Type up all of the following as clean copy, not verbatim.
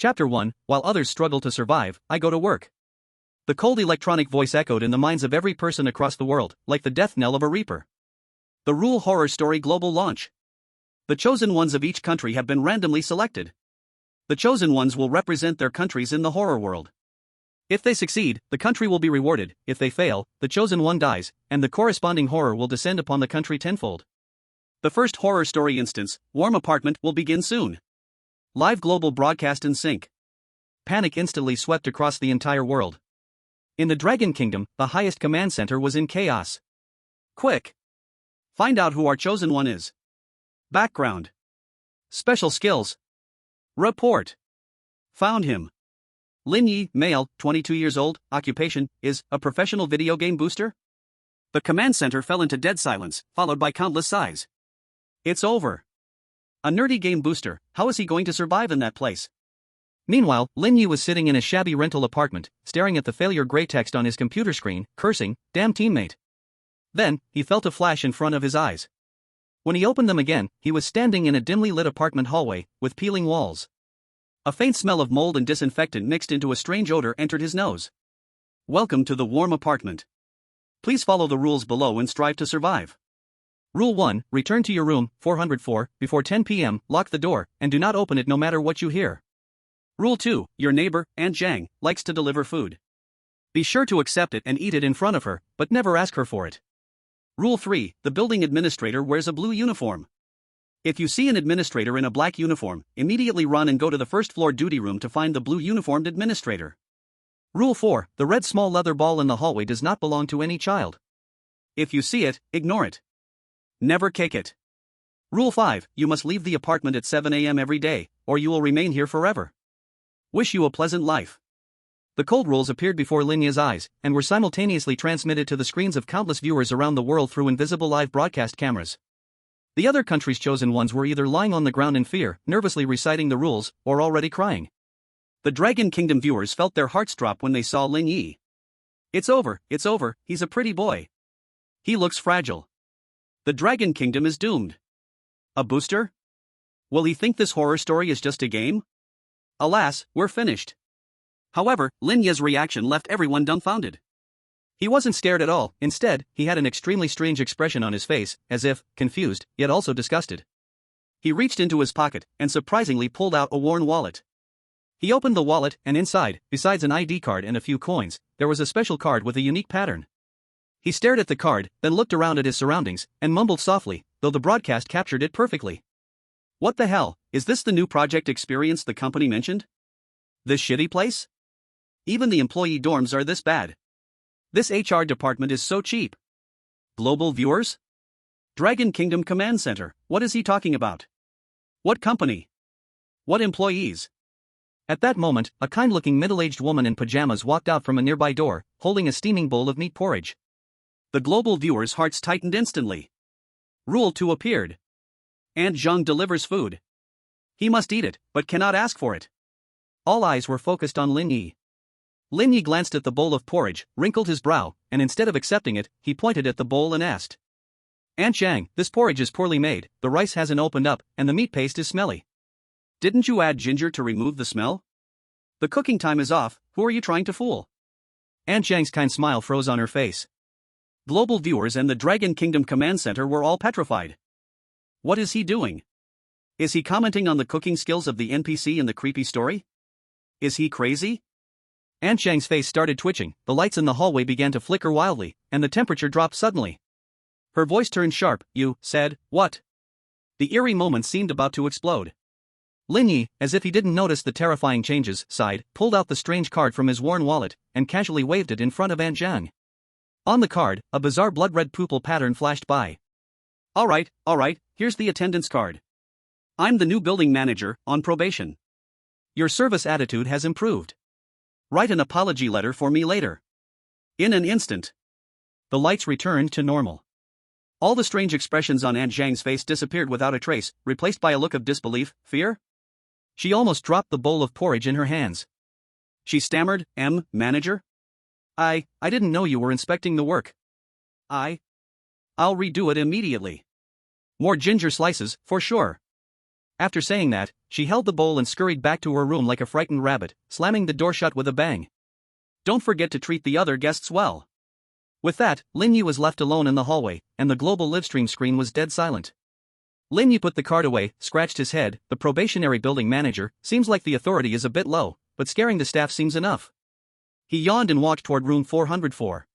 Chapter 1, While others struggle to survive, I go to work. The cold electronic voice echoed in the minds of every person across the world, like the death knell of a reaper. The Rule Horror Story Global Launch. The chosen ones of each country have been randomly selected. The chosen ones will represent their countries in the horror world. If they succeed, the country will be rewarded. If they fail, the chosen one dies, and the corresponding horror will descend upon the country tenfold. The first horror story instance, Warm Apartment, will begin soon. Live global broadcast in sync. Panic instantly swept across the entire world. In the Dragon Kingdom, the highest command center was in chaos. Quick! Find out who our chosen one is. Background. Special skills. Report. Found him. Lin Ye, male, 22 years old, occupation, is a professional video game booster? The command center fell into dead silence, followed by countless sighs. It's over. A nerdy game booster, how is he going to survive in that place? Meanwhile, Lin Ye was sitting in a shabby rental apartment, staring at the failure gray text on his computer screen, cursing, damn teammate. Then, he felt a flash in front of his eyes. When he opened them again, he was standing in a dimly lit apartment hallway, with peeling walls. A faint smell of mold and disinfectant mixed into a strange odor entered his nose. Welcome to the Warm Apartment. Please follow the rules below and strive to survive. Rule 1, return to your room, 404, before 10 p.m., lock the door, and do not open it no matter what you hear. Rule 2, your neighbor, Aunt Zhang, likes to deliver food. Be sure to accept it and eat it in front of her, but never ask her for it. Rule 3, the building administrator wears a blue uniform. If you see an administrator in a black uniform, immediately run and go to the first floor duty room to find the blue uniformed administrator. Rule 4, the red small leather ball in the hallway does not belong to any child. If you see it, ignore it. Never kick it. Rule 5, you must leave the apartment at 7 a.m. every day, or you will remain here forever. Wish you a pleasant life. The cold rules appeared before Lin Ye's eyes, and were simultaneously transmitted to the screens of countless viewers around the world through invisible live broadcast cameras. The other country's chosen ones were either lying on the ground in fear, nervously reciting the rules, or already crying. The Dragon Kingdom viewers felt their hearts drop when they saw Lin Ye. It's over, he's a pretty boy. He looks fragile. The Dragon Kingdom is doomed. A booster? Will he think this horror story is just a game? Alas, we're finished. However, Lin Ye's reaction left everyone dumbfounded. He wasn't scared at all. Instead, he had an extremely strange expression on his face, as if confused, yet also disgusted. He reached into his pocket and surprisingly pulled out a worn wallet. He opened the wallet, and inside, besides an ID card and a few coins, there was a special card with a unique pattern. He stared at the card, then looked around at his surroundings, and mumbled softly, though the broadcast captured it perfectly. What the hell, is this the new project experience the company mentioned? This shitty place? Even the employee dorms are this bad. This HR department is so cheap. Global viewers? Dragon Kingdom Command Center, what is he talking about? What company? What employees? At that moment, a kind-looking middle-aged woman in pajamas walked out from a nearby door, holding a steaming bowl of meat porridge. The global viewers' hearts tightened instantly. Rule 2 appeared. Aunt Zhang delivers food. He must eat it, but cannot ask for it. All eyes were focused on Lin Ye. Lin Ye glanced at the bowl of porridge, wrinkled his brow, and instead of accepting it, he pointed at the bowl and asked. Aunt Zhang, this porridge is poorly made, the rice hasn't opened up, and the meat paste is smelly. Didn't you add ginger to remove the smell? The cooking time is off, who are you trying to fool? Aunt Zhang's kind smile froze on her face. Global viewers and the Dragon Kingdom Command Center were all petrified. What is he doing? Is he commenting on the cooking skills of the NPC in the creepy story? Is he crazy? Aunt Zhang's face started twitching, the lights in the hallway began to flicker wildly, and the temperature dropped suddenly. Her voice turned sharp. You said, what? The eerie moment seemed about to explode. Lin Ye, as if he didn't notice the terrifying changes, sighed, pulled out the strange card from his worn wallet, and casually waved it in front of Aunt Zhang. On the card, a bizarre blood-red pupil pattern flashed by. Alright, here's the attendance card. I'm the new building manager, on probation. Your service attitude has improved. Write an apology letter for me later. In an instant. The lights returned to normal. All the strange expressions on Aunt Zhang's face disappeared without a trace, replaced by a look of disbelief, fear. She almost dropped the bowl of porridge in her hands. She stammered, manager? I didn't know you were inspecting the work. I'll redo it immediately. More ginger slices, for sure. After saying that, she held the bowl and scurried back to her room like a frightened rabbit, slamming the door shut with a bang. Don't forget to treat the other guests well. With that, Lin Ye was left alone in the hallway, and the global livestream screen was dead silent. Lin Ye put the card away, scratched his head. The probationary building manager, seems like the authority is a bit low, but scaring the staff seems enough. He yawned and walked toward room 404.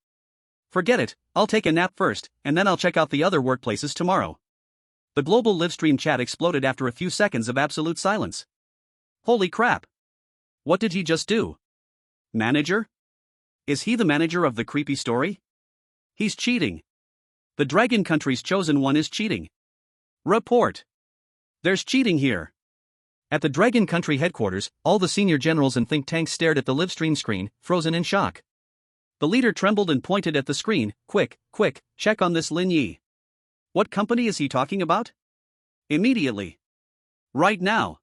Forget it, I'll take a nap first, and then I'll check out the other workplaces tomorrow. The global livestream chat exploded after a few seconds of absolute silence. Holy crap! What did he just do? Manager? Is he the manager of the creepy story? He's cheating. The Dragon Country's chosen one is cheating. Report. There's cheating here. At the Dragon Country headquarters, all the senior generals and think tanks stared at the livestream screen, frozen in shock. The leader trembled and pointed at the screen. Quick, check on this Lin Ye. What company is he talking about? Immediately. Right now.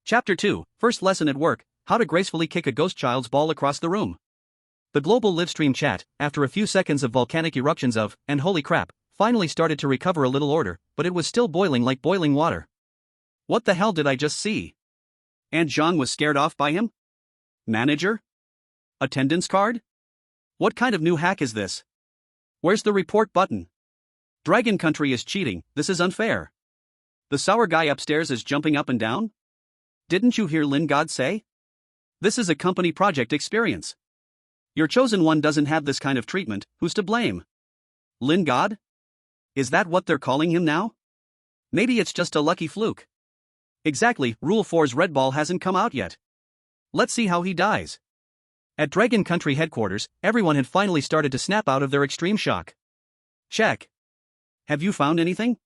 Chapter 2, First Lesson at Work, How to Gracefully Kick a Ghost Child's Ball Across the Room. The global livestream chat, after a few seconds of volcanic eruptions of, and holy crap, finally started to recover a little order, but it was still boiling like boiling water. What the hell did I just see? Aunt Zhang was scared off by him? Manager? Attendance card? What kind of new hack is this? Where's the report button? Dragon Country is cheating, this is unfair. The sour guy upstairs is jumping up and down? Didn't you hear Lin God say? This is a company project experience. Your chosen one doesn't have this kind of treatment, who's to blame? Lin God? Is that what they're calling him now? Maybe it's just a lucky fluke. Exactly, Rule 4's red ball hasn't come out yet. Let's see how he dies. At Dragon Country headquarters, everyone had finally started to snap out of their extreme shock. Check. Have you found anything?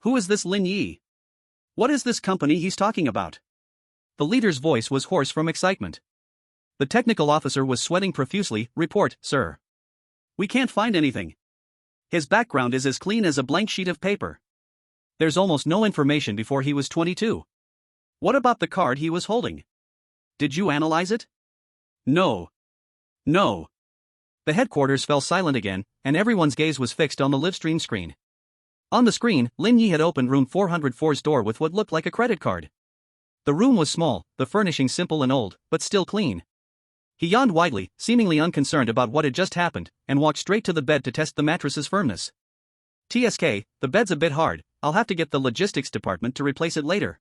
Who is this Lin Ye? What is this company he's talking about? The leader's voice was hoarse from excitement. The technical officer was sweating profusely. Report, sir. We can't find anything. His background is as clean as a blank sheet of paper. There's almost no information before he was 22. What about the card he was holding? Did you analyze it? No. The headquarters fell silent again, and everyone's gaze was fixed on the livestream screen. On the screen, Lin Ye had opened room 404's door with what looked like a credit card. The room was small, the furnishings simple and old, but still clean. He yawned widely, seemingly unconcerned about what had just happened, and walked straight to the bed to test the mattress's firmness. TSK, the bed's a bit hard, I'll have to get the logistics department to replace it later.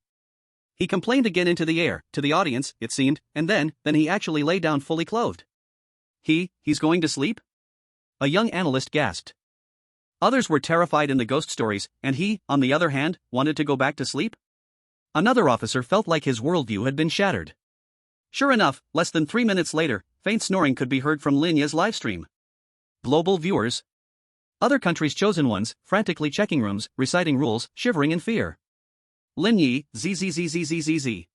He complained again into the air, to the audience, it seemed, and then he actually lay down fully clothed. He's going to sleep? A young analyst gasped. Others were terrified in the ghost stories, and he, on the other hand, wanted to go back to sleep? Another officer felt like his worldview had been shattered. Sure enough, less than 3 minutes later, faint snoring could be heard from Lin Ye's livestream. Global viewers. Other countries' chosen ones, frantically checking rooms, reciting rules, shivering in fear. Lin Ye, zzzzzzzzz.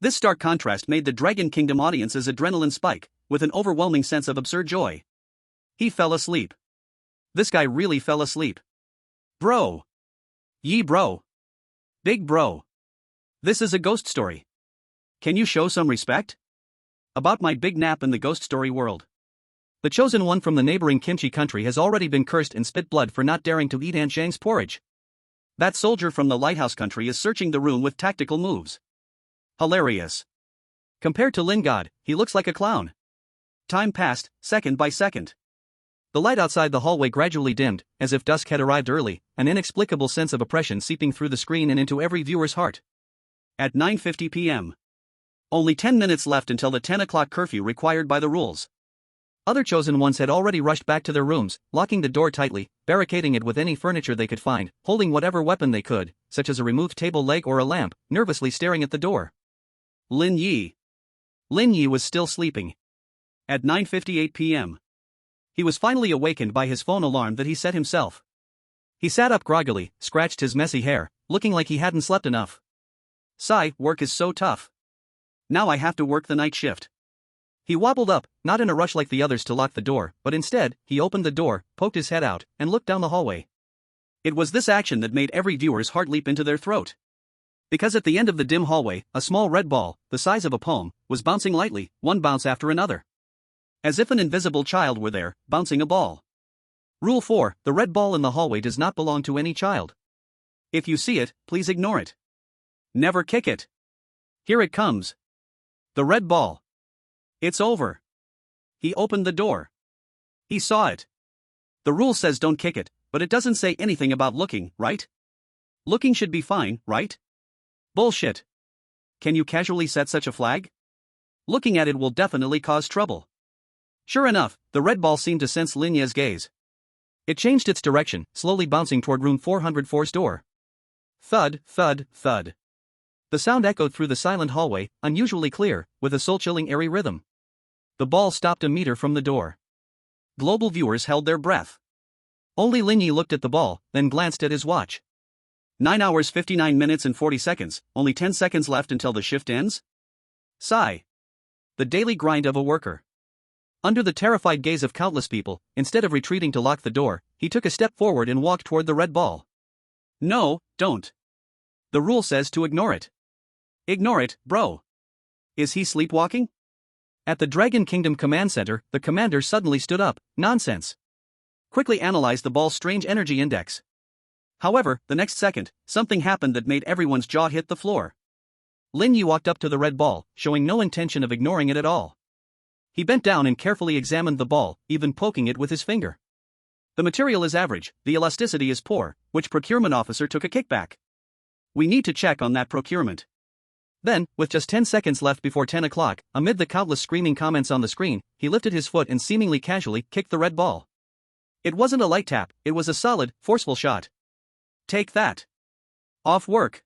This stark contrast made the Dragon Kingdom audience's adrenaline spike, with an overwhelming sense of absurd joy. He fell asleep. This guy really fell asleep. Bro. Ye bro. Big bro. This is a ghost story. Can you show some respect? About my big nap in the ghost story world. The chosen one from the neighboring kimchi country has already been cursed and spit blood for not daring to eat Aunt Zhang's porridge. That soldier from the lighthouse country is searching the room with tactical moves. Hilarious. Compared to Lin God, he looks like a clown. Time passed, second by second. The light outside the hallway gradually dimmed, as if dusk had arrived early, an inexplicable sense of oppression seeping through the screen and into every viewer's heart. At 9:50 p.m. Only 10 minutes left until the 10 o'clock curfew required by the rules. Other chosen ones had already rushed back to their rooms, locking the door tightly, barricading it with any furniture they could find, holding whatever weapon they could, such as a removed table leg or a lamp, nervously staring at the door. Lin Ye. Lin Ye was still sleeping. At 9:58 p.m. He was finally awakened by his phone alarm that he set himself. He sat up groggily, scratched his messy hair, looking like he hadn't slept enough. Sigh, work is so tough. Now I have to work the night shift. He wobbled up, not in a rush like the others to lock the door, but instead, he opened the door, poked his head out, and looked down the hallway. It was this action that made every viewer's heart leap into their throat. Because at the end of the dim hallway, a small red ball, the size of a poem, was bouncing lightly, one bounce after another. As if an invisible child were there, bouncing a ball. Rule 4, the red ball in the hallway does not belong to any child. If you see it, please ignore it. Never kick it. Here it comes. The red ball. It's over. He opened the door. He saw it. The rule says don't kick it, but it doesn't say anything about looking, right? Looking should be fine, right? Bullshit. Can you casually set such a flag? Looking at it will definitely cause trouble. Sure enough, the red ball seemed to sense Lin Ye's gaze. It changed its direction, slowly bouncing toward room 404's door. Thud, thud, thud. The sound echoed through the silent hallway, unusually clear, with a soul-chilling airy rhythm. The ball stopped a meter from the door. Global viewers held their breath. Only Lin Ye looked at the ball, then glanced at his watch. 9 hours 59 minutes and 40 seconds, only 10 seconds left until the shift ends? Sigh. The daily grind of a worker. Under the terrified gaze of countless people, instead of retreating to lock the door, he took a step forward and walked toward the red ball. No, don't. The rule says to ignore it. Ignore it, bro. Is he sleepwalking? At the Dragon Kingdom Command Center, the commander suddenly stood up. Nonsense. Quickly analyzed the ball's strange energy index. However, the next second, something happened that made everyone's jaw hit the floor. Lin Ye walked up to the red ball, showing no intention of ignoring it at all. He bent down and carefully examined the ball, even poking it with his finger. The material is average, the elasticity is poor, which procurement officer took a kickback. We need to check on that procurement. Then, with just 10 seconds left before 10 o'clock, amid the countless screaming comments on the screen, he lifted his foot and seemingly casually kicked the red ball. It wasn't a light tap, it was a solid, forceful shot. Take that. Off work.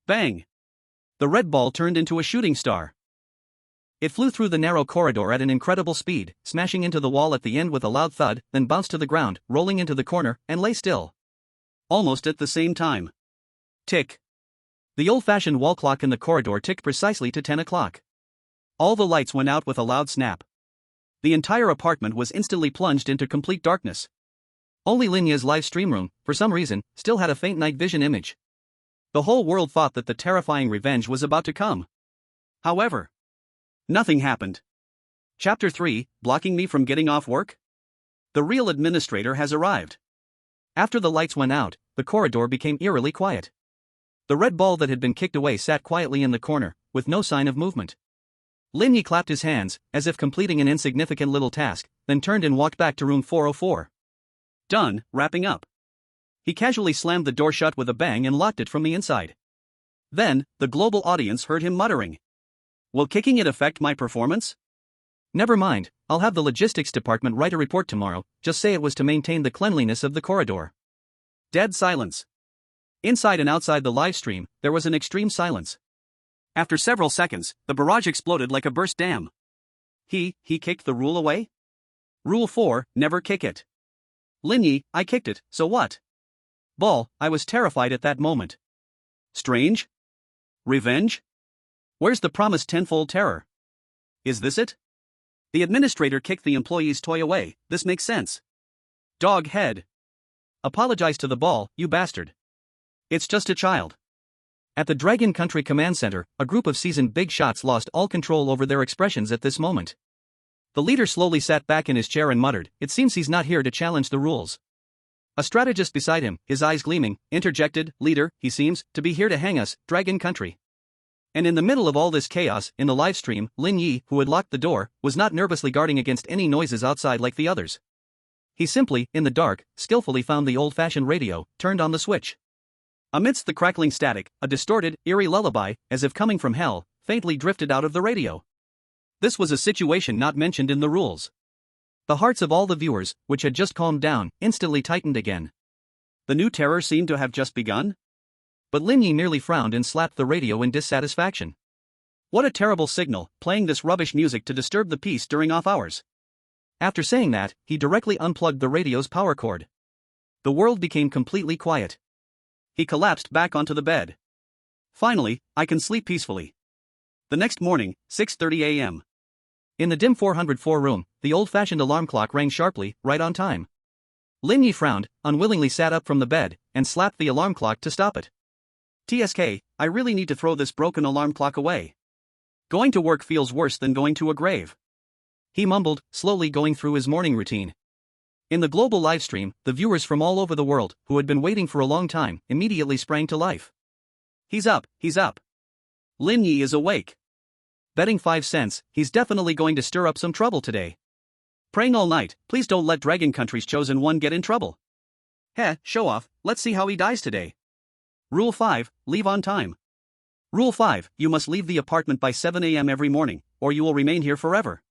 Bang. The red ball turned into a shooting star. It flew through the narrow corridor at an incredible speed, smashing into the wall at the end with a loud thud, then bounced to the ground, rolling into the corner, and lay still. Almost at the same time. Tick. The old-fashioned wall clock in the corridor ticked precisely to 10 o'clock. All the lights went out with a loud snap. The entire apartment was instantly plunged into complete darkness. Only Lin Ye's live stream room, for some reason, still had a faint night vision image. The whole world thought that the terrifying revenge was about to come. However, nothing happened. Chapter 3, Blocking Me from Getting Off Work? The real administrator has arrived. After the lights went out, the corridor became eerily quiet. The red ball that had been kicked away sat quietly in the corner, with no sign of movement. Lin Ye clapped his hands, as if completing an insignificant little task, then turned and walked back to room 404. Done, wrapping up. He casually slammed the door shut with a bang and locked it from the inside. Then, the global audience heard him muttering. Will kicking it affect my performance? Never mind, I'll have the logistics department write a report tomorrow, just say it was to maintain the cleanliness of the corridor. Dead silence. Inside and outside the live stream, there was an extreme silence. After several seconds, the barrage exploded like a burst dam. He kicked the rule away? Rule 4, never kick it. Lin Ye, I kicked it, so what? Ball, I was terrified at that moment. Strange? Revenge? Where's the promised tenfold terror? Is this it? The administrator kicked the employee's toy away, this makes sense. Dog head. Apologize to the ball, you bastard. It's just a child. At the Dragon Country Command Center, a group of seasoned big shots lost all control over their expressions at this moment. The leader slowly sat back in his chair and muttered, it seems he's not here to challenge the rules. A strategist beside him, his eyes gleaming, interjected, leader, he seems to be here to hang us, Dragon Country. And in the middle of all this chaos, in the live stream, Lin Ye, who had locked the door, was not nervously guarding against any noises outside like the others. He simply, in the dark, skillfully found the old-fashioned radio, turned on the switch. Amidst the crackling static, a distorted, eerie lullaby, as if coming from hell, faintly drifted out of the radio. This was a situation not mentioned in the rules. The hearts of all the viewers, which had just calmed down, instantly tightened again. The new terror seemed to have just begun? But Lin Ye merely frowned and slapped the radio in dissatisfaction. What a terrible signal, playing this rubbish music to disturb the peace during off hours. After saying that, he directly unplugged the radio's power cord. The world became completely quiet. He collapsed back onto the bed. Finally, I can sleep peacefully. The next morning, 6:30 a.m. In the dim 404 room, the old-fashioned alarm clock rang sharply, right on time. Lin Ye frowned, unwillingly sat up from the bed, and slapped the alarm clock to stop it. TSK, I really need to throw this broken alarm clock away. Going to work feels worse than going to a grave. He mumbled, slowly going through his morning routine. In the global livestream, the viewers from all over the world, who had been waiting for a long time, immediately sprang to life. He's up, he's up. Lin Ye is awake. Betting 5 cents, he's definitely going to stir up some trouble today. Praying all night, please don't let Dragon Country's chosen one get in trouble. Heh, show off, let's see how he dies today. Rule 5, leave on time. Rule 5, you must leave the apartment by 7 a.m. every morning, or you will remain here forever.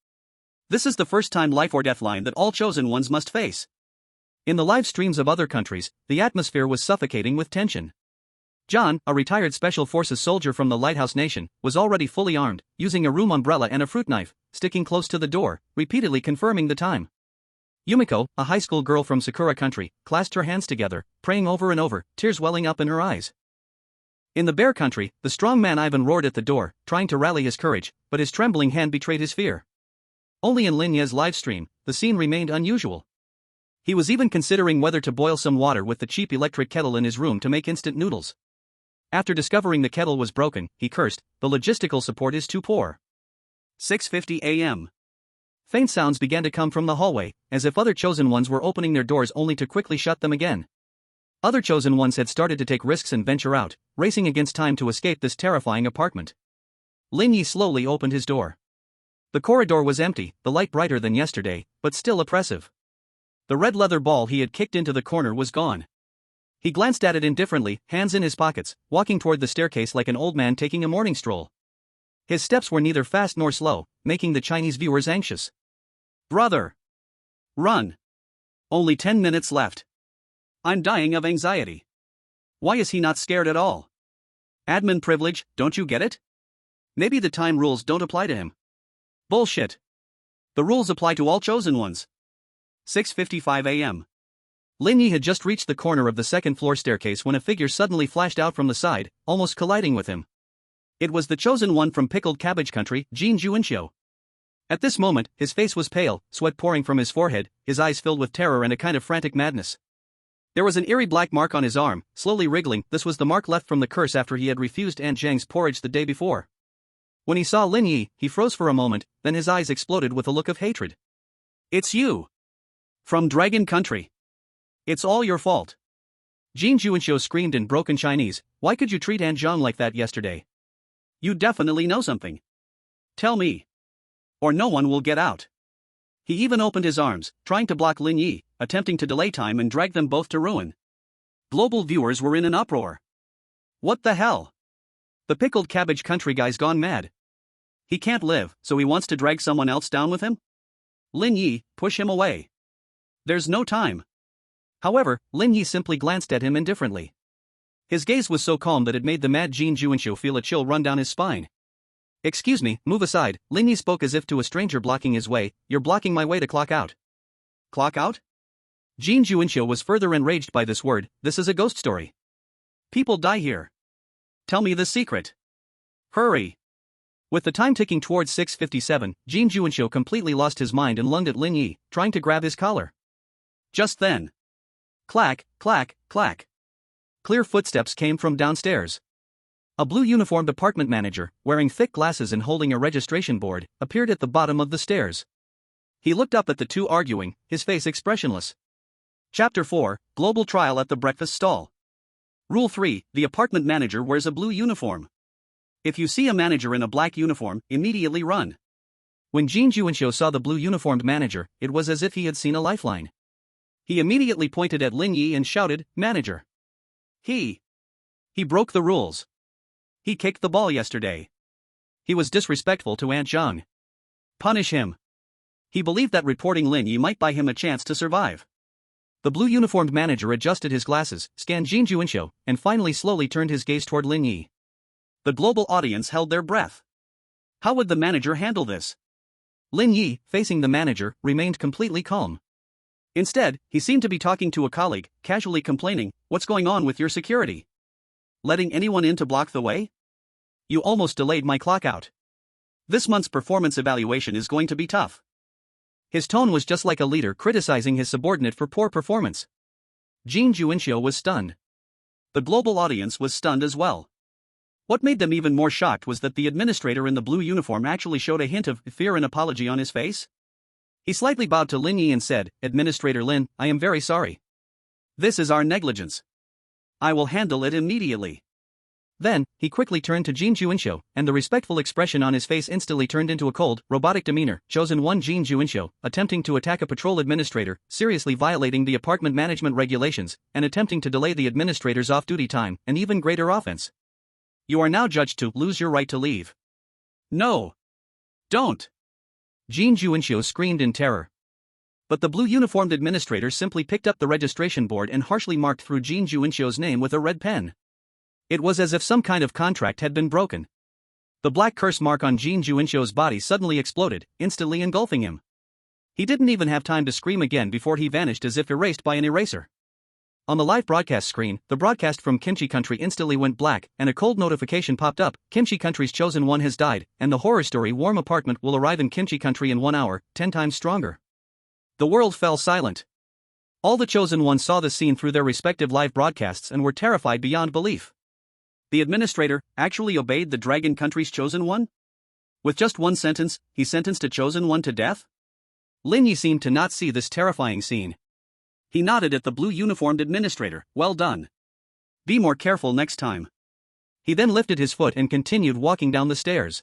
This is the first time life or death line that all chosen ones must face. In the live streams of other countries, the atmosphere was suffocating with tension. John, a retired Special Forces soldier from the Lighthouse Nation, was already fully armed, using a room umbrella and a fruit knife, sticking close to the door, repeatedly confirming the time. Yumiko, a high school girl from Sakura Country, clasped her hands together, praying over and over, tears welling up in her eyes. In the Bear Country, the strong man Ivan roared at the door, trying to rally his courage, but his trembling hand betrayed his fear. Only in Lin Ye's livestream, the scene remained unusual. He was even considering whether to boil some water with the cheap electric kettle in his room to make instant noodles. After discovering the kettle was broken, he cursed, the logistical support is too poor. 6:50 a.m. Faint sounds began to come from the hallway, as if other chosen ones were opening their doors only to quickly shut them again. Other chosen ones had started to take risks and venture out, racing against time to escape this terrifying apartment. Lin Ye slowly opened his door. The corridor was empty, the light brighter than yesterday, but still oppressive. The red leather ball he had kicked into the corner was gone. He glanced at it indifferently, hands in his pockets, walking toward the staircase like an old man taking a morning stroll. His steps were neither fast nor slow, making the Chinese viewers anxious. Brother! Run! Only 10 minutes left. I'm dying of anxiety. Why is he not scared at all? Admin privilege, don't you get it? Maybe the time rules don't apply to him. Bullshit. The rules apply to all chosen ones. 6:55 a.m. Lin Ye had just reached the corner of the second-floor staircase when a figure suddenly flashed out from the side, almost colliding with him. It was the chosen one from Pickled Cabbage Country, Jin Juanxiu. At this moment, his face was pale, sweat pouring from his forehead, his eyes filled with terror and a kind of frantic madness. There was an eerie black mark on his arm, slowly wriggling. This was the mark left from the curse after he had refused Aunt Zhang's porridge the day before. When he saw Lin Ye, he froze for a moment, then his eyes exploded with a look of hatred. It's you! From Dragon Country! It's all your fault! Jin Juanxiu screamed in broken Chinese, why could you treat Aunt Zhang like that yesterday? You definitely know something. Tell me. Or no one will get out. He even opened his arms, trying to block Lin Ye, attempting to delay time and drag them both to ruin. Global viewers were in an uproar. What the hell? The Pickled Cabbage Country guy's gone mad. He can't live, so he wants to drag someone else down with him? Lin Ye, push him away. There's no time. However, Lin Ye simply glanced at him indifferently. His gaze was so calm that it made the mad Jin Juanxiu feel a chill run down his spine. Excuse me, move aside, Lin Ye spoke as if to a stranger blocking his way, you're blocking my way to clock out. Clock out? Jin Juanxiu was further enraged by this word, this is a ghost story. People die here. Tell me the secret. Hurry. With the time ticking towards 6:57, Jin Juanxiu completely lost his mind and lunged at Lin Ye, trying to grab his collar. Just then. Clack, clack, clack. Clear footsteps came from downstairs. A blue-uniformed apartment manager, wearing thick glasses and holding a registration board, appeared at the bottom of the stairs. He looked up at the two arguing, his face expressionless. Chapter 4, Global Trial at the Breakfast Stall. Rule 3, the apartment manager wears a blue uniform. If you see a manager in a black uniform, immediately run. When Jin Juanxiu saw the blue-uniformed manager, it was as if he had seen a lifeline. He immediately pointed at Lin Ye and shouted, Manager. He broke the rules. He kicked the ball yesterday. He was disrespectful to Aunt Zhang. Punish him. He believed that reporting Lin Ye might buy him a chance to survive. The blue-uniformed manager adjusted his glasses, scanned Jin Juanxiu, and finally slowly turned his gaze toward Lin Ye. The global audience held their breath. How would the manager handle this? Lin Ye, facing the manager, remained completely calm. Instead, he seemed to be talking to a colleague, casually complaining, what's going on with your security? Letting anyone in to block the way? You almost delayed my clock out. This month's performance evaluation is going to be tough. His tone was just like a leader criticizing his subordinate for poor performance. Jin Juanxiu was stunned. The global audience was stunned as well. What made them even more shocked was that the administrator in the blue uniform actually showed a hint of fear and apology on his face. He slightly bowed to Lin Ye and said, Administrator Lin, I am very sorry. This is our negligence. I will handle it immediately. Then, he quickly turned to Jin Juinxiu, and the respectful expression on his face instantly turned into a cold, robotic demeanor. Chosen one Jin Juinxiu, attempting to attack a patrol administrator, seriously violating the apartment management regulations, and attempting to delay the administrator's off-duty time, an even greater offense. You are now judged to lose your right to leave. No. Don't. Jin Juinxiu screamed in terror. But the blue-uniformed administrator simply picked up the registration board and harshly marked through Jin Juinxiu's name with a red pen. It was as if some kind of contract had been broken. The black curse mark on Jin Juinxiu's body suddenly exploded, instantly engulfing him. He didn't even have time to scream again before he vanished as if erased by an eraser. On the live broadcast screen, the broadcast from Kimchi Country instantly went black, and a cold notification popped up. Kimchi Country's chosen one has died, and the horror story warm apartment will arrive in Kimchi Country in 1 hour, 10 times stronger. The world fell silent. All the chosen ones saw the scene through their respective live broadcasts and were terrified beyond belief. The administrator actually obeyed the Dragon Country's chosen one? With just one sentence, he sentenced a chosen one to death? Lin Ye seemed to not see this terrifying scene. He nodded at the blue-uniformed administrator. Well done. Be more careful next time. He then lifted his foot and continued walking down the stairs.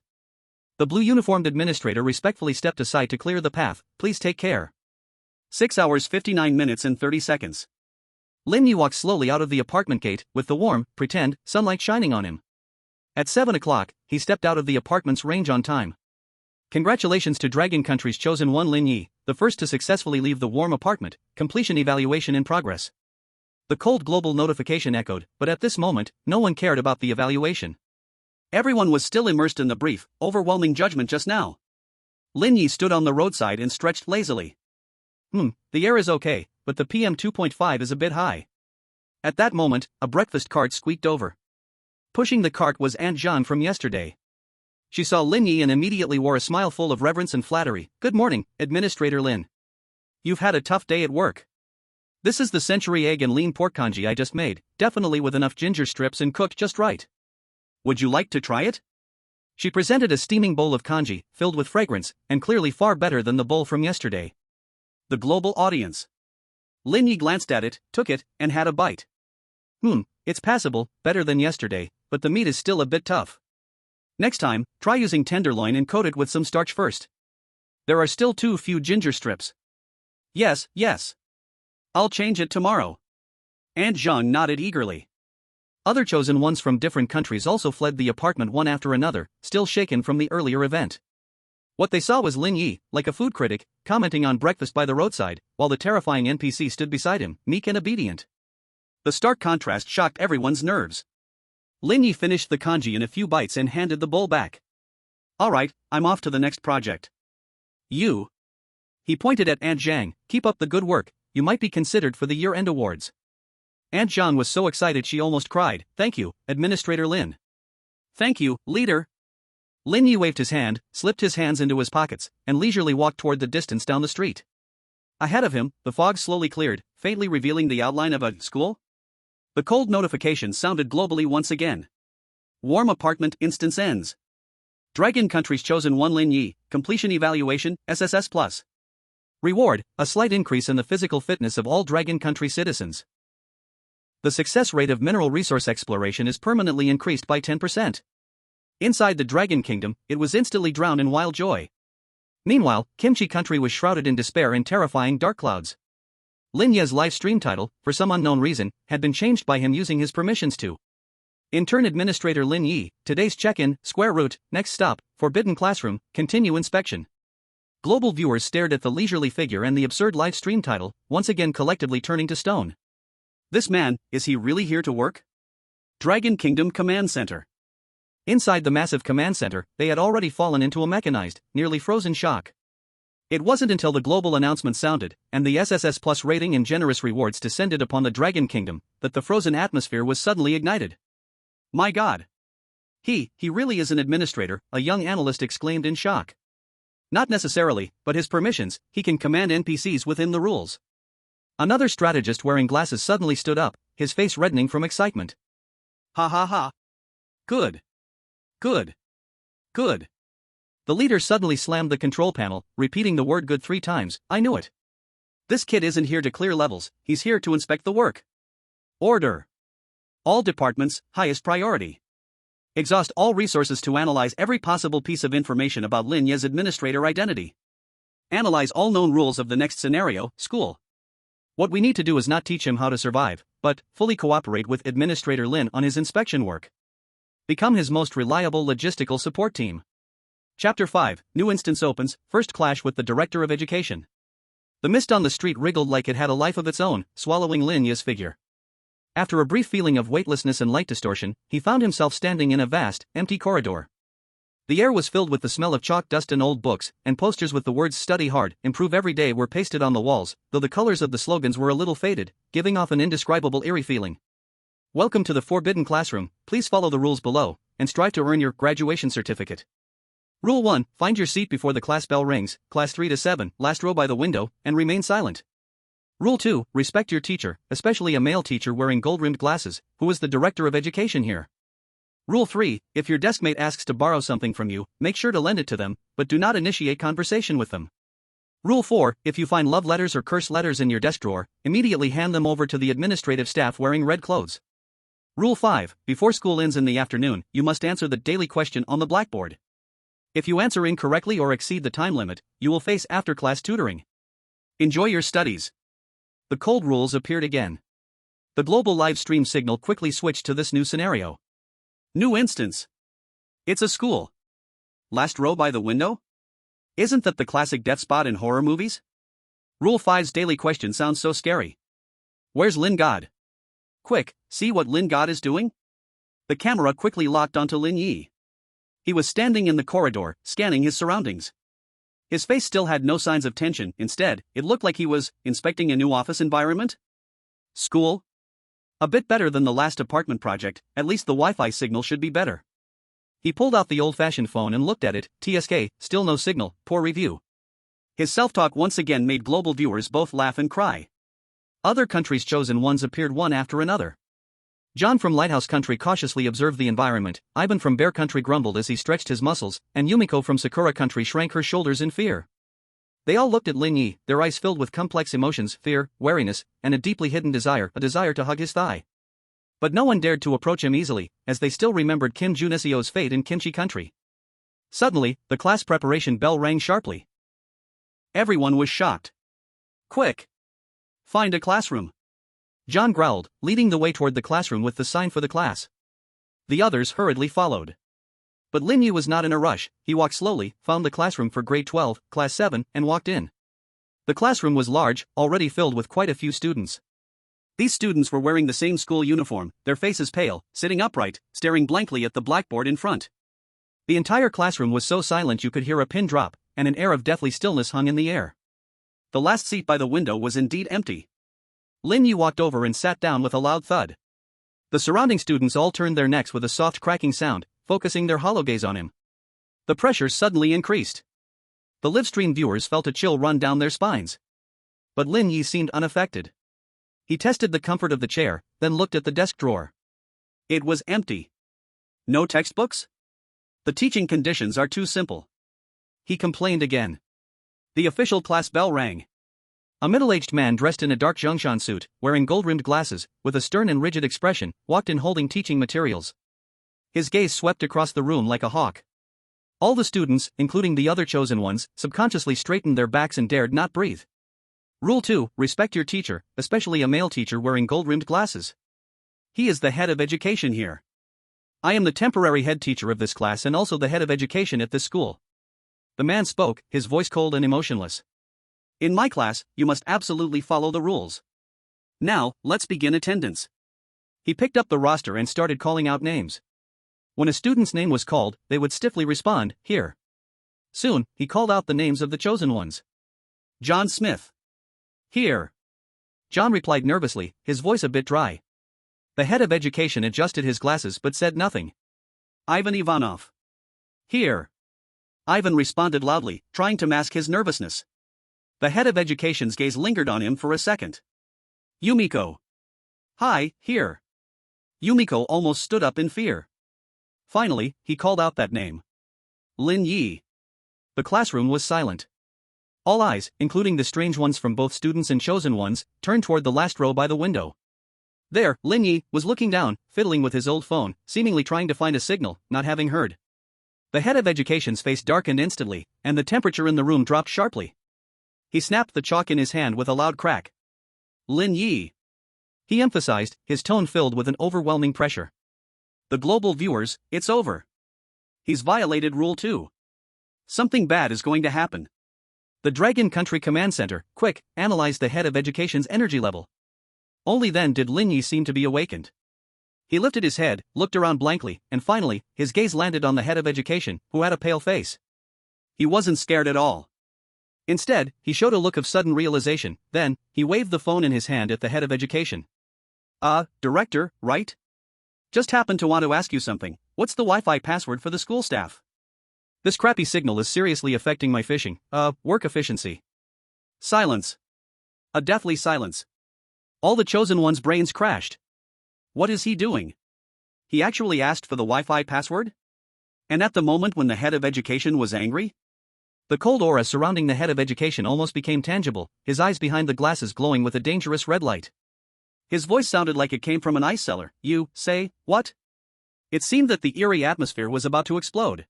The blue-uniformed administrator respectfully stepped aside to clear the path. Please take care. 6 hours 59 minutes and 30 seconds. Lin Ye walked slowly out of the apartment gate, with the warm, pretend, sunlight shining on him. At 7 o'clock, he stepped out of the apartment's range on time. Congratulations to Dragon Country's chosen one Lin Ye, the first to successfully leave the warm apartment. Completion evaluation in progress. The cold global notification echoed, but at this moment, no one cared about the evaluation. Everyone was still immersed in the brief, overwhelming judgment just now. Lin Ye stood on the roadside and stretched lazily. The air is okay, but the PM 2.5 is a bit high. At that moment, a breakfast cart squeaked over. Pushing the cart was Aunt Jean from yesterday. She saw Lin Ye and immediately wore a smile full of reverence and flattery. Good morning, Administrator Lin. You've had a tough day at work. This is the century egg and lean pork congee I just made, definitely with enough ginger strips and cooked just right. Would you like to try it? She presented a steaming bowl of congee, filled with fragrance, and clearly far better than the bowl from yesterday. The global audience. Lin Ye glanced at it, took it, and had a bite. It's passable, better than yesterday, but the meat is still a bit tough. Next time, try using tenderloin and coat it with some starch first. There are still too few ginger strips. Yes. I'll change it tomorrow. Aunt Jean nodded eagerly. Other chosen ones from different countries also fled the apartment one after another, still shaken from the earlier event. What they saw was Lin Ye, like a food critic, commenting on breakfast by the roadside, while the terrifying NPC stood beside him, meek and obedient. The stark contrast shocked everyone's nerves. Lin Ye finished the congee in a few bites and handed the bowl back. Alright, I'm off to the next project. You. He pointed at Aunt Zhang, keep up the good work, you might be considered for the year-end awards. Aunt Zhang was so excited she almost cried. Thank you, Administrator Lin. Thank you, leader. Lin Ye waved his hand, slipped his hands into his pockets, and leisurely walked toward the distance down the street. Ahead of him, the fog slowly cleared, faintly revealing the outline of a school. The cold notification sounded globally once again. Warm apartment instance ends. Dragon Country's chosen one Lin Ye, completion evaluation, SSS+. Reward, a slight increase in the physical fitness of all Dragon Country citizens. The success rate of mineral resource exploration is permanently increased by 10%. Inside the Dragon Kingdom, it was instantly drowned in wild joy. Meanwhile, Kimchi Country was shrouded in despair and terrifying dark clouds. Lin Ye's live stream title, for some unknown reason, had been changed by him using his permissions to. Intern Administrator Lin Ye, today's check-in, square root, next stop, forbidden classroom, continue inspection. Global viewers stared at the leisurely figure and the absurd live stream title, once again collectively turning to stone. This man, is he really here to work? Dragon Kingdom Command Center. Inside the massive command center, they had already fallen into a mechanized, nearly frozen shock. It wasn't until the global announcement sounded, and the SSS Plus rating and generous rewards descended upon the Dragon Kingdom, that the frozen atmosphere was suddenly ignited. My God! He really is an administrator, a young analyst exclaimed in shock. Not necessarily, but his permissions, he can command NPCs within the rules. Another strategist wearing glasses suddenly stood up, his face reddening from excitement. Ha ha ha! Good! The leader suddenly slammed the control panel, repeating the word good 3 times. I knew it. This kid isn't here to clear levels, he's here to inspect the work. Order. All departments, highest priority. Exhaust all resources to analyze every possible piece of information about Lin Ye's administrator identity. Analyze all known rules of the next scenario, school. What we need to do is not teach him how to survive, but fully cooperate with Administrator Lin on his inspection work. Become his most reliable logistical support team. Chapter 5, New Instance opens, first clash with the Director of Education. The mist on the street wriggled like it had a life of its own, swallowing Lin Ye's figure. After a brief feeling of weightlessness and light distortion, he found himself standing in a vast, empty corridor. The air was filled with the smell of chalk dust and old books, and posters with the words "Study hard, improve every day" were pasted on the walls, though the colors of the slogans were a little faded, giving off an indescribable eerie feeling. Welcome to the Forbidden Classroom. Please follow the rules below, and strive to earn your graduation certificate. Rule 1, find your seat before the class bell rings, class 3 to 7, last row by the window, and remain silent. Rule 2, respect your teacher, especially a male teacher wearing gold-rimmed glasses, who is the Director of Education here. Rule 3, if your deskmate asks to borrow something from you, make sure to lend it to them, but do not initiate conversation with them. Rule 4, if you find love letters or curse letters in your desk drawer, immediately hand them over to the administrative staff wearing red clothes. Rule 5, before school ends in the afternoon, you must answer the daily question on the blackboard. If you answer incorrectly or exceed the time limit, you will face after-class tutoring. Enjoy your studies. The cold rules appeared again. The global live stream signal quickly switched to this new scenario. New instance. It's a school. Last row by the window? Isn't that the classic death spot in horror movies? Rule 5's daily question sounds so scary. Where's Lin God? Quick, see what Lin God is doing? The camera quickly locked onto Lin Ye. He was standing in the corridor, scanning his surroundings. His face still had no signs of tension, instead, it looked like he was inspecting a new office environment. School? A bit better than the last apartment project, at least the Wi-Fi signal should be better. He pulled out the old-fashioned phone and looked at it, TSK, still no signal, poor review. His self-talk once again made global viewers both laugh and cry. Other countries' chosen ones appeared one after another. John from Lighthouse Country cautiously observed the environment, Ivan from Bear Country grumbled as he stretched his muscles, and Yumiko from Sakura Country shrank her shoulders in fear. They all looked at Lin Ye, their eyes filled with complex emotions, fear, wariness, and a deeply hidden desire to hug his thigh. But no one dared to approach him easily, as they still remembered Kim Juneseo's fate in Kimchi Country. Suddenly, the class preparation bell rang sharply. Everyone was shocked. Quick! Find a classroom. John growled, leading the way toward the classroom with the sign for the class. The others hurriedly followed. But Lin Ye was not in a rush. He walked slowly, found the classroom for grade 12, class 7, and walked in. The classroom was large, already filled with quite a few students. These students were wearing the same school uniform, their faces pale, sitting upright, staring blankly at the blackboard in front. The entire classroom was so silent you could hear a pin drop, and an air of deathly stillness hung in the air. The last seat by the window was indeed empty. Lin Ye walked over and sat down with a loud thud. The surrounding students all turned their necks with a soft cracking sound, focusing their hollow gaze on him. The pressure suddenly increased. The livestream viewers felt a chill run down their spines. But Lin Ye seemed unaffected. He tested the comfort of the chair, then looked at the desk drawer. It was empty. No textbooks? The teaching conditions are too simple. He complained again. The official class bell rang. A middle-aged man dressed in a dark Zhongshan suit, wearing gold-rimmed glasses, with a stern and rigid expression, walked in holding teaching materials. His gaze swept across the room like a hawk. All the students, including the other chosen ones, subconsciously straightened their backs and dared not breathe. Rule 2, respect your teacher, especially a male teacher wearing gold-rimmed glasses. He is the head of education here. I am the temporary head teacher of this class and also the head of education at this school. The man spoke, his voice cold and emotionless. In my class, you must absolutely follow the rules. Now, let's begin attendance. He picked up the roster and started calling out names. When a student's name was called, they would stiffly respond, "Here." Soon, he called out the names of the chosen ones. John Smith. Here. John replied nervously, his voice a bit dry. The head of education adjusted his glasses but said nothing. Ivan Ivanov. Here. Ivan responded loudly, trying to mask his nervousness. The head of education's gaze lingered on him for a second. Yumiko. Hi, here. Yumiko almost stood up in fear. Finally, he called out that name. Lin Ye. The classroom was silent. All eyes, including the strange ones from both students and chosen ones, turned toward the last row by the window. There, Lin Ye was looking down, fiddling with his old phone, seemingly trying to find a signal, not having heard. The head of education's face darkened instantly, and the temperature in the room dropped sharply. He snapped the chalk in his hand with a loud crack. Lin Ye, he emphasized, his tone filled with an overwhelming pressure. The global viewers, it's over. He's violated Rule 2. Something bad is going to happen. The Dragon Country Command Center, quick, analyzed the head of education's energy level. Only then did Lin Ye seem to be awakened. He lifted his head, looked around blankly, and finally, his gaze landed on the head of education, who had a pale face. He wasn't scared at all. Instead, he showed a look of sudden realization, then, he waved the phone in his hand at the head of education. Director, right? Just happened to want to ask you something. What's the Wi-Fi password for the school staff? This crappy signal is seriously affecting my work efficiency. Silence. A deathly silence. All the chosen ones' brains crashed. What is he doing? He actually asked for the Wi-Fi password? And at the moment when the head of education was angry? The cold aura surrounding the head of education almost became tangible, his eyes behind the glasses glowing with a dangerous red light. His voice sounded like it came from an ice cellar. You say, what? It seemed that the eerie atmosphere was about to explode.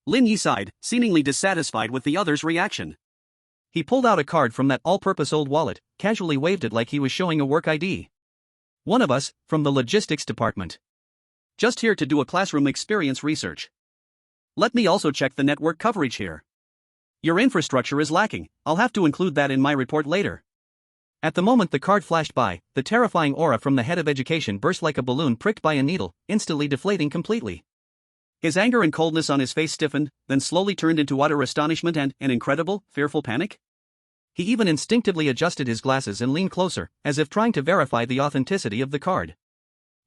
Lin Ye sighed, seemingly dissatisfied with the other's reaction. He pulled out a card from that all-purpose old wallet, casually waved it like he was showing a work ID. One of us, from the logistics department. Just here to do a classroom experience research. Let me also check the network coverage here. Your infrastructure is lacking, I'll have to include that in my report later. At the moment the card flashed by, the terrifying aura from the head of education burst like a balloon pricked by a needle, instantly deflating completely. His anger and coldness on his face stiffened, then slowly turned into utter astonishment and an incredible, fearful panic. He even instinctively adjusted his glasses and leaned closer, as if trying to verify the authenticity of the card.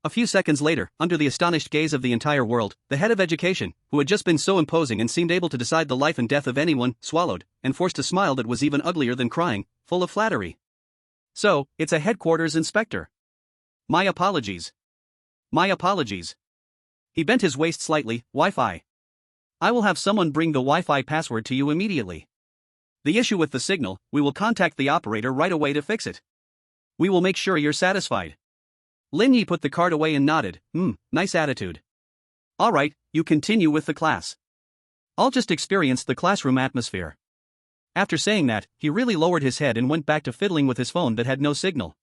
A few seconds later, under the astonished gaze of the entire world, the head of education, who had just been so imposing and seemed able to decide the life and death of anyone, swallowed, and forced a smile that was even uglier than crying, full of flattery. So, it's a headquarters inspector. My apologies. My apologies. He bent his waist slightly. Wi-Fi. I will have someone bring the Wi-Fi password to you immediately. The issue with the signal, we will contact the operator right away to fix it. We will make sure you're satisfied. Lin Ye put the card away and nodded. Nice attitude. Alright, you continue with the class. I'll just experience the classroom atmosphere. After saying that, he really lowered his head and went back to fiddling with his phone that had no signal.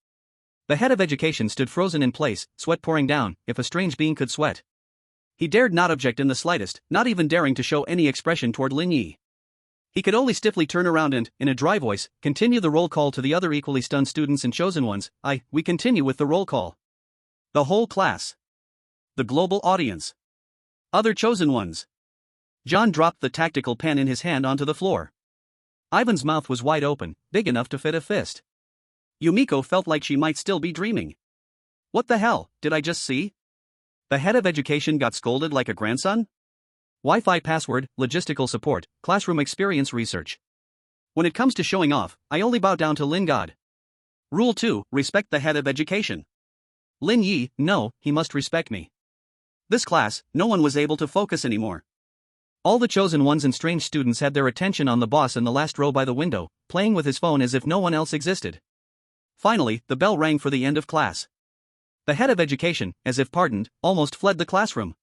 The head of education stood frozen in place, sweat pouring down, if a strange being could sweat. He dared not object in the slightest, not even daring to show any expression toward Lin Ye. He could only stiffly turn around and, in a dry voice, continue the roll call to the other equally stunned students and chosen ones. We continue with the roll call. The whole class. The global audience. Other chosen ones. John dropped the tactical pen in his hand onto the floor. Ivan's mouth was wide open, big enough to fit a fist. Yumiko felt like she might still be dreaming. What the hell, did I just see? The head of education got scolded like a grandson? Wi-Fi password, logistical support, classroom experience research. When it comes to showing off, I only bow down to Lin God. Rule 2, respect the head of education. Lin Ye, no, he must respect me. This class, no one was able to focus anymore. All the chosen ones and strange students had their attention on the boss in the last row by the window, playing with his phone as if no one else existed. Finally, the bell rang for the end of class. The head of education, as if pardoned, almost fled the classroom.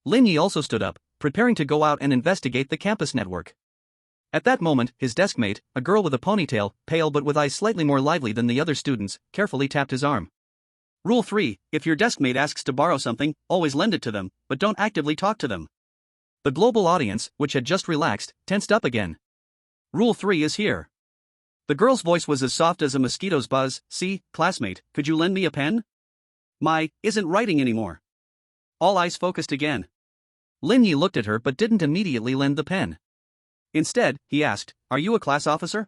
Lin Ye also stood up, preparing to go out and investigate the campus network. At that moment, his deskmate, a girl with a ponytail, pale but with eyes slightly more lively than the other students, carefully tapped his arm. Rule 3, if your deskmate asks to borrow something, always lend it to them, but don't actively talk to them. The global audience, which had just relaxed, tensed up again. Rule 3 is here. The girl's voice was as soft as a mosquito's buzz. See, classmate, could you lend me a pen? My, isn't writing anymore. All eyes focused again. Lin Ye looked at her but didn't immediately lend the pen. Instead, he asked, are you a class officer?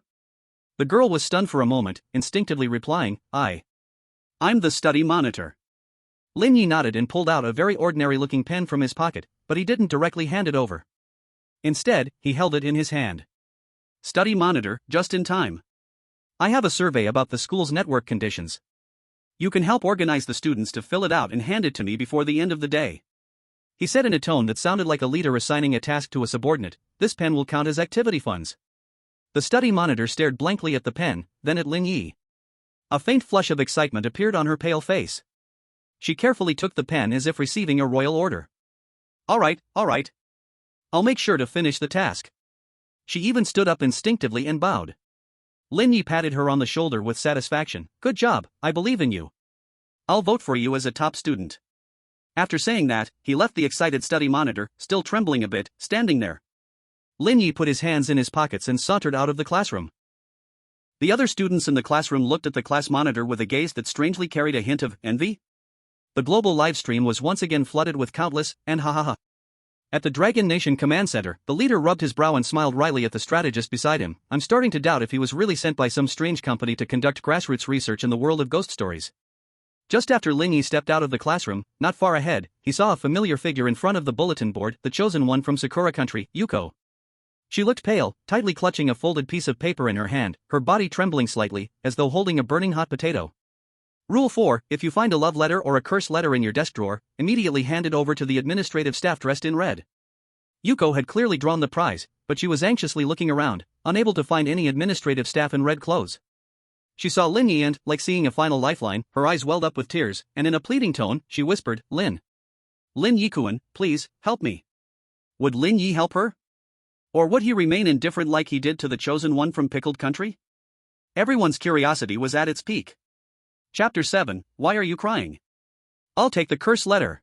The girl was stunned for a moment, instinctively replying, I'm the study monitor. Lin Ye nodded and pulled out a very ordinary-looking pen from his pocket, but he didn't directly hand it over. Instead, he held it in his hand. Study monitor, just in time. I have a survey about the school's network conditions. You can help organize the students to fill it out and hand it to me before the end of the day. He said in a tone that sounded like a leader assigning a task to a subordinate. This pen will count as activity funds. The study monitor stared blankly at the pen, then at Lin Ye. A faint flush of excitement appeared on her pale face. She carefully took the pen as if receiving a royal order. All right. I'll make sure to finish the task. She even stood up instinctively and bowed. Lin Ye patted her on the shoulder with satisfaction. Good job, I believe in you. I'll vote for you as a top student. After saying that, he left the excited study monitor, still trembling a bit, standing there. Lin Ye put his hands in his pockets and sauntered out of the classroom. The other students in the classroom looked at the class monitor with a gaze that strangely carried a hint of envy. The global livestream was once again flooded with countless, and ha. At the Dragon Nation Command Center, the leader rubbed his brow and smiled wryly at the strategist beside him. I'm starting to doubt if he was really sent by some strange company to conduct grassroots research in the world of ghost stories. Just after Lin Ye stepped out of the classroom, not far ahead, he saw a familiar figure in front of the bulletin board, the chosen one from Sakura Country, Yuko. She looked pale, tightly clutching a folded piece of paper in her hand, her body trembling slightly, as though holding a burning hot potato. Rule 4, if you find a love letter or a curse letter in your desk drawer, immediately hand it over to the administrative staff dressed in red. Yuko had clearly drawn the prize, but she was anxiously looking around, unable to find any administrative staff in red clothes. She saw Lin Ye and, like seeing a final lifeline, her eyes welled up with tears, and in a pleading tone, she whispered, Lin Ye-kun, please, help me. Would Lin Ye help her? Or would he remain indifferent like he did to the chosen one from Pickled Country? Everyone's curiosity was at its peak. Chapter 7, Why Are You Crying? I'll take the curse letter.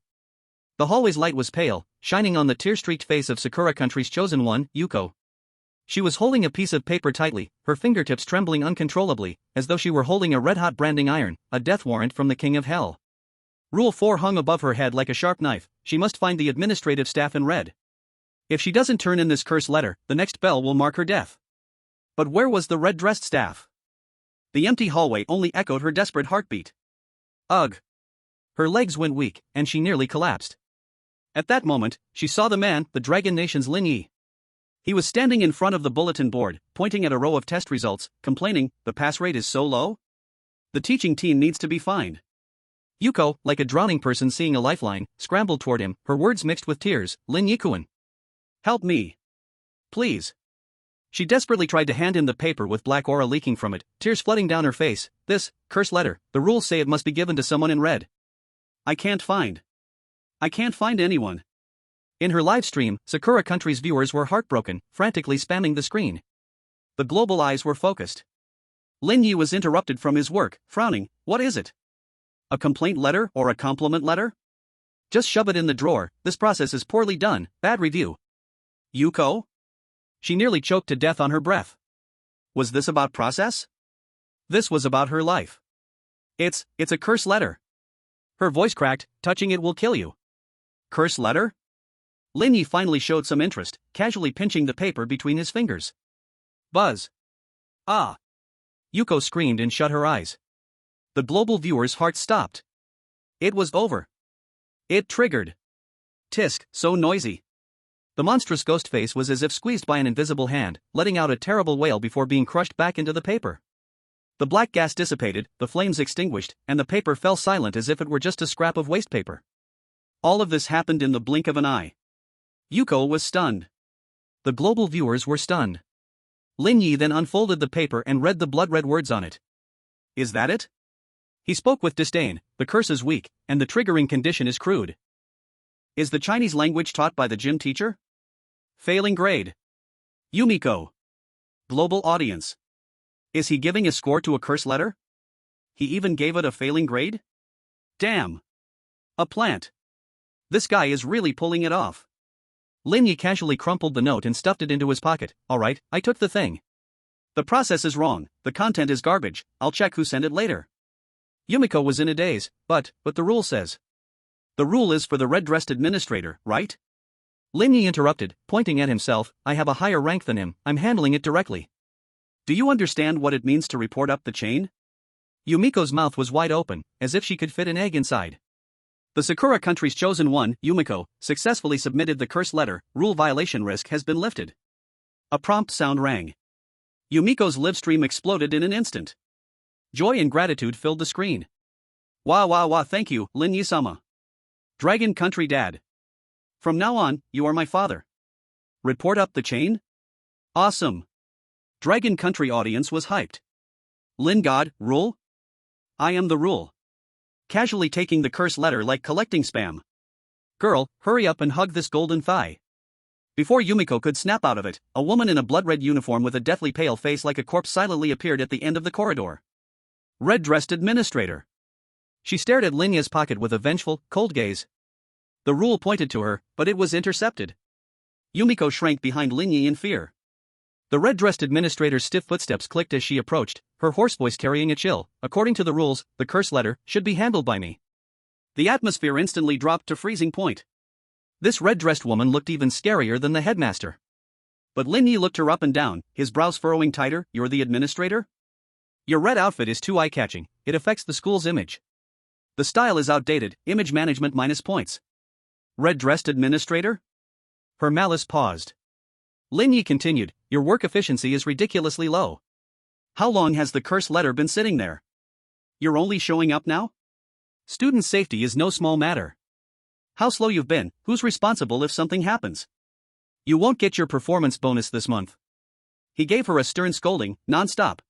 The hallway's light was pale, shining on the tear-streaked face of Sakura Country's chosen one, Yuko. She was holding a piece of paper tightly, her fingertips trembling uncontrollably, as though she were holding a red-hot branding iron, a death warrant from the King of Hell. Rule 4 hung above her head like a sharp knife. She must find the administrative staff in red. If she doesn't turn in this curse letter, the next bell will mark her death. But where was the red-dressed staff? The empty hallway only echoed her desperate heartbeat. Ugh! Her legs went weak, and she nearly collapsed. At that moment, she saw the man, the Dragon Nation's Lin Ye. He was standing in front of the bulletin board, pointing at a row of test results, complaining, the pass rate is so low? The teaching team needs to be fined. Yuko, like a drowning person seeing a lifeline, scrambled toward him, her words mixed with tears. Lin Ye-kun. Help me. Please. She desperately tried to hand him the paper with black aura leaking from it, tears flooding down her face. This curse letter, the rules say it must be given to someone in red. I can't find anyone. In her live stream, Sakura Country's viewers were heartbroken, frantically spamming the screen. The global eyes were focused. Lin Ye was interrupted from his work, frowning. What is it? A complaint letter or a compliment letter? Just shove it in the drawer. This process is poorly done. Bad review. Yuko? She nearly choked to death on her breath. Was this about process? This was about her life. It's a curse letter. Her voice cracked. Touching it will kill you. Curse letter? Lin Ye finally showed some interest, casually pinching the paper between his fingers. Buzz. Ah! Yuko screamed and shut her eyes. The global viewer's heart stopped. It was over. It triggered. Tisk, so noisy. The monstrous ghost face was as if squeezed by an invisible hand, letting out a terrible wail before being crushed back into the paper. The black gas dissipated, the flames extinguished, and the paper fell silent as if it were just a scrap of waste paper. All of this happened in the blink of an eye. Yuko was stunned. The global viewers were stunned. Lin Ye then unfolded the paper and read the blood-red words on it. Is that it? He spoke with disdain. The curse is weak, and the triggering condition is crude. Is the Chinese language taught by the gym teacher? Failing grade. Yumiko. Global audience. Is he giving a score to a curse letter? He even gave it a failing grade? Damn. A plant. This guy is really pulling it off. Lin Ye casually crumpled the note and stuffed it into his pocket. Alright, I took the thing. The process is wrong, the content is garbage, I'll check who sent it later. Yumiko was in a daze. But the rule says. The rule is for the red-dressed administrator, right? Lin Ye interrupted, pointing at himself. I have a higher rank than him, I'm handling it directly. Do you understand what it means to report up the chain? Yumiko's mouth was wide open, as if she could fit an egg inside. The Sakura Country's chosen one, Yumiko, successfully submitted the curse letter. Rule violation risk has been lifted. A prompt sound rang. Yumiko's live stream exploded in an instant. Joy and gratitude filled the screen. Wah, thank you, Lin Ye-sama. Dragon Country Dad. From now on, you are my father. Report up the chain? Awesome. Dragon Country audience was hyped. Lin God, rule? I am the rule. Casually taking the curse letter like collecting spam. Girl, hurry up and hug this golden thigh. Before Yumiko could snap out of it, a woman in a blood-red uniform with a deathly pale face like a corpse silently appeared at the end of the corridor. Red-dressed administrator. She stared at Lin Ye's pocket with a vengeful, cold gaze. The rule pointed to her, but it was intercepted. Yumiko shrank behind Lin Ye in fear. The red-dressed administrator's stiff footsteps clicked as she approached, her hoarse voice carrying a chill. According to the rules, the curse letter should be handled by me. The atmosphere instantly dropped to freezing point. This red-dressed woman looked even scarier than the headmaster. But Lin Ye looked her up and down, his brows furrowing tighter. You're the administrator? Your red outfit is too eye-catching, it affects the school's image. The style is outdated, image management minus points. Red-dressed administrator? Her malice paused. Lin Ye continued, your work efficiency is ridiculously low. How long has the curse letter been sitting there? You're only showing up now? Student safety is no small matter. How slow you've been, who's responsible if something happens? You won't get your performance bonus this month. He gave her a stern scolding, non-stop.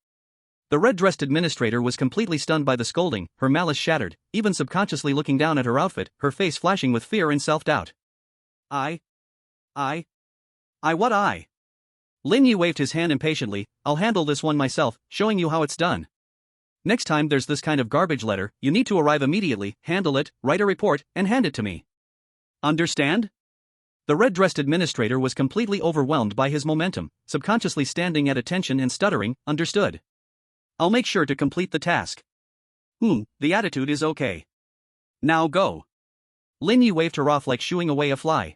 The red-dressed administrator was completely stunned by the scolding, her malice shattered, even subconsciously looking down at her outfit, her face flashing with fear and self-doubt. What I? Lin Ye waved his hand impatiently, I'll handle this one myself, showing you how it's done. Next time there's this kind of garbage letter, you need to arrive immediately, handle it, write a report, and hand it to me. Understand? The red-dressed administrator was completely overwhelmed by his momentum, subconsciously standing at attention and stuttering, understood. I'll make sure to complete the task. The attitude is okay. Now go. Lin Ye waved her off like shooing away a fly.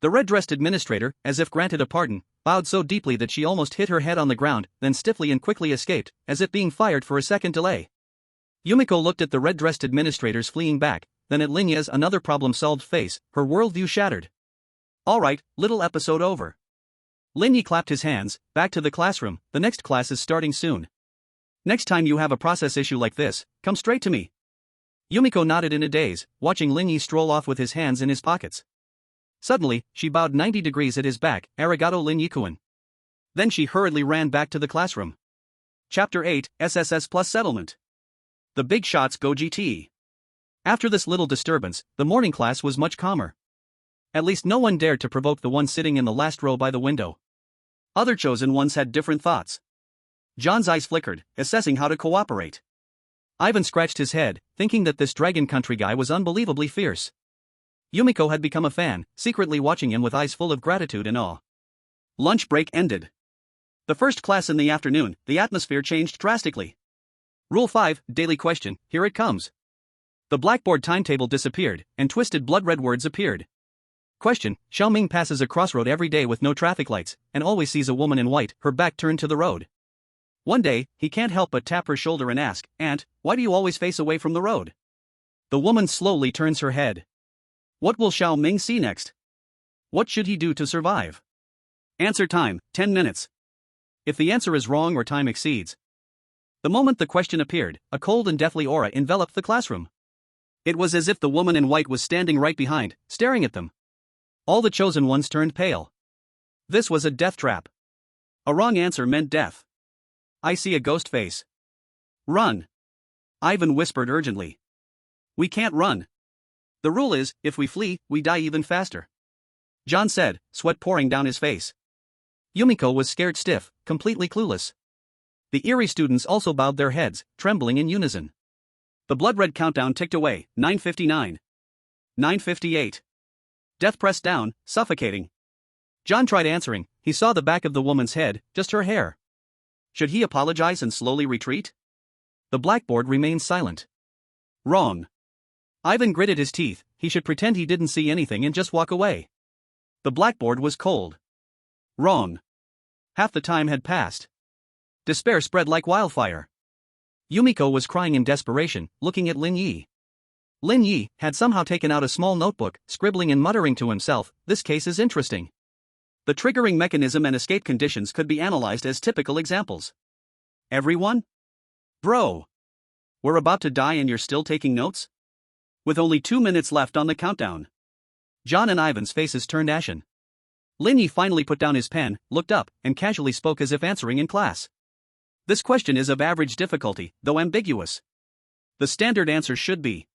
The red-dressed administrator, as if granted a pardon, bowed so deeply that she almost hit her head on the ground, then stiffly and quickly escaped, as if being fired for a second delay. Yumiko looked at the red-dressed administrators fleeing back, then at Lin Ye's another problem-solved face, her worldview shattered. Alright, little episode over. Lin Ye clapped his hands, back to the classroom, the next class is starting soon. Next time you have a process issue like this, come straight to me. Yumiko nodded in a daze, watching Lin Ye stroll off with his hands in his pockets. Suddenly, she bowed 90 degrees at his back, arigato Lin Ye-kun. Then she hurriedly ran back to the classroom. Chapter 8, SSS Plus Settlement. The big shots go GT. After this little disturbance, the morning class was much calmer. At least no one dared to provoke the one sitting in the last row by the window. Other chosen ones had different thoughts. John's eyes flickered, assessing how to cooperate. Ivan scratched his head, thinking that this Dragon Country guy was unbelievably fierce. Yumiko had become a fan, secretly watching him with eyes full of gratitude and awe. Lunch break ended. The first class in the afternoon, the atmosphere changed drastically. Rule 5, daily question, here it comes. The blackboard timetable disappeared, and twisted blood-red words appeared. Question, Xiao Ming passes a crossroad every day with no traffic lights, and always sees a woman in white, her back turned to the road. One day, he can't help but tap her shoulder and ask, Aunt, why do you always face away from the road? The woman slowly turns her head. What will Xiao Ming see next? What should he do to survive? Answer time, 10 minutes. If the answer is wrong or time exceeds. The moment the question appeared, a cold and deathly aura enveloped the classroom. It was as if the woman in white was standing right behind, staring at them. All the chosen ones turned pale. This was a death trap. A wrong answer meant death. I see a ghost face. Run. Ivan whispered urgently. We can't run. The rule is, if we flee, we die even faster. John said, sweat pouring down his face. Yumiko was scared stiff, completely clueless. The eerie students also bowed their heads, trembling in unison. The blood-red countdown ticked away, 9:59. 9:58. Death pressed down, suffocating. John tried answering, he saw the back of the woman's head, just her hair. Should he apologize and slowly retreat? The blackboard remained silent. Wrong. Ivan gritted his teeth, he should pretend he didn't see anything and just walk away. The blackboard was cold. Wrong. Half the time had passed. Despair spread like wildfire. Yumiko was crying in desperation, looking at Lin Ye. Lin Ye had somehow taken out a small notebook, scribbling and muttering to himself, this case is interesting. The triggering mechanism and escape conditions could be analyzed as typical examples. Everyone? Bro. We're about to die and you're still taking notes? With only 2 minutes left on the countdown. John and Ivan's faces turned ashen. Lin Ye finally put down his pen, looked up, and casually spoke as if answering in class. This question is of average difficulty, though ambiguous. The standard answer should be.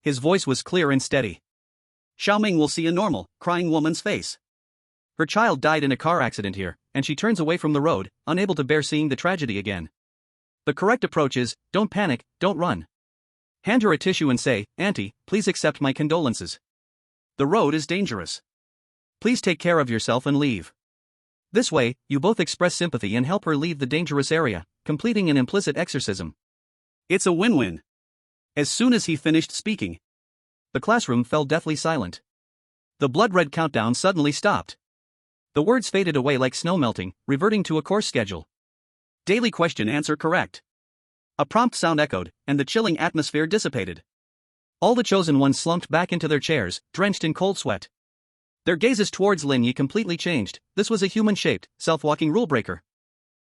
His voice was clear and steady. Xiaoming will see a normal, crying woman's face. Her child died in a car accident here, and she turns away from the road, unable to bear seeing the tragedy again. The correct approach is, don't panic, don't run. Hand her a tissue and say, Auntie, please accept my condolences. The road is dangerous. Please take care of yourself and leave. This way, you both express sympathy and help her leave the dangerous area, completing an implicit exorcism. It's a win-win. As soon as he finished speaking, the classroom fell deathly silent. The blood-red countdown suddenly stopped. The words faded away like snow melting, reverting to a course schedule. Daily question answer correct. A prompt sound echoed, and the chilling atmosphere dissipated. All the chosen ones slumped back into their chairs, drenched in cold sweat. Their gazes towards Lin Ye completely changed. This was a human-shaped, self-walking rule-breaker.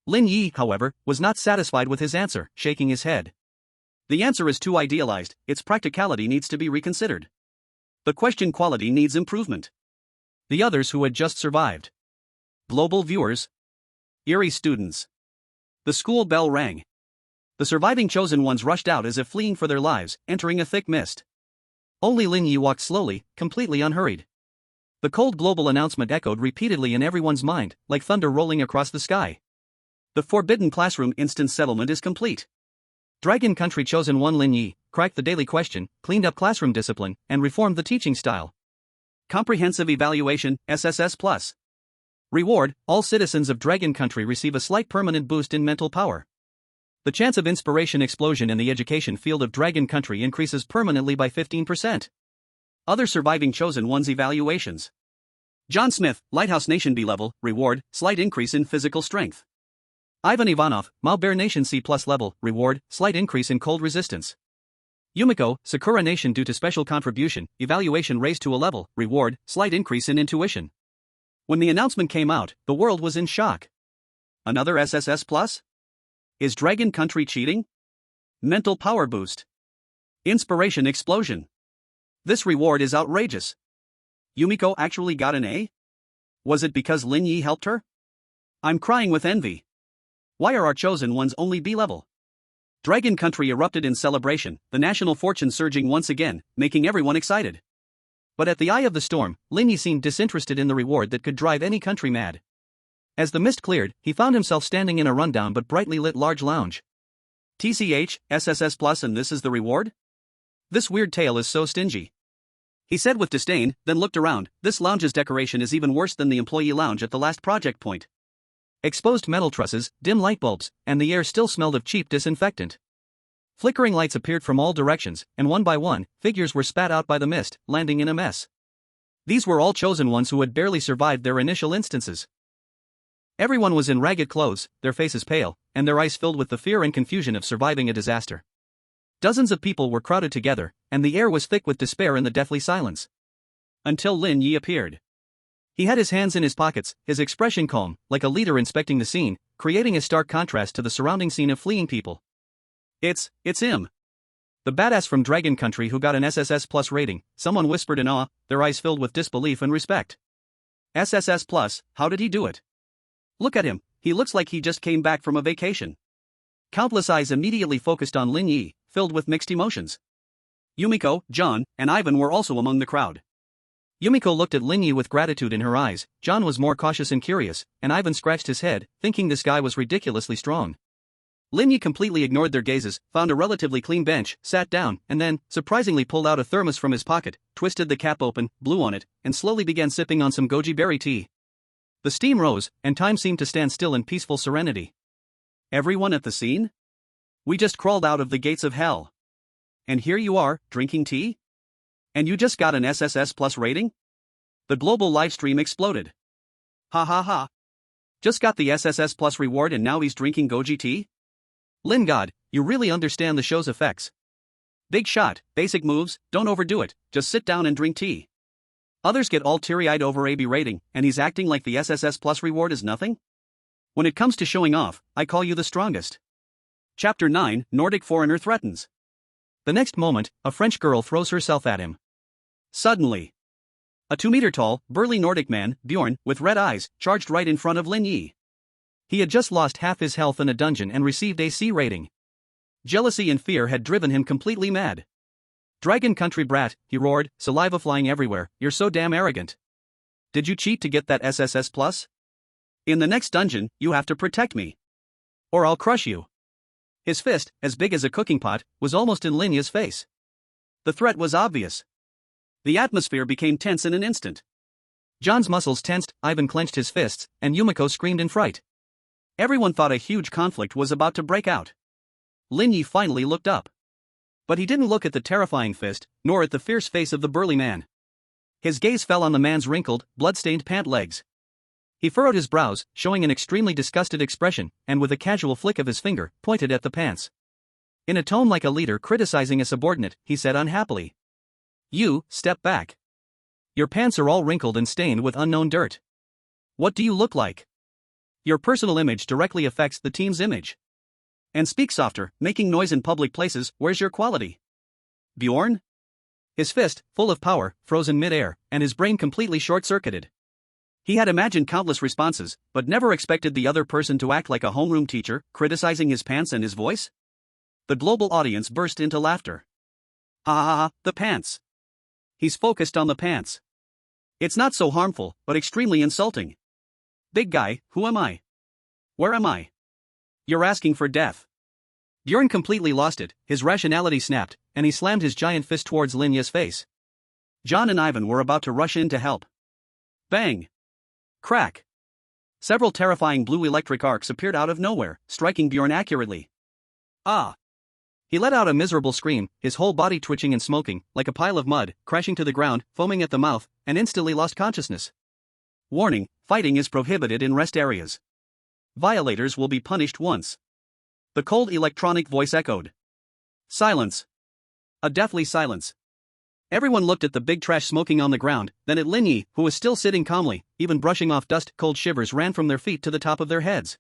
Lin Ye, however, was not satisfied with his answer, shaking his head. The answer is too idealized, its practicality needs to be reconsidered. The question quality needs improvement. The others who had just survived. Global viewers. Eerie students. The school bell rang. The surviving chosen ones rushed out as if fleeing for their lives, entering a thick mist. Only Lin Ye walked slowly, completely unhurried. The cold global announcement echoed repeatedly in everyone's mind, like thunder rolling across the sky. The forbidden classroom instance settlement is complete. Dragon Country chosen one Lin Ye cracked the daily question, cleaned up classroom discipline, and reformed the teaching style. Comprehensive Evaluation, SSS+. Reward, all citizens of Dragon Country receive a slight permanent boost in mental power. The chance of inspiration explosion in the education field of Dragon Country increases permanently by 15%. Other surviving chosen ones evaluations. John Smith, Lighthouse Nation B level, reward, slight increase in physical strength. Ivan Ivanov, Mao Bear Nation C+ level, reward, slight increase in cold resistance. Yumiko, Sakura Nation due to special contribution, evaluation raised to a level, reward, slight increase in intuition. When the announcement came out, the world was in shock. Another SSS+? Is Dragon Country cheating? Mental power boost. Inspiration explosion. This reward is outrageous. Yumiko actually got an A? Was it because Lin Ye helped her? I'm crying with envy. Why are our chosen ones only B level? Dragon Country erupted in celebration, the national fortune surging once again, making everyone excited. But at the eye of the storm, Lin Ye seemed disinterested in the reward that could drive any country mad. As the mist cleared, he found himself standing in a rundown but brightly lit large lounge. TCH, SSS+, and this is the reward? This weird tale is so stingy. He said with disdain, then looked around. This lounge's decoration is even worse than the employee lounge at the last project point. Exposed metal trusses, dim light bulbs, and the air still smelled of cheap disinfectant. Flickering lights appeared from all directions, and one by one, figures were spat out by the mist, landing in a mess. These were all chosen ones who had barely survived their initial instances. Everyone was in ragged clothes, their faces pale, and their eyes filled with the fear and confusion of surviving a disaster. Dozens of people were crowded together, and the air was thick with despair and the deathly silence. Until Lin Ye appeared. He had his hands in his pockets, his expression calm, like a leader inspecting the scene, creating a stark contrast to the surrounding scene of fleeing people. It's him. The badass from Dragon Country who got an SSS+ rating, someone whispered in awe, their eyes filled with disbelief and respect. SSS+, how did he do it? Look at him, he looks like he just came back from a vacation. Countless eyes immediately focused on Lin Ye, filled with mixed emotions. Yumiko, John, and Ivan were also among the crowd. Yumiko looked at Lin Ye with gratitude in her eyes, John was more cautious and curious, and Ivan scratched his head, thinking this guy was ridiculously strong. Lin Ye completely ignored their gazes, found a relatively clean bench, sat down, and then, surprisingly pulled out a thermos from his pocket, twisted the cap open, blew on it, and slowly began sipping on some goji berry tea. The steam rose, and time seemed to stand still in peaceful serenity. Everyone at the scene? We just crawled out of the gates of hell. And here you are, drinking tea? And you just got an SSS+ rating? The global livestream exploded. Ha ha ha. Just got the SSS+ reward and now he's drinking goji tea? Lin God, you really understand the show's effects. Big shot, basic moves, don't overdo it, just sit down and drink tea. Others get all teary-eyed over AB rating, and he's acting like the SSS+ reward is nothing? When it comes to showing off, I call you the strongest. Chapter 9, Nordic Foreigner Threatens. The next moment, a French girl throws herself at him. Suddenly, a 2-meter-tall, burly Nordic man, Bjorn, with red eyes, charged right in front of Lin Ye. He had just lost half his health in a dungeon and received a C rating. Jealousy and fear had driven him completely mad. "Dragon country brat," he roared, saliva flying everywhere, "you're so damn arrogant. Did you cheat to get that SSS plus? In the next dungeon, you have to protect me. Or I'll crush you." His fist, as big as a cooking pot, was almost in Lin Ye's face. The threat was obvious. The atmosphere became tense in an instant. John's muscles tensed, Ivan clenched his fists, and Yumiko screamed in fright. Everyone thought a huge conflict was about to break out. Lin Ye finally looked up. But he didn't look at the terrifying fist, nor at the fierce face of the burly man. His gaze fell on the man's wrinkled, blood-stained pant legs. He furrowed his brows, showing an extremely disgusted expression, and with a casual flick of his finger, pointed at the pants. In a tone like a leader criticizing a subordinate, he said unhappily, "You, step back. Your pants are all wrinkled and stained with unknown dirt. What do you look like? Your personal image directly affects the team's image. And speak softer, making noise in public places, where's your quality? Bjorn?" His fist, full of power, froze in mid-air, and his brain completely short-circuited. He had imagined countless responses, but never expected the other person to act like a homeroom teacher, criticizing his pants and his voice. The global audience burst into laughter. "Ha ha ha, the pants. He's focused on the pants. It's not so harmful, but extremely insulting. Big guy, who am I? Where am I? You're asking for death." Bjorn completely lost it, his rationality snapped, and he slammed his giant fist towards Lin Ye's face. John and Ivan were about to rush in to help. Bang! Crack! Several terrifying blue electric arcs appeared out of nowhere, striking Bjorn accurately. Ah! He let out a miserable scream, his whole body twitching and smoking, like a pile of mud, crashing to the ground, foaming at the mouth, and instantly lost consciousness. Warning: fighting is prohibited in rest areas. Violators will be punished once. The cold electronic voice echoed. Silence. A deathly silence. Everyone looked at the big trash smoking on the ground, then at Lin Ye, who was still sitting calmly, even brushing off dust. Cold shivers ran from their feet to the top of their heads.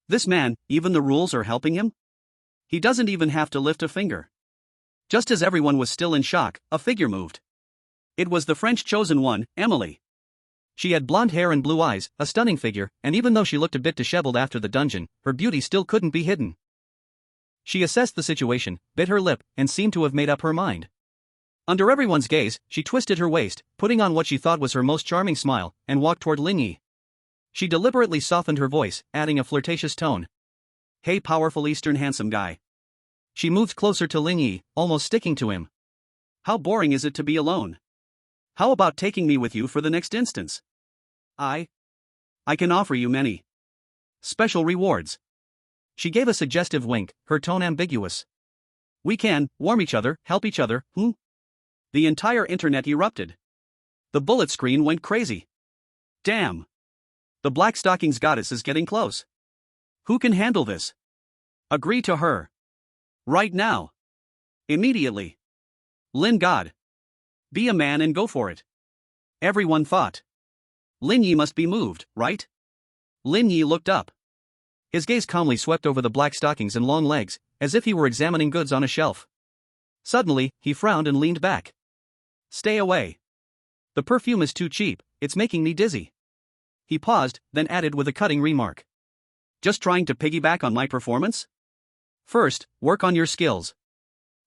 This man, even the rules are helping him? He doesn't even have to lift a finger. Just as everyone was still in shock, a figure moved. It was the French chosen one, Emily. She had blonde hair and blue eyes, a stunning figure, and even though she looked a bit disheveled after the dungeon, her beauty still couldn't be hidden. She assessed the situation, bit her lip, and seemed to have made up her mind. Under everyone's gaze, she twisted her waist, putting on what she thought was her most charming smile, and walked toward Lin Ye. She deliberately softened her voice, adding a flirtatious tone. Hey, powerful Eastern handsome guy. She moved closer to Lin Ye, almost sticking to him. How boring is it to be alone? How about taking me with you for the next instance? I can offer you many special rewards. She gave a suggestive wink, her tone ambiguous. We can warm each other, help each other, The entire internet erupted. The bullet screen went crazy. Damn. The Black Stockings goddess is getting close. Who can handle this? Agree to her. Right now. Immediately. Lin God. Be a man and go for it. Everyone thought. Lin Ye must be moved, right? Lin Ye looked up. His gaze calmly swept over the black stockings and long legs, as if he were examining goods on a shelf. Suddenly, he frowned and leaned back. Stay away. The perfume is too cheap, it's making me dizzy. He paused, then added with a cutting remark. Just trying to piggyback on my performance? First, work on your skills.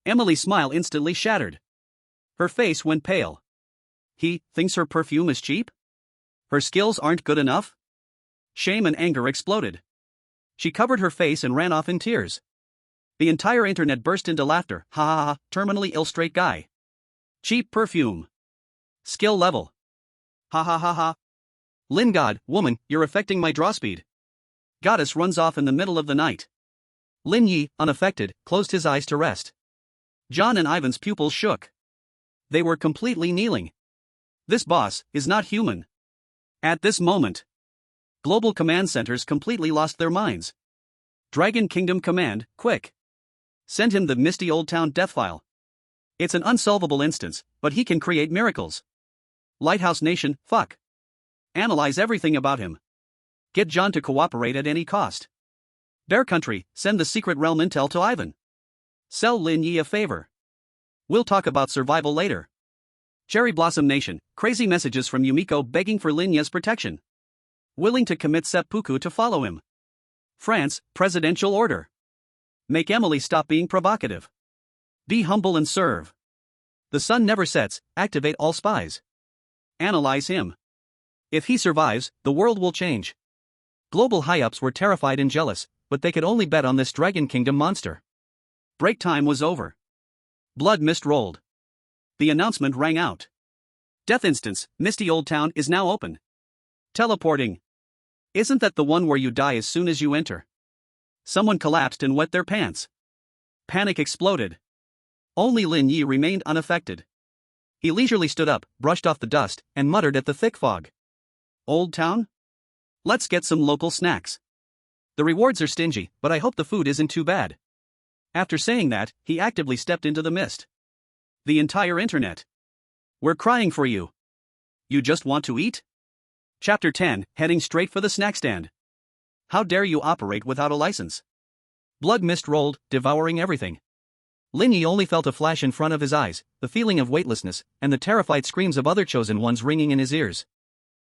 Emily's smile instantly shattered. Her face went pale. He thinks her perfume is cheap? Her skills aren't good enough? Shame and anger exploded. She covered her face and ran off in tears. The entire internet burst into laughter. Ha ha ha, terminally ill straight guy. Cheap perfume. Skill level. Ha ha ha ha. Lin God, woman, you're affecting my draw speed. Goddess runs off in the middle of the night. Lin Ye, unaffected, closed his eyes to rest. John and Ivan's pupils shook. They were completely kneeling. This boss is not human. At this moment, global command centers completely lost their minds. Dragon Kingdom Command, quick. Send him the Misty Old Town death file. It's an unsolvable instance, but he can create miracles. Lighthouse Nation, fuck. Analyze everything about him. Get John to cooperate at any cost. Bear Country, send the secret realm intel to Ivan. Sell Lin Ye a favor. We'll talk about survival later. Cherry Blossom Nation, crazy messages from Yumiko begging for Lin Ye's protection. Willing to commit seppuku to follow him. France, presidential order. Make Emily stop being provocative. Be humble and serve. The sun never sets, activate all spies. Analyze him. If he survives, the world will change. Global high-ups were terrified and jealous, but they could only bet on this Dragon Kingdom monster. Break time was over. Blood mist rolled. The announcement rang out. Death instance, Misty Old Town is now open. Teleporting. Isn't that the one where you die as soon as you enter? Someone collapsed and wet their pants. Panic exploded. Only Lin Ye remained unaffected. He leisurely stood up, brushed off the dust, and muttered at the thick fog. Old Town? Let's get some local snacks. The rewards are stingy, but I hope the food isn't too bad. After saying that, he actively stepped into the mist. The entire internet. We're crying for you. You just want to eat? Chapter 10, heading straight for the snack stand. How dare you operate without a license? Blood mist rolled, devouring everything. Lin Ye only felt a flash in front of his eyes, the feeling of weightlessness, and the terrified screams of other chosen ones ringing in his ears.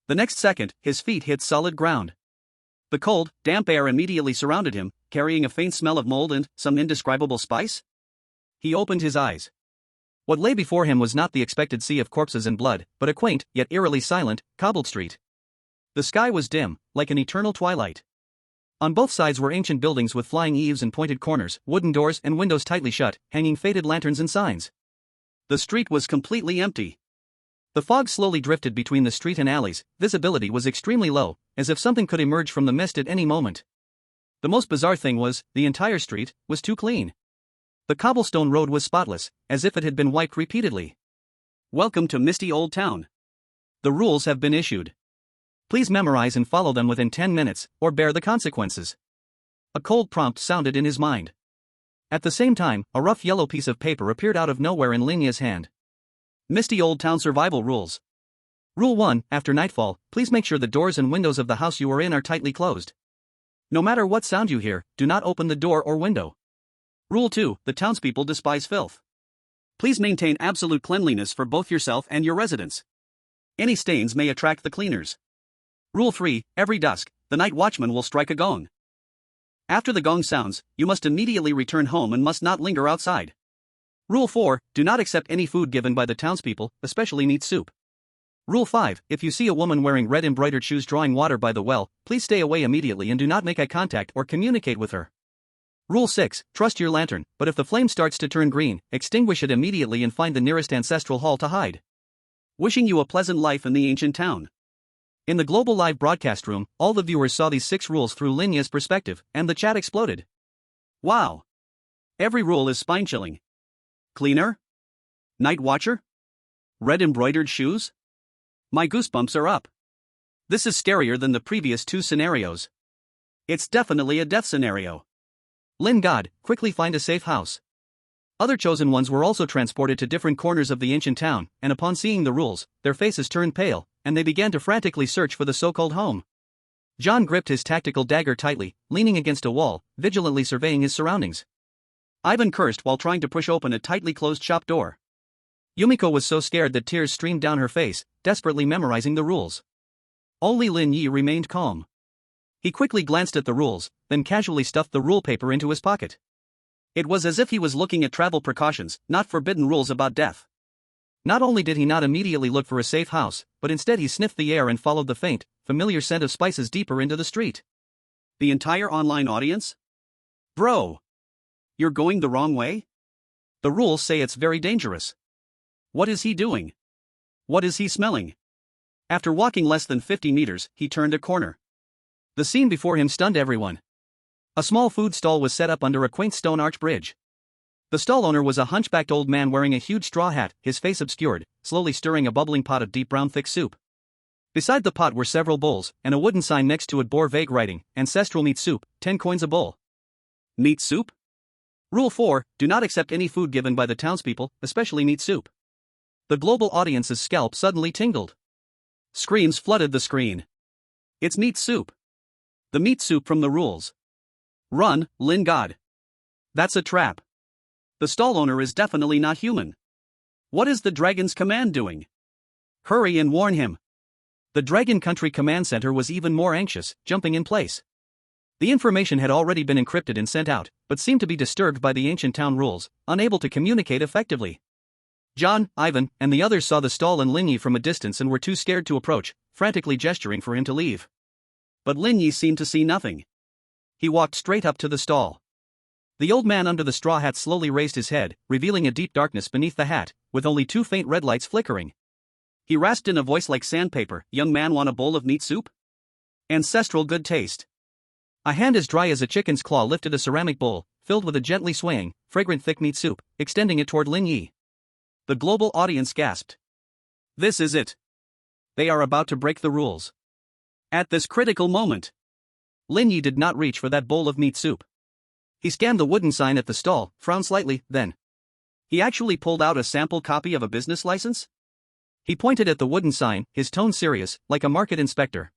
The next second, his feet hit solid ground. The cold, damp air immediately surrounded him, carrying a faint smell of mold and some indescribable spice. He opened his eyes. What lay before him was not the expected sea of corpses and blood, but a quaint, yet eerily silent, cobbled street. The sky was dim, like an eternal twilight. On both sides were ancient buildings with flying eaves and pointed corners, wooden doors and windows tightly shut, hanging faded lanterns and signs. The street was completely empty. The fog slowly drifted between the street and alleys, visibility was extremely low, as if something could emerge from the mist at any moment. The most bizarre thing was, the entire street was too clean. The cobblestone road was spotless, as if it had been wiped repeatedly. Welcome to Misty Old Town. The rules have been issued. Please memorize and follow them within 10 minutes, or bear the consequences. A cold prompt sounded in his mind. At the same time, a rough yellow piece of paper appeared out of nowhere in Lin Ye's hand. Misty Old Town Survival Rules. Rule 1, after nightfall, please make sure the doors and windows of the house you are in are tightly closed. No matter what sound you hear, do not open the door or window. Rule 2, the townspeople despise filth. Please maintain absolute cleanliness for both yourself and your residents. Any stains may attract the cleaners. Rule 3, every dusk, the night watchman will strike a gong. After the gong sounds, you must immediately return home and must not linger outside. Rule 4, do not accept any food given by the townspeople, especially neat soup. Rule 5, if you see a woman wearing red embroidered shoes drawing water by the well, please stay away immediately and do not make eye contact or communicate with her. Rule 6, trust your lantern, but if the flame starts to turn green, extinguish it immediately and find the nearest ancestral hall to hide. Wishing you a pleasant life in the ancient town. In the global live broadcast room, all the viewers saw these 6 rules through Lin Ye's perspective, and the chat exploded. Wow! Every rule is spine-chilling. Cleaner? Night watcher? Red embroidered shoes? My goosebumps are up. This is scarier than the previous 2 scenarios. It's definitely a death scenario. Lin God, quickly find a safe house. Other chosen ones were also transported to different corners of the ancient town, and upon seeing the rules, their faces turned pale, and they began to frantically search for the so-called home. John gripped his tactical dagger tightly, leaning against a wall, vigilantly surveying his surroundings. Ivan cursed while trying to push open a tightly closed shop door. Yumiko was so scared that tears streamed down her face, desperately memorizing the rules. Only Lin Ye remained calm. He quickly glanced at the rules, then casually stuffed the rule paper into his pocket. It was as if he was looking at travel precautions, not forbidden rules about death. Not only did he not immediately look for a safe house, but instead he sniffed the air and followed the faint, familiar scent of spices deeper into the street. The entire online audience? Bro! You're going the wrong way? The rules say it's very dangerous. What is he doing? What is he smelling? After walking less than 50 meters, he turned a corner. The scene before him stunned everyone. A small food stall was set up under a quaint stone arch bridge. The stall owner was a hunchbacked old man wearing a huge straw hat, his face obscured, slowly stirring a bubbling pot of deep brown thick soup. Beside the pot were several bowls, and a wooden sign next to it bore vague writing, Ancestral Meat Soup, 10 coins a bowl. Meat soup? Rule 4, do not accept any food given by the townspeople, especially meat soup. The global audience's scalp suddenly tingled. Screams flooded the screen. It's meat soup. The meat soup from the rules. Run, Lin God. That's a trap. The stall owner is definitely not human. What is the dragon's command doing? Hurry and warn him. The Dragon Country Command Center was even more anxious, jumping in place. The information had already been encrypted and sent out, but seemed to be disturbed by the ancient town rules, unable to communicate effectively. John, Ivan, and the others saw the stall and Lin Ye from a distance and were too scared to approach, frantically gesturing for him to leave. But Lin Ye seemed to see nothing. He walked straight up to the stall. The old man under the straw hat slowly raised his head, revealing a deep darkness beneath the hat, with only two faint red lights flickering. He rasped in a voice like sandpaper, "Young man, want a bowl of meat soup? Ancestral good taste." A hand as dry as a chicken's claw lifted a ceramic bowl, filled with a gently swaying, fragrant thick meat soup, extending it toward Lin Ye. The global audience gasped. This is it. They are about to break the rules. At this critical moment, Lin Ye did not reach for that bowl of meat soup. He scanned the wooden sign at the stall, frowned slightly, then he actually pulled out a sample copy of a business license. He pointed at the wooden sign, his tone serious, like a market inspector.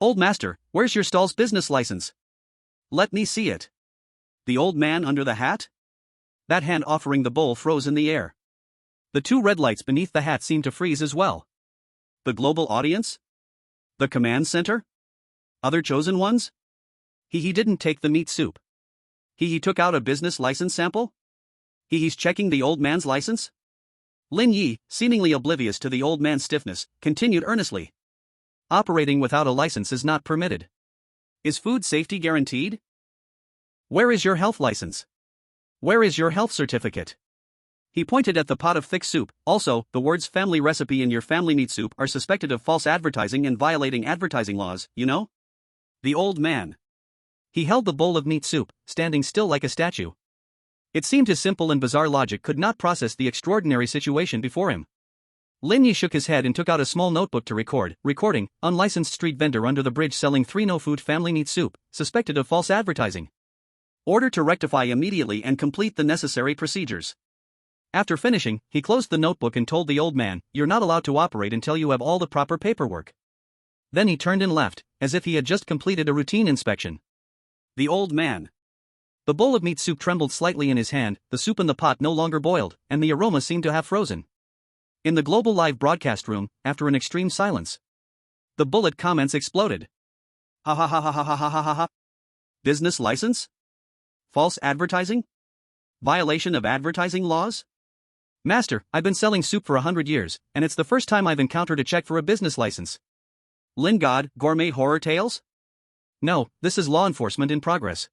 "Old master, where's your stall's business license? Let me see it." The old man under the hat? That hand offering the bowl froze in the air. The two red lights beneath the hat seemed to freeze as well. The global audience? The command center? Other chosen ones? He didn't take the meat soup. He took out a business license sample? He's checking the old man's license? Lin Ye, seemingly oblivious to the old man's stiffness, continued earnestly. Operating without a license is not permitted. Is food safety guaranteed? Where is your health license? Where is your health certificate? He pointed at the pot of thick soup. Also, the words family recipe in your family meat soup are suspected of false advertising and violating advertising laws, you know? The old man. He held the bowl of meat soup, standing still like a statue. It seemed his simple and bizarre logic could not process the extraordinary situation before him. Lin Ye shook his head and took out a small notebook to recording, unlicensed street vendor under the bridge selling 3 no-food family meat soup, suspected of false advertising. Order to rectify immediately and complete the necessary procedures. After finishing, he closed the notebook and told the old man, "You're not allowed to operate until you have all the proper paperwork." Then he turned and left, as if he had just completed a routine inspection. The old man. The bowl of meat soup trembled slightly in his hand, the soup in the pot no longer boiled, and the aroma seemed to have frozen. In the global live broadcast room, after an extreme silence, the bullet comments exploded. Ha ha ha ha ha ha ha ha ha. Business license? False advertising? Violation of advertising laws? Master, I've been selling soup for 100 years, and it's the first time I've encountered a check for a business license. Lin God, gourmet horror tales? No, this is law enforcement in progress.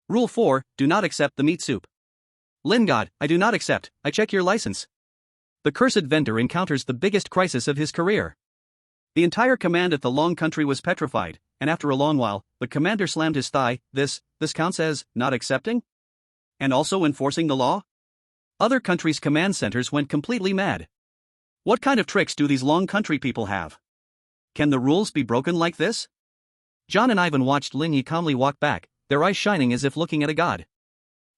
Rule 4, do not accept the meat soup. Lin God, I do not accept, I check your license. The cursed vendor encounters the biggest crisis of his career. The entire command at the Long Country was petrified, and after a long while, the commander slammed his thigh. This counts as not accepting? And also enforcing the law? Other countries' command centers went completely mad. What kind of tricks do these Long Country people have? Can the rules be broken like this? John and Ivan watched Lin Ye calmly walk back, their eyes shining as if looking at a god.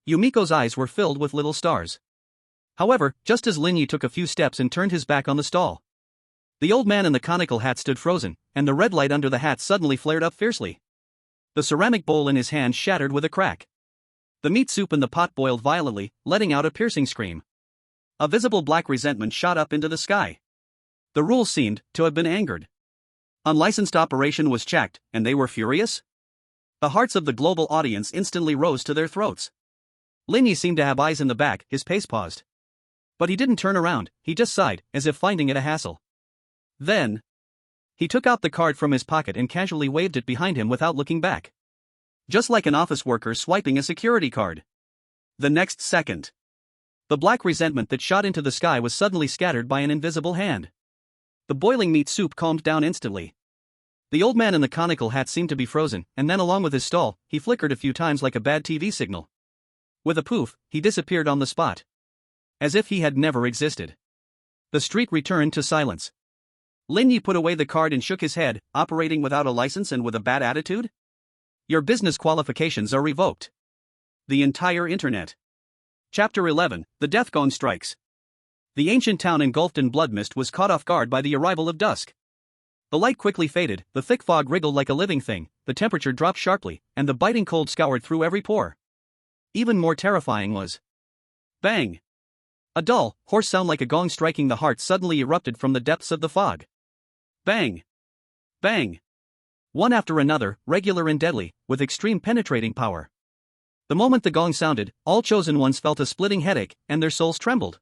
Yumiko's eyes were filled with little stars. However, just as Lin Ye took a few steps and turned his back on the stall, the old man in the conical hat stood frozen, and the red light under the hat suddenly flared up fiercely. The ceramic bowl in his hand shattered with a crack. The meat soup in the pot boiled violently, letting out a piercing scream. A visible black resentment shot up into the sky. The rules seemed to have been angered. Unlicensed operation was checked, and they were furious? The hearts of the global audience instantly rose to their throats. Lin Ye seemed to have eyes in the back, his pace paused. But he didn't turn around, he just sighed, as if finding it a hassle. Then, he took out the card from his pocket and casually waved it behind him without looking back. Just like an office worker swiping a security card. The next second, the black resentment that shot into the sky was suddenly scattered by an invisible hand. The boiling meat soup calmed down instantly. The old man in the conical hat seemed to be frozen, and then along with his stall, he flickered a few times like a bad TV signal. With a poof, he disappeared on the spot. As if he had never existed. The street returned to silence. Lin Ye put away the card and shook his head, operating without a license and with a bad attitude? Your business qualifications are revoked. The entire internet. Chapter 11, The Death Gong Strikes. The ancient town engulfed in blood mist was caught off guard by the arrival of dusk. The light quickly faded, the thick fog wriggled like a living thing, the temperature dropped sharply, and the biting cold scoured through every pore. Even more terrifying was bang! A dull, hoarse sound like a gong striking the heart suddenly erupted from the depths of the fog. Bang! Bang! One after another, regular and deadly, with extreme penetrating power. The moment the gong sounded, all chosen ones felt a splitting headache, and their souls trembled.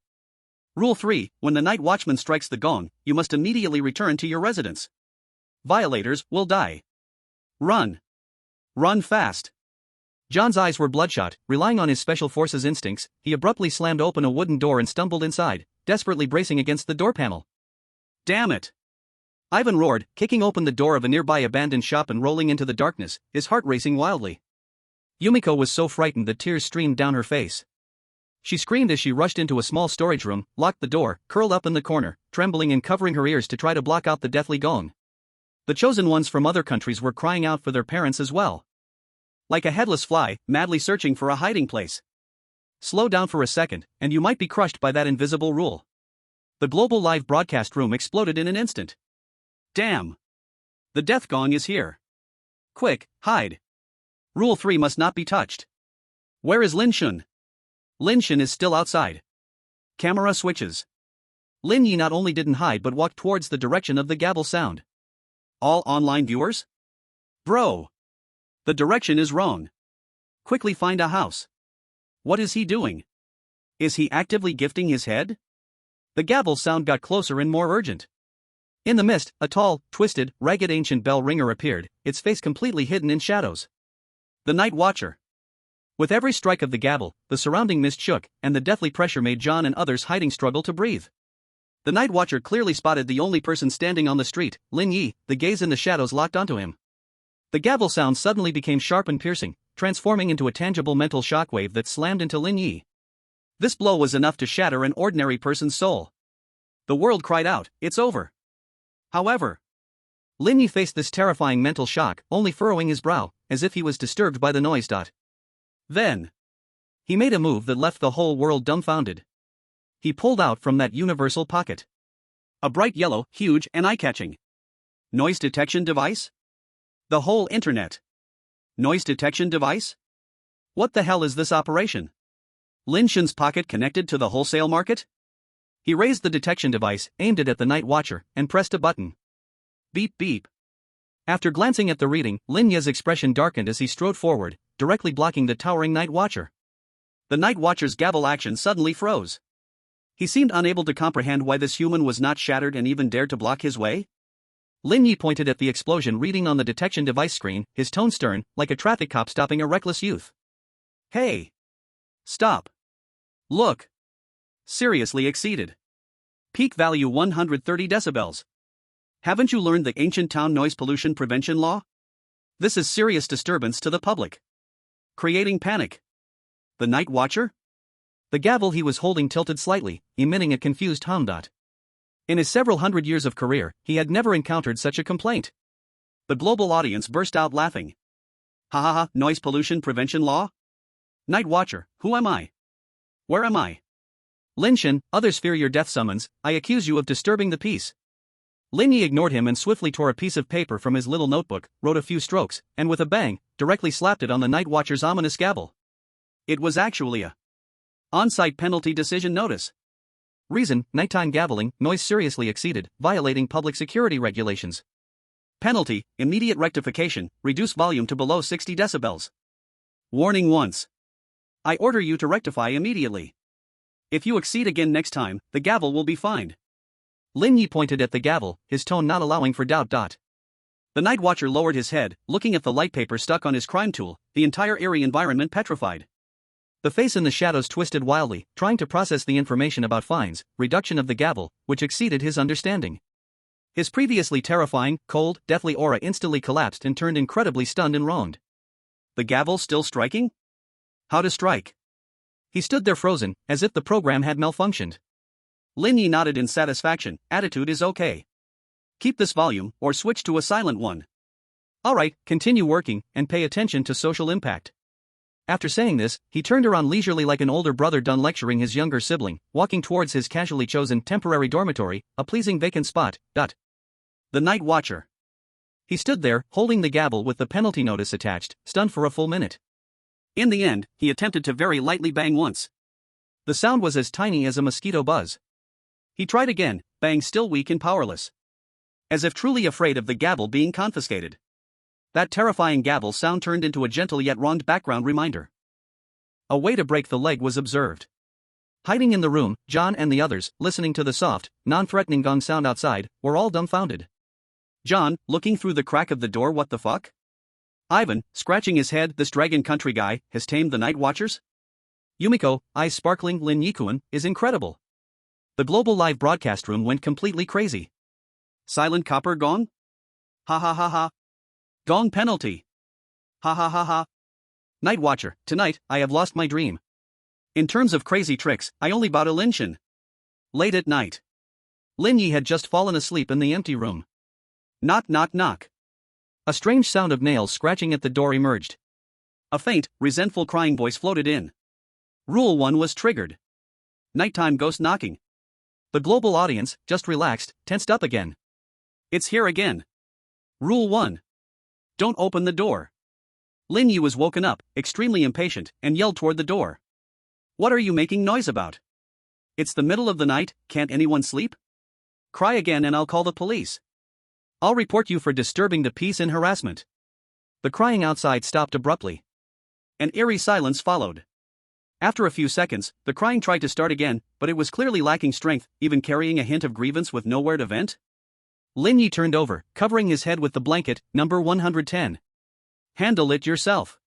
Rule 3: When the night watchman strikes the gong, you must immediately return to your residence. Violators will die. Run. Run fast. John's eyes were bloodshot. Relying on his special forces instincts, he abruptly slammed open a wooden door and stumbled inside, desperately bracing against the door panel. Damn it! Ivan roared, kicking open the door of a nearby abandoned shop and rolling into the darkness, his heart racing wildly. Yumiko was so frightened that tears streamed down her face. She screamed as she rushed into a small storage room, locked the door, curled up in the corner, trembling and covering her ears to try to block out the deathly gong. The chosen ones from other countries were crying out for their parents as well. Like a headless fly, madly searching for a hiding place. Slow down for a second, and you might be crushed by that invisible rule. The global live broadcast room exploded in an instant. Damn! The death gong is here. Quick, hide. Rule 3 must not be touched. Where is Lin Shun? Lin Shun is still outside. Camera switches. Lin Ye not only didn't hide but walked towards the direction of the gavel sound. All online viewers? Bro! The direction is wrong. Quickly find a house. What is he doing? Is he actively gifting his head? The gavel sound got closer and more urgent. In the mist, a tall, twisted, ragged ancient bell ringer appeared, its face completely hidden in shadows. The Night Watcher. With every strike of the gavel, the surrounding mist shook, and the deathly pressure made John and others hiding struggle to breathe. The Night Watcher clearly spotted the only person standing on the street, Lin Ye, the gaze in the shadows locked onto him. The gavel sound suddenly became sharp and piercing, transforming into a tangible mental shockwave that slammed into Lin Ye. This blow was enough to shatter an ordinary person's soul. The world cried out, "It's over." However, Lin Ye faced this terrifying mental shock, only furrowing his brow, as if he was disturbed by the noise. Then, he made a move that left the whole world dumbfounded. He pulled out from that universal pocket a bright yellow, huge, and eye-catching noise detection device? The whole internet. Noise detection device? What the hell is this operation? Lin Shun's pocket connected to the wholesale market? He raised the detection device, aimed it at the Night Watcher, and pressed a button. Beep beep. After glancing at the reading, Lin Ye's expression darkened as he strode forward, directly blocking the towering Night Watcher. The Night Watcher's gavel action suddenly froze. He seemed unable to comprehend why this human was not shattered and even dared to block his way. Lin Ye pointed at the explosion reading on the detection device screen, his tone stern, like a traffic cop stopping a reckless youth. Hey! Stop! Look! Seriously exceeded. Peak value 130 decibels. Haven't you learned the ancient town noise pollution prevention law? This is serious disturbance to the public. Creating panic. The Night Watcher? The gavel he was holding tilted slightly, emitting a confused hum. In his several hundred years of career, he had never encountered such a complaint. The global audience burst out laughing. Ha ha ha, noise pollution prevention law? Night Watcher, who am I? Where am I? Lin Shun, others fear your death summons, I accuse you of disturbing the peace. Lin Ye ignored him and swiftly tore a piece of paper from his little notebook, wrote a few strokes, and with a bang, directly slapped it on the Night Watcher's ominous gavel. It was actually a on-site penalty decision notice. Reason: nighttime gaveling, noise seriously exceeded, violating public security regulations. Penalty: immediate rectification, reduce volume to below 60 decibels. Warning once. I order you to rectify immediately. If you exceed again next time, the gavel will be fined. Lin Ye pointed at the gavel, his tone not allowing for doubt. The Night Watcher lowered his head, looking at the light paper stuck on his crime tool, the entire eerie environment petrified. The face in the shadows twisted wildly, trying to process the information about fines, reduction of the gavel, which exceeded his understanding. His previously terrifying, cold, deathly aura instantly collapsed and turned incredibly stunned and wronged. The gavel still striking? How to strike? He stood there frozen, as if the program had malfunctioned. Lin Ye nodded in satisfaction. Attitude is okay. Keep this volume, or switch to a silent one. Alright, continue working, and pay attention to social impact. After saying this, he turned around leisurely like an older brother done lecturing his younger sibling, walking towards his casually chosen temporary dormitory, a pleasing vacant spot. The Night Watcher. He stood there, holding the gavel with the penalty notice attached, stunned for a full minute. In the end, he attempted to very lightly bang once. The sound was as tiny as a mosquito buzz. He tried again, bang still weak and powerless. As if truly afraid of the gavel being confiscated. That terrifying gavel sound turned into a gentle yet wronged background reminder. A way to break the leg was observed. Hiding in the room, John and the others, listening to the soft, non-threatening gong sound outside, were all dumbfounded. John, looking through the crack of the door, what the fuck? Ivan, scratching his head, this dragon country guy, has tamed the night watchers? Yumiko, eyes sparkling, Lin Ye is incredible. The global live broadcast room went completely crazy. Silent copper gong? Ha ha ha ha. Gong penalty. Ha ha ha ha. Night watcher, tonight, I have lost my dream. In terms of crazy tricks, I only bought a Linshin. Late at night. Lin Ye had just fallen asleep in the empty room. Knock knock knock. A strange sound of nails scratching at the door emerged. A faint, resentful crying voice floated in. Rule 1 was triggered. Nighttime ghost knocking. The global audience, just relaxed, tensed up again. It's here again. Rule 1. Don't open the door. Lin Ye was woken up, extremely impatient, and yelled toward the door. What are you making noise about? It's the middle of the night, can't anyone sleep? Cry again and I'll call the police. I'll report you for disturbing the peace and harassment. The crying outside stopped abruptly. An eerie silence followed. After a few seconds, the crying tried to start again, but it was clearly lacking strength, even carrying a hint of grievance with nowhere to vent. Lin Ye turned over, covering his head with the blanket, number 110. Handle it yourself.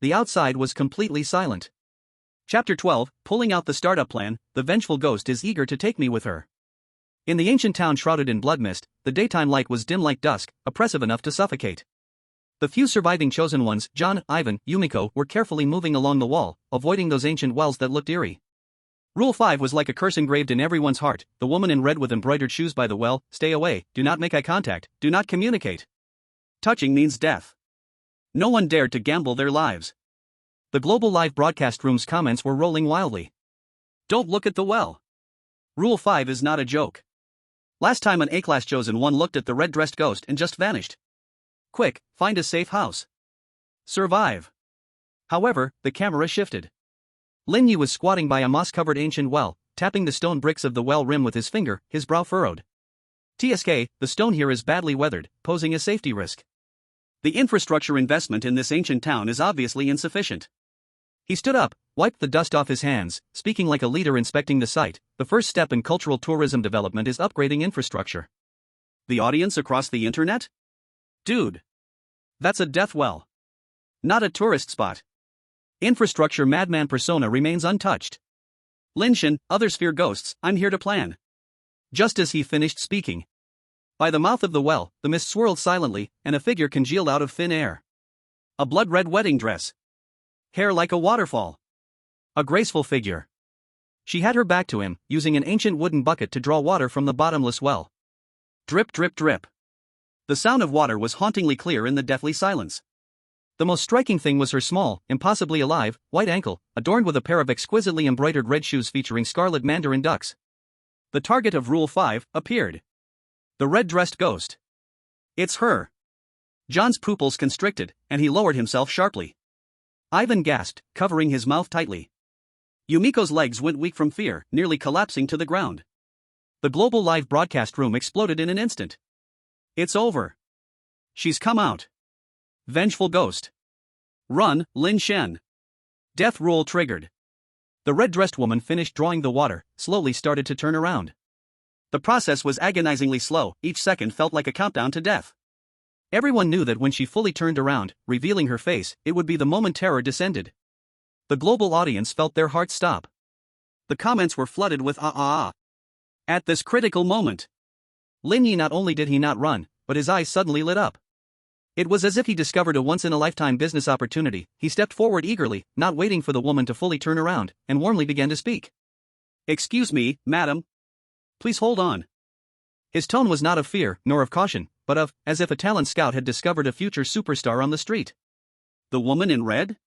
The outside was completely silent. Chapter 12, pulling out the startup plan, the vengeful ghost is eager to take me with her. In the ancient town shrouded in blood mist, the daytime light was dim like dusk, oppressive enough to suffocate. The few surviving chosen ones, John, Ivan, Yumiko, were carefully moving along the wall, avoiding those ancient wells that looked eerie. Rule 5 was like a curse engraved in everyone's heart, the woman in red with embroidered shoes by the well, stay away, do not make eye contact, do not communicate. Touching means death. No one dared to gamble their lives. The global live broadcast room's comments were rolling wildly. Don't look at the well. Rule 5 is not a joke. Last time an A-class chosen one looked at the red-dressed ghost and just vanished. Quick, find a safe house. Survive. However, the camera shifted. Lin Ye was squatting by a moss-covered ancient well, tapping the stone bricks of the well rim with his finger, his brow furrowed. TSK, the stone here is badly weathered, posing a safety risk. The infrastructure investment in this ancient town is obviously insufficient. He stood up, wiped the dust off his hands, speaking like a leader inspecting the site. The first step in cultural tourism development is upgrading infrastructure. The audience across the internet? Dude. That's a death well. Not a tourist spot. Infrastructure madman persona remains untouched. Linshin, others fear ghosts, I'm here to plan. Just as he finished speaking. By the mouth of the well, the mist swirled silently, and a figure congealed out of thin air. A blood-red wedding dress. Hair like a waterfall. A graceful figure. She had her back to him, using an ancient wooden bucket to draw water from the bottomless well. Drip drip drip. The sound of water was hauntingly clear in the deathly silence. The most striking thing was her small, impossibly alive, white ankle, adorned with a pair of exquisitely embroidered red shoes featuring scarlet mandarin ducks. The target of Rule 5 appeared. The red-dressed ghost. It's her. John's pupils constricted, and he lowered himself sharply. Ivan gasped, covering his mouth tightly. Yumiko's legs went weak from fear, nearly collapsing to the ground. The global live broadcast room exploded in an instant. It's over. She's come out. Vengeful ghost. Run, Lin Shen. Death rule triggered. The red-dressed woman finished drawing the water, slowly started to turn around. The process was agonizingly slow, each second felt like a countdown to death. Everyone knew that when she fully turned around, revealing her face, it would be the moment terror descended. The global audience felt their hearts stop. The comments were flooded with ah. At this critical moment, Lin Ye not only did he not run, but his eyes suddenly lit up. It was as if he discovered a once-in-a-lifetime business opportunity. He stepped forward eagerly, not waiting for the woman to fully turn around, and warmly began to speak. Excuse me, madam. Please hold on. His tone was not of fear, nor of caution, but of, as if a talent scout had discovered a future superstar on the street. The woman in red?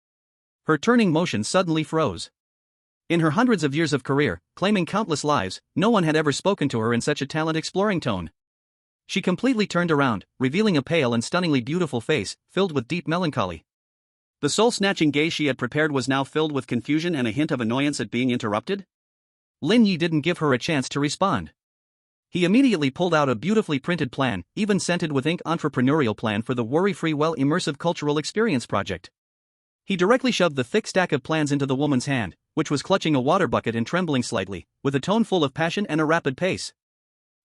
Her turning motion suddenly froze. In her hundreds of years of career, claiming countless lives, no one had ever spoken to her in such a talent-exploring tone. She completely turned around, revealing a pale and stunningly beautiful face, filled with deep melancholy. The soul-snatching gaze she had prepared was now filled with confusion and a hint of annoyance at being interrupted. Lin Ye didn't give her a chance to respond. He immediately pulled out a beautifully printed plan, even scented with ink entrepreneurial plan for the worry-free immersive cultural experience project. He directly shoved the thick stack of plans into the woman's hand, which was clutching a water bucket and trembling slightly, with a tone full of passion and a rapid pace.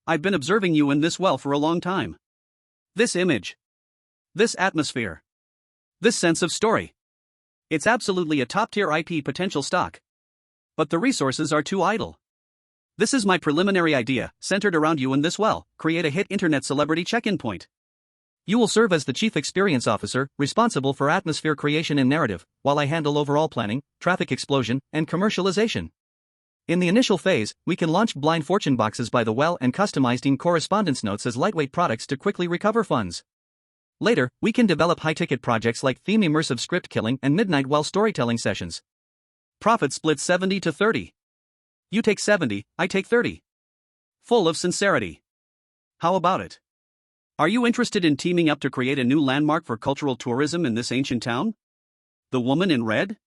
I've been observing you in this well for a long time. This image. This atmosphere. This sense of story. It's absolutely a top-tier IP potential stock. But the resources are too idle. This is my preliminary idea, centered around you and this well, create a hit internet celebrity check-in point. You will serve as the chief experience officer, responsible for atmosphere creation and narrative, while I handle overall planning, traffic explosion, and commercialization. In the initial phase, we can launch blind fortune boxes by the well and customized correspondence notes as lightweight products to quickly recover funds. Later, we can develop high-ticket projects like theme immersive script killing and midnight well storytelling sessions. Profit split 70 to 30. You take 70, I take 30. Full of sincerity. How about it? Are you interested in teaming up to create a new landmark for cultural tourism in this ancient town? The woman in red?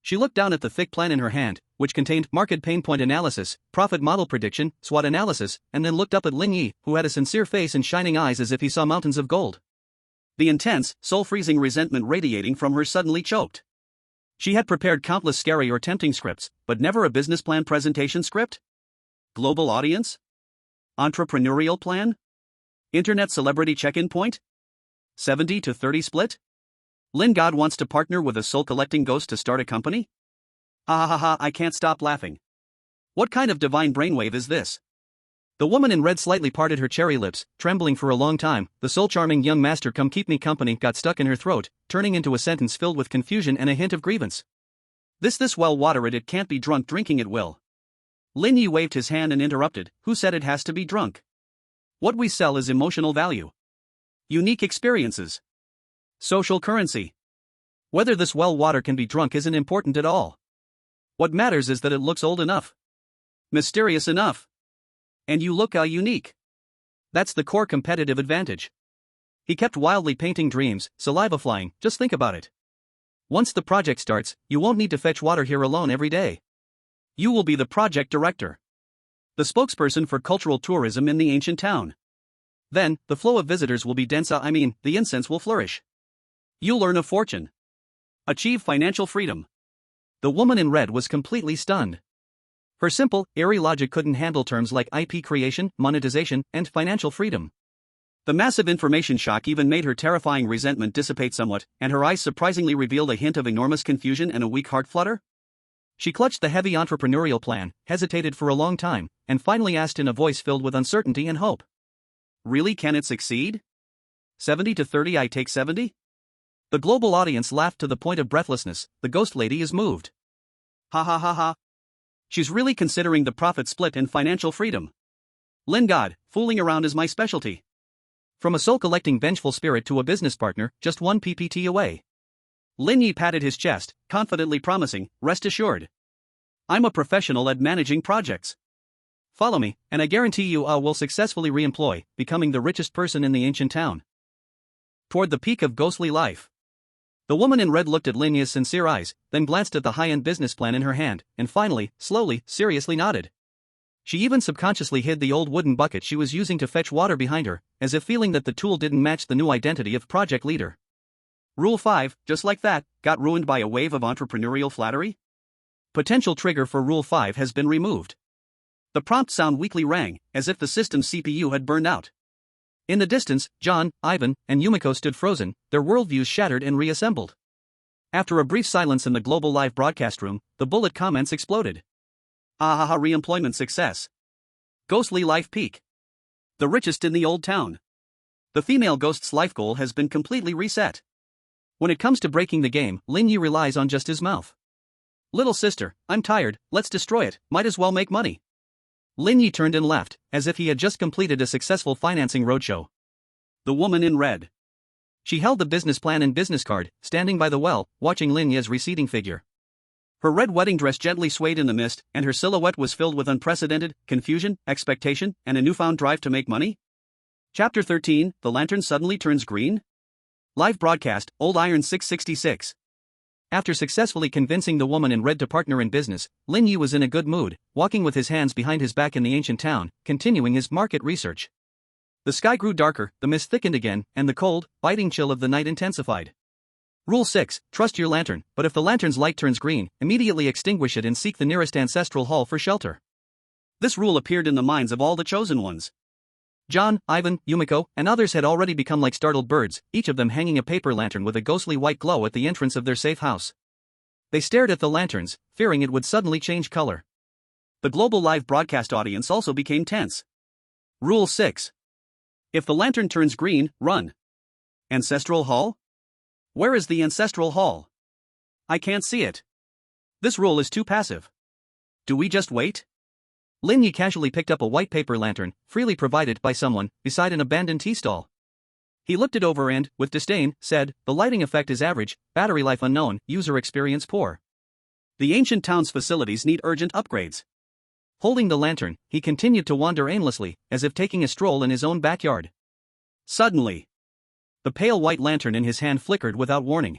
She looked down at the thick plan in her hand, which contained market pain point analysis, profit model prediction, SWOT analysis, and then looked up at Lin Ye, who had a sincere face and shining eyes as if he saw mountains of gold. The intense, soul-freezing resentment radiating from her suddenly choked. She had prepared countless scary or tempting scripts, but never a business plan presentation script? Global audience? Entrepreneurial plan? Internet celebrity check-in point? 70 to 30 split? Lin God wants to partner with a soul-collecting ghost to start a company? Ha ha ha, I can't stop laughing. What kind of divine brainwave is this? The woman in red slightly parted her cherry lips, trembling for a long time. The soul-charming young master come keep me company got stuck in her throat, turning into a sentence filled with confusion and a hint of grievance. This well water it can't be drunk drinking it will. Lin Ye waved his hand and interrupted, who said it has to be drunk? What we sell is emotional value. Unique experiences. Social currency. Whether this well water can be drunk isn't important at all. What matters is that it looks old enough. Mysterious enough. And you look unique. That's the core competitive advantage. He kept wildly painting dreams, saliva flying, just think about it. Once the project starts, you won't need to fetch water here alone every day. You will be the project director. The spokesperson for cultural tourism in the ancient town. Then, the flow of visitors will be dense, the incense will flourish. You'll earn a fortune. Achieve financial freedom. The woman in red was completely stunned. Her simple, eerie logic couldn't handle terms like IP creation, monetization, and financial freedom. The massive information shock even made her terrifying resentment dissipate somewhat, and her eyes surprisingly revealed a hint of enormous confusion and a weak heart flutter. She clutched the heavy entrepreneurial plan, hesitated for a long time, and finally asked in a voice filled with uncertainty and hope. Really, can it succeed? 70 to 30, I take 70? The global audience laughed to the point of breathlessness. The ghost lady is moved. Ha ha ha ha. She's really considering the profit split and financial freedom. Lin God, fooling around is my specialty. From a soul-collecting vengeful spirit to a business partner, just one PPT away. Lin Ye patted his chest, confidently promising, rest assured. I'm a professional at managing projects. Follow me, and I guarantee you I will successfully re-employ, becoming the richest person in the ancient town. Toward the peak of ghostly life. The woman in red looked at Lin Ye's sincere eyes, then glanced at the high-end business plan in her hand, and finally, slowly, seriously nodded. She even subconsciously hid the old wooden bucket she was using to fetch water behind her, as if feeling that the tool didn't match the new identity of project leader. Rule 5, just like that, got ruined by a wave of entrepreneurial flattery? Potential trigger for Rule 5 has been removed. The prompt sound weakly rang, as if the system's CPU had burned out. In the distance, John, Ivan, and Yumiko stood frozen, their worldviews shattered and reassembled. After a brief silence in the global live broadcast room, the bullet comments exploded. Ahaha, re-employment success. Ghostly life peak. The richest in the old town. The female ghost's life goal has been completely reset. When it comes to breaking the game, Lin Ye relies on just his mouth. Little sister, I'm tired, let's destroy it, might as well make money. Lin Ye turned and left, as if he had just completed a successful financing roadshow. The woman in red. She held the business plan and business card, standing by the well, watching Lin Ye's receding figure. Her red wedding dress gently swayed in the mist, and her silhouette was filled with unprecedented confusion, expectation, and a newfound drive to make money. Chapter 13, The Lantern Suddenly Turns Green? Live broadcast, Old Iron 666. After successfully convincing the woman in red to partner in business, Lin Ye was in a good mood, walking with his hands behind his back in the ancient town, continuing his market research. The sky grew darker, the mist thickened again, and the cold, biting chill of the night intensified. Rule 6: Trust your lantern, but if the lantern's light turns green, immediately extinguish it and seek the nearest ancestral hall for shelter. This rule appeared in the minds of all the chosen ones. John, Ivan, Yumiko, and others had already become like startled birds, each of them hanging a paper lantern with a ghostly white glow at the entrance of their safe house. They stared at the lanterns, fearing it would suddenly change color. The global live broadcast audience also became tense. Rule 6: If the lantern turns green, run. Ancestral hall? Where is the ancestral hall? I can't see it. This rule is too passive. Do we just wait? Lin Ye casually picked up a white paper lantern, freely provided by someone, beside an abandoned tea stall. He looked it over and, with disdain, said, "The lighting effect is average, battery life unknown, user experience poor. The ancient town's facilities need urgent upgrades." Holding the lantern, he continued to wander aimlessly, as if taking a stroll in his own backyard. Suddenly, the pale white lantern in his hand flickered without warning.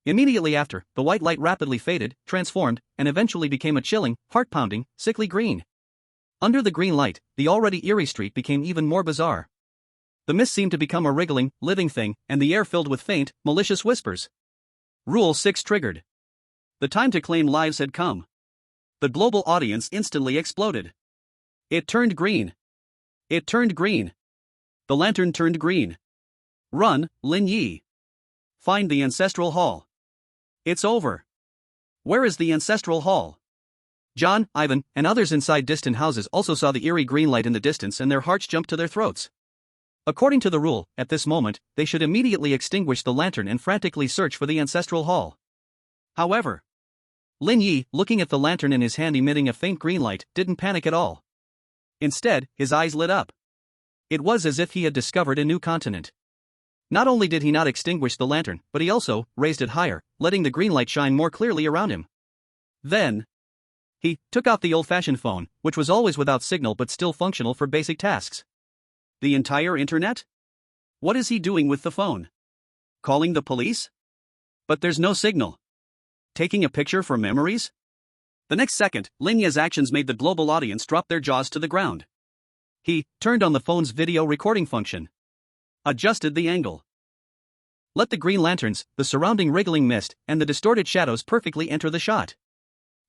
Immediately after, the white light rapidly faded, transformed, and eventually became a chilling, heart-pounding, sickly green. Under the green light, the already eerie street became even more bizarre. The mist seemed to become a wriggling, living thing, and the air filled with faint, malicious whispers. Rule 6 triggered. The time to claim lives had come. The global audience instantly exploded. It turned green. It turned green. The lantern turned green. Run, Lin Ye. Find the ancestral hall. It's over. Where is the ancestral hall? John, Ivan, and others inside distant houses also saw the eerie green light in the distance and their hearts jumped to their throats. According to the rule, at this moment, they should immediately extinguish the lantern and frantically search for the ancestral hall. However, Lin Ye, looking at the lantern in his hand emitting a faint green light, didn't panic at all. Instead, his eyes lit up. It was as if he had discovered a new continent. Not only did he not extinguish the lantern, but he also raised it higher, letting the green light shine more clearly around him. Then, he took out the old-fashioned phone, which was always without signal but still functional for basic tasks. The entire internet? What is he doing with the phone? Calling the police? But there's no signal. Taking a picture for memories? The next second, Lin Ye's actions made the global audience drop their jaws to the ground. He turned on the phone's video recording function. Adjusted the angle. Let the green lanterns, the surrounding wriggling mist, and the distorted shadows perfectly enter the shot.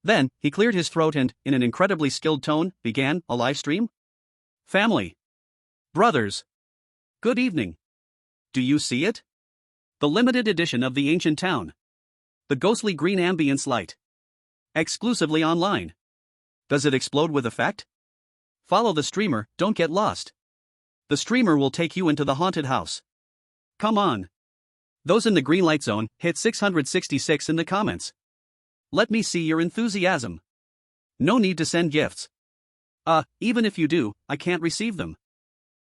Then, he cleared his throat and, in an incredibly skilled tone, began a live stream. Family. Brothers. Good evening. Do you see it? The limited edition of the ancient town. The ghostly green ambience light. Exclusively online. Does it explode with effect? Follow the streamer, don't get lost. The streamer will take you into the haunted house. Come on. Those in the green light zone, hit 666 in the comments. Let me see your enthusiasm. No need to send gifts. Even if you do, I can't receive them.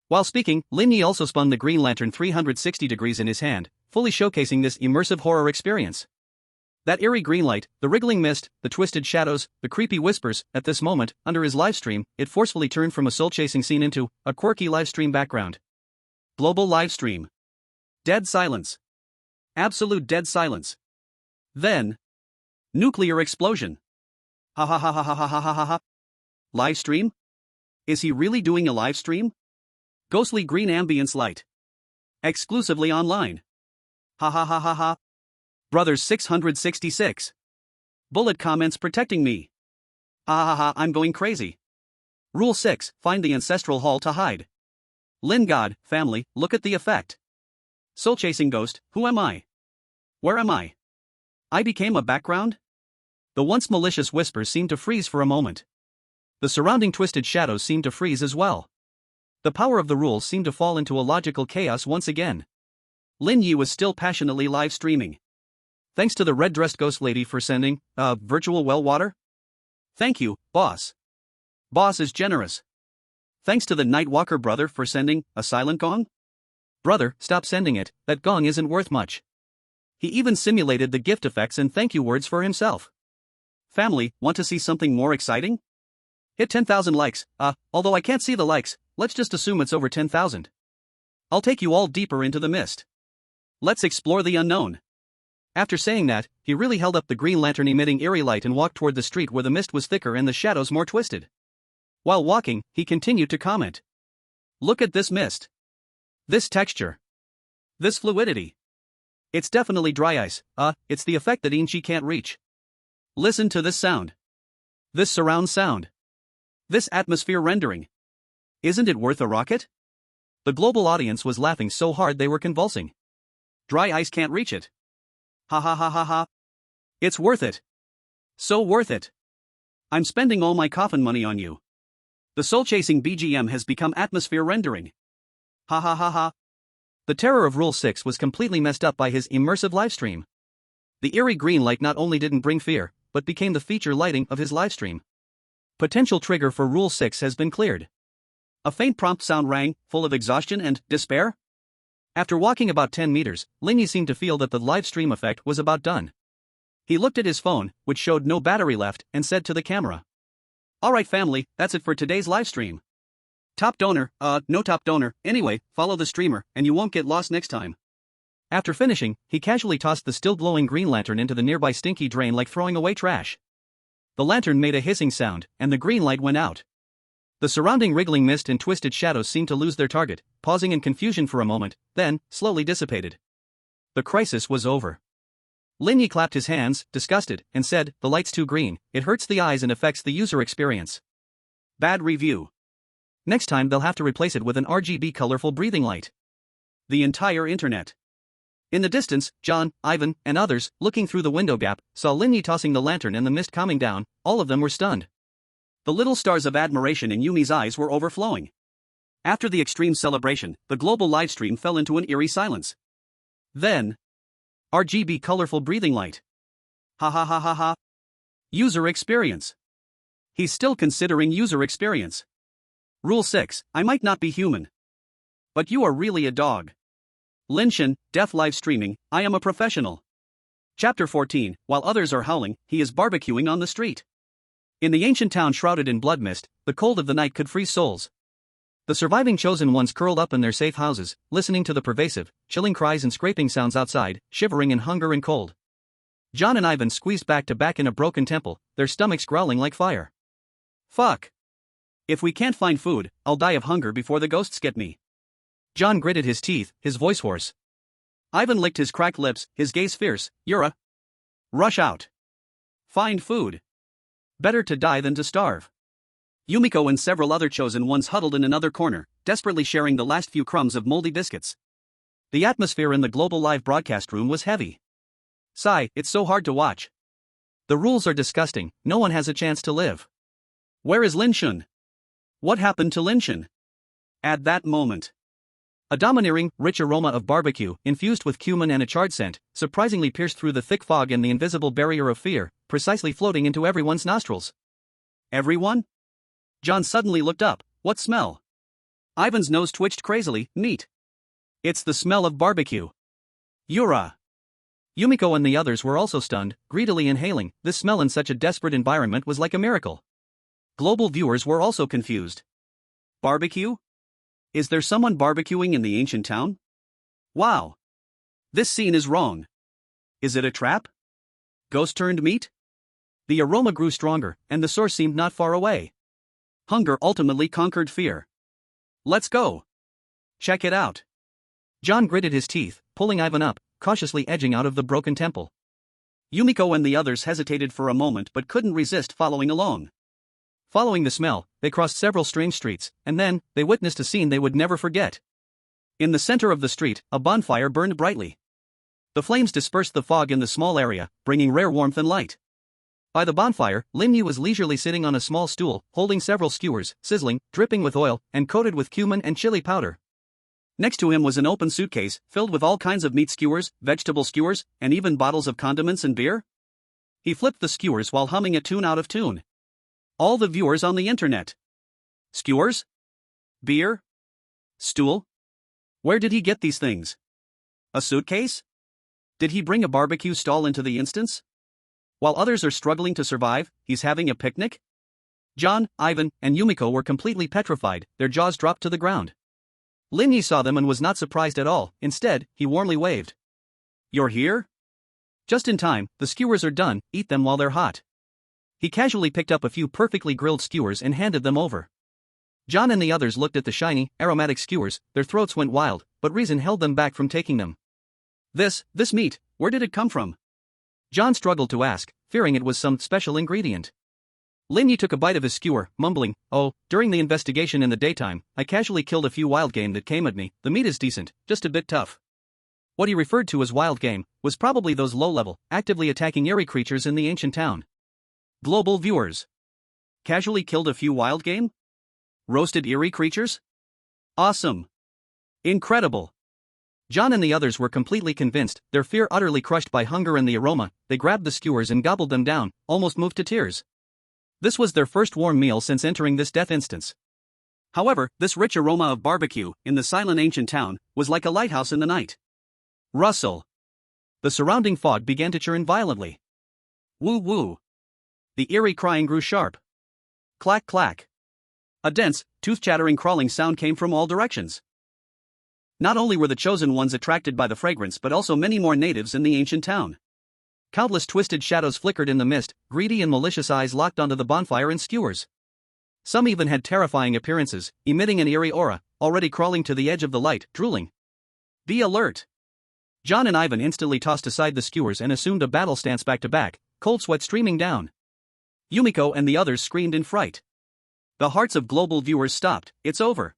While speaking, Lin Ye also spun the green lantern 360 degrees in his hand, fully showcasing this immersive horror experience. That eerie green light, the wriggling mist, the twisted shadows, the creepy whispers, at this moment, under his livestream, it forcefully turned from a soul-chasing scene into a quirky livestream background. Global livestream. Dead silence. Absolute dead silence. Then, nuclear explosion. Ha ha ha ha ha ha ha ha ha. Livestream? Is he really doing a livestream? Ghostly green ambience light. Exclusively online. Ha ha ha ha ha. Brothers 666. Bullet comments protecting me. Ha ha ha, I'm going crazy. Rule 6, find the ancestral hall to hide. Lin God, family, look at the effect. Soul chasing ghost, who am I? Where am I? I became a background? The once malicious whispers seemed to freeze for a moment. The surrounding twisted shadows seemed to freeze as well. The power of the rules seemed to fall into a logical chaos once again. Lin Ye was still passionately live streaming. Thanks to the red-dressed ghost lady for sending, virtual well water. Thank you, boss. Boss is generous. Thanks to the Nightwalker brother for sending a silent gong. Brother, stop sending it, that gong isn't worth much. He even simulated the gift effects and thank you words for himself. Family, want to see something more exciting? Hit 10,000 likes, although I can't see the likes, let's just assume it's over 10,000. I'll take you all deeper into the mist. Let's explore the unknown. After saying that, he really held up the green lantern emitting eerie light and walked toward the street where the mist was thicker and the shadows more twisted. While walking, he continued to comment. Look at this mist. This texture. This fluidity. It's definitely dry ice, it's the effect that Inchi can't reach. Listen to this sound. This surround sound. This atmosphere rendering. Isn't it worth a rocket? The global audience was laughing so hard they were convulsing. Dry ice can't reach it. Ha ha ha ha ha. It's worth it. So worth it. I'm spending all my coffin money on you. The soul-chasing BGM has become atmosphere rendering. Ha ha ha ha. The terror of Rule 6 was completely messed up by his immersive livestream. The eerie green light not only didn't bring fear, but became the feature lighting of his livestream. Potential trigger for Rule 6 has been cleared. A faint prompt sound rang, full of exhaustion and despair. After walking about 10 meters, Lin Ye seemed to feel that the livestream effect was about done. He looked at his phone, which showed no battery left, and said to the camera. Alright family, that's it for today's livestream. Top donor, no top donor, anyway, follow the streamer, and you won't get lost next time. After finishing, he casually tossed the still glowing green lantern into the nearby stinky drain like throwing away trash. The lantern made a hissing sound, and the green light went out. The surrounding wriggling mist and twisted shadows seemed to lose their target, pausing in confusion for a moment, then, slowly dissipated. The crisis was over. Lin Ye clapped his hands, disgusted, and said, the light's too green, it hurts the eyes and affects the user experience. Bad review. Next time they'll have to replace it with an RGB colorful breathing light. The entire internet. In the distance, John, Ivan, and others, looking through the window gap, saw Lin Ye tossing the lantern and the mist calming down. All of them were stunned. The little stars of admiration in Yumi's eyes were overflowing. After the extreme celebration, the global livestream fell into an eerie silence. Then, RGB colorful breathing light. Ha ha ha ha ha. User experience. He's still considering user experience. Rule 6, I might not be human. But you are really a dog. Linshin, deaf live streaming, I am a professional. Chapter 14, while others are howling, he is barbecuing on the street. In the ancient town shrouded in blood mist, the cold of the night could freeze souls. The surviving chosen ones curled up in their safe houses, listening to the pervasive, chilling cries and scraping sounds outside, shivering in hunger and cold. John and Ivan squeezed back to back in a broken temple, their stomachs growling like fire. Fuck. If we can't find food, I'll die of hunger before the ghosts get me. John gritted his teeth, his voice hoarse. Ivan licked his cracked lips, his gaze fierce. Yura. Rush out. Find food. Better to die than to starve. Yumiko and several other chosen ones huddled in another corner, desperately sharing the last few crumbs of moldy biscuits. The atmosphere in the global live broadcast room was heavy. Sigh, it's so hard to watch. The rules are disgusting, no one has a chance to live. Where is Linshin? What happened to Linshin? At that moment, a domineering, rich aroma of barbecue, infused with cumin and a charred scent, surprisingly pierced through the thick fog and the invisible barrier of fear, precisely floating into everyone's nostrils. Everyone? John suddenly looked up. What smell? Ivan's nose twitched crazily. Meat. It's the smell of barbecue. Yura. Yumiko and the others were also stunned, greedily inhaling. This smell in such a desperate environment was like a miracle. Global viewers were also confused. Barbecue? Is there someone barbecuing in the ancient town? Wow. This scene is wrong. Is it a trap? Ghost-turned meat? The aroma grew stronger, and the source seemed not far away. Hunger ultimately conquered fear. Let's go. Check it out. John gritted his teeth, pulling Ivan up, cautiously edging out of the broken temple. Yumiko and the others hesitated for a moment but couldn't resist following along. Following the smell, they crossed several strange streets, and then, they witnessed a scene they would never forget. In the center of the street, a bonfire burned brightly. The flames dispersed the fog in the small area, bringing rare warmth and light. By the bonfire, Lin Ye was leisurely sitting on a small stool, holding several skewers, sizzling, dripping with oil, and coated with cumin and chili powder. Next to him was an open suitcase, filled with all kinds of meat skewers, vegetable skewers, and even bottles of condiments and beer. He flipped the skewers while humming a tune out of tune. All the viewers on the internet. Skewers? Beer? Stool? Where did he get these things? A suitcase? Did he bring a barbecue stall into the instance? While others are struggling to survive, he's having a picnic? John, Ivan, and Yumiko were completely petrified, their jaws dropped to the ground. Lin Ye saw them and was not surprised at all, instead, he warmly waved. You're here? Just in time, the skewers are done, eat them while they're hot. He casually picked up a few perfectly grilled skewers and handed them over. John and the others looked at the shiny, aromatic skewers, their throats went wild, but reason held them back from taking them. This meat, where did it come from? John struggled to ask, fearing it was some special ingredient. Lin Ye took a bite of his skewer, mumbling, "Oh, during the investigation in the daytime, I casually killed a few wild game that came at me. The meat is decent, just a bit tough." What he referred to as wild game was probably those low-level, actively attacking eerie creatures in the ancient town. Global viewers. Casually killed a few wild game? Roasted eerie creatures? Awesome. Incredible. John and the others were completely convinced, their fear utterly crushed by hunger and the aroma. They grabbed the skewers and gobbled them down, almost moved to tears. This was their first warm meal since entering this death instance. However, this rich aroma of barbecue, in the silent ancient town, was like a lighthouse in the night. Rustle. The surrounding fog began to churn violently. Woo woo. The eerie crying grew sharp. Clack clack. A dense, tooth-chattering crawling sound came from all directions. Not only were the chosen ones attracted by the fragrance but also many more natives in the ancient town. Countless twisted shadows flickered in the mist, greedy and malicious eyes locked onto the bonfire and skewers. Some even had terrifying appearances, emitting an eerie aura, already crawling to the edge of the light, drooling. Be alert! John and Ivan instantly tossed aside the skewers and assumed a battle stance back to back, cold sweat streaming down. Yumiko and the others screamed in fright. The hearts of global viewers stopped. It's over.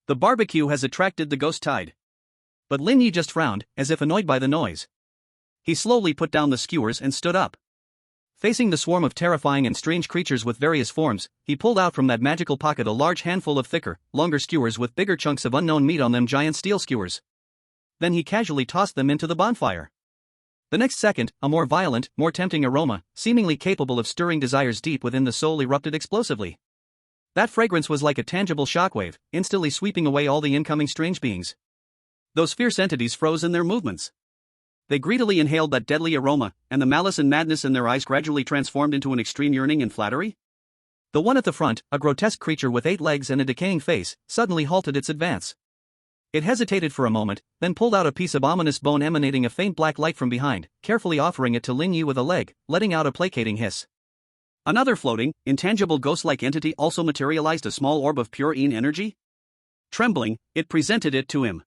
The barbecue has attracted the ghost tide. But Lin Ye just frowned, as if annoyed by the noise. He slowly put down the skewers and stood up. Facing the swarm of terrifying and strange creatures with various forms, he pulled out from that magical pocket a large handful of thicker, longer skewers with bigger chunks of unknown meat on them, giant steel skewers. Then he casually tossed them into the bonfire. The next second, a more violent, more tempting aroma, seemingly capable of stirring desires deep within the soul, erupted explosively. That fragrance was like a tangible shockwave, instantly sweeping away all the incoming strange beings. Those fierce entities froze in their movements. They greedily inhaled that deadly aroma, and the malice and madness in their eyes gradually transformed into an extreme yearning and flattery. The one at the front, a grotesque creature with 8 legs and a decaying face, suddenly halted its advance. It hesitated for a moment, then pulled out a piece of ominous bone emanating a faint black light from behind, carefully offering it to Lin Ye with a leg, letting out a placating hiss. Another floating, intangible ghost-like entity also materialized, a small orb of pure Een energy. Trembling, it presented it to him.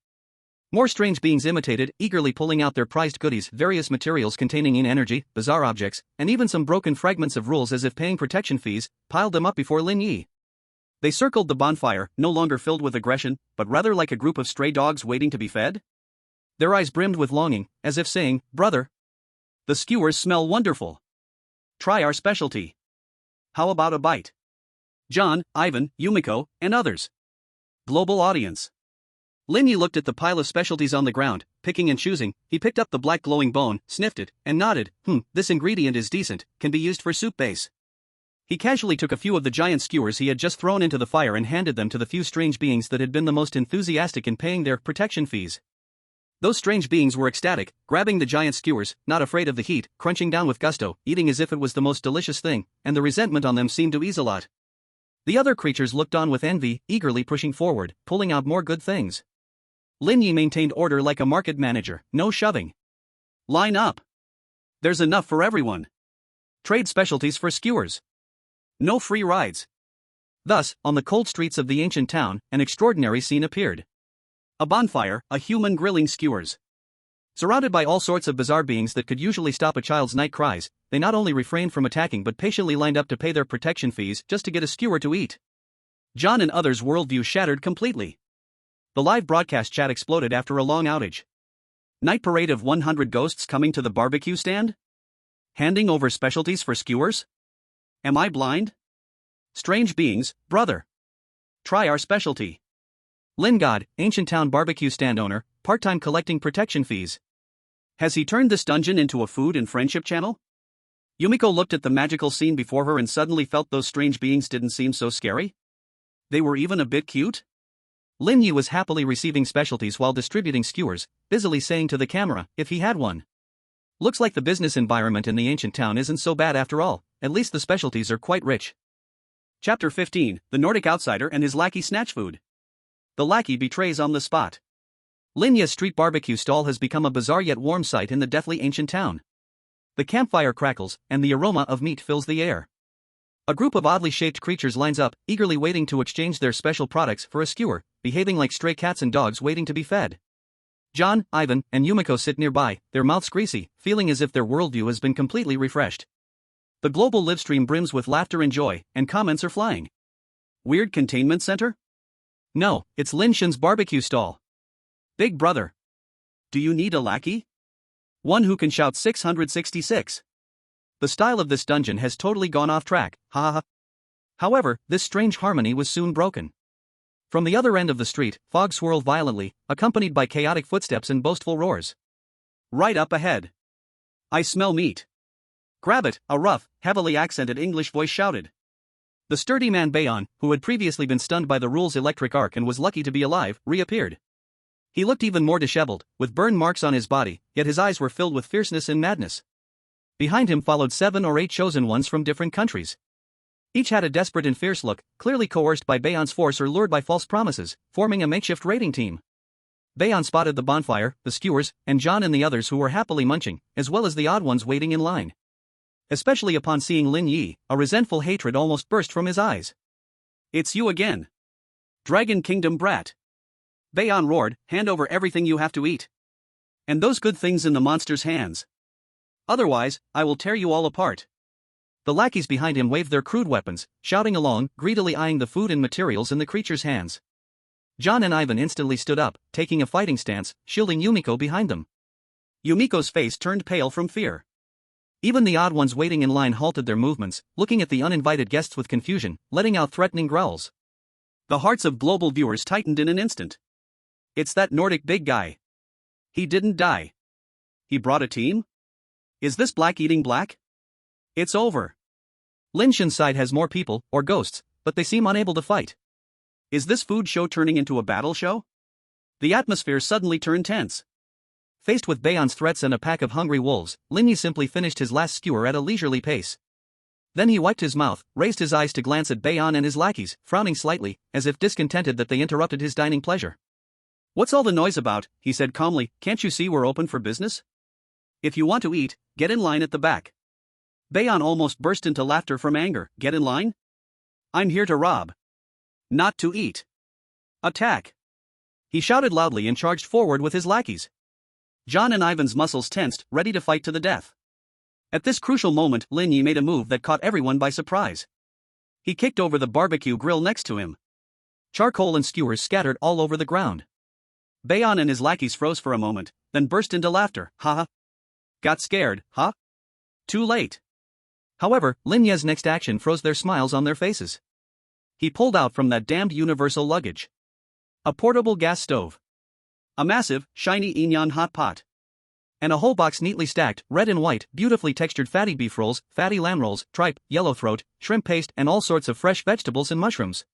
More strange beings imitated, eagerly pulling out their prized goodies, various materials containing Een energy, bizarre objects, and even some broken fragments of rules as if paying protection fees, piled them up before Lin Ye. They circled the bonfire, no longer filled with aggression, but rather like a group of stray dogs waiting to be fed. Their eyes brimmed with longing, as if saying, "Brother, the skewers smell wonderful. Try our specialty. How about a bite?" John, Ivan, Yumiko, and others. Global audience. Lin Ye looked at the pile of specialties on the ground, picking and choosing. He picked up the black glowing bone, sniffed it, and nodded. This ingredient is decent, can be used for soup base. He casually took a few of the giant skewers he had just thrown into the fire and handed them to the few strange beings that had been the most enthusiastic in paying their protection fees. Those strange beings were ecstatic, grabbing the giant skewers, not afraid of the heat, crunching down with gusto, eating as if it was the most delicious thing, and the resentment on them seemed to ease a lot. The other creatures looked on with envy, eagerly pushing forward, pulling out more good things. Lin Ye maintained order like a market manager, no shoving. Line up. There's enough for everyone. Trade specialties for skewers. No free rides. Thus, on the cold streets of the ancient town, an extraordinary scene appeared. A bonfire, a human grilling skewers. Surrounded by all sorts of bizarre beings that could usually stop a child's night cries, they not only refrained from attacking but patiently lined up to pay their protection fees just to get a skewer to eat. John and others' worldview shattered completely. The live broadcast chat exploded after a long outage. Night parade of 100 ghosts coming to the barbecue stand? Handing over specialties for skewers? Am I blind? Strange beings, brother. Try our specialty. Lin God, ancient town barbecue stand owner, part-time collecting protection fees. Has he turned this dungeon into a food and friendship channel? Yumiko looked at the magical scene before her and suddenly felt those strange beings didn't seem so scary. They were even a bit cute. Lin Ye was happily receiving specialties while distributing skewers, busily saying to the camera, if he had one. Looks like the business environment in the ancient town isn't so bad after all, at least the specialties are quite rich. Chapter 15, The Nordic Outsider and His Lackey Snatch Food. The lackey betrays on the spot. Lin Ye's street barbecue stall has become a bizarre yet warm sight in the deathly ancient town. The campfire crackles, and the aroma of meat fills the air. A group of oddly shaped creatures lines up, eagerly waiting to exchange their special products for a skewer, behaving like stray cats and dogs waiting to be fed. John, Ivan, and Yumiko sit nearby, their mouths greasy, feeling as if their worldview has been completely refreshed. The global livestream brims with laughter and joy, and comments are flying. Weird containment center? No, it's Lin Ye's barbecue stall. Big brother. Do you need a lackey? One who can shout 666. The style of this dungeon has totally gone off track, haha. However, this strange harmony was soon broken. From the other end of the street, fog swirled violently, accompanied by chaotic footsteps and boastful roars. Right up ahead. I smell meat. Grab it, a rough, heavily accented English voice shouted. The sturdy man Bayon, who had previously been stunned by the rule's electric arc and was lucky to be alive, reappeared. He looked even more disheveled, with burn marks on his body, yet his eyes were filled with fierceness and madness. Behind him followed 7 or 8 chosen ones from different countries. Each had a desperate and fierce look, clearly coerced by Bayon's force or lured by false promises, forming a makeshift raiding team. Bayon spotted the bonfire, the skewers, and John and the others who were happily munching, as well as the odd ones waiting in line. Especially upon seeing Lin Ye, a resentful hatred almost burst from his eyes. It's you again. Dragon Kingdom brat. Bayon roared, hand over everything you have to eat. And those good things in the monster's hands. Otherwise, I will tear you all apart. The lackeys behind him waved their crude weapons, shouting along, greedily eyeing the food and materials in the creature's hands. John and Ivan instantly stood up, taking a fighting stance, shielding Yumiko behind them. Yumiko's face turned pale from fear. Even the odd ones waiting in line halted their movements, looking at the uninvited guests with confusion, letting out threatening growls. The hearts of global viewers tightened in an instant. It's that Nordic big guy. He didn't die. He brought a team? Is this black eating black? It's over. Lin Ye's side has more people, or ghosts, but they seem unable to fight. Is this food show turning into a battle show? The atmosphere suddenly turned tense. Faced with Bayon's threats and a pack of hungry wolves, Lin Ye simply finished his last skewer at a leisurely pace. Then he wiped his mouth, raised his eyes to glance at Bayon and his lackeys, frowning slightly, as if discontented that they interrupted his dining pleasure. What's all the noise about? He said calmly, can't you see we're open for business? If you want to eat, get in line at the back. Bayon almost burst into laughter from anger. Get in line? I'm here to rob. Not to eat. Attack. He shouted loudly and charged forward with his lackeys. John and Ivan's muscles tensed, ready to fight to the death. At this crucial moment, Lin Ye made a move that caught everyone by surprise. He kicked over the barbecue grill next to him. Charcoal and skewers scattered all over the ground. Bayon and his lackeys froze for a moment, then burst into laughter. Haha. Got scared, huh? Too late. However, Lin Ye's next action froze their smiles on their faces. He pulled out from that damned universal luggage a portable gas stove, a massive, shiny Inyan hot pot, and a whole box neatly stacked, red and white, beautifully textured fatty beef rolls, fatty lamb rolls, tripe, yellowthroat, shrimp paste, and all sorts of fresh vegetables and mushrooms.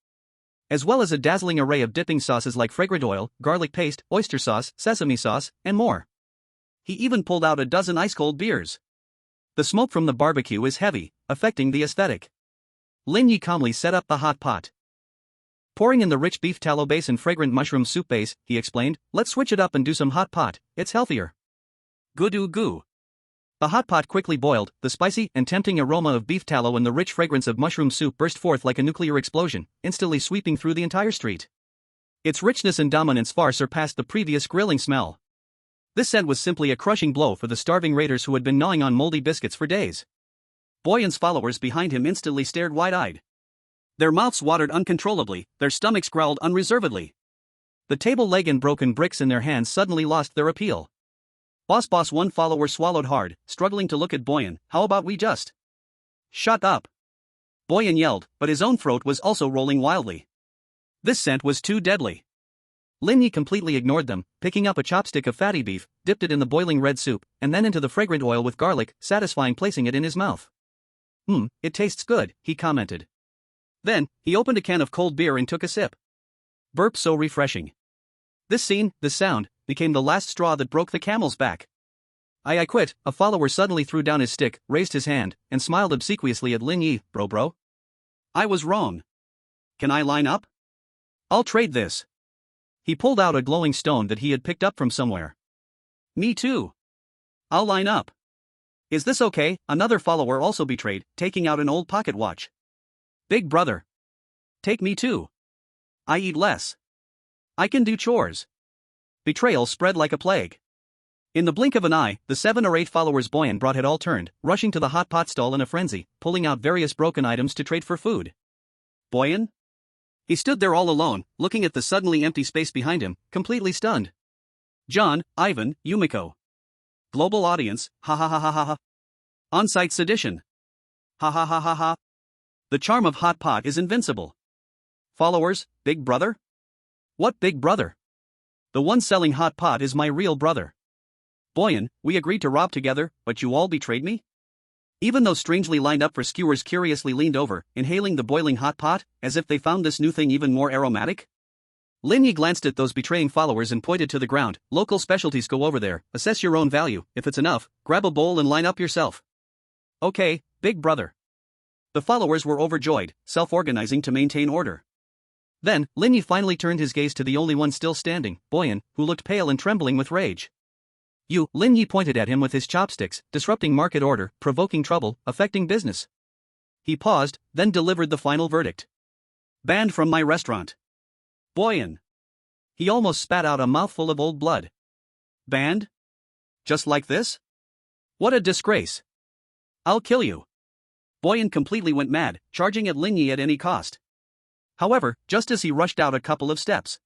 As well as a dazzling array of dipping sauces like fragrant oil, garlic paste, oyster sauce, sesame sauce, and more. He even pulled out a dozen ice-cold beers. The smoke from the barbecue is heavy, affecting the aesthetic. Lin Ye calmly set up the hot pot. Pouring in the rich beef tallow base and fragrant mushroom soup base, he explained, let's switch it up and do some hot pot, it's healthier. Goo-doo-goo. The hot pot quickly boiled, the spicy and tempting aroma of beef tallow and the rich fragrance of mushroom soup burst forth like a nuclear explosion, instantly sweeping through the entire street. Its richness and dominance far surpassed the previous grilling smell. This scent was simply a crushing blow for the starving raiders who had been gnawing on moldy biscuits for days. Boyan's followers behind him instantly stared wide-eyed. Their mouths watered uncontrollably, their stomachs growled unreservedly. The table leg and broken bricks in their hands suddenly lost their appeal. Boss one follower swallowed hard, struggling to look at Boyan. How about we just shut up? Boyan yelled, but his own throat was also rolling wildly. This scent was too deadly. Lin Ye completely ignored them, picking up a chopstick of fatty beef, dipped it in the boiling red soup, and then into the fragrant oil with garlic, satisfying placing it in his mouth. It tastes good, he commented. Then, he opened a can of cold beer and took a sip. Burp so refreshing. This scene, this sound, became the last straw that broke the camel's back. I quit. A follower suddenly threw down his stick, raised his hand, and smiled obsequiously at Lin Ye. Bro. I was wrong. Can I line up? I'll trade this. He pulled out a glowing stone that he had picked up from somewhere. Me too. I'll line up. Is this okay? Another follower also betrayed, taking out an old pocket watch. Big brother. Take me too. I eat less. I can do chores. Betrayal spread like a plague. In the blink of an eye, the 7 or 8 followers Boyan brought had all turned, rushing to the hot pot stall in a frenzy, pulling out various broken items to trade for food. Boyan? He stood there all alone, looking at the suddenly empty space behind him, completely stunned. John, Ivan, Yumiko. Global audience, ha ha ha ha ha ha. On-site sedition. Ha ha ha ha ha. The charm of hot pot is invincible. Followers, big brother? What big brother? The one selling hot pot is my real brother. Boyan, we agreed to rob together, but you all betrayed me? Even those strangely lined up for skewers curiously leaned over, inhaling the boiling hot pot, as if they found this new thing even more aromatic. Lin Ye glanced at those betraying followers and pointed to the ground. Local specialties go over there, assess your own value, if it's enough, grab a bowl and line up yourself. Okay, big brother. The followers were overjoyed, self-organizing to maintain order. Then, Lin Ye finally turned his gaze to the only one still standing, Boyan, who looked pale and trembling with rage. You, Lin Ye pointed at him with his chopsticks, disrupting market order, provoking trouble, affecting business. He paused, then delivered the final verdict. Banned from my restaurant. Boyan. He almost spat out a mouthful of old blood. Banned? Just like this? What a disgrace. I'll kill you. Boyan completely went mad, charging at Lin Ye at any cost. However, just as he rushed out a couple of steps.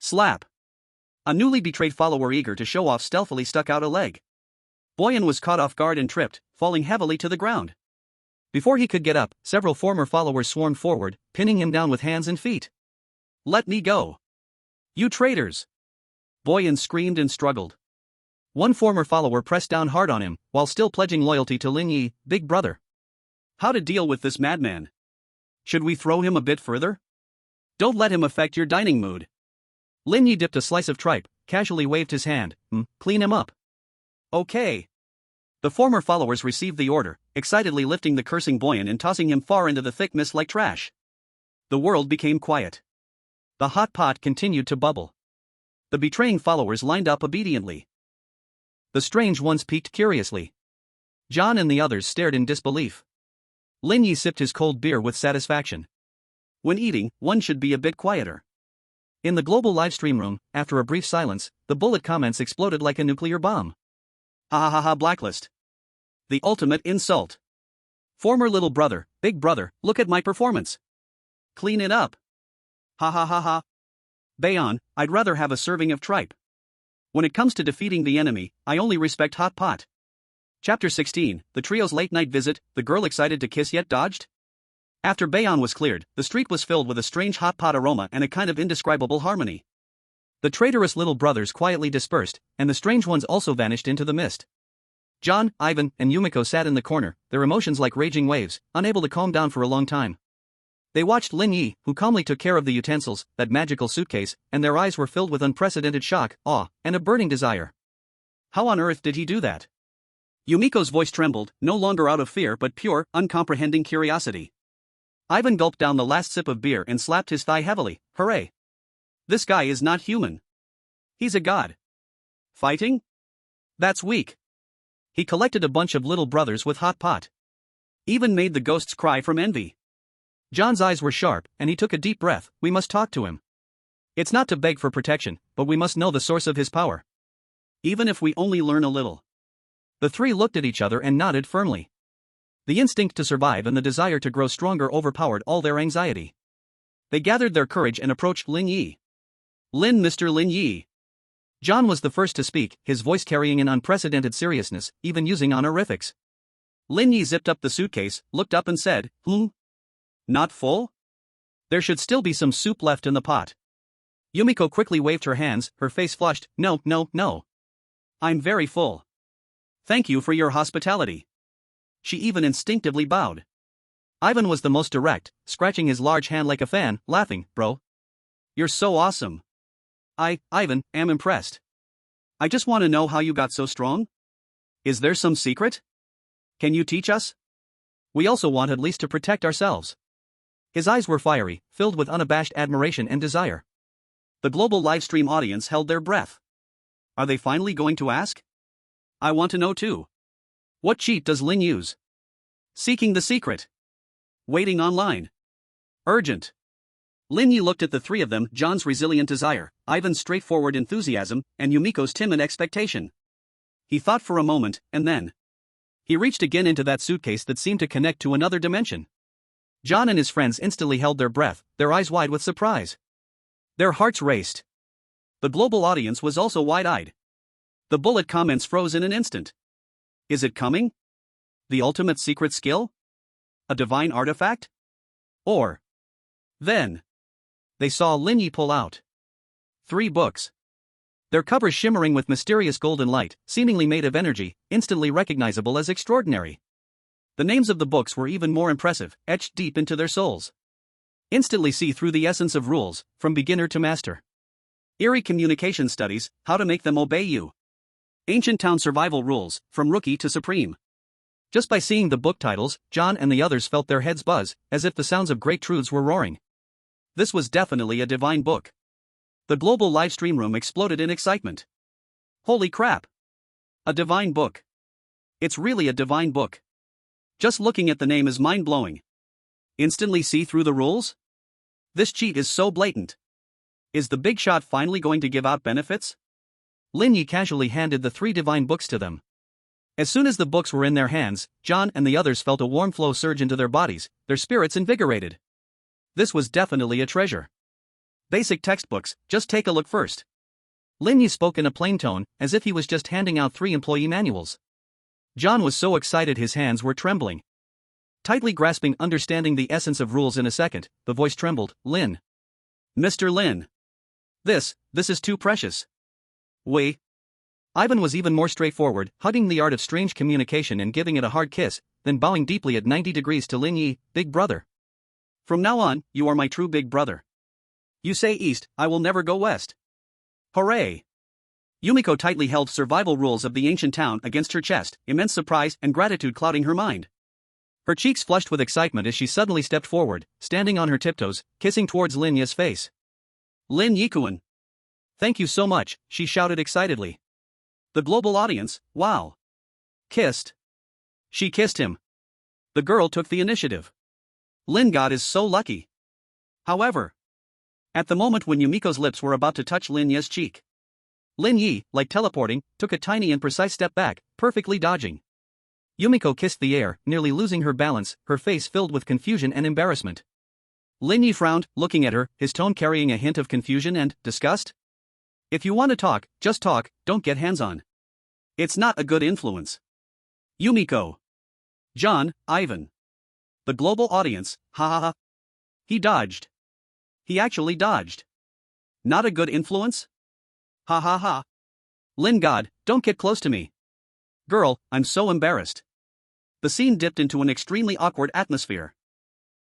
Slap. A newly betrayed follower eager to show off stealthily stuck out a leg. Boyan was caught off guard and tripped, falling heavily to the ground. Before he could get up, several former followers swarmed forward, pinning him down with hands and feet. Let me go. You traitors. Boyan screamed and struggled. One former follower pressed down hard on him, while still pledging loyalty to Lin Ye, big brother. How to deal with this madman? Should we throw him a bit further? Don't let him affect your dining mood. Lin Ye dipped a slice of tripe, casually waved his hand. Clean him up. Okay. The former followers received the order, excitedly lifting the cursing Boyan and tossing him far into the thick mist like trash. The world became quiet. The hot pot continued to bubble. The betraying followers lined up obediently. The strange ones peeked curiously. John and the others stared in disbelief. Lin Ye sipped his cold beer with satisfaction. When eating, one should be a bit quieter. In the global livestream room, after a brief silence, the bullet comments exploded like a nuclear bomb. Ha ha ha ha, blacklist. The ultimate insult. Former little brother, big brother, look at my performance. Clean it up. Ha ha ha ha. Bayon, I'd rather have a serving of tripe. When it comes to defeating the enemy, I only respect hot pot. Chapter 16, the trio's late-night visit, the girl excited to kiss yet dodged? After Bayon was cleared, the street was filled with a strange hot pot aroma and a kind of indescribable harmony. The traitorous little brothers quietly dispersed, and the strange ones also vanished into the mist. John, Ivan, and Yumiko sat in the corner, their emotions like raging waves, unable to calm down for a long time. They watched Lin Ye, who calmly took care of the utensils, that magical suitcase, and their eyes were filled with unprecedented shock, awe, and a burning desire. How on earth did he do that? Yumiko's voice trembled, no longer out of fear but pure, uncomprehending curiosity. Ivan gulped down the last sip of beer and slapped his thigh heavily. Hooray! This guy is not human. He's a god. Fighting? That's weak. He collected a bunch of little brothers with hot pot. Even made the ghosts cry from envy. John's eyes were sharp, and he took a deep breath. We must talk to him. It's not to beg for protection, but we must know the source of his power. Even if we only learn a little. The three looked at each other and nodded firmly. The instinct to survive and the desire to grow stronger overpowered all their anxiety. They gathered their courage and approached Lin Ye. Mr. Lin Ye. John was the first to speak, his voice carrying an unprecedented seriousness, even using honorifics. Lin Ye zipped up the suitcase, looked up and said, Not full? There should still be some soup left in the pot. Yumiko quickly waved her hands, her face flushed. No. I'm very full. Thank you for your hospitality. She even instinctively bowed. Ivan was the most direct, scratching his large hand like a fan, laughing. Bro. You're so awesome. Ivan, am impressed. I just want to know how you got so strong. Is there some secret? Can you teach us? We also want at least to protect ourselves. His eyes were fiery, filled with unabashed admiration and desire. The global livestream audience held their breath. Are they finally going to ask? I want to know too. What cheat does Lin use? Seeking the secret. Waiting online. Urgent. Lin Ye looked at the three of them, John's resilient desire, Ivan's straightforward enthusiasm, and Yumiko's timid expectation. He thought for a moment, and then he reached again into that suitcase that seemed to connect to another dimension. John and his friends instantly held their breath, their eyes wide with surprise. Their hearts raced. The global audience was also wide-eyed. The bullet comments froze in an instant. Is it coming? The ultimate secret skill? A divine artifact? Or? Then they saw Lin Ye pull out 3 books. Their covers shimmering with mysterious golden light, seemingly made of energy, instantly recognizable as extraordinary. The names of the books were even more impressive, etched deep into their souls. Instantly see through the essence of rules, from beginner to master. Eerie communication studies, how to make them obey you. Ancient town survival rules, from rookie to supreme. Just by seeing the book titles, John and the others felt their heads buzz, as if the sounds of great truths were roaring. This was definitely a divine book. The global live stream room exploded in excitement. Holy crap! A divine book. It's really a divine book. Just looking at the name is mind-blowing. Instantly see through the rules? This cheat is so blatant. Is the big shot finally going to give out benefits? Lin Ye casually handed the 3 divine books to them. As soon as the books were in their hands, John and the others felt a warm flow surge into their bodies, their spirits invigorated. This was definitely a treasure. Basic textbooks, just take a look first. Lin Ye spoke in a plain tone, as if he was just handing out 3 employee manuals. John was so excited his hands were trembling. Tightly grasping understanding the essence of rules in a second, the voice trembled, Lin. Mr. Lin. This is too precious. We. Ivan was even more straightforward, hugging the art of strange communication and giving it a hard kiss, then bowing deeply at 90 degrees to Lin Ye, big brother. From now on, you are my true big brother. You say east, I will never go west. Hooray! Yumiko tightly held survival rules of the ancient town against her chest, immense surprise and gratitude clouding her mind. Her cheeks flushed with excitement as she suddenly stepped forward, standing on her tiptoes, kissing towards Lin Ye's face. Lin Yikuan. Thank you so much, she shouted excitedly. The global audience, wow. Kissed. She kissed him. The girl took the initiative. Lin God is so lucky. However, at the moment when Yumiko's lips were about to touch Lin Ye's cheek, Lin Ye, like teleporting, took a tiny and precise step back, perfectly dodging. Yumiko kissed the air, nearly losing her balance, her face filled with confusion and embarrassment. Lin Ye frowned, looking at her, his tone carrying a hint of confusion and disgust. If you want to talk, just talk, don't get hands-on. It's not a good influence. Yumiko. John, Ivan. The global audience, ha ha ha. He dodged. He actually dodged. Not a good influence? Ha ha ha. Lin God, don't get close to me. Girl, I'm so embarrassed. The scene dipped into an extremely awkward atmosphere.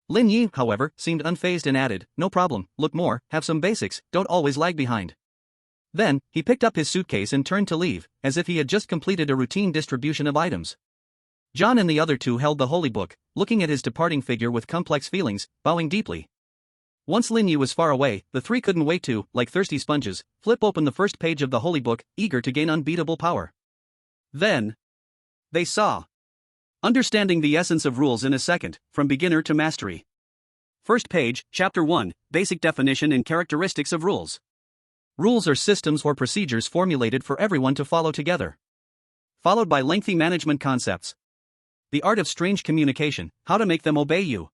Lin Ye, however, seemed unfazed and added, no problem, look more, have some basics, don't always lag behind. Then, he picked up his suitcase and turned to leave, as if he had just completed a routine distribution of items. John and the other 2 held the holy book, looking at his departing figure with complex feelings, bowing deeply. Once Lin Ye was far away, the 3 couldn't wait to, like thirsty sponges, flip open the first page of the holy book, eager to gain unbeatable power. Then they saw. Understanding the essence of rules in a second, from beginner to mastery. First page, Chapter 1, Basic Definition and Characteristics of Rules. Rules are systems or procedures formulated for everyone to follow together. Followed by lengthy management concepts. The art of strange communication, how to make them obey you.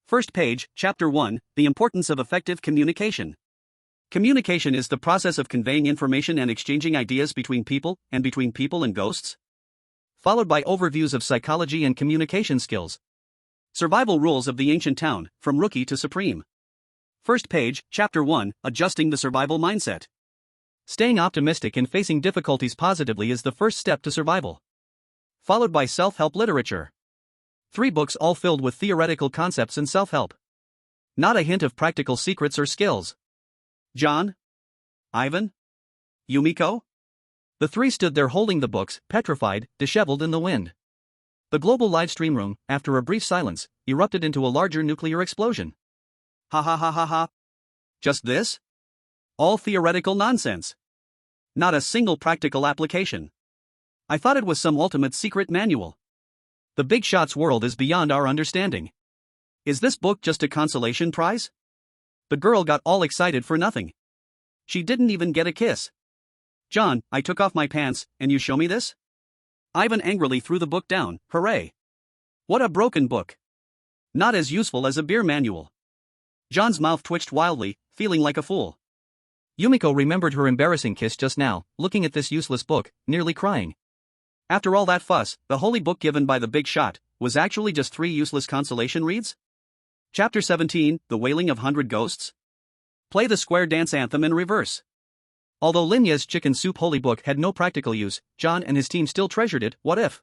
First page, Chapter 1, The Importance of Effective Communication. Communication is the process of conveying information and exchanging ideas between people and ghosts. Followed by overviews of psychology and communication skills. Survival rules of the ancient town, from rookie to supreme. First page, Chapter 1, Adjusting the Survival Mindset. Staying optimistic and facing difficulties positively is the first step to survival. Followed by self-help literature. 3 books all filled with theoretical concepts and self-help. Not a hint of practical secrets or skills. John? Ivan? Yumiko? The 3 stood there holding the books, petrified, disheveled in the wind. The global live stream room, after a brief silence, erupted into a larger nuclear explosion. Ha ha ha ha ha. Just this? All theoretical nonsense. Not a single practical application. I thought it was some ultimate secret manual. The big shot's world is beyond our understanding. Is this book just a consolation prize? The girl got all excited for nothing. She didn't even get a kiss. John, I took off my pants, and you show me this? Ivan angrily threw the book down. Hooray! What a broken book. Not as useful as a beer manual. John's mouth twitched wildly, feeling like a fool. Yumiko remembered her embarrassing kiss just now, looking at this useless book, nearly crying. After all that fuss, the holy book given by the big shot was actually just 3 useless consolation reads? Chapter 17, The Wailing of 100 Ghosts? Play the square dance anthem in reverse. Although Lin Ye's chicken soup holy book had no practical use, John and his team still treasured it. What if?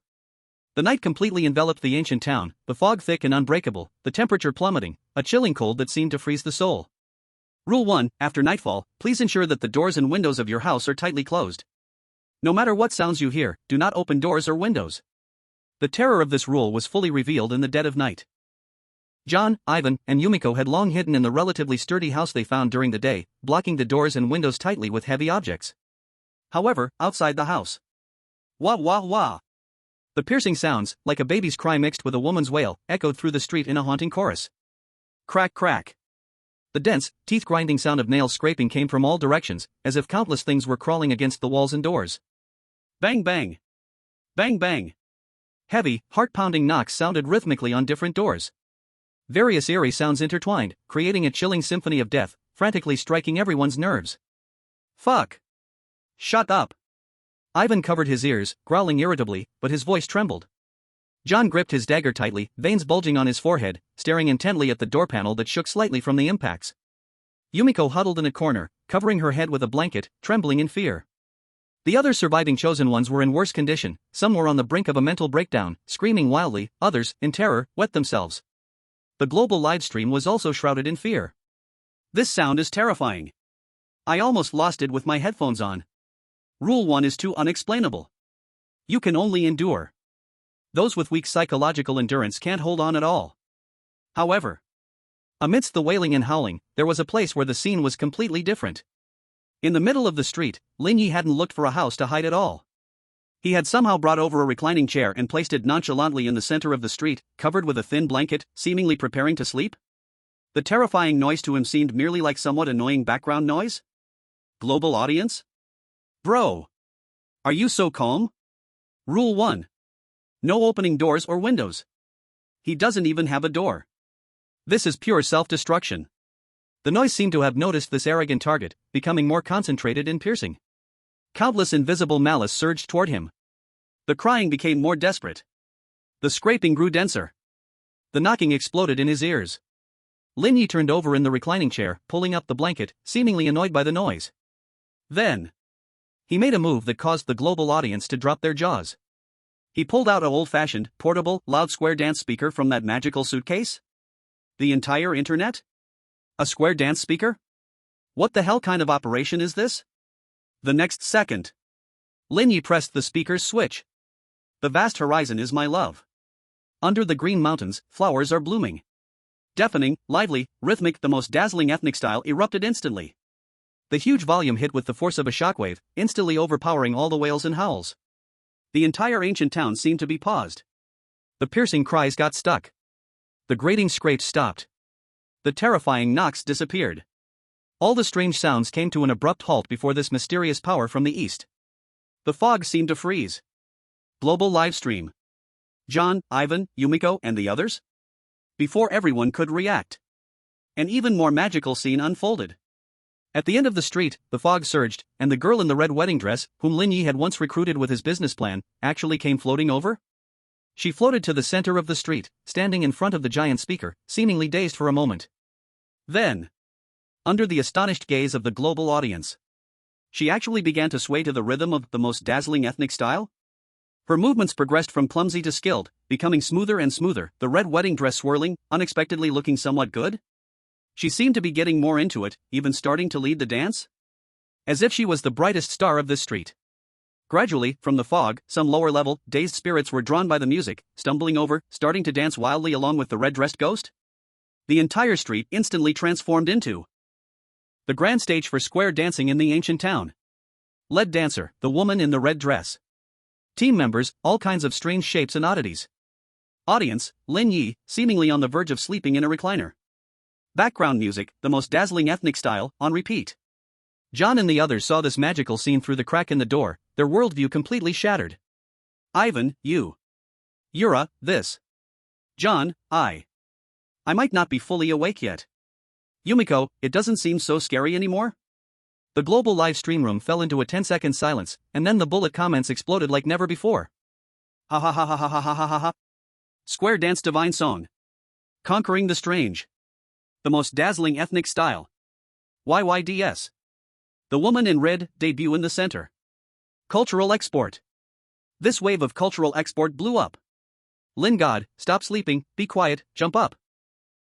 The night completely enveloped the ancient town, the fog thick and unbreakable, the temperature plummeting, a chilling cold that seemed to freeze the soul. Rule 1, after nightfall, please ensure that the doors and windows of your house are tightly closed. No matter what sounds you hear, do not open doors or windows. The terror of this rule was fully revealed in the dead of night. John, Ivan, and Yumiko had long hidden in the relatively sturdy house they found during the day, blocking the doors and windows tightly with heavy objects. However, outside the house. Wah wah wah! The piercing sounds, like a baby's cry mixed with a woman's wail, echoed through the street in a haunting chorus. Crack crack. The dense, teeth-grinding sound of nails scraping came from all directions, as if countless things were crawling against the walls and doors. Bang bang. Bang bang. Heavy, heart-pounding knocks sounded rhythmically on different doors. Various eerie sounds intertwined, creating a chilling symphony of death, frantically striking everyone's nerves. Fuck. Shut up. Ivan covered his ears, growling irritably, but his voice trembled. John gripped his dagger tightly, veins bulging on his forehead, staring intently at the door panel that shook slightly from the impacts. Yumiko huddled in a corner, covering her head with a blanket, trembling in fear. The other surviving chosen ones were in worse condition, some were on the brink of a mental breakdown, screaming wildly, others, in terror, wet themselves. The global livestream was also shrouded in fear. This sound is terrifying. I almost lost it with my headphones on. Rule 1 is too unexplainable. You can only endure. Those with weak psychological endurance can't hold on at all. However, amidst the wailing and howling, there was a place where the scene was completely different. In the middle of the street, Lin Ye hadn't looked for a house to hide at all. He had somehow brought over a reclining chair and placed it nonchalantly in the center of the street, covered with a thin blanket, seemingly preparing to sleep. The terrifying noise to him seemed merely like somewhat annoying background noise. Global audience? Bro! Are you so calm? Rule 1. No opening doors or windows. He doesn't even have a door. This is pure self-destruction. The noise seemed to have noticed this arrogant target, becoming more concentrated and piercing. Countless invisible malice surged toward him. The crying became more desperate. The scraping grew denser. The knocking exploded in his ears. Lin Ye turned over in the reclining chair, pulling up the blanket, seemingly annoyed by the noise. Then, he made a move that caused the global audience to drop their jaws. He pulled out an old-fashioned, portable, loud square dance speaker from that magical suitcase. The entire internet? A square dance speaker? What the hell kind of operation is this? The next second, Lin Ye pressed the speaker's switch. The vast horizon is my love. Under the green mountains, flowers are blooming. Deafening, lively, rhythmic, the most dazzling ethnic style erupted instantly. The huge volume hit with the force of a shockwave, instantly overpowering all the wails and howls. The entire ancient town seemed to be paused. The piercing cries got stuck. The grating scrapes stopped. The terrifying knocks disappeared. All the strange sounds came to an abrupt halt before this mysterious power from the east. The fog seemed to freeze. Global livestream. John, Ivan, Yumiko, and the others? Before everyone could react, an even more magical scene unfolded. At the end of the street, the fog surged, and the girl in the red wedding dress, whom Lin Ye had once recruited with his business plan, actually came floating over. She floated to the center of the street, standing in front of the giant speaker, seemingly dazed for a moment. Then, under the astonished gaze of the global audience, she actually began to sway to the rhythm of the most dazzling ethnic style. Her movements progressed from clumsy to skilled, becoming smoother and smoother, the red wedding dress swirling, unexpectedly looking somewhat good. She seemed to be getting more into it, even starting to lead the dance. As if she was the brightest star of this street. Gradually, from the fog, some lower-level, dazed spirits were drawn by the music, stumbling over, starting to dance wildly along with the red-dressed ghost. The entire street instantly transformed into the grand stage for square dancing in the ancient town. Lead dancer, the woman in the red dress. Team members, all kinds of strange shapes and oddities. Audience, Lin Ye, seemingly on the verge of sleeping in a recliner. Background music, the most dazzling ethnic style, on repeat. John and the others saw this magical scene through the crack in the door, their worldview completely shattered. Ivan, you. Yura, this. John, I might not be fully awake yet. Yumiko, it doesn't seem so scary anymore? The global live stream room fell into a 10-second silence, and then the bullet comments exploded like never before. Ha ha ha ha ha ha ha ha ha. Square dance divine song. Conquering the strange. The most dazzling ethnic style. YYDS. The woman in red, debut in the center. Cultural export. This wave of cultural export blew up. Lin God, stop sleeping, be quiet, jump up.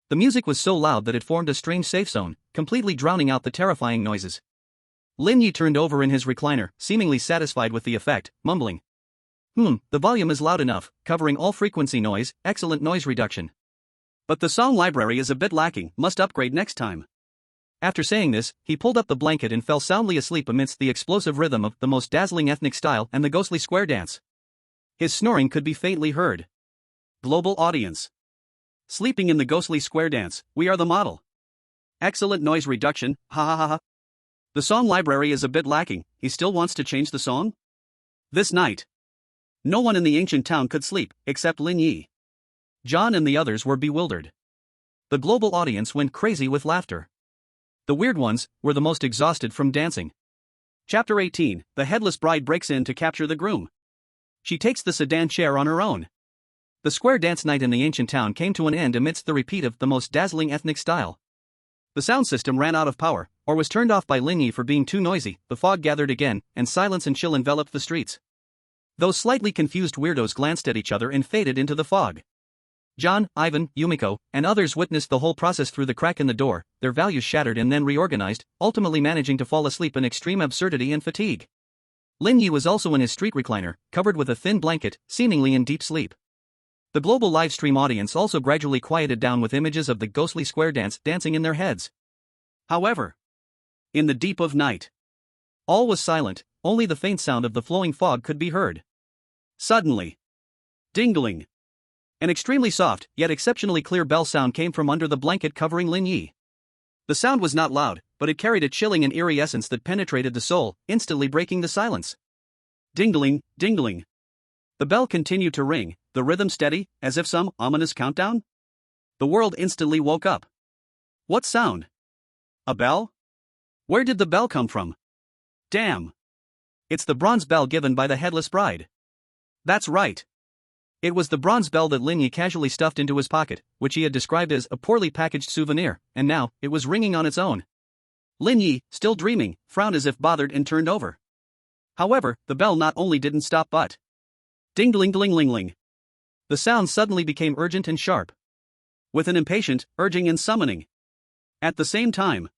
The music was so loud that it formed a strange safe zone, completely drowning out the terrifying noises. Lin Ye turned over in his recliner, seemingly satisfied with the effect, mumbling. The volume is loud enough, covering all frequency noise, excellent noise reduction. But the song library is a bit lacking, must upgrade next time. After saying this, he pulled up the blanket and fell soundly asleep amidst the explosive rhythm of the most dazzling ethnic style and the ghostly square dance. His snoring could be faintly heard. Global audience. Sleeping in the ghostly square dance, we are the model. Excellent noise reduction, ha ha ha ha. The song library is a bit lacking, he still wants to change the song? This night. No one in the ancient town could sleep, except Lin Ye. John and the others were bewildered. The global audience went crazy with laughter. The weird ones were the most exhausted from dancing. Chapter 18, the headless bride breaks in to capture the groom. She takes the sedan chair on her own. The square dance night in the ancient town came to an end amidst the repeat of the most dazzling ethnic style. The sound system ran out of power, or was turned off by Lin Ye for being too noisy. The fog gathered again, and silence and chill enveloped the streets. Those slightly confused weirdos glanced at each other and faded into the fog. John, Ivan, Yumiko, and others witnessed the whole process through the crack in the door, their values shattered and then reorganized, ultimately managing to fall asleep in extreme absurdity and fatigue. Lin Ye was also in his street recliner, covered with a thin blanket, seemingly in deep sleep. The global livestream audience also gradually quieted down with images of the ghostly square dance dancing in their heads. However, in the deep of night, all was silent, only the faint sound of the flowing fog could be heard. Suddenly, dingling. An extremely soft, yet exceptionally clear bell sound came from under the blanket covering Lin Ye. The sound was not loud, but it carried a chilling and eerie essence that penetrated the soul, instantly breaking the silence. Dingling, dingling. The bell continued to ring, the rhythm steady, as if some ominous countdown. The world instantly woke up. What sound? A bell? Where did the bell come from? Damn. It's the bronze bell given by the headless bride. That's right. It was the bronze bell that Lin Ye casually stuffed into his pocket, which he had described as a poorly packaged souvenir, and now, it was ringing on its own. Lin Ye, still dreaming, frowned as if bothered and turned over. However, the bell not only didn't stop but ding-dling-dling-ling-ling. The sound suddenly became urgent and sharp, with an impatient, urging and summoning. At the same time,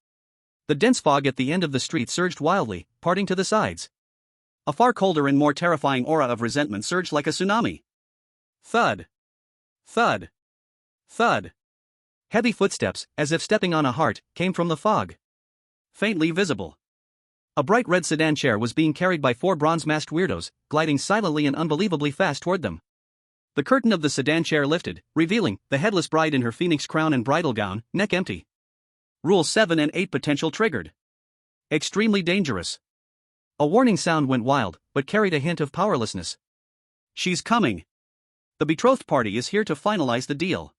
the dense fog at the end of the street surged wildly, parting to the sides. A far colder and more terrifying aura of resentment surged like a tsunami. Thud. Thud. Thud. Heavy footsteps, as if stepping on a heart, came from the fog. Faintly visible. A bright red sedan chair was being carried by 4 bronze-masked weirdos, gliding silently and unbelievably fast toward them. The curtain of the sedan chair lifted, revealing the headless bride in her phoenix crown and bridal gown, neck empty. Rule 7 and 8 potential triggered. Extremely dangerous. A warning sound went wild, but carried a hint of powerlessness. She's coming. The betrothed party is here to finalize the deal.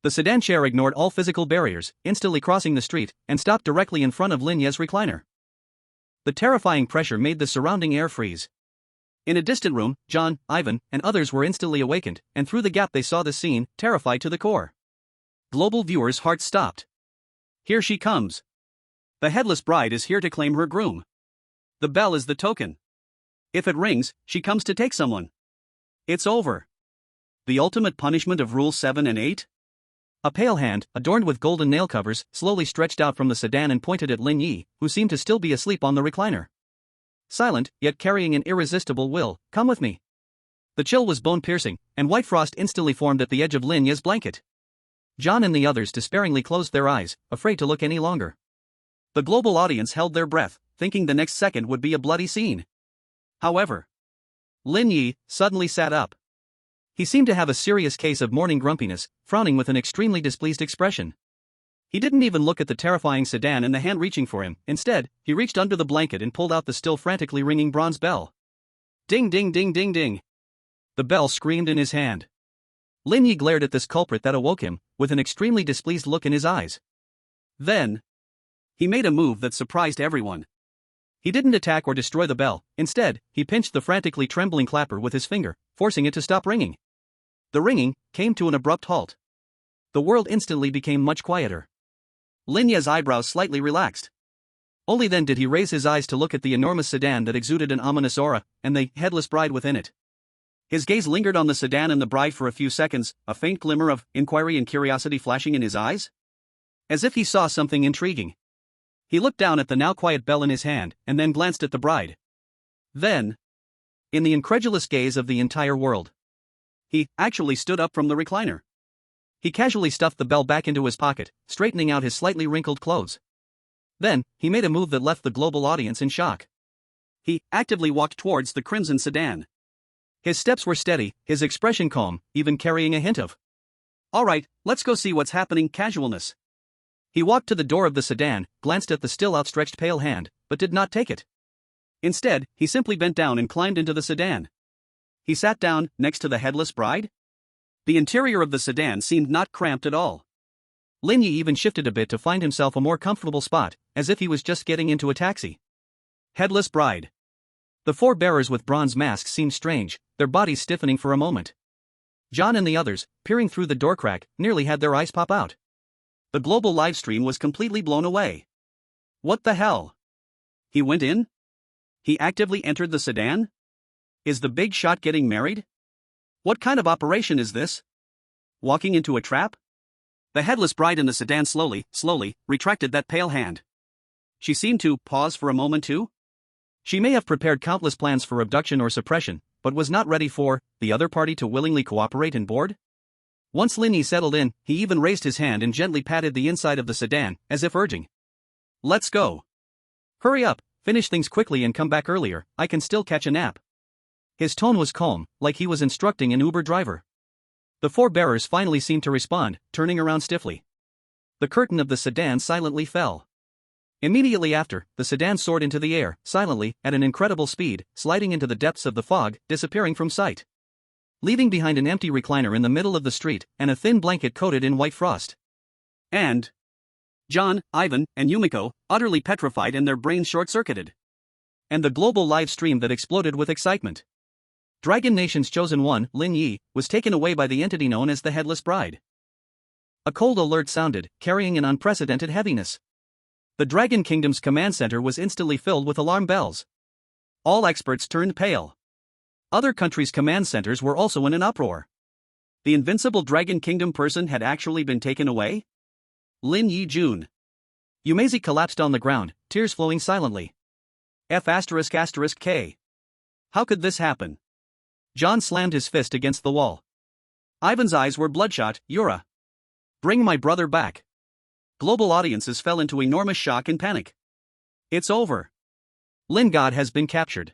The sedan chair ignored all physical barriers, instantly crossing the street, and stopped directly in front of Lin Ye's recliner. The terrifying pressure made the surrounding air freeze. In a distant room, John, Ivan, and others were instantly awakened, and through the gap they saw the scene, terrified to the core. Global viewers' hearts stopped. Here she comes. The headless bride is here to claim her groom. The bell is the token. If it rings, she comes to take someone. It's over. The ultimate punishment of Rule 7 and 8? A pale hand, adorned with golden nail covers, slowly stretched out from the sedan and pointed at Lin Ye, who seemed to still be asleep on the recliner. Silent, yet carrying an irresistible will, come with me. The chill was bone-piercing, and white frost instantly formed at the edge of Lin Ye's blanket. John and the others despairingly closed their eyes, afraid to look any longer. The global audience held their breath, thinking the next second would be a bloody scene. However, Lin Ye suddenly sat up. He seemed to have a serious case of morning grumpiness, frowning with an extremely displeased expression. He didn't even look at the terrifying sedan and the hand reaching for him. Instead, he reached under the blanket and pulled out the still frantically ringing bronze bell. Ding ding ding ding ding. The bell screamed in his hand. Lin Ye glared at this culprit that awoke him, with an extremely displeased look in his eyes. Then, he made a move that surprised everyone. He didn't attack or destroy the bell. Instead, he pinched the frantically trembling clapper with his finger, forcing it to stop ringing. The ringing came to an abrupt halt. The world instantly became much quieter. Lin Ye's eyebrows slightly relaxed. Only then did he raise his eyes to look at the enormous sedan that exuded an ominous aura, and the headless bride within it. His gaze lingered on the sedan and the bride for a few seconds, a faint glimmer of inquiry and curiosity flashing in his eyes. As if he saw something intriguing. He looked down at the now quiet bell in his hand, and then glanced at the bride. Then, in the incredulous gaze of the entire world, he actually stood up from the recliner. He casually stuffed the bell back into his pocket, straightening out his slightly wrinkled clothes. Then, he made a move that left the global audience in shock. He actively walked towards the crimson sedan. His steps were steady, his expression calm, even carrying a hint of, "Alright, let's go see what's happening," casualness. He walked to the door of the sedan, glanced at the still outstretched pale hand, but did not take it. Instead, he simply bent down and climbed into the sedan. He sat down, next to the headless bride. The interior of the sedan seemed not cramped at all. Lin Ye even shifted a bit to find himself a more comfortable spot, as if he was just getting into a taxi. Headless bride. The four bearers with bronze masks seemed strange, their bodies stiffening for a moment. John and the others, peering through the door crack, nearly had their eyes pop out. The global livestream was completely blown away. What the hell? He went in? He actively entered the sedan? Is the big shot getting married? What kind of operation is this? Walking into a trap? The headless bride in the sedan slowly retracted that pale hand. She seemed to pause for a moment too. She may have prepared countless plans for abduction or suppression, but was not ready for the other party to willingly cooperate and board. Once Lin Ye settled in, he even raised his hand and gently patted the inside of the sedan, as if urging, "Let's go. Hurry up, finish things quickly and come back earlier, I can still catch a nap." His tone was calm, like he was instructing an Uber driver. The four bearers finally seemed to respond, turning around stiffly. The curtain of the sedan silently fell. Immediately after, the sedan soared into the air, silently, at an incredible speed, sliding into the depths of the fog, disappearing from sight. Leaving behind an empty recliner in the middle of the street, and a thin blanket coated in white frost. And John, Ivan, and Yumiko, utterly petrified and their brains short-circuited. And the global live stream that exploded with excitement. Dragon Nation's chosen one, Lin Ye, was taken away by the entity known as the Headless Bride. A cold alert sounded, carrying an unprecedented heaviness. The Dragon Kingdom's command center was instantly filled with alarm bells. All experts turned pale. Other countries' command centers were also in an uproar. The invincible Dragon Kingdom person had actually been taken away? Lin Ye Jun. Yumeji collapsed on the ground, tears flowing silently. F***K. How could this happen? John slammed his fist against the wall. Ivan's eyes were bloodshot. Yura. Bring my brother back. Global audiences fell into enormous shock and panic. It's over. Lin God has been captured.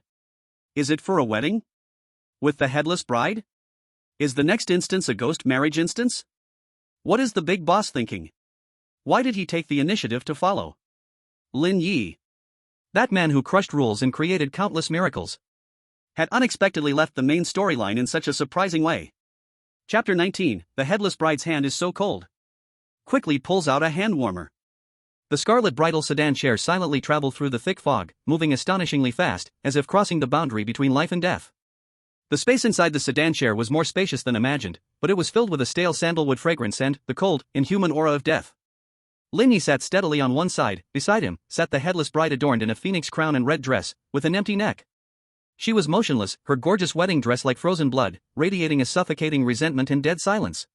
Is it for a wedding? With the headless bride? Is the next instance a ghost marriage instance? What is the big boss thinking? Why did he take the initiative to follow Lin Ye? That man who crushed rules and created countless miracles had unexpectedly left the main storyline in such a surprising way. Chapter 19, The Headless Bride's hand is so cold. Quickly pulls out a hand warmer. The scarlet bridal sedan chair silently traveled through the thick fog, moving astonishingly fast, as if crossing the boundary between life and death. The space inside the sedan chair was more spacious than imagined, but it was filled with a stale sandalwood fragrance and the cold, inhuman aura of death. Lin Ye sat steadily on one side. Beside him sat the headless bride adorned in a phoenix crown and red dress, with an empty neck. She was motionless, her gorgeous wedding dress like frozen blood, radiating a suffocating resentment and dead silence.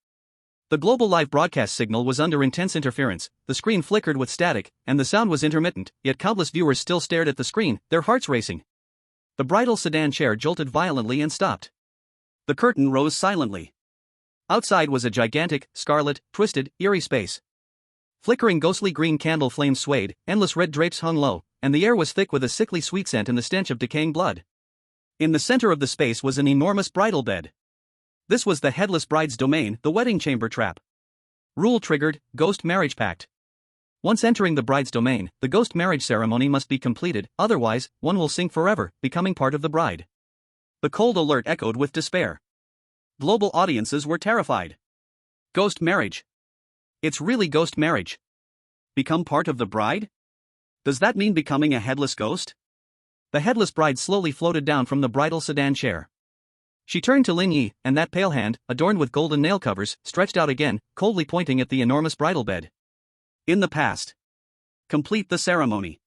The global live broadcast signal was under intense interference, the screen flickered with static, and the sound was intermittent, yet countless viewers still stared at the screen, their hearts racing. The bridal sedan chair jolted violently and stopped. The curtain rose silently. Outside was a gigantic, scarlet, twisted, eerie space. Flickering ghostly green candle flames swayed, endless red drapes hung low, and the air was thick with a sickly sweet scent and the stench of decaying blood. In the center of the space was an enormous bridal bed. This was the headless bride's domain, the wedding chamber trap. Rule triggered, ghost marriage pact. Once entering the bride's domain, the ghost marriage ceremony must be completed, otherwise, one will sink forever, becoming part of the bride. The cold alert echoed with despair. Global audiences were terrified. Ghost marriage. It's really ghost marriage. Become part of the bride? Does that mean becoming a headless ghost? The headless bride slowly floated down from the bridal sedan chair. She turned to Lin Ye, and that pale hand, adorned with golden nail covers, stretched out again, coldly pointing at the enormous bridal bed. In the past. Complete the ceremony.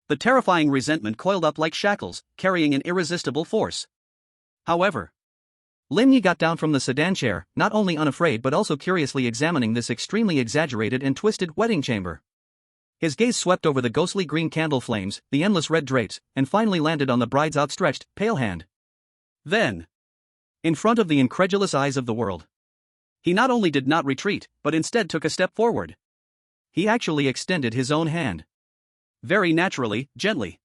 The terrifying resentment coiled up like shackles, carrying an irresistible force. However, Lin Ye got down from the sedan chair, not only unafraid but also curiously examining this extremely exaggerated and twisted wedding chamber. His gaze swept over the ghostly green candle flames, the endless red drapes, and finally landed on the bride's outstretched, pale hand. Then, in front of the incredulous eyes of the world, he not only did not retreat, but instead took a step forward. He actually extended his own hand. Very naturally, gently.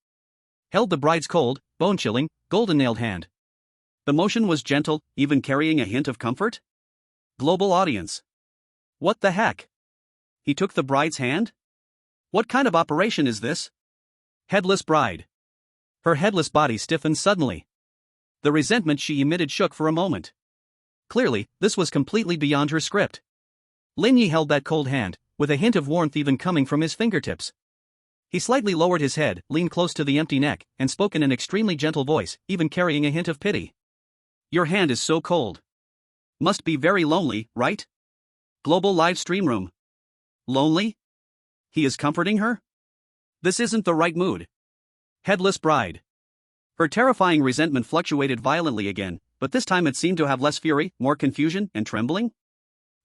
Held the bride's cold, bone-chilling, golden-nailed hand. The motion was gentle, even carrying a hint of comfort. Global audience. What the heck? He took the bride's hand? What kind of operation is this? Headless bride. Her headless body stiffened suddenly. The resentment she emitted shook for a moment. Clearly, this was completely beyond her script. Lin Ye held that cold hand, with a hint of warmth even coming from his fingertips. He slightly lowered his head, leaned close to the empty neck, and spoke in an extremely gentle voice, even carrying a hint of pity. Your hand is so cold. Must be very lonely, right? Global live stream room. Lonely? He is comforting her? This isn't the right mood. Headless bride. Her terrifying resentment fluctuated violently again, but this time it seemed to have less fury, more confusion, and trembling.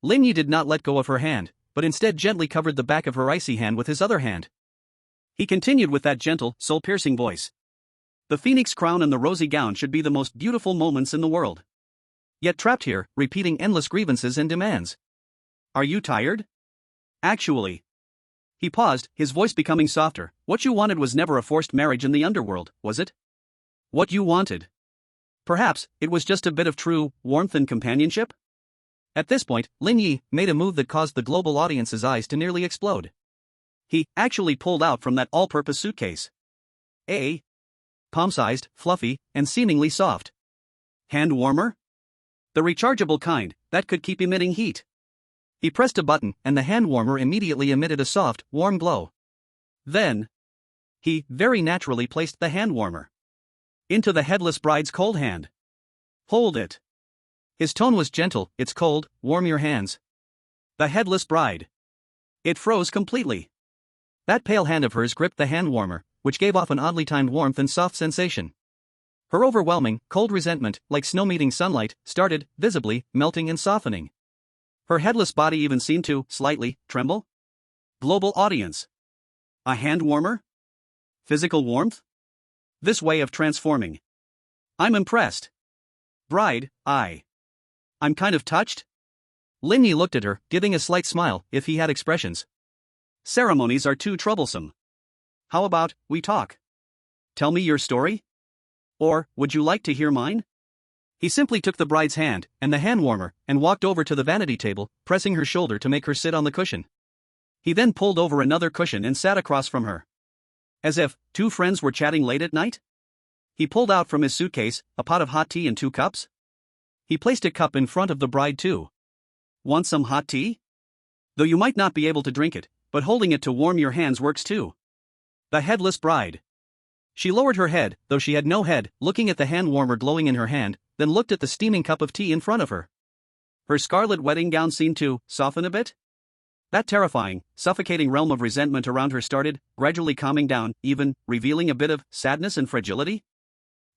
Lin Ye did not let go of her hand, but instead gently covered the back of her icy hand with his other hand. He continued with that gentle, soul-piercing voice. The phoenix crown and the rosy gown should be the most beautiful moments in the world. Yet trapped here, repeating endless grievances and demands. Are you tired? Actually. He paused, his voice becoming softer. What you wanted was never a forced marriage in the underworld, was it? What you wanted? Perhaps, it was just a bit of true warmth and companionship? At this point, Lin Ye made a move that caused the global audience's eyes to nearly explode. He actually pulled out from that all-purpose suitcase a palm-sized, fluffy, and seemingly soft hand warmer? The rechargeable kind that could keep emitting heat. He pressed a button, and the hand warmer immediately emitted a soft, warm glow. Then, he very naturally placed the hand warmer into the headless bride's cold hand. Hold it. His tone was gentle. It's cold, warm your hands. The headless bride. It froze completely. That pale hand of hers gripped the hand warmer, which gave off an oddly timed warmth and soft sensation. Her overwhelming, cold resentment, like snow meeting sunlight, started, visibly, melting and softening. Her headless body even seemed to, slightly, tremble. Global audience. A hand warmer? Physical warmth? This way of transforming. I'm impressed. Bride, I'm kind of touched. Lin Ye looked at her, giving a slight smile, if he had expressions. Ceremonies are too troublesome. How about, we talk? Tell me your story? Or, would you like to hear mine? He simply took the bride's hand, and the hand warmer, and walked over to the vanity table, pressing her shoulder to make her sit on the cushion. He then pulled over another cushion and sat across from her. As if two friends were chatting late at night? He pulled out from his suitcase a pot of hot tea and 2 cups. He placed a cup in front of the bride too. Want some hot tea? Though you might not be able to drink it, but holding it to warm your hands works too. The headless bride. She lowered her head, though she had no head, looking at the hand warmer glowing in her hand, then looked at the steaming cup of tea in front of her. Her scarlet wedding gown seemed to soften a bit. That terrifying, suffocating realm of resentment around her started, gradually calming down, even revealing a bit of sadness and fragility.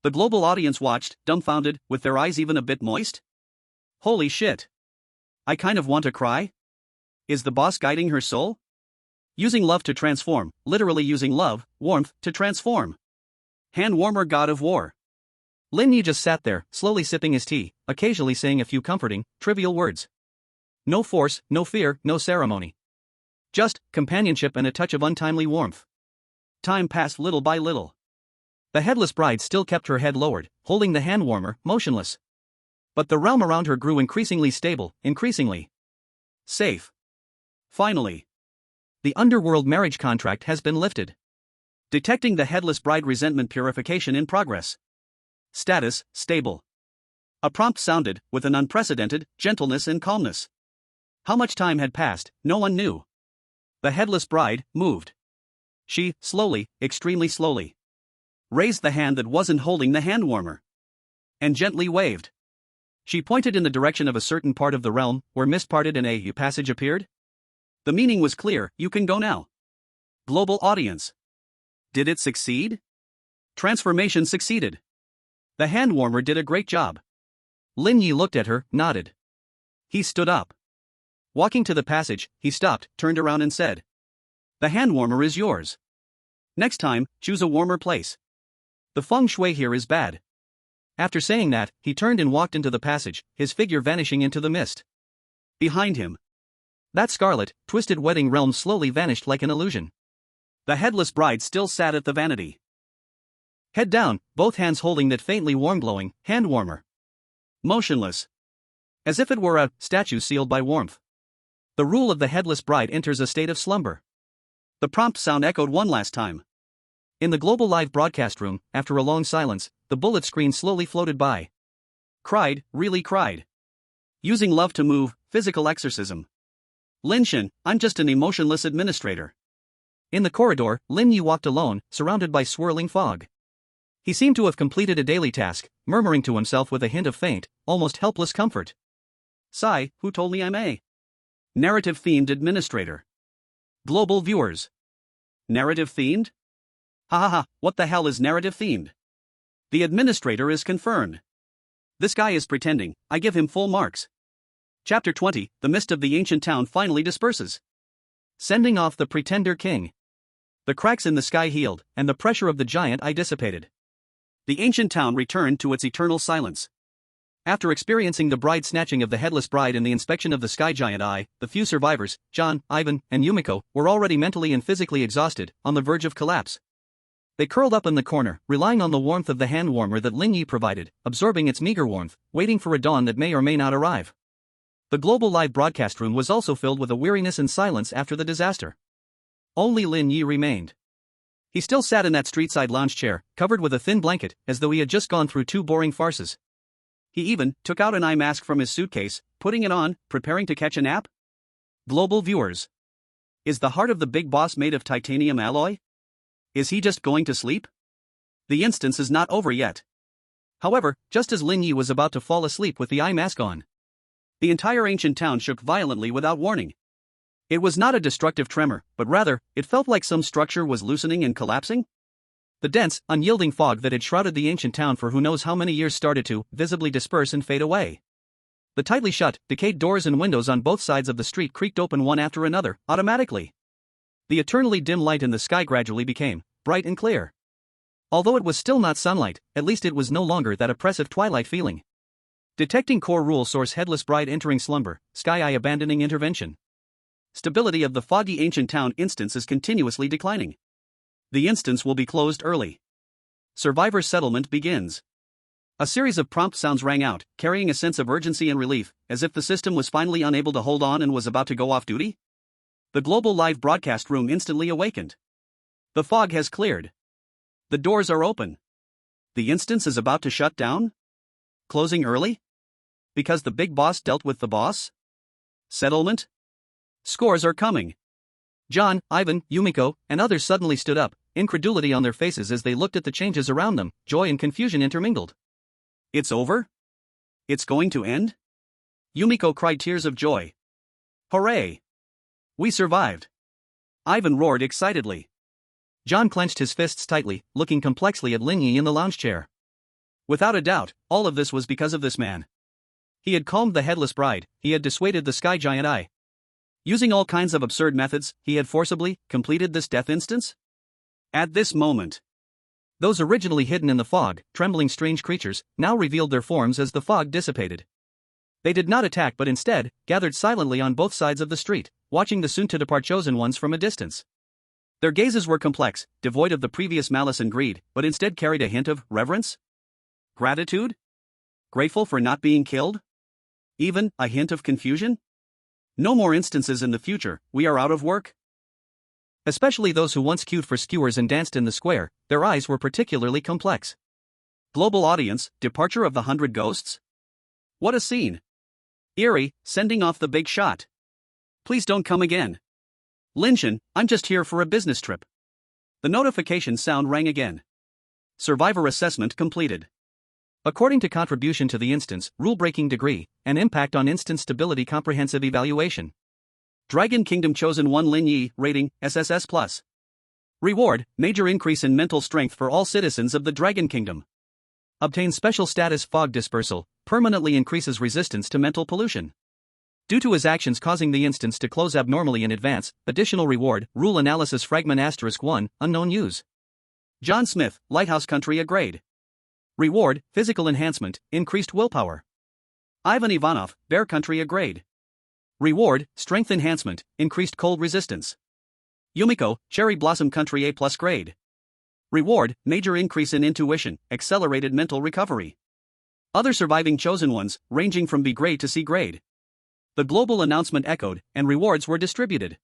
The global audience watched, dumbfounded, with their eyes even a bit moist. Holy shit. I kind of want to cry. Is the boss guiding her soul? Using love to transform, literally using love, warmth, to transform. Hand warmer god of war. Lin Ye just sat there, slowly sipping his tea, occasionally saying a few comforting, trivial words. No force, no fear, no ceremony. Just companionship and a touch of untimely warmth. Time passed little by little. The headless bride still kept her head lowered, holding the hand warmer, motionless. But the realm around her grew increasingly stable, increasingly safe. Finally, the underworld marriage contract has been lifted. Detecting the headless bride resentment purification in progress. Status, stable. A prompt sounded, with an unprecedented gentleness and calmness. How much time had passed, no one knew. The headless bride moved. She, slowly, extremely slowly, raised the hand that wasn't holding the hand warmer. And gently waved. She pointed in the direction of a certain part of the realm, where mist parted and a passage appeared. The meaning was clear: you can go now. Global audience. Did it succeed? Transformation succeeded. The hand warmer did a great job. Lin Ye looked at her, nodded. He stood up. Walking to the passage, he stopped, turned around and said, "The hand warmer is yours. Next time, choose a warmer place. The feng shui here is bad." After saying that, he turned and walked into the passage, his figure vanishing into the mist. Behind him, that scarlet, twisted wedding realm slowly vanished like an illusion. The headless bride still sat at the vanity. Head down, both hands holding that faintly warm glowing hand warmer. Motionless. As if it were a statue sealed by warmth. The rule of the headless bride enters a state of slumber. The prompt sound echoed one last time. In the global live broadcast room, after a long silence, the bullet screen slowly floated by. Cried, really cried. Using love to move, physical exorcism. Lin Shen, I'm just an emotionless administrator. In the corridor, Lin Ye walked alone, surrounded by swirling fog. He seemed to have completed a daily task, murmuring to himself with a hint of faint, almost helpless comfort. Sigh, who told me I'm a narrative-themed administrator? Global viewers. Narrative-themed? Ha ha ha, what the hell is narrative-themed? The administrator is confirmed. This guy is pretending, I give him full marks. Chapter 20, the mist of the ancient town finally disperses. Sending off the pretender king. The cracks in the sky healed, and the pressure of the giant eye dissipated. The ancient town returned to its eternal silence. After experiencing the bride snatching of the headless bride and the inspection of the sky giant eye, the few survivors, John, Ivan, and Yumiko, were already mentally and physically exhausted, on the verge of collapse. They curled up in the corner, relying on the warmth of the hand warmer that Lin Ye provided, absorbing its meager warmth, waiting for a dawn that may or may not arrive. The global live broadcast room was also filled with a weariness and silence after the disaster. Only Lin Ye remained. He still sat in that street-side lounge chair, covered with a thin blanket, as though he had just gone through 2 boring farces. He even took out an eye mask from his suitcase, putting it on, preparing to catch a nap. Global viewers. Is the heart of the big boss made of titanium alloy? Is he just going to sleep? The instance is not over yet. However, just as Lin Ye was about to fall asleep with the eye mask on, the entire ancient town shook violently without warning. It was not a destructive tremor, but rather, it felt like some structure was loosening and collapsing. The dense, unyielding fog that had shrouded the ancient town for who knows how many years started to visibly disperse and fade away. The tightly shut, decayed doors and windows on both sides of the street creaked open one after another, automatically. The eternally dim light in the sky gradually became bright and clear. Although it was still not sunlight, at least it was no longer that oppressive twilight feeling. Detecting core rule source headless bride entering slumber, sky eye abandoning intervention. Stability of the foggy ancient town instance is continuously declining. The instance will be closed early. Survivor settlement begins. A series of prompt sounds rang out, carrying a sense of urgency and relief, as if the system was finally unable to hold on and was about to go off duty. The global live broadcast room instantly awakened. The fog has cleared. The doors are open. The instance is about to shut down? Closing early? Because the big boss dealt with the boss? Settlement? Scores are coming. John, Ivan, Yumiko, and others suddenly stood up, incredulity on their faces as they looked at the changes around them, joy and confusion intermingled. It's over? It's going to end? Yumiko cried tears of joy. Hooray! We survived. Ivan roared excitedly. John clenched his fists tightly, looking complexly at Lin Ye in the lounge chair. Without a doubt, all of this was because of this man. He had calmed the headless bride, he had dissuaded the sky giant eye. Using all kinds of absurd methods, he had forcibly completed this death instance? At this moment, those originally hidden in the fog, trembling strange creatures, now revealed their forms as the fog dissipated. They did not attack but instead, gathered silently on both sides of the street, watching the soon-to-depart chosen ones from a distance. Their gazes were complex, devoid of the previous malice and greed, but instead carried a hint of reverence? Gratitude? Grateful for not being killed? Even a hint of confusion? No more instances in the future, we are out of work? Especially those who once queued for skewers and danced in the square, their eyes were particularly complex. Global audience, departure of the 100 ghosts? What a scene! Eerie, sending off the big shot. Please don't come again. Lin Ye, I'm just here for a business trip. The notification sound rang again. Survivor assessment completed. According to contribution to the instance, rule-breaking degree, and impact on instance stability comprehensive evaluation. Dragon Kingdom chosen 1 Lin Ye, rating, SSS+. Reward, major increase in mental strength for all citizens of the Dragon Kingdom. Obtain special status fog dispersal, permanently increases resistance to mental pollution. Due to his actions causing the instance to close abnormally in advance, additional reward, rule analysis fragment *1, unknown use. John Smith, Lighthouse Country a grade. Reward, physical enhancement, increased willpower. Ivan Ivanov, Bear Country a grade. Reward, strength enhancement, increased cold resistance. Yumiko, Cherry Blossom Country A+ grade. Reward, major increase in intuition, accelerated mental recovery. Other surviving chosen ones, ranging from B grade to C grade. The global announcement echoed, and rewards were distributed.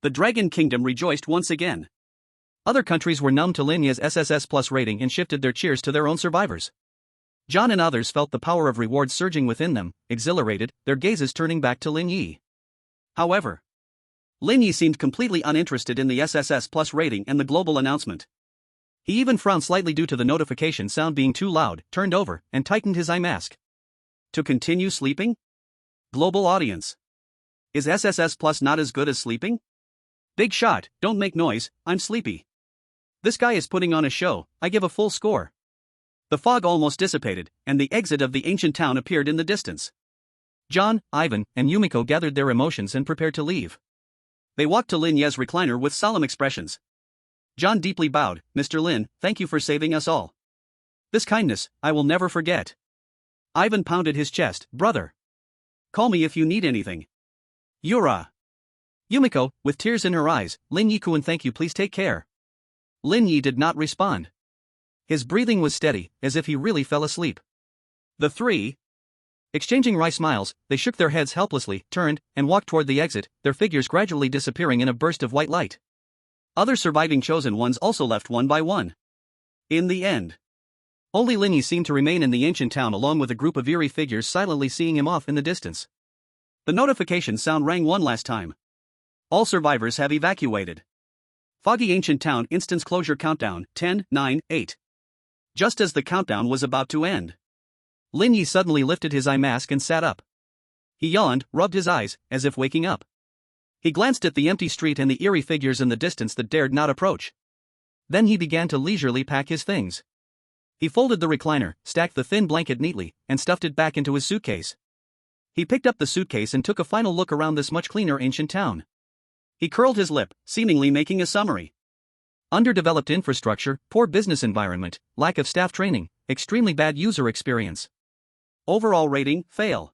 The Dragon Kingdom rejoiced once again. Other countries were numb to Lin Ye's SSS+ rating and shifted their cheers to their own survivors. John and others felt the power of rewards surging within them, exhilarated, their gazes turning back to Lin Ye. However, Lin Ye seemed completely uninterested in the SSS+ rating and the global announcement. He even frowned slightly due to the notification sound being too loud, turned over, and tightened his eye mask. To continue sleeping? Global audience. Is SSS+ not as good as sleeping? Big shot, don't make noise, I'm sleepy. This guy is putting on a show, I give a full score. The fog almost dissipated, and the exit of the ancient town appeared in the distance. John, Ivan, and Yumiko gathered their emotions and prepared to leave. They walked to Lin Ye's recliner with solemn expressions. John deeply bowed, Mr. Lin, thank you for saving us all. This kindness, I will never forget. Ivan pounded his chest, brother. Call me if you need anything. Yura. Yumiko, with tears in her eyes, Lin Ye-kun, thank you, please take care. Lin Ye did not respond. His breathing was steady, as if he really fell asleep. The three, exchanging wry smiles, they shook their heads helplessly, turned, and walked toward the exit, their figures gradually disappearing in a burst of white light. Other surviving chosen ones also left one by one. In the end, only Lin Ye seemed to remain in the ancient town along with a group of eerie figures silently seeing him off in the distance. The notification sound rang one last time. All survivors have evacuated. Foggy Ancient Town instance closure countdown, 10, 9, 8. Just as the countdown was about to end, Lin Ye suddenly lifted his eye mask and sat up. He yawned, rubbed his eyes, as if waking up. He glanced at the empty street and the eerie figures in the distance that dared not approach. Then he began to leisurely pack his things. He folded the recliner, stacked the thin blanket neatly, and stuffed it back into his suitcase. He picked up the suitcase and took a final look around this much cleaner ancient town. He curled his lip, seemingly making a summary. Underdeveloped infrastructure, poor business environment, lack of staff training, extremely bad user experience. Overall rating, fail.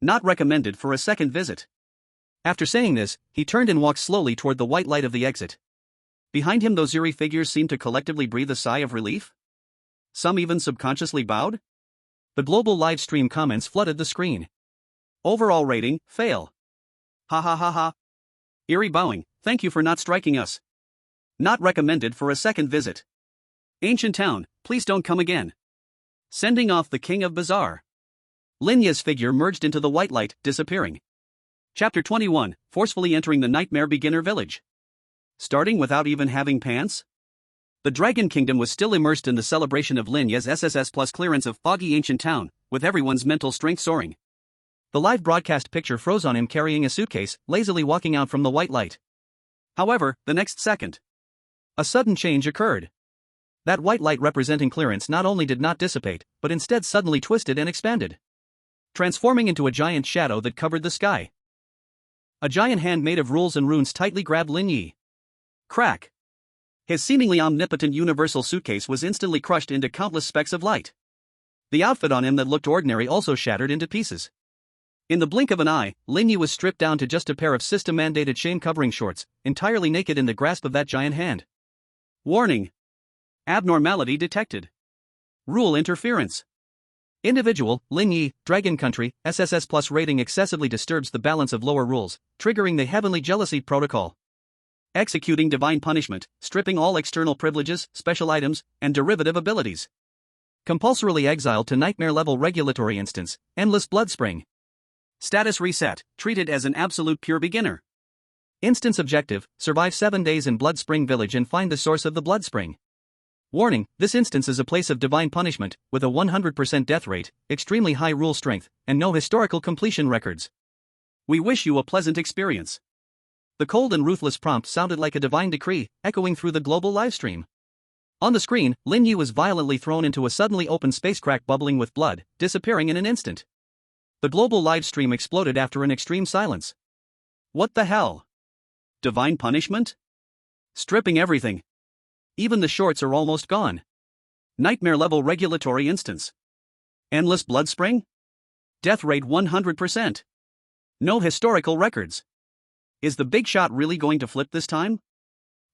Not recommended for a second visit. After saying this, he turned and walked slowly toward the white light of the exit. Behind him those eerie figures seemed to collectively breathe a sigh of relief. Some even subconsciously bowed. The global live stream comments flooded the screen. Overall rating, fail. Ha ha ha ha. Eerie bowing, thank you for not striking us. Not recommended for a second visit. Ancient town, please don't come again. Sending off the king of bizarre. Lin Ye's figure merged into the white light, disappearing. Chapter 21, forcefully entering the Nightmare Beginner Village. Starting without even having pants? The Dragon Kingdom was still immersed in the celebration of Lin Ye's SSS+ clearance of Foggy Ancient Town, with everyone's mental strength soaring. The live broadcast picture froze on him carrying a suitcase, lazily walking out from the white light. However, the next second, a sudden change occurred. That white light representing clearance not only did not dissipate, but instead suddenly twisted and expanded, transforming into a giant shadow that covered the sky. A giant hand made of rules and runes tightly grabbed Lin Ye. Crack! His seemingly omnipotent universal suitcase was instantly crushed into countless specks of light. The outfit on him that looked ordinary also shattered into pieces. In the blink of an eye, Lin Ye was stripped down to just a pair of system-mandated shame-covering shorts, entirely naked in the grasp of that giant hand. Warning. Abnormality detected. Rule interference. Individual, Lin Ye, Dragon Country, SSS Plus rating excessively disturbs the balance of lower rules, triggering the Heavenly Jealousy Protocol. Executing divine punishment, stripping all external privileges, special items, and derivative abilities. Compulsorily exiled to nightmare-level regulatory instance, endless blood spring. Status reset, treated as an absolute pure beginner. Instance objective, survive 7 days in Blood Spring Village and find the source of the blood spring. Warning, this instance is a place of divine punishment, with a 100% death rate, extremely high rule strength, and no historical completion records. We wish you a pleasant experience. The cold and ruthless prompt sounded like a divine decree, echoing through the global livestream. On the screen, Lin Ye was violently thrown into a suddenly open space crack bubbling with blood, disappearing in an instant. The global livestream exploded after an extreme silence. What the hell? Divine punishment? Stripping everything. Even the shorts are almost gone. Nightmare-level regulatory instance. Endless blood spring? Death rate 100%. No historical records. Is the big shot really going to flip this time?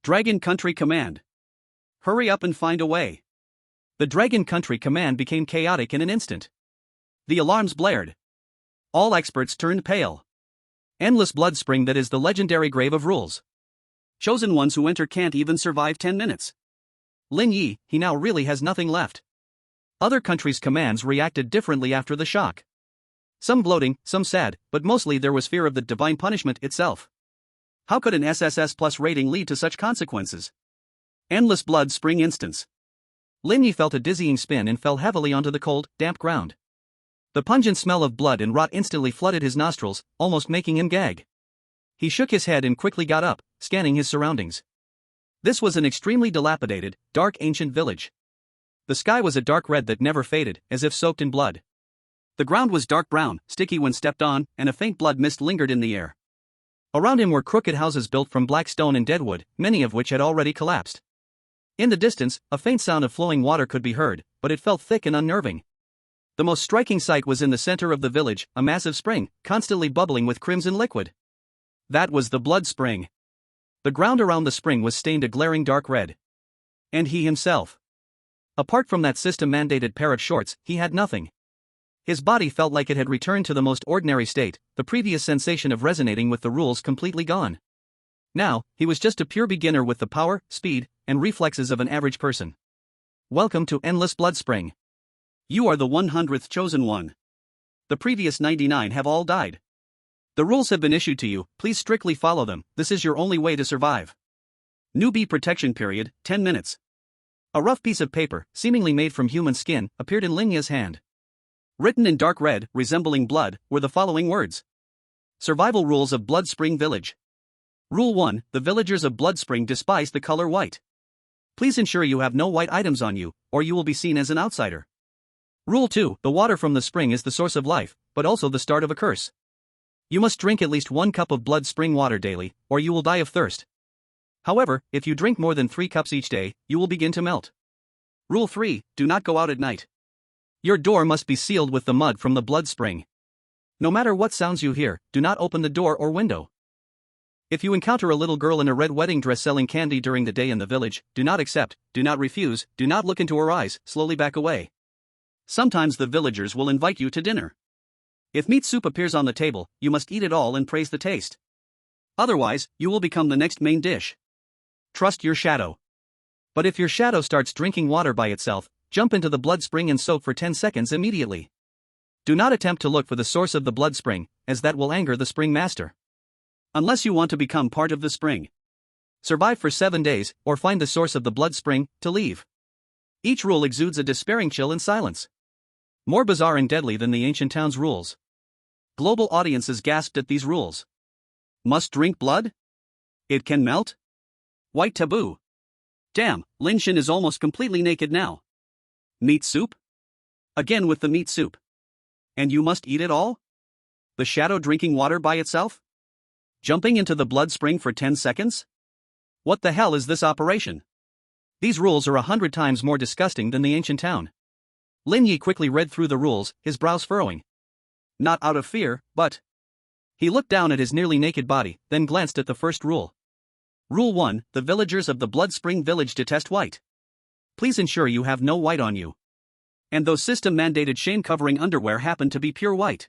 Dragon Country Command. Hurry up and find a way. The Dragon Country Command became chaotic in an instant. The alarms blared. All experts turned pale. Endless blood spring, that is the legendary grave of rules. Chosen ones who enter can't even survive 10 minutes. Lin Ye, he now really has nothing left. Other countries' commands reacted differently after the shock. Some gloating, some sad, but mostly there was fear of the divine punishment itself. How could an SSS Plus rating lead to such consequences? Endless blood spring instance. Lin Ye felt a dizzying spin and fell heavily onto the cold, damp ground. The pungent smell of blood and rot instantly flooded his nostrils, almost making him gag. He shook his head and quickly got up, scanning his surroundings. This was an extremely dilapidated, dark ancient village. The sky was a dark red that never faded, as if soaked in blood. The ground was dark brown, sticky when stepped on, and a faint blood mist lingered in the air. Around him were crooked houses built from black stone and deadwood, many of which had already collapsed. In the distance, a faint sound of flowing water could be heard, but it felt thick and unnerving. The most striking sight was in the center of the village, a massive spring, constantly bubbling with crimson liquid. That was the blood spring. The ground around the spring was stained a glaring dark red. And he himself. Apart from that system-mandated pair of shorts, he had nothing. His body felt like it had returned to the most ordinary state, the previous sensation of resonating with the rules completely gone. Now, he was just a pure beginner with the power, speed, and reflexes of an average person. Welcome to Endless Blood Spring. You are the 100th chosen one. The previous 99 have all died. The rules have been issued to you, please strictly follow them, this is your only way to survive. Newbie protection period, 10 minutes. A rough piece of paper, seemingly made from human skin, appeared in Lin Ye's hand. Written in dark red, resembling blood, were the following words. Survival rules of Blood Spring Village. Rule 1, the villagers of Blood Spring despise the color white. Please ensure you have no white items on you, or you will be seen as an outsider. Rule 2, the water from the spring is the source of life, but also the start of a curse. You must drink at least 1 cup of blood spring water daily, or you will die of thirst. However, if you drink more than 3 cups each day, you will begin to melt. Rule 3, do not go out at night. Your door must be sealed with the mud from the blood spring. No matter what sounds you hear, do not open the door or window. If you encounter a little girl in a red wedding dress selling candy during the day in the village, do not accept, do not refuse, do not look into her eyes, slowly back away. Sometimes the villagers will invite you to dinner. If meat soup appears on the table, you must eat it all and praise the taste. Otherwise, you will become the next main dish. Trust your shadow. But if your shadow starts drinking water by itself, jump into the blood spring and soak for 10 seconds immediately. Do not attempt to look for the source of the blood spring, as that will anger the spring master. Unless you want to become part of the spring. Survive for 7 days, or find the source of the blood spring, to leave. Each rule exudes a despairing chill and silence. More bizarre and deadly than the ancient town's rules. Global audiences gasped at these rules. Must drink blood? It can melt? White taboo. Damn, Lin Shin is almost completely naked now. Meat soup? Again with the meat soup. And you must eat it all? The shadow drinking water by itself? Jumping into the blood spring for 10 seconds? What the hell is this operation? These rules are 100 times more disgusting than the ancient town. Lin Ye quickly read through the rules, his brows furrowing. Not out of fear, but. He looked down at his nearly naked body, then glanced at the first rule. Rule 1: The villagers of the Blood Spring Village detest white. Please ensure you have no white on you. And those system-mandated shame-covering underwear happen to be pure white.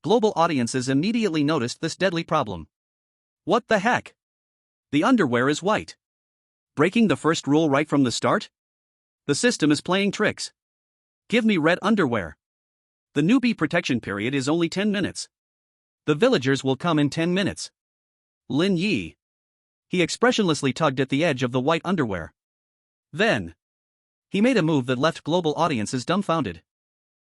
Global audiences immediately noticed this deadly problem. What the heck? The underwear is white. Breaking the first rule right from the start? The system is playing tricks. Give me red underwear. The newbie protection period is only 10 minutes. The villagers will come in 10 minutes. Lin Ye. He expressionlessly tugged at the edge of the white underwear. Then, he made a move that left global audiences dumbfounded.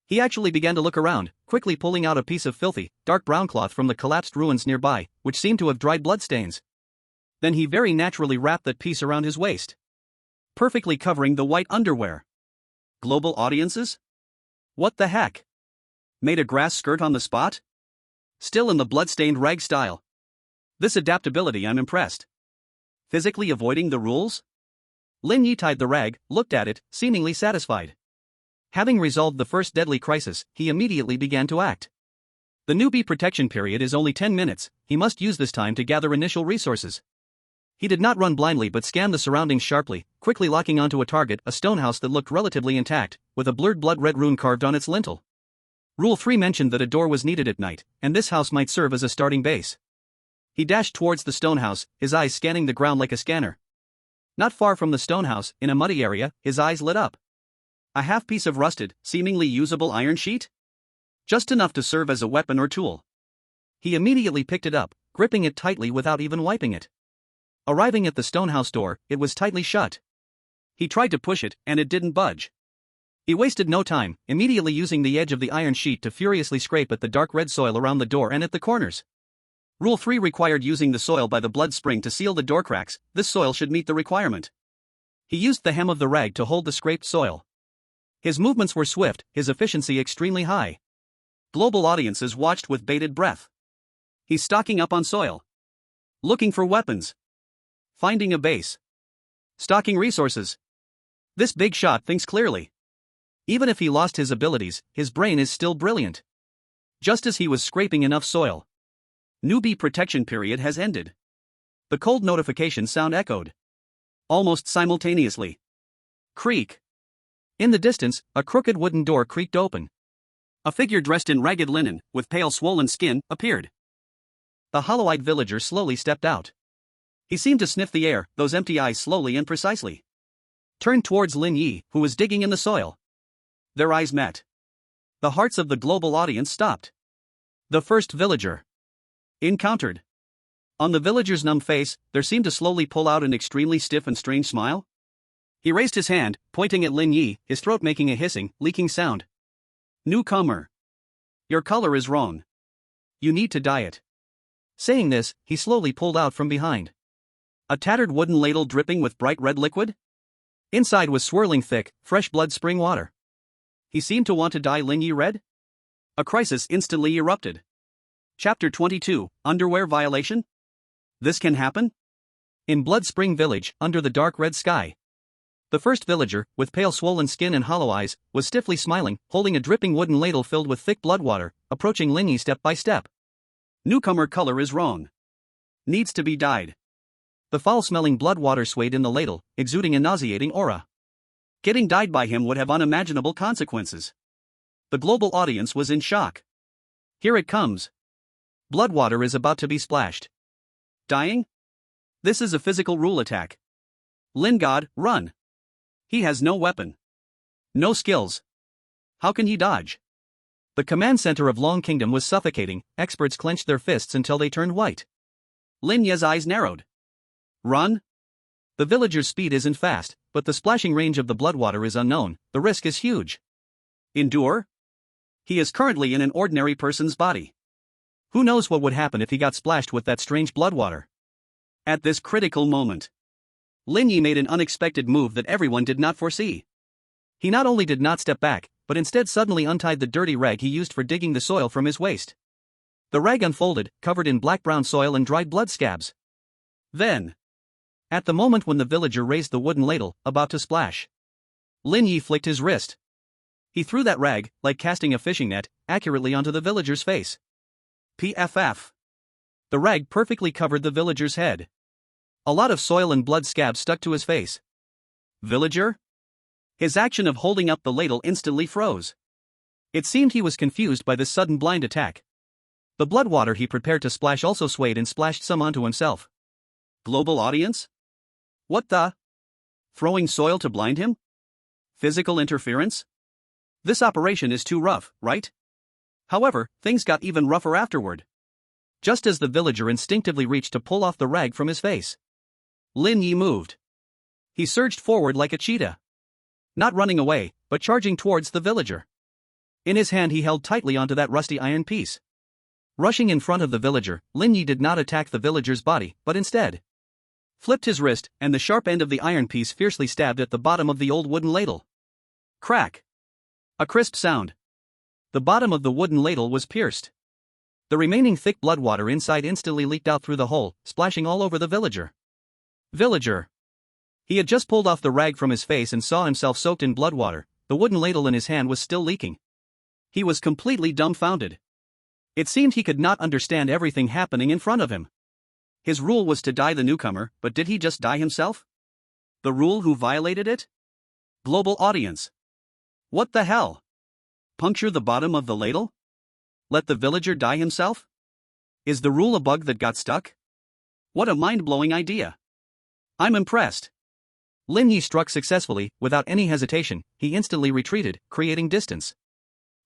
He actually began to look around, quickly pulling out a piece of filthy, dark brown cloth from the collapsed ruins nearby, which seemed to have dried bloodstains. Then he very naturally wrapped that piece around his waist, perfectly covering the white underwear. Global audiences? What the heck? Made a grass skirt on the spot? Still in the bloodstained rag style. This adaptability, I'm impressed. Physically avoiding the rules? Lin Ye tied the rag, looked at it, seemingly satisfied. Having resolved the first deadly crisis, he immediately began to act. The newbie protection period is only 10 minutes, he must use this time to gather initial resources. He did not run blindly but scanned the surroundings sharply, quickly locking onto a target, a stone house that looked relatively intact, with a blurred blood-red rune carved on its lintel. Rule 3 mentioned that a door was needed at night, and this house might serve as a starting base. He dashed towards the stone house, his eyes scanning the ground like a scanner. Not far from the stone house, in a muddy area, his eyes lit up. A half piece of rusted, seemingly usable iron sheet? Just enough to serve as a weapon or tool. He immediately picked it up, gripping it tightly without even wiping it. Arriving at the stone house door, it was tightly shut. He tried to push it, and it didn't budge. He wasted no time, immediately using the edge of the iron sheet to furiously scrape at the dark red soil around the door and at the corners. Rule 3 required using the soil by the blood spring to seal the door cracks. This soil should meet the requirement. He used the hem of the rag to hold the scraped soil. His movements were swift, his efficiency extremely high. Global audiences watched with bated breath. He's stocking up on soil. Looking for weapons. Finding a base. Stocking resources. This big shot thinks clearly. Even if he lost his abilities, his brain is still brilliant. Just as he was scraping enough soil. Newbie protection period has ended. The cold notification sound echoed. Almost simultaneously. Creak. In the distance, a crooked wooden door creaked open. A figure dressed in ragged linen, with pale swollen skin, appeared. The hollow-eyed villager slowly stepped out. He seemed to sniff the air, those empty eyes slowly and precisely. Turned towards Lin Ye, who was digging in the soil. Their eyes met. The hearts of the global audience stopped. The first villager encountered. On the villager's numb face, there seemed to slowly pull out an extremely stiff and strange smile. He raised his hand, pointing at Lin Ye, his throat making a hissing, leaking sound. Newcomer. Your color is wrong. You need to dye it. Saying this, he slowly pulled out from behind a tattered wooden ladle dripping with bright red liquid. Inside was swirling thick, fresh blood spring water. He seemed to want to dye Lin Ye red. A crisis instantly erupted. Chapter 22, Underwear Violation? This can happen? In Blood Spring Village, under the dark red sky. The first villager, with pale swollen skin and hollow eyes, was stiffly smiling, holding a dripping wooden ladle filled with thick blood water, approaching Lin Ye step by step. Newcomer color is wrong. Needs to be dyed. The foul-smelling blood water swayed in the ladle, exuding a nauseating aura. Getting dyed by him would have unimaginable consequences. The global audience was in shock. Here it comes. Blood water is about to be splashed. Dying? This is a physical rule attack. Lin God, run. He has no weapon. No skills. How can he dodge? The command center of Long Kingdom was suffocating, experts clenched their fists until they turned white. Lin Ye's eyes narrowed. Run? The villager's speed isn't fast, but the splashing range of the blood water is unknown, the risk is huge. Endure? He is currently in an ordinary person's body. Who knows what would happen if he got splashed with that strange blood water? At this critical moment, Lin Ye made an unexpected move that everyone did not foresee. He not only did not step back, but instead suddenly untied the dirty rag he used for digging the soil from his waist. The rag unfolded, covered in black-brown soil and dried blood scabs. Then, at the moment when the villager raised the wooden ladle, about to splash, Lin Ye flicked his wrist. He threw that rag, like casting a fishing net, accurately onto the villager's face. PFF. The rag perfectly covered the villager's head. A lot of soil and blood scabs stuck to his face. Villager? His action of holding up the ladle instantly froze. It seemed he was confused by this sudden blind attack. The blood water he prepared to splash also swayed and splashed some onto himself. Global audience? What the? Throwing soil to blind him? Physical interference? This operation is too rough, right? However, things got even rougher afterward. Just as the villager instinctively reached to pull off the rag from his face, Lin Ye moved. He surged forward like a cheetah. Not running away, but charging towards the villager. In his hand he held tightly onto that rusty iron piece. Rushing in front of the villager, Lin Ye did not attack the villager's body, but instead flipped his wrist, and the sharp end of the iron piece fiercely stabbed at the bottom of the old wooden ladle. Crack! A crisp sound. The bottom of the wooden ladle was pierced. The remaining thick blood water inside instantly leaked out through the hole, splashing all over the villager. Villager! He had just pulled off the rag from his face and saw himself soaked in blood water. The wooden ladle in his hand was still leaking. He was completely dumbfounded. It seemed he could not understand everything happening in front of him. His rule was to die the newcomer, but did he just die himself? The rule who violated it? Global audience. What the hell? Puncture the bottom of the ladle? Let the villager die himself? Is the rule a bug that got stuck? What a mind-blowing idea. I'm impressed. Lin Ye struck successfully. Without any hesitation, he instantly retreated, creating distance.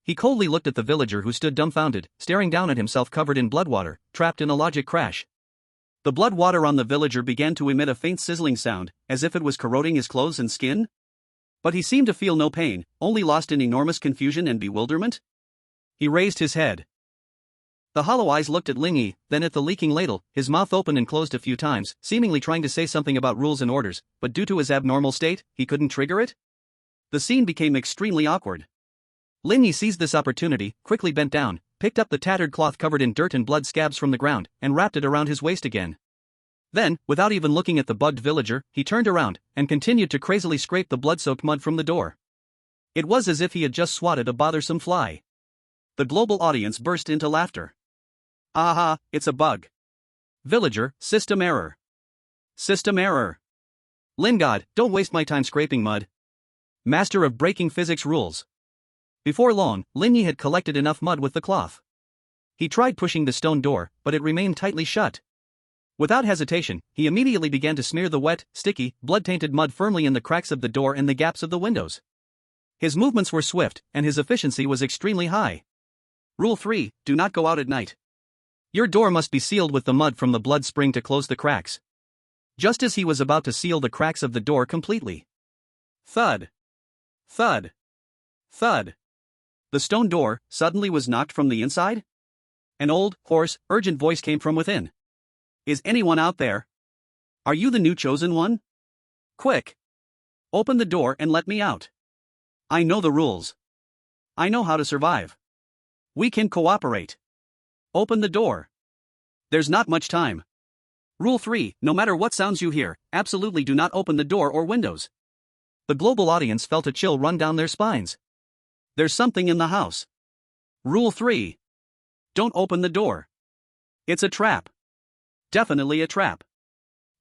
He coldly looked at the villager who stood dumbfounded, staring down at himself covered in blood water, trapped in a logic crash. The blood water on the villager began to emit a faint sizzling sound, as if it was corroding his clothes and skin. But he seemed to feel no pain, only lost in enormous confusion and bewilderment. He raised his head. The hollow eyes looked at Lin Ye, then at the leaking ladle. His mouth opened and closed a few times, seemingly trying to say something about rules and orders, but due to his abnormal state, he couldn't trigger it. The scene became extremely awkward. Lin Ye seized this opportunity, quickly bent down, picked up the tattered cloth covered in dirt and blood scabs from the ground, and wrapped it around his waist again. Then, without even looking at the bugged villager, he turned around, and continued to crazily scrape the blood-soaked mud from the door. It was as if he had just swatted a bothersome fly. The global audience burst into laughter. Aha, it's a bug. Villager, system error. System error. Lingard, don't waste my time scraping mud. Master of breaking physics rules. Before long, Lin Ye had collected enough mud with the cloth. He tried pushing the stone door, but it remained tightly shut. Without hesitation, he immediately began to smear the wet, sticky, blood-tainted mud firmly in the cracks of the door and the gaps of the windows. His movements were swift, and his efficiency was extremely high. Rule 3, do not go out at night. Your door must be sealed with the mud from the blood spring to close the cracks. Just as he was about to seal the cracks of the door completely. Thud. Thud. Thud. The stone door suddenly was knocked from the inside? An old, hoarse, urgent voice came from within. Is anyone out there? Are you the new chosen one? Quick! Open the door and let me out. I know the rules. I know how to survive. We can cooperate. Open the door. There's not much time. Rule 3, no matter what sounds you hear, absolutely do not open the door or windows. The global audience felt a chill run down their spines. There's something in the house. Rule 3. Don't open the door. It's a trap. Definitely a trap.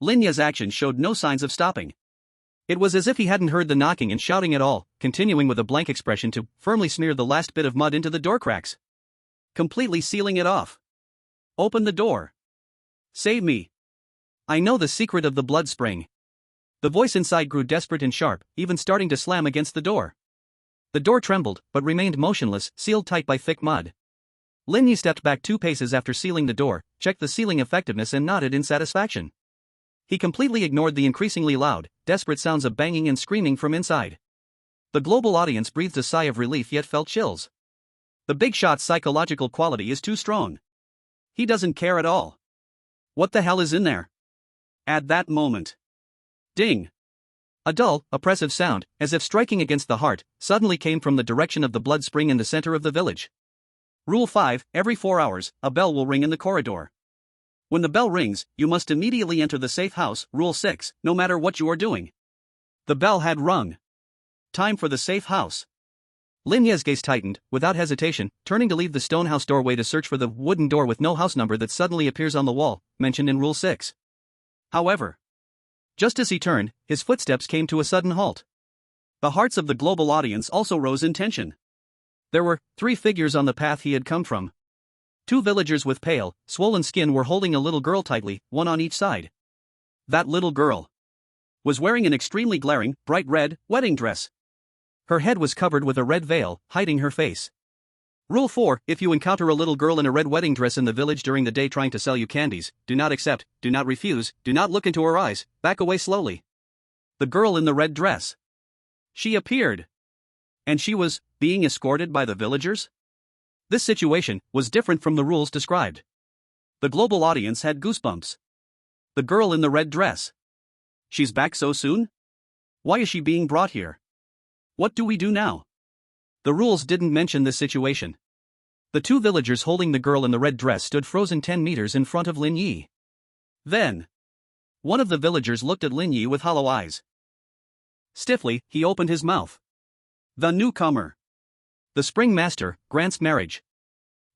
Lin Ye's action showed no signs of stopping. It was as if he hadn't heard the knocking and shouting at all, continuing with a blank expression to firmly smear the last bit of mud into the door cracks. Completely sealing it off. Open the door. Save me. I know the secret of the blood spring. The voice inside grew desperate and sharp, even starting to slam against the door. The door trembled, but remained motionless, sealed tight by thick mud. Lin Ye stepped back 2 paces after sealing the door, checked the sealing effectiveness and nodded in satisfaction. He completely ignored the increasingly loud, desperate sounds of banging and screaming from inside. The global audience breathed a sigh of relief yet felt chills. The big shot's psychological quality is too strong. He doesn't care at all. What the hell is in there? At that moment. Ding! A dull, oppressive sound, as if striking against the heart, suddenly came from the direction of the blood spring in the center of the village. Rule 5, every 4 hours, a bell will ring in the corridor. When the bell rings, you must immediately enter the safe house. Rule 6, no matter what you are doing. The bell had rung. Time for the safe house. Lin Ye's gaze tightened, without hesitation, turning to leave the stone house doorway to search for the wooden door with no house number that suddenly appears on the wall, mentioned in Rule 6. However, just as he turned, his footsteps came to a sudden halt. The hearts of the global audience also rose in tension. There were 3 figures on the path he had come from. 2 villagers with pale, swollen skin were holding a little girl tightly, one on each side. That little girl was wearing an extremely glaring, bright red, wedding dress. Her head was covered with a red veil, hiding her face. Rule 4: If you encounter a little girl in a red wedding dress in the village during the day trying to sell you candies, do not accept, do not refuse, do not look into her eyes, back away slowly. The girl in the red dress. She appeared. And she was being escorted by the villagers? This situation was different from the rules described. The global audience had goosebumps. The girl in the red dress. She's back so soon? Why is she being brought here? What do we do now? The rules didn't mention this situation. The 2 villagers holding the girl in the red dress stood frozen 10 meters in front of Lin Ye. Then, one of the villagers looked at Lin Ye with hollow eyes. Stiffly, he opened his mouth. The newcomer. The spring master grants marriage.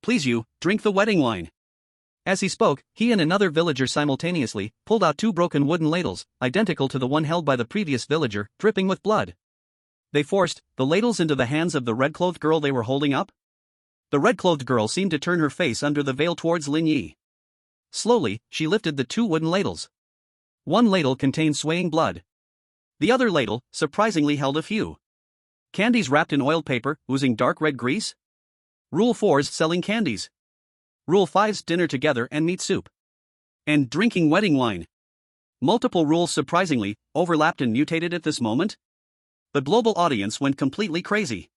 Please you, drink the wedding wine. As he spoke, he and another villager simultaneously pulled out 2 broken wooden ladles, identical to the one held by the previous villager, dripping with blood. They forced the ladles into the hands of the red-clothed girl they were holding up. The red-clothed girl seemed to turn her face under the veil towards Lin Ye. Slowly, she lifted the 2 wooden ladles. One ladle contained swaying blood. The other ladle, surprisingly, held a few candies wrapped in oiled paper, oozing dark red grease. Rule 4's selling candies. Rule 5's dinner together and meat soup. And drinking wedding wine. Multiple rules surprisingly overlapped and mutated at this moment. The global audience went completely crazy.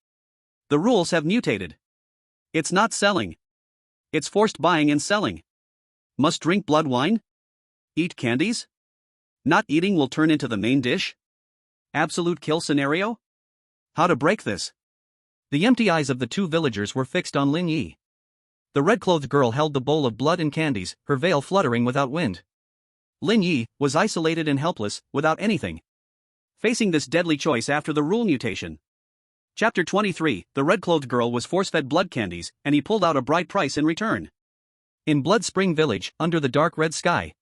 The rules have mutated. It's not selling. It's forced buying and selling. Must drink blood wine? Eat candies? Not eating will turn into the main dish? Absolute kill scenario? How to break this? The empty eyes of the 2 villagers were fixed on Lin Ye. The red-clothed girl held the bowl of blood and candies, her veil fluttering without wind. Lin Ye was isolated and helpless, without anything. Facing this deadly choice after the rule mutation. Chapter 23: The red-clothed girl was force-fed blood candies, and he pulled out a bright price in return. In Blood Spring Village, under the dark red sky.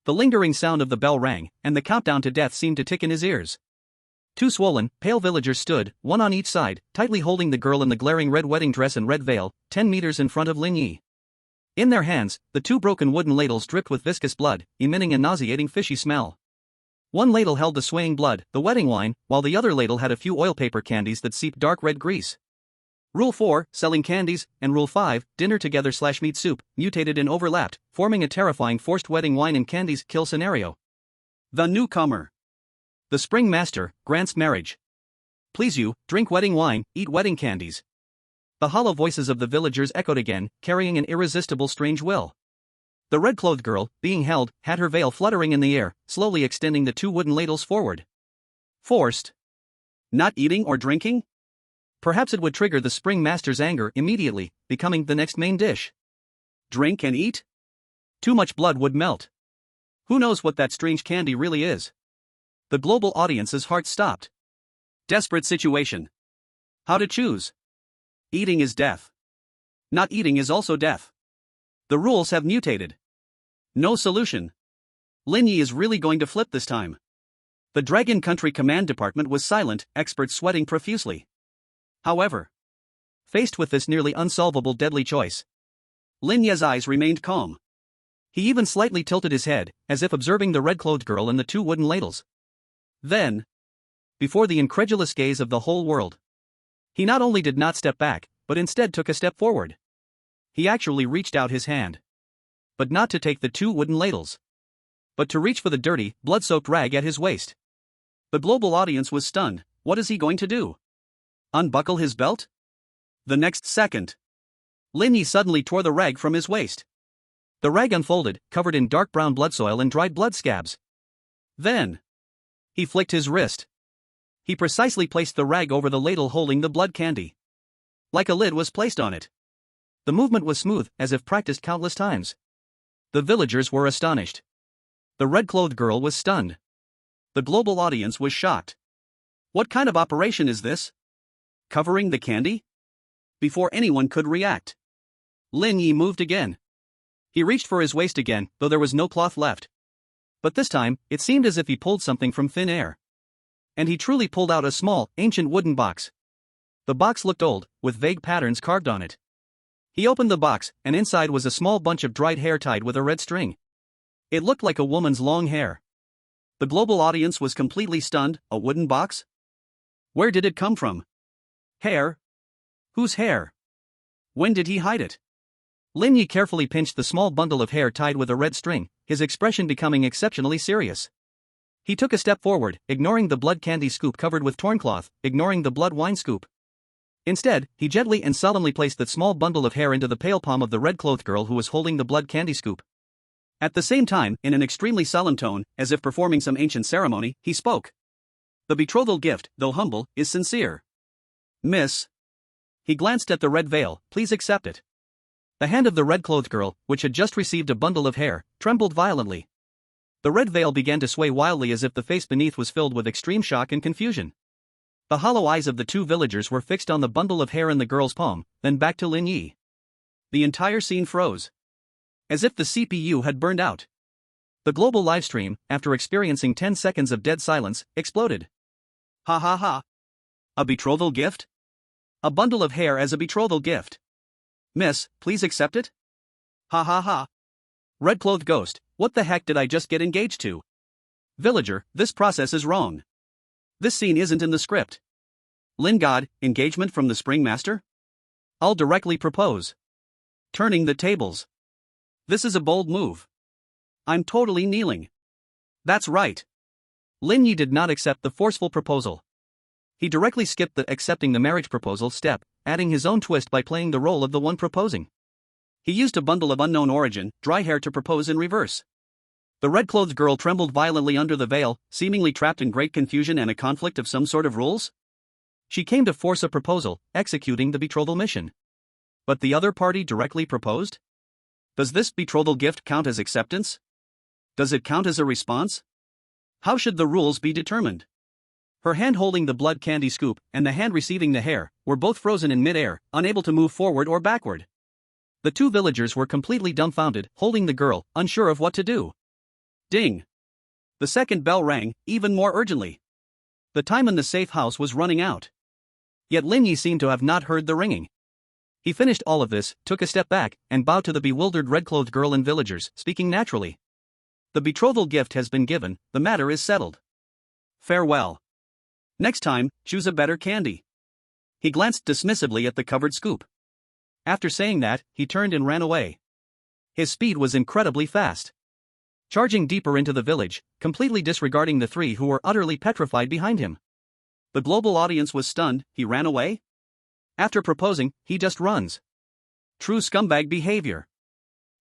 The lingering sound of the bell rang, and the countdown to death seemed to tick in his ears. 2 swollen, pale villagers stood, one on each side, tightly holding the girl in the glaring red wedding dress and red veil, 10 meters in front of Lin Ye. In their hands, the 2 broken wooden ladles dripped with viscous blood, emitting a nauseating fishy smell. One ladle held the swaying blood, the wedding wine, while the other ladle had a few oil paper candies that seeped dark red grease. Rule 4, selling candies, and Rule 5, dinner together / meat soup, mutated and overlapped, forming a terrifying forced wedding wine and candies kill scenario. The newcomer. The spring master grants marriage. Please you, drink wedding wine, eat wedding candies. The hollow voices of the villagers echoed again, carrying an irresistible strange will. The red-clothed girl, being held, had her veil fluttering in the air, slowly extending the 2 wooden ladles forward. Forced? Not eating or drinking? Perhaps it would trigger the spring master's anger immediately, becoming the next main dish. Drink and eat? Too much blood would melt. Who knows what that strange candy really is? The global audience's heart stopped. Desperate situation. How to choose? Eating is death. Not eating is also death. The rules have mutated. No solution. Lin Ye is really going to flip this time. The Dragon Country Command Department was silent, experts sweating profusely. However, faced with this nearly unsolvable deadly choice, Lin Ye's eyes remained calm. He even slightly tilted his head, as if observing the red-clothed girl and the 2 wooden ladles. Then, before the incredulous gaze of the whole world, he not only did not step back, but instead took a step forward. He actually reached out his hand. But not to take the 2 wooden ladles, but to reach for the dirty, blood-soaked rag at his waist. The global audience was stunned. What is he going to do? Unbuckle his belt? The next second, Lin Ye suddenly tore the rag from his waist. The rag unfolded, covered in dark brown blood soil and dried blood scabs. Then, he flicked his wrist. He precisely placed the rag over the ladle holding the blood candy. Like a lid was placed on it. The movement was smooth, as if practiced countless times. The villagers were astonished. The red-clothed girl was stunned. The global audience was shocked. What kind of operation is this? covering the candy? Before anyone could react, Lin Ye moved again. He reached for his waist again, though there was no cloth left. But this time, it seemed as if he pulled something from thin air. And he truly pulled out a small, ancient wooden box. The box looked old, with vague patterns carved on it. He opened the box, and inside was a small bunch of dried hair tied with a red string. It looked like a woman's long hair. The global audience was completely stunned. A wooden box? Where did it come from? Hair? Whose hair? When did he hide it? Lin Ye carefully pinched the small bundle of hair tied with a red string, his expression becoming exceptionally serious. He took a step forward, ignoring the blood candy scoop covered with torn cloth, ignoring the blood wine scoop. Instead, he gently and solemnly placed that small bundle of hair into the pale palm of the red-clothed girl who was holding the blood candy scoop. At the same time, in an extremely solemn tone, as if performing some ancient ceremony, he spoke. The betrothal gift, though humble, is sincere. Miss. He glanced at the red veil. Please accept it. The hand of the red-clothed girl, which had just received a bundle of hair, trembled violently. The red veil began to sway wildly as if the face beneath was filled with extreme shock and confusion. The hollow eyes of the two villagers were fixed on the bundle of hair in the girl's palm, then back to Lin Ye. The entire scene froze. As if the CPU had burned out. The global livestream, after experiencing 10 seconds of dead silence, exploded. Ha ha ha. A betrothal gift? A bundle of hair as a betrothal gift. Miss, please accept it? Ha ha ha. Red-clothed ghost, what the heck did I just get engaged to? Villager, this process is wrong. This scene isn't in the script. Lin God, engagement from the Spring Master? I'll directly propose. Turning the tables. This is a bold move. I'm totally kneeling. That's right. Lin Ye did not accept the forceful proposal. He directly skipped the accepting the marriage proposal step, adding his own twist by playing the role of the one proposing. He used a bundle of unknown origin, dry hair to propose in reverse. The red-clothed girl trembled violently under the veil, seemingly trapped in great confusion and a conflict of some sort of rules. She came to force a proposal, executing the betrothal mission. But the other party directly proposed? Does this betrothal gift count as acceptance? Does it count as a response? How should the rules be determined? Her hand holding the blood candy scoop and the hand receiving the hair were both frozen in mid-air, unable to move forward or backward. The two villagers were completely dumbfounded, holding the girl, unsure of what to do. Ding! The second bell rang, even more urgently. The time in the safe house was running out. Yet Lin Ye seemed to have not heard the ringing. He finished all of this, took a step back, and bowed to the bewildered red-clothed girl and villagers, speaking naturally. The betrothal gift has been given, the matter is settled. Farewell. Next time, choose a better candy. He glanced dismissively at the covered scoop. After saying that, he turned and ran away. His speed was incredibly fast. Charging deeper into the village, completely disregarding the three who were utterly petrified behind him. The global audience was stunned. He ran away? After proposing, he just runs. True scumbag behavior.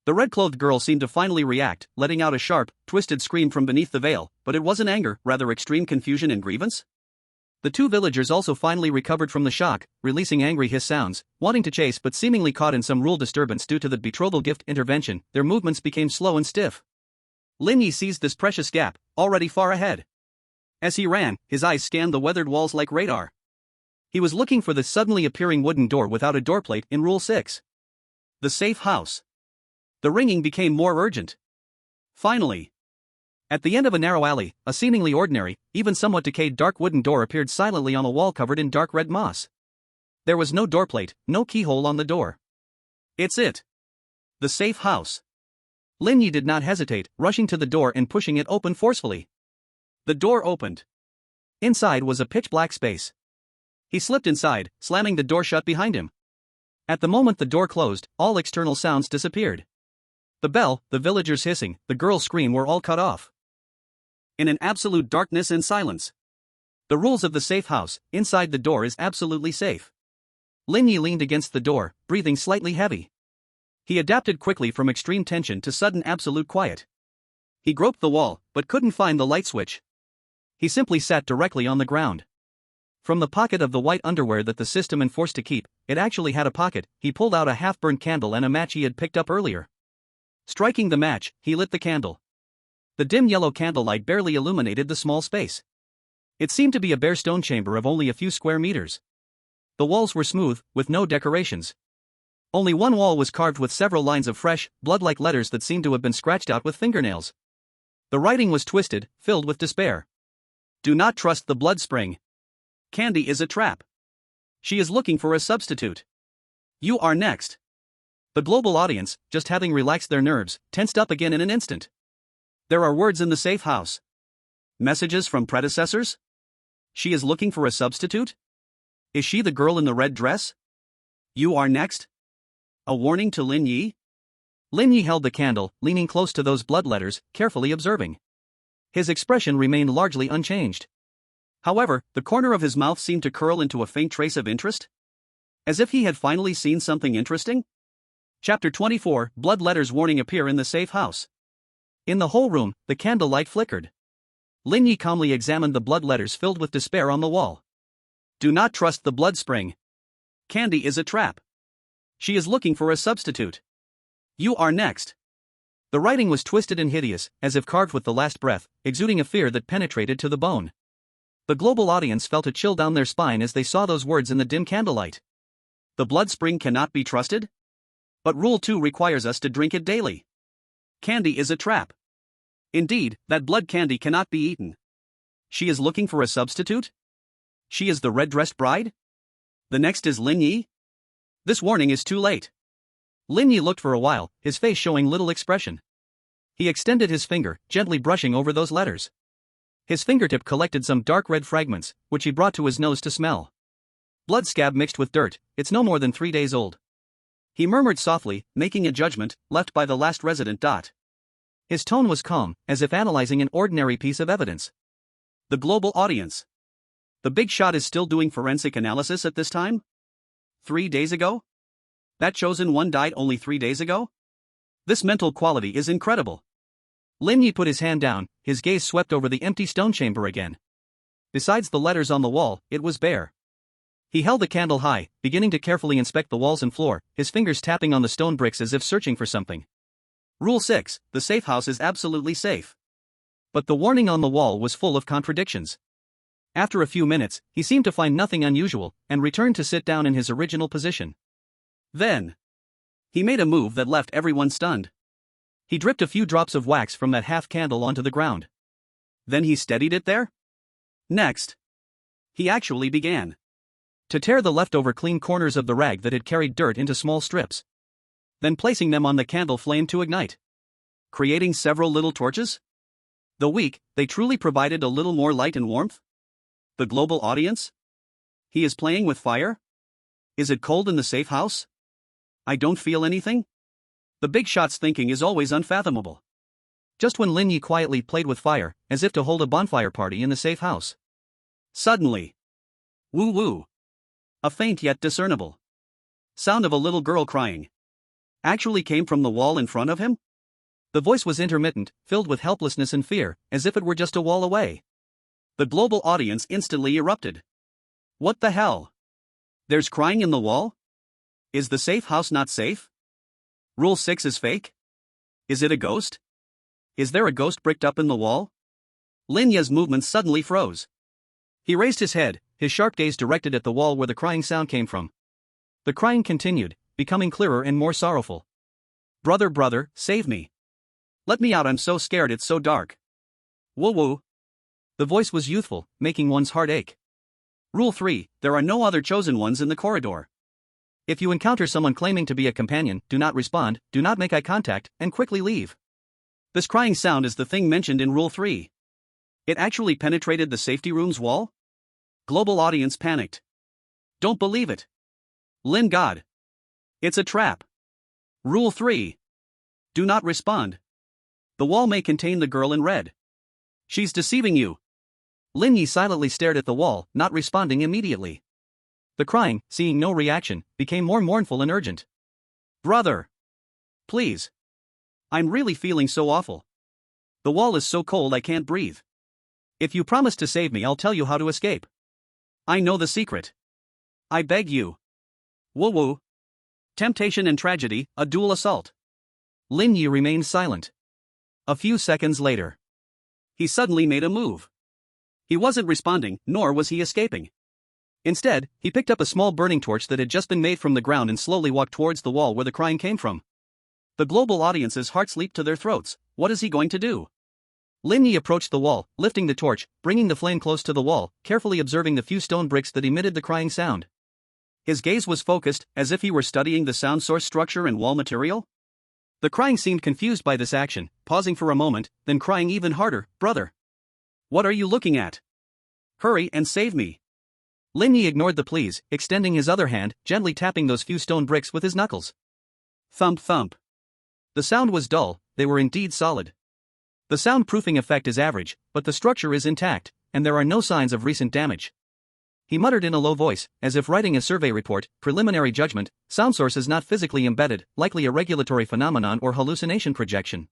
The red-clothed girl seemed to finally react, letting out a sharp, twisted scream from beneath the veil, but it wasn't anger, rather extreme confusion and grievance. The two villagers also finally recovered from the shock, releasing angry hiss sounds, wanting to chase but seemingly caught in some rule disturbance due to the betrothal gift intervention. Their movements became slow and stiff. Lin Ye seized this precious gap, already far ahead. As he ran, his eyes scanned the weathered walls like radar. He was looking for the suddenly appearing wooden door without a doorplate in Rule 6. The safe house. The ringing became more urgent. Finally. At the end of a narrow alley, a seemingly ordinary, even somewhat decayed dark wooden door appeared silently on a wall covered in dark red moss. There was no doorplate, no keyhole on the door. It's it. The safe house. Lin Ye did not hesitate, rushing to the door and pushing it open forcefully. The door opened. Inside was a pitch-black space. He slipped inside, slamming the door shut behind him. At the moment the door closed, all external sounds disappeared. The bell, the villagers hissing, the girl's scream were all cut off. In an absolute darkness and silence. The rules of the safe house, inside the door is absolutely safe. Lin Ye leaned against the door, breathing slightly heavy. He adapted quickly from extreme tension to sudden absolute quiet. He groped the wall, but couldn't find the light switch. He simply sat directly on the ground. From the pocket of the white underwear that the system enforced to keep, it actually had a pocket. He pulled out a half-burned candle and a match he had picked up earlier. Striking the match, he lit the candle. The dim yellow candlelight barely illuminated the small space. It seemed to be a bare stone chamber of only a few square meters. The walls were smooth, with no decorations. Only one wall was carved with several lines of fresh, blood-like letters that seemed to have been scratched out with fingernails. The writing was twisted, filled with despair. Do not trust the blood spring. Candy is a trap. She is looking for a substitute. You are next. The global audience, just having relaxed their nerves, tensed up again in an instant. There are words in the safe house. Messages from predecessors? She is looking for a substitute? Is she the girl in the red dress? You are next? A warning to Lin Ye? Lin Ye held the candle, leaning close to those blood letters, carefully observing. His expression remained largely unchanged. However, the corner of his mouth seemed to curl into a faint trace of interest. As if he had finally seen something interesting? Chapter 24, Blood Letters Warning appear in the safe house. In the whole room, the candlelight flickered. Lin Ye calmly examined the blood letters filled with despair on the wall. Do not trust the blood spring. Candy is a trap. She is looking for a substitute. You are next. The writing was twisted and hideous, as if carved with the last breath, exuding a fear that penetrated to the bone. The global audience felt a chill down their spine as they saw those words in the dim candlelight. The blood spring cannot be trusted? But Rule 2 requires us to drink it daily. Candy is a trap. Indeed, that blood candy cannot be eaten. She is looking for a substitute? She is the red-dressed bride? The next is Lin Ye? This warning is too late. Lin Ye looked for a while, his face showing little expression. He extended his finger, gently brushing over those letters. His fingertip collected some dark red fragments, which he brought to his nose to smell. Blood scab mixed with dirt, it's no more than 3 days old. He murmured softly, making a judgment, left by the last resident. His tone was calm, as if analyzing an ordinary piece of evidence. The global audience. The big shot is still doing forensic analysis at this time? 3 days ago? That chosen one died only 3 days ago? This mental quality is incredible. Lin Ye put his hand down, his gaze swept over the empty stone chamber again. Besides the letters on the wall, it was bare. He held the candle high, beginning to carefully inspect the walls and floor, his fingers tapping on the stone bricks as if searching for something. Rule 6, the safe house is absolutely safe. But the warning on the wall was full of contradictions. After a few minutes, he seemed to find nothing unusual, and returned to sit down in his original position. Then, he made a move that left everyone stunned. He dripped a few drops of wax from that half candle onto the ground. Then he steadied it there. Next, he actually began to tear the leftover clean corners of the rag that had carried dirt into small strips. Then placing them on the candle flame to ignite. Creating several little torches? The wick, they truly provided a little more light and warmth? The global audience? He is playing with fire? Is it cold in the safe house? I don't feel anything? The big shot's thinking is always unfathomable. Just when Lin Ye quietly played with fire, as if to hold a bonfire party in the safe house. Suddenly, woo-woo. A faint yet discernible sound of a little girl crying actually came from the wall in front of him? The voice was intermittent, filled with helplessness and fear, as if it were just a wall away. The global audience instantly erupted. What the hell? There's crying in the wall? Is the safe house not safe? Rule 6 is fake? Is it a ghost? Is there a ghost bricked up in the wall? Lin Ye's movements suddenly froze. He raised his head, his sharp gaze directed at the wall where the crying sound came from. The crying continued, becoming clearer and more sorrowful. Brother, brother, save me. Let me out, I'm so scared, it's so dark. Woo-woo. The voice was youthful, making one's heart ache. Rule 3, there are no other chosen ones in the corridor. If you encounter someone claiming to be a companion, do not respond, do not make eye contact, and quickly leave. This crying sound is the thing mentioned in Rule 3. It actually penetrated the safety room's wall? Global audience panicked. Don't believe it. Lin God. It's a trap. Rule 3. Do not respond. The wall may contain the girl in red. She's deceiving you. Lin Ye silently stared at the wall, not responding immediately. The crying, seeing no reaction, became more mournful and urgent. Brother. Please. I'm really feeling so awful. The wall is so cold I can't breathe. If you promise to save me, I'll tell you how to escape. I know the secret. I beg you. Woo-woo. Temptation and tragedy, a dual assault. Lin Ye remained silent. A few seconds later, he suddenly made a move. He wasn't responding, nor was he escaping. Instead, he picked up a small burning torch that had just been made from the ground and slowly walked towards the wall where the crying came from. The global audience's hearts leaped to their throats. What is he going to do? Lin Ye approached the wall, lifting the torch, bringing the flame close to the wall, carefully observing the few stone bricks that emitted the crying sound. His gaze was focused, as if he were studying the sound source structure and wall material. The crying seemed confused by this action, pausing for a moment, then crying even harder, "Brother! What are you looking at? Hurry and save me!" Lin Ye ignored the pleas, extending his other hand, gently tapping those few stone bricks with his knuckles. Thump thump. The sound was dull, they were indeed solid. The soundproofing effect is average, but the structure is intact, and there are no signs of recent damage. He muttered in a low voice, as if writing a survey report, preliminary judgment, sound source is not physically embedded, likely a regulatory phenomenon or hallucination projection.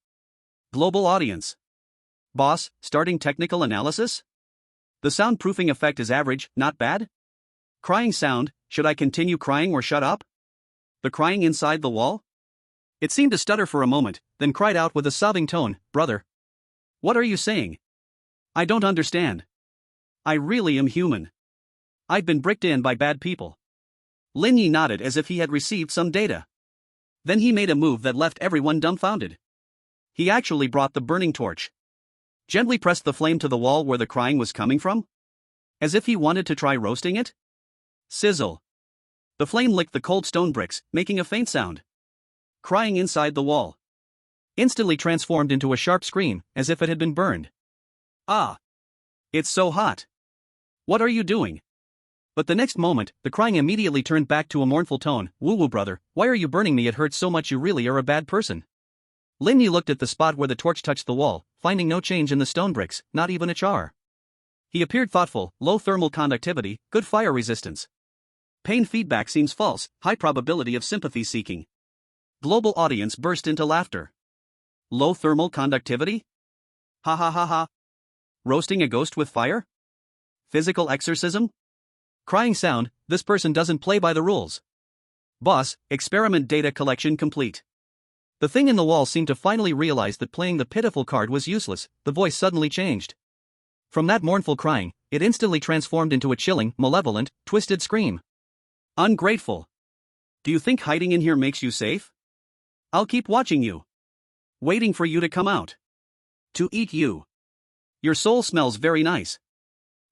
Global audience. Boss, starting technical analysis? The soundproofing effect is average, not bad? Crying sound, should I continue crying or shut up? The crying inside the wall? It seemed to stutter for a moment, then cried out with a sobbing tone, "Brother! What are you saying? I don't understand. I really am human. I've been bricked in by bad people." Lin Ye nodded as if he had received some data. Then he made a move that left everyone dumbfounded. He actually brought the burning torch. Gently pressed the flame to the wall where the crying was coming from? As if he wanted to try roasting it? Sizzle. The flame licked the cold stone bricks, making a faint sound. Crying inside the wall. Instantly transformed into a sharp scream, as if it had been burned. Ah! It's so hot! What are you doing? But the next moment, the crying immediately turned back to a mournful tone. "Woo-woo brother, why are you burning me? It hurts so much. You really are a bad person." Lin Ye looked at the spot where the torch touched the wall, finding no change in the stone bricks, not even a char. He appeared thoughtful, low thermal conductivity, good fire resistance. Pain feedback seems false, high probability of sympathy seeking. Global audience burst into laughter. Low thermal conductivity? Ha ha ha ha. Roasting a ghost with fire? Physical exorcism? Crying sound, this person doesn't play by the rules. Boss, experiment data collection complete. The thing in the wall seemed to finally realize that playing the pitiful card was useless. The voice suddenly changed. From that mournful crying, it instantly transformed into a chilling, malevolent, twisted scream. Ungrateful. Do you think hiding in here makes you safe? I'll keep watching you. Waiting for you to come out. To eat you. Your soul smells very nice.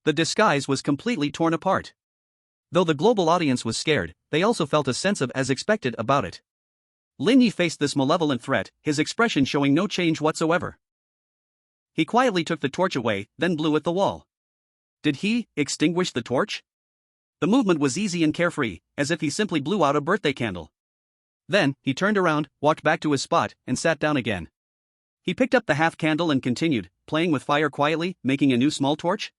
The disguise was completely torn apart. Though the global audience was scared, they also felt a sense of as expected about it. Lin Ye faced this malevolent threat, his expression showing no change whatsoever. He quietly took the torch away, then blew at the wall. Did he extinguish the torch? The movement was easy and carefree, as if he simply blew out a birthday candle. Then, he turned around, walked back to his spot, and sat down again. He picked up the half candle and continued, playing with fire quietly, making a new small torch.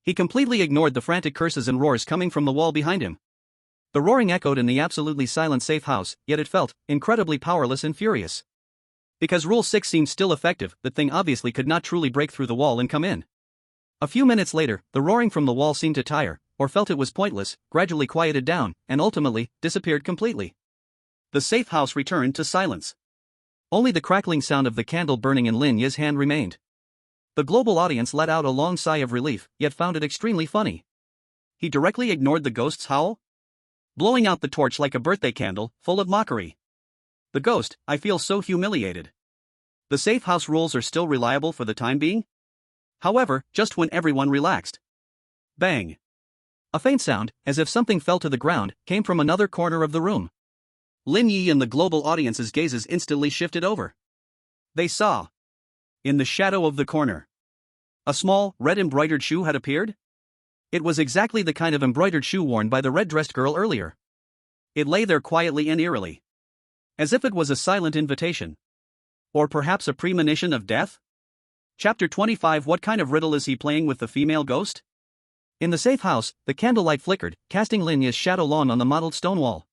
He completely ignored the frantic curses and roars coming from the wall behind him. The roaring echoed in the absolutely silent safe house, yet it felt incredibly powerless and furious. Because Rule 6 seemed still effective, the thing obviously could not truly break through the wall and come in. A few minutes later, the roaring from the wall seemed to tire, or felt it was pointless, gradually quieted down, and ultimately, disappeared completely. The safe house returned to silence. Only the crackling sound of the candle burning in Lin Ye's hand remained. The global audience let out a long sigh of relief, yet found it extremely funny. He directly ignored the ghost's howl, blowing out the torch like a birthday candle, full of mockery. The ghost, I feel so humiliated. The safe house rules are still reliable for the time being? However, just when everyone relaxed. Bang! A faint sound, as if something fell to the ground, came from another corner of the room. Lin Ye and the global audience's gazes instantly shifted over. They saw. In the shadow of the corner. A small, red embroidered shoe had appeared? It was exactly the kind of embroidered shoe worn by the red-dressed girl earlier. It lay there quietly and eerily. As if it was a silent invitation. Or perhaps a premonition of death? Chapter 25. What kind of riddle is he playing with the female ghost? In the safe house, the candlelight flickered, casting Lin Ye's shadow long on the mottled stone wall.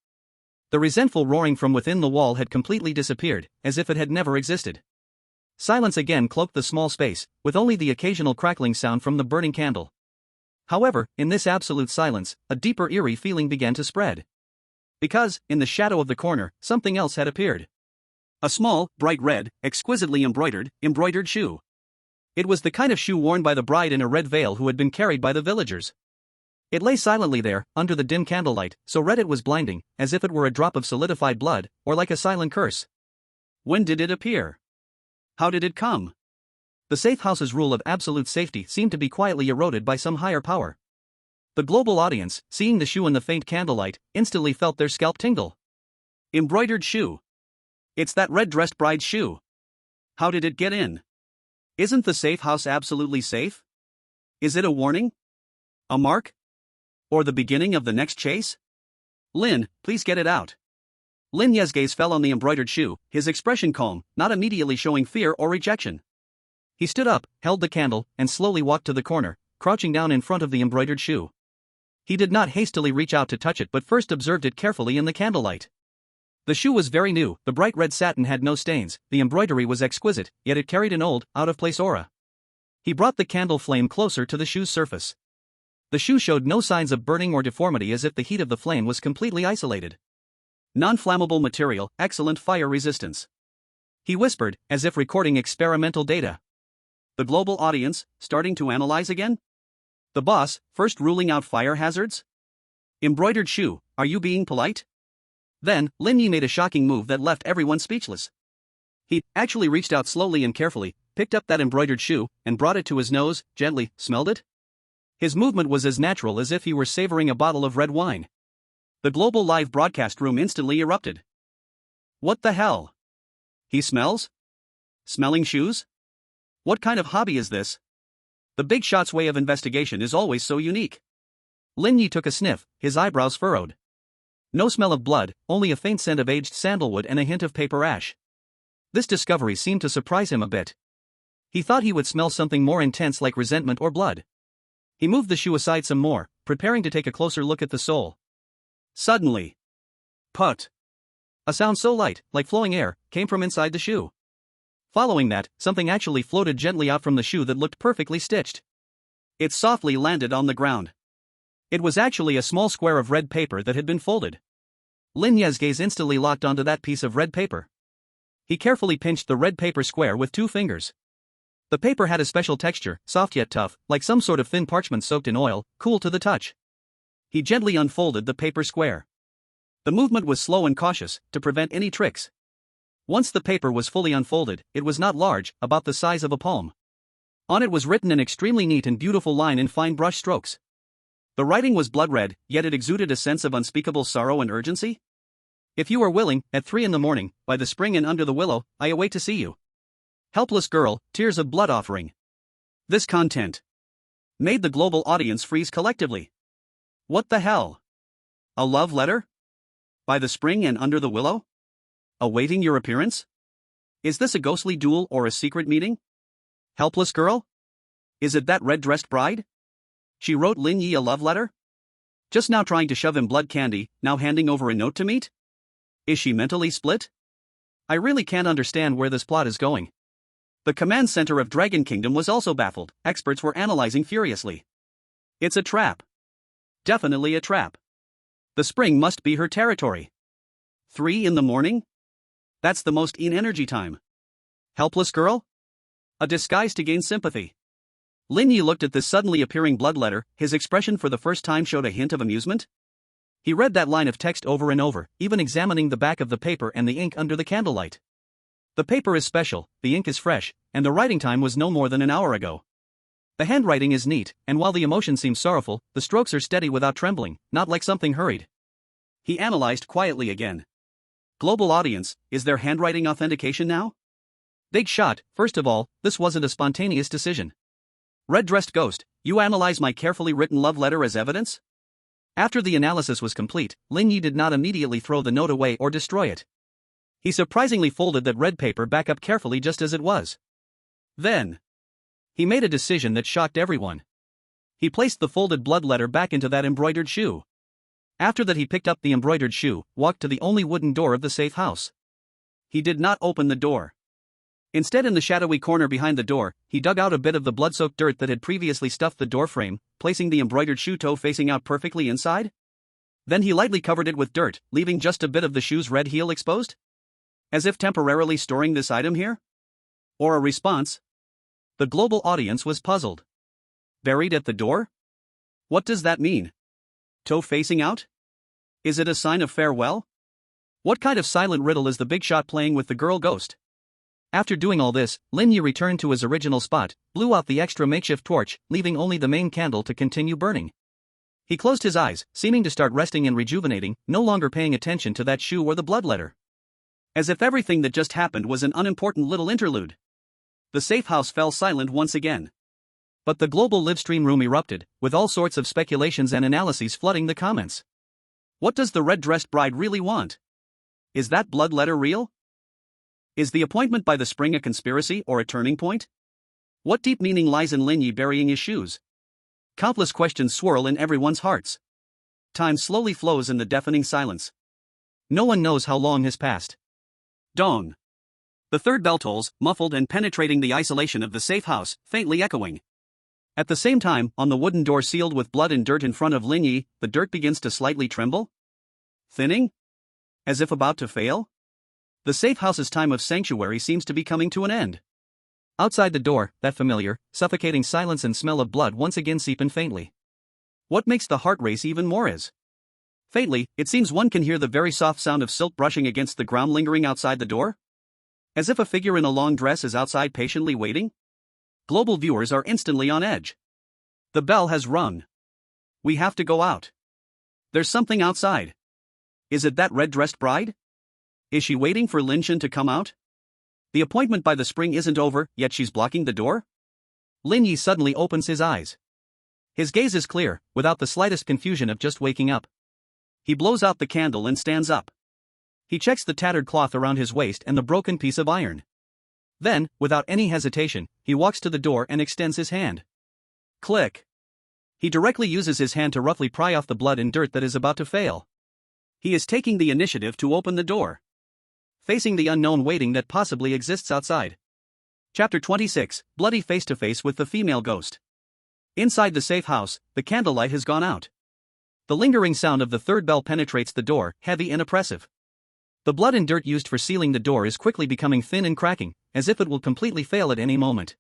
The resentful roaring from within the wall had completely disappeared, as if it had never existed. Silence again cloaked the small space, with only the occasional crackling sound from the burning candle. However, in this absolute silence, a deeper eerie feeling began to spread. Because, in the shadow of the corner, something else had appeared. A small, bright red, exquisitely embroidered shoe. It was the kind of shoe worn by the bride in a red veil who had been carried by the villagers. It lay silently there, under the dim candlelight, so red it was blinding, as if it were a drop of solidified blood, or like a silent curse. When did it appear? How did it come? The safe house's rule of absolute safety seemed to be quietly eroded by some higher power. The global audience, seeing the shoe in the faint candlelight, instantly felt their scalp tingle. Embroidered shoe. It's that red-dressed bride's shoe. How did it get in? Isn't the safe house absolutely safe? Is it a warning? A mark? Or the beginning of the next chase? Lin, please get it out. Lin Ye's gaze fell on the embroidered shoe, his expression calm, not immediately showing fear or rejection. He stood up, held the candle, and slowly walked to the corner, crouching down in front of the embroidered shoe. He did not hastily reach out to touch it but first observed it carefully in the candlelight. The shoe was very new, the bright red satin had no stains, the embroidery was exquisite, yet it carried an old, out-of-place aura. He brought the candle flame closer to the shoe's surface. The shoe showed no signs of burning or deformity, as if the heat of the flame was completely isolated. Non-flammable material, excellent fire resistance. He whispered, as if recording experimental data. The global audience, starting to analyze again? The boss, first ruling out fire hazards? Embroidered shoe, are you being polite? Then, Lin Ye made a shocking move that left everyone speechless. He actually reached out slowly and carefully, picked up that embroidered shoe, and brought it to his nose, gently, smelled it. His movement was as natural as if he were savoring a bottle of red wine. The global live broadcast room instantly erupted. What the hell? He smells? Smelling shoes? What kind of hobby is this? The big shot's way of investigation is always so unique. Lin Ye took a sniff, his eyebrows furrowed. No smell of blood, only a faint scent of aged sandalwood and a hint of paper ash. This discovery seemed to surprise him a bit. He thought he would smell something more intense like resentment or blood. He moved the shoe aside some more, preparing to take a closer look at the sole. Suddenly, put! A sound so light, like flowing air, came from inside the shoe. Following that, something actually floated gently out from the shoe that looked perfectly stitched. It softly landed on the ground. It was actually a small square of red paper that had been folded. Lin Ye's gaze instantly locked onto that piece of red paper. He carefully pinched the red paper square with 2 fingers. The paper had a special texture, soft yet tough, like some sort of thin parchment soaked in oil, cool to the touch. He gently unfolded the paper square. The movement was slow and cautious, to prevent any tricks. Once the paper was fully unfolded, it was not large, about the size of a palm. On it was written an extremely neat and beautiful line in fine brush strokes. The writing was blood red, yet it exuded a sense of unspeakable sorrow and urgency. If you are willing, at 3 a.m, by the spring and under the willow, I await to see you. Helpless girl, tears of blood offering. This content made the global audience freeze collectively. What the hell? A love letter? By the spring and under the willow? Awaiting your appearance? Is this a ghostly duel or a secret meeting? Helpless girl? Is it that red-dressed bride? She wrote Lin Ye a love letter? Just now trying to shove him blood candy, now handing over a note to meet? Is she mentally split? I really can't understand where this plot is going. The command center of Dragon Kingdom was also baffled, experts were analyzing furiously. It's a trap. Definitely a trap. The spring must be her territory. 3 a.m? That's the most in-energy time. Helpless girl? A disguise to gain sympathy. Lin Ye looked at this suddenly appearing blood letter, his expression for the first time showed a hint of amusement. He read that line of text over and over, even examining the back of the paper and the ink under the candlelight. The paper is special, the ink is fresh, and the writing time was no more than an hour ago. The handwriting is neat, and while the emotion seems sorrowful, the strokes are steady without trembling, not like something hurried. He analyzed quietly again. Global audience, is there handwriting authentication now? Big shot, first of all, this wasn't a spontaneous decision. Red-dressed ghost, you analyze my carefully written love letter as evidence? After the analysis was complete, Lin Ye did not immediately throw the note away or destroy it. He surprisingly folded that red paper back up carefully just as it was. Then, he made a decision that shocked everyone. He placed the folded blood letter back into that embroidered shoe. After that he picked up the embroidered shoe, walked to the only wooden door of the safe house. He did not open the door. Instead, in the shadowy corner behind the door, he dug out a bit of the blood-soaked dirt that had previously stuffed the door frame, placing the embroidered shoe toe facing out perfectly inside. Then he lightly covered it with dirt, leaving just a bit of the shoe's red heel exposed? As if temporarily storing this item here? Or a response? The global audience was puzzled. Buried at the door? What does that mean? Toe facing out? Is it a sign of farewell? What kind of silent riddle is the big shot playing with the girl ghost? After doing all this, Lin Ye returned to his original spot, blew out the extra makeshift torch, leaving only the main candle to continue burning. He closed his eyes, seeming to start resting and rejuvenating, no longer paying attention to that shoe or the bloodletter. As if everything that just happened was an unimportant little interlude. The safe house fell silent once again. But the global livestream room erupted, with all sorts of speculations and analyses flooding the comments. What does the red-dressed bride really want? Is that bloodletter real? Is the appointment by the spring a conspiracy or a turning point? What deep meaning lies in Lin Ye burying his shoes? Countless questions swirl in everyone's hearts. Time slowly flows in the deafening silence. No one knows how long has passed. Dawn. The third bell tolls, muffled and penetrating the isolation of the safe house, faintly echoing. At the same time, on the wooden door sealed with blood and dirt in front of Lin Ye, the dirt begins to slightly tremble. Thinning? As if about to fail? The safe house's time of sanctuary seems to be coming to an end. Outside the door, that familiar, suffocating silence and smell of blood once again seep in faintly. What makes the heart race even more is, faintly, it seems one can hear the very soft sound of silk brushing against the ground lingering outside the door. As if a figure in a long dress is outside patiently waiting. Global viewers are instantly on edge. The bell has rung. We have to go out. There's something outside. Is it that red-dressed bride? Is she waiting for Lin Shen to come out? The appointment by the spring isn't over, yet she's blocking the door? Lin Ye suddenly opens his eyes. His gaze is clear, without the slightest confusion of just waking up. He blows out the candle and stands up. He checks the tattered cloth around his waist and the broken piece of iron. Then, without any hesitation, he walks to the door and extends his hand. Click. He directly uses his hand to roughly pry off the blood and dirt that is about to fail. He is taking the initiative to open the door. Facing the unknown waiting that possibly exists outside. Chapter 26, Bloody Face-to-Face with the Female Ghost. Inside the safe house, the candlelight has gone out. The lingering sound of the third bell penetrates the door, heavy and oppressive. The blood and dirt used for sealing the door is quickly becoming thin and cracking, as if it will completely fail at any moment.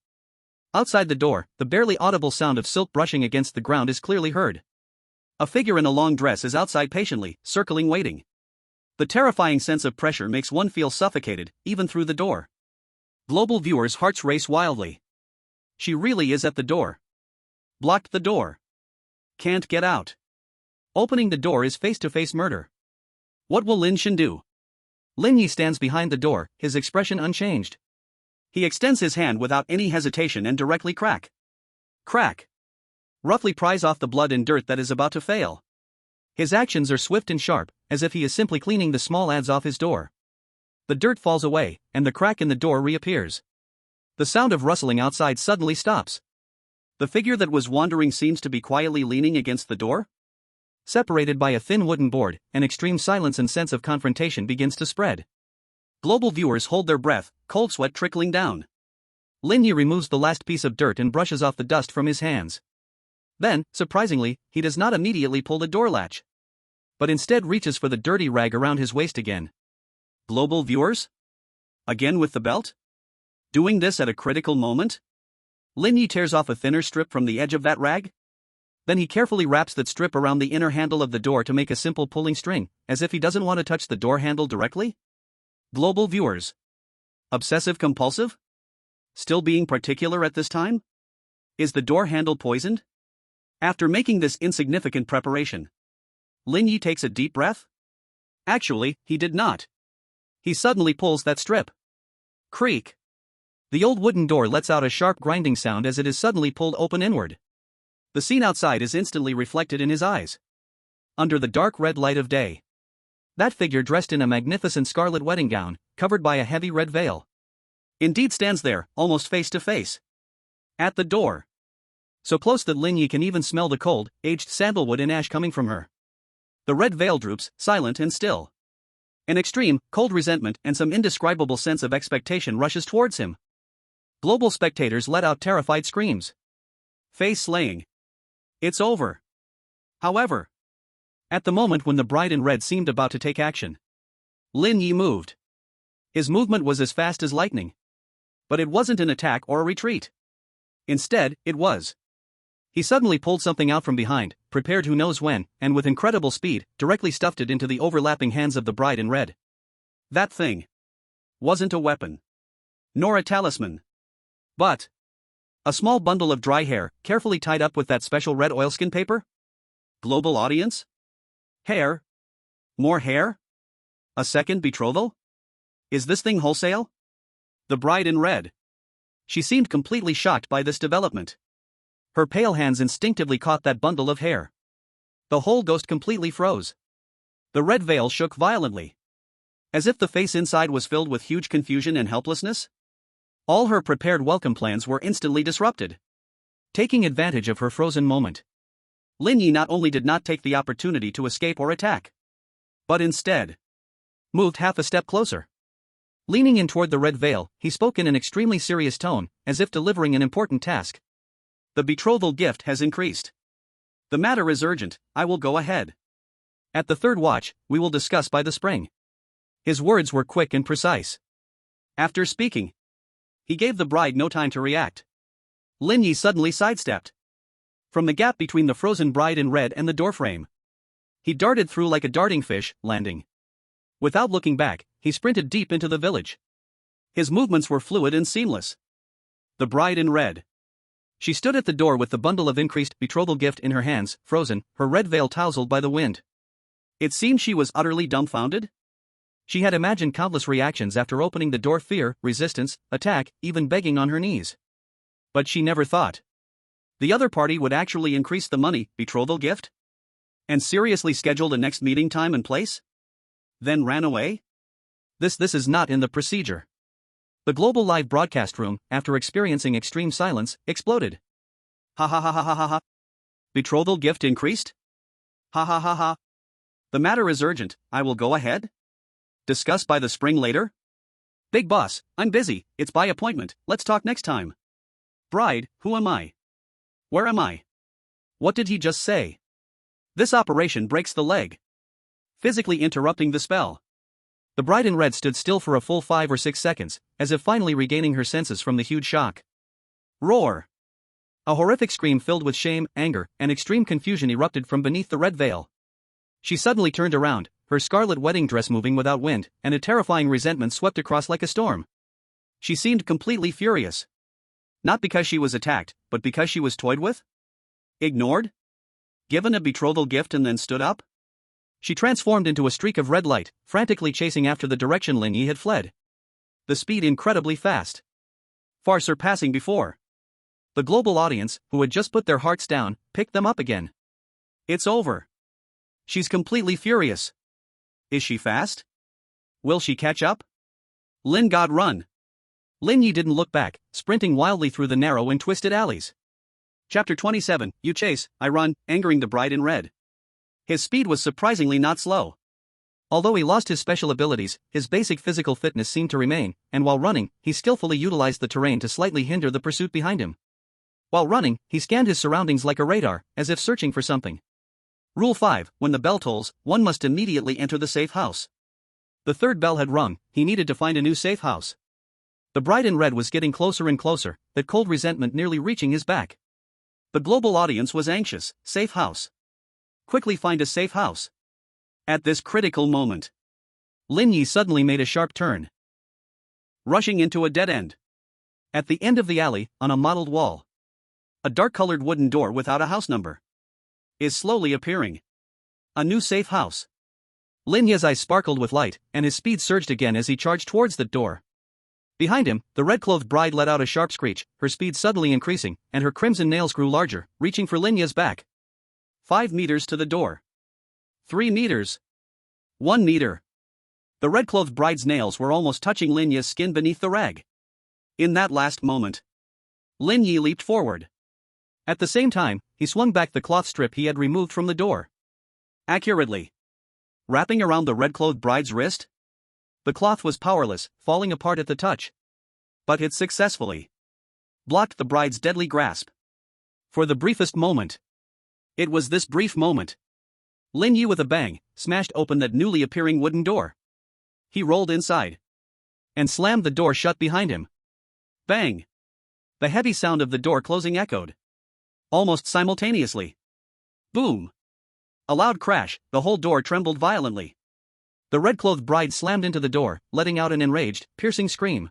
Outside the door, the barely audible sound of silk brushing against the ground is clearly heard. A figure in a long dress is outside patiently, circling waiting. The terrifying sense of pressure makes one feel suffocated, even through the door. Global viewers' hearts race wildly. She really is at the door. Blocked the door. Can't get out. Opening the door is face-to-face murder. What will Lin Shen do? Lin Ye stands behind the door, his expression unchanged. He extends his hand without any hesitation and directly crack. Crack. Roughly pries off the blood and dirt that is about to fail. His actions are swift and sharp, as if he is simply cleaning the small ads off his door. The dirt falls away, and the crack in the door reappears. The sound of rustling outside suddenly stops. The figure that was wandering seems to be quietly leaning against the door. Separated by a thin wooden board, an extreme silence and sense of confrontation begins to spread. Global viewers hold their breath, cold sweat trickling down. Lin Ye removes the last piece of dirt and brushes off the dust from his hands. Then, surprisingly, he does not immediately pull the door latch, but instead reaches for the dirty rag around his waist again. Global viewers? Again with the belt? Doing this at a critical moment? Lin Ye tears off a thinner strip from the edge of that rag. Then he carefully wraps that strip around the inner handle of the door to make a simple pulling string, as if he doesn't want to touch the door handle directly. Global viewers. Obsessive-compulsive? Still being particular at this time? Is the door handle poisoned? After making this insignificant preparation, Lin Ye takes a deep breath. Actually, he did not. He suddenly pulls that strip. Creak. The old wooden door lets out a sharp grinding sound as it is suddenly pulled open inward. The scene outside is instantly reflected in his eyes. Under the dark red light of day, that figure dressed in a magnificent scarlet wedding gown, covered by a heavy red veil, indeed stands there, almost face to face. At the door. So close that Lin Ye can even smell the cold, aged sandalwood and ash coming from her. The red veil droops, silent and still. An extreme, cold resentment and some indescribable sense of expectation rushes towards him. Global spectators let out terrified screams. Face slaying. It's over. However, at the moment when the bride in red seemed about to take action, Lin Ye moved. His movement was as fast as lightning. But it wasn't an attack or a retreat. Instead, it was. He suddenly pulled something out from behind, prepared who knows when, and with incredible speed, directly stuffed it into the overlapping hands of the bride in red. That thing wasn't a weapon, nor a talisman, but a small bundle of dry hair, carefully tied up with that special red oilskin paper? Global audience? Hair? More hair? A second betrothal? Is this thing wholesale? The bride in red. She seemed completely shocked by this development. Her pale hands instinctively caught that bundle of hair. The whole ghost completely froze. The red veil shook violently, as if the face inside was filled with huge confusion and helplessness. All her prepared welcome plans were instantly disrupted. Taking advantage of her frozen moment, Lin Ye not only did not take the opportunity to escape or attack, but instead moved half a step closer. Leaning in toward the red veil, he spoke in an extremely serious tone, as if delivering an important task. The betrothal gift has increased. The matter is urgent, I will go ahead. At the third watch, we will discuss by the spring. His words were quick and precise. After speaking, he gave the bride no time to react. Lin Ye suddenly sidestepped from the gap between the frozen bride in red and the doorframe. He darted through like a darting fish, landing. Without looking back, he sprinted deep into the village. His movements were fluid and seamless. The bride in red. She stood at the door with the bundle of increased betrothal gift in her hands, frozen, her red veil tousled by the wind. It seemed she was utterly dumbfounded. She had imagined countless reactions after opening the door: fear, resistance, attack, even begging on her knees. But she never thought the other party would actually increase the money, betrothal gift? And seriously schedule the next meeting time and place? Then ran away? This is not in the procedure. The global live broadcast room, after experiencing extreme silence, exploded. Ha ha ha ha ha ha ha. Betrothal gift increased? Ha ha ha ha. The matter is urgent, I will go ahead. Discuss by the spring later? Big boss, I'm busy, it's by appointment, let's talk next time. Bride, who am I? Where am I? What did he just say? This operation breaks the leg, physically interrupting the spell. The bride in red stood still for a full 5 or 6 seconds, as if finally regaining her senses from the huge shock. Roar! A horrific scream filled with shame, anger, and extreme confusion erupted from beneath the red veil. She suddenly turned around, her scarlet wedding dress moving without wind, and a terrifying resentment swept across like a storm. She seemed completely furious. Not because she was attacked, but because she was toyed with? Ignored? Given a betrothal gift and then stood up? She transformed into a streak of red light, frantically chasing after the direction Lin Ye had fled. The speed incredibly fast, far surpassing before. The global audience, who had just put their hearts down, picked them up again. It's over. She's completely furious. Is she fast? Will she catch up? Lin God run! Lin Ye didn't look back, sprinting wildly through the narrow and twisted alleys. Chapter 27, You chase, I run, angering the bride in red. His speed was surprisingly not slow. Although he lost his special abilities, his basic physical fitness seemed to remain, and while running, he skillfully utilized the terrain to slightly hinder the pursuit behind him. While running, he scanned his surroundings like a radar, as if searching for something. Rule 5, when the bell tolls, one must immediately enter the safe house. The third bell had rung, he needed to find a new safe house. The bride in red was getting closer and closer, that cold resentment nearly reaching his back. The global audience was anxious. Safe house. Quickly find a safe house. At this critical moment, Lin Ye suddenly made a sharp turn, rushing into a dead end. At the end of the alley, on a mottled wall, a dark-colored wooden door without a house number is slowly appearing. A new safe house. Lin Ye's eyes sparkled with light, and his speed surged again as he charged towards the door. Behind him, the red-clothed bride let out a sharp screech, her speed suddenly increasing, and her crimson nails grew larger, reaching for Lin Ye's back. 5 meters to the door. 3 meters. 1 meter. The red-clothed bride's nails were almost touching Lin Ye's skin beneath the rag. In that last moment, Lin Ye leaped forward. At the same time, he swung back the cloth strip he had removed from the door. Accurately wrapping around the red-clothed bride's wrist. The cloth was powerless, falling apart at the touch. But it successfully blocked the bride's deadly grasp. For the briefest moment. It was this brief moment. Lin Ye with a bang, smashed open that newly appearing wooden door. He rolled inside and slammed the door shut behind him. Bang! The heavy sound of the door closing echoed. Almost simultaneously. Boom! A loud crash, the whole door trembled violently. The red-clothed bride slammed into the door, letting out an enraged, piercing scream.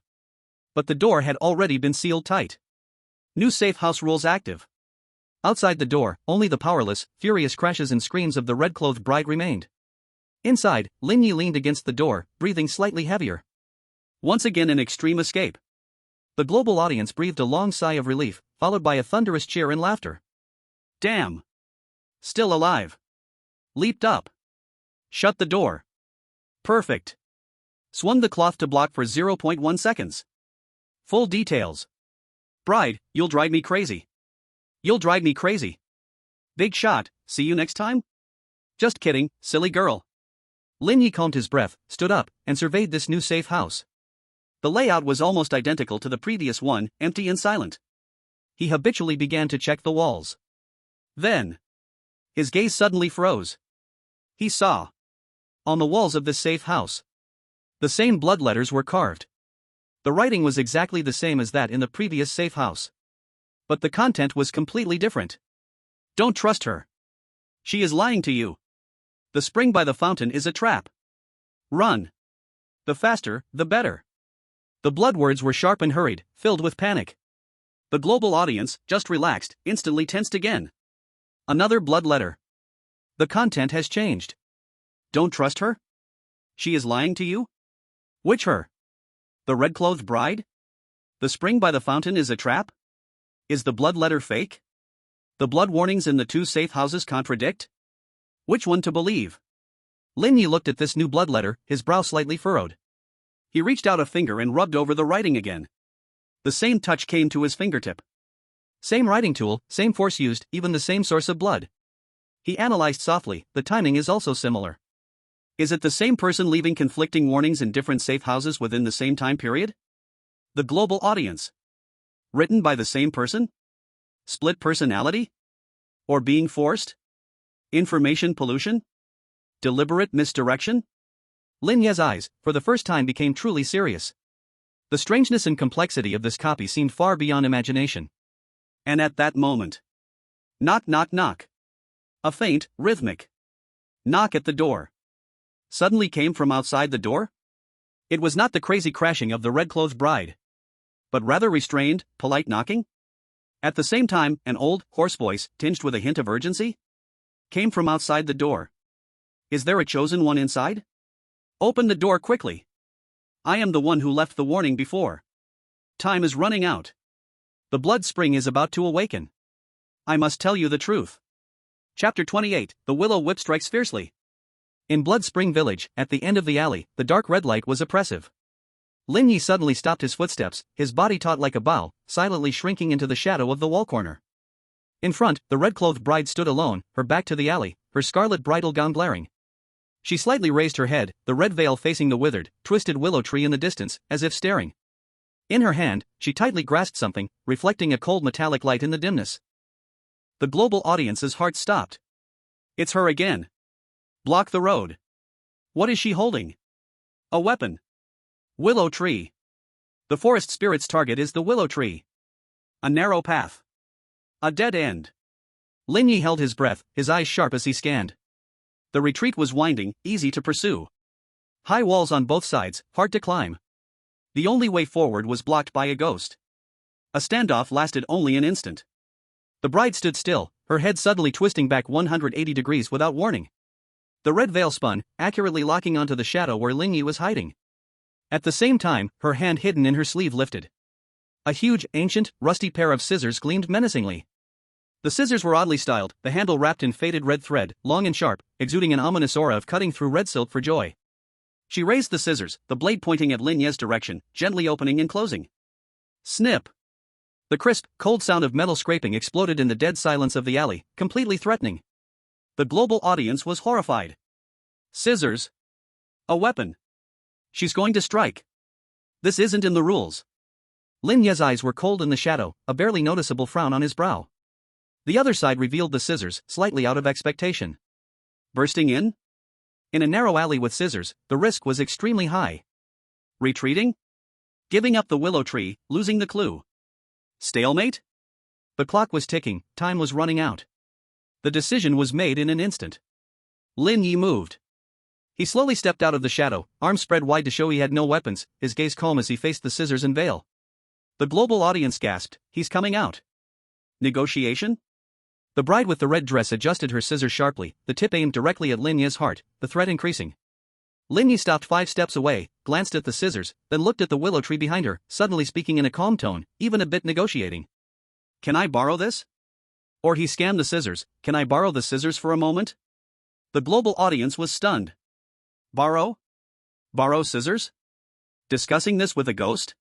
But the door had already been sealed tight. New safe house rules active. Outside the door, only the powerless, furious crashes and screams of the red-clothed bride remained. Inside, Lin Ye leaned against the door, breathing slightly heavier. Once again an extreme escape. The global audience breathed a long sigh of relief, followed by a thunderous cheer and laughter. Damn! Still alive. Leaped up. Shut the door. Perfect. Swung the cloth to block for 0.1 seconds. Full details. Bride, you'll drive me crazy. You'll drive me crazy. Big shot, see you next time? Just kidding, silly girl. Lin Ye calmed his breath, stood up, and surveyed this new safe house. The layout was almost identical to the previous one, empty and silent. He habitually began to check the walls. Then, his gaze suddenly froze. He saw, on the walls of this safe house, the same blood letters were carved. The writing was exactly the same as that in the previous safe house. But the content was completely different. Don't trust her. She is lying to you. The spring by the fountain is a trap. Run. The faster, the better. The blood words were sharp and hurried, filled with panic. The global audience, just relaxed, instantly tensed again. Another blood letter. The content has changed. Don't trust her? She is lying to you? Which her? The red-clothed bride? The spring by the fountain is a trap? Is the blood letter fake? The blood warnings in the two safe houses contradict? Which one to believe? Lin Ye looked at this new blood letter, his brow slightly furrowed. He reached out a finger and rubbed over the writing again. The same touch came to his fingertip. Same writing tool, same force used, even the same source of blood. He analyzed softly, the timing is also similar. Is it the same person leaving conflicting warnings in different safe houses within the same time period? The global audience. Written by the same person? Split personality? Or being forced? Information pollution? Deliberate misdirection? Lin Ye's eyes, for the first time, became truly serious. The strangeness and complexity of this copy seemed far beyond imagination. And at that moment, knock, knock, knock. A faint, rhythmic knock at the door suddenly came from outside the door. It was not the crazy crashing of the red-clothed bride, but rather restrained, polite knocking. At the same time, an old, hoarse voice, tinged with a hint of urgency, came from outside the door. Is there a chosen one inside? Open the door quickly. I am the one who left the warning before. Time is running out. The blood spring is about to awaken. I must tell you the truth. Chapter 28, The Willow Whip Strikes Fiercely. In Blood Spring Village, at the end of the alley, the dark red light was oppressive. Lin Ye suddenly stopped his footsteps, his body taut like a bow, silently shrinking into the shadow of the wall corner. In front, the red-clothed bride stood alone, her back to the alley, her scarlet bridal gown glaring. She slightly raised her head, the red veil facing the withered, twisted willow tree in the distance, as if staring. In her hand, she tightly grasped something, reflecting a cold metallic light in the dimness. The global audience's heart stopped. It's her again. Block the road. What is she holding? A weapon. Willow tree. The forest spirit's target is the willow tree. A narrow path. A dead end. Lin Ye held his breath, his eyes sharp as he scanned. The retreat was winding, easy to pursue. High walls on both sides, hard to climb. The only way forward was blocked by a ghost. A standoff lasted only an instant. The bride stood still, her head suddenly twisting back 180 degrees without warning. The red veil spun, accurately locking onto the shadow where Lin Ye was hiding. At the same time, her hand hidden in her sleeve lifted. A huge, ancient, rusty pair of scissors gleamed menacingly. The scissors were oddly styled, the handle wrapped in faded red thread, long and sharp, exuding an ominous aura of cutting through red silk for joy. She raised the scissors, the blade pointing at Lin Ye's direction, gently opening and closing. Snip! The crisp, cold sound of metal scraping exploded in the dead silence of the alley, completely threatening. The global audience was horrified. Scissors. A weapon. She's going to strike. This isn't in the rules. Lin Ye's eyes were cold in the shadow, a barely noticeable frown on his brow. The other side revealed the scissors, slightly out of expectation. Bursting in? In a narrow alley with scissors, the risk was extremely high. Retreating? Giving up the willow tree, losing the clue. Stalemate? The clock was ticking, time was running out. The decision was made in an instant. Lin Ye moved. He slowly stepped out of the shadow, arms spread wide to show he had no weapons, his gaze calm as he faced the scissors and veil. The global audience gasped, "He's coming out." Negotiation? The bride with the red dress adjusted her scissors sharply, the tip aimed directly at Lin Ye's heart, the threat increasing. Lin Ye stopped 5 steps away, glanced at the scissors, then looked at the willow tree behind her, suddenly speaking in a calm tone, even a bit negotiating. "Can I borrow this?" Or he scanned the scissors, "Can I borrow the scissors for a moment?" The global audience was stunned. Borrow? Borrow scissors? Discussing this with a ghost?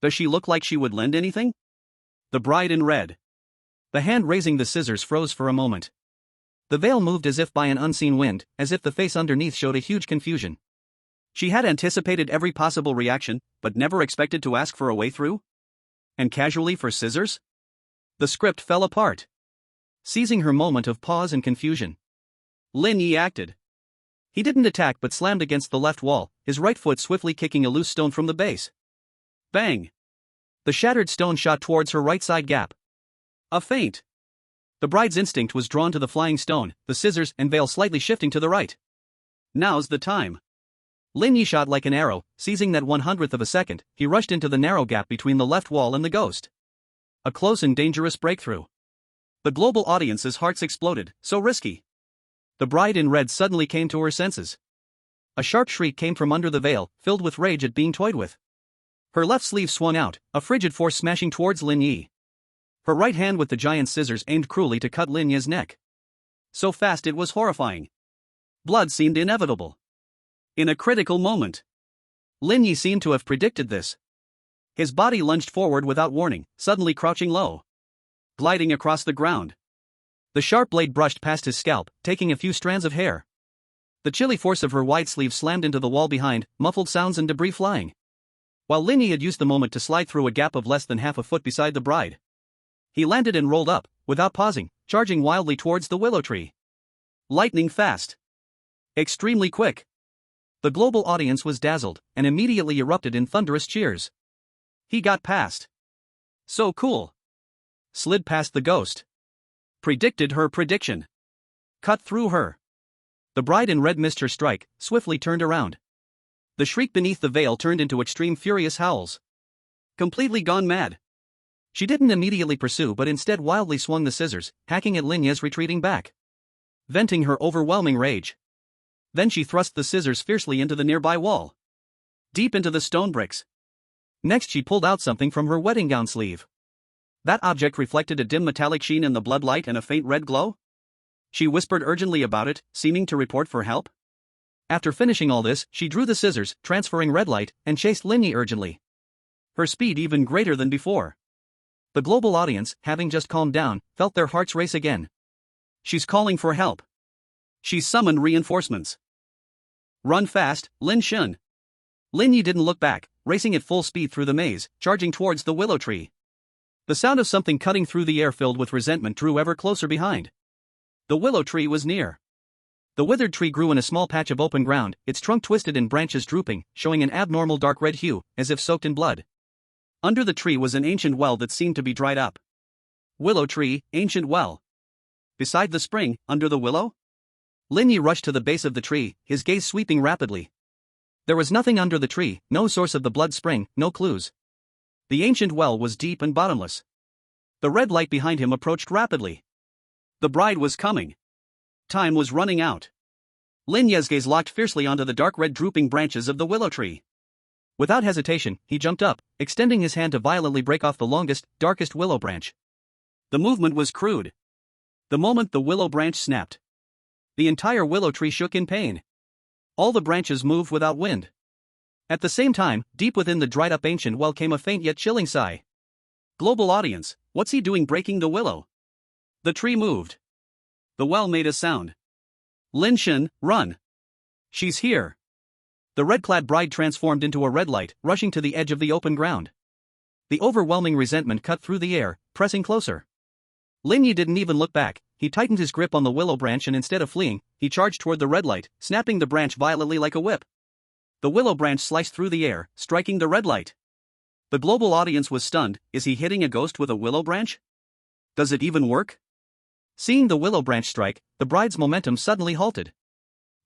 Does she look like she would lend anything? The bride in red. The hand raising the scissors froze for a moment. The veil moved as if by an unseen wind, as if the face underneath showed a huge confusion. She had anticipated every possible reaction, but never expected to ask for a way through? And casually for scissors? The script fell apart. Seizing her moment of pause and confusion, Lin Ye acted. He didn't attack but slammed against the left wall, his right foot swiftly kicking a loose stone from the base. Bang! The shattered stone shot towards her right side gap. A feint. The bride's instinct was drawn to the flying stone, the scissors and veil slightly shifting to the right. Now's the time. Lin Ye shot like an arrow, seizing that 1/100th of a second, he rushed into the narrow gap between the left wall and the ghost. A close and dangerous breakthrough. The global audience's hearts exploded, so risky. The bride in red suddenly came to her senses. A sharp shriek came from under the veil, filled with rage at being toyed with. Her left sleeve swung out, a frigid force smashing towards Lin Ye. Her right hand with the giant scissors aimed cruelly to cut Lin Ye's neck. So fast it was horrifying. Blood seemed inevitable. In a critical moment, Lin Ye seemed to have predicted this. His body lunged forward without warning, suddenly crouching low. Gliding across the ground. The sharp blade brushed past his scalp, taking a few strands of hair. The chilly force of her wide sleeve slammed into the wall behind, muffled sounds and debris flying. While Lin Ye had used the moment to slide through a gap of less than half a foot beside the bride. He landed and rolled up, without pausing, charging wildly towards the willow tree. Lightning fast. Extremely quick. The global audience was dazzled, and immediately erupted in thunderous cheers. He got past. So cool. Slid past the ghost. Predicted her prediction. Cut through her. The bride in red missed her strike, swiftly turned around. The shriek beneath the veil turned into extreme furious howls. Completely gone mad. She didn't immediately pursue but instead wildly swung the scissors, hacking at Lin Ye's retreating back. Venting her overwhelming rage. Then she thrust the scissors fiercely into the nearby wall. Deep into the stone bricks. Next she pulled out something from her wedding gown sleeve. That object reflected a dim metallic sheen in the blood light and a faint red glow. She whispered urgently about it, seeming to report for help. After finishing all this, she drew the scissors, transferring red light, and chased Lin Ye urgently. Her speed even greater than before. The global audience, having just calmed down, felt their hearts race again. She's calling for help. She's summoned reinforcements. Run fast, Lin Shun. Lin Ye didn't look back, racing at full speed through the maze, charging towards the willow tree. The sound of something cutting through the air filled with resentment drew ever closer behind. The willow tree was near. The withered tree grew in a small patch of open ground, its trunk twisted and branches drooping, showing an abnormal dark red hue, as if soaked in blood. Under the tree was an ancient well that seemed to be dried up. Willow tree, ancient well. Beside the spring, under the willow? Lin Ye rushed to the base of the tree, his gaze sweeping rapidly. There was nothing under the tree, no source of the blood spring, no clues. The ancient well was deep and bottomless. The red light behind him approached rapidly. The bride was coming. Time was running out. Lin Ye's gaze locked fiercely onto the dark red drooping branches of the willow tree. Without hesitation, he jumped up, extending his hand to violently break off the longest, darkest willow branch. The movement was crude. The moment the willow branch snapped, the entire willow tree shook in pain. All the branches moved without wind. At the same time, deep within the dried-up ancient well came a faint yet chilling sigh. Global audience, what's he doing breaking the willow? The tree moved. The well made a sound. Lin Shun, run. She's here. The red-clad bride transformed into a red light, rushing to the edge of the open ground. The overwhelming resentment cut through the air, pressing closer. Lin Ye didn't even look back, he tightened his grip on the willow branch and instead of fleeing, he charged toward the red light, snapping the branch violently like a whip. The willow branch sliced through the air, striking the red light. The global audience was stunned. Is he hitting a ghost with a willow branch? Does it even work? Seeing the willow branch strike, the bride's momentum suddenly halted.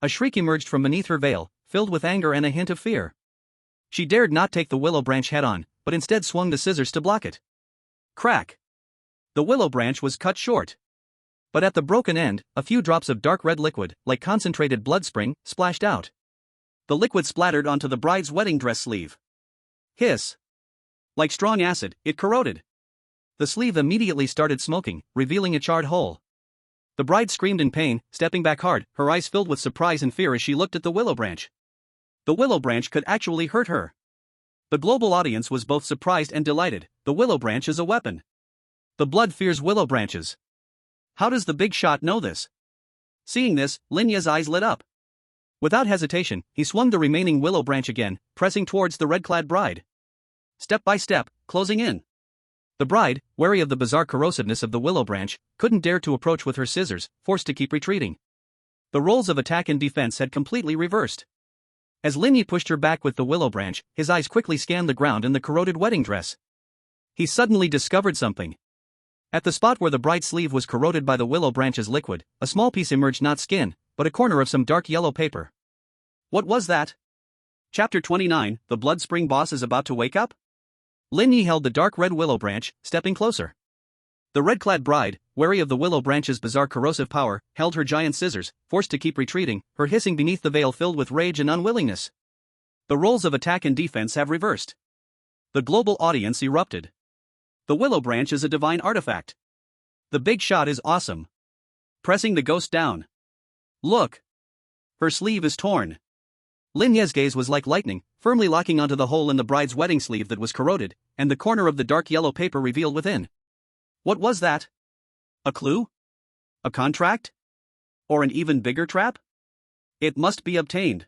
A shriek emerged from beneath her veil, filled with anger and a hint of fear. She dared not take the willow branch head-on, but instead swung the scissors to block it. Crack! The willow branch was cut short. But at the broken end, a few drops of dark red liquid, like concentrated blood spring, splashed out. The liquid splattered onto the bride's wedding dress sleeve. Hiss! Like strong acid, it corroded. The sleeve immediately started smoking, revealing a charred hole. The bride screamed in pain, stepping back hard, her eyes filled with surprise and fear as she looked at the willow branch. The willow branch could actually hurt her. The global audience was both surprised and delighted. The willow branch is a weapon. The blood fears willow branches. How does the big shot know this? Seeing this, Lin Ye's eyes lit up. Without hesitation, he swung the remaining willow branch again, pressing towards the red-clad bride. Step by step, closing in. The bride, wary of the bizarre corrosiveness of the willow branch, couldn't dare to approach with her scissors, forced to keep retreating. The roles of attack and defense had completely reversed. As Lin Ye pushed her back with the willow branch, his eyes quickly scanned the ground and the corroded wedding dress. He suddenly discovered something. At the spot where the bride's sleeve was corroded by the willow branch's liquid, a small piece emerged, not skin, but a corner of some dark yellow paper. What was that? Chapter 29, The Blood Spring Boss is about to wake up? Lin Ye held the dark red willow branch, stepping closer. The red-clad bride, wary of the willow branch's bizarre corrosive power, held her giant scissors, forced to keep retreating, her hissing beneath the veil filled with rage and unwillingness. The roles of attack and defense have reversed. The global audience erupted. The willow branch is a divine artifact. The big shot is awesome. Pressing the ghost down. Look! Her sleeve is torn. Lin Ye's gaze was like lightning, firmly locking onto the hole in the bride's wedding sleeve that was corroded, and the corner of the dark yellow paper revealed within. What was that? A clue? A contract? Or an even bigger trap? It must be obtained.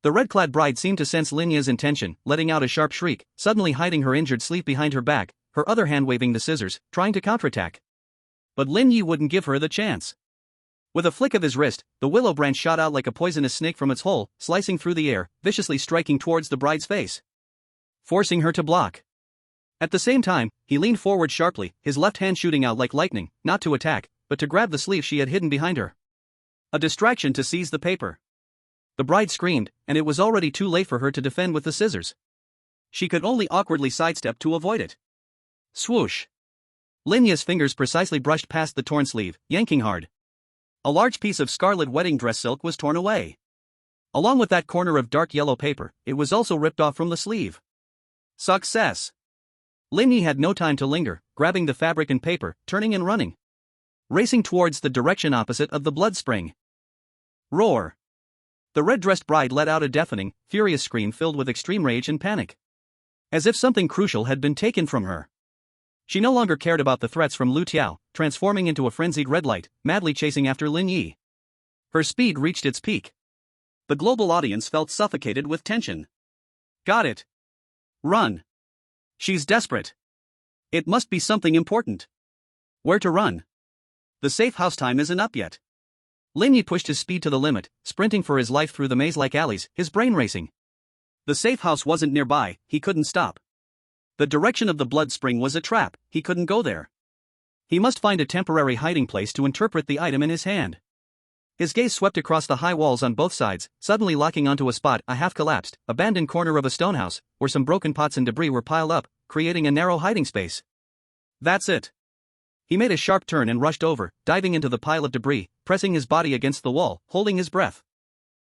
The red-clad bride seemed to sense Lin Ye's intention, letting out a sharp shriek, suddenly hiding her injured sleeve behind her back, her other hand waving the scissors, trying to counterattack. But Lin Ye wouldn't give her the chance. With a flick of his wrist, the willow branch shot out like a poisonous snake from its hole, slicing through the air, viciously striking towards the bride's face, forcing her to block. At the same time, he leaned forward sharply, his left hand shooting out like lightning, not to attack, but to grab the sleeve she had hidden behind her. A distraction to seize the paper. The bride screamed, and it was already too late for her to defend with the scissors. She could only awkwardly sidestep to avoid it. Swoosh! Lin Ye's fingers precisely brushed past the torn sleeve, yanking hard. A large piece of scarlet wedding dress silk was torn away. Along with that corner of dark yellow paper, it was also ripped off from the sleeve. Success! Lin Ye had no time to linger, grabbing the fabric and paper, turning and running. Racing towards the direction opposite of the blood spring. Roar! The red-dressed bride let out a deafening, furious scream filled with extreme rage and panic. As if something crucial had been taken from her. She no longer cared about the threats from Lu Tiao, transforming into a frenzied red light, madly chasing after Lin Ye. Her speed reached its peak. The global audience felt suffocated with tension. Got it. Run. She's desperate. It must be something important. Where to run? The safe house time isn't up yet. Lin Ye pushed his speed to the limit, sprinting for his life through the maze-like alleys, his brain racing. The safe house wasn't nearby, he couldn't stop. The direction of the blood spring was a trap, he couldn't go there. He must find a temporary hiding place to interpret the item in his hand. His gaze swept across the high walls on both sides, suddenly locking onto a spot, a half-collapsed, abandoned corner of a stone house, where some broken pots and debris were piled up, creating a narrow hiding space. That's it. He made a sharp turn and rushed over, diving into the pile of debris, pressing his body against the wall, holding his breath.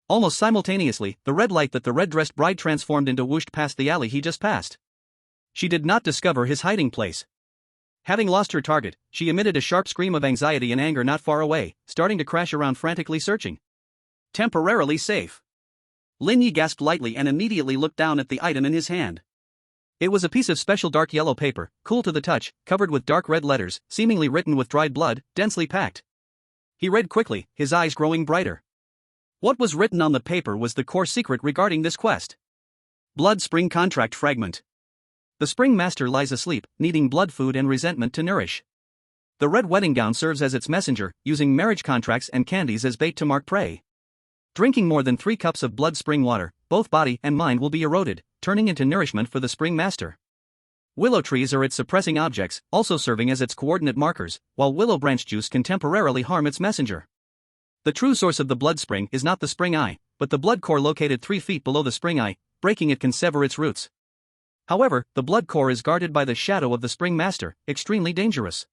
Almost simultaneously, the red light that the red-dressed bride transformed into whooshed past the alley he just passed. She did not discover his hiding place. Having lost her target, she emitted a sharp scream of anxiety and anger not far away, starting to crash around frantically searching. Temporarily safe. Lin Ye gasped lightly and immediately looked down at the item in his hand. It was a piece of special dark yellow paper, cool to the touch, covered with dark red letters, seemingly written with dried blood, densely packed. He read quickly, his eyes growing brighter. What was written on the paper was the core secret regarding this quest. Blood Spring Contract Fragment. The Spring Master lies asleep, needing blood food and resentment to nourish. The red wedding gown serves as its messenger, using marriage contracts and candies as bait to mark prey. Drinking more than 3 cups of blood spring water, both body and mind will be eroded, turning into nourishment for the Spring Master. Willow trees are its suppressing objects, also serving as its coordinate markers, while willow branch juice can temporarily harm its messenger. The true source of the blood spring is not the spring eye, but the blood core located 3 feet below the spring eye. Breaking it can sever its roots. However, the blood core is guarded by the shadow of the spring master, extremely dangerous.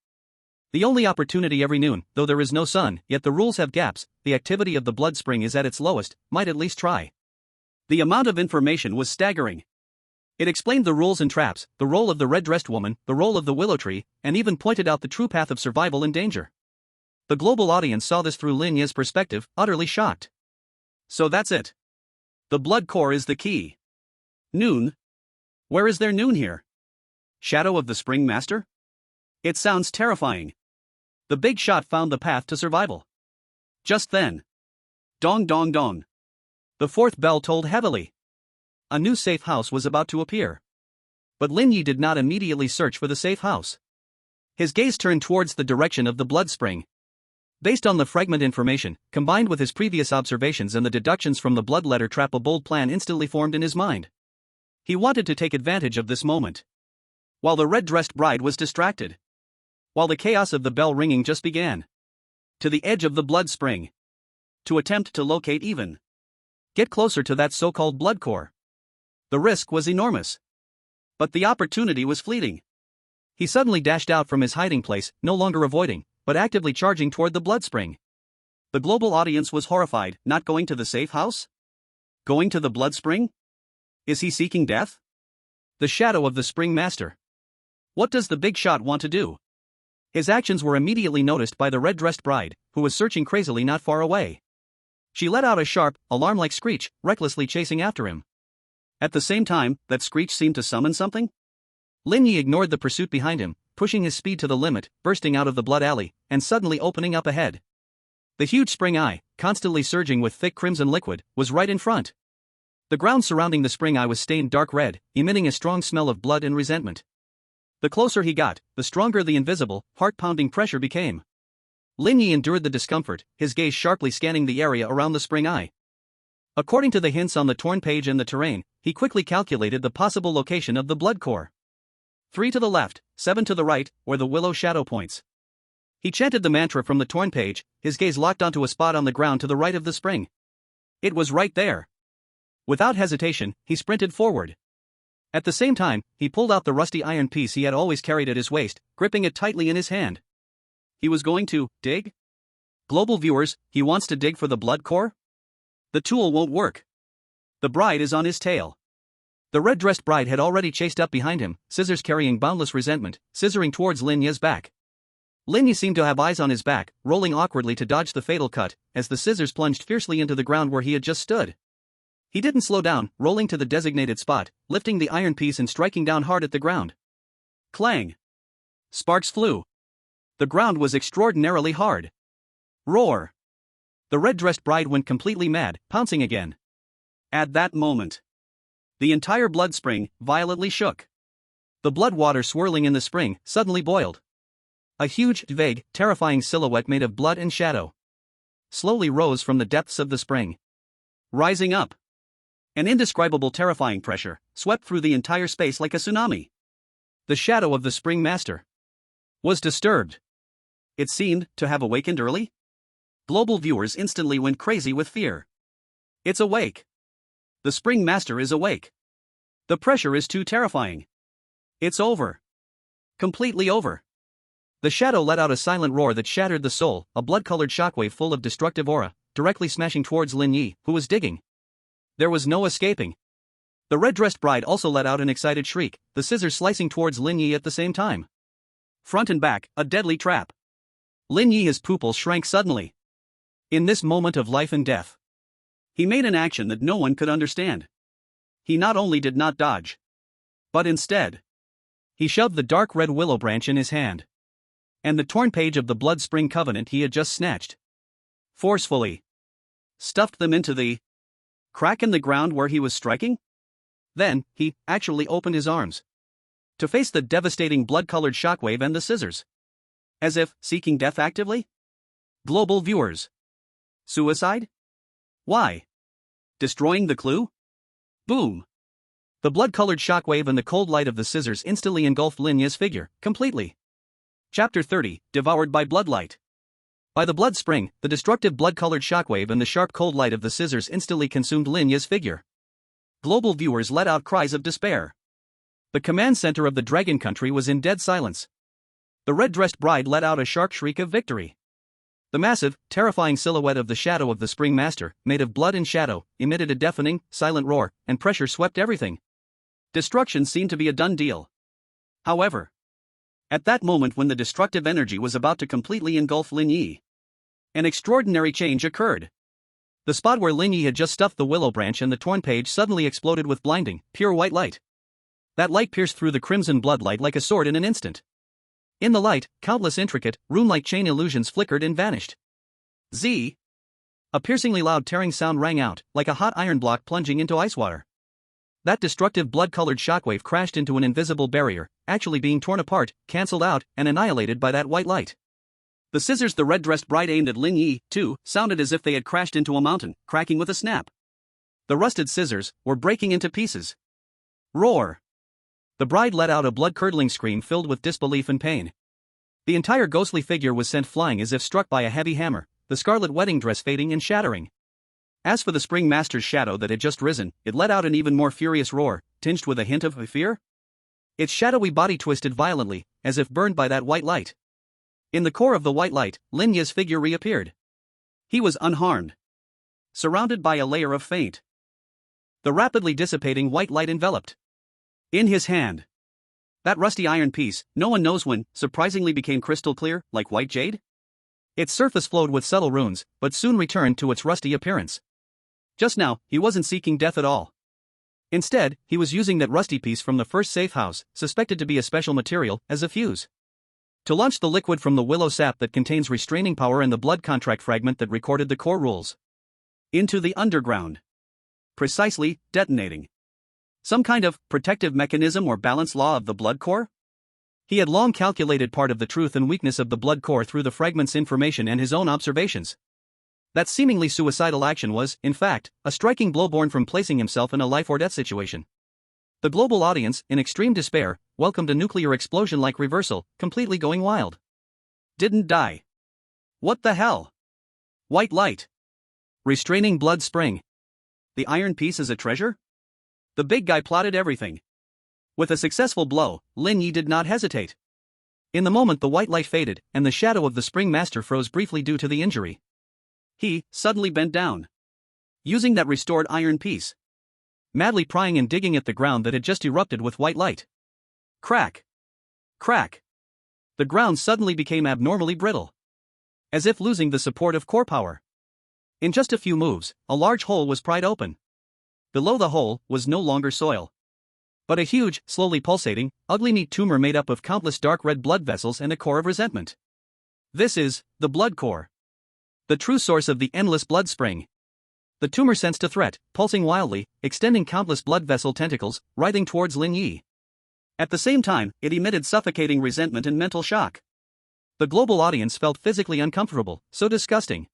The only opportunity every noon, though there is no sun, yet the rules have gaps, the activity of the blood spring is at its lowest, might at least try. The amount of information was staggering. It explained the rules and traps, the role of the red-dressed woman, the role of the willow tree, and even pointed out the true path of survival in danger. The global audience saw this through Lin Ye's perspective, utterly shocked. So that's it. The blood core is the key. Noon? Where is there noon here? Shadow of the spring master? It sounds terrifying. The big shot found the path to survival. Just then. Dong dong dong. The 4th bell tolled heavily. A new safe house was about to appear. But Lin Ye did not immediately search for the safe house. His gaze turned towards the direction of the blood spring. Based on the fragment information, combined with his previous observations and the deductions from the blood letter trap, a bold plan instantly formed in his mind. He wanted to take advantage of this moment. While the red-dressed bride was distracted. While the chaos of the bell ringing just began. To the edge of the blood spring. To attempt to locate even. Get closer to that so-called blood core. The risk was enormous. But the opportunity was fleeting. He suddenly dashed out from his hiding place, no longer avoiding, but actively charging toward the blood spring. The global audience was horrified. Not going to the safe house? Going to the blood spring? Is he seeking death? The shadow of the spring master. What does the big shot want to do? His actions were immediately noticed by the red-dressed bride, who was searching crazily not far away. She let out a sharp, alarm-like screech, recklessly chasing after him. At the same time, that screech seemed to summon something. Lin Ye ignored the pursuit behind him, pushing his speed to the limit, bursting out of the blood alley, and suddenly opening up ahead. The huge spring eye, constantly surging with thick crimson liquid, was right in front. The ground surrounding the spring eye was stained dark red, emitting a strong smell of blood and resentment. The closer he got, the stronger the invisible, heart-pounding pressure became. Lin Ye endured the discomfort, his gaze sharply scanning the area around the spring eye. According to the hints on the torn page and the terrain, he quickly calculated the possible location of the blood core. 3 to the left, 7 to the right, or the willow shadow points. He chanted the mantra from the torn page, his gaze locked onto a spot on the ground to the right of the spring. It was right there. Without hesitation, he sprinted forward. At the same time, he pulled out the rusty iron piece he had always carried at his waist, gripping it tightly in his hand. He was going to dig? Global viewers, he wants to dig for the blood core? The tool won't work. The bride is on his tail. The red-dressed bride had already chased up behind him, scissors carrying boundless resentment, scissoring towards Lin Ye's back. Lin Ye seemed to have eyes on his back, rolling awkwardly to dodge the fatal cut, as the scissors plunged fiercely into the ground where he had just stood. He didn't slow down, rolling to the designated spot, lifting the iron piece and striking down hard at the ground. Clang! Sparks flew. The ground was extraordinarily hard. Roar! The red-dressed bride went completely mad, pouncing again. At that moment, the entire blood spring violently shook. The blood water swirling in the spring suddenly boiled. A huge, vague, terrifying silhouette made of blood and shadow slowly rose from the depths of the spring. Rising up. An indescribable terrifying pressure swept through the entire space like a tsunami. The shadow of the spring master was disturbed. It seemed to have awakened early. Global viewers instantly went crazy with fear. It's awake. The spring master is awake. The pressure is too terrifying. It's over. Completely over. The shadow let out a silent roar that shattered the soul, a blood-colored shockwave full of destructive aura, directly smashing towards Lin Ye, who was digging. There was no escaping. The red-dressed bride also let out an excited shriek, the scissors slicing towards Lin Ye at the same time. Front and back, a deadly trap. Lin Ye's pupils shrank suddenly. In this moment of life and death, he made an action that no one could understand. He not only did not dodge, but instead, he shoved the dark red willow branch in his hand. And the torn page of the blood spring covenant he had just snatched. Forcefully stuffed them into the crack in the ground where he was striking. Then, he actually opened his arms to face the devastating blood-colored shockwave and the scissors. As if seeking death actively? Global viewers. Suicide? Why? Destroying the clue? Boom. The blood-colored shockwave and the cold light of the scissors instantly engulfed Lin Ye's figure, completely. Chapter 30, Devoured by Bloodlight. By the blood spring, the destructive blood-colored shockwave and the sharp cold light of the scissors instantly consumed Lin Ye's figure. Global viewers let out cries of despair. The command center of the Dragon Country was in dead silence. The red-dressed bride let out a sharp shriek of victory. The massive, terrifying silhouette of the shadow of the Spring Master, made of blood and shadow, emitted a deafening, silent roar, and pressure swept everything. Destruction seemed to be a done deal. However, at that moment when the destructive energy was about to completely engulf Lin Ye, an extraordinary change occurred. The spot where Lin Ye had just stuffed the willow branch and the torn page suddenly exploded with blinding, pure white light. That light pierced through the crimson bloodlight like a sword in an instant. In the light, countless intricate, rune-like chain illusions flickered and vanished. Z. A piercingly loud tearing sound rang out, like a hot iron block plunging into ice water. That destructive blood-colored shockwave crashed into an invisible barrier, actually being torn apart, cancelled out, and annihilated by that white light. The scissors the red-dressed bride aimed at Lin Ye, too, sounded as if they had crashed into a mountain, cracking with a snap. The rusted scissors were breaking into pieces. Roar! The bride let out a blood-curdling scream filled with disbelief and pain. The entire ghostly figure was sent flying as if struck by a heavy hammer, the scarlet wedding dress fading and shattering. As for the Spring Master's shadow that had just risen, it let out an even more furious roar, tinged with a hint of fear. Its shadowy body twisted violently, as if burned by that white light. In the core of the white light, Lin Ye's figure reappeared. He was unharmed, surrounded by a layer of faint, the rapidly dissipating white light enveloped. In his hand, that rusty iron piece, no one knows when, surprisingly became crystal clear, like white jade. Its surface flowed with subtle runes, but soon returned to its rusty appearance. Just now, he wasn't seeking death at all. Instead, he was using that rusty piece from the first safe house, suspected to be a special material, as a fuse. To launch the liquid from the willow sap that contains restraining power and the blood contract fragment that recorded the core rules into the underground. Precisely, detonating some kind of protective mechanism or balance law of the blood core? He had long calculated part of the truth and weakness of the blood core through the fragment's information and his own observations. That seemingly suicidal action was, in fact, a striking blow born from placing himself in a life-or-death situation. The global audience, in extreme despair, welcomed a nuclear explosion-like reversal, completely going wild. Didn't die. What the hell? White light. Restraining blood spring. The iron piece is a treasure? The big guy plotted everything. With a successful blow, Lin Ye did not hesitate. In the moment the white light faded, and the shadow of the Spring Master froze briefly due to the injury. He suddenly bent down, using that restored iron piece, madly prying and digging at the ground that had just erupted with white light. Crack! Crack! The ground suddenly became abnormally brittle, as if losing the support of core power. In just a few moves, a large hole was pried open. Below the hole was no longer soil, but a huge, slowly pulsating, ugly neat tumor made up of countless dark red blood vessels and a core of resentment. This is the blood core, the true source of the endless blood spring. The tumor sensed a threat, pulsing wildly, extending countless blood vessel tentacles, writhing towards Lin Ye. At the same time, it emitted suffocating resentment and mental shock. The global audience felt physically uncomfortable, so disgusting.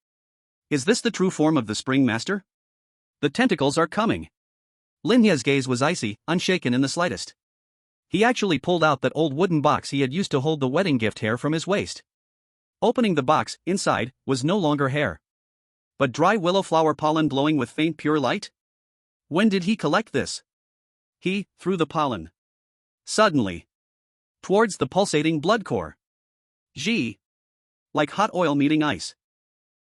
Is this the true form of the Spring Master? The tentacles are coming. Lin Ye's gaze was icy, unshaken in the slightest. He actually pulled out that old wooden box he had used to hold the wedding gift hair from his waist. Opening the box, inside, was no longer hair, but dry willow flower pollen glowing with faint pure light? When did he collect this? He threw the pollen suddenly towards the pulsating blood core. Gee! Like hot oil meeting ice.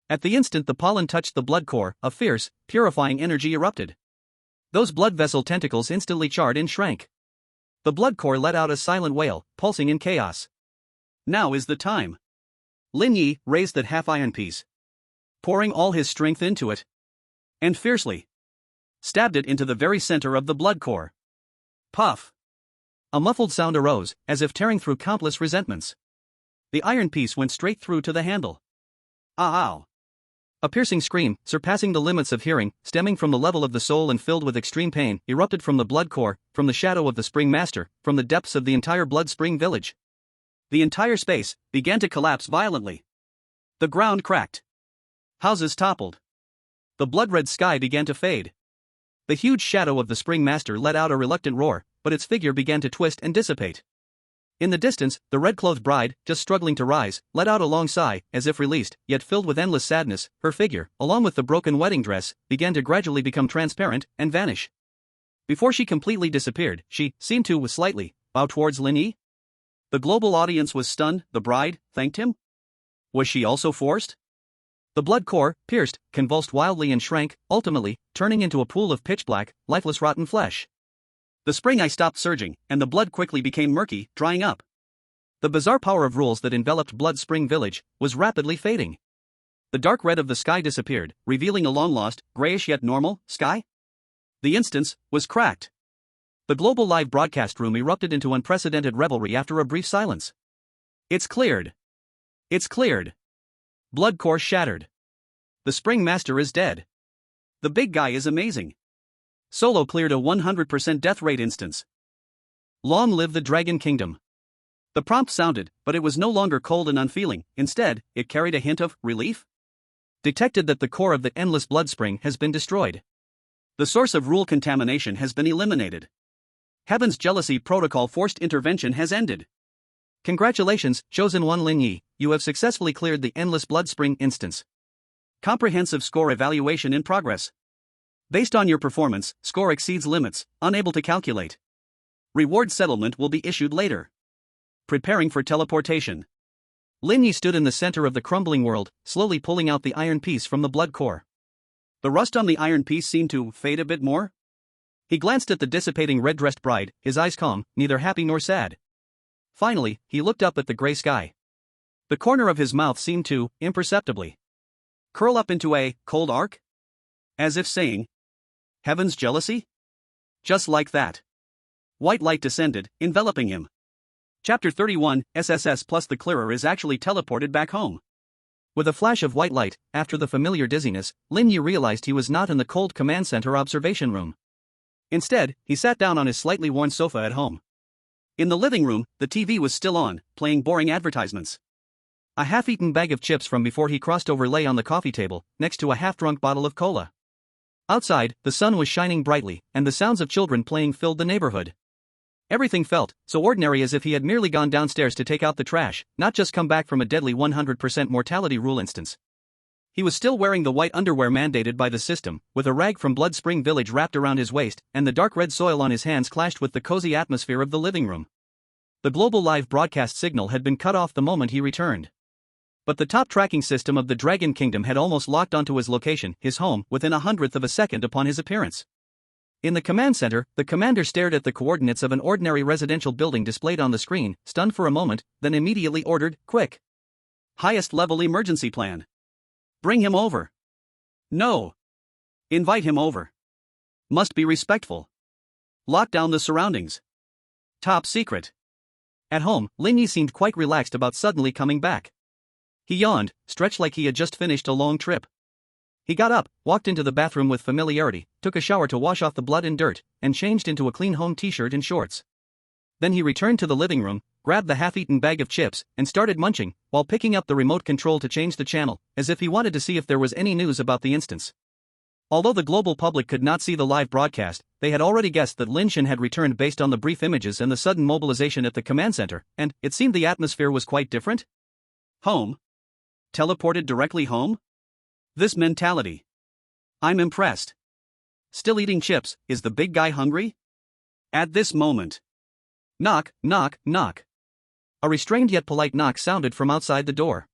At the instant the pollen touched the blood core, a fierce, purifying energy erupted. Those blood vessel tentacles instantly charred and shrank. The blood core let out a silent wail, pulsing in chaos. Now is the time. Lin Ye raised that half-iron piece, pouring all his strength into it, and fiercely stabbed it into the very center of the blood core. Puff! A muffled sound arose, as if tearing through countless resentments. The iron piece went straight through to the handle. Ow! A piercing scream, surpassing the limits of hearing, stemming from the level of the soul and filled with extreme pain, erupted from the blood core, from the shadow of the Spring Master, from the depths of the entire Blood Spring village. The entire space began to collapse violently. The ground cracked. Houses toppled. The blood-red sky began to fade. The huge shadow of the spring master let out a reluctant roar, but its figure began to twist and dissipate. In the distance, the red-clothed bride, just struggling to rise, let out a long sigh, as if released, yet filled with endless sadness. Her figure, along with the broken wedding dress, began to gradually become transparent and vanish. Before she completely disappeared, she seemed to slightly bow towards Lin Ye. The global audience was stunned. The bride thanked him? Was she also forced? The blood core, pierced, convulsed wildly and shrank, ultimately, turning into a pool of pitch-black, lifeless rotten flesh. The spring eye stopped surging, and the blood quickly became murky, drying up. The bizarre power of rules that enveloped Blood Spring Village was rapidly fading. The dark red of the sky disappeared, revealing a long-lost, grayish yet normal, sky. The instance was cracked. The global live broadcast room erupted into unprecedented revelry after a brief silence. It's cleared. It's cleared. Blood core shattered. The Spring Master is dead. The big guy is amazing. Solo cleared a 100% death rate instance. Long live the Dragon Kingdom. The prompt sounded, but it was no longer cold and unfeeling. Instead, it carried a hint of relief. Detected that the core of the endless blood spring has been destroyed. The source of rule contamination has been eliminated. Heaven's jealousy protocol forced intervention has ended. Congratulations, Chosen One Lin Ye, you have successfully cleared the endless blood spring instance. Comprehensive score evaluation in progress. Based on your performance, score exceeds limits, unable to calculate. Reward settlement will be issued later. Preparing for teleportation. Lin Ye stood in the center of the crumbling world, slowly pulling out the iron piece from the blood core. The rust on the iron piece seemed to fade a bit more. He glanced at the dissipating red-dressed bride, his eyes calm, neither happy nor sad. Finally, he looked up at the gray sky. The corner of his mouth seemed to, imperceptibly, curl up into a cold arc? As if saying, Heaven's jealousy? Just like that. White light descended, enveloping him. Chapter 31, SSS plus the clearer is actually teleported back home. With a flash of white light, after the familiar dizziness, Lin Ye realized he was not in the cold command center observation room. Instead, he sat down on his slightly worn sofa at home. In the living room, the TV was still on, playing boring advertisements. A half-eaten bag of chips from before he crossed over lay on the coffee table, next to a half-drunk bottle of cola. Outside, the sun was shining brightly, and the sounds of children playing filled the neighborhood. Everything felt so ordinary, as if he had merely gone downstairs to take out the trash, not just come back from a deadly 100% mortality rule instance. He was still wearing the white underwear mandated by the system, with a rag from Blood Spring Village wrapped around his waist, and the dark red soil on his hands clashed with the cozy atmosphere of the living room. The global live broadcast signal had been cut off the moment he returned. But the top tracking system of the Dragon Kingdom had almost locked onto his location, his home, within 1/100th of a second upon his appearance. In the command center, the commander stared at the coordinates of an ordinary residential building displayed on the screen, stunned for a moment, then immediately ordered, "Quick! Highest level emergency plan. Bring him over. No. Invite him over. Must be respectful. Lock down the surroundings. Top secret." At home, Lin Ye seemed quite relaxed about suddenly coming back. He yawned, stretched like he had just finished a long trip. He got up, walked into the bathroom with familiarity, took a shower to wash off the blood and dirt, and changed into a clean home t-shirt and shorts. Then he returned to the living room, grabbed the half-eaten bag of chips, and started munching, while picking up the remote control to change the channel, as if he wanted to see if there was any news about the instance. Although the global public could not see the live broadcast, they had already guessed that Lin Shen had returned based on the brief images and the sudden mobilization at the command center, and it seemed the atmosphere was quite different. Home? Teleported directly home? This mentality. I'm impressed. Still eating chips, is the big guy hungry? At this moment. Knock, knock, knock. A restrained yet polite knock sounded from outside the door.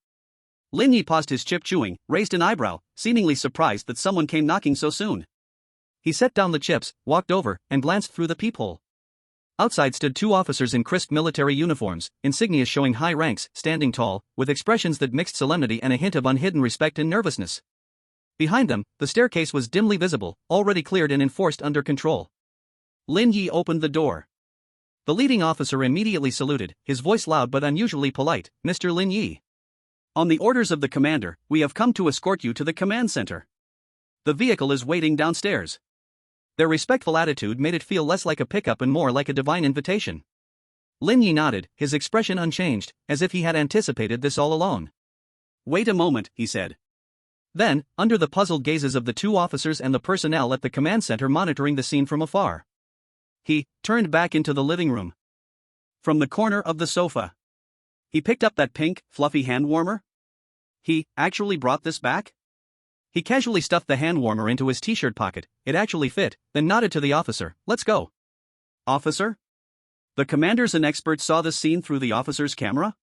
Lin Ye paused his chip chewing, raised an eyebrow, seemingly surprised that someone came knocking so soon. He set down the chips, walked over, and glanced through the peephole. Outside stood two officers in crisp military uniforms, insignia showing high ranks, standing tall, with expressions that mixed solemnity and a hint of unhidden respect and nervousness. Behind them, the staircase was dimly visible, already cleared and enforced under control. Lin Ye opened the door. The leading officer immediately saluted, his voice loud but unusually polite, "Mr. Lin Ye. On the orders of the commander, we have come to escort you to the command center. The vehicle is waiting downstairs." Their respectful attitude made it feel less like a pickup and more like a divine invitation. Lin Ye nodded, his expression unchanged, as if he had anticipated this all along. "Wait a moment," he said. Then, under the puzzled gazes of the two officers and the personnel at the command center monitoring the scene from afar, he turned back into the living room. From the corner of the sofa, he picked up that pink, fluffy hand warmer. He actually brought this back? He casually stuffed the hand warmer into his t-shirt pocket. It actually fit, then nodded to the officer. Let's go. Officer? The commanders and experts saw this scene through the officer's camera?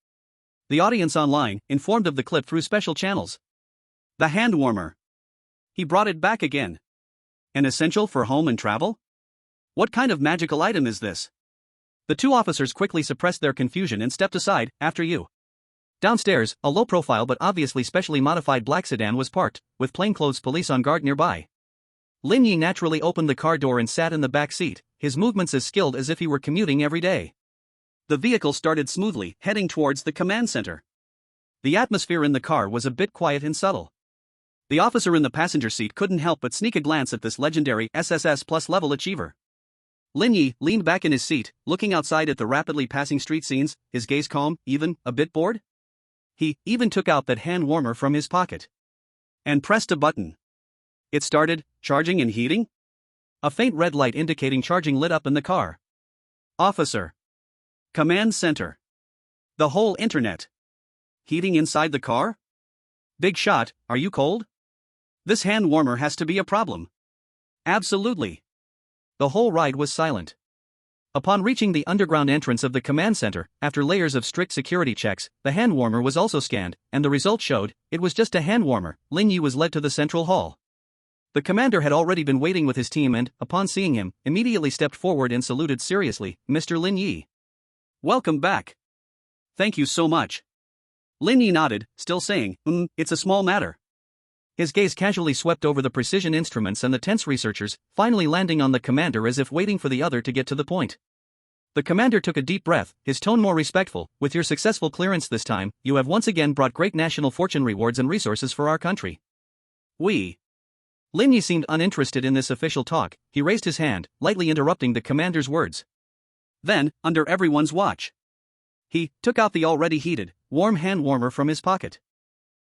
The audience online, informed of the clip through special channels. The hand warmer. He brought it back again. An essential for home and travel? What kind of magical item is this? The two officers quickly suppressed their confusion and stepped aside. After you. Downstairs, a low-profile but obviously specially modified black sedan was parked, with plainclothes police on guard nearby. Lin Ye naturally opened the car door and sat in the back seat, his movements as skilled as if he were commuting every day. The vehicle started smoothly, heading towards the command center. The atmosphere in the car was a bit quiet and subtle. The officer in the passenger seat couldn't help but sneak a glance at this legendary SSS Plus level achiever. Lin Ye leaned back in his seat, looking outside at the rapidly passing street scenes, his gaze calm, even a bit bored. He even took out that hand warmer from his pocket and pressed a button. It started charging and heating. A faint red light indicating charging lit up in the car. Officer. Command center. The whole internet. Heating inside the car? Big shot, are you cold? This hand warmer has to be a problem. Absolutely. The whole ride was silent. Upon reaching the underground entrance of the command center, after layers of strict security checks, the hand warmer was also scanned, and the results showed it was just a hand warmer. Lin Ye was led to the central hall. The commander had already been waiting with his team and, upon seeing him, immediately stepped forward and saluted seriously. Mr. Lin Ye. Welcome back. Thank you so much. Lin Ye nodded, still saying, it's a small matter. His gaze casually swept over the precision instruments and the tense researchers, finally landing on the commander as if waiting for the other to get to the point. The commander took a deep breath, his tone more respectful. With your successful clearance this time, you have once again brought great national fortune rewards and resources for our country. Lin Ye seemed uninterested in this official talk. He raised his hand, lightly interrupting the commander's words. Then, under everyone's watch, he took out the already heated, warm hand warmer from his pocket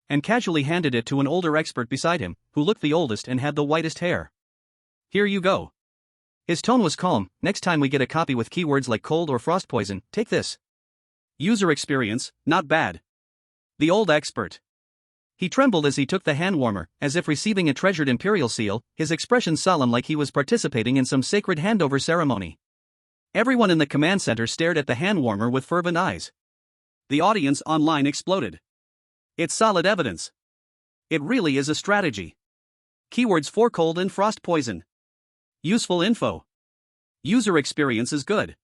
and casually handed it to an older expert beside him, who looked the oldest and had the whitest hair. Here you go. His tone was calm. Next time we get a copy with keywords like cold or frost poison, take this. User experience, not bad. The old expert. He trembled as he took the hand warmer, as if receiving a treasured imperial seal, his expression solemn like he was participating in some sacred handover ceremony. Everyone in the command center stared at the hand warmer with fervent eyes. The audience online exploded. It's solid evidence. It really is a strategy. Keywords for cold and frost poison. Useful info. User experience is good.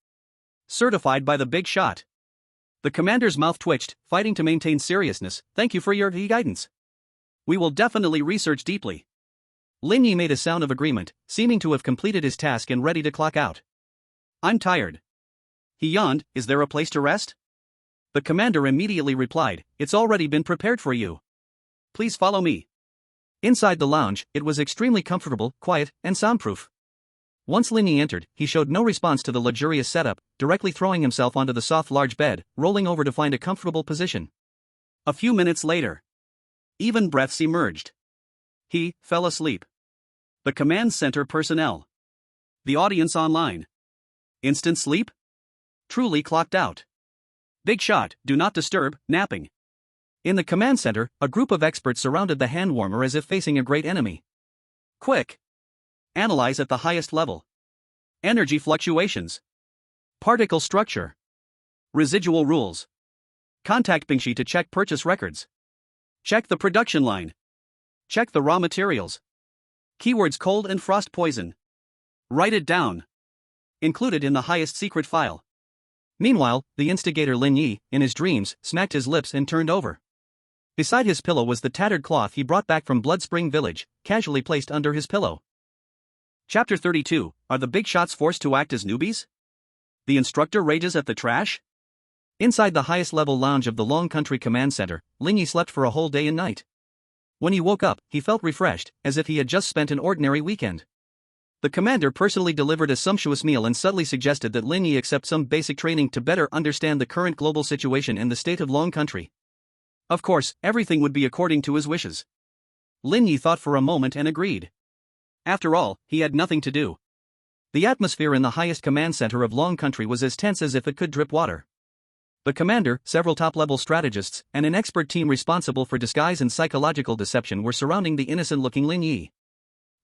Certified by the big shot. The commander's mouth twitched, fighting to maintain seriousness. Thank you for your guidance. We will definitely research deeply. Lin Ye made a sound of agreement, seeming to have completed his task and ready to clock out. I'm tired. He yawned. Is there a place to rest? The commander immediately replied, it's already been prepared for you. Please follow me. Inside the lounge, it was extremely comfortable, quiet, and soundproof. Once Lin Ye entered, he showed no response to the luxurious setup, directly throwing himself onto the soft large bed, rolling over to find a comfortable position. A few minutes later, even breaths emerged. He fell asleep. The command center personnel. The audience online. Instant sleep? Truly clocked out. Big shot, do not disturb, napping. In the command center, a group of experts surrounded the hand warmer as if facing a great enemy. Quick. Analyze at the highest level. Energy fluctuations. Particle structure. Residual rules. Contact Bingshi to check purchase records. Check the production line. Check the raw materials. Keywords cold and frost poison. Write it down. Included in the highest secret file. Meanwhile, the instigator Lin Ye, in his dreams, smacked his lips and turned over. Beside his pillow was the tattered cloth he brought back from Blood Spring Village, casually placed under his pillow. Chapter 32, Are the big shots forced to act as newbies? The instructor rages at the trash? Inside the highest level lounge of the Long Country Command Center, Lin Ye slept for a whole day and night. When he woke up, he felt refreshed, as if he had just spent an ordinary weekend. The commander personally delivered a sumptuous meal and subtly suggested that Lin Ye accept some basic training to better understand the current global situation in the state of Long Country. Of course, everything would be according to his wishes. Lin Ye thought for a moment and agreed. After all, he had nothing to do. The atmosphere in the highest command center of Long Country was as tense as if it could drip water. The commander, several top-level strategists, and an expert team responsible for disguise and psychological deception were surrounding the innocent-looking Lin Ye.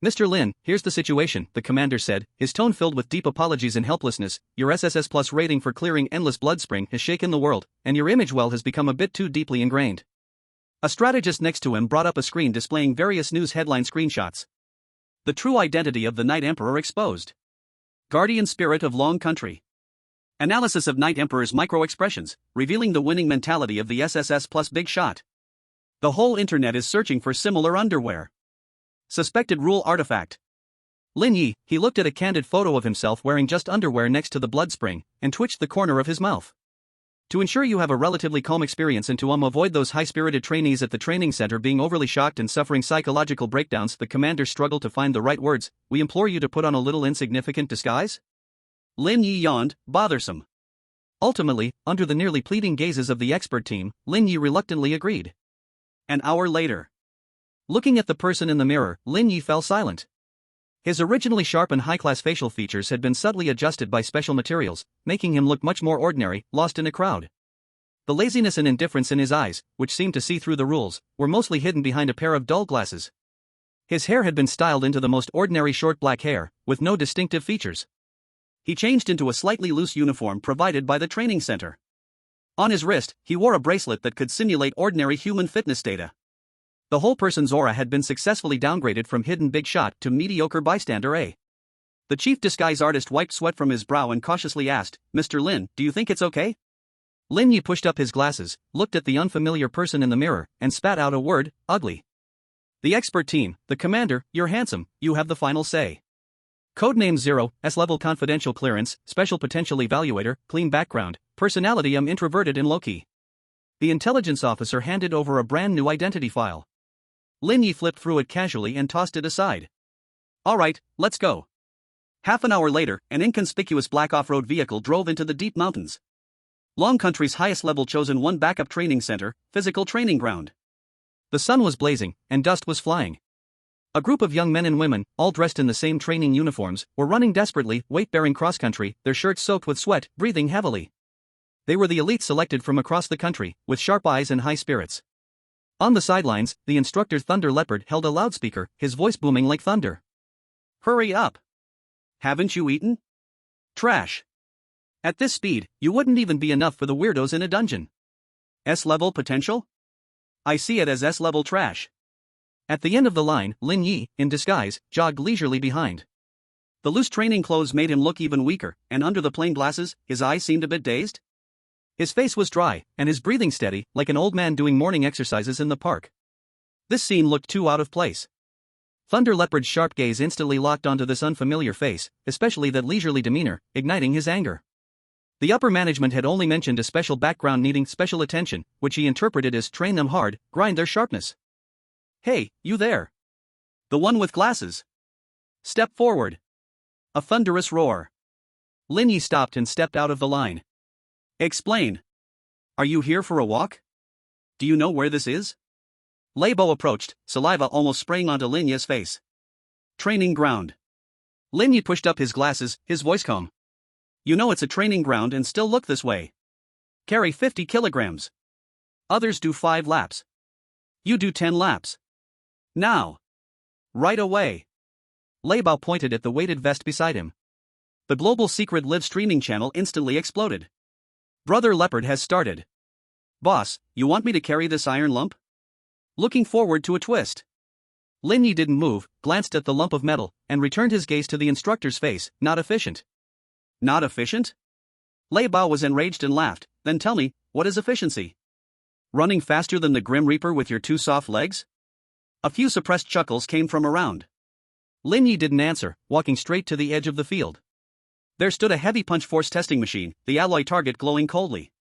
"Mr. Lin, here's the situation," the commander said, his tone filled with deep apologies and helplessness. "Your SSS Plus rating for clearing endless blood spring has shaken the world, and your image well has become a bit too deeply ingrained." A strategist next to him brought up a screen displaying various news headline screenshots. The true identity of the Night Emperor exposed. Guardian spirit of Long Country. Analysis of Night Emperor's micro-expressions, revealing the winning mentality of the SSS Plus big shot. The whole internet is searching for similar underwear. Suspected rule artifact. Lin Ye, he looked at a candid photo of himself wearing just underwear next to the blood spring, and twitched the corner of his mouth. To ensure you have a relatively calm experience and to avoid those high-spirited trainees at the training center being overly shocked and suffering psychological breakdowns, the commander struggled to find the right words. "We implore you to put on a little insignificant disguise?" Lin Ye yawned, bothersome. Ultimately, under the nearly pleading gazes of the expert team, Lin Ye reluctantly agreed. An hour later. Looking at the person in the mirror, Lin Ye fell silent. His originally sharp and high-class facial features had been subtly adjusted by special materials, making him look much more ordinary, lost in a crowd. The laziness and indifference in his eyes, which seemed to see through the rules, were mostly hidden behind a pair of dull glasses. His hair had been styled into the most ordinary short black hair, with no distinctive features. He changed into a slightly loose uniform provided by the training center. On his wrist, he wore a bracelet that could simulate ordinary human fitness data. The whole person's aura had been successfully downgraded from hidden big shot to mediocre bystander A. The chief disguise artist wiped sweat from his brow and cautiously asked, "Mr. Lin, do you think it's okay?" Lin Ye pushed up his glasses, looked at the unfamiliar person in the mirror, and spat out a word, "Ugly." The expert team, the commander, "You're handsome, you have the final say." Codename 0, S-level confidential clearance, special potential evaluator, clean background, personality introverted and low-key. The intelligence officer handed over a brand new identity file. Lin Ye flipped through it casually and tossed it aside. "All right, let's go." Half an hour later, an inconspicuous black off-road vehicle drove into the deep mountains. Long Country's highest level chosen one backup training center, physical training ground. The sun was blazing, and dust was flying. A group of young men and women, all dressed in the same training uniforms, were running desperately, weight-bearing cross-country, their shirts soaked with sweat, breathing heavily. They were the elite selected from across the country, with sharp eyes and high spirits. On the sidelines, the instructor Thunder Leopard held a loudspeaker, his voice booming like thunder. "Hurry up! Haven't you eaten? Trash! At this speed, you wouldn't even be enough for the weirdos in a dungeon. S-level potential? I see it as S-level trash." At the end of the line, Lin Ye, in disguise, jogged leisurely behind. The loose training clothes made him look even weaker, and under the plain glasses, his eyes seemed a bit dazed. His face was dry, and his breathing steady, like an old man doing morning exercises in the park. This scene looked too out of place. Thunder Leopard's sharp gaze instantly locked onto this unfamiliar face, especially that leisurely demeanor, igniting his anger. The upper management had only mentioned a special background needing special attention, which he interpreted as train them hard, grind their sharpness. "Hey, you there! The one with glasses! Step forward!" A thunderous roar. Lin Ye stopped and stepped out of the line. "Explain. Are you here for a walk? Do you know where this is?" Leibo approached, saliva almost spraying onto Lin Ye's face. "Training ground." Lin Ye pushed up his glasses, his voice calm. "You know it's a training ground and still look this way. Carry 50 kilograms. Others do 5 laps. You do 10 laps. Now. Right away." Leibo pointed at the weighted vest beside him. The global secret live streaming channel instantly exploded. "Brother Leopard has started. Boss, you want me to carry this iron lump? Looking forward to a twist." Lin Ye didn't move, glanced at the lump of metal, and returned his gaze to the instructor's face. "Not efficient." "Not efficient?" Leibo was enraged and laughed. "Then tell me, what is efficiency? Running faster than the Grim Reaper with your 2 soft legs?" A few suppressed chuckles came from around. Lin Ye didn't answer, walking straight to the edge of the field. There stood a heavy punch force testing machine, the alloy target glowing coldly.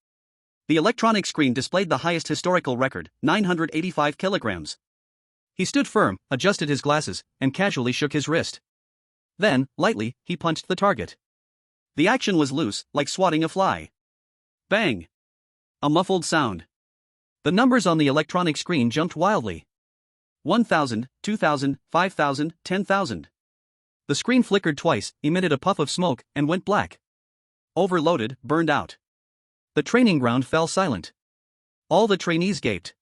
The electronic screen displayed the highest historical record, 985 kilograms. He stood firm, adjusted his glasses, and casually shook his wrist. Then, lightly, he punched the target. The action was loose, like swatting a fly. Bang! A muffled sound. The numbers on the electronic screen jumped wildly. 1,000, 2,000, 5,000, 10,000. The screen flickered twice, emitted a puff of smoke, and went black. Overloaded, burned out. The training ground fell silent. All the trainees gaped.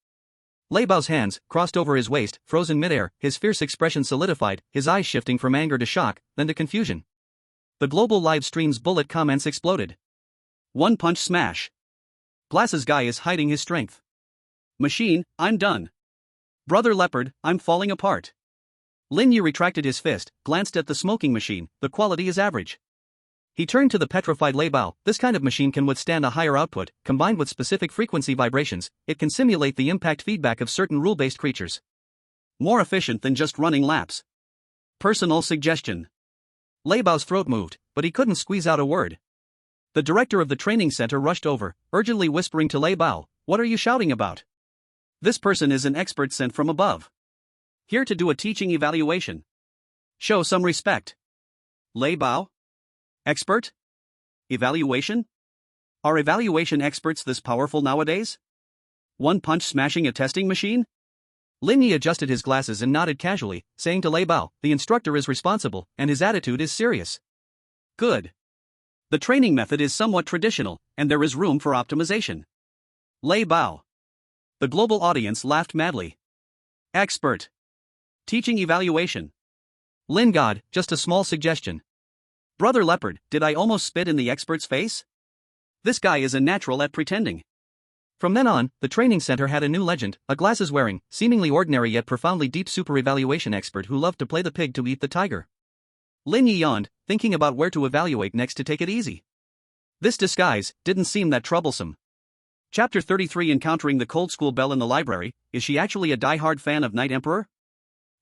Lei Bao's hands, crossed over his waist, frozen midair, his fierce expression solidified, his eyes shifting from anger to shock, then to confusion. The global live stream's bullet comments exploded. One punch smash. Glasses guy is hiding his strength. Machine, I'm done. Brother Leopard, I'm falling apart. Lin Ye retracted his fist, glanced at the smoking machine, the quality is average. He turned to the petrified Lei Bao. This kind of machine can withstand a higher output, combined with specific frequency vibrations, it can simulate the impact feedback of certain rule-based creatures. More efficient than just running laps. Personal suggestion. Lei Bao's throat moved, but he couldn't squeeze out a word. The director of the training center rushed over, urgently whispering to Lei Bao, "What are you shouting about? This person is an expert sent from above. Here to do a teaching evaluation. Show some respect." Lei Bao? Expert? Evaluation? Are evaluation experts this powerful nowadays? One punch smashing a testing machine? Lin Ye adjusted his glasses and nodded casually, saying to Lei Bao, "The instructor is responsible, and his attitude is serious." Good. The training method is somewhat traditional, and there is room for optimization. Lei Bao. The global audience laughed madly. Expert. Teaching evaluation. Lin God, just a small suggestion. Brother Leopard, did I almost spit in the expert's face? This guy is a natural at pretending. From then on, the training center had a new legend, a glasses-wearing, seemingly ordinary yet profoundly deep super-evaluation expert who loved to play the pig to eat the tiger. Lin Ye yawned, thinking about where to evaluate next to take it easy. This disguise didn't seem that troublesome. Chapter 33 Encountering the Cold School Belle in the library. Is she actually a die-hard fan of Night Emperor?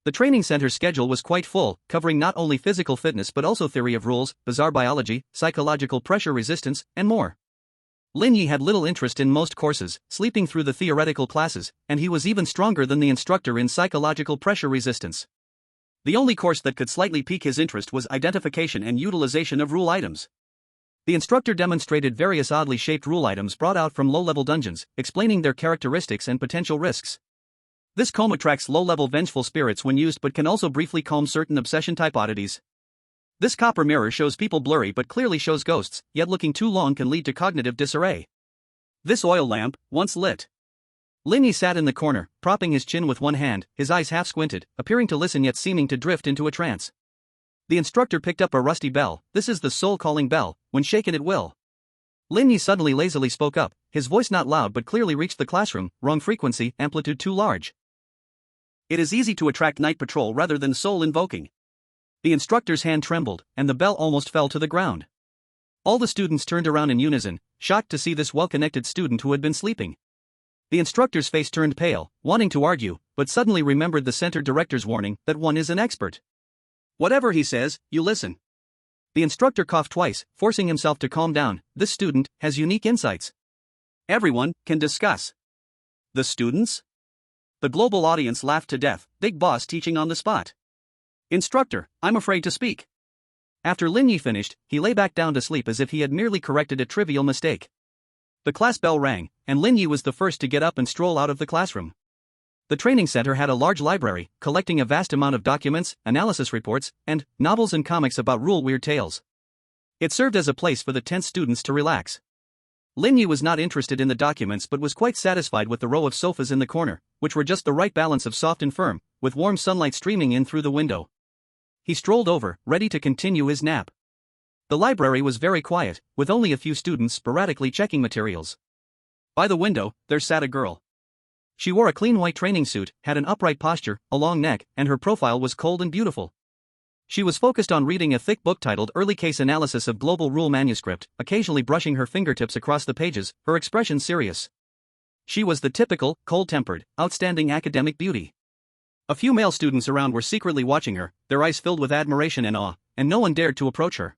The training center's schedule was quite full, covering not only physical fitness but also theory of rules, bizarre biology, psychological pressure resistance, and more. Lin Ye had little interest in most courses, sleeping through the theoretical classes, and he was even stronger than the instructor in psychological pressure resistance. The only course that could slightly pique his interest was identification and utilization of rule items. The instructor demonstrated various oddly shaped rule items brought out from low-level dungeons, explaining their characteristics and potential risks. This comb attracts low-level vengeful spirits when used but can also briefly calm certain obsession-type oddities. This copper mirror shows people blurry but clearly shows ghosts, yet looking too long can lead to cognitive disarray. This oil lamp, once lit. Lin Ye sat in the corner, propping his chin with one hand, his eyes half squinted, appearing to listen yet seeming to drift into a trance. The instructor picked up a rusty bell. This is the soul-calling bell, when shaken it will. Lin Ye suddenly lazily spoke up, his voice not loud but clearly reached the classroom, wrong frequency, amplitude too large. It is easy to attract night patrol rather than soul-invoking. The instructor's hand trembled, and the bell almost fell to the ground. All the students turned around in unison, shocked to see this well-connected student who had been sleeping. The instructor's face turned pale, wanting to argue, but suddenly remembered the center director's warning that one is an expert. Whatever he says, you listen. The instructor coughed twice, forcing himself to calm down. This student has unique insights. Everyone can discuss. The students? The global audience laughed to death, Big Boss teaching on the spot. Instructor, I'm afraid to speak. After Lin Ye finished, he lay back down to sleep as if he had merely corrected a trivial mistake. The class bell rang, and Lin Ye was the first to get up and stroll out of the classroom. The training center had a large library, collecting a vast amount of documents, analysis reports, and novels and comics about rule-weird tales. It served as a place for the tense students to relax. Lin Ye was not interested in the documents but was quite satisfied with the row of sofas in the corner, which were just the right balance of soft and firm, with warm sunlight streaming in through the window. He strolled over, ready to continue his nap. The library was very quiet, with only a few students sporadically checking materials. By the window, there sat a girl. She wore a clean white training suit, had an upright posture, a long neck, and her profile was cold and beautiful. She was focused on reading a thick book titled Early Case Analysis of Global Rule Manuscript, occasionally brushing her fingertips across the pages, her expression serious. She was the typical, cold-tempered, outstanding academic beauty. A few male students around were secretly watching her, their eyes filled with admiration and awe, and no one dared to approach her.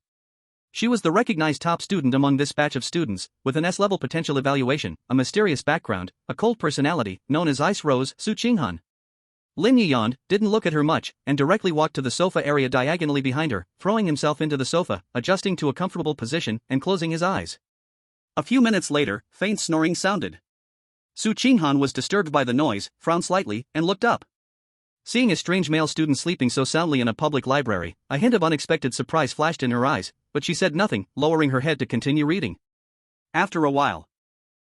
She was the recognized top student among this batch of students, with an S-level potential evaluation, a mysterious background, a cold personality, known as Ice Rose Su Qinghan. Lin Ye yawned, didn't look at her much, and directly walked to the sofa area diagonally behind her, throwing himself into the sofa, adjusting to a comfortable position, and closing his eyes. A few minutes later, faint snoring sounded. Su Qinghan was disturbed by the noise, frowned slightly, and looked up. Seeing a strange male student sleeping so soundly in a public library, a hint of unexpected surprise flashed in her eyes, but she said nothing, lowering her head to continue reading. After a while,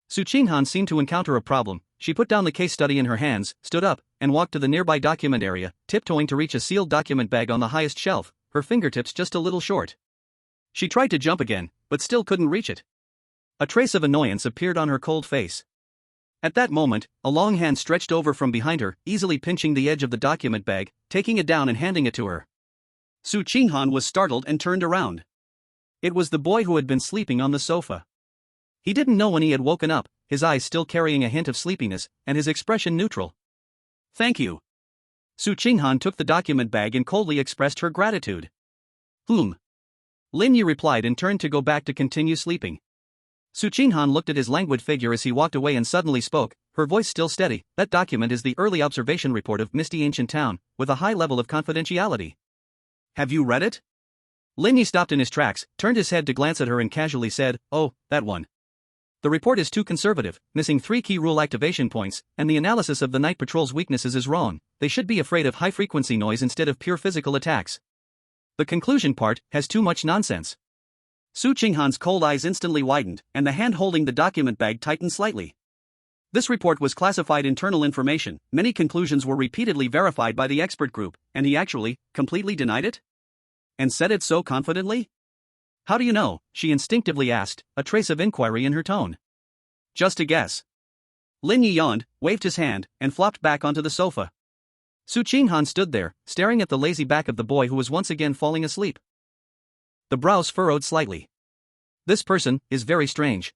Su Qinghan seemed to encounter a problem. She put down the case study in her hands, stood up, and walked to the nearby document area, tiptoeing to reach a sealed document bag on the highest shelf, her fingertips just a little short. She tried to jump again, but still couldn't reach it. A trace of annoyance appeared on her cold face. At that moment, a long hand stretched over from behind her, easily pinching the edge of the document bag, taking it down and handing it to her. Su Qinghan was startled and turned around. It was the boy who had been sleeping on the sofa. He didn't know when he had woken up, his eyes still carrying a hint of sleepiness, and his expression neutral. "Thank you." Su Qinghan took the document bag and coldly expressed her gratitude. Lin Ye replied and turned to go back to continue sleeping. Su Qinghan looked at his languid figure as he walked away and suddenly spoke, her voice still steady. "That document is the early observation report of Misty Ancient Town, with a high level of confidentiality. Have you read it?" Lin Ye stopped in his tracks, turned his head to glance at her and casually said, "Oh, that one. The report is too conservative, missing 3 key rule activation points, and the analysis of the night patrol's weaknesses is wrong. They should be afraid of high-frequency noise instead of pure physical attacks. The conclusion part has too much nonsense." Su Qinghan's cold eyes instantly widened, and the hand holding the document bag tightened slightly. This report was classified internal information. Many conclusions were repeatedly verified by the expert group, and he actually, completely denied it? And said it so confidently? "How do you know?" she instinctively asked, a trace of inquiry in her tone. "Just a guess." Lin Ye yawned, waved his hand, and flopped back onto the sofa. Su Qinghan stood there, staring at the lazy back of the boy who was once again falling asleep. The brows furrowed slightly. This person is very strange.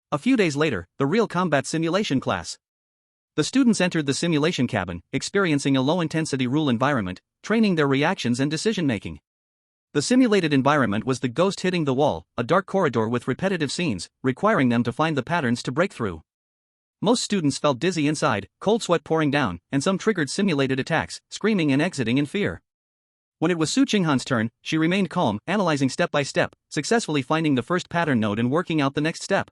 A few days later, the real combat simulation class. The students entered the simulation cabin, experiencing a low-intensity rule environment, training their reactions and decision-making. The simulated environment was the ghost hitting the wall, a dark corridor with repetitive scenes, requiring them to find the patterns to break through. Most students felt dizzy inside, cold sweat pouring down, and some triggered simulated attacks, screaming and exiting in fear. When it was Su Qinghan's turn, she remained calm, analyzing step by step, successfully finding the first pattern node and working out the next step.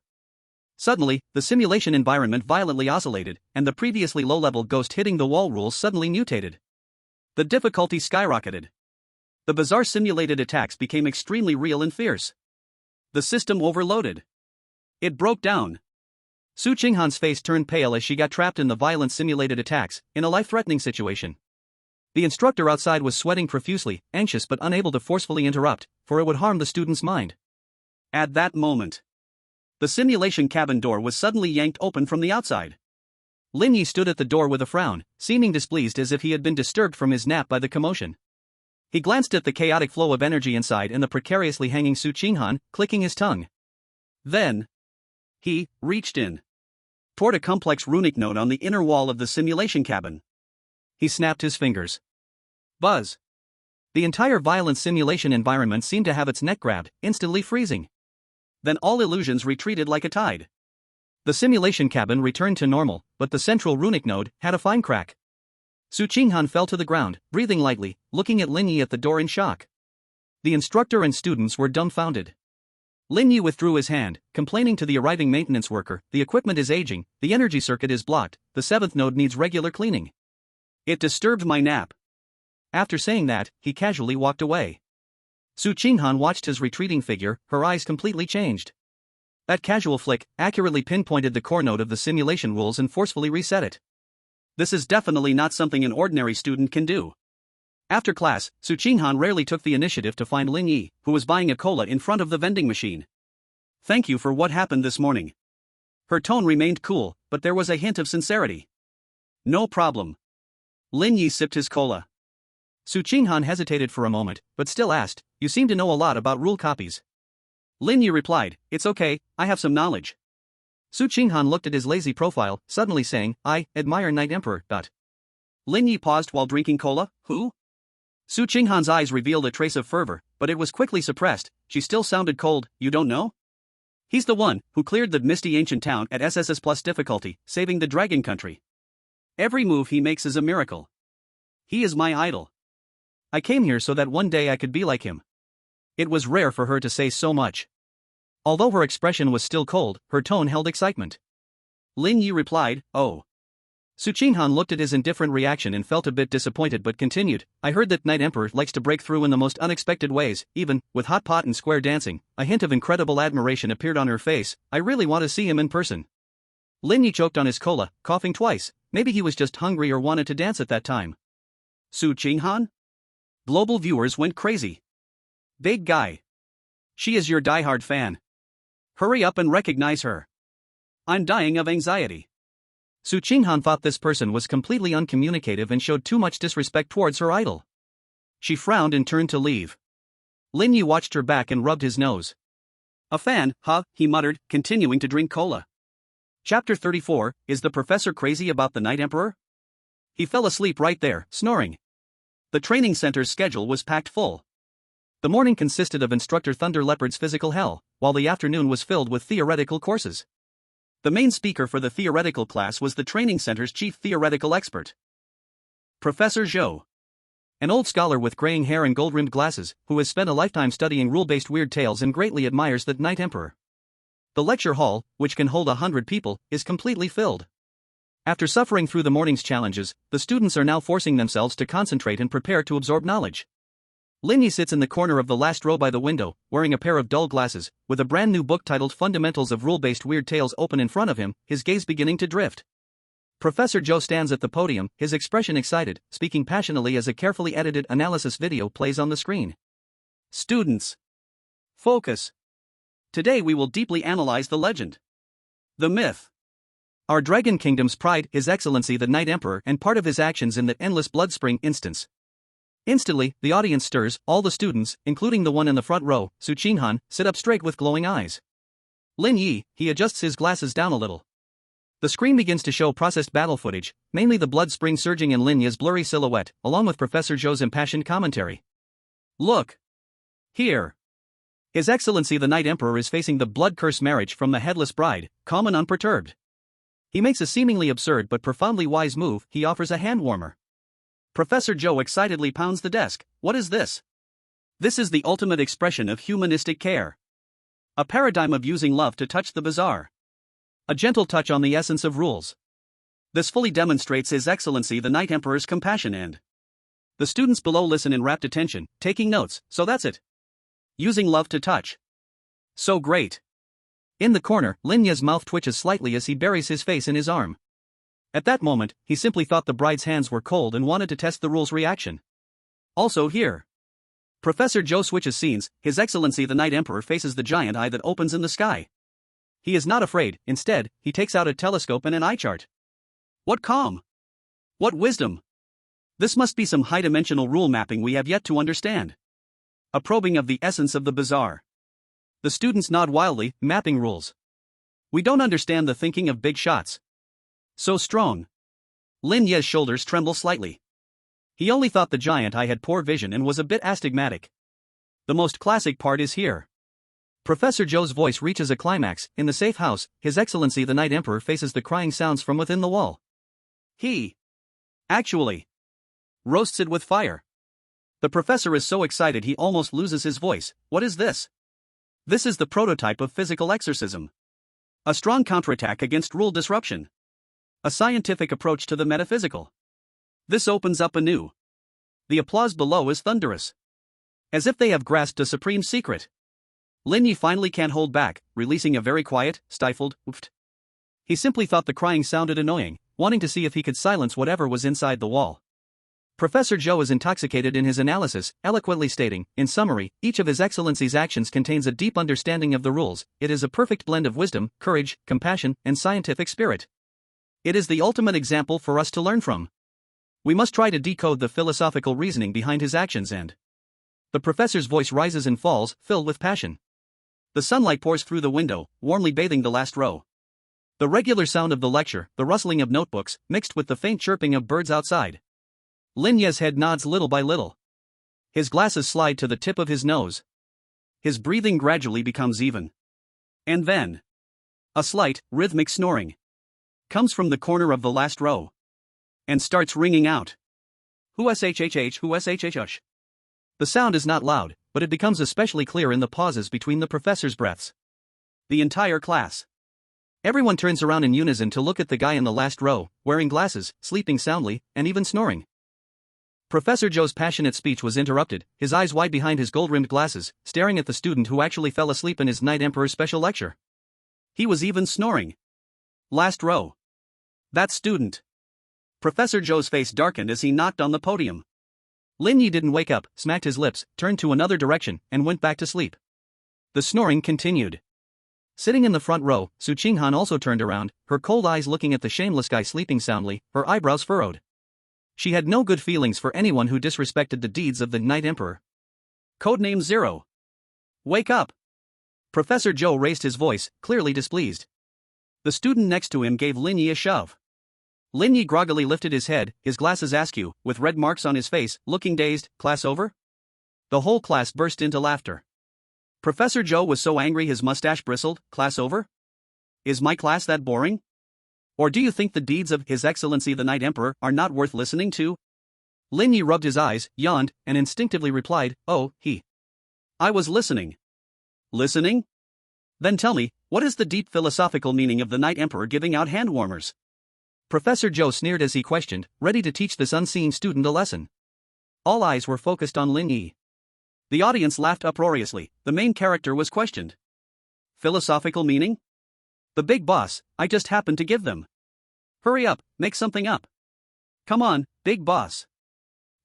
Suddenly, the simulation environment violently oscillated, and the previously low-level ghost hitting the wall rules suddenly mutated. The difficulty skyrocketed. The bizarre simulated attacks became extremely real and fierce. The system overloaded. It broke down. Su Qinghan's face turned pale as she got trapped in the violent simulated attacks, in a life-threatening situation. The instructor outside was sweating profusely, anxious but unable to forcefully interrupt, for it would harm the student's mind. At that moment, the simulation cabin door was suddenly yanked open from the outside. Lin Ye stood at the door with a frown, seeming displeased as if he had been disturbed from his nap by the commotion. He glanced at the chaotic flow of energy inside and the precariously hanging Su Qinghan, clicking his tongue. Then, he reached in toward a complex runic node on the inner wall of the simulation cabin. He snapped his fingers. Buzz. The entire violent simulation environment seemed to have its neck grabbed, instantly freezing. Then all illusions retreated like a tide. The simulation cabin returned to normal, but the central runic node had a fine crack. Su Qinghan fell to the ground, breathing lightly, looking at Lin Ye at the door in shock. The instructor and students were dumbfounded. Lin Ye withdrew his hand, complaining to the arriving maintenance worker, "The equipment is aging, the energy circuit is blocked, the 7th node needs regular cleaning. It disturbed my nap." After saying that, he casually walked away. Su Qinghan watched his retreating figure, her eyes completely changed. That casual flick accurately pinpointed the core node of the simulation rules and forcefully reset it. This is definitely not something an ordinary student can do. After class, Su Qinghan rarely took the initiative to find Lin Ye, who was buying a cola in front of the vending machine. "Thank you for what happened this morning." Her tone remained cool, but there was a hint of sincerity. "No problem." Lin Ye sipped his cola. Su Qinghan hesitated for a moment, but still asked, "You seem to know a lot about rule copies." Lin Ye replied, "It's okay, I have some knowledge." Su Qinghan looked at his lazy profile, suddenly saying, "I admire Knight Emperor." Lin Ye paused while drinking cola. "Who?" Su Qinghan's eyes revealed a trace of fervor, but it was quickly suppressed. She still sounded cold. "You don't know? He's the one who cleared the Misty Ancient Town at SSS plus difficulty, saving the Dragon Country. Every move he makes is a miracle. He is my idol. I came here so that one day I could be like him." It was rare for her to say so much. Although her expression was still cold, her tone held excitement. Lin Ye replied, "Oh." Su Qinghan looked at his indifferent reaction and felt a bit disappointed but continued, I heard that Night Emperor likes to break through in the most unexpected ways, even, with hot pot and square dancing. A hint of incredible admiration appeared on her face. I really want to see him in person. Lin Ye choked on his cola, coughing twice. Maybe he was just hungry or wanted to dance at that time. Su Qinghan? Global viewers went crazy. Big guy. She is your diehard fan. Hurry up and recognize her. I'm dying of anxiety. Su Qinghan thought this person was completely uncommunicative and showed too much disrespect towards her idol. She frowned and turned to leave. Lin Ye watched her back and rubbed his nose. A fan, huh? He muttered, continuing to drink cola. Chapter 34, Is the Professor Crazy About the Night Emperor? He fell asleep right there, snoring. The training center's schedule was packed full. The morning consisted of Instructor Thunder Leopard's physical hell, while the afternoon was filled with theoretical courses. The main speaker for the theoretical class was the training center's chief theoretical expert, Professor Zhou. An old scholar with graying hair and gold-rimmed glasses, who has spent a lifetime studying rule-based weird tales and greatly admires the Night Emperor. The lecture hall, which can hold 100 people, is completely filled. After suffering through the morning's challenges, the students are now forcing themselves to concentrate and prepare to absorb knowledge. Lin Ye sits in the corner of the last row by the window, wearing a pair of dull glasses, with a brand new book titled Fundamentals of Rule-Based Weird Tales open in front of him, his gaze beginning to drift. Professor Zhou stands at the podium, his expression excited, speaking passionately as a carefully edited analysis video plays on the screen. Students, focus. Today we will deeply analyze the legend, the myth, our Dragon Kingdom's pride, His Excellency the Night Emperor, and part of his actions in the endless blood spring instance. Instantly, the audience stirs, all the students, including the one in the front row, Su Qinghan, sit up straight with glowing eyes. Lin Ye, he adjusts his glasses down a little. The screen begins to show processed battle footage, mainly the blood spring surging in Lin Ye's blurry silhouette, along with Professor Zhou's impassioned commentary. Look! Here! His Excellency the Night Emperor is facing the blood curse marriage from the headless bride, calm and unperturbed. He makes a seemingly absurd but profoundly wise move, he offers a hand warmer. Professor Zhou excitedly pounds the desk. What is this? This is the ultimate expression of humanistic care. A paradigm of using love to touch the bizarre. A gentle touch on the essence of rules. This fully demonstrates His Excellency the Night Emperor's compassion and... The students below listen in rapt attention, taking notes, so that's it. Using love to touch. So great. In the corner, Lin Ye's mouth twitches slightly as he buries his face in his arm. At that moment, he simply thought the bride's hands were cold and wanted to test the rule's reaction. Also here. Professor Zhou switches scenes, His Excellency the Night Emperor faces the giant eye that opens in the sky. He is not afraid, instead, he takes out a telescope and an eye chart. What calm! What wisdom! This must be some high-dimensional rule mapping we have yet to understand. A probing of the essence of the bizarre. The students nod wildly, mapping rules. We don't understand the thinking of big shots. So strong. Lin Ye's shoulders tremble slightly. He only thought the giant eye had poor vision and was a bit astigmatic. The most classic part is here. Professor Zhou's voice reaches a climax. In the safe house, His Excellency the Night Emperor faces the crying sounds from within the wall. He actually roasts it with fire. The professor is so excited he almost loses his voice. What is this? This is the prototype of physical exorcism. A strong counterattack against rule disruption. A scientific approach to the metaphysical. This opens up anew. The applause below is thunderous. As if they have grasped a supreme secret. Lin Ye finally can't hold back, releasing a very quiet, stifled, ooft. He simply thought the crying sounded annoying, wanting to see if he could silence whatever was inside the wall. Professor Zhou is intoxicated in his analysis, eloquently stating, in summary, each of His Excellency's actions contains a deep understanding of the rules. It is a perfect blend of wisdom, courage, compassion, and scientific spirit. It is the ultimate example for us to learn from. We must try to decode the philosophical reasoning behind his actions and... The professor's voice rises and falls, filled with passion. The sunlight pours through the window, warmly bathing the last row. The regular sound of the lecture, the rustling of notebooks, mixed with the faint chirping of birds outside. Lin Ye's head nods little by little. His glasses slide to the tip of his nose. His breathing gradually becomes even. And then... a slight, rhythmic snoring comes from the corner of the last row. And starts ringing out. Who-shhh, who-shhh. The sound is not loud, but it becomes especially clear in the pauses between the professor's breaths. The entire class Everyone turns around in unison to look at the guy in the last row, wearing glasses, sleeping soundly, and even snoring. Professor Joe's passionate speech was interrupted, his eyes wide behind his gold-rimmed glasses, staring at the student who actually fell asleep in his Night Emperor's special lecture. He was even snoring. Last row. That student. Professor Joe's face darkened as he knocked on the podium. Lin Ye didn't wake up, smacked his lips, turned to another direction, and went back to sleep. The snoring continued. Sitting in the front row, Su Qinghan also turned around, her cold eyes looking at the shameless guy sleeping soundly, her eyebrows furrowed. She had no good feelings for anyone who disrespected the deeds of the Night Emperor. Codename Zero. Wake up! Professor Joe raised his voice, clearly displeased. The student next to him gave Lin Ye a shove. Lin Ye groggily lifted his head, his glasses askew, with red marks on his face, looking dazed. Class over? The whole class burst into laughter. Professor Joe was so angry his mustache bristled. Class over? Is my class that boring? Or do you think the deeds of His Excellency the Night Emperor are not worth listening to? Lin Ye rubbed his eyes, yawned, and instinctively replied, oh, I was listening. Listening? Then tell me, what is the deep philosophical meaning of the Night Emperor giving out hand warmers? Professor Joe sneered as he questioned, ready to teach this unseen student a lesson. All eyes were focused on Lin Ye. The audience laughed uproariously. The main character was questioned. Philosophical meaning? The big boss, I just happened to give them. Hurry up, make something up. Come on, big boss.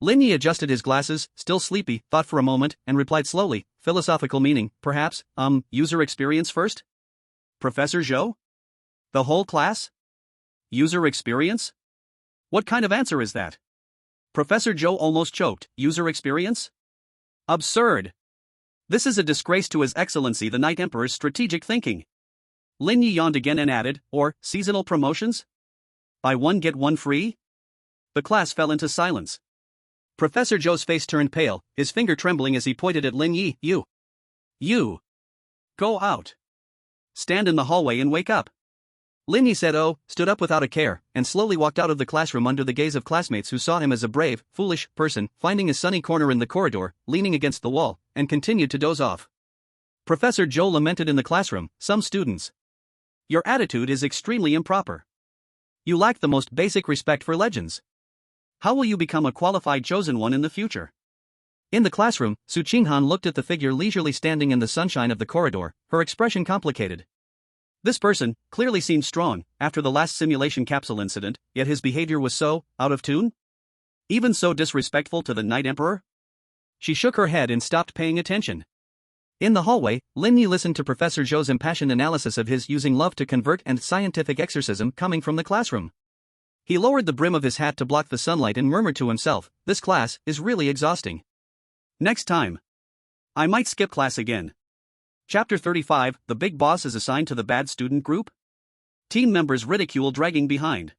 Lin Ye adjusted his glasses, still sleepy, thought for a moment, and replied slowly, philosophical meaning, perhaps, user experience first? Professor Joe? The whole class? User experience? What kind of answer is that? Professor Joe almost choked. User experience? Absurd. This is a disgrace to His Excellency the Night Emperor's strategic thinking. Lin Ye yawned again and added, or, seasonal promotions? Buy one get one free? The class fell into silence. Professor Joe's face turned pale, his finger trembling as he pointed at Lin Ye. You. Go out. Stand in the hallway and wake up. Lin Ye said stood up without a care, and slowly walked out of the classroom under the gaze of classmates who saw him as a brave, foolish person, finding a sunny corner in the corridor, leaning against the wall, and continued to doze off. Professor Joe lamented in the classroom, some students. Your attitude is extremely improper. You lack the most basic respect for legends. How will you become a qualified chosen one in the future? In the classroom, Su Qinghan looked at the figure leisurely standing in the sunshine of the corridor, her expression complicated. This person clearly seemed strong after the last simulation capsule incident, yet his behavior was so out of tune? Even so disrespectful to the Night Emperor? She shook her head and stopped paying attention. In the hallway, Lin Ye listened to Professor Zhou's impassioned analysis of his using love to convert and scientific exorcism coming from the classroom. He lowered the brim of his hat to block the sunlight and murmured to himself, this class is really exhausting. Next time. I might skip class again. Chapter 35, The Big Boss is assigned to the bad student group? Team members ridicule dragging behind.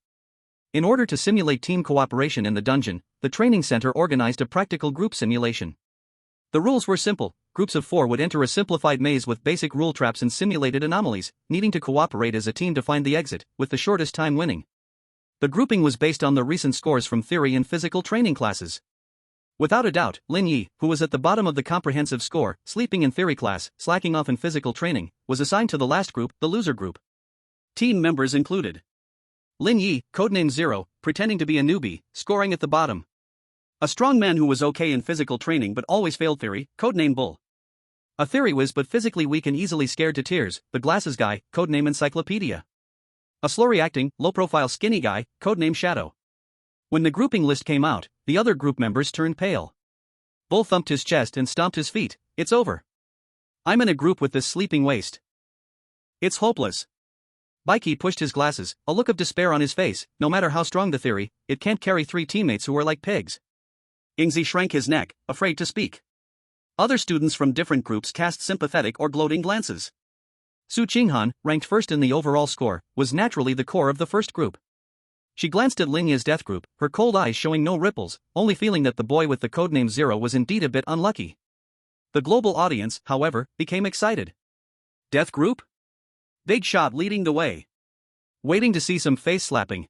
In order to simulate team cooperation in the dungeon, the training center organized a practical group simulation. The rules were simple. Groups of 4 would enter a simplified maze with basic rule traps and simulated anomalies, needing to cooperate as a team to find the exit, with the shortest time winning. The grouping was based on the recent scores from theory and physical training classes. Without a doubt, Lin Ye, who was at the bottom of the comprehensive score, sleeping in theory class, slacking off in physical training, was assigned to the last group, the loser group. Team members included Lin Ye, codename Zero, pretending to be a newbie, scoring at the bottom. A strong man who was okay in physical training but always failed theory, codename Bull. A theory whiz but physically weak and easily scared to tears, the glasses guy, codename Encyclopedia. A slow-reacting, low-profile skinny guy, codename Shadow. When the grouping list came out, the other group members turned pale. Bull thumped his chest and stomped his feet. It's over. I'm in a group with this sleeping waste. It's hopeless. Baiki pushed his glasses, a look of despair on his face. No matter how strong the theory, it can't carry 3 teammates who are like pigs. Yingzi shrank his neck, afraid to speak. Other students from different groups cast sympathetic or gloating glances. Su Qinghan, ranked first in the overall score, was naturally the core of the first group. She glanced at Lin Ye's death group, her cold eyes showing no ripples, only feeling that the boy with the codename Zero was indeed a bit unlucky. The global audience, however, became excited. Death group? Big shot leading the way. Waiting to see some face slapping.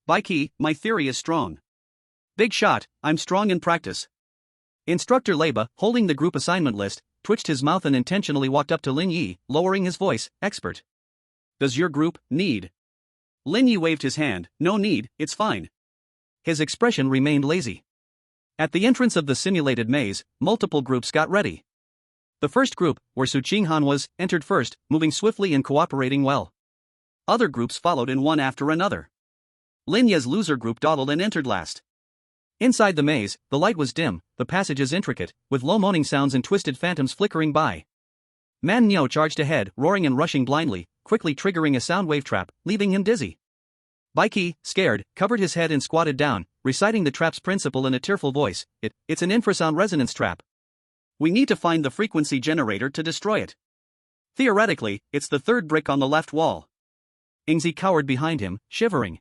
Baiki, my theory is strong. Big shot, I'm strong in practice. Instructor Leba, holding the group assignment list, twitched his mouth and intentionally walked up to Lin Ye, lowering his voice, expert. Does your group need? Lin Ye waved his hand. No need, it's fine. His expression remained lazy. At the entrance of the simulated maze, multiple groups got ready. The first group, where Su Qinghan was, entered first, moving swiftly and cooperating well. Other groups followed in one after another. Lin Ye's loser group dawdled and entered last. Inside the maze, the light was dim, the passages intricate, with low moaning sounds and twisted phantoms flickering by. Man Niu charged ahead, roaring and rushing blindly, quickly triggering a sound wave trap, leaving him dizzy. Bai Qi, scared, covered his head and squatted down, reciting the trap's principle in a tearful voice. It's an infrasound resonance trap. We need to find the frequency generator to destroy it. Theoretically, it's the third brick on the left wall. Ingzi cowered behind him, shivering.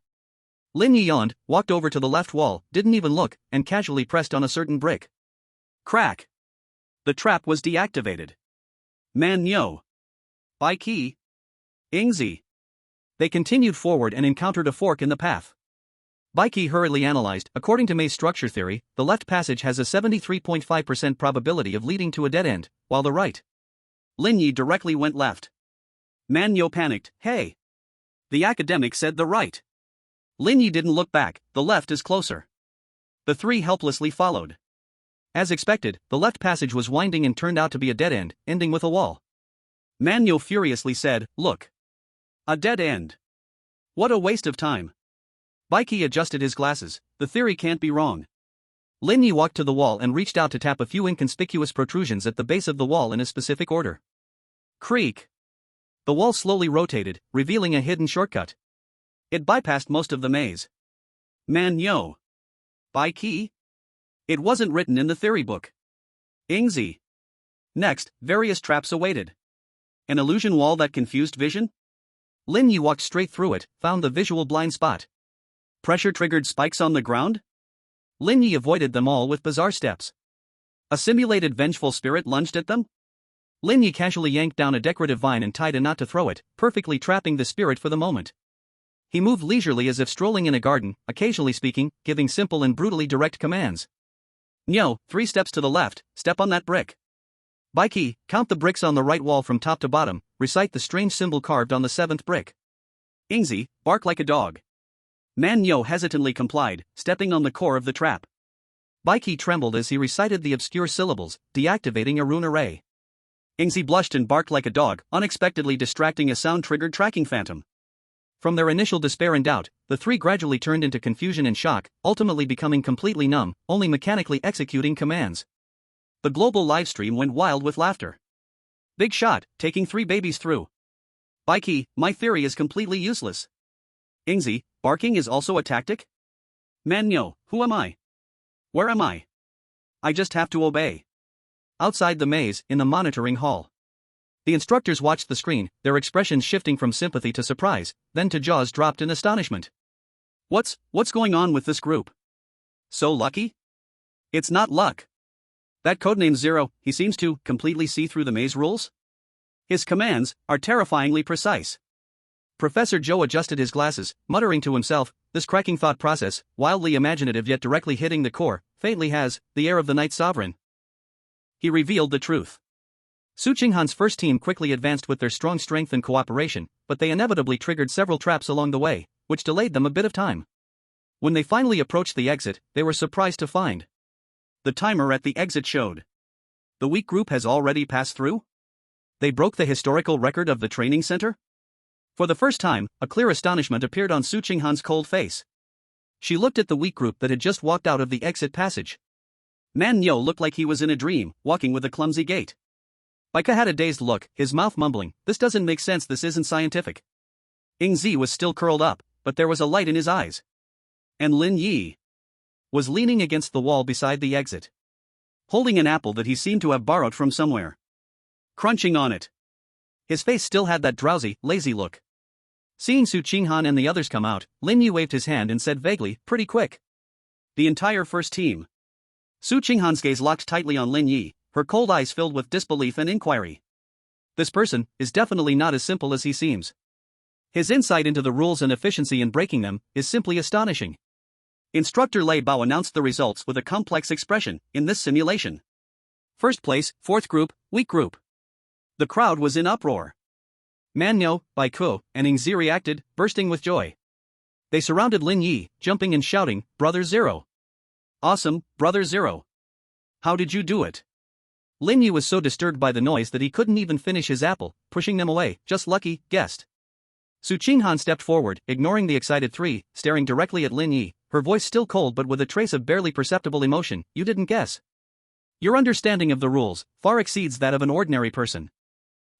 Lin Ye yawned, walked over to the left wall, didn't even look, and casually pressed on a certain brick. Crack! The trap was deactivated. Man Niu. Bai Qi. Ingzi. They continued forward and encountered a fork in the path. Bai Qi hurriedly analyzed. According to maze structure theory, the left passage has a 73.5% probability of leading to a dead end, while the right. Lin Ye directly went left. Man Niu panicked. Hey! The academic said the right. Lin Ye didn't look back. The left is closer. The three helplessly followed. As expected, the left passage was winding and turned out to be a dead end, ending with a wall. Man Niu furiously said, Look. A dead end. What a waste of time. Bai Qi adjusted his glasses. The theory can't be wrong. Lin Ye walked to the wall and reached out to tap a few inconspicuous protrusions at the base of the wall in a specific order. Creak. The wall slowly rotated, revealing a hidden shortcut. It bypassed most of the maze. Man Niu. Bai Qi? It wasn't written in the theory book. Ingzi. Next, various traps awaited. An illusion wall that confused vision? Lin Ye walked straight through it, found the visual blind spot. Pressure-triggered spikes on the ground? Lin Ye avoided them all with bizarre steps. A simulated vengeful spirit lunged at them? Lin Ye casually yanked down a decorative vine and tied a knot to throw it, perfectly trapping the spirit for the moment. He moved leisurely as if strolling in a garden, occasionally speaking, giving simple and brutally direct commands. Niu, 3 steps to the left, step on that brick. Bai Qi, count the bricks on the right wall from top to bottom, recite the strange symbol carved on the 7th brick. Ingzi, bark like a dog. Man Niu hesitantly complied, stepping on the core of the trap. Bai Qi trembled as he recited the obscure syllables, deactivating a rune array. Ingzi blushed and barked like a dog, unexpectedly distracting a sound-triggered tracking phantom. From their initial despair and doubt, the three gradually turned into confusion and shock, ultimately becoming completely numb, only mechanically executing commands. The global livestream went wild with laughter. Big shot, taking 3 babies through. Bai Qi, my theory is completely useless. Ingzi, barking is also a tactic? Man Niu, who am I? Where am I? I just have to obey. Outside the maze, in the monitoring hall. The instructors watched the screen, their expressions shifting from sympathy to surprise, then to jaws dropped in astonishment. What's going on with this group? So lucky? It's not luck. That codename Zero, he seems to completely see through the maze rules? His commands are terrifyingly precise. Professor Zhou adjusted his glasses, muttering to himself, this cracking thought process, wildly imaginative yet directly hitting the core, faintly has the air of the Night Sovereign. He revealed the truth. Su Qinghan's first team quickly advanced with their strong strength and cooperation, but they inevitably triggered several traps along the way, which delayed them a bit of time. When they finally approached the exit, they were surprised to find. The timer at the exit showed. The weak group has already passed through? They broke the historical record of the training center? For the first time, a clear astonishment appeared on Su Qinghan's cold face. She looked at the weak group that had just walked out of the exit passage. Man Niu looked like he was in a dream, walking with a clumsy gait. Bai Qi had a dazed look, his mouth mumbling, this doesn't make sense, this isn't scientific. Ingzi was still curled up, but there was a light in his eyes. And Lin Ye was leaning against the wall beside the exit, holding an apple that he seemed to have borrowed from somewhere. Crunching on it. His face still had that drowsy, lazy look. Seeing Su Qinghan and the others come out, Lin Ye waved his hand and said vaguely, pretty quick. The entire first team. Su Qinghan's gaze locked tightly on Lin Ye, her cold eyes filled with disbelief and inquiry. This person is definitely not as simple as he seems. His insight into the rules and efficiency in breaking them is simply astonishing. Instructor Lei Bao announced the results with a complex expression in this simulation. First place, 4th group, weak group. The crowd was in uproar. Man no, by Ko, and Ning Zi reacted, bursting with joy. They surrounded Lin Ye, jumping and shouting, "Brother Zero! Awesome, Brother Zero! How did you do it?" Lin Ye was so disturbed by the noise that he couldn't even finish his apple, pushing them away. "Just lucky, guessed." Su Qinghan stepped forward, ignoring the excited three, staring directly at Lin Ye, her voice still cold but with a trace of barely perceptible emotion. "You didn't guess. Your understanding of the rules far exceeds that of an ordinary person.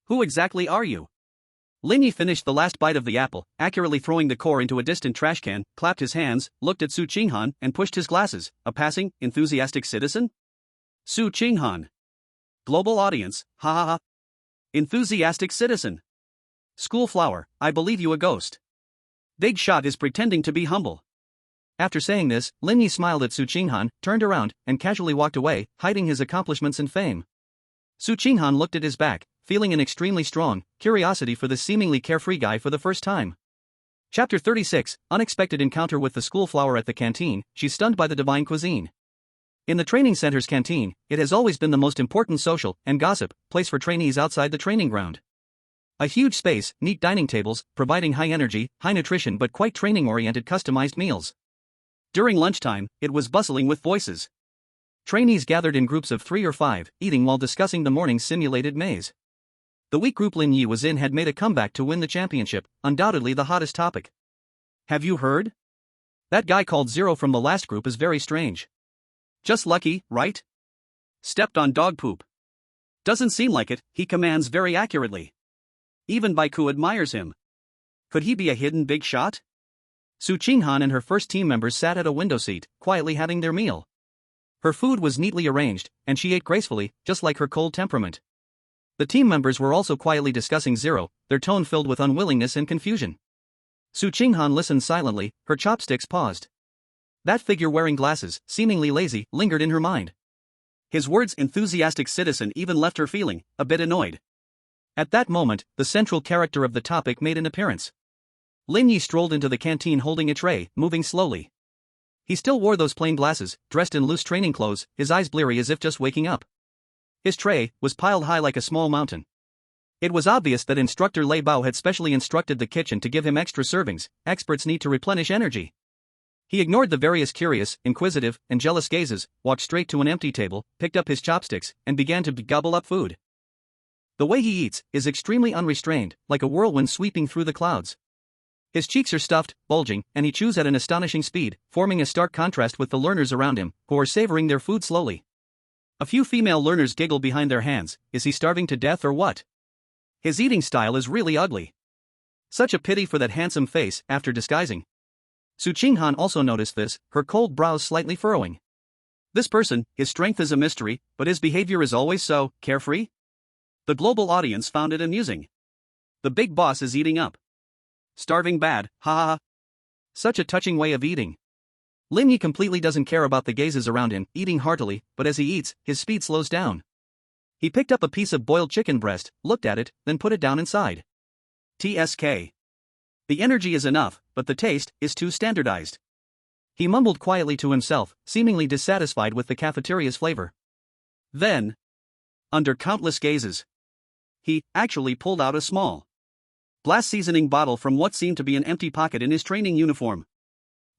Who exactly are you?" Lin Ye finished the last bite of the apple, accurately throwing the core into a distant trash can, clapped his hands, looked at Su Qinghan, and pushed his glasses. "A passing, enthusiastic citizen? Su Qinghan. Global audience, ha ha ha. Enthusiastic citizen. School flower, I believe you a ghost. Big shot is pretending to be humble." After saying this, Lin Ye smiled at Su Qinghan, turned around, and casually walked away, hiding his accomplishments and fame. Su Qinghan looked at his back, feeling an extremely strong curiosity for this seemingly carefree guy for the first time. Chapter 36, Unexpected Encounter with the School Flower. At the canteen, she's stunned by the divine cuisine. In the training center's canteen, it has always been the most important social and gossip place for trainees outside the training ground. A huge space, neat dining tables, providing high energy, high nutrition but quite training-oriented customized meals. During lunchtime, it was bustling with voices. Trainees gathered in groups of 3 or 5, eating while discussing the morning's simulated maze. The weak group Lin Ye was in had made a comeback to win the championship, undoubtedly the hottest topic. "Have you heard? That guy called Zero from the last group is very strange. Just lucky, right? Stepped on dog poop. Doesn't seem like it, he commands very accurately. Even Baiku admires him. Could he be a hidden big shot?" Su Qinghan and her first team members sat at a window seat, quietly having their meal. Her food was neatly arranged, and she ate gracefully, just like her cold temperament. The team members were also quietly discussing Zero, their tone filled with unwillingness and confusion. Su Qinghan listened silently, her chopsticks paused. That figure wearing glasses, seemingly lazy, lingered in her mind. His words "enthusiastic citizen" even left her feeling a bit annoyed. At that moment, the central character of the topic made an appearance. Lin Ye strolled into the canteen holding a tray, moving slowly. He still wore those plain glasses, dressed in loose training clothes, his eyes bleary as if just waking up. His tray was piled high like a small mountain. It was obvious that instructor Lei Bao had specially instructed the kitchen to give him extra servings. Experts need to replenish energy. He ignored the various curious, inquisitive, and jealous gazes, walked straight to an empty table, picked up his chopsticks, and began to gobble up food. The way he eats is extremely unrestrained, like a whirlwind sweeping through the clouds. His cheeks are stuffed, bulging, and he chews at an astonishing speed, forming a stark contrast with the learners around him, who are savoring their food slowly. A few female learners giggle behind their hands. Is he starving to death or what? His eating style is really ugly. Such a pity for that handsome face. After disguising. Su Qinghan also noticed this, her cold brows slightly furrowing. This person, his strength is a mystery, but his behavior is always so carefree. The global audience found it amusing. The big boss is eating up. Starving bad, ha ha ha. Such a touching way of eating. Lin Ye completely doesn't care about the gazes around him, eating heartily, but as he eats, his speed slows down. He picked up a piece of boiled chicken breast, looked at it, then put it down inside. TSK. The energy is enough, but the taste is too standardized. He mumbled quietly to himself, seemingly dissatisfied with the cafeteria's flavor. Then, under countless gazes, he actually pulled out a small glass seasoning bottle from what seemed to be an empty pocket in his training uniform.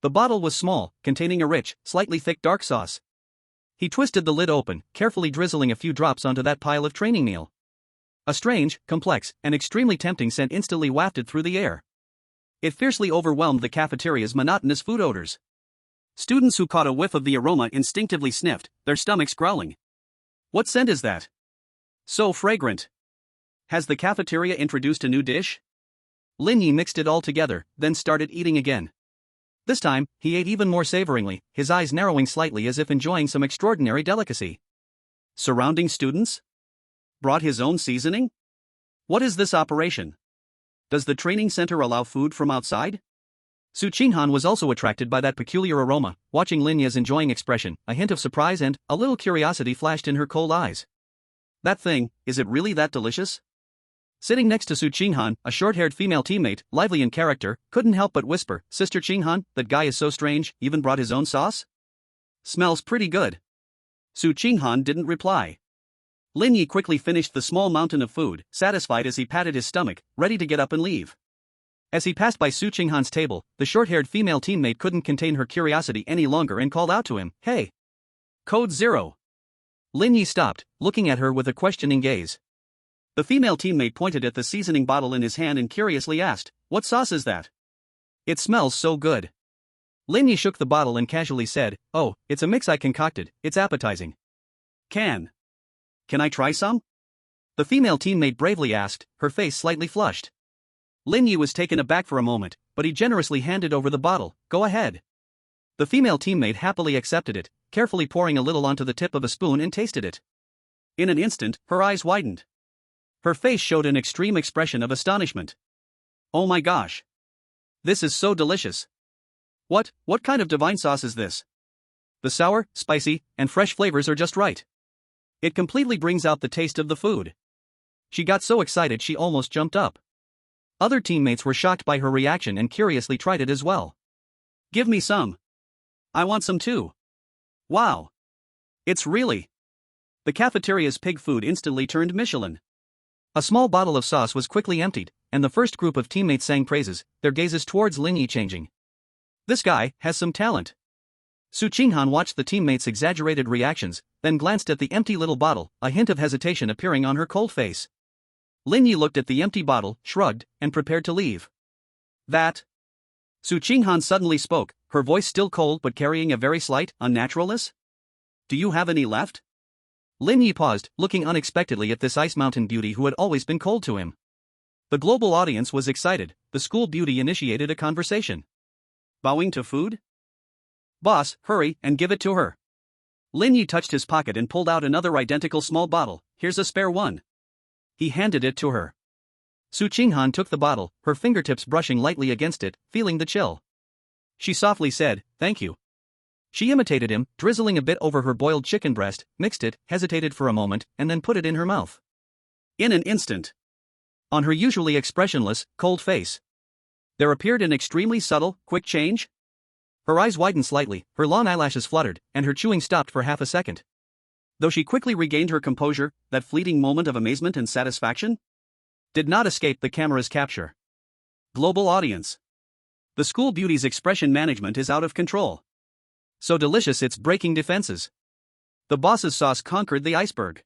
The bottle was small, containing a rich, slightly thick dark sauce. He twisted the lid open, carefully drizzling a few drops onto that pile of training meal. A strange, complex, and extremely tempting scent instantly wafted through the air. It fiercely overwhelmed the cafeteria's monotonous food odors. Students who caught a whiff of the aroma instinctively sniffed, their stomachs growling. What scent is that? So fragrant. Has the cafeteria introduced a new dish? Lin Ye mixed it all together, then started eating again. This time, he ate even more savoringly, his eyes narrowing slightly as if enjoying some extraordinary delicacy. Surrounding students? Brought his own seasoning? What is this operation? Does the training center allow food from outside? Su Qinghan was also attracted by that peculiar aroma, watching Lin Ye's enjoying expression, a hint of surprise and a little curiosity flashed in her cold eyes. That thing, is it really that delicious? Sitting next to Su Qinghan, a short-haired female teammate, lively in character, couldn't help but whisper, "Sister Qinghan, that guy is so strange, even brought his own sauce? Smells pretty good." Su Qinghan didn't reply. Lin Ye quickly finished the small mountain of food, satisfied as he patted his stomach, ready to get up and leave. As he passed by Su Qinghan's table, the short-haired female teammate couldn't contain her curiosity any longer and called out to him, "Hey! Code 0. Lin Ye stopped, looking at her with a questioning gaze. The female teammate pointed at the seasoning bottle in his hand and curiously asked, "What sauce is that? It smells so good." Lin Ye shook the bottle and casually said, "Oh, it's a mix I concocted, it's appetizing." Can I try some?" The female teammate bravely asked, her face slightly flushed. Lin Ye was taken aback for a moment, but he generously handed over the bottle. "Go ahead." The female teammate happily accepted it, carefully pouring a little onto the tip of a spoon and tasted it. In an instant, her eyes widened. Her face showed an extreme expression of astonishment. "Oh my gosh! This is so delicious! What kind of divine sauce is this? The sour, spicy, and fresh flavors are just right. It completely brings out the taste of the food." She got so excited she almost jumped up. Other teammates were shocked by her reaction and curiously tried it as well. "Give me some. I want some too. Wow! It's really..." The cafeteria's pig food instantly turned Michelin. A small bottle of sauce was quickly emptied, and the first group of teammates sang praises, their gazes towards Lin Ye changing. "This guy has some talent." Su Qinghan watched the teammates' exaggerated reactions, then glanced at the empty little bottle, a hint of hesitation appearing on her cold face. Lin Ye looked at the empty bottle, shrugged, and prepared to leave. "That..." Su Qinghan suddenly spoke, her voice still cold but carrying a very slight unnaturalness. "Do you have any left?" Lin Ye paused, looking unexpectedly at this ice mountain beauty who had always been cold to him. The global audience was excited. The school beauty initiated a conversation. "Bowing to food? Boss, hurry and give it to her." Lin Ye touched his pocket and pulled out another identical small bottle. "Here's a spare one." He handed it to her. Su Qinghan took the bottle, her fingertips brushing lightly against it, feeling the chill. She softly said, "Thank you." She imitated him, drizzling a bit over her boiled chicken breast, mixed it, hesitated for a moment, and then put it in her mouth. In an instant, on her usually expressionless, cold face, there appeared an extremely subtle, quick change. Her eyes widened slightly, her long eyelashes fluttered, and her chewing stopped for half a second. Though she quickly regained her composure, that fleeting moment of amazement and satisfaction did not escape the camera's capture. Global audience. The school beauty's expression management is out of control. So delicious it's breaking defenses. The boss's sauce conquered the iceberg.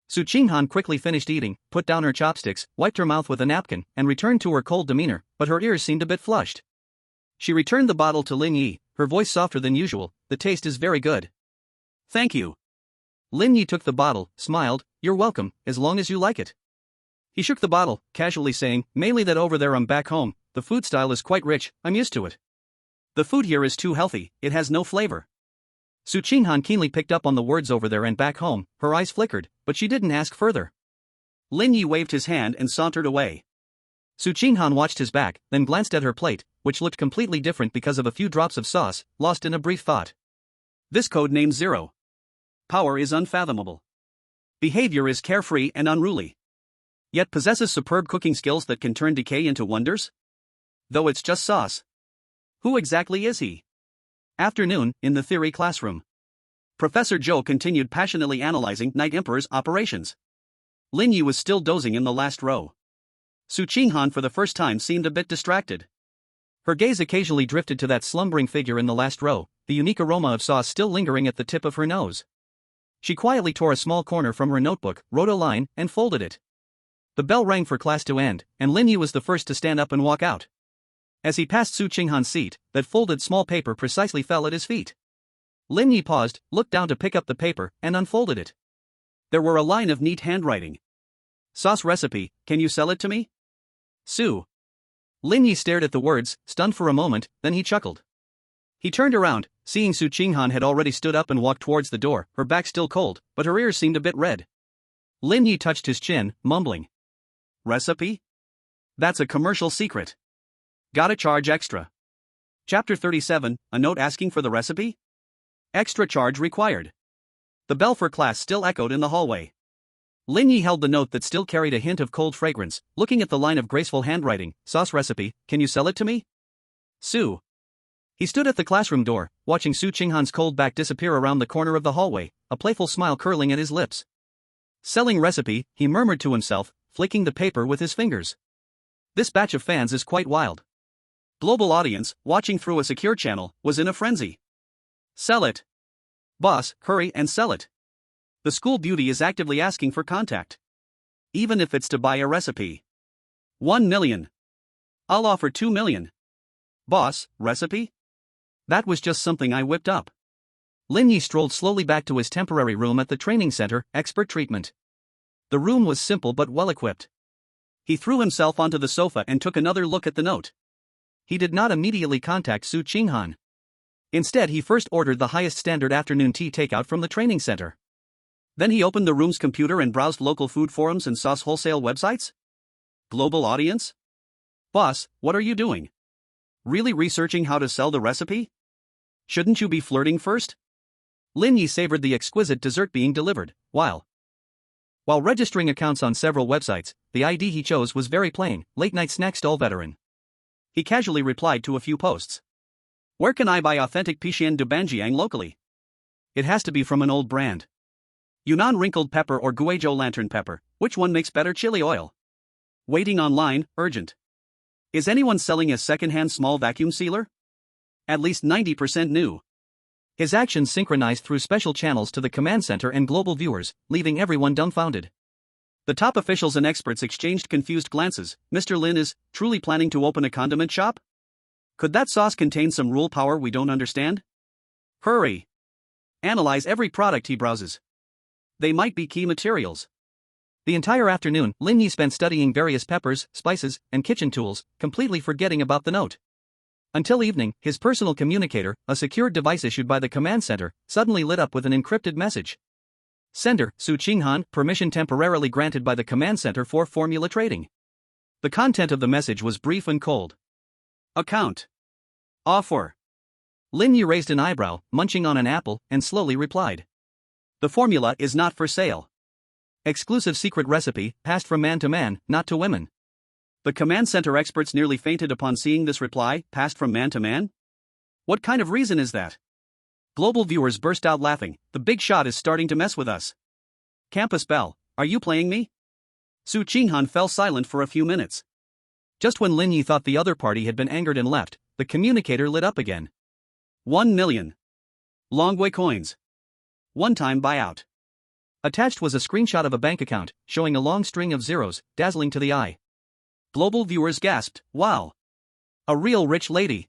Su Qinghan quickly finished eating, put down her chopsticks, wiped her mouth with a napkin, and returned to her cold demeanor, but her ears seemed a bit flushed. She returned the bottle to Lin Ye, her voice softer than usual. "The taste is very good." "Thank you." Lin Ye took the bottle, smiled, "You're welcome, as long as you like it." He shook the bottle, casually saying, "Mainly that over there back home, the food style is quite rich, I'm used to it. The food here is too healthy, it has no flavor." Su Qinghan keenly picked up on the words over there and back home, her eyes flickered, but she didn't ask further. Lin Ye waved his hand and sauntered away. Su Qinghan watched his back, then glanced at her plate, which looked completely different because of a few drops of sauce, lost in a brief thought. This code name 0. Power is unfathomable. Behavior is carefree and unruly. Yet possesses superb cooking skills that can turn decay into wonders? Though it's just sauce. Who exactly is he? Afternoon, in the theory classroom. Professor Zhou continued passionately analyzing Night Emperor's operations. Lin Ye was still dozing in the last row. Su Qinghan for the first time seemed a bit distracted. Her gaze occasionally drifted to that slumbering figure in the last row, the unique aroma of sauce still lingering at the tip of her nose. She quietly tore a small corner from her notebook, wrote a line, and folded it. The bell rang for class to end, and Lin Ye was the first to stand up and walk out. As he passed Su Qinghan's seat, that folded small paper precisely fell at his feet. Lin Ye paused, looked down to pick up the paper, and unfolded it. There were a line of neat handwriting. "Sauce recipe, can you sell it to me? Su." Lin Ye stared at the words, stunned for a moment, then he chuckled. He turned around, seeing Su Qinghan had already stood up and walked towards the door, her back still cold, but her ears seemed a bit red. Lin Ye touched his chin, mumbling. "Recipe? That's a commercial secret. Gotta charge extra." Chapter 37, a note asking for the recipe? Extra charge required. The bell for class still echoed in the hallway. Lin Ye held the note that still carried a hint of cold fragrance, looking at the line of graceful handwriting. "Sauce recipe, can you sell it to me? Su." He stood at the classroom door, watching Su Qinghan's cold back disappear around the corner of the hallway, a playful smile curling at his lips. Selling recipe, he murmured to himself, flicking the paper with his fingers. This batch of fans is quite wild. Global audience, watching through a secure channel, was in a frenzy. Sell it. Boss, hurry and sell it. The school beauty is actively asking for contact. Even if it's to buy a recipe. 1 million. I'll offer 2 million. Boss, recipe? That was just something I whipped up. Lin Ye strolled slowly back to his temporary room at the training center, expert treatment. The room was simple but well-equipped. He threw himself onto the sofa and took another look at the note. He did not immediately contact Su Qinghan. Instead, he first ordered the highest standard afternoon tea takeout from the training center. Then he opened the room's computer and browsed local food forums and sauce wholesale websites. Global audience? Boss, what are you doing? Really researching how to sell the recipe? Shouldn't you be flirting first? Lin Ye savored the exquisite dessert being delivered, while registering accounts on several websites, the ID he chose was very plain, late-night snack stall veteran. He casually replied to a few posts. Where can I buy authentic Pixian du Banjiang locally? It has to be from an old brand. Yunnan wrinkled pepper or Guizhou lantern pepper, which one makes better chili oil? Waiting online, urgent. Is anyone selling a second-hand small vacuum sealer? At least 90% new. His actions synchronized through special channels to the command center and global viewers, leaving everyone dumbfounded. The top officials and experts exchanged confused glances. Mr. Lin is truly planning to open a condiment shop? Could that sauce contain some rule power we don't understand? Hurry! Analyze every product he browses. They might be key materials. The entire afternoon, Lin Ye spent studying various peppers, spices, and kitchen tools, completely forgetting about the note. Until evening, his personal communicator, a secured device issued by the command center, suddenly lit up with an encrypted message. Sender, Su Qinghan, permission temporarily granted by the command center for formula trading. The content of the message was brief and cold. Account. Offer. Lin Ye raised an eyebrow, munching on an apple, and slowly replied. The formula is not for sale. Exclusive secret recipe, passed from man to man, not to women. The command center experts nearly fainted upon seeing this reply, passed from man to man? What kind of reason is that? Global viewers burst out laughing. The big shot is starting to mess with us. Campus bell, are you playing me? Su Qinghan fell silent for a few minutes. Just when Lin Ye thought the other party had been angered and left, the communicator lit up again. 1 million. Longwei coins. One-time buyout. Attached was a screenshot of a bank account, showing a long string of zeros, dazzling to the eye. Global viewers gasped, wow. A real rich lady.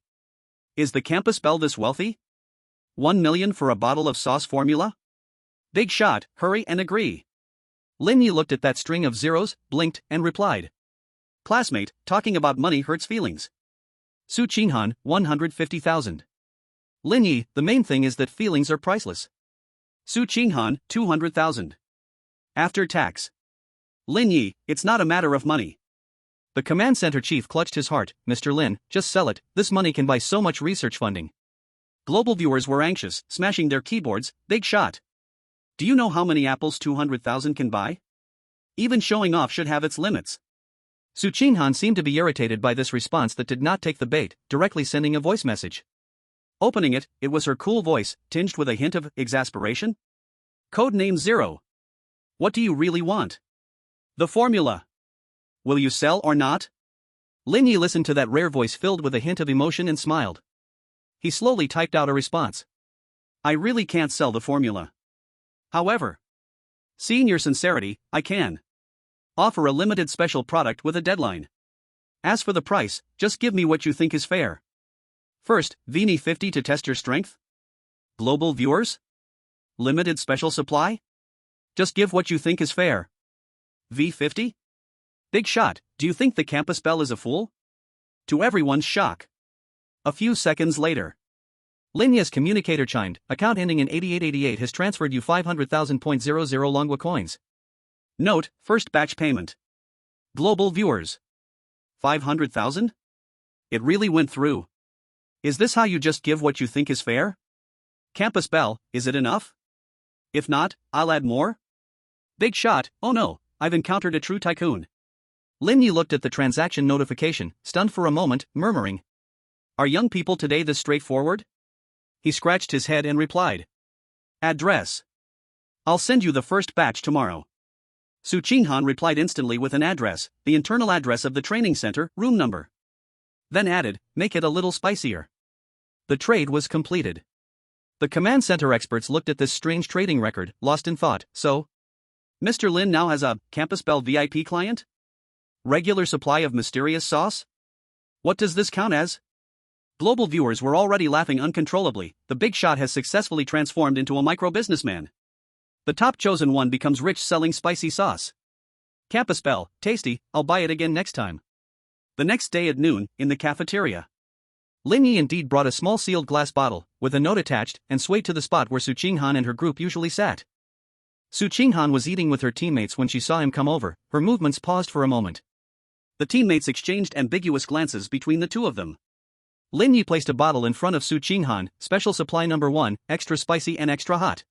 Is the campus belle this wealthy? 1 million for a bottle of sauce formula? Big shot, hurry and agree. Lin Ye looked at that string of zeros, blinked, and replied. Classmate, talking about money hurts feelings. Su Qinghan, 150,000. Lin Ye, the main thing is that feelings are priceless. Su Qinghan, 200,000. After tax. Lin Ye, it's not a matter of money. The command center chief clutched his heart. Mr. Lin, just sell it, this money can buy so much research funding. Global viewers were anxious, smashing their keyboards. Big shot. Do you know how many apples 200,000 can buy? Even showing off should have its limits. Su Qinghan seemed to be irritated by this response that did not take the bait, directly sending a voice message. Opening it, it was her cool voice, tinged with a hint of exasperation. Code name 0. What do you really want? The formula. Will you sell or not? Lin Ye listened to that rare voice filled with a hint of emotion and smiled. He slowly typed out a response. I really can't sell the formula. However, seeing your sincerity, I can offer a limited special product with a deadline. As for the price, just give me what you think is fair. First, Vini 50 to test your strength? Global viewers? Limited special supply? Just give what you think is fair. V50? Big shot, do you think the campus belle is a fool? To everyone's shock. A few seconds later. Lin Ye's communicator chimed, account ending in 8888 has transferred you 500,000.00 Longwa coins. Note, first batch payment. Global viewers. 500,000? It really went through. Is this how you just give what you think is fair? Campus belle, is it enough? If not, I'll add more. Big shot, oh no, I've encountered a true tycoon. Lin Ye looked at the transaction notification, stunned for a moment, murmuring. Are young people today this straightforward? He scratched his head and replied. Address. I'll send you the first batch tomorrow. Su Qinghan replied instantly with an address, the internal address of the training center, room number. Then added, make it a little spicier. The trade was completed. The command center experts looked at this strange trading record, lost in thought. So, Mr. Lin now has a Campus Bell VIP client? Regular supply of mysterious sauce? What does this count as? Global viewers were already laughing uncontrollably. The big shot has successfully transformed into a micro-businessman. The top chosen one becomes rich selling spicy sauce. Campus Bell, tasty, I'll buy it again next time. The next day at noon, in the cafeteria. Lin Ye indeed brought a small sealed glass bottle, with a note attached, and swayed to the spot where Su Qinghan and her group usually sat. Su Qinghan was eating with her teammates when she saw him come over. Her movements paused for a moment. The teammates exchanged ambiguous glances between the two of them. Lin Ye placed a bottle in front of Su Qinghan, special supply number 1, extra spicy and extra hot.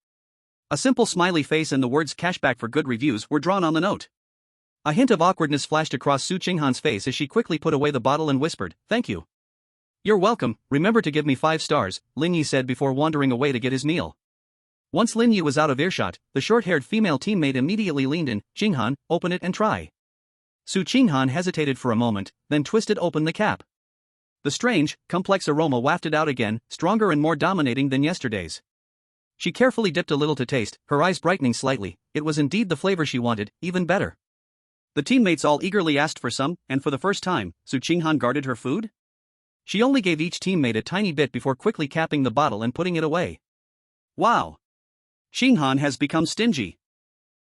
A simple smiley face and the words cashback for good reviews were drawn on the note. A hint of awkwardness flashed across Su Qinghan's face as she quickly put away the bottle and whispered, thank you. You're welcome, remember to give me 5 stars, Lin Ye said before wandering away to get his meal. Once Lin Ye was out of earshot, the short-haired female teammate immediately leaned in, Qinghan, open it and try. Su Qinghan hesitated for a moment, then twisted open the cap. The strange, complex aroma wafted out again, stronger and more dominating than yesterday's. She carefully dipped a little to taste, her eyes brightening slightly. It was indeed the flavor she wanted, even better. The teammates all eagerly asked for some, and for the first time, Su Qinghan guarded her food? She only gave each teammate a tiny bit before quickly capping the bottle and putting it away. Wow! Qinghan has become stingy.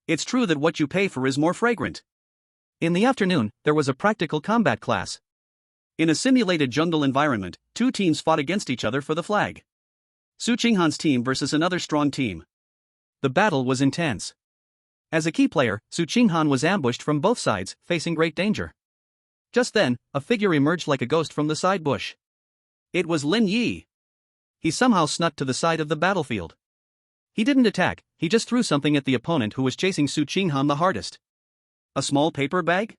It's true that what you pay for is more fragrant. In the afternoon, there was a practical combat class. In a simulated jungle environment, 2 teams fought against each other for the flag. Su Qinghan's team versus another strong team. The battle was intense. As a key player, Su Qinghan was ambushed from both sides, facing great danger. Just then, a figure emerged like a ghost from the side bush. It was Lin Ye. He somehow snuck to the side of the battlefield. He didn't attack, he just threw something at the opponent who was chasing Su Qinghan the hardest. A small paper bag?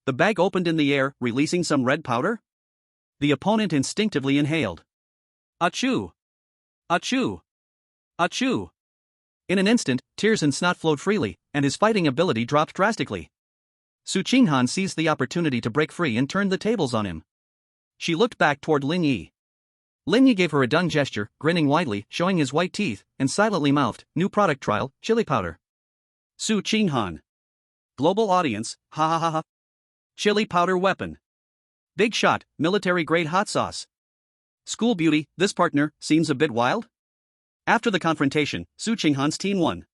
The bag opened in the air, releasing some red powder? The opponent instinctively inhaled. Achoo! Achoo! Achoo! In an instant, tears and snot flowed freely, and his fighting ability dropped drastically. Su Qinghan seized the opportunity to break free and turned the tables on him. She looked back toward Lin Ye. Lin Ye gave her a done gesture, grinning widely, showing his white teeth, and silently mouthed, new product trial, chili powder. Su Qinghan. Global audience, ha ha ha ha. Chili powder weapon. Big shot, military-grade hot sauce. School beauty, this partner, seems a bit wild? After the confrontation, Su Qinghan's team won.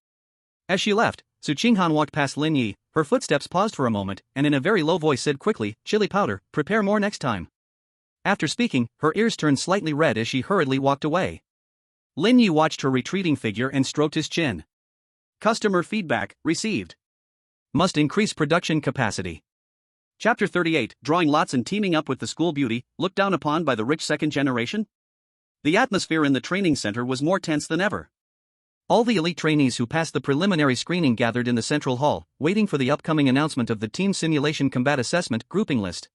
As she left, Su Qinghan walked past Lin Ye, her footsteps paused for a moment, and in a very low voice said quickly, chili powder, prepare more next time. After speaking, her ears turned slightly red as she hurriedly walked away. Lin Ye watched her retreating figure and stroked his chin. Customer feedback, received. Must increase production capacity. Chapter 38, Drawing Lots and Teaming Up with the School Beauty, Looked Down Upon by the Rich Second Generation? The atmosphere in the training center was more tense than ever. All the elite trainees who passed the preliminary screening gathered in the central hall, waiting for the upcoming announcement of the Team Simulation Combat Assessment grouping list.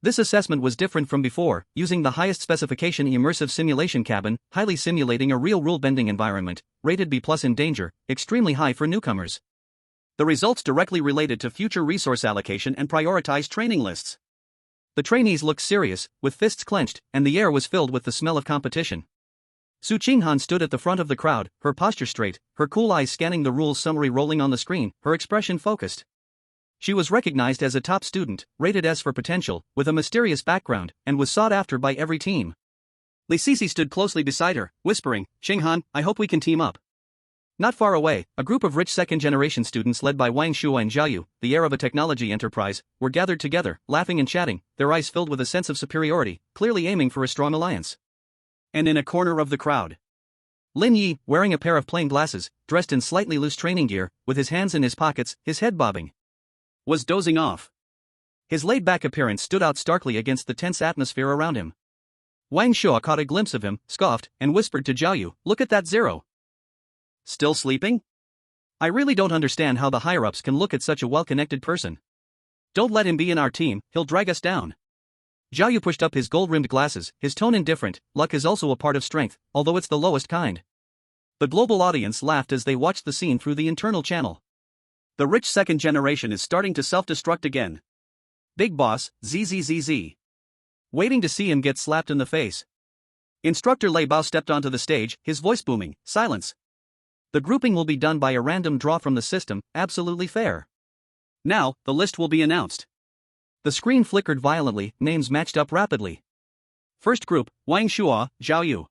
This assessment was different from before, using the highest specification immersive simulation cabin, highly simulating a real rule-bending environment, rated B+ in danger, extremely high for newcomers. The results directly related to future resource allocation and prioritized training lists. The trainees looked serious, with fists clenched, and the air was filled with the smell of competition. Su Qinghan stood at the front of the crowd, her posture straight, her cool eyes scanning the rules summary rolling on the screen, her expression focused. She was recognized as a top student, rated S for potential, with a mysterious background, and was sought after by every team. Li Sisi stood closely beside her, whispering, Qinghan, I hope we can team up. Not far away, a group of rich second-generation students led by Wang Shuo and Zhao Yu, the heir of a technology enterprise, were gathered together, laughing and chatting, their eyes filled with a sense of superiority, clearly aiming for a strong alliance. And in a corner of the crowd, Lin Ye, wearing a pair of plain glasses, dressed in slightly loose training gear, with his hands in his pockets, his head bobbing, was dozing off. His laid-back appearance stood out starkly against the tense atmosphere around him. Wang Shuo caught a glimpse of him, scoffed, and whispered to Zhao Yu, look at that zero. Still sleeping? I really don't understand how the higher-ups can look at such a well-connected person. Don't let him be in our team, he'll drag us down. Zhao Yu pushed up his gold-rimmed glasses, his tone indifferent. Luck is also a part of strength, although it's the lowest kind. The global audience laughed as they watched the scene through the internal channel. The rich second generation is starting to self-destruct again. Big boss, ZZZZ. Waiting to see him get slapped in the face. Instructor Lei Bao stepped onto the stage, his voice booming. Silence. The grouping will be done by a random draw from the system, absolutely fair. Now, the list will be announced. The screen flickered violently, names matched up rapidly. First group, Wang Shuo, Zhao Yu.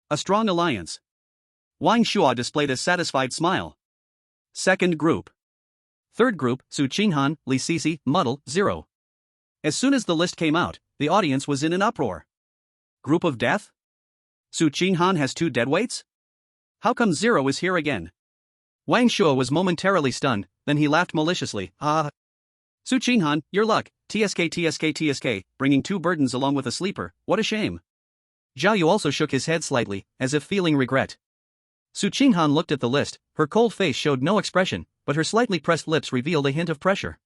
A strong alliance. Wang Shuo displayed a satisfied smile. Second group. Third group, Su Qinghan, Li Sisi, Muddle, 0. As soon as the list came out, the audience was in an uproar. Group of death? Su Qinghan has 2 deadweights? How come 0 is here again? Wang Shuo was momentarily stunned, then he laughed maliciously. Su Qinghan, your luck, TSK, bringing 2 burdens along with a sleeper, what a shame. Zhao Yu also shook his head slightly, as if feeling regret. Su Qinghan looked at the list, her cold face showed no expression, but her slightly pressed lips revealed a hint of pressure.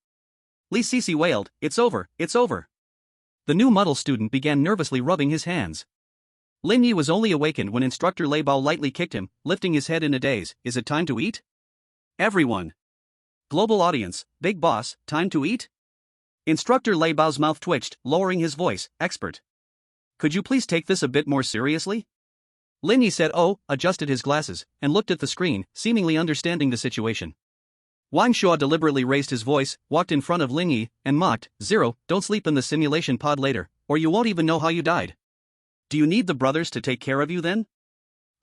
Li Sisi wailed, it's over, it's over. The new muddle student began nervously rubbing his hands. Lin Ye was only awakened when Instructor Lei Bao lightly kicked him, lifting his head in a daze. Is it time to eat? Everyone. Global audience, big boss, time to eat? Instructor Lei Bao's mouth twitched, lowering his voice. Expert. Could you please take this a bit more seriously? Lin Ye said adjusted his glasses, and looked at the screen, seemingly understanding the situation. Wang Shuo deliberately raised his voice, walked in front of Lin Ye, and mocked, 0, don't sleep in the simulation pod later, or you won't even know how you died. Do you need the brothers to take care of you then?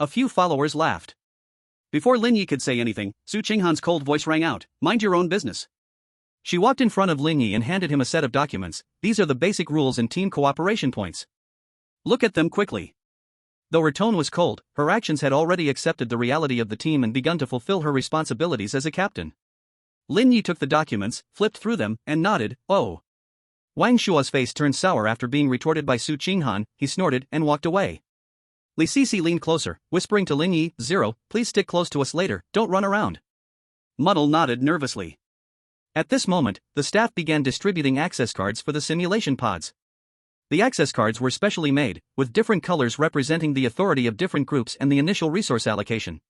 A few followers laughed. Before Lin Ye could say anything, Su Qinghan's cold voice rang out, mind your own business. She walked in front of Lin Ye and handed him a set of documents. These are the basic rules and team cooperation points. Look at them quickly. Though her tone was cold, her actions had already accepted the reality of the team and begun to fulfill her responsibilities as a captain. Lin Ye took the documents, flipped through them, and nodded, oh. Wang Shuo's face turned sour after being retorted by Su Qinghan. He snorted and walked away. Li Sisi leaned closer, whispering to Lin Ye, 0, please stick close to us later, don't run around. Muddle nodded nervously. At this moment, the staff began distributing access cards for the simulation pods. The access cards were specially made, with different colors representing the authority of different groups and the initial resource allocation.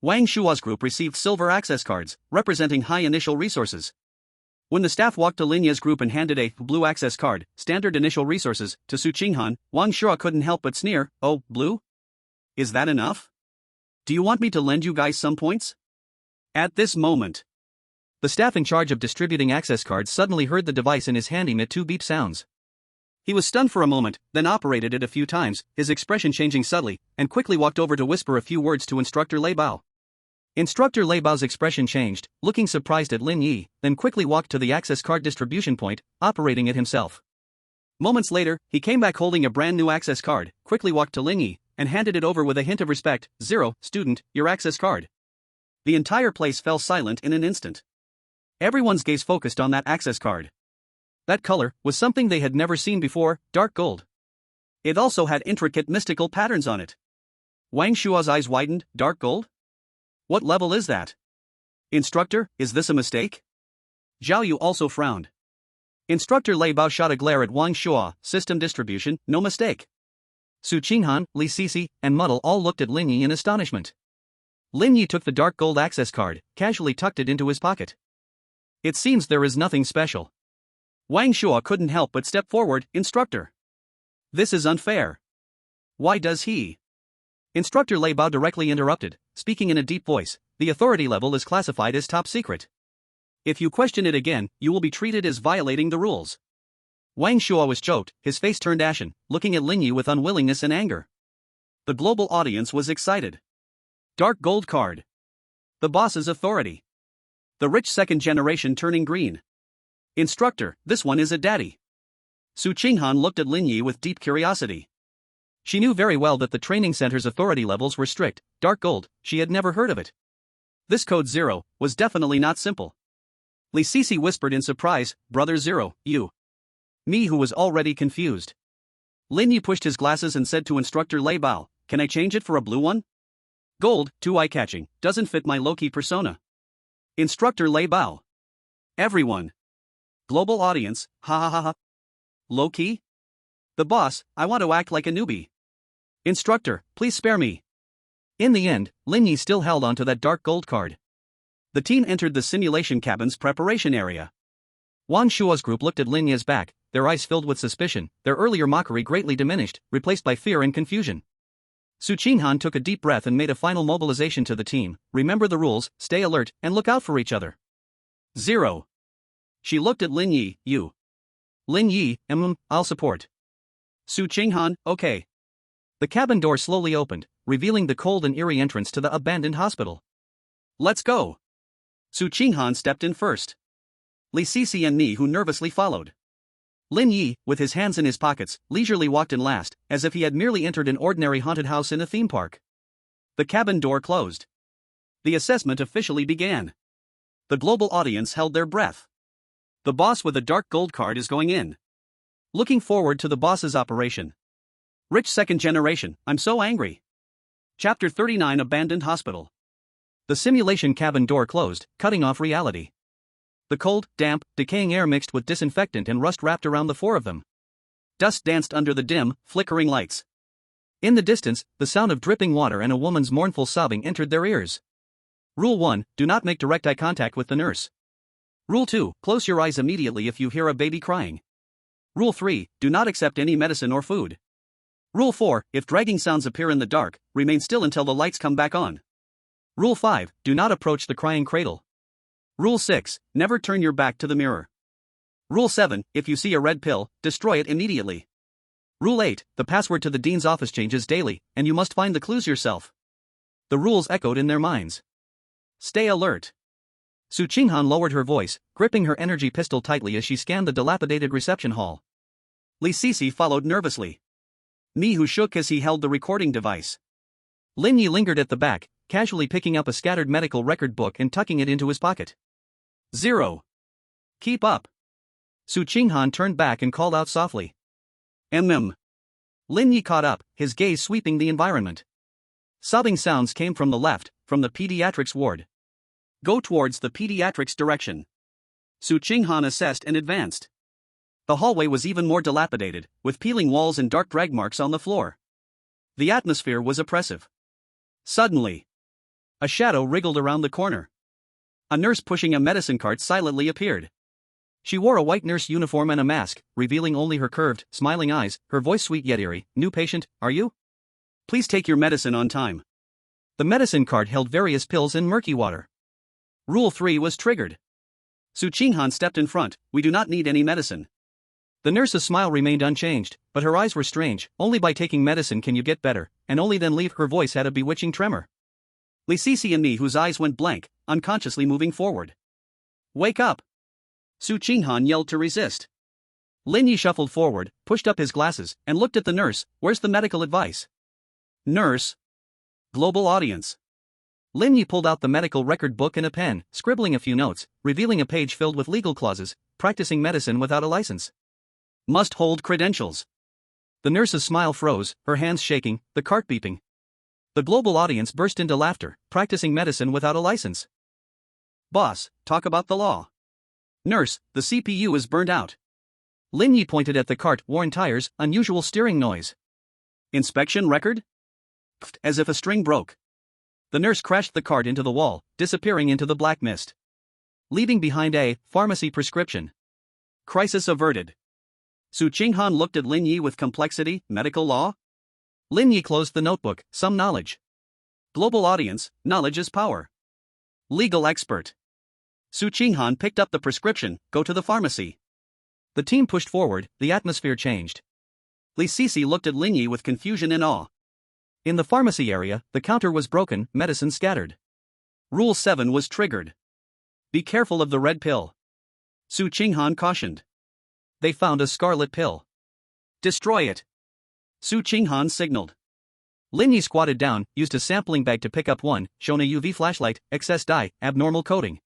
Wang Shuo's group received silver access cards, representing high initial resources. When the staff walked to Lin Ye's group and handed a blue access card, standard initial resources, to Su Qinghan, Wang Shuo couldn't help but sneer, oh, blue? Is that enough? Do you want me to lend you guys some points? At this moment, the staff in charge of distributing access cards suddenly heard the device in his hand emit 2 beep sounds. He was stunned for a moment, then operated it a few times, his expression changing subtly, and quickly walked over to whisper a few words to Instructor Lei Bao. Instructor Lei Bao's expression changed, looking surprised at Lin Ye, then quickly walked to the access card distribution point, operating it himself. Moments later, he came back holding a brand new access card, quickly walked to Lin Ye, and handed it over with a hint of respect, 0, student, your access card. The entire place fell silent in an instant. Everyone's gaze focused on that access card. That color was something they had never seen before, dark gold. It also had intricate mystical patterns on it. Wang Shuo's eyes widened, dark gold? What level is that? Instructor, is this a mistake? Zhao Yu also frowned. Instructor Lei Bao shot a glare at Wang Shuo, system distribution, no mistake. Su Qinghan, Li Sisi, and Muddle all looked at Lin Ye in astonishment. Lin Ye took the dark gold access card, casually tucked it into his pocket. It seems there is nothing special. Wang Shuo couldn't help but step forward, Instructor. This is unfair. Why does he? Instructor Lei Bao directly interrupted, speaking in a deep voice, the authority level is classified as top secret. If you question it again, you will be treated as violating the rules. Wang Shuo was choked, his face turned ashen, looking at Lin Ye with unwillingness and anger. The global audience was excited. Dark gold card. The boss's authority. The rich second generation turning green. Instructor, this one is a daddy. Su Qinghan looked at Lin Ye with deep curiosity. She knew very well that the training center's authority levels were strict, dark gold, she had never heard of it. This code 0 was definitely not simple. Li Sisi whispered in surprise, Brother 0, you. Me who was already confused. Lin Ye pushed his glasses and said to Instructor Lei Bao, can I change it for a blue one? Gold, too eye-catching, doesn't fit my low-key persona. Instructor Lei Bao. Everyone. Global audience, ha ha ha ha. Low-key? The boss, I want to act like a newbie. Instructor, please spare me. In the end, Lin Ye still held on to that dark gold card. The team entered the simulation cabin's preparation area. Wang Shuo's group looked at Lin Ye's back, their eyes filled with suspicion, their earlier mockery greatly diminished, replaced by fear and confusion. Su Qinghan took a deep breath and made a final mobilization to the team. Remember the rules, stay alert, and look out for each other. 0. She looked at Lin Ye. You. Lin Ye, I'll support. Su Qinghan, okay. The cabin door slowly opened, revealing the cold and eerie entrance to the abandoned hospital. Let's go. Su Qinghan stepped in first. Li Sisi and Ni Hu nervously followed. Lin Ye, with his hands in his pockets, leisurely walked in last, as if he had merely entered an ordinary haunted house in a theme park. The cabin door closed. The assessment officially began. The global audience held their breath. The boss with a dark gold card is going in. Looking forward to the boss's operation. Rich second generation, I'm so angry. Chapter 39 Abandoned Hospital. The simulation cabin door closed, cutting off reality. The cold, damp, decaying air mixed with disinfectant and rust wrapped around the four of them. Dust danced under the dim, flickering lights. In the distance, the sound of dripping water and a woman's mournful sobbing entered their ears. Rule 1, do not make direct eye contact with the nurse. Rule 2, close your eyes immediately if you hear a baby crying. Rule 3, do not accept any medicine or food. Rule 4, if dragging sounds appear in the dark, remain still until the lights come back on. Rule 5, do not approach the crying cradle. Rule 6, never turn your back to the mirror. Rule 7, if you see a red pill, destroy it immediately. Rule 8, the password to the dean's office changes daily, and you must find the clues yourself. The rules echoed in their minds. Stay alert. Su Qinghan lowered her voice, gripping her energy pistol tightly as she scanned the dilapidated reception hall. Li Sisi followed nervously. Ni Hu shook as he held the recording device. Lin Ye lingered at the back, casually picking up a scattered medical record book and tucking it into his pocket. 0. Keep up. Su Qinghan turned back and called out softly. Lin Ye caught up, his gaze sweeping the environment. Sobbing sounds came from the left, from the pediatrics ward. Go towards the pediatrics direction. Su Qinghan assessed and advanced. The hallway was even more dilapidated, with peeling walls and dark drag marks on the floor. The atmosphere was oppressive. Suddenly, a shadow wriggled around the corner. A nurse pushing a medicine cart silently appeared. She wore a white nurse uniform and a mask, revealing only her curved, smiling eyes, her voice sweet yet eerie. New patient, are you? Please take your medicine on time. The medicine cart held various pills in murky water. Rule 3 was triggered. Su Qinghan stepped in front. We do not need any medicine. The nurse's smile remained unchanged, but her eyes were strange. Only by taking medicine can you get better, and only then leave. Her voice had a bewitching tremor. Li Sisi and me, whose eyes went blank, unconsciously moving forward. Wake up! Su Qinghan yelled to resist. Lin Ye shuffled forward, pushed up his glasses, and looked at the nurse. Where's the medical advice? Nurse. Global audience. Lin Ye pulled out the medical record book and a pen, scribbling a few notes, revealing a page filled with legal clauses. Practicing medicine without a license. Must hold credentials. The nurse's smile froze, her hands shaking, the cart beeping. The global audience burst into laughter. Practicing medicine without a license. Boss, talk about the law. Nurse, the CPU is burned out. Lin Ye pointed at the cart. Worn tires, unusual steering noise. Inspection record? As if a string broke. The nurse crashed the cart into the wall, disappearing into the black mist. Leaving behind a pharmacy prescription. Crisis averted. Su Qinghan looked at Lin Ye with complexity. Medical law? Lin Ye closed the notebook. Some knowledge. Global audience, knowledge is power. Legal expert. Su Qinghan picked up the prescription. Go to the pharmacy. The team pushed forward, the atmosphere changed. Li Sisi looked at Lin Ye with confusion and awe. In the pharmacy area, the counter was broken, medicine scattered. Rule 7 was triggered. Be careful of the red pill. Su Qinghan cautioned. They found a scarlet pill. Destroy it. Su Qinghan signaled. Lin Ye squatted down, used a sampling bag to pick up one, shone a UV flashlight, excess dye, abnormal coating.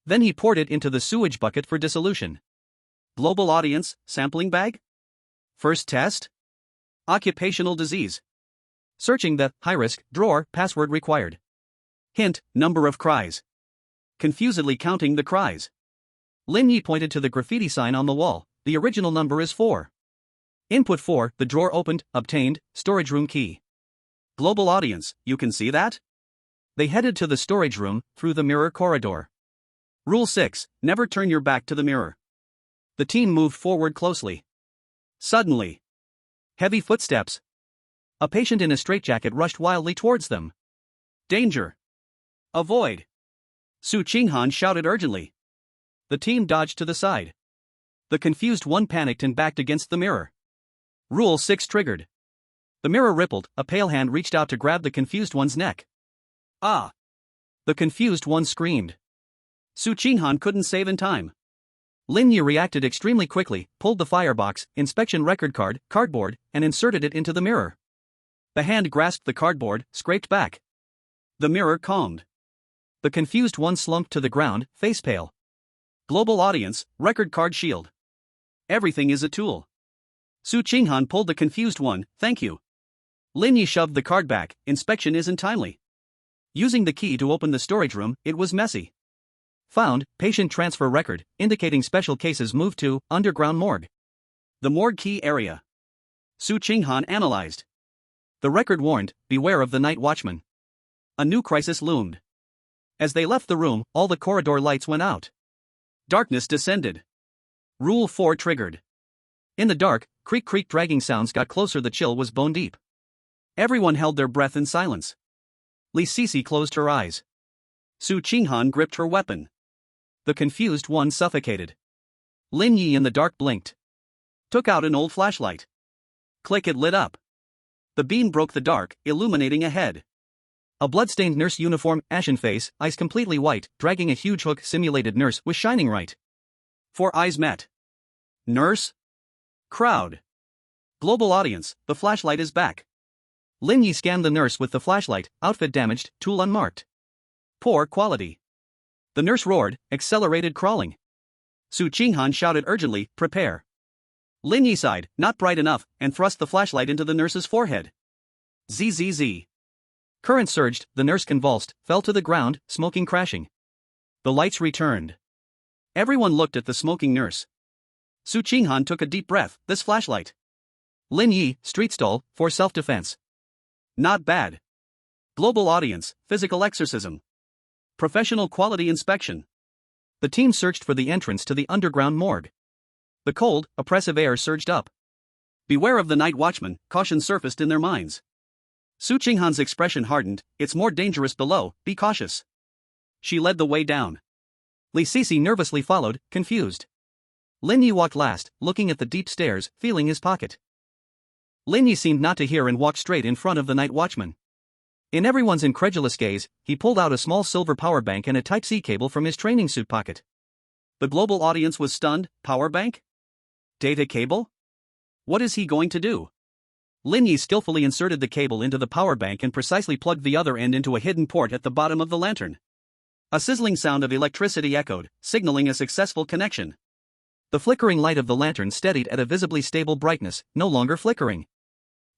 Then he poured it into the sewage bucket for dissolution. Global audience, sampling bag? First test? Occupational disease. Searching the high-risk drawer, password required. Hint, number of cries. Confusedly counting the cries. Lin Ye pointed to the graffiti sign on the wall. The original number is 4. Input 4, the drawer opened, obtained, storage room key. Global audience, you can see that? They headed to the storage room, through the mirror corridor. Rule 6, never turn your back to the mirror. The team moved forward closely. Suddenly, heavy footsteps. A patient in a straitjacket rushed wildly towards them. Danger! Avoid! Su Qinghan shouted urgently. The team dodged to the side. The confused one panicked and backed against the mirror. Rule 6 triggered. The mirror rippled, a pale hand reached out to grab the confused one's neck. Ah! The confused one screamed. Su Qinghan couldn't save in time. Lin Ye reacted extremely quickly, pulled the firebox, inspection record cardboard, and inserted it into the mirror. The hand grasped the cardboard, scraped back. The mirror calmed. The confused one slumped to the ground, face pale. Global audience, record card shield. Everything is a tool. Su Qinghan pulled the confused one, thank you. Lin Ye shoved the card back, inspection isn't timely. Using the key to open the storage room, it was messy. Found, patient transfer record, indicating special cases moved to, underground morgue. The morgue key area. Su Qinghan analyzed. The record warned, beware of the night watchman. A new crisis loomed. As they left the room, all the corridor lights went out. Darkness descended. Rule 4 triggered. In the dark, creak dragging sounds got closer, the chill was bone deep. Everyone held their breath in silence. Li Sisi closed her eyes. Su Qinghan gripped her weapon. The confused one suffocated. Lin Ye in the dark blinked. Took out an old flashlight. Click, it lit up. The beam broke the dark, illuminating a head. A bloodstained nurse uniform, ashen face, eyes completely white, dragging a huge hook, simulated nurse, was shining right. 4 eyes met. Nurse? Crowd. Global audience, the flashlight is back. Lin Ye scanned the nurse with the flashlight, outfit damaged, tool unmarked. Poor quality. The nurse roared, accelerated crawling. Su Qinghan shouted urgently, prepare. Lin Ye sighed, not bright enough, and thrust the flashlight into the nurse's forehead. Zzz. Current surged, the nurse convulsed, fell to the ground, smoking crashing. The lights returned. Everyone looked at the smoking nurse. Su Qinghan took a deep breath, this flashlight. Lin Ye, street stall, for self-defense. Not bad. Global audience, physical exorcism. Professional quality inspection. The team searched for the entrance to the underground morgue. The cold, oppressive air surged up. Beware of the night watchman, caution surfaced in their minds. Su Qinghan's expression hardened, it's more dangerous below, be cautious. She led the way down. Li Sisi nervously followed, confused. Lin Ye walked last, looking at the deep stairs, feeling his pocket. Lin Ye seemed not to hear and walked straight in front of the night watchman. In everyone's incredulous gaze, he pulled out a small silver power bank and a Type-C cable from his training suit pocket. The global audience was stunned. Power bank? Data cable? What is he going to do? Lin Ye skillfully inserted the cable into the power bank and precisely plugged the other end into a hidden port at the bottom of the lantern. A sizzling sound of electricity echoed, signaling a successful connection. The flickering light of the lantern steadied at a visibly stable brightness, no longer flickering.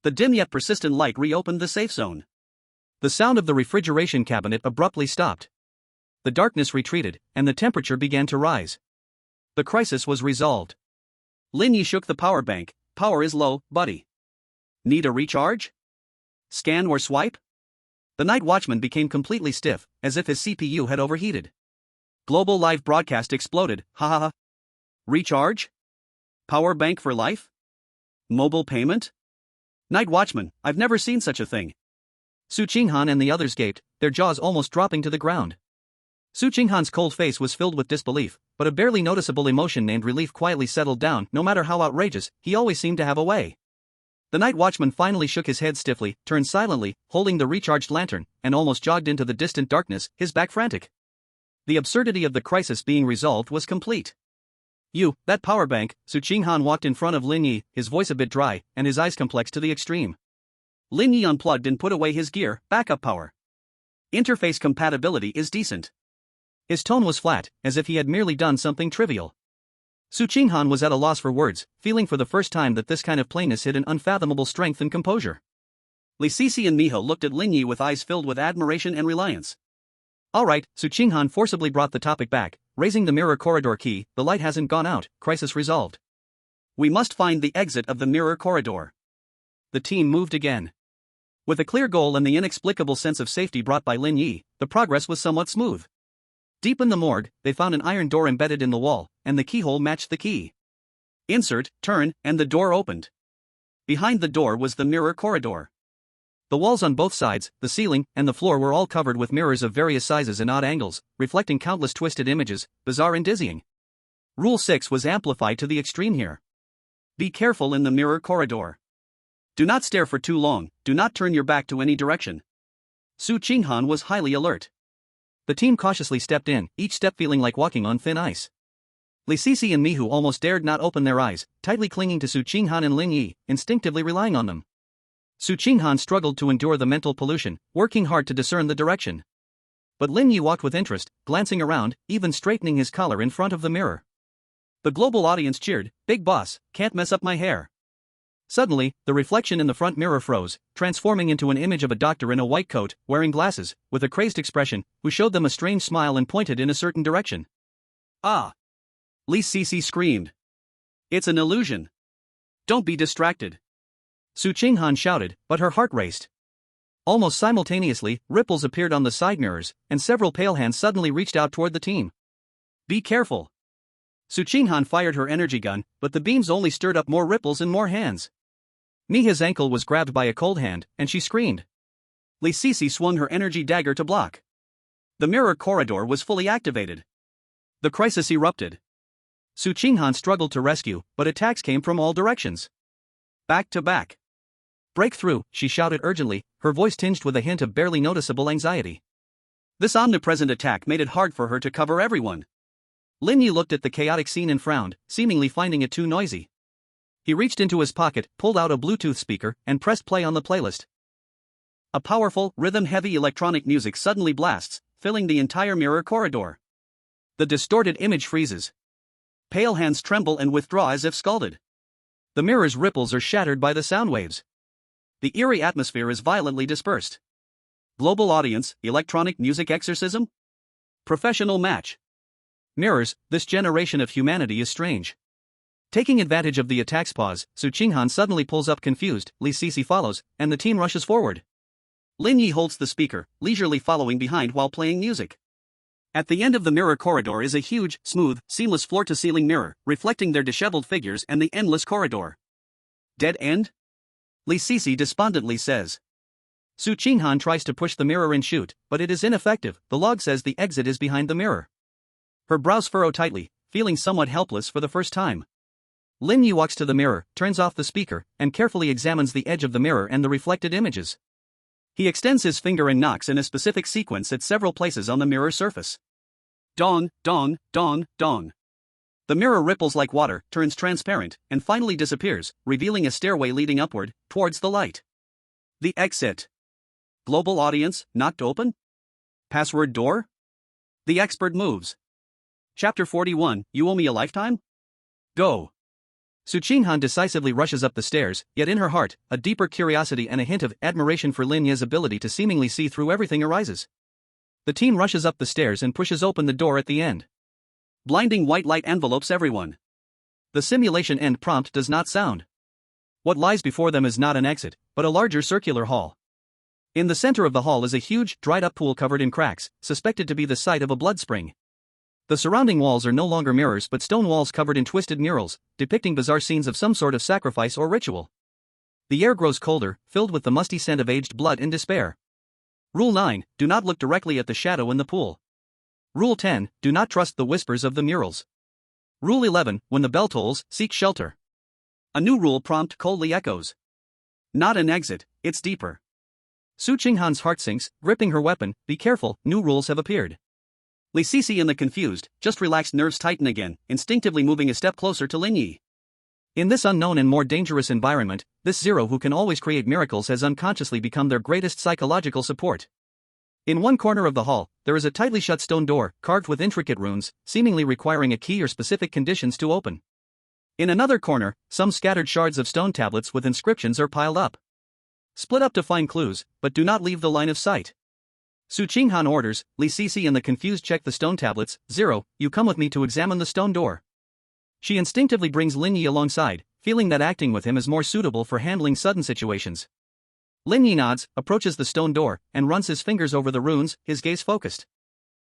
The dim yet persistent light reopened the safe zone. The sound of the refrigeration cabinet abruptly stopped. The darkness retreated, and the temperature began to rise. The crisis was resolved. Lin Ye shook the power bank. Power is low, buddy. Need a recharge? Scan or swipe? The night watchman became completely stiff, as if his CPU had overheated. Global live broadcast exploded, ha ha ha. Recharge? Power bank for life? Mobile payment? Night watchman, I've never seen such a thing. Su Qinghan and the others gaped, their jaws almost dropping to the ground. Su Qinghan's cold face was filled with disbelief, but a barely noticeable emotion named relief quietly settled down. No matter how outrageous, he always seemed to have a way. The night watchman finally shook his head stiffly, turned silently, holding the recharged lantern, and almost jogged into the distant darkness, his back frantic. The absurdity of the crisis being resolved was complete. That power bank. Su Qinghan walked in front of Lin Ye, his voice a bit dry, and his eyes complex to the extreme. Lin Ye unplugged and put away his gear, backup power. Interface compatibility is decent. His tone was flat, as if he had merely done something trivial. Su Qinghan was at a loss for words, feeling for the first time that this kind of plainness hid an unfathomable strength and composure. Li Sisi and Miho looked at Lin Ye with eyes filled with admiration and reliance. All right, Su Qinghan forcibly brought the topic back, raising the mirror corridor key. The light hasn't gone out, crisis resolved. We must find the exit of the mirror corridor. The team moved again. With a clear goal and the inexplicable sense of safety brought by Lin Ye, the progress was somewhat smooth. Deep in the morgue, they found an iron door embedded in the wall, and the keyhole matched the key. Insert, turn, and the door opened. Behind the door was the mirror corridor. The walls on both sides, the ceiling, and the floor were all covered with mirrors of various sizes and odd angles, reflecting countless twisted images, bizarre and dizzying. Rule 6 was amplified to the extreme here. Be careful in the mirror corridor. Do not stare for too long, do not turn your back to any direction. Su Qinghan was highly alert. The team cautiously stepped in, each step feeling like walking on thin ice. Li Sisi and Mihu almost dared not open their eyes, tightly clinging to Su Qinghan and Lin Ye, instinctively relying on them. Su Qinghan struggled to endure the mental pollution, working hard to discern the direction. But Lin Ye walked with interest, glancing around, even straightening his collar in front of the mirror. The global audience cheered, "Big boss, can't mess up my hair." Suddenly, the reflection in the front mirror froze, transforming into an image of a doctor in a white coat, wearing glasses, with a crazed expression, who showed them a strange smile and pointed in a certain direction. "Ah!" Li Sisi screamed. "It's an illusion. Don't be distracted." Su Qinghan shouted, but her heart raced. Almost simultaneously, ripples appeared on the side mirrors, and several pale hands suddenly reached out toward the team. "Be careful." Su Qinghan fired her energy gun, but the beams only stirred up more ripples and more hands. Miha's ankle was grabbed by a cold hand, and she screamed. Li Sisi swung her energy dagger to block. The mirror corridor was fully activated. The crisis erupted. Su Qinghan struggled to rescue, but attacks came from all directions. Back to back. "Break through," she shouted urgently, her voice tinged with a hint of barely noticeable anxiety. This omnipresent attack made it hard for her to cover everyone. Lin Ye looked at the chaotic scene and frowned, seemingly finding it too noisy. He reached into his pocket, pulled out a Bluetooth speaker, and pressed play on the playlist. A powerful, rhythm-heavy electronic music suddenly blasts, filling the entire mirror corridor. The distorted image freezes. Pale hands tremble and withdraw as if scalded. The mirror's ripples are shattered by the sound waves. The eerie atmosphere is violently dispersed. Global audience, electronic music exorcism? Professional match. Mirrors, this generation of humanity is strange. Taking advantage of the attack's pause, Su Qinghan suddenly pulls up confused, Li Sisi follows, and the team rushes forward. Lin Ye holds the speaker, leisurely following behind while playing music. At the end of the mirror corridor is a huge, smooth, seamless floor-to-ceiling mirror, reflecting their disheveled figures and the endless corridor. Dead end? Li Sisi despondently says. Su Qinghan tries to push the mirror and shoot, but it is ineffective. The log says the exit is behind the mirror. Her brows furrow tightly, feeling somewhat helpless for the first time. Lin Ye walks to the mirror, turns off the speaker, and carefully examines the edge of the mirror and the reflected images. He extends his finger and knocks in a specific sequence at several places on the mirror surface. Dong, dong, dong, dong. The mirror ripples like water, turns transparent, and finally disappears, revealing a stairway leading upward, towards the light. The exit. Global audience, knocked open? Password door? The expert moves. Chapter 41, You Owe Me a Lifetime? Go. Su Qinghan decisively rushes up the stairs, yet in her heart, a deeper curiosity and a hint of admiration for Lin Ye's ability to seemingly see through everything arises. The team rushes up the stairs and pushes open the door at the end. Blinding white light envelopes everyone. The simulation end prompt does not sound. What lies before them is not an exit, but a larger circular hall. In the center of the hall is a huge, dried-up pool covered in cracks, suspected to be the site of a blood spring. The surrounding walls are no longer mirrors but stone walls covered in twisted murals, depicting bizarre scenes of some sort of sacrifice or ritual. The air grows colder, filled with the musty scent of aged blood and despair. Rule 9, do not look directly at the shadow in the pool. Rule 10, do not trust the whispers of the murals. Rule 11, when the bell tolls, seek shelter. A new rule prompt coldly echoes. Not an exit, it's deeper. Su Qinghan's heart sinks, gripping her weapon. Be careful, new rules have appeared. Li Sisi and the confused, just relaxed nerves tighten again, instinctively moving a step closer to Lin Ye. In this unknown and more dangerous environment, this Zero who can always create miracles has unconsciously become their greatest psychological support. In one corner of the hall, there is a tightly shut stone door, carved with intricate runes, seemingly requiring a key or specific conditions to open. In another corner, some scattered shards of stone tablets with inscriptions are piled up. Split up to find clues, but do not leave the line of sight. Su Qinghan orders. Li Sisi and the confused check the stone tablets. Zero, you come with me to examine the stone door. She instinctively brings Lin Ye alongside, feeling that acting with him is more suitable for handling sudden situations. Lin Ye nods, approaches the stone door, and runs his fingers over the runes, his gaze focused.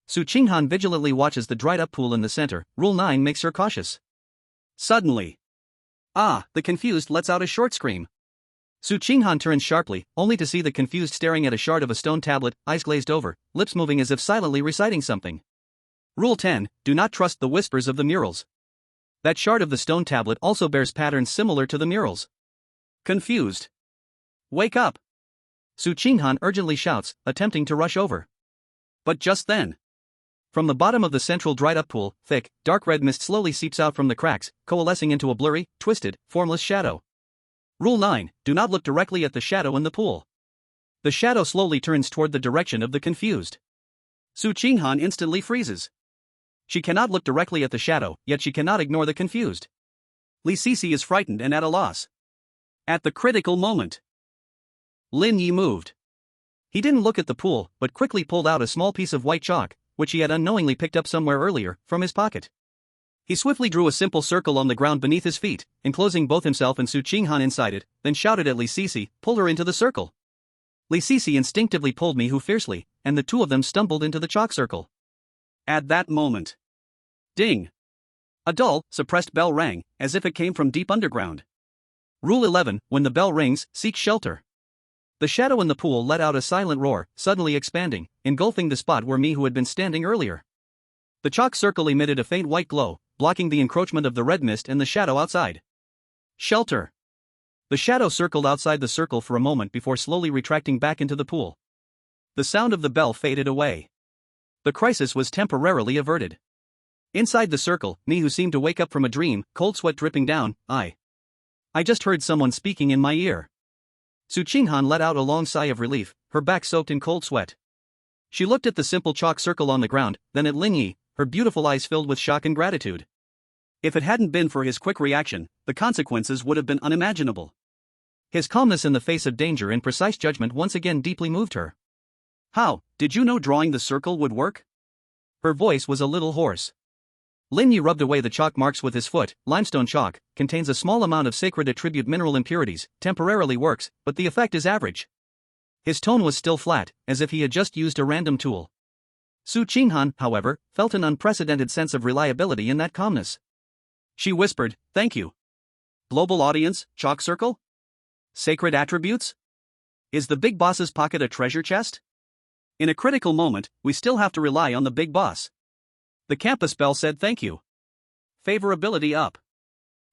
Su Qinghan vigilantly watches the dried-up pool in the center. Rule 9 makes her cautious. Suddenly, the confused lets out a short scream. Su Qinghan turns sharply, only to see the confused staring at a shard of a stone tablet, eyes glazed over, lips moving as if silently reciting something. Rule 10, do not trust the whispers of the murals. That shard of the stone tablet also bears patterns similar to the murals. Confused. Wake up! Su Qinghan urgently shouts, attempting to rush over. But just then, from the bottom of the central dried-up pool, thick, dark red mist slowly seeps out from the cracks, coalescing into a blurry, twisted, formless shadow. Rule 9, do not look directly at the shadow in the pool. The shadow slowly turns toward the direction of the confused. Su Qinghan instantly freezes. She cannot look directly at the shadow, yet she cannot ignore the confused. Li Sisi is frightened and at a loss. At the critical moment, Lin Ye moved. He didn't look at the pool, but quickly pulled out a small piece of white chalk, which he had unknowingly picked up somewhere earlier, from his pocket. He swiftly drew a simple circle on the ground beneath his feet, enclosing both himself and Su Qinghan inside it, then shouted at Li Sisi, pull her into the circle. Li Sisi instinctively pulled Mi Hu fiercely, and the two of them stumbled into the chalk circle. At that moment, ding! A dull, suppressed bell rang, as if it came from deep underground. Rule 11, when the bell rings, seek shelter. The shadow in the pool let out a silent roar, suddenly expanding, engulfing the spot where Mi Hu had been standing earlier. The chalk circle emitted a faint white glow, blocking the encroachment of the red mist and the shadow outside. Shelter! The shadow circled outside the circle for a moment before slowly retracting back into the pool. The sound of the bell faded away. The crisis was temporarily averted. Inside the circle, Mi Hu seemed to wake up from a dream, cold sweat dripping down. I just heard someone speaking in my ear. Su Qinghan let out a long sigh of relief, her back soaked in cold sweat. She looked at the simple chalk circle on the ground, then at Lin Ye, her beautiful eyes filled with shock and gratitude. If it hadn't been for his quick reaction, the consequences would have been unimaginable. His calmness in the face of danger and precise judgment once again deeply moved her. How, did you know drawing the circle would work? Her voice was a little hoarse. Lin Ye rubbed away the chalk marks with his foot. Limestone chalk contains a small amount of sacred attribute mineral impurities, temporarily works, but the effect is average. His tone was still flat, as if he had just used a random tool. Su Qinghan, however, felt an unprecedented sense of reliability in that calmness. She whispered, thank you. Global audience, chalk circle? Sacred attributes? Is the big boss's pocket a treasure chest? In a critical moment, we still have to rely on the big boss. The campus bell said thank you. Favorability up.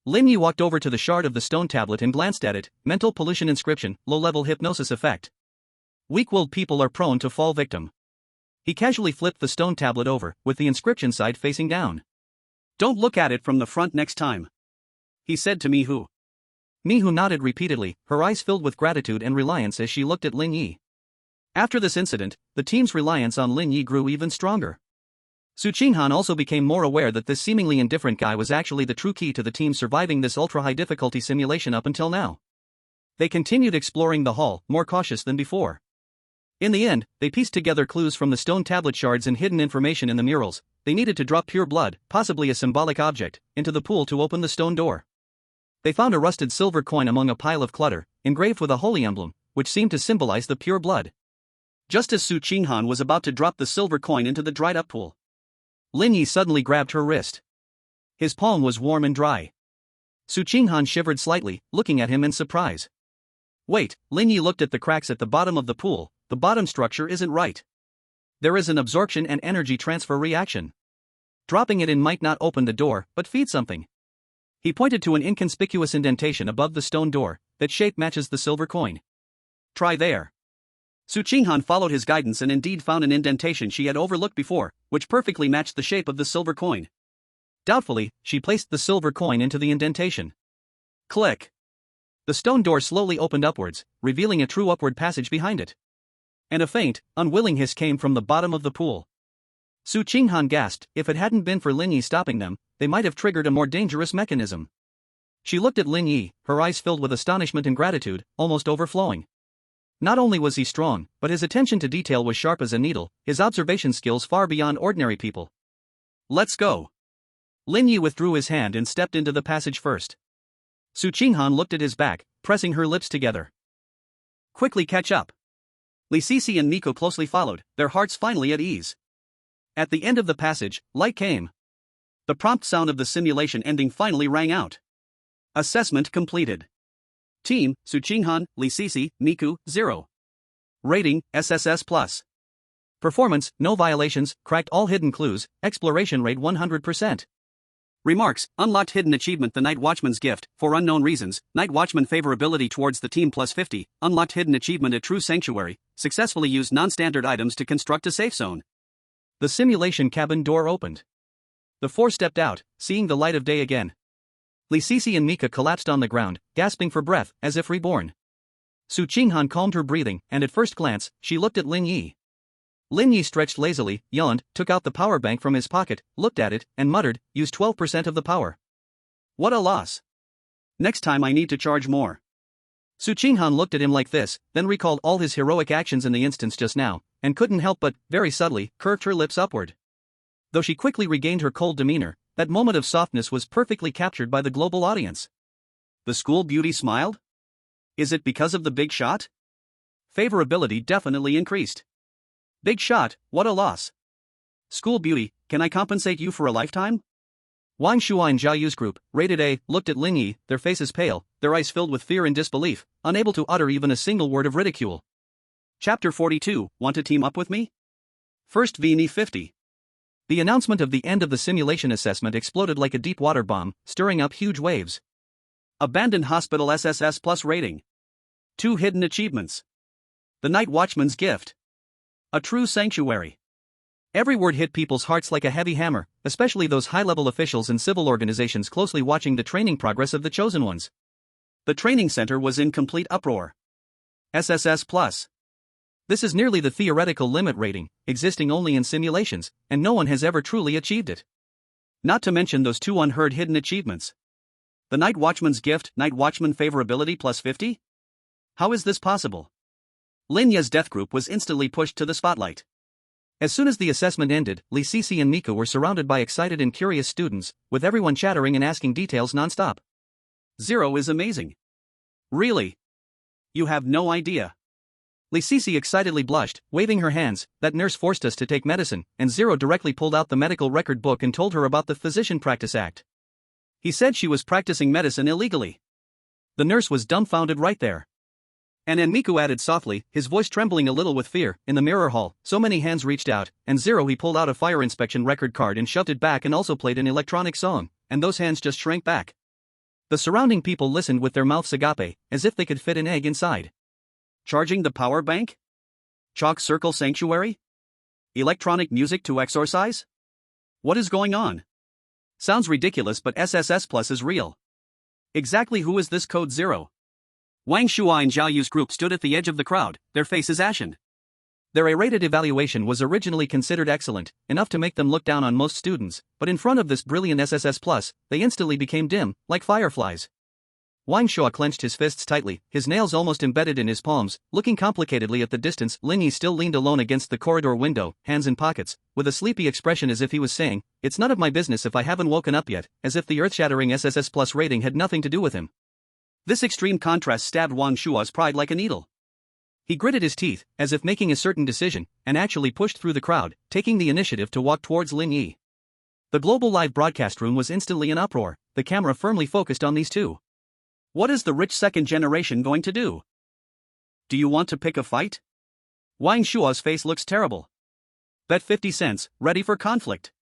Lin Ye walked over to the shard of the stone tablet and glanced at it. Mental pollution inscription, low-level hypnosis effect. Weak-willed people are prone to fall victim. He casually flipped the stone tablet over, with the inscription side facing down. Don't look at it from the front next time, he said to Mi Hu. Mi Hu nodded repeatedly, her eyes filled with gratitude and reliance as she looked at Lin Ye. After this incident, the team's reliance on Lin Ye grew even stronger. Su Qinghan also became more aware that this seemingly indifferent guy was actually the true key to the team surviving this ultra-high difficulty simulation up until now. They continued exploring the hall, more cautious than before. In the end, they pieced together clues from the stone tablet shards and hidden information in the murals. They needed to drop pure blood, possibly a symbolic object, into the pool to open the stone door. They found a rusted silver coin among a pile of clutter, engraved with a holy emblem, which seemed to symbolize the pure blood. Just as Su Qinghan was about to drop the silver coin into the dried-up pool, Lin Ye suddenly grabbed her wrist. His palm was warm and dry. Su Qinghan shivered slightly, looking at him in surprise. Wait, Lin Ye looked at the cracks at the bottom of the pool. The bottom structure isn't right. There is an absorption and energy transfer reaction. Dropping it in might not open the door, but feed something. He pointed to an inconspicuous indentation above the stone door. That shape matches the silver coin. Try there. Su Qinghan followed his guidance and indeed found an indentation she had overlooked before, which perfectly matched the shape of the silver coin. Doubtfully, she placed the silver coin into the indentation. Click. The stone door slowly opened upwards, revealing a true upward passage behind it. And a faint, unwilling hiss came from the bottom of the pool. Su Qinghan gasped. If it hadn't been for Lin Ye stopping them, they might have triggered a more dangerous mechanism. She looked at Lin Ye, her eyes filled with astonishment and gratitude, almost overflowing. Not only was he strong, but his attention to detail was sharp as a needle, his observation skills far beyond ordinary people. Let's go. Lin Ye withdrew his hand and stepped into the passage first. Su Qinghan looked at his back, pressing her lips together. quickly catch up. Lin Ye and Nico closely followed, their hearts finally at ease. At the end of the passage, light came. The prompt sound of the simulation ending finally rang out. Assessment completed. Team, Suqinghan, Lin Ye, Nico, 0. Rating, SSS+. Performance, no violations, cracked all hidden clues, exploration rate 100%. Remarks, unlocked hidden achievement The Night Watchman's Gift, for unknown reasons, Night Watchman favorability towards the team +50, unlocked hidden achievement A True Sanctuary, successfully used non-standard items to construct a safe zone. The simulation cabin door opened. The four stepped out, seeing the light of day again. Lin Ye and Mika collapsed on the ground, gasping for breath, as if reborn. Suqinghan calmed her breathing, and at first glance, she looked at Lin Ye. Lin Ye stretched lazily, yawned, took out the power bank from his pocket, looked at it, and muttered, "Use 12% of the power. What a loss. Next time I need to charge more." Suqinghan looked at him like this, then recalled all his heroic actions in the instance just now, and couldn't help but, very subtly, curved her lips upward. Though she quickly regained her cold demeanor, that moment of softness was perfectly captured by the global audience. The school beauty smiled? Is it because of the big shot? Favorability definitely increased. Big shot, what a loss. School beauty, can I compensate you for a lifetime? Wang Shuai and Zhao Yu's group, rated A, looked at Lin Ye, their faces pale, their eyes filled with fear and disbelief, unable to utter even a single word of ridicule. Chapter 42, Want to team up with me? First VNI 50. The announcement of the end of the simulation assessment exploded like a deep water bomb, stirring up huge waves. Abandoned Hospital SSS Plus rating. 2 hidden achievements. The Night Watchman's Gift. A True Sanctuary. Every word hit people's hearts like a heavy hammer, especially those high-level officials and civil organizations closely watching the training progress of the chosen ones. The training center was in complete uproar. SSS Plus. This is nearly the theoretical limit rating, existing only in simulations, and no one has ever truly achieved it. Not to mention those 2 unheard hidden achievements. The Night Watchman's Gift, Night Watchman favorability +50? How is this possible? Lin Ye's death group was instantly pushed to the spotlight. As soon as the assessment ended, Lin Ye and Mika were surrounded by excited and curious students, with everyone chattering and asking details non-stop. 0 is amazing. Really? You have no idea. Lin Ye excitedly blushed, waving her hands. That nurse forced us to take medicine, and 0 directly pulled out the medical record book and told her about the Physician Practice Act. He said she was practicing medicine illegally. The nurse was dumbfounded right there. And Miku added softly, his voice trembling a little with fear, in the mirror hall, so many hands reached out, and 0 he pulled out a fire inspection record card and shoved it back and also played an electronic song, and those hands just shrank back. The surrounding people listened with their mouths agape, as if they could fit an egg inside. Charging the power bank? Chalk circle sanctuary? Electronic music to exorcise? What is going on? Sounds ridiculous, but SSS Plus is real. Exactly who is this code 0? Wang Shuai and Zhao Yu's group stood at the edge of the crowd, their faces ashen. Their A-rated evaluation was originally considered excellent, enough to make them look down on most students, but in front of this brilliant SSS+, they instantly became dim, like fireflies. Wang Shuai clenched his fists tightly, his nails almost embedded in his palms, looking complicatedly at the distance. Lin Ye still leaned alone against the corridor window, hands in pockets, with a sleepy expression as if he was saying, "It's none of my business if I haven't woken up yet," as if the earth-shattering SSS+ rating had nothing to do with him. This extreme contrast stabbed Wang Shuai's pride like a needle. He gritted his teeth, as if making a certain decision, and actually pushed through the crowd, taking the initiative to walk towards Lin Ye. The global live broadcast room was instantly in uproar, the camera firmly focused on these two. What is the rich second generation going to do? Do you want to pick a fight? Wang Shuai's face looks terrible. Bet 50 cents, ready for conflict.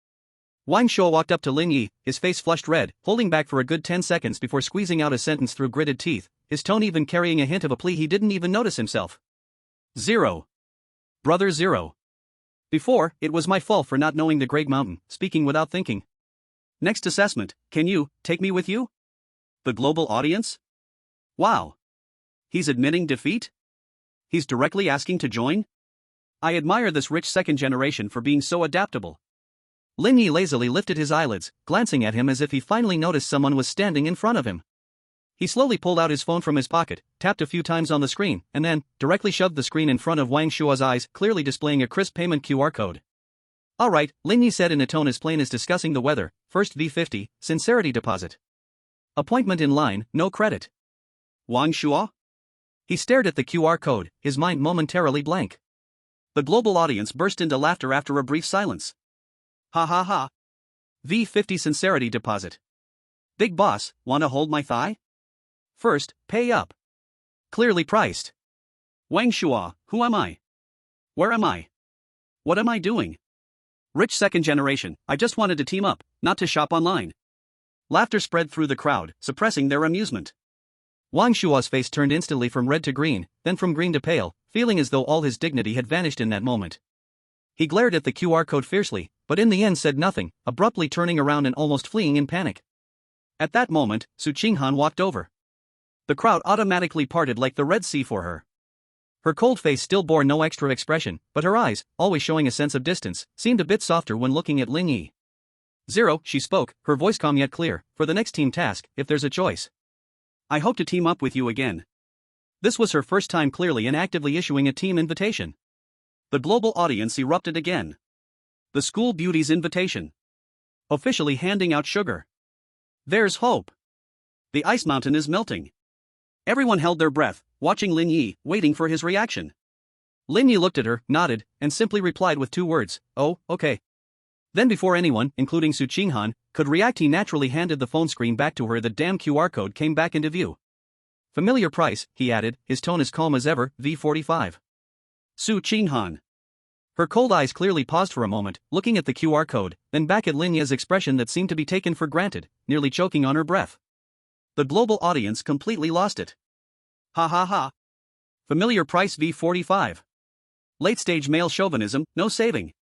Wang Shuai walked up to Lin Ye, his face flushed red, holding back for a good 10 seconds before squeezing out a sentence through gritted teeth, his tone even carrying a hint of a plea he didn't even notice himself. 0. Brother 0. Before, it was my fault for not knowing the Great Mountain, speaking without thinking. Next assessment, can you take me with you? The global audience? Wow. He's admitting defeat? He's directly asking to join? I admire this rich second generation for being so adaptable. Lin Ye lazily lifted his eyelids, glancing at him as if he finally noticed someone was standing in front of him. He slowly pulled out his phone from his pocket, tapped a few times on the screen, and then, directly shoved the screen in front of Wang Shuai's eyes, clearly displaying a crisp payment QR code. Alright, Lin Ye said in a tone as plain as discussing the weather, first V50, sincerity deposit. Appointment in line, no credit. Wang Shuai? He stared at the QR code, his mind momentarily blank. The global audience burst into laughter after a brief silence. Ha ha ha. V50 sincerity deposit. Big boss, wanna hold my thigh? First, pay up. Clearly priced. Wang Shua, who am I? Where am I? What am I doing? Rich second generation, I just wanted to team up, not to shop online. Laughter spread through the crowd, suppressing their amusement. Wang Shua's face turned instantly from red to green, then from green to pale, feeling as though all his dignity had vanished in that moment. He glared at the QR code fiercely, but in the end said nothing, abruptly turning around and almost fleeing in panic. At that moment, Su Qinghan walked over. The crowd automatically parted like the Red Sea for her. Her cold face still bore no extra expression, but her eyes, always showing a sense of distance, seemed a bit softer when looking at Lin Ye. Zero, she spoke, her voice calm yet clear, for the next team task, if there's a choice. I hope to team up with you again. This was her first time clearly and actively issuing a team invitation. The global audience erupted again. The school beauty's invitation. Officially handing out sugar. There's hope. The ice mountain is melting. Everyone held their breath, watching Lin Ye, waiting for his reaction. Lin Ye looked at her, nodded, and simply replied with 2 words, "Oh, okay." Then before anyone, including Su Qinghan, could react, he naturally handed the phone screen back to her. The damn QR code came back into view. Familiar price, he added, his tone as calm as ever, V45. Su Qinghan. Her cold eyes clearly paused for a moment, looking at the QR code, then back at Lin Ye's expression that seemed to be taken for granted, nearly choking on her breath. The global audience completely lost it. Ha ha ha. Familiar price V45. Late-stage male chauvinism, no saving.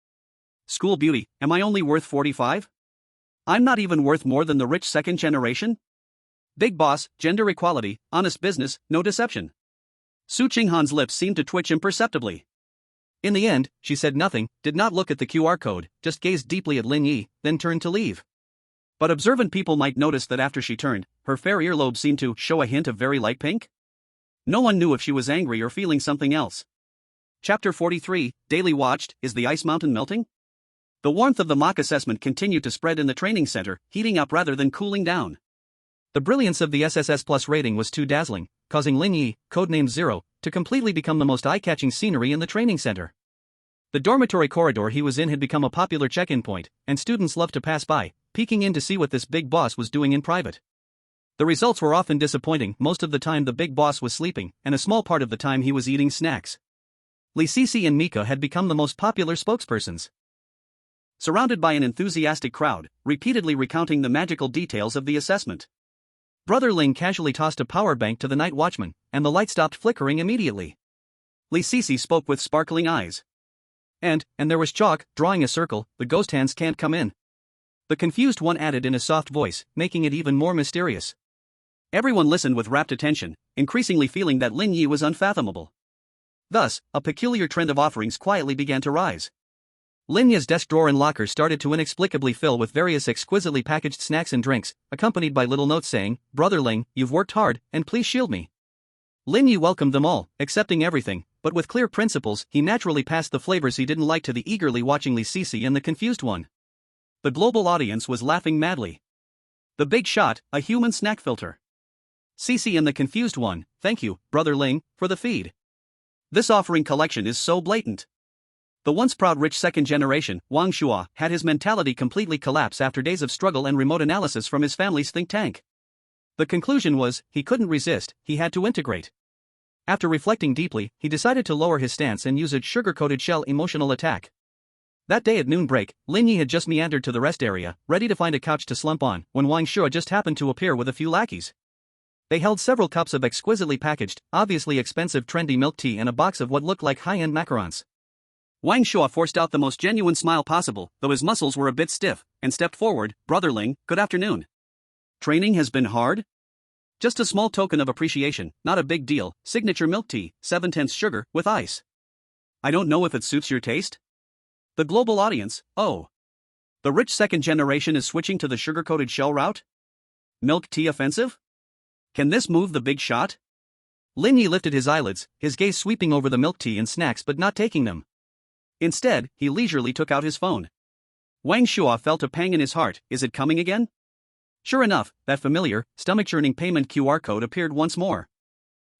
School beauty, am I only worth 45? I'm not even worth more than the rich second generation? Big boss, gender equality, honest business, no deception. Su Qinghan's lips seemed to twitch imperceptibly. In the end, she said nothing, did not look at the QR code, just gazed deeply at Lin Ye, then turned to leave. But observant people might notice that after she turned, her fair earlobe seemed to show a hint of very light pink. No one knew if she was angry or feeling something else. Chapter 43, Daily Watched, Is the Ice Mountain Melting? The warmth of the mock assessment continued to spread in the training center, heating up rather than cooling down. The brilliance of the SSS Plus rating was too dazzling, causing Lin Ye, codenamed Zero, to completely become the most eye-catching scenery in the training center. The dormitory corridor he was in had become a popular check-in point, and students loved to pass by, peeking in to see what this big boss was doing in private. The results were often disappointing. Most of the time the big boss was sleeping, and a small part of the time he was eating snacks. Li Sisi and Mika had become the most popular spokespersons. Surrounded by an enthusiastic crowd, repeatedly recounting the magical details of the assessment. Brother Ling casually tossed a power bank to the night watchman, and the light stopped flickering immediately. Li Sisi spoke with sparkling eyes. And there was chalk, drawing a circle, the ghost hands can't come in. The confused one added in a soft voice, making it even more mysterious. Everyone listened with rapt attention, increasingly feeling that Lin Ye was unfathomable. Thus, a peculiar trend of offerings quietly began to rise. Lin Ye's desk drawer and locker started to inexplicably fill with various exquisitely packaged snacks and drinks, accompanied by little notes saying, "Brother Ling, you've worked hard, and please shield me." Lin Ye welcomed them all, accepting everything, but with clear principles, he naturally passed the flavors he didn't like to the eagerly watching Li Sisi and the confused one. The global audience was laughing madly. The big shot, a human snack filter. Sisi and the confused one, thank you, Brother Ling, for the feed. This offering collection is so blatant. The once proud rich second generation, Wang Shua, had his mentality completely collapse after days of struggle and remote analysis from his family's think tank. The conclusion was, he couldn't resist, he had to integrate. After reflecting deeply, he decided to lower his stance and use a sugar-coated shell emotional attack. That day at noon break, Lin Ye had just meandered to the rest area, ready to find a couch to slump on, when Wang Shua just happened to appear with a few lackeys. They held several cups of exquisitely packaged, obviously expensive trendy milk tea and a box of what looked like high-end macarons. Wang Shua forced out the most genuine smile possible, though his muscles were a bit stiff, and stepped forward. "Brother Ling, good afternoon. Training has been hard? Just a small token of appreciation, not a big deal, signature milk tea, 7/10 sugar, with ice. I don't know if it suits your taste?" The global audience, oh. The rich second generation is switching to the sugar-coated shell route? Milk tea offensive? Can this move the big shot? Lin Ye lifted his eyelids, his gaze sweeping over the milk tea and snacks but not taking them. Instead, he leisurely took out his phone. Wang Shua felt a pang in his heart. Is it coming again? Sure enough, that familiar, stomach-churning payment QR code appeared once more.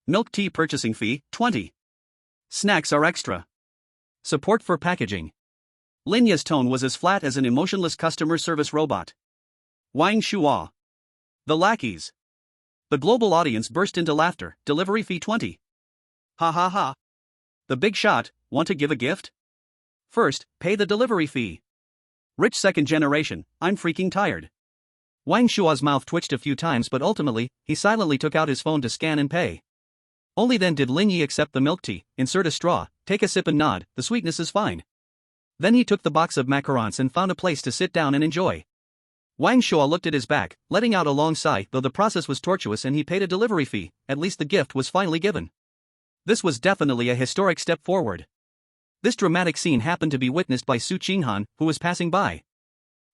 Milk tea purchasing fee, 20. Snacks are extra. Support for packaging. Lin Ye's tone was as flat as an emotionless customer service robot. Wang Shua. The lackeys. The global audience burst into laughter. Delivery fee 20. Ha ha ha. The big shot, want to give a gift? First, pay the delivery fee. Rich second generation, I'm freaking tired. Wang Shua's mouth twitched a few times, but ultimately, he silently took out his phone to scan and pay. Only then did Lin Ye accept the milk tea, insert a straw, take a sip and nod, the sweetness is fine. Then he took the box of macarons and found a place to sit down and enjoy. Wang Shua looked at his back, letting out a long sigh. Though the process was tortuous and he paid a delivery fee, at least the gift was finally given. This was definitely a historic step forward. This dramatic scene happened to be witnessed by Su Qinghan, who was passing by.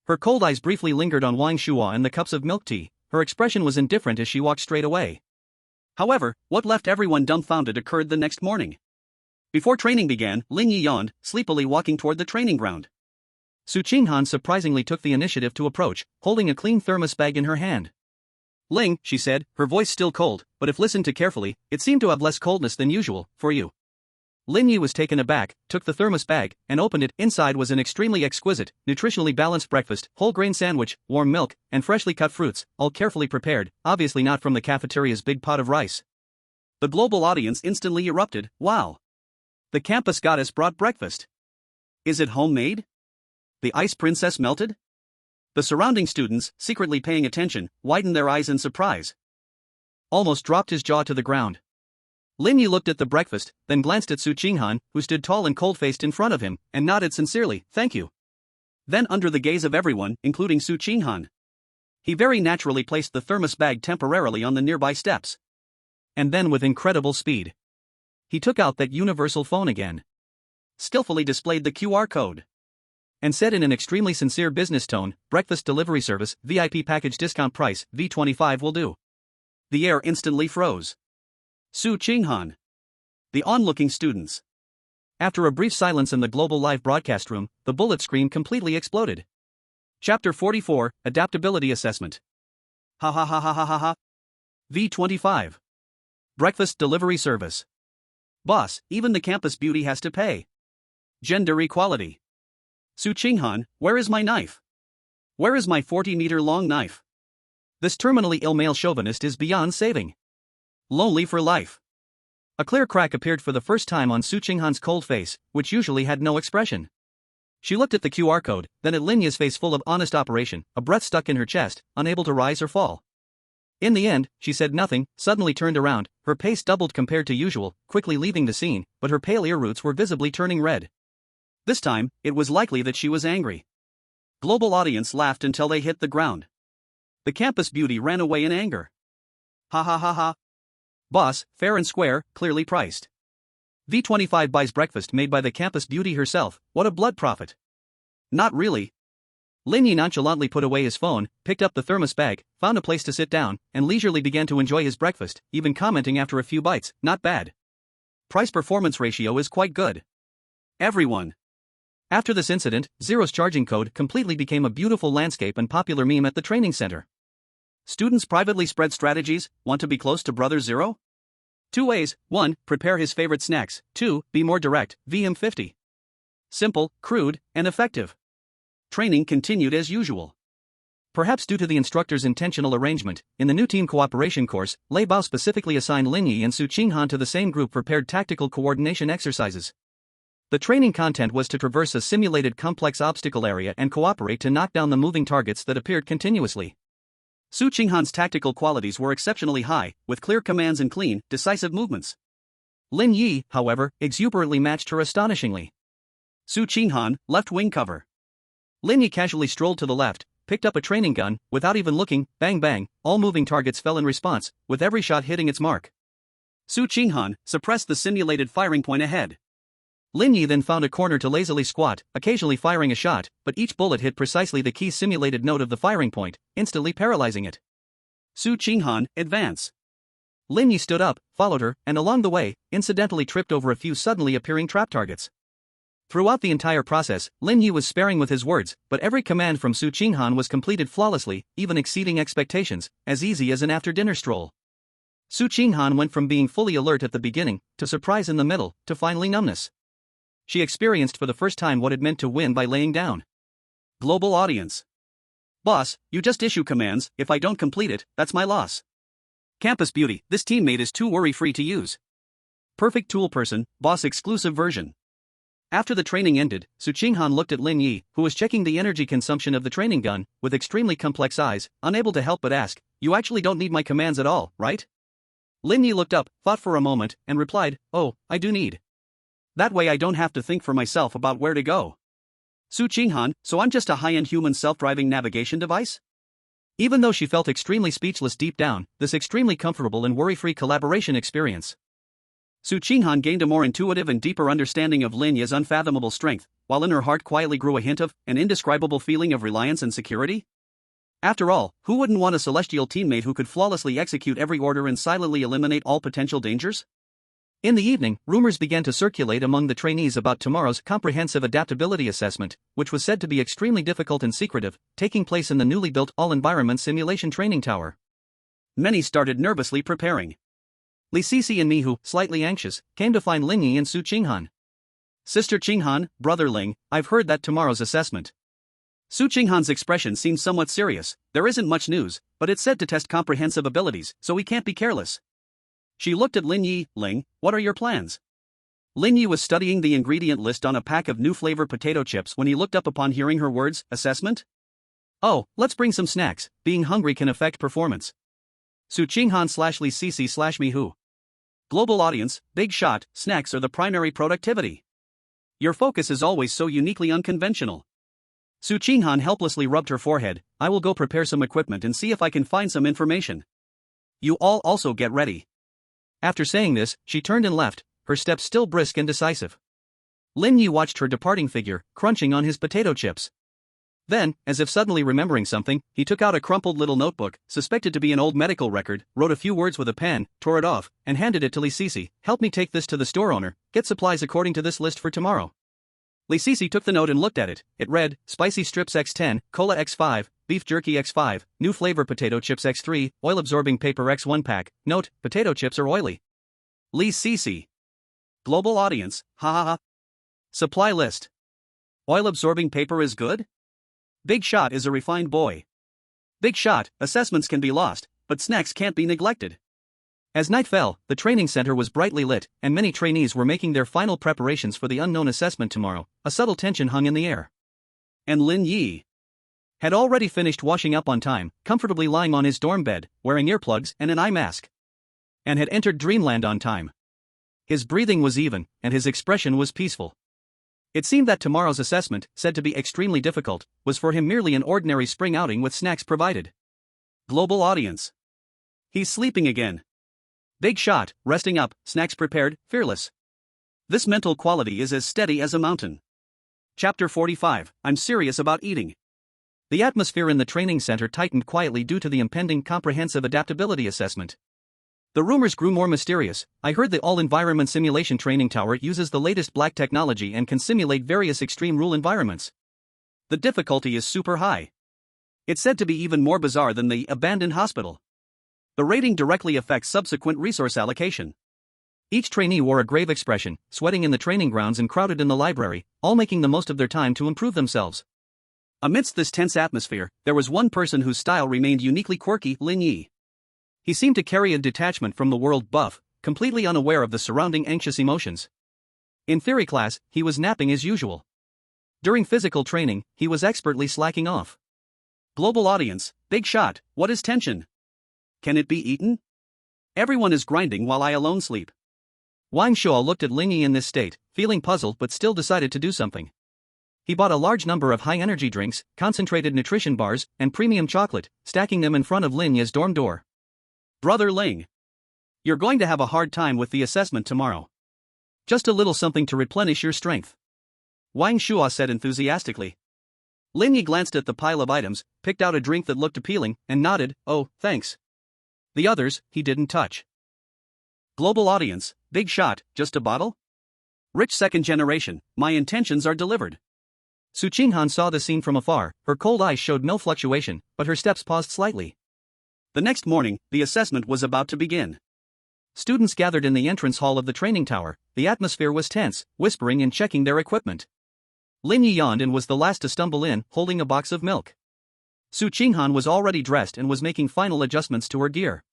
Her cold eyes briefly lingered on Wang Shua and the cups of milk tea. Her expression was indifferent as she walked straight away. However, what left everyone dumbfounded occurred the next morning. Before training began, Lin Ye yawned, sleepily walking toward the training ground. Su Qinghan surprisingly took the initiative to approach, holding a clean thermos bag in her hand. Ling, she said, her voice still cold, but if listened to carefully, it seemed to have less coldness than usual, for you. Lin Ye was taken aback, took the thermos bag, and opened it. Inside was an extremely exquisite, nutritionally balanced breakfast, whole grain sandwich, warm milk, and freshly cut fruits, all carefully prepared, obviously not from the cafeteria's big pot of rice. The global audience instantly erupted. Wow! The campus goddess brought breakfast. Is it homemade? The ice princess melted? The surrounding students, secretly paying attention, widened their eyes in surprise. Almost dropped his jaw to the ground. Lin Ye looked at the breakfast, then glanced at Su Qinghan, who stood tall and cold-faced in front of him, and nodded sincerely, thank you. Then under the gaze of everyone, including Su Qinghan, he very naturally placed the thermos bag temporarily on the nearby steps. And then with incredible speed, he took out that universal phone again, skillfully displayed the QR code, and said in an extremely sincere business tone, breakfast delivery service, VIP package discount price, V25 will do. The air instantly froze. Su Qinghan. The onlooking students. After a brief silence in the global live broadcast room, the bullet screen completely exploded. Chapter 44, Adaptability Assessment. Ha ha ha ha ha ha ha. V25. Breakfast delivery service. Boss, even the campus beauty has to pay. Gender equality. Su Qinghan, where is my knife? Where is my 40-meter-long knife? This terminally ill male chauvinist is beyond saving. Lonely for life. A clear crack appeared for the first time on Su Qinghan's cold face, which usually had no expression. She looked at the QR code, then at Lin Ye's face full of honest operation, a breath stuck in her chest, unable to rise or fall. In the end, she said nothing, suddenly turned around, her pace doubled compared to usual, quickly leaving the scene, but her pale ear roots were visibly turning red. This time, it was likely that she was angry. Global audience laughed until they hit the ground. The campus beauty ran away in anger. Ha ha ha ha. Boss, fair and square, clearly priced. V25 buys breakfast made by the campus beauty herself, what a blood profit. Not really. Lin Ye nonchalantly put away his phone, picked up the thermos bag, found a place to sit down, and leisurely began to enjoy his breakfast, even commenting after a few bites, not bad. Price-performance ratio is quite good. Everyone. After this incident, Zero's charging code completely became a beautiful landscape and popular meme at the training center. Students privately spread strategies, want to be close to Brother Zero? 2 ways, 1, prepare his favorite snacks, 2, be more direct, VM50. Simple, crude, and effective. Training continued as usual. Perhaps due to the instructor's intentional arrangement, in the new team cooperation course, Lei Bao specifically assigned Lin Ye and Su Qinghan to the same group for paired tactical coordination exercises. The training content was to traverse a simulated complex obstacle area and cooperate to knock down the moving targets that appeared continuously. Su Qinghan's tactical qualities were exceptionally high, with clear commands and clean, decisive movements. Lin Ye, however, exuberantly matched her astonishingly. Su Qinghan, left wing cover. Lin Ye casually strolled to the left, picked up a training gun, without even looking, bang bang, all moving targets fell in response, with every shot hitting its mark. Su Qinghan suppressed the simulated firing point ahead. Lin Ye then found a corner to lazily squat, occasionally firing a shot, but each bullet hit precisely the key simulated node of the firing point, instantly paralyzing it. Su Qinghan, advance. Lin Ye stood up, followed her, and along the way, incidentally tripped over a few suddenly appearing trap targets. Throughout the entire process, Lin Ye was sparing with his words, but every command from Su Qinghan was completed flawlessly, even exceeding expectations, as easy as an after-dinner stroll. Su Qinghan went from being fully alert at the beginning, to surprise in the middle, to finally numbness. She experienced for the first time what it meant to win by laying down. Global audience. Boss, you just issue commands, if I don't complete it, that's my loss. Campus beauty, this teammate is too worry-free to use. Perfect tool person, boss exclusive version. After the training ended, Su Qinghan looked at Lin Ye, who was checking the energy consumption of the training gun, with extremely complex eyes, unable to help but ask, "You actually don't need my commands at all, right?" Lin Ye looked up, thought for a moment, and replied, "Oh, I do need. That way I don't have to think for myself about where to go." Su Qinghan, so I'm just a high-end human self-driving navigation device? Even though she felt extremely speechless deep down, this extremely comfortable and worry-free collaboration experience. Su Qinghan gained a more intuitive and deeper understanding of Lin Ye's unfathomable strength, while in her heart quietly grew a hint of an indescribable feeling of reliance and security. After all, who wouldn't want a celestial teammate who could flawlessly execute every order and silently eliminate all potential dangers? In the evening, rumors began to circulate among the trainees about tomorrow's comprehensive adaptability assessment, which was said to be extremely difficult and secretive, taking place in the newly built all-environment simulation training tower. Many started nervously preparing. Li Sisi and Mihu, slightly anxious, came to find Lin Ye and Su Qinghan. "Sister Qinghan, brother Ling, I've heard that tomorrow's assessment." Su Qinghan's expression seemed somewhat serious. "There isn't much news, but it's said to test comprehensive abilities, so we can't be careless." She looked at Lin Ye. "Ling, what are your plans?" Lin Ye was studying the ingredient list on a pack of new flavor potato chips when he looked up upon hearing her words, "Assessment?" "Oh, let's bring some snacks, being hungry can affect performance." Su Qinghan/Li Sisi/Mihu. Global audience, big shot, snacks are the primary productivity. Your focus is always so uniquely unconventional. Su Qinghan helplessly rubbed her forehead. "I will go prepare some equipment and see if I can find some information. You all also get ready." After saying this, she turned and left, her steps still brisk and decisive. Lin Ye watched her departing figure, crunching on his potato chips. Then, as if suddenly remembering something, he took out a crumpled little notebook, suspected to be an old medical record, wrote a few words with a pen, tore it off, and handed it to Li Sisi. "Help me take this to the store owner, get supplies according to this list for tomorrow." Li Sisi took the note and looked at it. It read, "Spicy strips X10, cola X5, beef jerky X5, new flavor potato chips X3, oil-absorbing paper X1 pack. Note, potato chips are oily." Li Sisi. Global audience, ha ha ha. Supply list. Oil-absorbing paper is good? Big Shot is a refined boy. Big Shot, assessments can be lost, but snacks can't be neglected. As night fell, the training center was brightly lit, and many trainees were making their final preparations for the unknown assessment tomorrow. A subtle tension hung in the air. And Lin Ye had already finished washing up on time, comfortably lying on his dorm bed, wearing earplugs and an eye mask. And had entered dreamland on time. His breathing was even, and his expression was peaceful. It seemed that tomorrow's assessment, said to be extremely difficult, was for him merely an ordinary spring outing with snacks provided. Global audience. He's sleeping again. Big Shot, resting up, snacks prepared, fearless. This mental quality is as steady as a mountain. Chapter 45, I'm serious about eating. The atmosphere in the training center tightened quietly due to the impending comprehensive adaptability assessment. The rumors grew more mysterious. "I heard the all-environment simulation training tower uses the latest black technology and can simulate various extreme rule environments. The difficulty is super high. It's said to be even more bizarre than the abandoned hospital. The rating directly affects subsequent resource allocation." Each trainee wore a grave expression, sweating in the training grounds and crowded in the library, all making the most of their time to improve themselves. Amidst this tense atmosphere, there was one person whose style remained uniquely quirky, Lin Ye. He seemed to carry a detachment from the world buff, completely unaware of the surrounding anxious emotions. In theory class, he was napping as usual. During physical training, he was expertly slacking off. Global audience, Big Shot, what is tension? Can it be eaten? Everyone is grinding while I alone sleep. Wang Shuo looked at Lin Ye in this state, feeling puzzled but still decided to do something. He bought a large number of high-energy drinks, concentrated nutrition bars, and premium chocolate, stacking them in front of Lin Ye's dorm door. "Brother Ling, you're going to have a hard time with the assessment tomorrow. Just a little something to replenish your strength," Wang Shuo said enthusiastically. Lin Ye glanced at the pile of items, picked out a drink that looked appealing, and nodded, "Oh, thanks." The others, he didn't touch. Global audience, Big Shot, just a bottle? Rich second generation, my intentions are delivered. Su Qinghan saw the scene from afar, her cold eyes showed no fluctuation, but her steps paused slightly. The next morning, the assessment was about to begin. Students gathered in the entrance hall of the training tower. The atmosphere was tense, whispering and checking their equipment. Lin Ye yawned and was the last to stumble in, holding a box of milk. Su Qinghan was already dressed and was making final adjustments to her gear.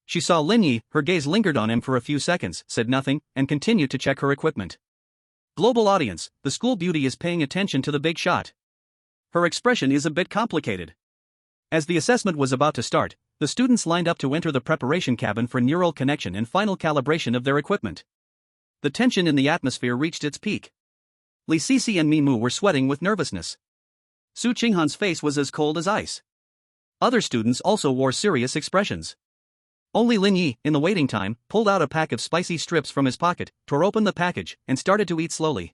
She saw Lin Ye, her gaze lingered on him for a few seconds, said nothing, and continued to check her equipment. Global audience, the school beauty is paying attention to the big shot. Her expression is a bit complicated. As the assessment was about to start, the students lined up to enter the preparation cabin for neural connection and final calibration of their equipment. The tension in the atmosphere reached its peak. Li Sisi and Mimu were sweating with nervousness. Su Qinghan's face was as cold as ice. Other students also wore serious expressions. Only Lin Ye, in the waiting time, pulled out a pack of spicy strips from his pocket, tore open the package, and started to eat slowly.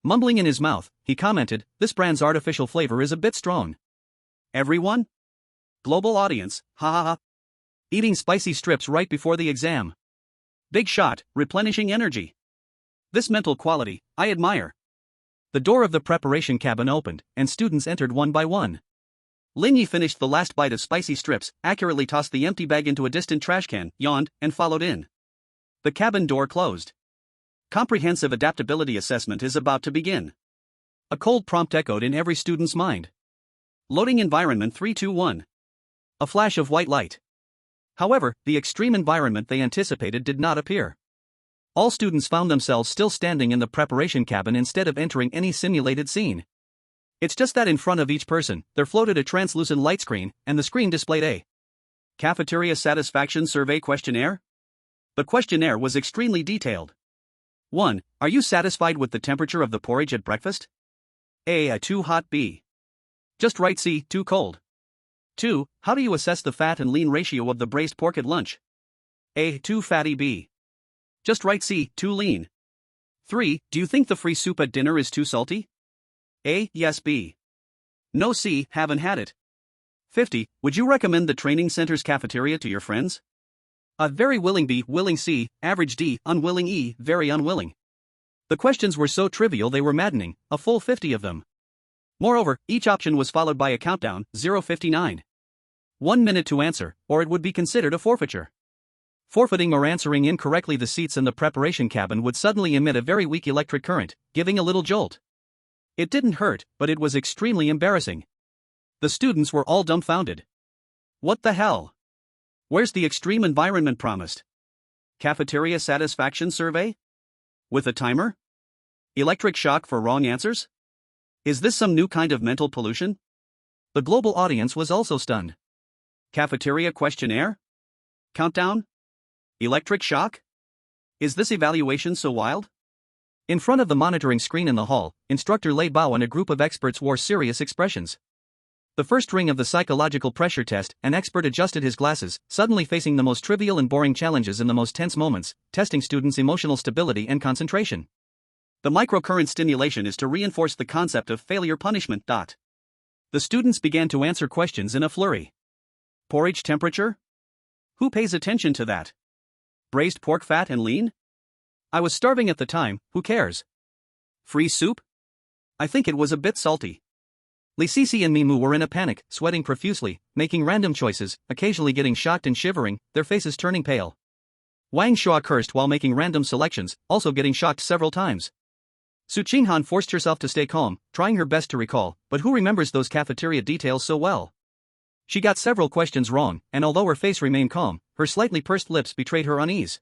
Mumbling in his mouth, he commented, "This brand's artificial flavor is a bit strong." Everyone? Global audience, ha ha ha. Eating spicy strips right before the exam. Big shot, replenishing energy. This mental quality, I admire. The door of the preparation cabin opened, and students entered one by one. Lin Ye finished the last bite of spicy strips, accurately tossed the empty bag into a distant trash can, yawned, and followed in. The cabin door closed. Comprehensive adaptability assessment is about to begin. A cold prompt echoed in every student's mind. Loading environment 321. A flash of white light. However, the extreme environment they anticipated did not appear. All students found themselves still standing in the preparation cabin instead of entering any simulated scene. It's just that in front of each person, there floated a translucent light screen, and the screen displayed a Cafeteria Satisfaction Survey questionnaire. The questionnaire was extremely detailed. 1. Are you satisfied with the temperature of the porridge at breakfast? A. Too hot. B. Just right. C. Too cold. 2. How do you assess the fat and lean ratio of the braised pork at lunch? A. Too fatty. B. Just right. C. Too lean. 3. Do you think the free soup at dinner is too salty? A. Yes. B. No. C. Haven't had it. 50. Would you recommend the training center's cafeteria to your friends? A. Very willing. B. Willing. C. Average. D. Unwilling. E. Very unwilling. The questions were so trivial they were maddening, a full 50 of them. Moreover, each option was followed by a countdown, 0:59. 1 minute to answer, or it would be considered a forfeiture. Forfeiting or answering incorrectly, the seats in the preparation cabin would suddenly emit a very weak electric current, giving a little jolt. It didn't hurt, but it was extremely embarrassing. The students were all dumbfounded. What the hell? Where's the extreme environment promised? Cafeteria satisfaction survey? With a timer? Electric shock for wrong answers? Is this some new kind of mental pollution? The global audience was also stunned. Cafeteria questionnaire? Countdown? Electric shock? Is this evaluation so wild? In front of the monitoring screen in the hall, Instructor Lei Bao and a group of experts wore serious expressions. The first ring of the psychological pressure test, an expert adjusted his glasses, suddenly facing the most trivial and boring challenges in the most tense moments, testing students' emotional stability and concentration. The microcurrent stimulation is to reinforce the concept of failure punishment. The students began to answer questions in a flurry. Porridge temperature? Who pays attention to that? Braised pork fat and lean? I was starving at the time, who cares? Free soup? I think it was a bit salty. Li Sisi and Mimu were in a panic, sweating profusely, making random choices, occasionally getting shocked and shivering, their faces turning pale. Wang Shua cursed while making random selections, also getting shocked several times. Su Qinghan forced herself to stay calm, trying her best to recall, but who remembers those cafeteria details so well? She got several questions wrong, and although her face remained calm, her slightly pursed lips betrayed her unease.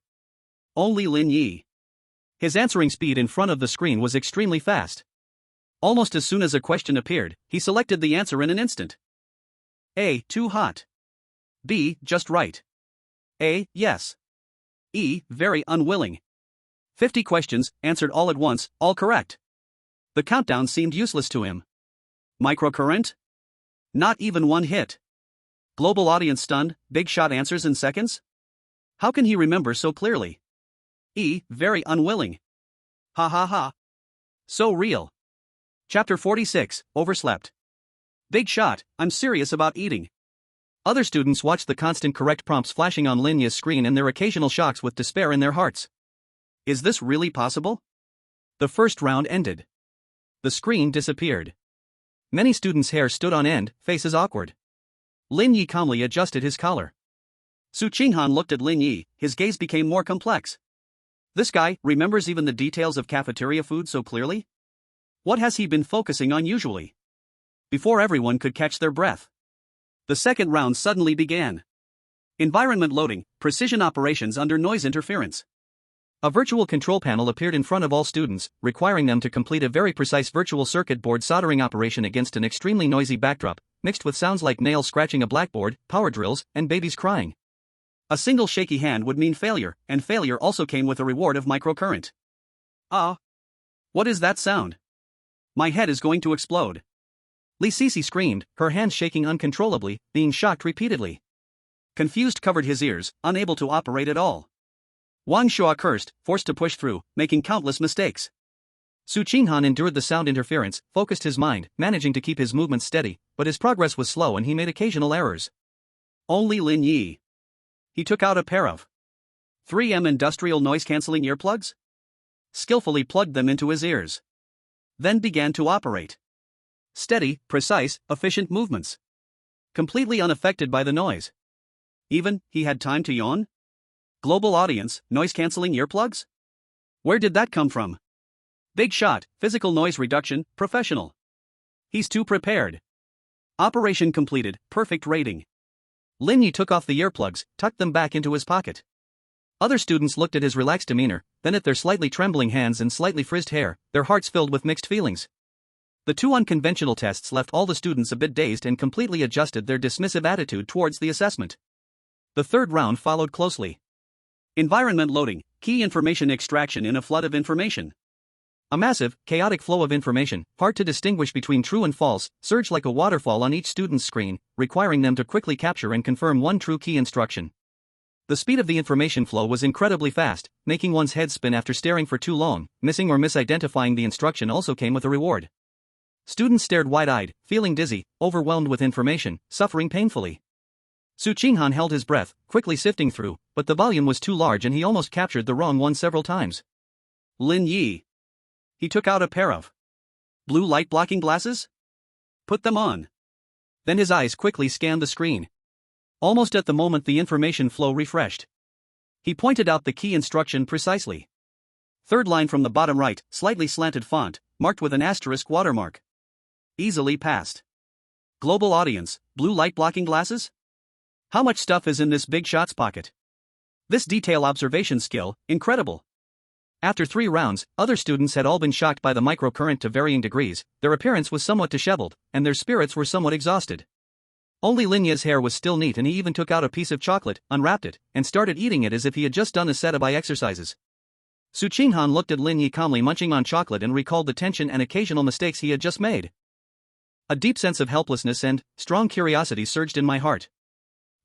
Only Lin Ye. His answering speed in front of the screen was extremely fast. Almost as soon as a question appeared, he selected the answer in an instant. A. Too hot. B. Just right. A. Yes. E. Very unwilling. 50 questions, answered all at once, all correct. The countdown seemed useless to him. Microcurrent? Not even one hit. Global audience stunned, big shot answers in seconds? How can he remember so clearly? E. Very unwilling. Ha ha ha. So real. Chapter 46, Overslept. Big shot, I'm serious about eating. Other students watched the constant correct prompts flashing on Lin Ye's screen and their occasional shocks with despair in their hearts. Is this really possible? The first round ended. The screen disappeared. Many students' hair stood on end, faces awkward. Lin Ye calmly adjusted his collar. Su Qinghan looked at Lin Ye, his gaze became more complex. This guy remembers even the details of cafeteria food so clearly? What has he been focusing on usually? Before everyone could catch their breath, the second round suddenly began. Environment loading, precision operations under noise interference. A virtual control panel appeared in front of all students, requiring them to complete a very precise virtual circuit board soldering operation against an extremely noisy backdrop, mixed with sounds like nails scratching a blackboard, power drills, and babies crying. A single shaky hand would mean failure, and failure also came with a reward of microcurrent. Ah! What is that sound? My head is going to explode. Li Sisi screamed, her hands shaking uncontrollably, being shocked repeatedly. Confused covered his ears, unable to operate at all. Wang Shua cursed, forced to push through, making countless mistakes. Su Qinghan endured the sound interference, focused his mind, managing to keep his movements steady, but his progress was slow and he made occasional errors. Only Lin Ye. He took out a pair of 3M industrial noise-canceling earplugs, skillfully plugged them into his ears, then began to operate. Steady, precise, efficient movements. Completely unaffected by the noise. Even, he had time to yawn? Global audience, noise-canceling earplugs? Where did that come from? Big shot, physical noise reduction, professional. He's too prepared. Operation completed, perfect rating. Lin Ye took off the earplugs, tucked them back into his pocket. Other students looked at his relaxed demeanor, then at their slightly trembling hands and slightly frizzed hair, their hearts filled with mixed feelings. The two unconventional tests left all the students a bit dazed and completely adjusted their dismissive attitude towards the assessment. The third round followed closely. Environment loading, key information extraction in a flood of information. A massive, chaotic flow of information, hard to distinguish between true and false, surged like a waterfall on each student's screen, requiring them to quickly capture and confirm one true key instruction. The speed of the information flow was incredibly fast, making one's head spin after staring for too long. Missing or misidentifying the instruction also came with a reward. Students stared wide-eyed, feeling dizzy, overwhelmed with information, suffering painfully. Su Qinghan held his breath, quickly sifting through, but the volume was too large and he almost captured the wrong one several times. Lin Ye. He took out a pair of blue light-blocking glasses? Put them on. Then his eyes quickly scanned the screen. Almost at the moment the information flow refreshed. He pointed out the key instruction precisely. Third line from the bottom right, slightly slanted font, marked with an asterisk watermark. Easily passed. Global audience, blue light-blocking glasses? How much stuff is in this big shot's pocket? This detail observation skill, incredible. After 3 rounds, other students had all been shocked by the microcurrent to varying degrees, their appearance was somewhat disheveled, and their spirits were somewhat exhausted. Only Lin Ye's hair was still neat and he even took out a piece of chocolate, unwrapped it, and started eating it as if he had just done a set of eye exercises. Su Qinghan looked at Lin Ye calmly munching on chocolate and recalled the tension and occasional mistakes he had just made. A deep sense of helplessness and strong curiosity surged in my heart.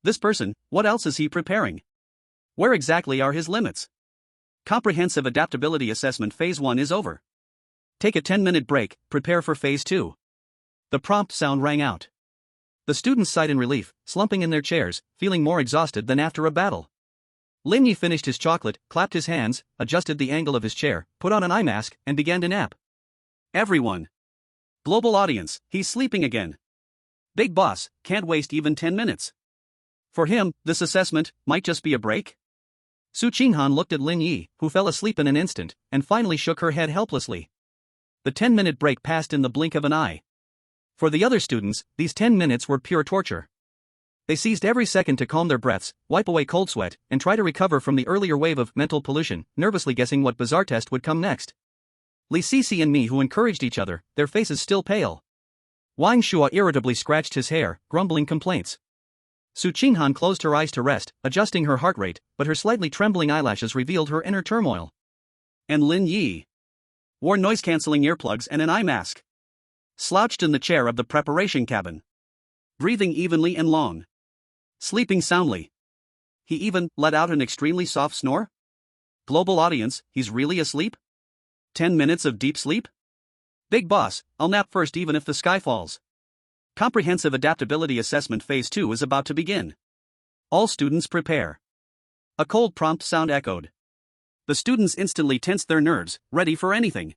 This person, what else is he preparing? Where exactly are his limits? Comprehensive Adaptability Assessment Phase 1 is over. Take a 10-minute break, prepare for Phase 2. The prompt sound rang out. The students sighed in relief, slumping in their chairs, feeling more exhausted than after a battle. Lin Ye finished his chocolate, clapped his hands, adjusted the angle of his chair, put on an eye mask, and began to nap. Everyone. Global audience, he's sleeping again. Big boss, can't waste even 10 minutes. For him, this assessment might just be a break? Su Qinghan looked at Lin Ye, who fell asleep in an instant, and finally shook her head helplessly. The 10-minute break passed in the blink of an eye. For the other students, these 10 minutes were pure torture. They seized every second to calm their breaths, wipe away cold sweat, and try to recover from the earlier wave of mental pollution, nervously guessing what bizarre test would come next. Li Sisi and me who encouraged each other, their faces still pale. Wang Shua irritably scratched his hair, grumbling complaints. Su Qinghan closed her eyes to rest, adjusting her heart rate, but her slightly trembling eyelashes revealed her inner turmoil. And Lin Ye wore noise-canceling earplugs and an eye mask. Slouched in the chair of the preparation cabin. Breathing evenly and long. Sleeping soundly. He even let out an extremely soft snore? Global audience, he's really asleep? 10 minutes of deep sleep? Big boss, I'll nap first even if the sky falls. Comprehensive Adaptability Assessment Phase 2 is about to begin. All students prepare. A cold prompt sound echoed. The students instantly tensed their nerves, ready for anything.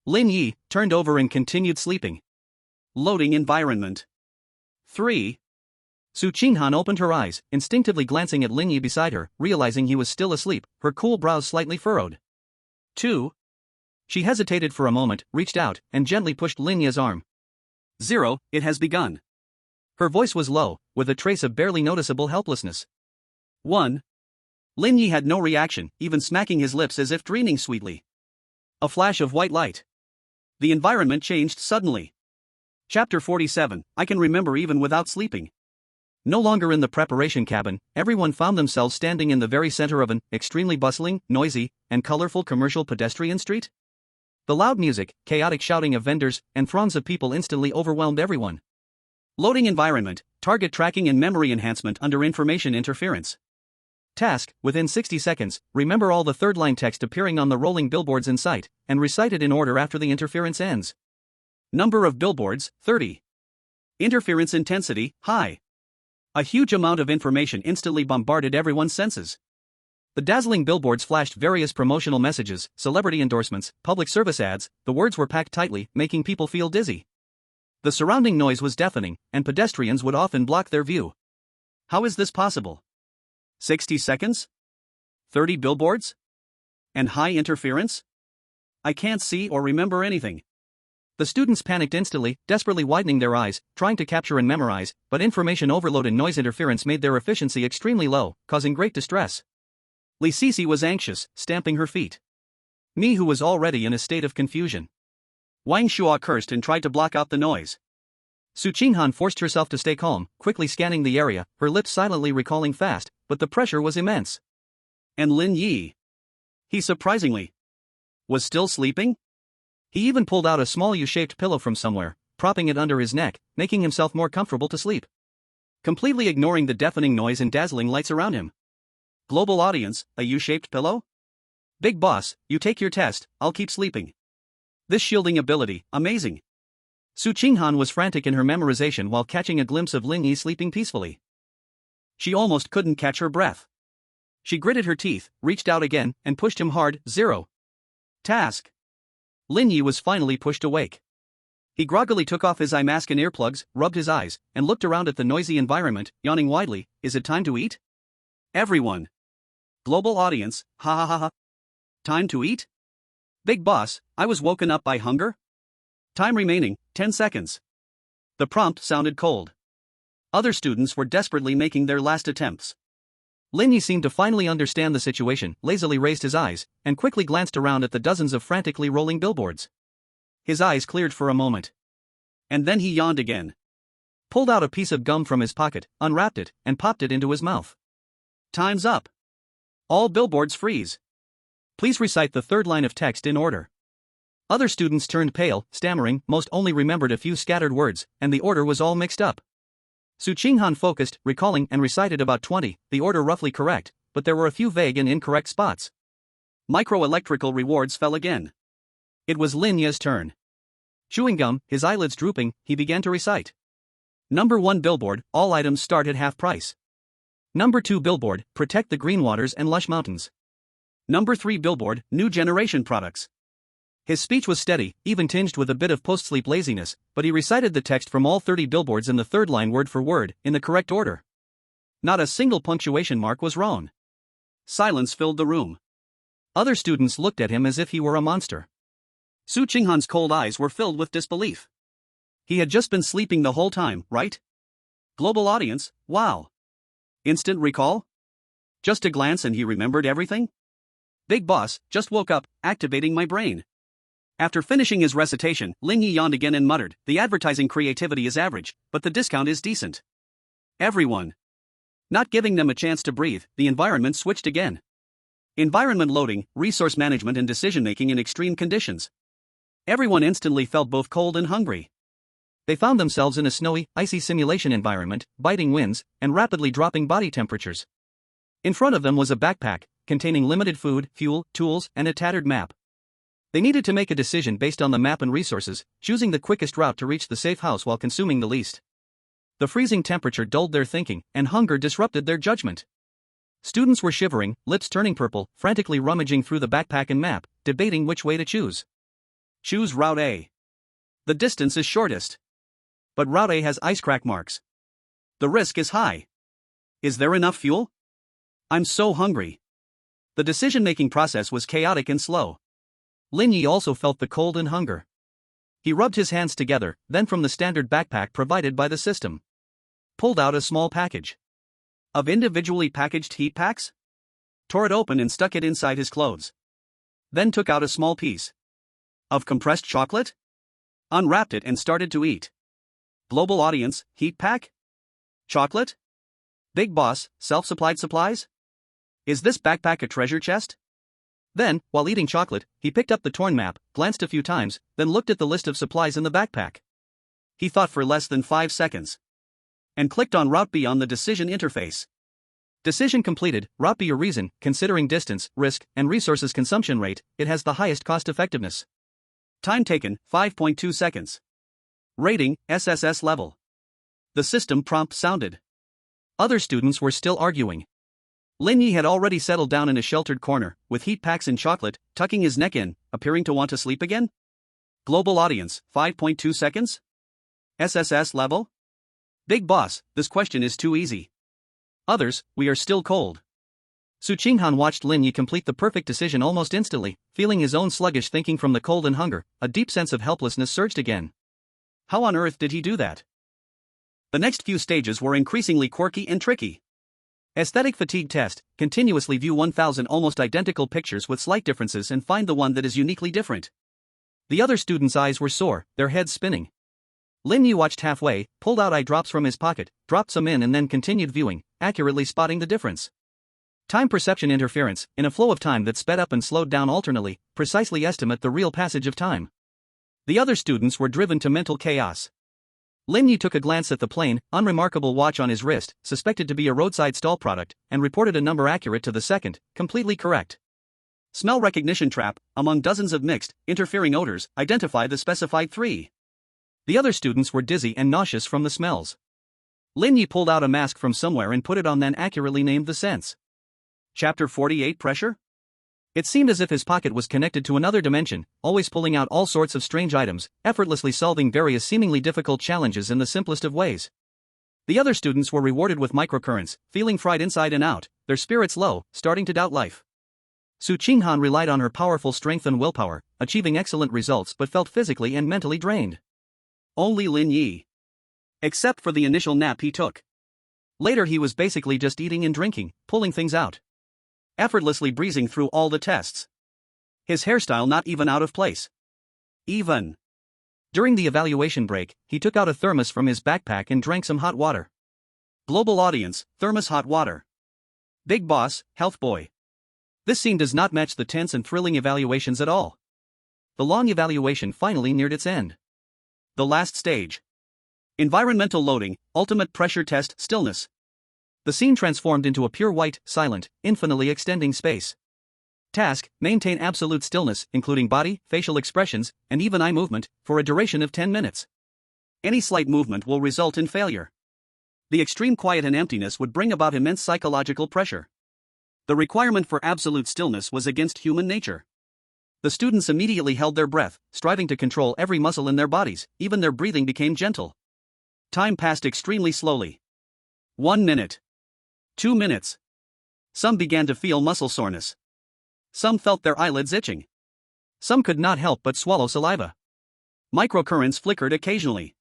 Lin Ye turned over and continued sleeping. Loading environment. 3. Su Qinghan opened her eyes, instinctively glancing at Lin Ye beside her, realizing he was still asleep, her cool brows slightly furrowed. 2. She hesitated for a moment, reached out, and gently pushed Lin Ye's arm. 0, it has begun. Her voice was low, with a trace of barely noticeable helplessness. 1. Lin Ye had no reaction, even smacking his lips as if dreaming sweetly. A flash of white light. The environment changed suddenly. Chapter 47, I can remember even without sleeping. No longer in the preparation cabin, everyone found themselves standing in the very center of an extremely bustling, noisy, and colorful commercial pedestrian street. The loud music, chaotic shouting of vendors, and throngs of people instantly overwhelmed everyone. Loading environment, target tracking and memory enhancement under information interference. Task, within 60 seconds, remember all the third-line text appearing on the rolling billboards in sight, and recite it in order after the interference ends. Number of billboards, 30. Interference intensity, high. A huge amount of information instantly bombarded everyone's senses. The dazzling billboards flashed various promotional messages, celebrity endorsements, public service ads. The words were packed tightly, making people feel dizzy. The surrounding noise was deafening, and pedestrians would often block their view. How is this possible? 60 seconds? 30 billboards? And high interference? I can't see or remember anything. The students panicked instantly, desperately widening their eyes, trying to capture and memorize, but information overload and noise interference made their efficiency extremely low, causing great distress. Li Sisi was anxious, stamping her feet. Mi Hu was already in a state of confusion. Wang Shuo cursed and tried to block out the noise. Su Qinghan forced herself to stay calm, quickly scanning the area, her lips silently recalling fast, but the pressure was immense. And Lin Ye? He surprisingly was still sleeping? He even pulled out a small U-shaped pillow from somewhere, propping it under his neck, making himself more comfortable to sleep. Completely ignoring the deafening noise and dazzling lights around him. Global audience, a U-shaped pillow? Big boss, you take your test, I'll keep sleeping. This shielding ability, amazing. Su Qinghan was frantic in her memorization while catching a glimpse of Lin Ye sleeping peacefully. She almost couldn't catch her breath. She gritted her teeth, reached out again, and pushed him hard. 0. Task. Lin Ye was finally pushed awake. He groggily took off his eye mask and earplugs, rubbed his eyes, and looked around at the noisy environment, yawning widely. Is it time to eat? Everyone. Global audience, ha ha ha ha. Time to eat? Big boss, I was woken up by hunger? Time remaining, 10 seconds. The prompt sounded cold. Other students were desperately making their last attempts. Lin Ye seemed to finally understand the situation, lazily raised his eyes, and quickly glanced around at the dozens of frantically rolling billboards. His eyes cleared for a moment. And then he yawned again. Pulled out a piece of gum from his pocket, unwrapped it, and popped it into his mouth. Time's up. All billboards freeze. Please recite the third line of text in order. Other students turned pale, stammering, most only remembered a few scattered words, and the order was all mixed up. Su Qinghan focused, recalling and recited about 20, the order roughly correct, but there were a few vague and incorrect spots. Microelectrical rewards fell again. It was Lin Ye's turn. Chewing gum, his eyelids drooping, he began to recite. Number 1 billboard, all items start at half price. Number 2 billboard, protect the green waters and lush mountains. Number 3 billboard, new generation products. His speech was steady, even tinged with a bit of post-sleep laziness, but he recited the text from all 30 billboards in the third line word for word, in the correct order. Not a single punctuation mark was wrong. Silence filled the room. Other students looked at him as if he were a monster. Su Qinghan's cold eyes were filled with disbelief. He had just been sleeping the whole time, right? Global audience, wow. Instant recall? Just a glance and he remembered everything? Big boss, just woke up, activating my brain. After finishing his recitation, Lin Ye yawned again and muttered, the advertising creativity is average, but the discount is decent. Everyone. Not giving them a chance to breathe, the environment switched again. Environment loading, resource management and decision-making in extreme conditions. Everyone instantly felt both cold and hungry. They found themselves in a snowy, icy simulation environment, biting winds, and rapidly dropping body temperatures. In front of them was a backpack, containing limited food, fuel, tools, and a tattered map. They needed to make a decision based on the map and resources, choosing the quickest route to reach the safe house while consuming the least. The freezing temperature dulled their thinking, and hunger disrupted their judgment. Students were shivering, lips turning purple, frantically rummaging through the backpack and map, debating which way to choose. Choose Route A. The distance is shortest. But Route A has ice crack marks. The risk is high. Is there enough fuel? I'm so hungry. The decision-making process was chaotic and slow. Lin Ye also felt the cold and hunger. He rubbed his hands together, then from the standard backpack provided by the system, pulled out a small package of individually packaged heat packs, tore it open and stuck it inside his clothes. Then took out a small piece of compressed chocolate, unwrapped it and started to eat. Global audience, heat pack? Chocolate? Big boss, self-supplied supplies? Is this backpack a treasure chest? Then, while eating chocolate, he picked up the torn map, glanced a few times, then looked at the list of supplies in the backpack. He thought for less than 5 seconds. And clicked on Route B on the decision interface. Decision completed. Route B. Your reason: considering distance, risk, and resources consumption rate, it has the highest cost effectiveness. Time taken, 5.2 seconds. Rating, SSS level. The system prompt sounded. Other students were still arguing. Lin Ye had already settled down in a sheltered corner, with heat packs and chocolate, tucking his neck in, appearing to want to sleep again. Global audience, 5.2 seconds? SSS level? Big boss, this question is too easy. Others, we are still cold. Su Qinghan watched Lin Ye complete the perfect decision almost instantly, feeling his own sluggish thinking from the cold and hunger. A deep sense of helplessness surged again. How on earth did he do that? The next few stages were increasingly quirky and tricky. Aesthetic fatigue test: continuously view 1,000 almost identical pictures with slight differences and find the one that is uniquely different. The other students' eyes were sore, their heads spinning. Lin Ye watched halfway, pulled out eye drops from his pocket, dropped some in and then continued viewing, accurately spotting the difference. Time perception interference: in a flow of time that sped up and slowed down alternately, precisely estimate the real passage of time. The other students were driven to mental chaos. Lin Ye took a glance at the plain, unremarkable watch on his wrist, suspected to be a roadside stall product, and reported a number accurate to the second, completely correct. Smell recognition trap: among dozens of mixed, interfering odors, identify the specified 3. The other students were dizzy and nauseous from the smells. Lin Ye pulled out a mask from somewhere and put it on, then accurately named the scents. Chapter 48: Pressure? It seemed as if his pocket was connected to another dimension, always pulling out all sorts of strange items, effortlessly solving various seemingly difficult challenges in the simplest of ways. The other students were rewarded with microcurrents, feeling fried inside and out, their spirits low, starting to doubt life. Su Qinghan relied on her powerful strength and willpower, achieving excellent results but felt physically and mentally drained. Only Lin Ye. Except for the initial nap he took. Later he was basically just eating and drinking, pulling things out. Effortlessly breezing through all the tests. His hairstyle not even out of place. Even. During the evaluation break, he took out a thermos from his backpack and drank some hot water. Global audience, thermos hot water. Big boss, health boy. This scene does not match the tense and thrilling evaluations at all. The long evaluation finally neared its end. The last stage. Environmental loading, ultimate pressure test, stillness. The scene transformed into a pure white, silent, infinitely extending space. Task: maintain absolute stillness, including body, facial expressions, and even eye movement, for a duration of 10 minutes. Any slight movement will result in failure. The extreme quiet and emptiness would bring about immense psychological pressure. The requirement for absolute stillness was against human nature. The students immediately held their breath, striving to control every muscle in their bodies. Even their breathing became gentle. Time passed extremely slowly. 1 minute. 2 minutes. Some began to feel muscle soreness. Some felt their eyelids itching. Some could not help but swallow saliva. Microcurrents flickered occasionally.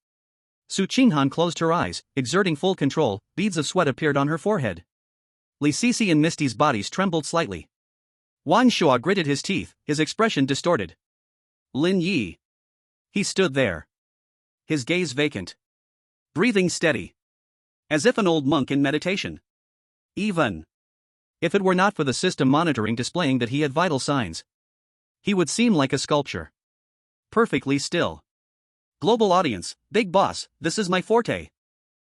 Su Qinghan closed her eyes, exerting full control. Beads of sweat appeared on her forehead. Li Sisi and Misty's bodies trembled slightly. Wang Shuo gritted his teeth, his expression distorted. Lin Ye. He stood there. His gaze vacant. Breathing steady. As if an old monk in meditation. Even if it were not for the system monitoring displaying that he had vital signs, he would seem like a sculpture. Perfectly still. Global audience, big boss, this is my forte.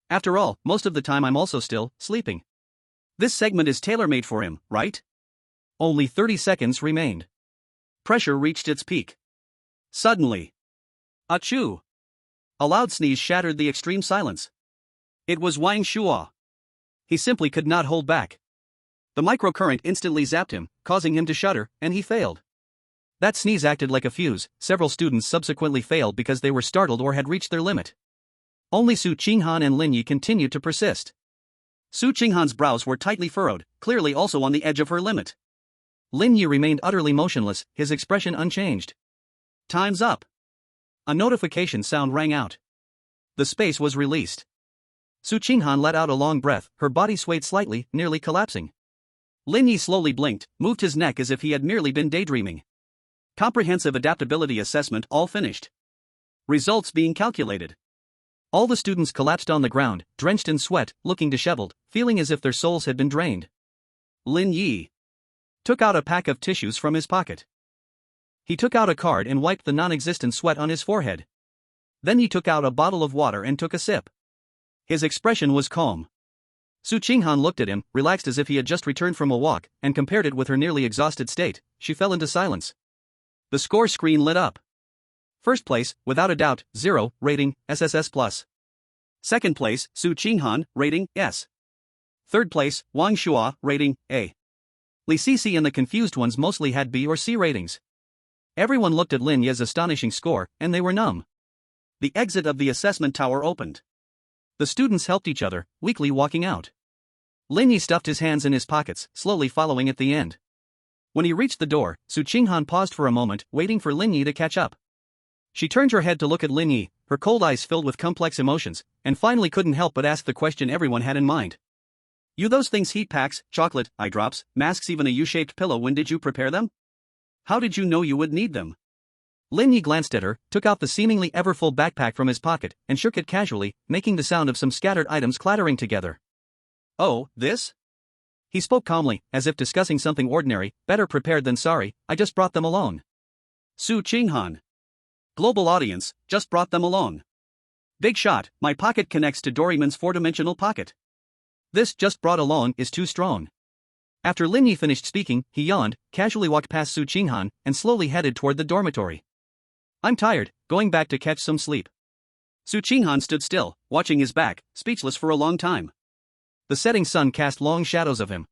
After all, most of the time I'm also still sleeping. This segment is tailor-made for him, right? Only 30 seconds remained. Pressure reached its peak. Suddenly. Achoo! A loud sneeze shattered the extreme silence. It was Wang Shuo. He simply could not hold back. The microcurrent instantly zapped him, causing him to shudder, and he failed. That sneeze acted like a fuse. Several students subsequently failed because they were startled or had reached their limit. Only Su Qinghan and Lin Ye continued to persist. Su Qinghan's brows were tightly furrowed, clearly also on the edge of her limit. Lin Ye remained utterly motionless, his expression unchanged. Time's up. A notification sound rang out. The space was released. Su Qinghan let out a long breath, her body swayed slightly, nearly collapsing. Lin Ye slowly blinked, moved his neck as if he had merely been daydreaming. Comprehensive adaptability assessment all finished. Results being calculated. All the students collapsed on the ground, drenched in sweat, looking disheveled, feeling as if their souls had been drained. Lin Ye took out a pack of tissues from his pocket. He took out a card and wiped the non-existent sweat on his forehead. Then he took out a bottle of water and took a sip. His expression was calm. Su Qinghan looked at him, relaxed as if he had just returned from a walk, and compared it with her nearly exhausted state. She fell into silence. The score screen lit up. First place, without a doubt, 0, rating, SSS+. Second place, Su Qinghan, rating, S. Third place, Wang Shua, rating, A. Li Sisi and the confused ones mostly had B or C ratings. Everyone looked at Lin Ye's astonishing score, and they were numb. The exit of the assessment tower opened. The students helped each other, weakly walking out. Lin Ye stuffed his hands in his pockets, slowly following at the end. When he reached the door, Su Qinghan paused for a moment, waiting for Lin Ye to catch up. She turned her head to look at Lin Ye, her cold eyes filled with complex emotions, and finally couldn't help but ask the question everyone had in mind. You those things heat packs, chocolate, eye drops, masks, even a U-shaped pillow, when did you prepare them? How did you know you would need them? Lin Ye glanced at her, took out the seemingly ever-full backpack from his pocket, and shook it casually, making the sound of some scattered items clattering together. Oh, this? He spoke calmly, as if discussing something ordinary. Better prepared than sorry, I just brought them alone. Su Qinghan. Global audience, just brought them alone. Big shot, my pocket connects to Doraemon's four-dimensional pocket. This just brought along is too strong. After Lin Ye finished speaking, he yawned, casually walked past Su Qinghan, and slowly headed toward the dormitory. I'm tired, going back to catch some sleep. Su Qinghan stood still, watching his back, speechless for a long time. The setting sun cast long shadows of him.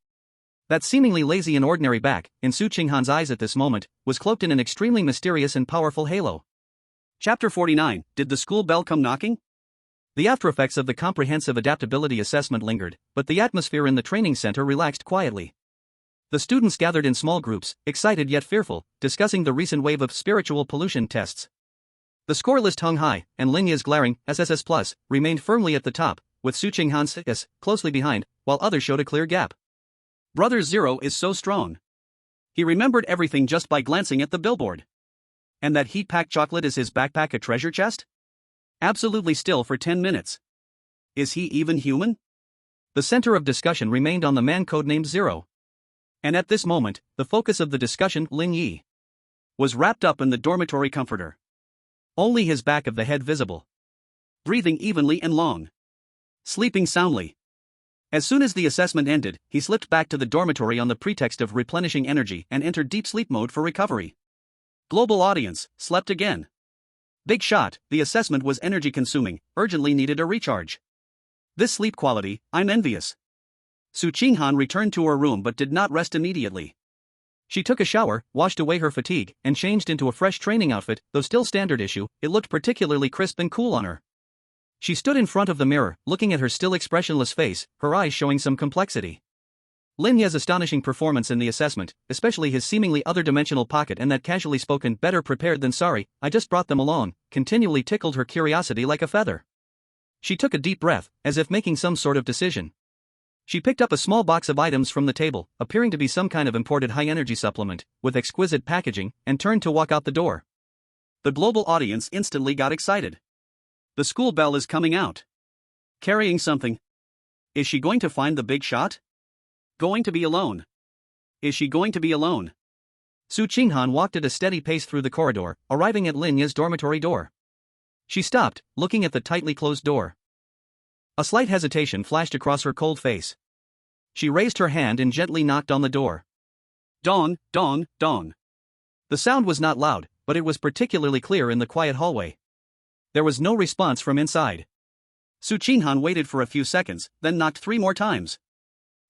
That seemingly lazy and ordinary back, in Su Qinghan's eyes at this moment, was cloaked in an extremely mysterious and powerful halo. Chapter 49, Did the school bell come knocking? The aftereffects of the comprehensive adaptability assessment lingered, but the atmosphere in the training center relaxed quietly. The students gathered in small groups, excited yet fearful, discussing the recent wave of spiritual pollution tests. The score list hung high, and Lin Ye's glaring SSS+ remained firmly at the top, with Su Qinghan's S closely behind, while others showed a clear gap. Brother Zero is so strong. He remembered everything just by glancing at the billboard. And that heat-packed chocolate is his backpack a treasure chest? Absolutely still for 10 minutes. Is he even human? The center of discussion remained on the man codenamed Zero. And at this moment, the focus of the discussion, Lin Ye, was wrapped up in the dormitory comforter. Only his back of the head visible. Breathing evenly and long. Sleeping soundly. As soon as the assessment ended, he slipped back to the dormitory on the pretext of replenishing energy and entered deep sleep mode for recovery. Global audience, slept again. Big shot, the assessment was energy consuming, urgently needed a recharge. This sleep quality, I'm envious. Su Qinghan returned to her room but did not rest immediately. She took a shower, washed away her fatigue, and changed into a fresh training outfit. Though still standard issue, it looked particularly crisp and cool on her. She stood in front of the mirror, looking at her still expressionless face, her eyes showing some complexity. Lin Ye's astonishing performance in the assessment, especially his seemingly other-dimensional pocket and that casually spoken better prepared than sorry, I just brought them along, continually tickled her curiosity like a feather. She took a deep breath, as if making some sort of decision. She picked up a small box of items from the table, appearing to be some kind of imported high-energy supplement, with exquisite packaging, and turned to walk out the door. The global audience instantly got excited. The school bell is coming out. Carrying something. Is she going to find the big shot? Going to be alone. Is she going to be alone? Su Qinghan walked at a steady pace through the corridor, arriving at Lin Ye's dormitory door. She stopped, looking at the tightly closed door. A slight hesitation flashed across her cold face. She raised her hand and gently knocked on the door. Dong, dong, dong. The sound was not loud, but it was particularly clear in the quiet hallway. There was no response from inside. Su Qinghan waited for a few seconds, then knocked 3 more times.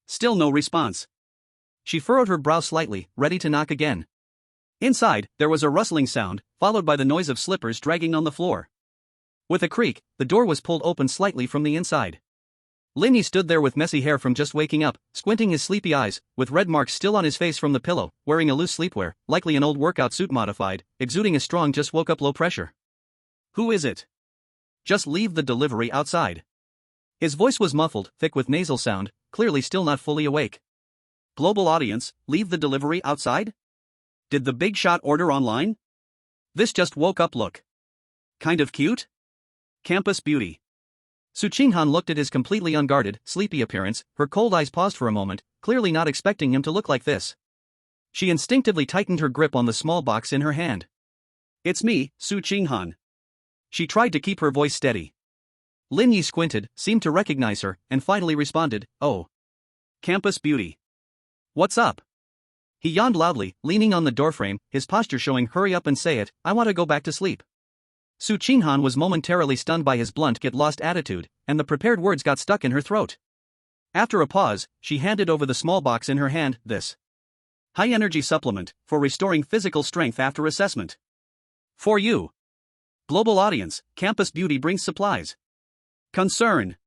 Still no response. She furrowed her brow slightly, ready to knock again. Inside, there was a rustling sound, followed by the noise of slippers dragging on the floor. With a creak, the door was pulled open slightly from the inside. Lin Ye stood there with messy hair from just waking up, squinting his sleepy eyes, with red marks still on his face from the pillow, wearing a loose sleepwear, likely an old workout suit modified, exuding a strong just woke up low pressure. "Who is it? Just leave the delivery outside." His voice was muffled, thick with nasal sound, clearly still not fully awake. "Global audience, leave the delivery outside? Did the big shot order online? This just woke up look kind of cute? Campus beauty." Su Qinghan looked at his completely unguarded, sleepy appearance, her cold eyes paused for a moment, clearly not expecting him to look like this. She instinctively tightened her grip on the small box in her hand. "It's me, Su Qinghan." She tried to keep her voice steady. Lin Ye squinted, seemed to recognize her, and finally responded, "Oh. Campus beauty. What's up?" He yawned loudly, leaning on the doorframe, his posture showing hurry up and say it, "I want to go back to sleep." Su Qinghan was momentarily stunned by his blunt get-lost attitude, and the prepared words got stuck in her throat. After a pause, she handed over the small box in her hand, "This high-energy supplement, for restoring physical strength after assessment. For you. Global audience, Campus Beauty brings supplies. Concern.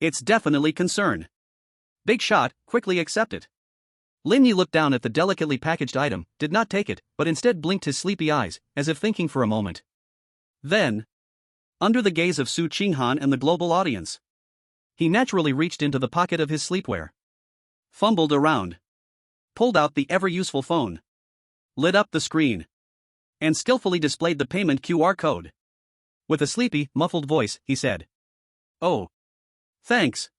It's definitely concern. Big shot, quickly accept it." Lin Ye looked down at the delicately packaged item, did not take it, but instead blinked his sleepy eyes, as if thinking for a moment. Then, under the gaze of Su Qinghan and the global audience, he naturally reached into the pocket of his sleepwear, fumbled around, pulled out the ever-useful phone, lit up the screen, and skillfully displayed the payment QR code. With a sleepy, muffled voice, he said, "Oh. Thanks.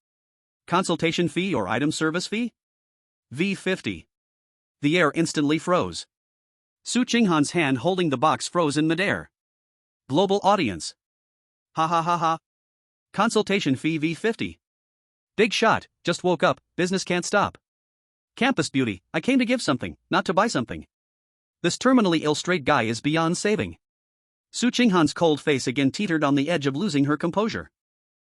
Consultation fee or item service fee? V50. The air instantly froze. Su Qinghan's hand holding the box froze in midair. Global audience. Ha ha ha ha. Consultation fee V50. Big shot, just woke up, business can't stop. Campus beauty, I came to give something, not to buy something. This terminally ill straight guy is beyond saving." Su Qinghan's cold face again teetered on the edge of losing her composure.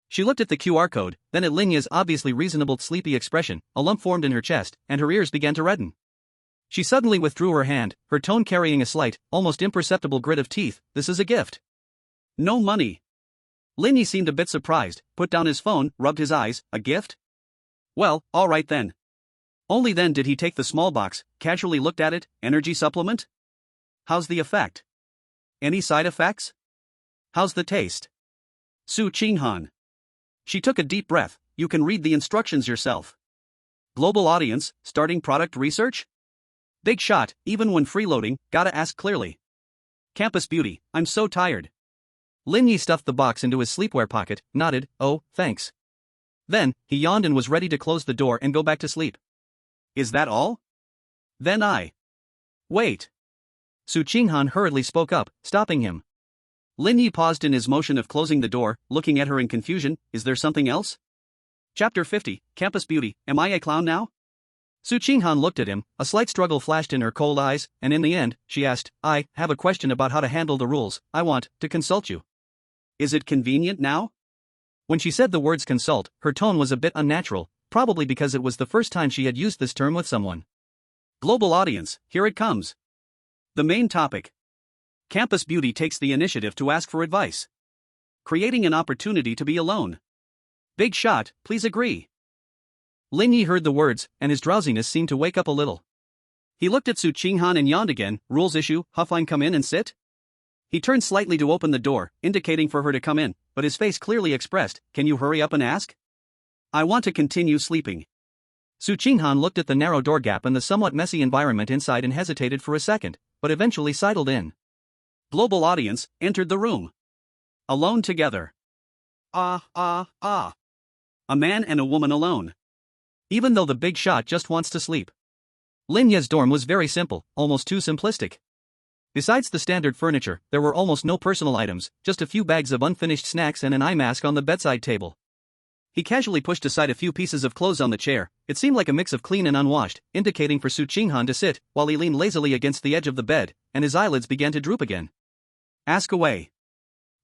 She looked at the QR code, then at Lin Ye's obviously reasonable sleepy expression, a lump formed in her chest, and her ears began to redden. She suddenly withdrew her hand, her tone carrying a slight, almost imperceptible grit of teeth. "This is a gift. No money." Lin Ye seemed a bit surprised, put down his phone, rubbed his eyes. "A gift? Well, all right then." Only then did he take the small box, casually looked at it. "Energy supplement? How's the effect? Any side effects? How's the taste?" Su Qinghan. She took a deep breath. "You can read the instructions yourself. Global audience, starting product research? Big shot, even when freeloading, gotta ask clearly. Campus beauty, I'm so tired." Lin Ye stuffed the box into his sleepwear pocket, nodded, "Oh, thanks." Then, he yawned and was ready to close the door and go back to sleep. "Is that all? Then wait." Su Qinghan hurriedly spoke up, stopping him. Lin Ye paused in his motion of closing the door, looking at her in confusion. "Is there something else?" Chapter 50, Campus Beauty, am I a clown now? Su Qinghan looked at him, a slight struggle flashed in her cold eyes, and in the end, she asked, "I have a question about how to handle the rules. I want to consult you. Is it convenient now?" When she said the words consult, her tone was a bit unnatural, probably because it was the first time she had used this term with someone. Global audience, here it comes. The main topic. Campus Beauty takes the initiative to ask for advice. Creating an opportunity to be alone. Big shot, please agree. Lin Ye heard the words, and his drowsiness seemed to wake up a little. He looked at Su Qinghan and yawned again. "Rules issue, Huffine come in and sit?" He turned slightly to open the door, indicating for her to come in, but his face clearly expressed, "Can you hurry up and ask? I want to continue sleeping." Su Qinghan looked at the narrow door gap and the somewhat messy environment inside and hesitated for a second, but eventually sidled in. Global audience entered the room. Alone together. A man and a woman alone. Even though the big shot just wants to sleep. Lin Ye's dorm was very simple, almost too simplistic. Besides the standard furniture, there were almost no personal items, just a few bags of unfinished snacks and an eye mask on the bedside table. He casually pushed aside a few pieces of clothes on the chair. It seemed like a mix of clean and unwashed, indicating for Su Qinghan to sit, while he leaned lazily against the edge of the bed, and his eyelids began to droop again. "Ask away."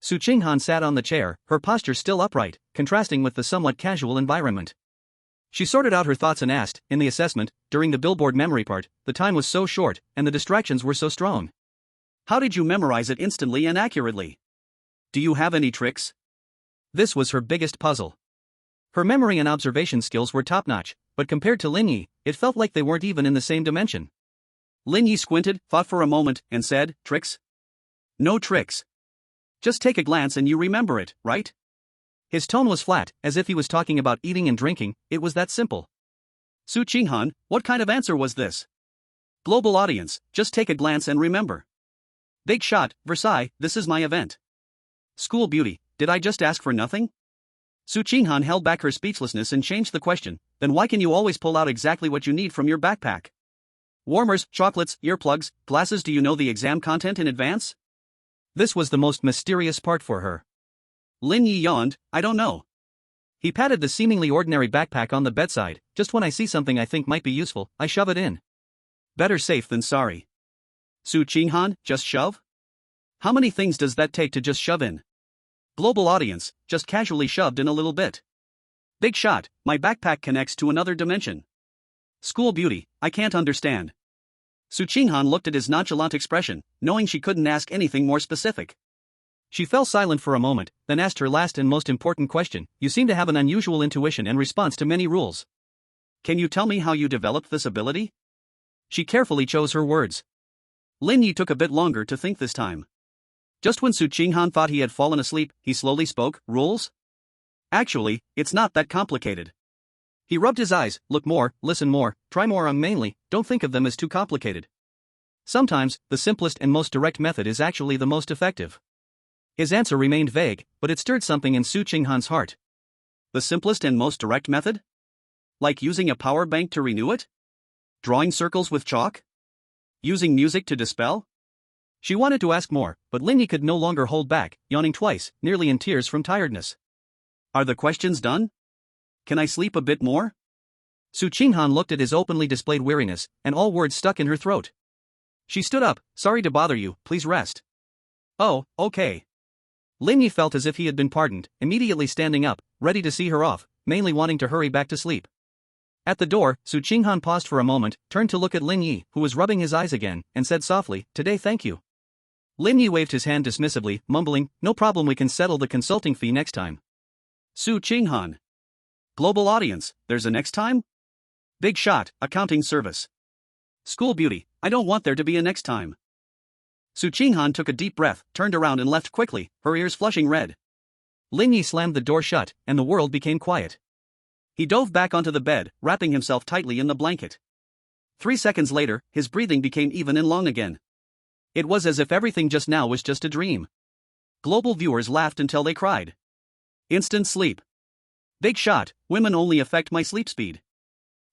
Su Qinghan sat on the chair, her posture still upright, contrasting with the somewhat casual environment. She sorted out her thoughts and asked, in the assessment, during the billboard memory part, the time was so short, and the distractions were so strong. How did you memorize it instantly and accurately? Do you have any tricks? This was her biggest puzzle. Her memory and observation skills were top-notch, but compared to Lin Ye, it felt like they weren't even in the same dimension. Lin Ye squinted, thought for a moment, and said, "Tricks? No tricks. Just take a glance and you remember it, right?" His tone was flat, as if he was talking about eating and drinking. It was that simple. Su Qinghan, what kind of answer was this? Global audience, just take a glance and remember. Big shot, Versailles, this is my event. School beauty, did I just ask for nothing? Su Qinghan held back her speechlessness and changed the question. Then why can you always pull out exactly what you need from your backpack? Warmers, chocolates, earplugs, glasses. Do you know the exam content in advance? This was the most mysterious part for her. Lin Ye yawned, I don't know. He patted the seemingly ordinary backpack on the bedside. Just when I see something I think might be useful, I shove it in. Better safe than sorry. Su Qinghan, just shove? How many things does that take to just shove in? Global audience, just casually shoved in a little bit. Big shot, my backpack connects to another dimension. School beauty, I can't understand. Su Qinghan looked at his nonchalant expression, knowing she couldn't ask anything more specific. She fell silent for a moment, then asked her last and most important question. You seem to have an unusual intuition and response to many rules. Can you tell me how you developed this ability? She carefully chose her words. Lin Ye took a bit longer to think this time. Just when Su Qinghan thought he had fallen asleep, he slowly spoke, rules? Actually, it's not that complicated. He rubbed his eyes, look more, listen more, try more. Mainly, don't think of them as too complicated. Sometimes, the simplest and most direct method is actually the most effective. His answer remained vague, but it stirred something in Su Qinghan's heart. The simplest and most direct method? Like using a power bank to renew it? Drawing circles with chalk? Using music to dispel? She wanted to ask more, but Lin Ye could no longer hold back, yawning twice, nearly in tears from tiredness. Are the questions done? Can I sleep a bit more? Su Qinghan looked at his openly displayed weariness, and all words stuck in her throat. She stood up, sorry to bother you, please rest. Oh, okay. Lin Ye felt as if he had been pardoned, immediately standing up, ready to see her off, mainly wanting to hurry back to sleep. At the door, Su Qinghan paused for a moment, turned to look at Lin Ye, who was rubbing his eyes again, and said softly, today thank you. Lin Ye waved his hand dismissively, mumbling, no problem, we can settle the consulting fee next time. Su Qinghan. Global audience, there's a next time? Big shot, accounting service. School beauty, I don't want there to be a next time. Su Qinghan took a deep breath, turned around and left quickly, her ears flushing red. Lin Ye slammed the door shut, and the world became quiet. He dove back onto the bed, wrapping himself tightly in the blanket. 3 seconds later, his breathing became even and long again. It was as if everything just now was just a dream. Global viewers laughed until they cried. Instant sleep. Big shot, women only affect my sleep speed.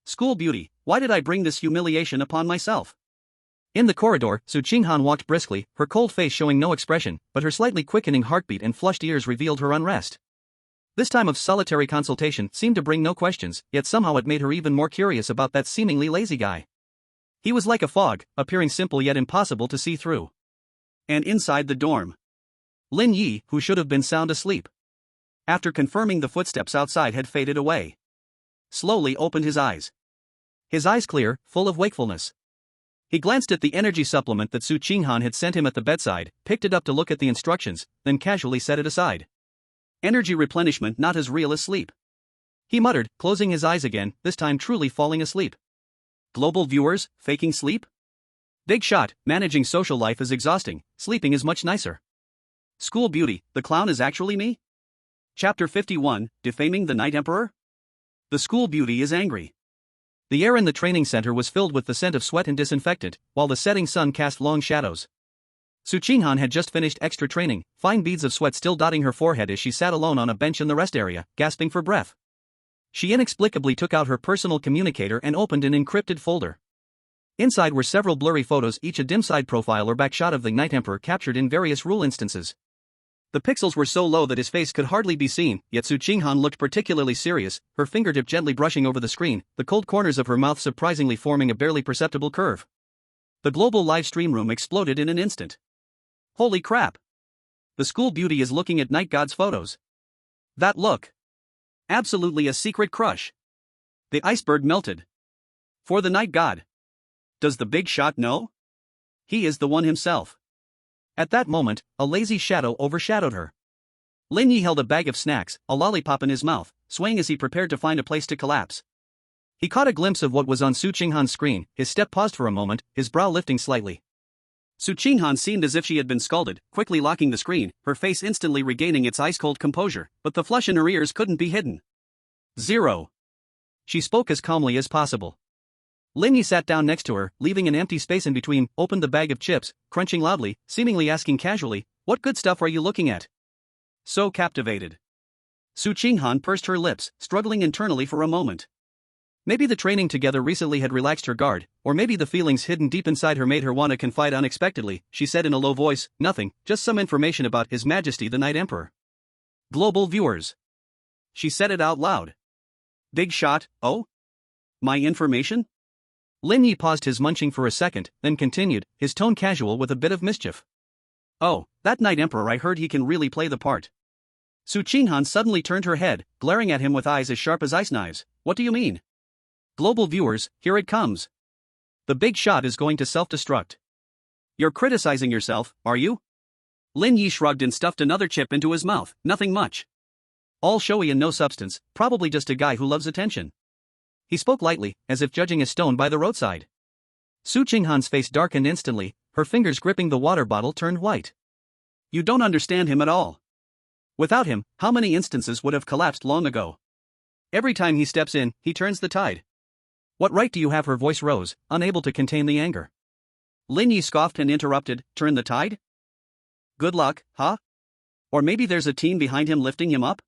School beauty, why did I bring this humiliation upon myself? In the corridor, Su Qinghan walked briskly, her cold face showing no expression, but her slightly quickening heartbeat and flushed ears revealed her unrest. This time of solitary consultation seemed to bring no questions, yet somehow it made her even more curious about that seemingly lazy guy. He was like a fog, appearing simple yet impossible to see through. And inside the dorm, Lin Ye, who should have been sound asleep, after confirming the footsteps outside had faded away, slowly opened his eyes. His eyes clear, full of wakefulness. He glanced at the energy supplement that Su Qinghan had sent him at the bedside, picked it up to look at the instructions, then casually set it aside. Energy replenishment not as real as sleep. He muttered, closing his eyes again, this time truly falling asleep. Global viewers, faking sleep? Big shot, managing social life is exhausting, sleeping is much nicer. School beauty, the clown is actually me? Chapter 51, Defaming the Night Emperor? The school beauty is angry. The air in the training center was filled with the scent of sweat and disinfectant, while the setting sun cast long shadows. Su Qinghan had just finished extra training, fine beads of sweat still dotting her forehead as she sat alone on a bench in the rest area, gasping for breath. She inexplicably took out her personal communicator and opened an encrypted folder. Inside were several blurry photos, each a dim side profile or backshot of the Night Emperor captured in various rule instances. The pixels were so low that his face could hardly be seen, yet Su Qinghan looked particularly serious, her fingertip gently brushing over the screen, the cold corners of her mouth surprisingly forming a barely perceptible curve. The global live stream room exploded in an instant. Holy crap! The school beauty is looking at Night God's photos. That look! Absolutely a secret crush. The iceberg melted. For the Night God. Does the big shot know? He is the one himself. At that moment, a lazy shadow overshadowed her. Lin Ye held a bag of snacks, a lollipop in his mouth, swaying as he prepared to find a place to collapse. He caught a glimpse of what was on Su Qinghan's screen, his step paused for a moment, his brow lifting slightly. Su Qinghan seemed as if she had been scalded, quickly locking the screen, her face instantly regaining its ice-cold composure, but the flush in her ears couldn't be hidden. 0. She spoke as calmly as possible. Lin Ye sat down next to her, leaving an empty space in between, opened the bag of chips, crunching loudly, seemingly asking casually, "What good stuff are you looking at?" So captivated. Su Qinghan pursed her lips, struggling internally for a moment. Maybe the training together recently had relaxed her guard, or maybe the feelings hidden deep inside her made her want to confide unexpectedly. She said in a low voice, "Nothing, just some information about His Majesty the Night Emperor." Global viewers. She said it out loud. Big shot, oh? My information? Lin Ye paused his munching for a second, then continued, his tone casual with a bit of mischief. "Oh, that Night Emperor, I heard he can really play the part." Su Qinghan suddenly turned her head, glaring at him with eyes as sharp as ice knives. "What do you mean?" Global viewers, here it comes. The big shot is going to self-destruct. You're criticizing yourself, are you? Lin Ye shrugged and stuffed another chip into his mouth, nothing much. All showy and no substance, probably just a guy who loves attention. He spoke lightly, as if judging a stone by the roadside. Su Qinghan's face darkened instantly, her fingers gripping the water bottle turned white. You don't understand him at all. Without him, how many instances would have collapsed long ago? Every time he steps in, he turns the tide. What right do you have? Her voice rose, unable to contain the anger. Lin Ye scoffed and interrupted, turn the tide? Good luck, huh? Or maybe there's a team behind him lifting him up?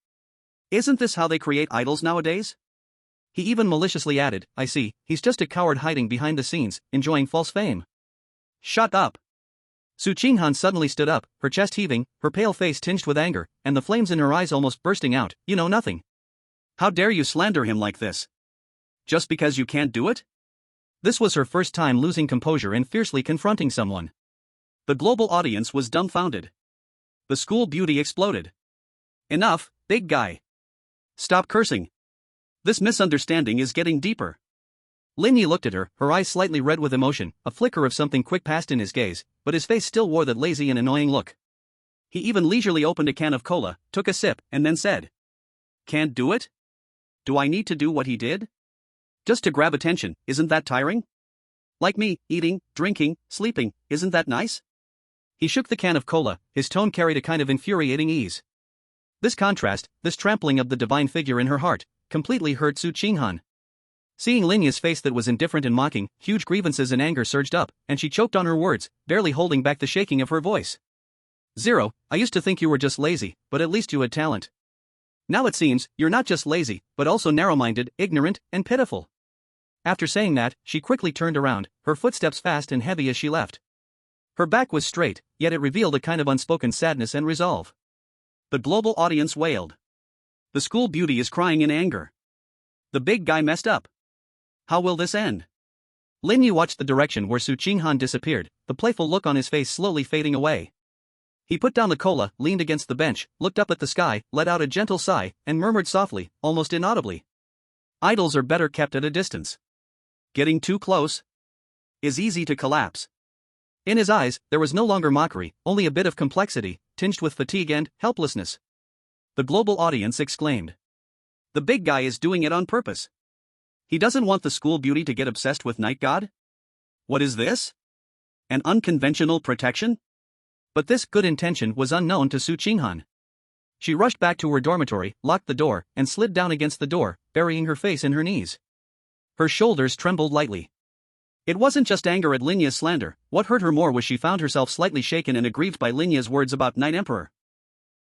Isn't this how they create idols nowadays? He even maliciously added, I see, he's just a coward hiding behind the scenes, enjoying false fame. Shut up. Su Qinghan suddenly stood up, her chest heaving, her pale face tinged with anger, and the flames in her eyes almost bursting out. You know nothing. How dare you slander him like this? Just because you can't do it? This was her first time losing composure and fiercely confronting someone. The global audience was dumbfounded. The school beauty exploded. Enough, big guy. Stop cursing. This misunderstanding is getting deeper. Lin Ye looked at her, her eyes slightly red with emotion, a flicker of something quick passed in his gaze, but his face still wore that lazy and annoying look. He even leisurely opened a can of cola, took a sip, and then said, Can't do it? Do I need to do what he did? Just to grab attention, isn't that tiring? Like me, eating, drinking, sleeping, isn't that nice? He shook the can of cola, his tone carried a kind of infuriating ease. This contrast, this trampling of the divine figure in her heart, completely hurt Su Qinghan. Seeing Lin Ye's face that was indifferent and mocking, huge grievances and anger surged up, and she choked on her words, barely holding back the shaking of her voice. 0, I used to think you were just lazy, but at least you had talent. Now it seems, you're not just lazy, but also narrow-minded, ignorant, and pitiful. After saying that, she quickly turned around, her footsteps fast and heavy as she left. Her back was straight, yet it revealed a kind of unspoken sadness and resolve. The global audience wailed. The school beauty is crying in anger. The big guy messed up. How will this end? Lin Ye watched the direction where Su Qinghan disappeared, the playful look on his face slowly fading away. He put down the cola, leaned against the bench, looked up at the sky, let out a gentle sigh, and murmured softly, almost inaudibly. Idols are better kept at a distance. Getting too close is easy to collapse. In his eyes, there was no longer mockery, only a bit of complexity, tinged with fatigue and helplessness. The global audience exclaimed. The big guy is doing it on purpose. He doesn't want the school beauty to get obsessed with Night God? What is this? An unconventional protection? But this good intention was unknown to Su Qinghan. She rushed back to her dormitory, locked the door, and slid down against the door, burying her face in her knees. Her shoulders trembled lightly. It wasn't just anger at Lin Ye's slander, what hurt her more was she found herself slightly shaken and aggrieved by Lin Ye's words about Night Emperor.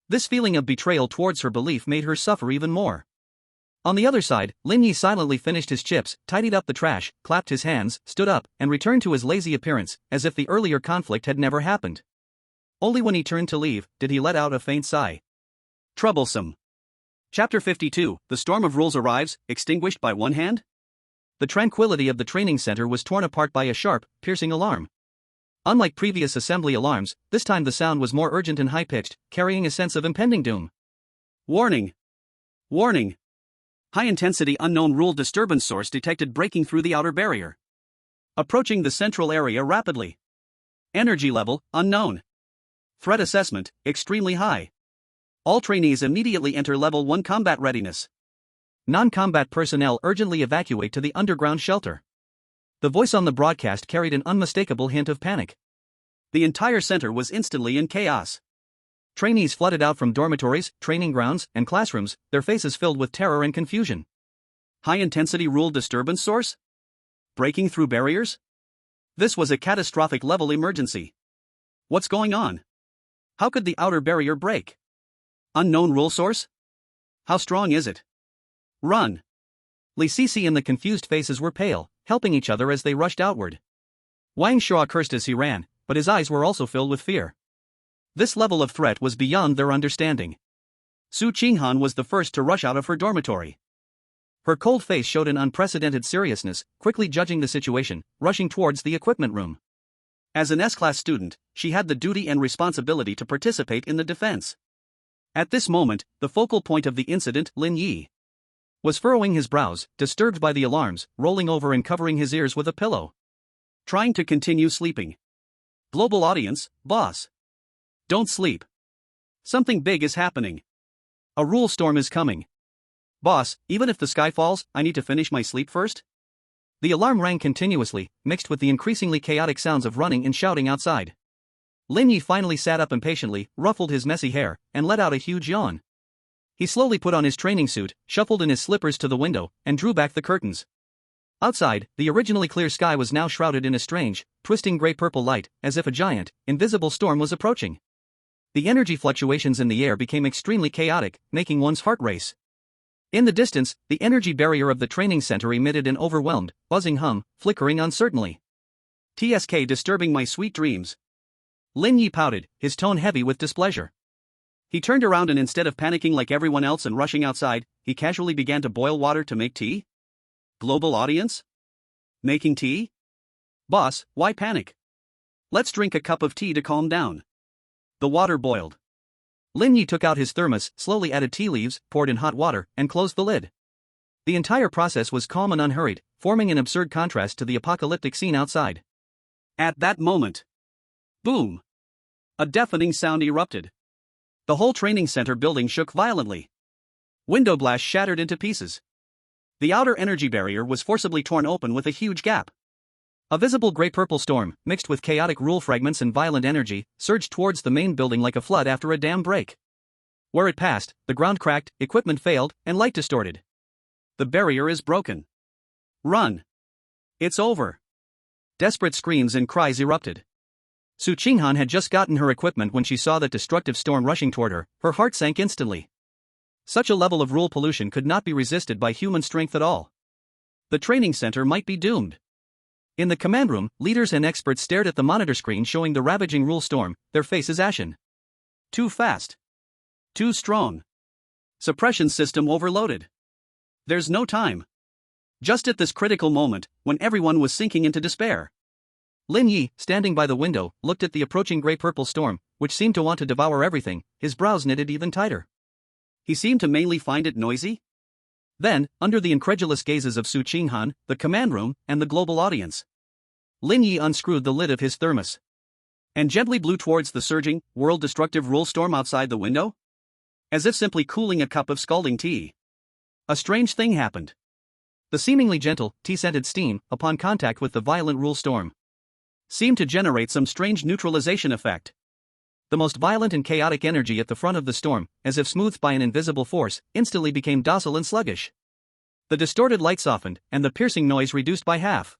This feeling of betrayal towards her belief made her suffer even more. On the other side, Lin Ye silently finished his chips, tidied up the trash, clapped his hands, stood up, and returned to his lazy appearance, as if the earlier conflict had never happened. Only when he turned to leave, did he let out a faint sigh. Troublesome. Chapter 52, The storm of rules arrives, extinguished by one hand? The tranquility of the training center was torn apart by a sharp, piercing alarm. Unlike previous assembly alarms, this time the sound was more urgent and high-pitched, carrying a sense of impending doom. Warning! Warning! High-intensity unknown rule disturbance source detected breaking through the outer barrier. Approaching the central area rapidly. Energy level, unknown. Threat assessment, extremely high. All trainees immediately enter Level 1 combat readiness. Non-combat personnel urgently evacuate to the underground shelter. The voice on the broadcast carried an unmistakable hint of panic. The entire center was instantly in chaos. Trainees flooded out from dormitories, training grounds, and classrooms, their faces filled with terror and confusion. High-intensity rule disturbance source? Breaking through barriers? This was a catastrophic level emergency. What's going on? How could the outer barrier break? Unknown rule source? How strong is it? Run! Li Sisi and the confused faces were pale, helping each other as they rushed outward. Wang Shuo cursed as he ran, but his eyes were also filled with fear. This level of threat was beyond their understanding. Su Qinghan was the first to rush out of her dormitory. Her cold face showed an unprecedented seriousness, quickly judging the situation, rushing towards the equipment room. As an S-class student, she had the duty and responsibility to participate in the defense. At this moment, the focal point of the incident, Lin Ye, was furrowing his brows, disturbed by the alarms, rolling over and covering his ears with a pillow. Trying to continue sleeping. Global audience, boss. Don't sleep. Something big is happening. A rule storm is coming. Boss, even if the sky falls, I need to finish my sleep first? The alarm rang continuously, mixed with the increasingly chaotic sounds of running and shouting outside. Lin Ye finally sat up impatiently, ruffled his messy hair, and let out a huge yawn. He slowly put on his training suit, shuffled in his slippers to the window, and drew back the curtains. Outside, the originally clear sky was now shrouded in a strange, twisting gray-purple light, as if a giant, invisible storm was approaching. The energy fluctuations in the air became extremely chaotic, making one's heart race. In the distance, the energy barrier of the training center emitted an overwhelmed, buzzing hum, flickering uncertainly. TSK disturbing my sweet dreams. Lin Ye pouted, his tone heavy with displeasure. He turned around and instead of panicking like everyone else and rushing outside, he casually began to boil water to make tea? Global audience? Making tea? Boss, why panic? Let's drink a cup of tea to calm down. The water boiled. Lin Ye took out his thermos, slowly added tea leaves, poured in hot water, and closed the lid. The entire process was calm and unhurried, forming an absurd contrast to the apocalyptic scene outside. At that moment, boom! A deafening sound erupted. The whole training center building shook violently. Window glass shattered into pieces. The outer energy barrier was forcibly torn open with a huge gap. A visible gray-purple storm, mixed with chaotic rule fragments and violent energy, surged towards the main building like a flood after a dam break. Where it passed, the ground cracked, equipment failed, and light distorted. The barrier is broken. Run! It's over! Desperate screams and cries erupted. Su Qinghan had just gotten her equipment when she saw that destructive storm rushing toward her. Her heart sank instantly. Such a level of rule pollution could not be resisted by human strength at all. The training center might be doomed. In the command room, leaders and experts stared at the monitor screen showing the ravaging rule storm, their faces ashen. Too fast. Too strong. Suppression system overloaded. There's no time. Just at this critical moment, when everyone was sinking into despair. Lin Ye, standing by the window, looked at the approaching gray-purple storm, which seemed to want to devour everything, his brows knitted even tighter. He seemed to mainly find it noisy. Then, under the incredulous gazes of Su Qinghan, the command room, and the global audience, Lin Ye unscrewed the lid of his thermos and gently blew towards the surging, world-destructive rule storm outside the window, as if simply cooling a cup of scalding tea. A strange thing happened. The seemingly gentle, tea-scented steam, upon contact with the violent rule storm, seemed to generate some strange neutralization effect. The most violent and chaotic energy at the front of the storm, as if smoothed by an invisible force, instantly became docile and sluggish. The distorted light softened, and the piercing noise reduced by half.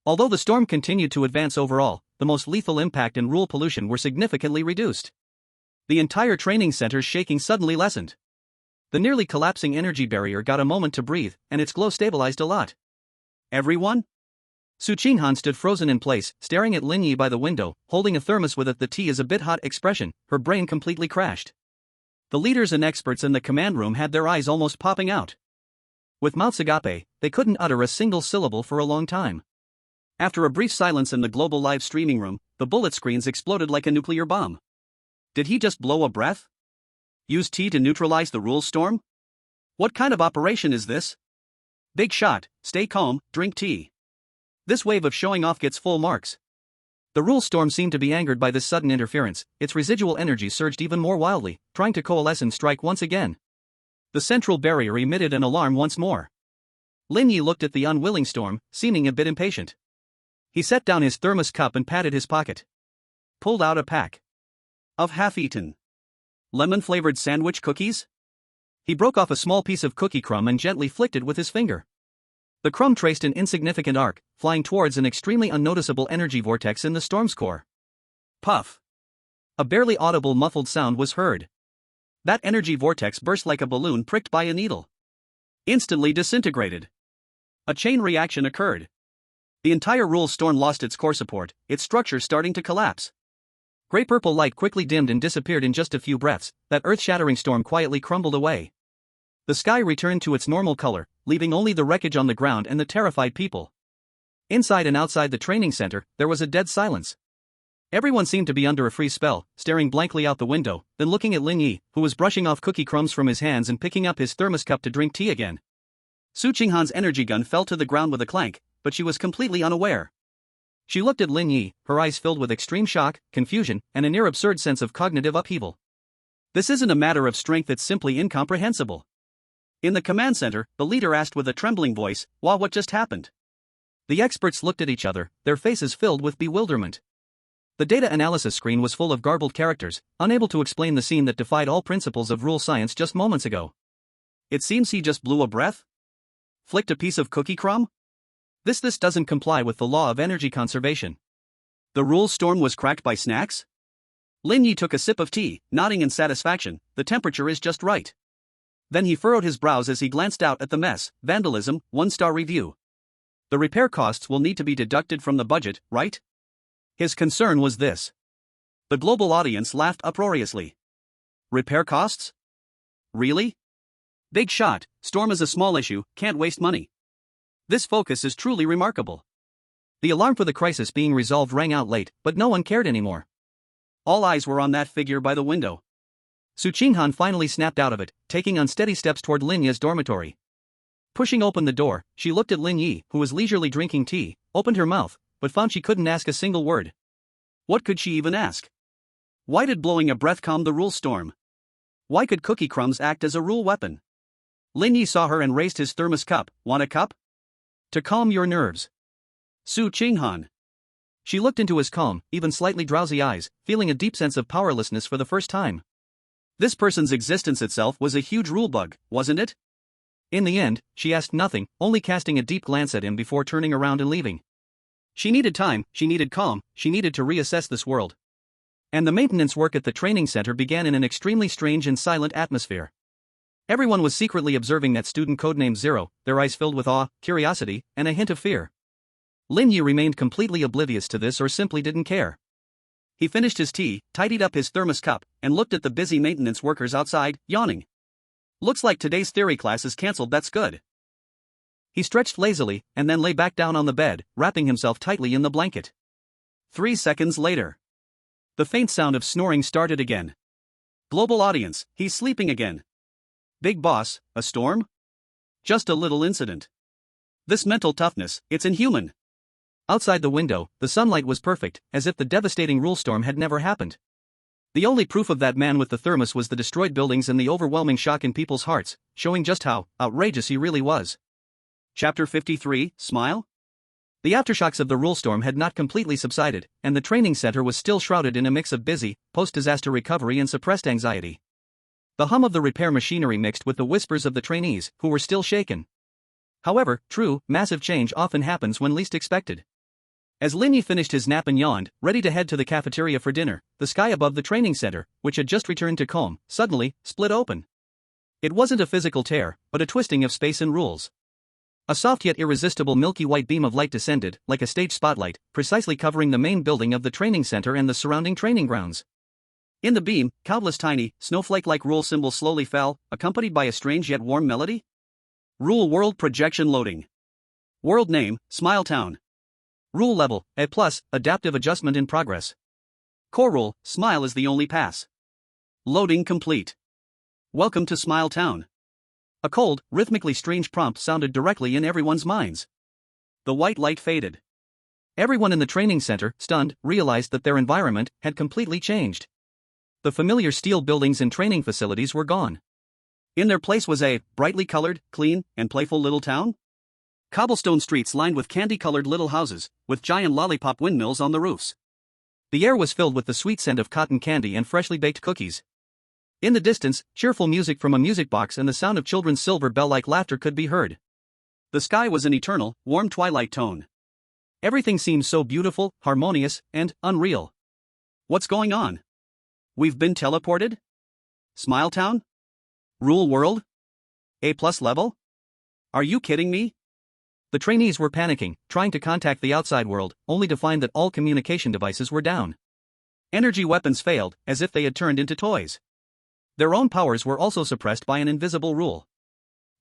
Although the storm continued to advance overall, the most lethal impact and rule pollution were significantly reduced. The entire training center's shaking suddenly lessened. The nearly collapsing energy barrier got a moment to breathe, and its glow stabilized a lot. Everyone? Su Qinghan stood frozen in place, staring at Lin Ye by the window, holding a thermos with the tea is a bit hot expression, her brain completely crashed. The leaders and experts in the command room had their eyes almost popping out. With mouths agape, they couldn't utter a single syllable for a long time. After a brief silence in the global live streaming room, the bullet screens exploded like a nuclear bomb. Did he just blow a breath? Use tea to neutralize the rule storm? What kind of operation is this? Big shot, stay calm, drink tea. This wave of showing off gets full marks. The rule storm seemed to be angered by this sudden interference. Its residual energy surged even more wildly, trying to coalesce and strike once again. The central barrier emitted an alarm once more. Lin Ye looked at the unwilling storm, seeming a bit impatient. He set down his thermos cup and patted his pocket. Pulled out a pack of half-eaten, lemon-flavored sandwich cookies. He broke off a small piece of cookie crumb and gently flicked it with his finger. The crumb traced an insignificant arc, flying towards an extremely unnoticeable energy vortex in the storm's core. Puff! A barely audible muffled sound was heard. That energy vortex burst like a balloon pricked by a needle. Instantly disintegrated. A chain reaction occurred. The entire rule storm lost its core support, its structure starting to collapse. Gray-purple light quickly dimmed and disappeared in just a few breaths. That earth-shattering storm quietly crumbled away. The sky returned to its normal color, leaving only the wreckage on the ground and the terrified people. Inside and outside the training center, there was a dead silence. Everyone seemed to be under a freeze spell, staring blankly out the window, then looking at Lin Ye, who was brushing off cookie crumbs from his hands and picking up his thermos cup to drink tea again. Su Qinghan's energy gun fell to the ground with a clank, but she was completely unaware. She looked at Lin Ye, her eyes filled with extreme shock, confusion, and a near-absurd sense of cognitive upheaval. This isn't a matter of strength, it's simply incomprehensible. In the command center, the leader asked with a trembling voice, what just happened?" The experts looked at each other, their faces filled with bewilderment. The data analysis screen was full of garbled characters, unable to explain the scene that defied all principles of rule science just moments ago. It seems he just blew a breath? Flicked a piece of cookie crumb? This doesn't comply with the law of energy conservation. The rule storm was cracked by snacks? Lin Ye took a sip of tea, nodding in satisfaction. The temperature is just right. Then he furrowed his brows as he glanced out at the mess. Vandalism, 1-star review. The repair costs will need to be deducted from the budget, right? His concern was this. The global audience laughed uproariously. Repair costs? Really? Big shot, storm is a small issue, can't waste money. This focus is truly remarkable. The alarm for the crisis being resolved rang out late, but no one cared anymore. All eyes were on that figure by the window. Su Qinghan finally snapped out of it, taking unsteady steps toward Lin Ye's dormitory. Pushing open the door, she looked at Lin Ye, who was leisurely drinking tea, opened her mouth, but found she couldn't ask a single word. What could she even ask? Why did blowing a breath calm the rule storm? Why could cookie crumbs act as a rule weapon? Lin Ye saw her and raised his thermos cup. Want a cup? To calm your nerves. Su Qinghan. She looked into his calm, even slightly drowsy eyes, feeling a deep sense of powerlessness for the first time. This person's existence itself was a huge rulebug, wasn't it? In the end, she asked nothing, only casting a deep glance at him before turning around and leaving. She needed time, she needed calm, she needed to reassess this world. And the maintenance work at the training center began in an extremely strange and silent atmosphere. Everyone was secretly observing that student codenamed Zero, their eyes filled with awe, curiosity, and a hint of fear. Lin Ye remained completely oblivious to this or simply didn't care. He finished his tea, tidied up his thermos cup, and looked at the busy maintenance workers outside, yawning. Looks like today's theory class is cancelled, that's good. He stretched lazily, and then lay back down on the bed, wrapping himself tightly in the blanket. 3 seconds later. The faint sound of snoring started again. Global audience, he's sleeping again. Big boss, a storm? Just a little incident. This mental toughness, it's inhuman. Outside the window, the sunlight was perfect, as if the devastating rule storm had never happened. The only proof of that man with the thermos was the destroyed buildings and the overwhelming shock in people's hearts, showing just how outrageous he really was. Chapter 53, Smile? The aftershocks of the rule storm had not completely subsided, and the training center was still shrouded in a mix of busy, post-disaster recovery and suppressed anxiety. The hum of the repair machinery mixed with the whispers of the trainees, who were still shaken. However, true, massive change often happens when least expected. As Lin Ye finished his nap and yawned, ready to head to the cafeteria for dinner, the sky above the training center, which had just returned to calm, suddenly split open. It wasn't a physical tear, but a twisting of space and rules. A soft yet irresistible milky white beam of light descended, like a stage spotlight, precisely covering the main building of the training center and the surrounding training grounds. In the beam, countless tiny, snowflake-like rule symbols slowly fell, accompanied by a strange yet warm melody. Rule world projection loading. World name, Smile Town. Rule level, A+, adaptive adjustment in progress. Core rule, smile is the only pass. Loading complete. Welcome to Smile Town. A cold, rhythmically strange prompt sounded directly in everyone's minds. The white light faded. Everyone in the training center, stunned, realized that their environment had completely changed. The familiar steel buildings and training facilities were gone. In their place was a brightly colored, clean, and playful little town. Cobblestone streets lined with candy-colored little houses, with giant lollipop windmills on the roofs. The air was filled with the sweet scent of cotton candy and freshly baked cookies. In the distance, cheerful music from a music box and the sound of children's silver bell-like laughter could be heard. The sky was an eternal, warm twilight tone. Everything seemed so beautiful, harmonious, and unreal. What's going on? We've been teleported? Smile Town? Rule World? A+ level? Are you kidding me? The trainees were panicking, trying to contact the outside world, only to find that all communication devices were down. Energy weapons failed, as if they had turned into toys. Their own powers were also suppressed by an invisible rule.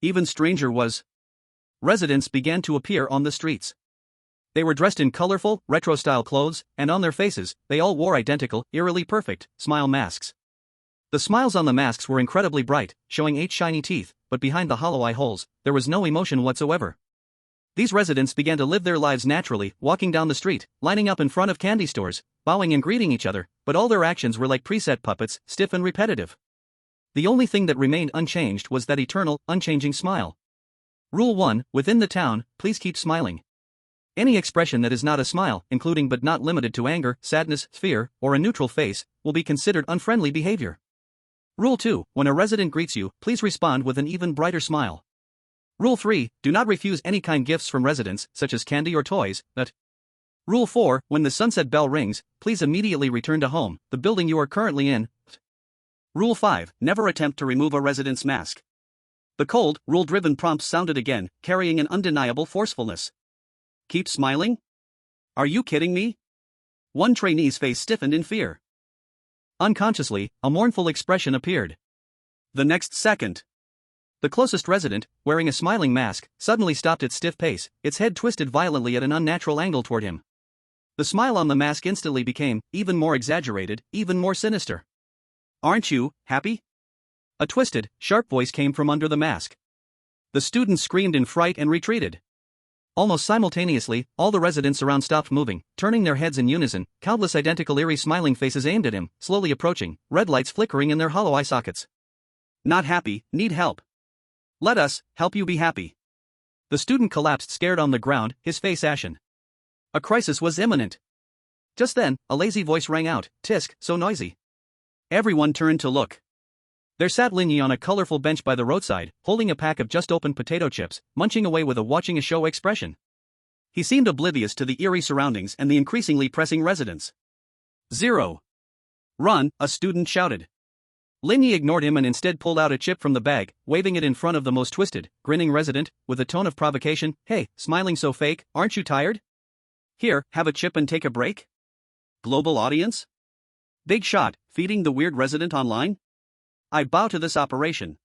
Even stranger was. Residents began to appear on the streets. They were dressed in colorful, retro-style clothes, and on their faces, they all wore identical, eerily perfect, smile masks. The smiles on the masks were incredibly bright, showing 8 shiny teeth, but behind the hollow eye holes, there was no emotion whatsoever. These residents began to live their lives naturally, walking down the street, lining up in front of candy stores, bowing and greeting each other, but all their actions were like preset puppets, stiff and repetitive. The only thing that remained unchanged was that eternal, unchanging smile. Rule 1, within the town, please keep smiling. Any expression that is not a smile, including but not limited to anger, sadness, fear, or a neutral face, will be considered unfriendly behavior. Rule 2, when a resident greets you, please respond with an even brighter smile. Rule 3, do not refuse any kind gifts from residents, such as candy or toys, Rule 4, when the sunset bell rings, please immediately return to home, the building you are currently in. Rule 5, never attempt to remove a resident's mask. The cold, rule-driven prompts sounded again, carrying an undeniable forcefulness. Keep smiling? Are you kidding me? One trainee's face stiffened in fear. Unconsciously, a mournful expression appeared. The next second, the closest resident, wearing a smiling mask, suddenly stopped its stiff pace, its head twisted violently at an unnatural angle toward him. The smile on the mask instantly became even more exaggerated, even more sinister. Aren't you happy? A twisted, sharp voice came from under the mask. The students screamed in fright and retreated. Almost simultaneously, all the residents around stopped moving, turning their heads in unison, countless identical eerie smiling faces aimed at him, slowly approaching, red lights flickering in their hollow eye sockets. Not happy, need help. Let us help you be happy. The student collapsed scared on the ground, his face ashen. A crisis was imminent. Just then, a lazy voice rang out, "Tisk, so noisy." Everyone turned to look. There sat Lin Ye on a colorful bench by the roadside, holding a pack of just-opened potato chips, munching away with a watching-a-show expression. He seemed oblivious to the eerie surroundings and the increasingly pressing residents. "Zero. Run," a student shouted. Lin Ye ignored him and instead pulled out a chip from the bag, waving it in front of the most twisted, grinning resident, with a tone of provocation. "Hey, smiling so fake, aren't you tired? Here, have a chip and take a break?" Global audience? Big shot, feeding the weird resident online? I bow to this operation.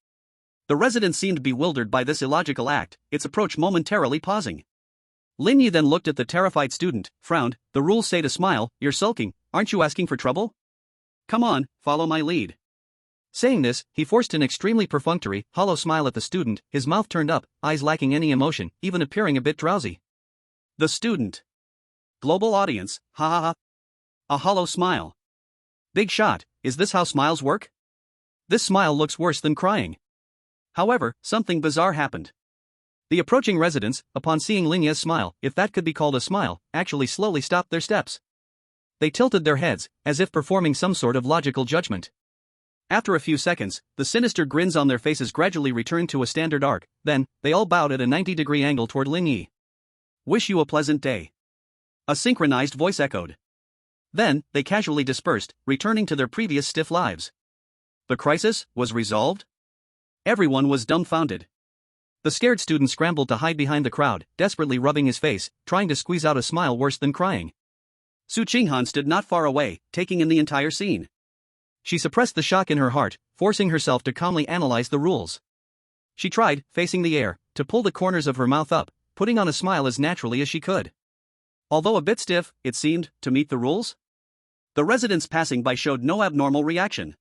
The resident seemed bewildered by this illogical act, its approach momentarily pausing. Lin Ye then looked at the terrified student, frowned. "The rules say to smile, you're sulking, aren't you asking for trouble? Come on, follow my lead." Saying this, he forced an extremely perfunctory, hollow smile at the student, his mouth turned up, eyes lacking any emotion, even appearing a bit drowsy. The student. Global audience, ha ha ha. A hollow smile. Big shot, is this how smiles work? This smile looks worse than crying. However, something bizarre happened. The approaching residents, upon seeing Lin Ye's smile, if that could be called a smile, actually slowly stopped their steps. They tilted their heads, as if performing some sort of logical judgment. After a few seconds, the sinister grins on their faces gradually returned to a standard arc, then, they all bowed at a 90-degree angle toward Lin Ye. "Wish you a pleasant day." A synchronized voice echoed. Then, they casually dispersed, returning to their previous stiff lives. The crisis was resolved? Everyone was dumbfounded. The scared student scrambled to hide behind the crowd, desperately rubbing his face, trying to squeeze out a smile worse than crying. Su Qinghan stood not far away, taking in the entire scene. She suppressed the shock in her heart, forcing herself to calmly analyze the rules. She tried, facing the air, to pull the corners of her mouth up, putting on a smile as naturally as she could. Although a bit stiff, it seemed, to meet the rules. The residents passing by showed no abnormal reaction.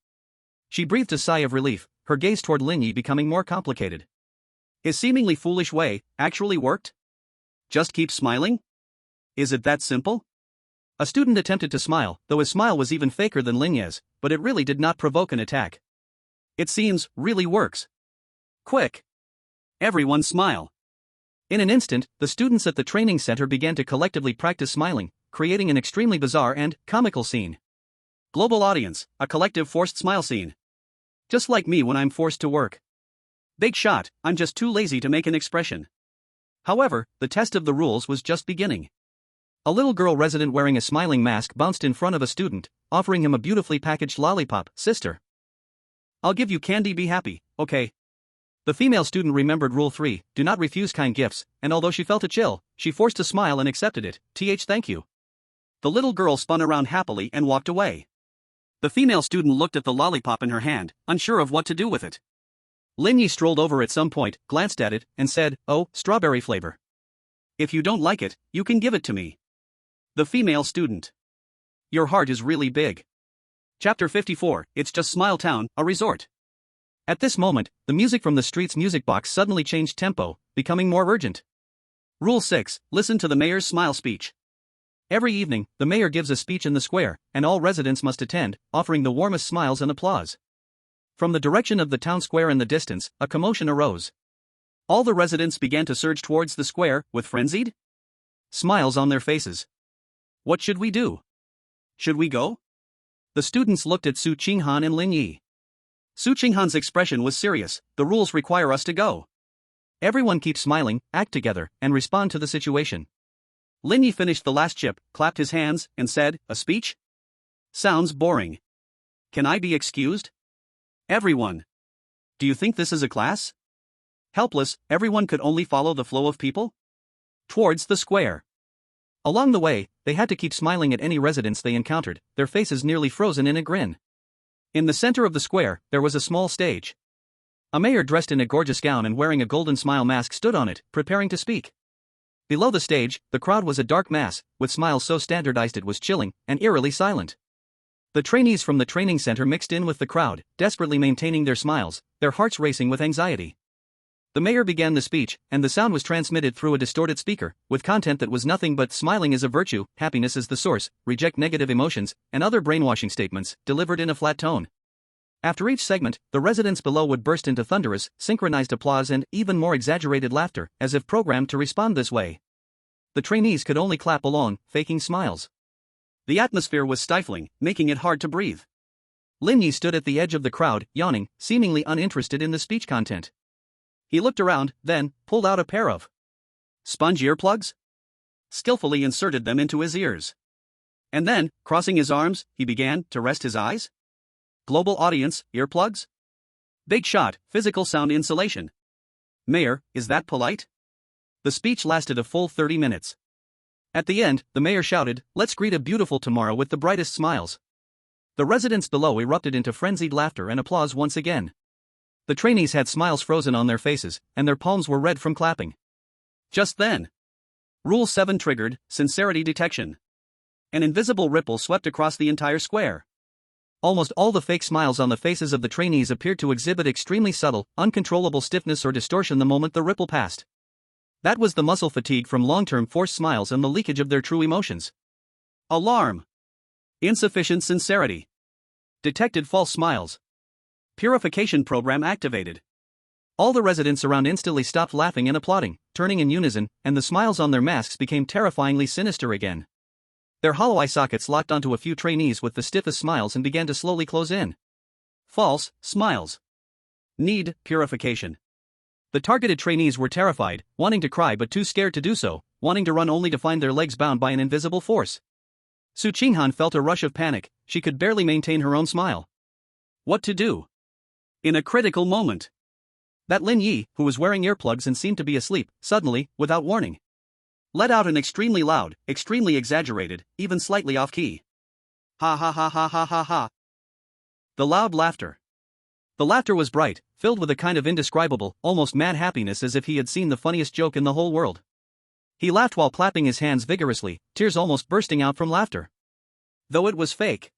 She breathed a sigh of relief, her gaze toward Lin Ye becoming more complicated. His seemingly foolish way actually worked? Just keep smiling? Is it that simple? A student attempted to smile, though his smile was even faker than Lin Ye's, but it really did not provoke an attack. It seems, really works. Quick! Everyone smile. In an instant, the students at the training center began to collectively practice smiling, creating an extremely bizarre and comical scene. Global audience, a collective forced smile scene. Just like me when I'm forced to work. Big shot, I'm just too lazy to make an expression. However, the test of the rules was just beginning. A little girl resident wearing a smiling mask bounced in front of a student, offering him a beautifully packaged lollipop. Sister, I'll give you candy, be happy, okay? The female student remembered Rule 3, do not refuse kind gifts, and although she felt a chill, she forced a smile and accepted it. Thank you. The little girl spun around happily and walked away. The female student looked at the lollipop in her hand, unsure of what to do with it. Lin Ye strolled over at some point, glanced at it, and said, "Oh, strawberry flavor. If you don't like it, you can give it to me." The female student. Your heart is really big. Chapter 54, It's Just Smile Town, a resort. At this moment, the music from the street's music box suddenly changed tempo, becoming more urgent. Rule 6, listen to the mayor's smile speech. Every evening, the mayor gives a speech in the square, and all residents must attend, offering the warmest smiles and applause. From the direction of the town square in the distance, a commotion arose. All the residents began to surge towards the square, with frenzied smiles on their faces. What should we do? Should we go? The students looked at Su Qinghan and Lin Ye. Su Qinghan's expression was serious. The rules require us to go. Everyone keep smiling, act together, and respond to the situation. Lin Ye finished the last chip, clapped his hands, and said, a speech? Sounds boring. Can I be excused? Everyone. Do you think this is a class? Helpless, everyone could only follow the flow of people? Towards the square. Along the way, they had to keep smiling at any residents they encountered, their faces nearly frozen in a grin. In the center of the square, there was a small stage. A mayor dressed in a gorgeous gown and wearing a golden smile mask stood on it, preparing to speak. Below the stage, the crowd was a dark mass, with smiles so standardized it was chilling, and eerily silent. The trainees from the training center mixed in with the crowd, desperately maintaining their smiles, their hearts racing with anxiety. The mayor began the speech, and the sound was transmitted through a distorted speaker, with content that was nothing but smiling is a virtue, happiness is the source, reject negative emotions, and other brainwashing statements, delivered in a flat tone. After each segment, the residents below would burst into thunderous, synchronized applause and even more exaggerated laughter, as if programmed to respond this way. The trainees could only clap along, faking smiles. The atmosphere was stifling, making it hard to breathe. Lin Ye stood at the edge of the crowd, yawning, seemingly uninterested in the speech content. He looked around, then pulled out a pair of sponge earplugs, skillfully inserted them into his ears. And then, crossing his arms, he began to rest his eyes. Global audience, earplugs? Big shot, physical sound insulation. Mayor, is that polite? The speech lasted a full 30 minutes. At the end, the mayor shouted, let's greet a beautiful tomorrow with the brightest smiles. The residents below erupted into frenzied laughter and applause once again. The trainees had smiles frozen on their faces, and their palms were red from clapping. Just then, Rule 7 triggered, sincerity detection. An invisible ripple swept across the entire square. Almost all the fake smiles on the faces of the trainees appeared to exhibit extremely subtle, uncontrollable stiffness or distortion the moment the ripple passed. That was the muscle fatigue from long-term forced smiles and the leakage of their true emotions. Alarm! Insufficient sincerity. Detected false smiles. Purification program activated. All the residents around instantly stopped laughing and applauding, turning in unison, and the smiles on their masks became terrifyingly sinister again. Their hollow eye sockets locked onto a few trainees with the stiffest smiles and began to slowly close in. False smiles. Need purification. The targeted trainees were terrified, wanting to cry but too scared to do so, wanting to run only to find their legs bound by an invisible force. Su Qinghan felt a rush of panic, she could barely maintain her own smile. What to do? In a critical moment, that Lin Ye, who was wearing earplugs and seemed to be asleep, suddenly, without warning, let out an extremely loud, extremely exaggerated, even slightly off-key. Ha ha ha ha ha ha ha. The loud laughter. The laughter was bright, filled with a kind of indescribable, almost mad happiness as if he had seen the funniest joke in the whole world. He laughed while clapping his hands vigorously, tears almost bursting out from laughter. Though it was fake.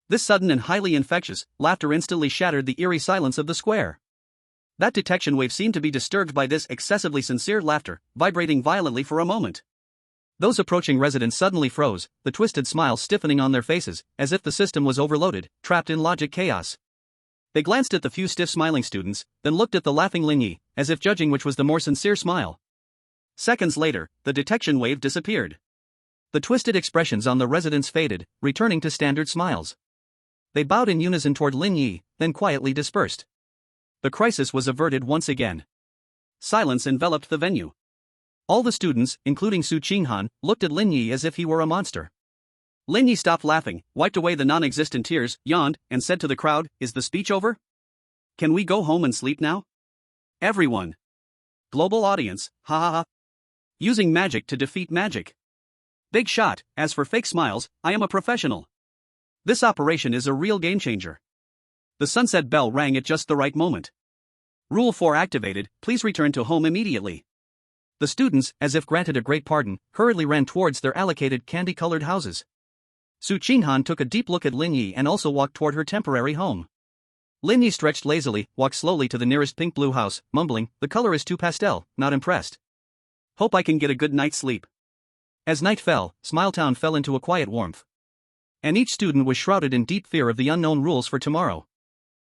This sudden and highly infectious laughter instantly shattered the eerie silence of the square. That detection wave seemed to be disturbed by this excessively sincere laughter, vibrating violently for a moment. Those approaching residents suddenly froze, the twisted smiles stiffening on their faces, as if the system was overloaded, trapped in logic chaos. They glanced at the few stiff smiling students, then looked at the laughing Lin Ye, as if judging which was the more sincere smile. Seconds later, the detection wave disappeared. The twisted expressions on the residents faded, returning to standard smiles. They bowed in unison toward Lin Ye, then quietly dispersed. The crisis was averted once again. Silence enveloped the venue. All the students, including Su Qinghan, looked at Lin Ye as if he were a monster. Lin Ye stopped laughing, wiped away the non-existent tears, yawned, and said to the crowd, "Is the speech over? Can we go home and sleep now?" Everyone. Global audience, ha ha ha. Using magic to defeat magic. Big shot. As for fake smiles, I am a professional. This operation is a real game changer. The sunset bell rang at just the right moment. Rule 4 activated, please return to home immediately. The students, as if granted a great pardon, hurriedly ran towards their allocated candy-colored houses. Su Qinghan took a deep look at Lin Ye and also walked toward her temporary home. Lin Ye stretched lazily, walked slowly to the nearest pink-blue house, mumbling, "The color is too pastel, not impressed. Hope I can get a good night's sleep." As night fell, Smiletown fell into a quiet warmth. And each student was shrouded in deep fear of the unknown rules for tomorrow.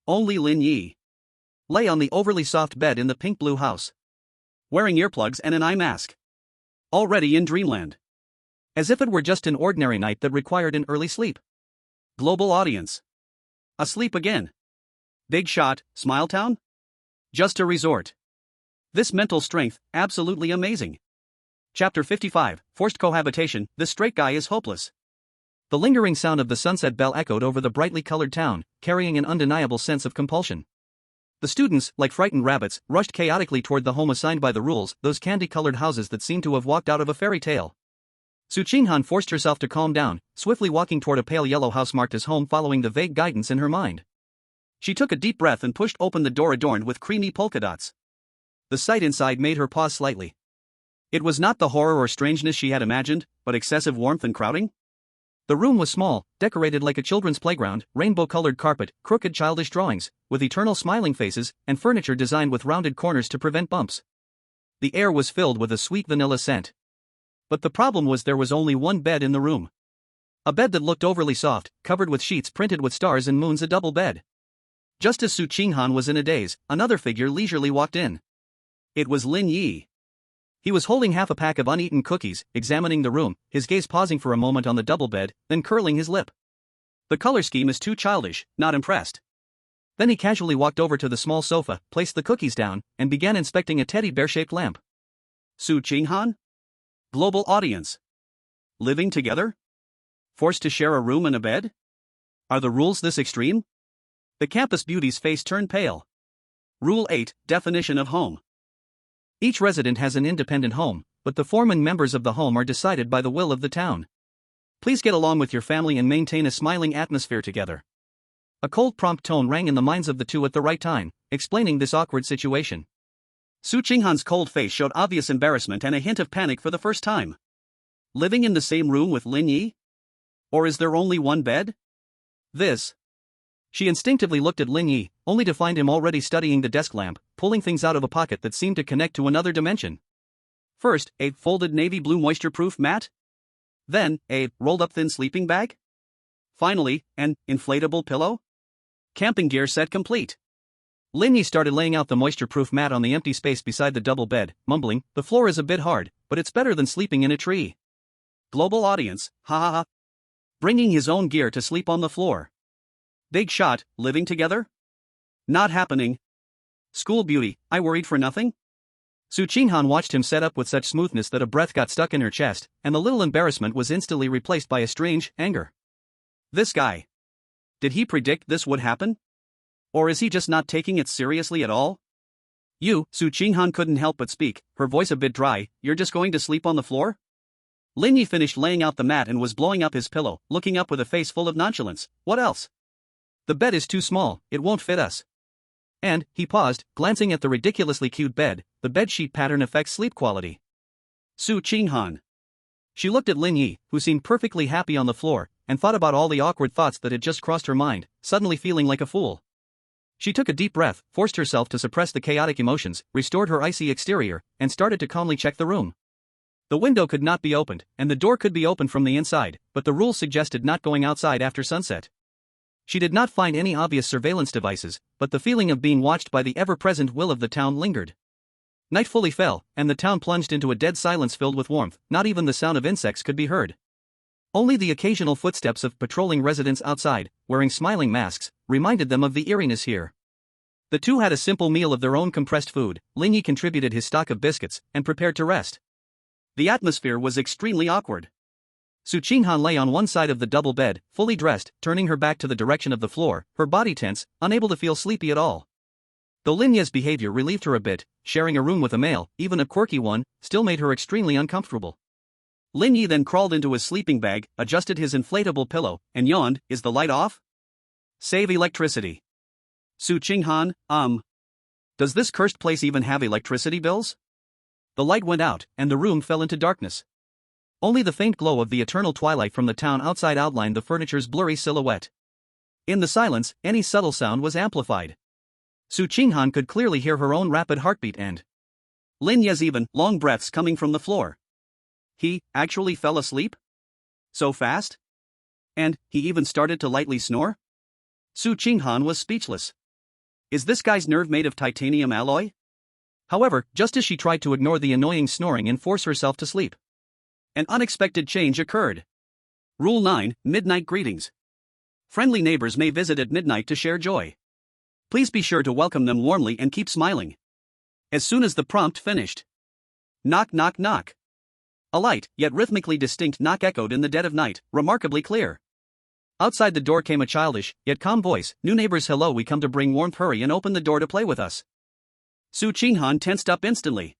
Only Lin Ye lay on the overly soft bed in the pink-blue house, wearing earplugs and an eye mask. Already in dreamland. As if it were just an ordinary night that required an early sleep. Global audience. Asleep again. Big shot, Smiletown? Just a resort. This mental strength, absolutely amazing. Chapter 55, Forced Cohabitation, this straight guy is hopeless. The lingering sound of the sunset bell echoed over the brightly colored town, carrying an undeniable sense of compulsion. The students, like frightened rabbits, rushed chaotically toward the home assigned by the rules, those candy-colored houses that seemed to have walked out of a fairy tale. Su Qinghan forced herself to calm down, swiftly walking toward a pale yellow house marked as home, following the vague guidance in her mind. She took a deep breath and pushed open the door adorned with creamy polka dots. The sight inside made her pause slightly. It was not the horror or strangeness she had imagined, but excessive warmth and crowding. The room was small, decorated like a children's playground, rainbow-colored carpet, crooked childish drawings, with eternal smiling faces, and furniture designed with rounded corners to prevent bumps. The air was filled with a sweet vanilla scent. But the problem was there was only one bed in the room. A bed that looked overly soft, covered with sheets printed with stars and moons, a double bed. Just as Su Qinghan was in a daze, another figure leisurely walked in. It was Lin Ye. He was holding half a pack of uneaten cookies, examining the room, his gaze pausing for a moment on the double bed, then curling his lip. The color scheme is too childish, not impressed. Then he casually walked over to the small sofa, placed the cookies down, and began inspecting a teddy bear-shaped lamp. Su Qinghan? Global audience. Living together? Forced to share a room and a bed? Are the rules this extreme? The campus beauty's face turned pale. Rule 8, Definition of Home. Each resident has an independent home, but the form and members of the home are decided by the will of the town. Please get along with your family and maintain a smiling atmosphere together. A cold, prompt tone rang in the minds of the two at the right time, explaining this awkward situation. Su Qinghan's cold face showed obvious embarrassment and a hint of panic for the first time. Living in the same room with Lin Ye? Or is there only one bed? This. She instinctively looked at Lin Ye, only to find him already studying the desk lamp, pulling things out of a pocket that seemed to connect to another dimension. First, a folded navy blue moisture-proof mat. Then, a rolled-up thin sleeping bag. Finally, an inflatable pillow. Camping gear set complete. Lin Ye started laying out the moisture-proof mat on the empty space beside the double bed, mumbling, "The floor is a bit hard, but it's better than sleeping in a tree." Global audience, ha ha ha. Bringing his own gear to sleep on the floor. Big shot, living together? Not happening. School beauty, I worried for nothing? Su Qinghan watched him set up with such smoothness that a breath got stuck in her chest, and the little embarrassment was instantly replaced by a strange anger. This guy. Did he predict this would happen? Or is he just not taking it seriously at all? You, Su Qinghan couldn't help but speak, her voice a bit dry, "You're just going to sleep on the floor?" Lin Ye finished laying out the mat and was blowing up his pillow, looking up with a face full of nonchalance. "What else? The bed is too small, it won't fit us." And, he paused, glancing at the ridiculously cute bed, the bedsheet pattern affects sleep quality. Su Qinghan. She looked at Lin Ye, who seemed perfectly happy on the floor, and thought about all the awkward thoughts that had just crossed her mind, suddenly feeling like a fool. She took a deep breath, forced herself to suppress the chaotic emotions, restored her icy exterior, and started to calmly check the room. The window could not be opened, and the door could be opened from the inside, but the rules suggested not going outside after sunset. She did not find any obvious surveillance devices, but the feeling of being watched by the ever-present will of the town lingered. Night fully fell, and the town plunged into a dead silence filled with warmth. Not even the sound of insects could be heard. Only the occasional footsteps of patrolling residents outside, wearing smiling masks, reminded them of the eeriness here. The two had a simple meal of their own compressed food. Lin Ye contributed his stock of biscuits, and prepared to rest. The atmosphere was extremely awkward. Su Qinghan lay on one side of the double bed, fully dressed, turning her back to the direction of the floor, her body tense, unable to feel sleepy at all. Though Lin Ye's behavior relieved her a bit, sharing a room with a male, even a quirky one, still made her extremely uncomfortable. Lin Ye then crawled into his sleeping bag, adjusted his inflatable pillow, and yawned. Is the light off? Save electricity. Su Qinghan, Does this cursed place even have electricity bills? The light went out, and the room fell into darkness. Only the faint glow of the eternal twilight from the town outside outlined the furniture's blurry silhouette. In the silence, any subtle sound was amplified. Su Qinghan could clearly hear her own rapid heartbeat and Lin Ye's even, long breaths coming from the floor. He actually fell asleep? So fast? And he even started to lightly snore? Su Qinghan was speechless. Is this guy's nerve made of titanium alloy? However, just as she tried to ignore the annoying snoring and force herself to sleep, an unexpected change occurred. Rule 9, Midnight Greetings. Friendly neighbors may visit at midnight to share joy. Please be sure to welcome them warmly and keep smiling. As soon as the prompt finished. Knock knock knock. A light, yet rhythmically distinct knock echoed in the dead of night, remarkably clear. Outside the door came a childish, yet calm voice. New neighbors, hello, we come to bring warmth, hurry and open the door to play with us. Su Qinghan tensed up instantly.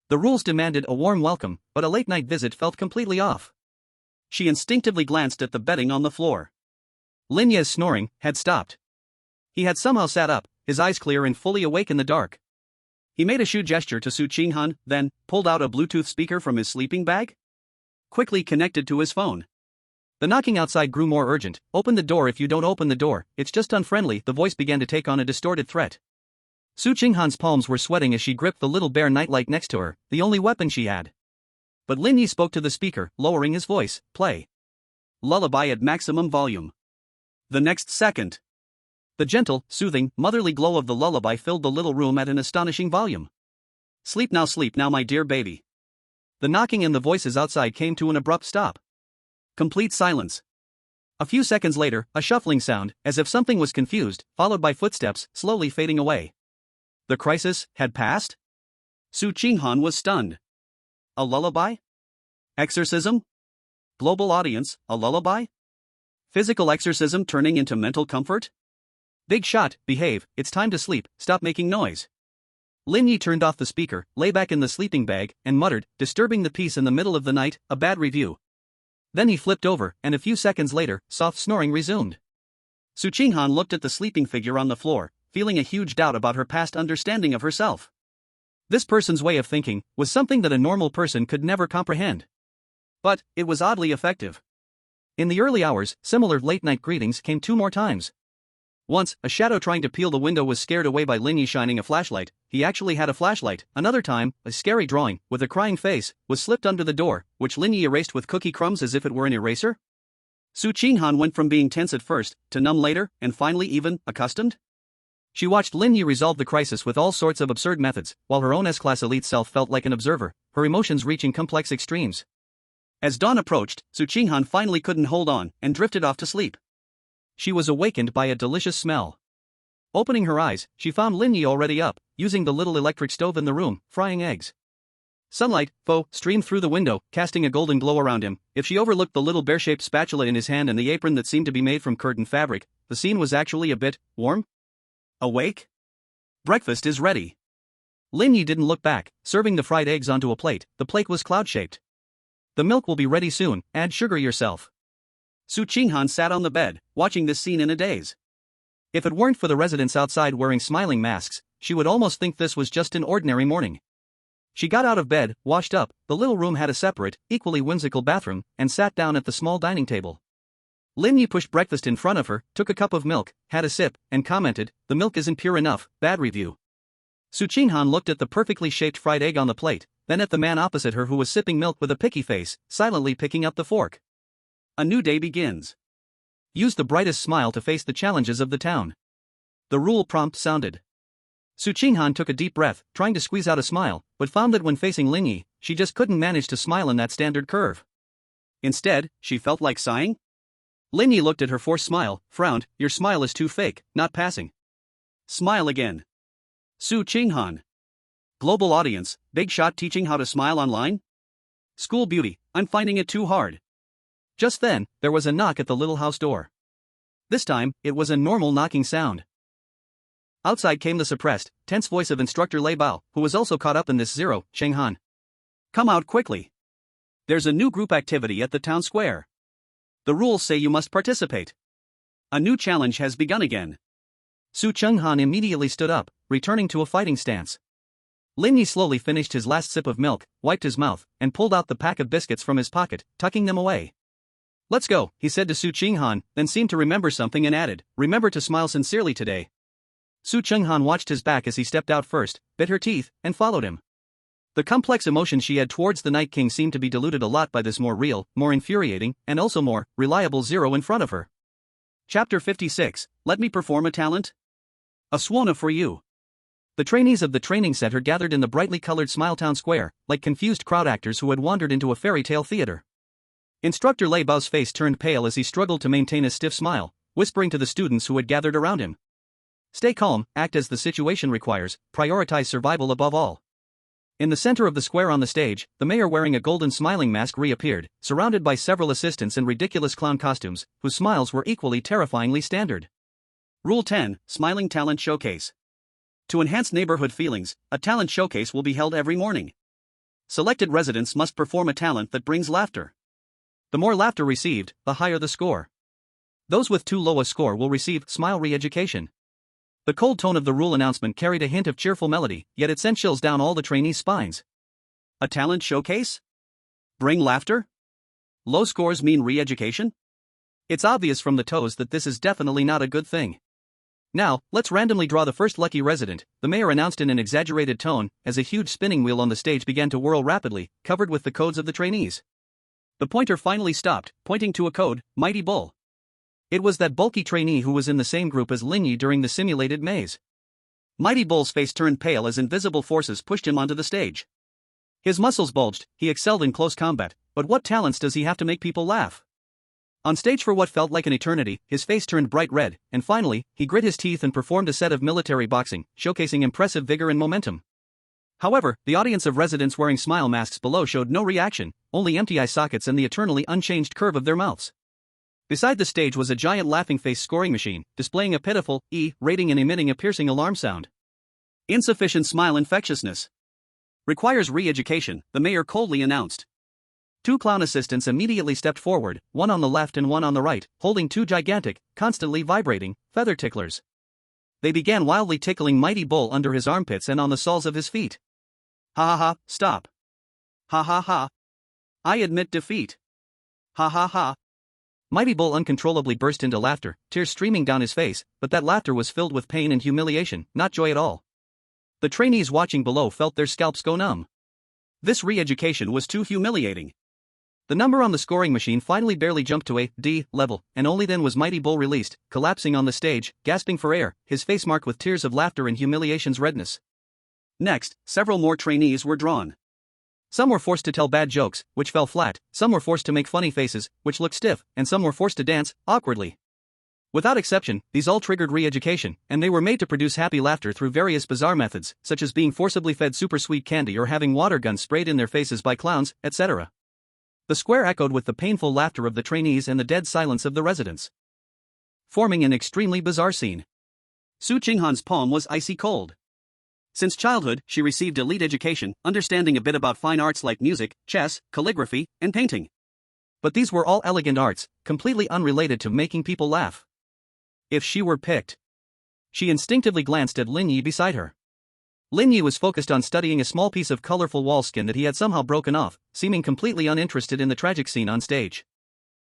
The rules demanded a warm welcome, but a late-night visit felt completely off. She instinctively glanced at the bedding on the floor. Lin Ye's snoring had stopped. He had somehow sat up, his eyes clear and fully awake in the dark. He made a shoe gesture to Su Qinghan, then pulled out a Bluetooth speaker from his sleeping bag. Quickly connected to his phone. The knocking outside grew more urgent. Open the door. If you don't open the door, it's just unfriendly. The voice began to take on a distorted threat. Su Qinghan's palms were sweating as she gripped the little bare nightlight next to her, the only weapon she had. But Lin Ye spoke to the speaker, lowering his voice. Play lullaby at maximum volume. The next second, the gentle, soothing, motherly glow of the lullaby filled the little room at an astonishing volume. Sleep now, my dear baby. The knocking and the voices outside came to an abrupt stop. Complete silence. A few seconds later, a shuffling sound, as if something was confused, followed by footsteps, slowly fading away. The crisis had passed? Su Qinghan was stunned. A lullaby? Exorcism? Global audience, a lullaby? Physical exorcism turning into mental comfort? Big shot, behave, it's time to sleep, stop making noise. Lin Ye turned off the speaker, lay back in the sleeping bag, and muttered, disturbing the peace in the middle of the night, a bad review. Then he flipped over, and a few seconds later, soft snoring resumed. Su Qinghan looked at the sleeping figure on the floor, feeling a huge doubt about her past understanding of herself. This person's way of thinking was something that a normal person could never comprehend. But it was oddly effective. In the early hours, similar late-night greetings came 2 more times. Once, a shadow trying to peel the window was scared away by Lin Ye shining a flashlight. He actually had a flashlight. Another time, a scary drawing, with a crying face, was slipped under the door, which Lin Ye erased with cookie crumbs as if it were an eraser. Su Qinghan went from being tense at first, to numb later, and finally even accustomed. She watched Lin Ye resolve the crisis with all sorts of absurd methods, while her own S-class elite self felt like an observer, her emotions reaching complex extremes. As dawn approached, Su Qinghan finally couldn't hold on, and drifted off to sleep. She was awakened by a delicious smell. Opening her eyes, she found Lin Ye already up, using the little electric stove in the room, frying eggs. Sunlight, streamed through the window, casting a golden glow around him. If she overlooked the little bear-shaped spatula in his hand and the apron that seemed to be made from curtain fabric, the scene was actually a bit warm. Awake? Breakfast is ready. Lin Ye didn't look back, serving the fried eggs onto a plate. The plate was cloud-shaped. The milk will be ready soon, add sugar yourself. Su Qinghan sat on the bed, watching this scene in a daze. If it weren't for the residents outside wearing smiling masks, she would almost think this was just an ordinary morning. She got out of bed, washed up, the little room had a separate, equally whimsical bathroom, and sat down at the small dining table. Lin Ye pushed breakfast in front of her, took a cup of milk, had a sip, and commented, the milk isn't pure enough, bad review. Su Qinghan looked at the perfectly shaped fried egg on the plate, then at the man opposite her who was sipping milk with a picky face, silently picking up the fork. A new day begins. Use the brightest smile to face the challenges of the town. The rule prompt sounded. Su Qinghan took a deep breath, trying to squeeze out a smile, but found that when facing Lin Ye, she just couldn't manage to smile in that standard curve. Instead, she felt like sighing. Lin Ye looked at her forced smile, frowned. Your smile is too fake, not passing. Smile again. Su Qinghan. Global audience, big shot teaching how to smile online? School beauty, I'm finding it too hard. Just then, there was a knock at the little house door. This time, it was a normal knocking sound. Outside came the suppressed, tense voice of Instructor Lei Bao, who was also caught up in this. Chenghan. Come out quickly. There's a new group activity at the town square. The rules say you must participate. A new challenge has begun again. Su Chenghan immediately stood up, returning to a fighting stance. Lin Ye slowly finished his last sip of milk, wiped his mouth, and pulled out the pack of biscuits from his pocket, tucking them away. Let's go, he said to Su Qinghan, then seemed to remember something and added, remember to smile sincerely today. Su Chenghan watched his back as he stepped out first, bit her teeth, and followed him. The complex emotion she had towards the Night King seemed to be diluted a lot by this more real, more infuriating, and also more reliable zero in front of her. Chapter 56, Let Me Perform a Talent? A Swana for you. The trainees of the training center gathered in the brightly colored Smiletown Square, like confused crowd actors who had wandered into a fairy tale theater. Instructor Lei Bao's face turned pale as he struggled to maintain a stiff smile, whispering to the students who had gathered around him. Stay calm, act as the situation requires, prioritize survival above all. In the center of the square on the stage, the mayor wearing a golden smiling mask reappeared, surrounded by several assistants in ridiculous clown costumes, whose smiles were equally terrifyingly standard. Rule 10, Smiling Talent Showcase. To enhance neighborhood feelings, a talent showcase will be held every morning. Selected residents must perform a talent that brings laughter. The more laughter received, the higher the score. Those with too low a score will receive smile re-education. The cold tone of the rule announcement carried a hint of cheerful melody, yet it sent chills down all the trainees' spines. A talent showcase? Bring laughter? Low scores mean re-education? It's obvious from the toes that this is definitely not a good thing. Now, let's randomly draw the first lucky resident, the mayor announced in an exaggerated tone, as a huge spinning wheel on the stage began to whirl rapidly, covered with the codes of the trainees. The pointer finally stopped, pointing to a code, Mighty Bull. It was that bulky trainee who was in the same group as Lin Ye during the simulated maze. Mighty Bull's face turned pale as invisible forces pushed him onto the stage. His muscles bulged, he excelled in close combat, but what talents does he have to make people laugh? On stage for what felt like an eternity, his face turned bright red, and finally, he grit his teeth and performed a set of military boxing, showcasing impressive vigor and momentum. However, the audience of residents wearing smile masks below showed no reaction, only empty eye sockets and the eternally unchanged curve of their mouths. Beside the stage was a giant laughing face scoring machine, displaying a pitiful E rating and emitting a piercing alarm sound. Insufficient smile infectiousness. Requires re-education, the mayor coldly announced. Two clown assistants immediately stepped forward, one on the left and one on the right, holding two gigantic, constantly vibrating, feather ticklers. They began wildly tickling Mighty Bull under his armpits and on the soles of his feet. Ha ha ha, stop. Ha ha ha. I admit defeat. Ha ha ha. Mighty Bull uncontrollably burst into laughter, tears streaming down his face, but that laughter was filled with pain and humiliation, not joy at all. The trainees watching below felt their scalps go numb. This re-education was too humiliating. The number on the scoring machine finally barely jumped to a D level, and only then was Mighty Bull released, collapsing on the stage, gasping for air, his face marked with tears of laughter and humiliation's redness. Next, several more trainees were drawn. Some were forced to tell bad jokes, which fell flat, some were forced to make funny faces, which looked stiff, and some were forced to dance, awkwardly. Without exception, these all triggered re-education, and they were made to produce happy laughter through various bizarre methods, such as being forcibly fed super sweet candy or having water guns sprayed in their faces by clowns, etc. The square echoed with the painful laughter of the trainees and the dead silence of the residents, forming an extremely bizarre scene. Su Qinghan's palm was icy cold. Since childhood, she received elite education, understanding a bit about fine arts like music, chess, calligraphy, and painting. But these were all elegant arts, completely unrelated to making people laugh. If she were picked. She instinctively glanced at Lin Ye beside her. Lin Ye was focused on studying a small piece of colorful wall skin that he had somehow broken off, seeming completely uninterested in the tragic scene on stage.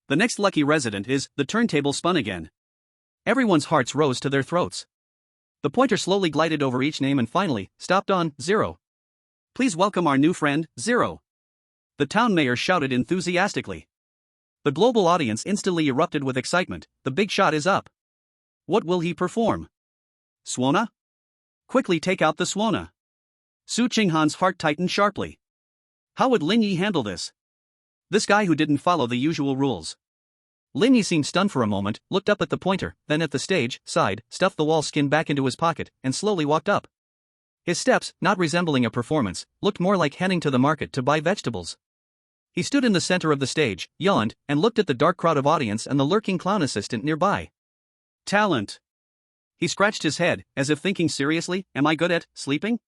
The next lucky resident is, the turntable spun again. Everyone's hearts rose to their throats. The pointer slowly glided over each name and finally, stopped on 0. Please welcome our new friend, Zero. The town mayor shouted enthusiastically. The global audience instantly erupted with excitement. The big shot is up. What will he perform? Swana? Quickly take out the Swana. Su Qinghan's heart tightened sharply. How would Lin Ye handle this? This guy who didn't follow the usual rules. Lin Ye seemed stunned for a moment, looked up at the pointer, then at the stage, sighed, stuffed the wall skin back into his pocket, and slowly walked up. His steps, not resembling a performance, looked more like heading to the market to buy vegetables. He stood in the center of the stage, yawned, and looked at the dark crowd of audience and the lurking clown assistant nearby. Talent. He scratched his head, as if thinking seriously, am I good at sleeping?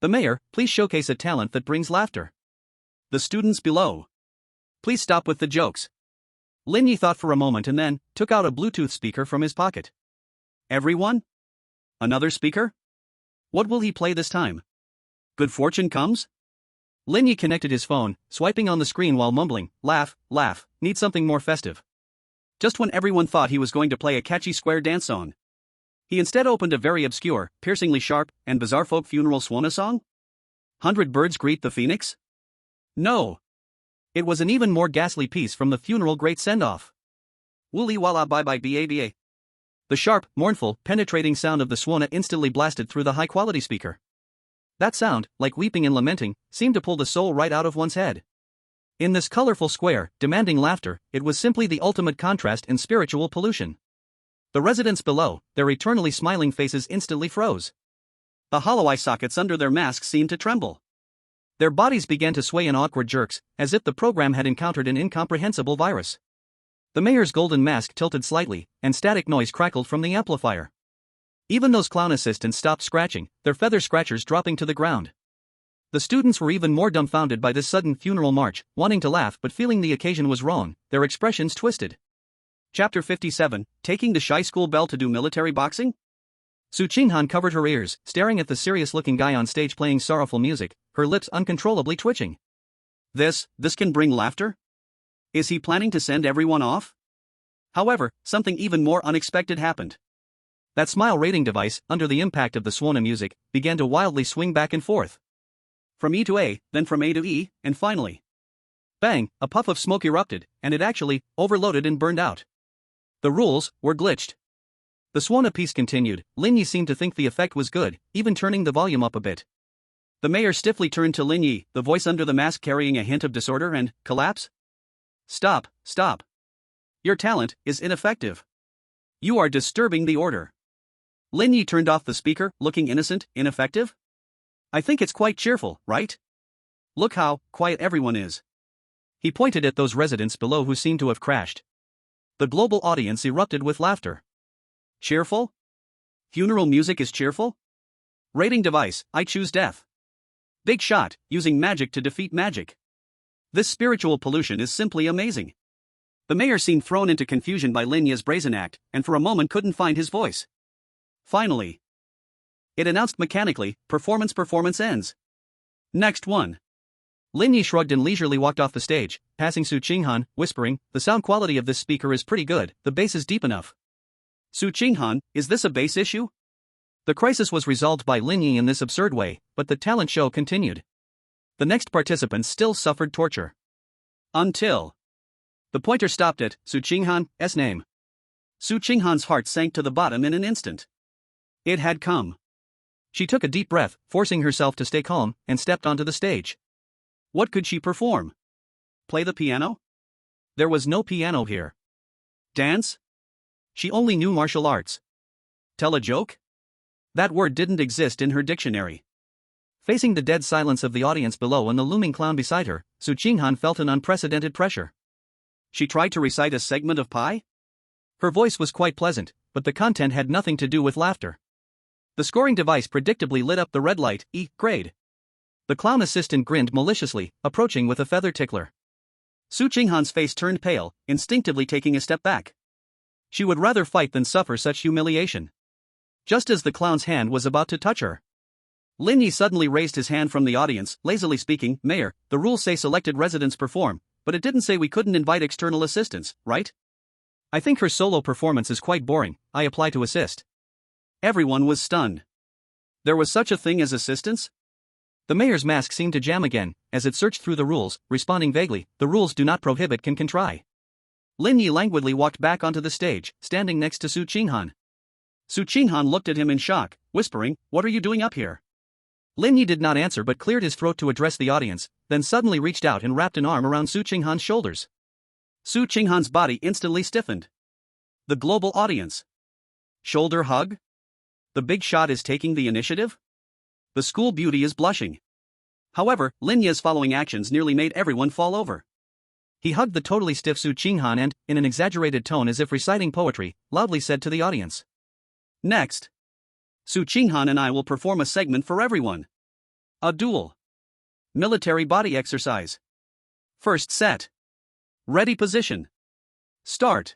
The mayor, please showcase a talent that brings laughter. The students below. Please stop with the jokes. Lin Ye thought for a moment and then took out a Bluetooth speaker from his pocket. Everyone? Another speaker? What will he play this time? Good fortune comes? Lin Ye connected his phone, swiping on the screen while mumbling, laugh, laugh, need something more festive. Just when everyone thought he was going to play a catchy square dance song, he instead opened a very obscure, piercingly sharp, and bizarre folk funeral swana song? 100 Birds Greet the Phoenix? No. It was an even more ghastly piece from the funeral great send-off. Wooly walla bye bye ba. The sharp, mournful, penetrating sound of the swana instantly blasted through the high-quality speaker. That sound, like weeping and lamenting, seemed to pull the soul right out of one's head. In this colorful square, demanding laughter, it was simply the ultimate contrast in spiritual pollution. The residents below, their eternally smiling faces instantly froze. The hollow eye sockets under their masks seemed to tremble. Their bodies began to sway in awkward jerks, as if the program had encountered an incomprehensible virus. The mayor's golden mask tilted slightly, and static noise crackled from the amplifier. Even those clown assistants stopped scratching, their feather scratchers dropping to the ground. The students were even more dumbfounded by this sudden funeral march, wanting to laugh but feeling the occasion was wrong, their expressions twisted. Chapter 57, Taking the Shy School Bell to Do Military Boxing? Su Qinghan covered her ears, staring at the serious-looking guy on stage playing sorrowful music, her lips uncontrollably twitching. This can bring laughter? Is he planning to send everyone off? However, something even more unexpected happened. That smile rating device, under the impact of the swana music, began to wildly swing back and forth. From E to A, then from A to E, and finally. Bang, a puff of smoke erupted, and it actually overloaded and burned out. The rules were glitched. The swana piece continued. Lin Ye seemed to think the effect was good, even turning the volume up a bit. The mayor stiffly turned to Lin Ye, the voice under the mask carrying a hint of disorder and collapse. Stop. Your talent is ineffective. You are disturbing the order. Lin Ye turned off the speaker, looking innocent. Ineffective? I think it's quite cheerful, right? Look how quiet everyone is. He pointed at those residents below who seemed to have crashed. The global audience erupted with laughter. Cheerful? Funeral music is cheerful? Rating device, I choose death. Big shot, using magic to defeat magic. This spiritual pollution is simply amazing. The mayor seemed thrown into confusion by Lin Ye's brazen act, and for a moment couldn't find his voice. Finally, it announced mechanically, performance ends. Next one. Lin Ye shrugged and leisurely walked off the stage, passing Su Qinghan, whispering, the sound quality of this speaker is pretty good, the bass is deep enough. Su Qinghan, is this a bass issue? The crisis was resolved by Lin Ye in this absurd way, but the talent show continued. The next participants still suffered torture. Until the pointer stopped at Su Qinghan's name. Su Qinghan's heart sank to the bottom in an instant. It had come. She took a deep breath, forcing herself to stay calm, and stepped onto the stage. What could she perform? Play the piano? There was no piano here. Dance? She only knew martial arts. Tell a joke? That word didn't exist in her dictionary. Facing the dead silence of the audience below and the looming clown beside her, Su Qinghan felt an unprecedented pressure. She tried to recite a segment of pie? Her voice was quite pleasant, but the content had nothing to do with laughter. The scoring device predictably lit up the red light, E grade. The clown assistant grinned maliciously, approaching with a feather tickler. Su Qinghan's face turned pale, instinctively taking a step back. She would rather fight than suffer such humiliation. Just as the clown's hand was about to touch her, Lin Ye suddenly raised his hand from the audience, lazily speaking, Mayor, the rules say selected residents perform, but it didn't say we couldn't invite external assistants, right? I think her solo performance is quite boring, I apply to assist. Everyone was stunned. There was such a thing as assistants? The mayor's mask seemed to jam again, as it searched through the rules, responding vaguely, "The rules do not prohibit can try." Lin Ye languidly walked back onto the stage, standing next to Su Qinghan. Su Qinghan looked at him in shock, whispering, "What are you doing up here?" Lin Ye did not answer but cleared his throat to address the audience, then suddenly reached out and wrapped an arm around Su Qinghan's shoulders. Su Qinghan's body instantly stiffened. The global audience. Shoulder hug? The big shot is taking the initiative? The school beauty is blushing. However, Lin Ye's following actions nearly made everyone fall over. He hugged the totally stiff Su Qinghan and, in an exaggerated tone as if reciting poetry, loudly said to the audience, "Next, Su Qinghan and I will perform a segment for everyone. A duel. Military body exercise. First set. Ready position. Start."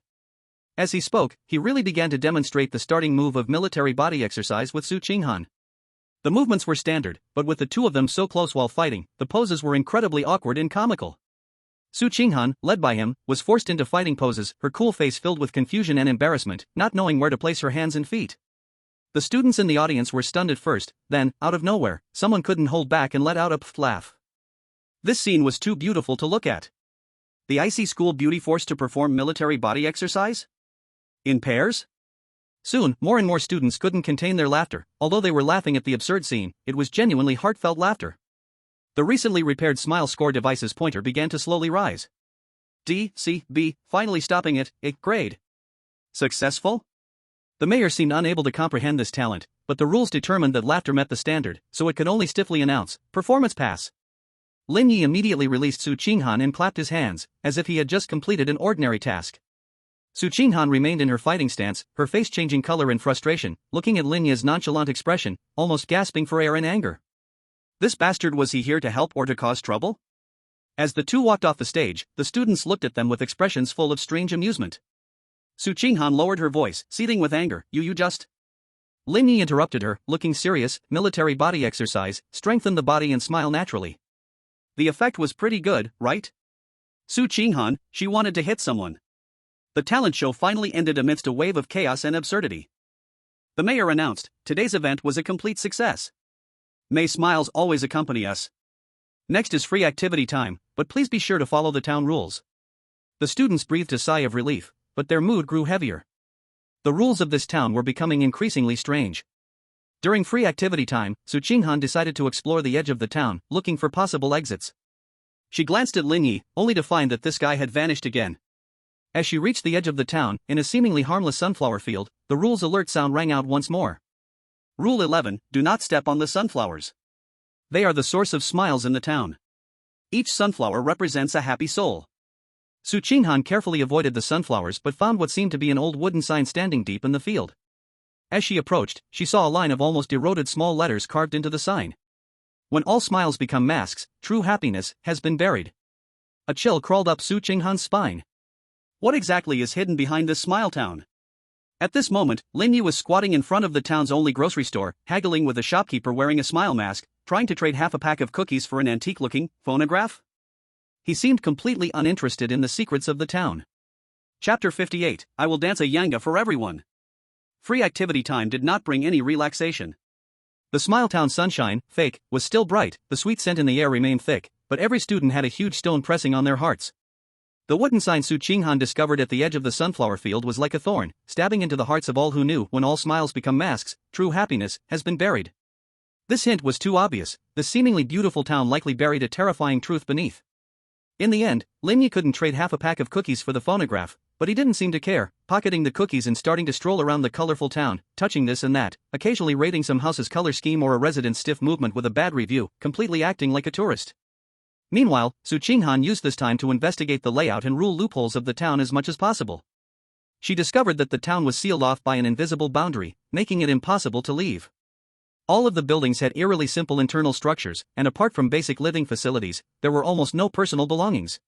As he spoke, he really began to demonstrate the starting move of military body exercise with Su Qinghan. The movements were standard, but with the two of them so close while fighting, the poses were incredibly awkward and comical. Su Qinghan, led by him, was forced into fighting poses, her cool face filled with confusion and embarrassment, not knowing where to place her hands and feet. The students in the audience were stunned at first, then, out of nowhere, someone couldn't hold back and let out a pfft laugh. This scene was too beautiful to look at. The icy school beauty forced to perform military body exercise? In pairs? Soon, more and more students couldn't contain their laughter. Although they were laughing at the absurd scene, it was genuinely heartfelt laughter. The recently repaired smile score device's pointer began to slowly rise. D, C, B, finally stopping at 8th grade. Successful? The mayor seemed unable to comprehend this talent, but the rules determined that laughter met the standard, so it could only stiffly announce, "Performance pass." Lin Ye immediately released Su Qinghan and clapped his hands, as if he had just completed an ordinary task. Su Qinghan remained in her fighting stance, her face changing color in frustration, looking at Lin Ye's nonchalant expression, almost gasping for air in anger. This bastard, was he here to help or to cause trouble? As the two walked off the stage, the students looked at them with expressions full of strange amusement. Su Qinghan lowered her voice, seething with anger, You just..." Lin Ye interrupted her, looking serious. "Military body exercise, strengthen the body and smile naturally. The effect was pretty good, right?" Su Qinghan, she wanted to hit someone. The talent show finally ended amidst a wave of chaos and absurdity. The mayor announced, "Today's event was a complete success. May smiles always accompany us. Next is free activity time, but please be sure to follow the town rules." The students breathed a sigh of relief, but their mood grew heavier. The rules of this town were becoming increasingly strange. During free activity time, Su Qinghan decided to explore the edge of the town, looking for possible exits. She glanced at Lin Ye, only to find that this guy had vanished again. As she reached the edge of the town, in a seemingly harmless sunflower field, the rules alert sound rang out once more. Rule 11, do not step on the sunflowers. They are the source of smiles in the town. Each sunflower represents a happy soul. Su Qinghan carefully avoided the sunflowers but found what seemed to be an old wooden sign standing deep in the field. As she approached, she saw a line of almost eroded small letters carved into the sign. When all smiles become masks, true happiness has been buried. A chill crawled up Su Qinghan's spine. What exactly is hidden behind this smile town? At this moment, Lin Ye was squatting in front of the town's only grocery store, haggling with a shopkeeper wearing a smile mask, trying to trade half a pack of cookies for an antique-looking phonograph. He seemed completely uninterested in the secrets of the town. Chapter 58, I will dance a yanga for everyone. Free activity time did not bring any relaxation. The Smile Town sunshine, fake, was still bright, the sweet scent in the air remained thick, but every student had a huge stone pressing on their hearts. The wooden sign Su Qinghan discovered at the edge of the sunflower field was like a thorn, stabbing into the hearts of all who knew when all smiles become masks, true happiness has been buried. This hint was too obvious, the seemingly beautiful town likely buried a terrifying truth beneath. In the end, Lin Ye couldn't trade half a pack of cookies for the phonograph, but he didn't seem to care, pocketing the cookies and starting to stroll around the colorful town, touching this and that, occasionally rating some house's color scheme or a resident's stiff movement with a bad review, completely acting like a tourist. Meanwhile, Su Qinghan used this time to investigate the layout and rule loopholes of the town as much as possible. She discovered that the town was sealed off by an invisible boundary, making it impossible to leave. All of the buildings had eerily simple internal structures, and apart from basic living facilities, there were almost no personal belongings.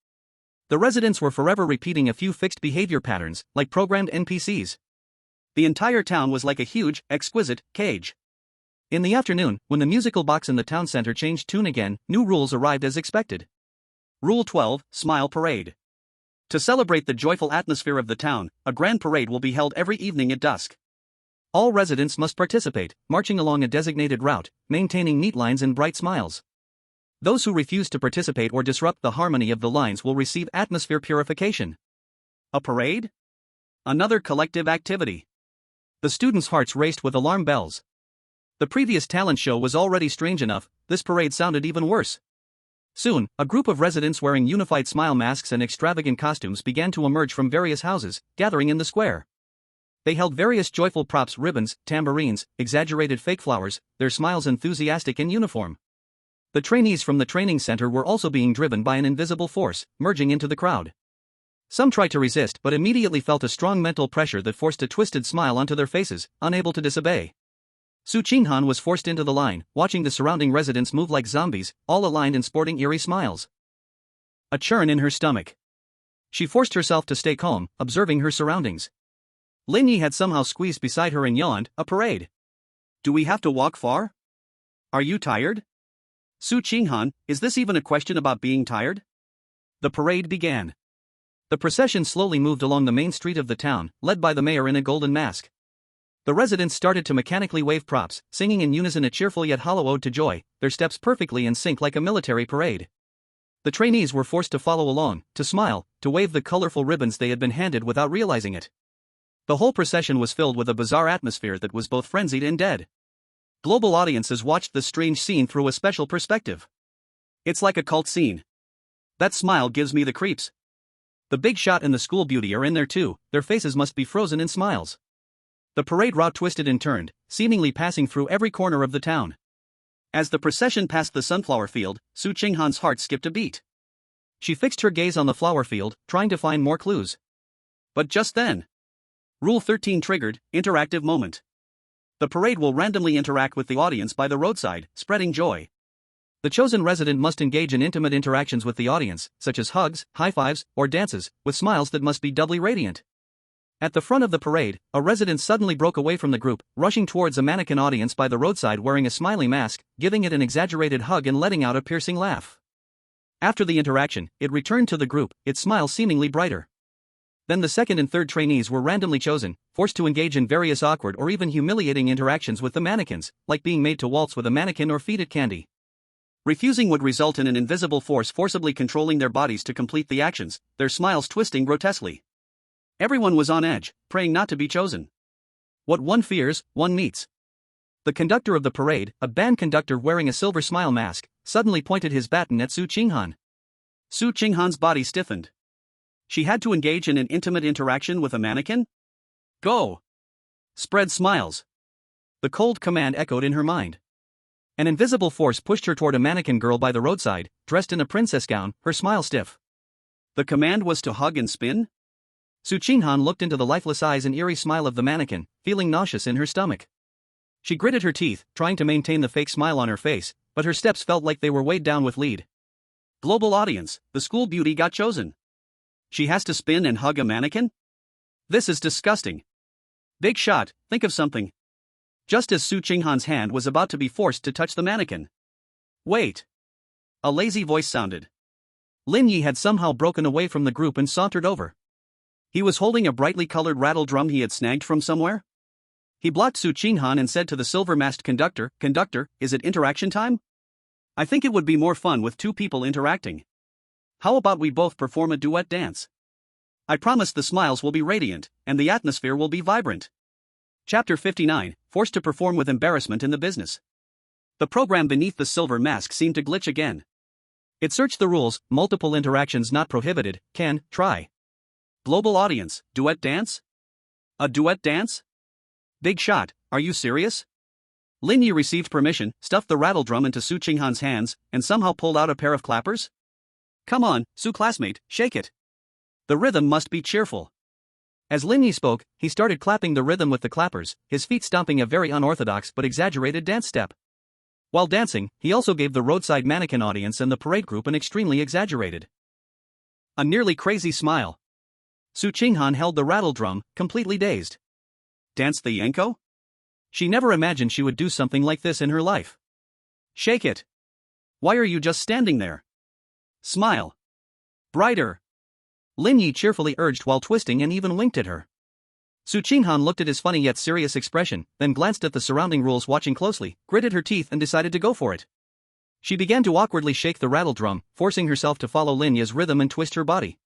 The residents were forever repeating a few fixed behavior patterns, like programmed NPCs. The entire town was like a huge, exquisite cage. In the afternoon, when the musical box in the town center changed tune again, new rules arrived as expected. Rule 12, Smile Parade. To celebrate the joyful atmosphere of the town, a grand parade will be held every evening at dusk. All residents must participate, marching along a designated route, maintaining neat lines and bright smiles. Those who refuse to participate or disrupt the harmony of the lines will receive atmosphere purification. A parade? Another collective activity. The students' hearts raced with alarm bells. The previous talent show was already strange enough, this parade sounded even worse. Soon, a group of residents wearing unified smile masks and extravagant costumes began to emerge from various houses, gathering in the square. They held various joyful props, ribbons, tambourines, exaggerated fake flowers, their smiles enthusiastic in uniform. The trainees from the training center were also being driven by an invisible force, merging into the crowd. Some tried to resist but immediately felt a strong mental pressure that forced a twisted smile onto their faces, unable to disobey. Su Qinghan was forced into the line, watching the surrounding residents move like zombies, all aligned and sporting eerie smiles. A churn in her stomach. She forced herself to stay calm, observing her surroundings. Lin Ye had somehow squeezed beside her and yawned, "A parade. Do we have to walk far? Are you tired? Su Qinghan, is this even a question about being tired?" The parade began. The procession slowly moved along the main street of the town, led by the mayor in a golden mask. The residents started to mechanically wave props, singing in unison a cheerful yet hollow ode to joy, their steps perfectly in sync like a military parade. The trainees were forced to follow along, to smile, to wave the colorful ribbons they had been handed without realizing it. The whole procession was filled with a bizarre atmosphere that was both frenzied and dead. Global audiences watched this strange scene through a special perspective. It's like a cult scene. That smile gives me the creeps. The big shot and the school beauty are in there too, their faces must be frozen in smiles. The parade route twisted and turned, seemingly passing through every corner of the town. As the procession passed the sunflower field, Su Qinghan's heart skipped a beat. She fixed her gaze on the flower field, trying to find more clues. But just then, Rule 13 triggered, interactive moment. The parade will randomly interact with the audience by the roadside, spreading joy. The chosen resident must engage in intimate interactions with the audience, such as hugs, high fives, or dances, with smiles that must be doubly radiant. At the front of the parade, a resident suddenly broke away from the group, rushing towards a mannequin audience by the roadside wearing a smiley mask, giving it an exaggerated hug and letting out a piercing laugh. After the interaction, it returned to the group, its smile seemingly brighter. Then the second and third trainees were randomly chosen, forced to engage in various awkward or even humiliating interactions with the mannequins, like being made to waltz with a mannequin or feed it candy. Refusing would result in an invisible force forcibly controlling their bodies to complete the actions, their smiles twisting grotesquely. Everyone was on edge, praying not to be chosen. What one fears, one meets. The conductor of the parade, a band conductor wearing a silver smile mask, suddenly pointed his baton at Su Qinghan. Su Qinghan's body stiffened. She had to engage in an intimate interaction with a mannequin? Go! Spread smiles. The cold command echoed in her mind. An invisible force pushed her toward a mannequin girl by the roadside, dressed in a princess gown, her smile stiff. The command was to hug and spin? Su Qinghan looked into the lifeless eyes and eerie smile of the mannequin, feeling nauseous in her stomach. She gritted her teeth, trying to maintain the fake smile on her face, but her steps felt like they were weighed down with lead. Global audience, the school beauty got chosen. She has to spin and hug a mannequin? This is disgusting. Big shot, think of something. Just as Su Qinghan's hand was about to be forced to touch the mannequin. Wait. A lazy voice sounded. Lin Ye had somehow broken away from the group and sauntered over. He was holding a brightly colored rattle drum he had snagged from somewhere. He blocked Su Qinghan and said to the silver-masked conductor, "Conductor, is it interaction time? I think it would be more fun with two people interacting. How about we both perform a duet dance? I promise the smiles will be radiant, and the atmosphere will be vibrant." Chapter 59, Forced to perform with embarrassment in the business. The program beneath the silver mask seemed to glitch again. It searched the rules, multiple interactions not prohibited, can, try. Global audience, duet dance? A duet dance? Big shot, are you serious? Lin Ye received permission, stuffed the rattle drum into Su Qinghan's hands, and somehow pulled out a pair of clappers? Come on, Su classmate, shake it. The rhythm must be cheerful. As Lin Ye spoke, he started clapping the rhythm with the clappers, his feet stomping a very unorthodox but exaggerated dance step. While dancing, he also gave the roadside mannequin audience and the parade group an extremely exaggerated, a nearly crazy smile. Su Qinghan held the rattle drum, completely dazed. Dance the yanko? She never imagined she would do something like this in her life. Shake it. Why are you just standing there? Smile. Brighter. Lin Ye cheerfully urged while twisting and even winked at her. Su Qinghan looked at his funny yet serious expression, then glanced at the surrounding rules watching closely, gritted her teeth and decided to go for it. She began to awkwardly shake the rattle drum, forcing herself to follow Lin Ye's rhythm and twist her body.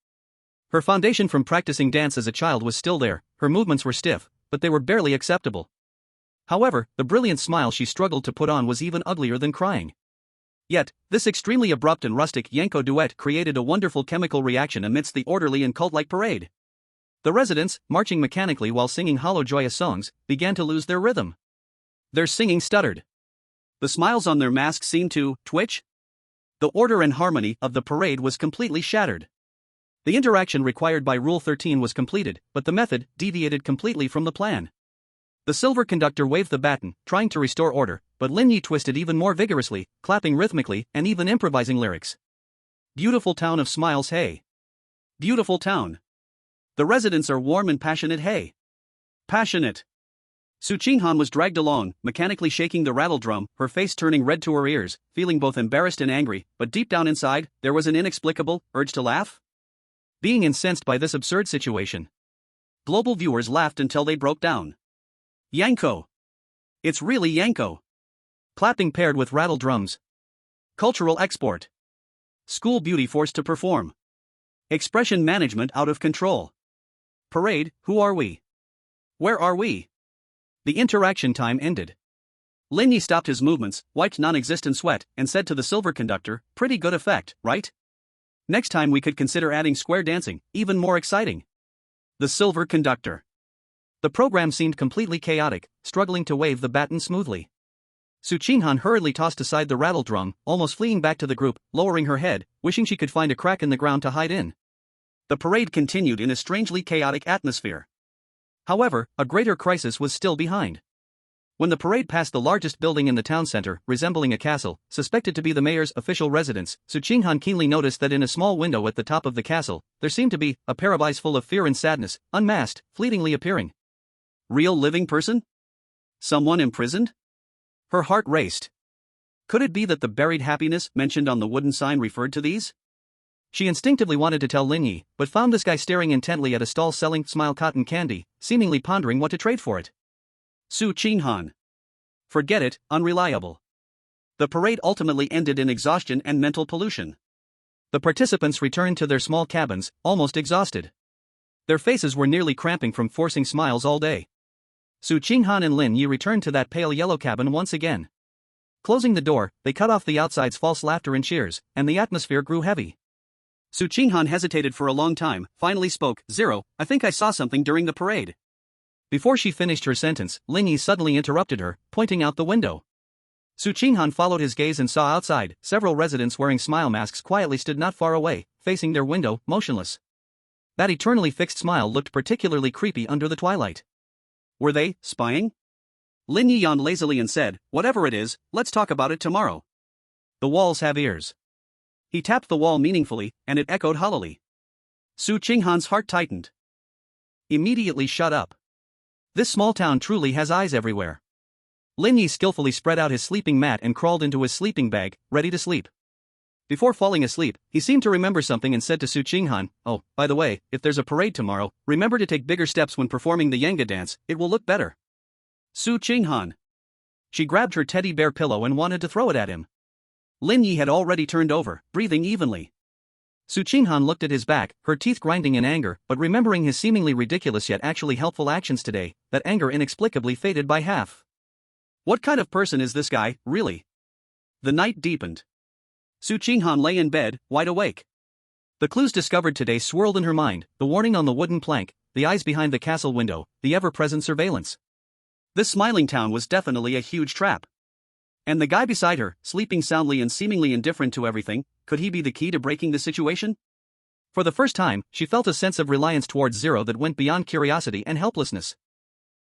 Her foundation from practicing dance as a child was still there, her movements were stiff, but they were barely acceptable. However, the brilliant smile she struggled to put on was even uglier than crying. Yet, this extremely abrupt and rustic Yanko duet created a wonderful chemical reaction amidst the orderly and cult-like parade. The residents, marching mechanically while singing hollow joyous songs, began to lose their rhythm. Their singing stuttered. The smiles on their masks seemed to twitch. The order and harmony of the parade was completely shattered. The interaction required by Rule 13 was completed, but the method deviated completely from the plan. The silver conductor waved the baton, trying to restore order, but Lin Ye twisted even more vigorously, clapping rhythmically and even improvising lyrics. Beautiful town of smiles, hey. Beautiful town. The residents are warm and passionate, hey. Passionate. Su Qinghan was dragged along, mechanically shaking the rattle drum, her face turning red to her ears, feeling both embarrassed and angry, but deep down inside, there was an inexplicable urge to laugh. Being incensed by this absurd situation. Global viewers laughed until they broke down. Yanko. It's really Yanko. Clapping paired with rattle drums. Cultural export. School beauty forced to perform. Expression management out of control. Parade, who are we? Where are we? The interaction time ended. Lin Ye stopped his movements, wiped non-existent sweat, and said to the silver conductor, pretty good effect, right? Next time we could consider adding square dancing, even more exciting. The silver conductor. The program seemed completely chaotic, struggling to wave the baton smoothly. Su Qinghan hurriedly tossed aside the rattle drum, almost fleeing back to the group, lowering her head, wishing she could find a crack in the ground to hide in. The parade continued in a strangely chaotic atmosphere. However, a greater crisis was still behind. When the parade passed the largest building in the town center, resembling a castle, suspected to be the mayor's official residence, Su Qinghan keenly noticed that in a small window at the top of the castle, there seemed to be a pair of eyes full of fear and sadness, unmasked, fleetingly appearing. Real living person? Someone imprisoned? Her heart raced. Could it be that the buried happiness mentioned on the wooden sign referred to these? She instinctively wanted to tell Lin Ye, but found this guy staring intently at a stall selling smile cotton candy, seemingly pondering what to trade for it. Su Qinghan. Forget it, unreliable. The parade ultimately ended in exhaustion and mental pollution. The participants returned to their small cabins, almost exhausted. Their faces were nearly cramping from forcing smiles all day. Su Qinghan and Lin Ye returned to that pale yellow cabin once again. Closing the door, they cut off the outside's false laughter and cheers, and the atmosphere grew heavy. Su Qinghan hesitated for a long time, finally spoke, "Zero, I think I saw something during the parade." Before she finished her sentence, Lin Ye suddenly interrupted her, pointing out the window. Su Qinghan followed his gaze and saw outside, several residents wearing smile masks quietly stood not far away, facing their window, motionless. That eternally fixed smile looked particularly creepy under the twilight. Were they spying? Lin Ye yawned lazily and said, "Whatever it is, let's talk about it tomorrow." The walls have ears. He tapped the wall meaningfully, and it echoed hollowly. Su Qinghan's heart tightened. Immediately shut up. This small town truly has eyes everywhere. Lin Ye skillfully spread out his sleeping mat and crawled into his sleeping bag, ready to sleep. Before falling asleep, he seemed to remember something and said to Su Qinghan, "Oh, by the way, if there's a parade tomorrow, remember to take bigger steps when performing the Yanga dance, it will look better." Su Qinghan. She grabbed her teddy bear pillow and wanted to throw it at him. Lin Ye had already turned over, breathing evenly. Su Qinghan looked at his back, her teeth grinding in anger, but remembering his seemingly ridiculous yet actually helpful actions today, that anger inexplicably faded by half. What kind of person is this guy, really? The night deepened. Su Qinghan lay in bed, wide awake. The clues discovered today swirled in her mind, the warning on the wooden plank, the eyes behind the castle window, the ever-present surveillance. This smiling town was definitely a huge trap. And the guy beside her, sleeping soundly and seemingly indifferent to everything, could he be the key to breaking the situation? For the first time, she felt a sense of reliance towards Zero that went beyond curiosity and helplessness.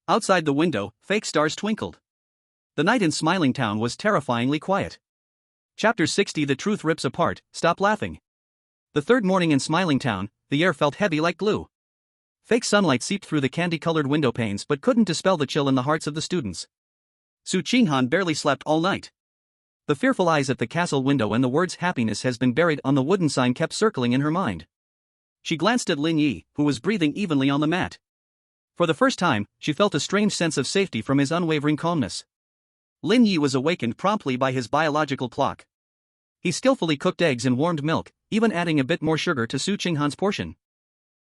Outside the window, fake stars twinkled. The night in Smiling Town was terrifyingly quiet. Chapter 60 The Truth Rips Apart, Stop Laughing. The third morning in Smiling Town, the air felt heavy like glue. Fake sunlight seeped through the candy-colored window panes but couldn't dispel the chill in the hearts of the students. Su Qinghan barely slept all night. The fearful eyes at the castle window and the words "happiness has been buried" on the wooden sign kept circling in her mind. She glanced at Lin Ye, who was breathing evenly on the mat. For the first time, she felt a strange sense of safety from his unwavering calmness. Lin Ye was awakened promptly by his biological clock. He skillfully cooked eggs in warmed milk, even adding a bit more sugar to Su Qinghan's portion.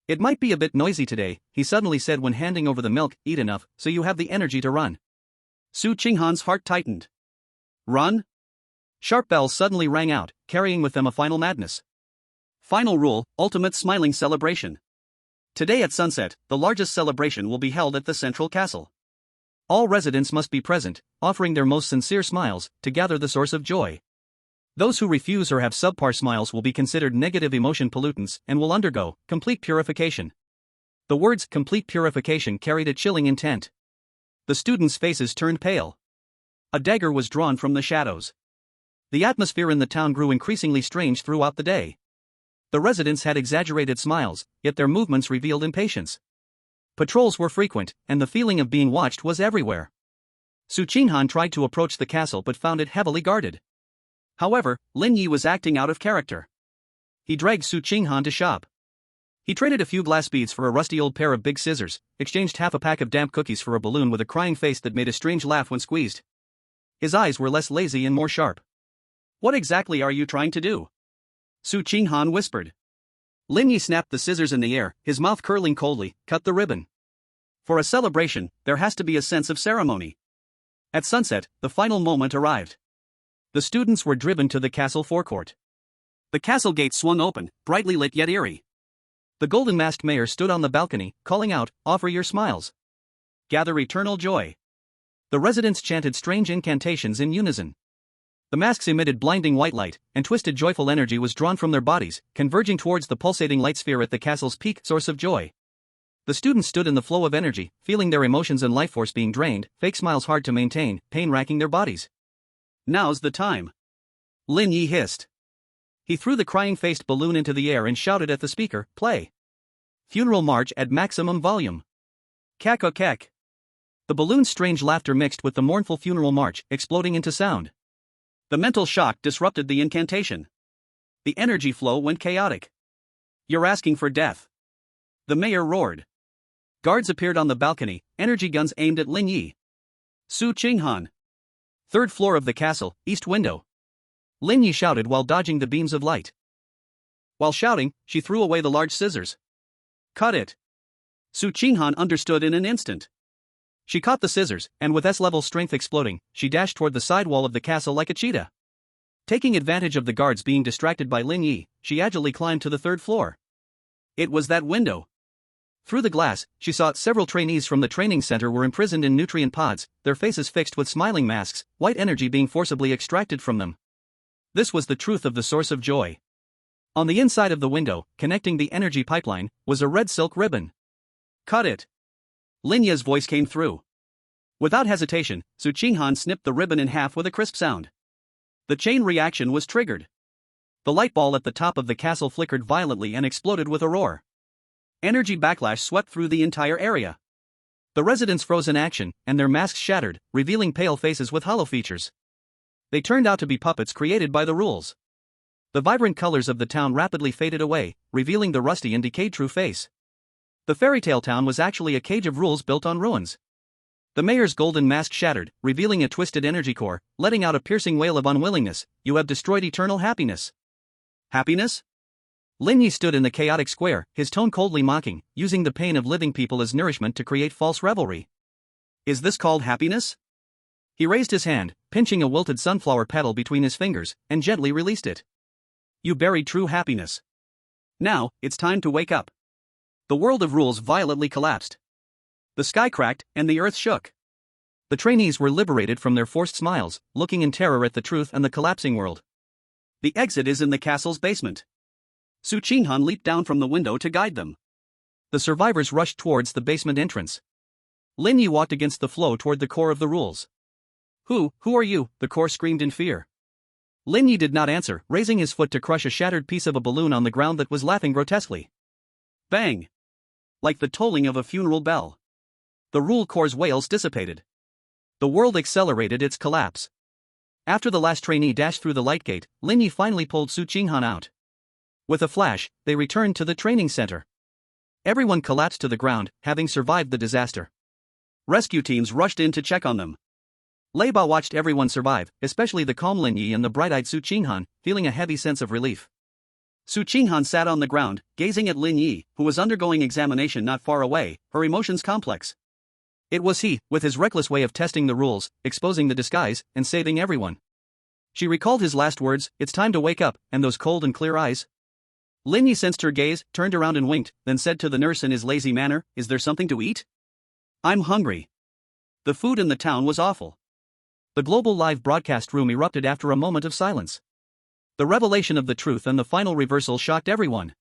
"It might be a bit noisy today," he suddenly said when handing over the milk. "Eat enough, so you have the energy to run." Su Qinghan's heart tightened. Run? Sharp bells suddenly rang out, carrying with them a final madness. Final rule, ultimate smiling celebration. Today at sunset, the largest celebration will be held at the central castle. All residents must be present, offering their most sincere smiles, to gather the source of joy. Those who refuse or have subpar smiles will be considered negative emotion pollutants and will undergo complete purification. The words complete purification carried a chilling intent. The students' faces turned pale. A dagger was drawn from the shadows. The atmosphere in the town grew increasingly strange throughout the day. The residents had exaggerated smiles, yet their movements revealed impatience. Patrols were frequent, and the feeling of being watched was everywhere. Su Qinghan tried to approach the castle but found it heavily guarded. However, Lin Ye was acting out of character. He dragged Su Qinghan to shop. He traded a few glass beads for a rusty old pair of big scissors, exchanged half a pack of damp cookies for a balloon with a crying face that made a strange laugh when squeezed. His eyes were less lazy and more sharp. "What exactly are you trying to do?" Su Qinghan whispered. Lin Ye snapped the scissors in the air, his mouth curling coldly. "Cut the ribbon. For a celebration, there has to be a sense of ceremony." At sunset, the final moment arrived. The students were driven to the castle forecourt. The castle gate swung open, brightly lit yet eerie. The golden-masked mayor stood on the balcony, calling out, "Offer your smiles. Gather eternal joy." The residents chanted strange incantations in unison. The masks emitted blinding white light, and twisted joyful energy was drawn from their bodies, converging towards the pulsating light sphere at the castle's peak source of joy. The students stood in the flow of energy, feeling their emotions and life force being drained, fake smiles hard to maintain, pain racking their bodies. "Now's the time," Lin Ye hissed. He threw the crying-faced balloon into the air and shouted at the speaker, "Play Funeral March at maximum volume. Kak-a-kak." The balloon's strange laughter mixed with the mournful funeral march, exploding into sound. The mental shock disrupted the incantation. The energy flow went chaotic. "You're asking for death," the mayor roared. Guards appeared on the balcony, energy guns aimed at Lin Ye. "Su Qinghan. Third floor of the castle, east window." Lin Ye shouted while dodging the beams of light. While shouting, she threw away the large scissors. "Cut it." Su Qinghan understood in an instant. She caught the scissors, and with S-level strength exploding, she dashed toward the side wall of the castle like a cheetah. Taking advantage of the guards being distracted by Lin Ye, she agilely climbed to the third floor. It was that window. Through the glass, she saw several trainees from the training center were imprisoned in nutrient pods, their faces fixed with smiling masks, white energy being forcibly extracted from them. This was the truth of the source of joy. On the inside of the window, connecting the energy pipeline, was a red silk ribbon. "Cut it." Lin Ye's voice came through. Without hesitation, Su Qinghan snipped the ribbon in half with a crisp sound. The chain reaction was triggered. The light ball at the top of the castle flickered violently and exploded with a roar. Energy backlash swept through the entire area. The residents froze in action, and their masks shattered, revealing pale faces with hollow features. They turned out to be puppets created by the rules. The vibrant colors of the town rapidly faded away, revealing the rusty and decayed true face. The fairy tale town was actually a cage of rules built on ruins. The mayor's golden mask shattered, revealing a twisted energy core, letting out a piercing wail of unwillingness. "You have destroyed eternal happiness." "Happiness?" Lin Ye stood in the chaotic square, his tone coldly mocking, using the pain of living people as nourishment to create false revelry. "Is this called happiness?" He raised his hand, pinching a wilted sunflower petal between his fingers, and gently released it. "You buried true happiness. Now, it's time to wake up." The world of rules violently collapsed. The sky cracked, and the earth shook. The trainees were liberated from their forced smiles, looking in terror at the truth and the collapsing world. "The exit is in the castle's basement." Su Qinghan leaped down from the window to guide them. The survivors rushed towards the basement entrance. Lin Ye walked against the flow toward the core of the rules. Who are you?" the core screamed in fear. Lin Ye did not answer, raising his foot to crush a shattered piece of a balloon on the ground that was laughing grotesquely. Bang! Like the tolling of a funeral bell. The rule core's wails dissipated. The world accelerated its collapse. After the last trainee dashed through the light gate, Lin Ye finally pulled Su Qinghan out. With a flash, they returned to the training center. Everyone collapsed to the ground, having survived the disaster. Rescue teams rushed in to check on them. Leiba watched everyone survive, especially the calm Lin Ye and the bright-eyed Su Qinghan, feeling a heavy sense of relief. Su Qinghan sat on the ground, gazing at Lin Ye, who was undergoing examination not far away, her emotions complex. It was he, with his reckless way of testing the rules, exposing the disguise, and saving everyone. She recalled his last words, "It's time to wake up," and those cold and clear eyes. Lin Ye sensed her gaze, turned around and winked, then said to the nurse in his lazy manner, "Is there something to eat? I'm hungry." The food in the town was awful. The global live broadcast room erupted after a moment of silence. The revelation of the truth and the final reversal shocked everyone.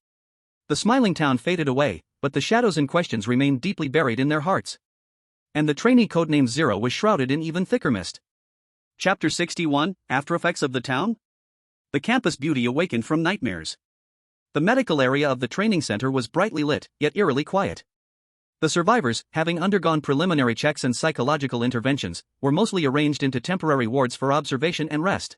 The smiling town faded away, but the shadows and questions remained deeply buried in their hearts. And the trainee codenamed Zero was shrouded in even thicker mist. Chapter 61, Aftereffects of the Town? The campus beauty awakened from nightmares. The medical area of the training center was brightly lit, yet eerily quiet. The survivors, having undergone preliminary checks and psychological interventions, were mostly arranged into temporary wards for observation and rest.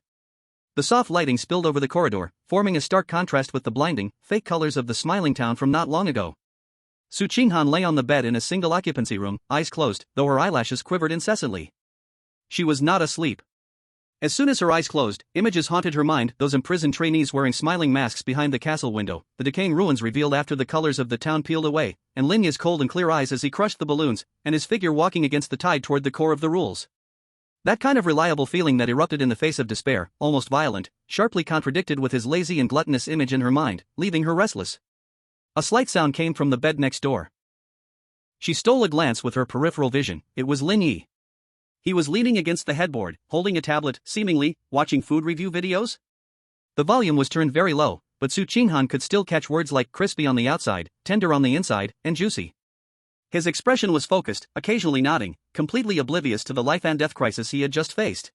The soft lighting spilled over the corridor, forming a stark contrast with the blinding, fake colors of the smiling town from not long ago. Su Qinghan lay on the bed in a single-occupancy room, eyes closed, though her eyelashes quivered incessantly. She was not asleep. As soon as her eyes closed, images haunted her mind, those imprisoned trainees wearing smiling masks behind the castle window, the decaying ruins revealed after the colors of the town peeled away, and Lin Ye's cold and clear eyes as he crushed the balloons, and his figure walking against the tide toward the core of the rules. That kind of reliable feeling that erupted in the face of despair, almost violent, sharply contradicted with his lazy and gluttonous image in her mind, leaving her restless. A slight sound came from the bed next door. She stole a glance with her peripheral vision. It was Lin Ye. He was leaning against the headboard, holding a tablet, seemingly watching food review videos. The volume was turned very low, but Su Qinghan could still catch words like crispy on the outside, tender on the inside, and juicy. His expression was focused, occasionally nodding, completely oblivious to the life and death crisis he had just faced.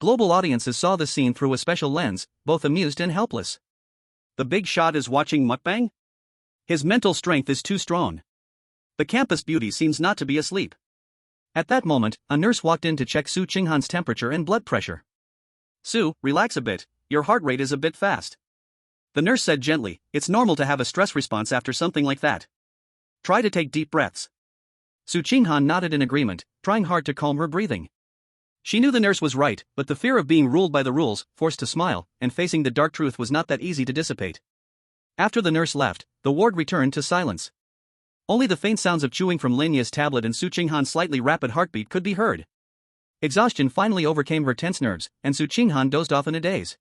Global audiences saw the scene through a special lens, both amused and helpless. The big shot is watching mukbang? His mental strength is too strong. The campus beauty seems not to be asleep. At that moment, a nurse walked in to check Su Qinghan's temperature and blood pressure. "Su, relax a bit, your heart rate is a bit fast." The nurse said gently, "It's normal to have a stress response after something like that. Try to take deep breaths." Su Qinghan nodded in agreement, trying hard to calm her breathing. She knew the nurse was right, but the fear of being ruled by the rules, forced to smile, and facing the dark truth was not that easy to dissipate. After the nurse left, the ward returned to silence. Only the faint sounds of chewing from Lin Ye's tablet and Su Qinghan's slightly rapid heartbeat could be heard. Exhaustion finally overcame her tense nerves, and Su Qinghan dozed off in a daze.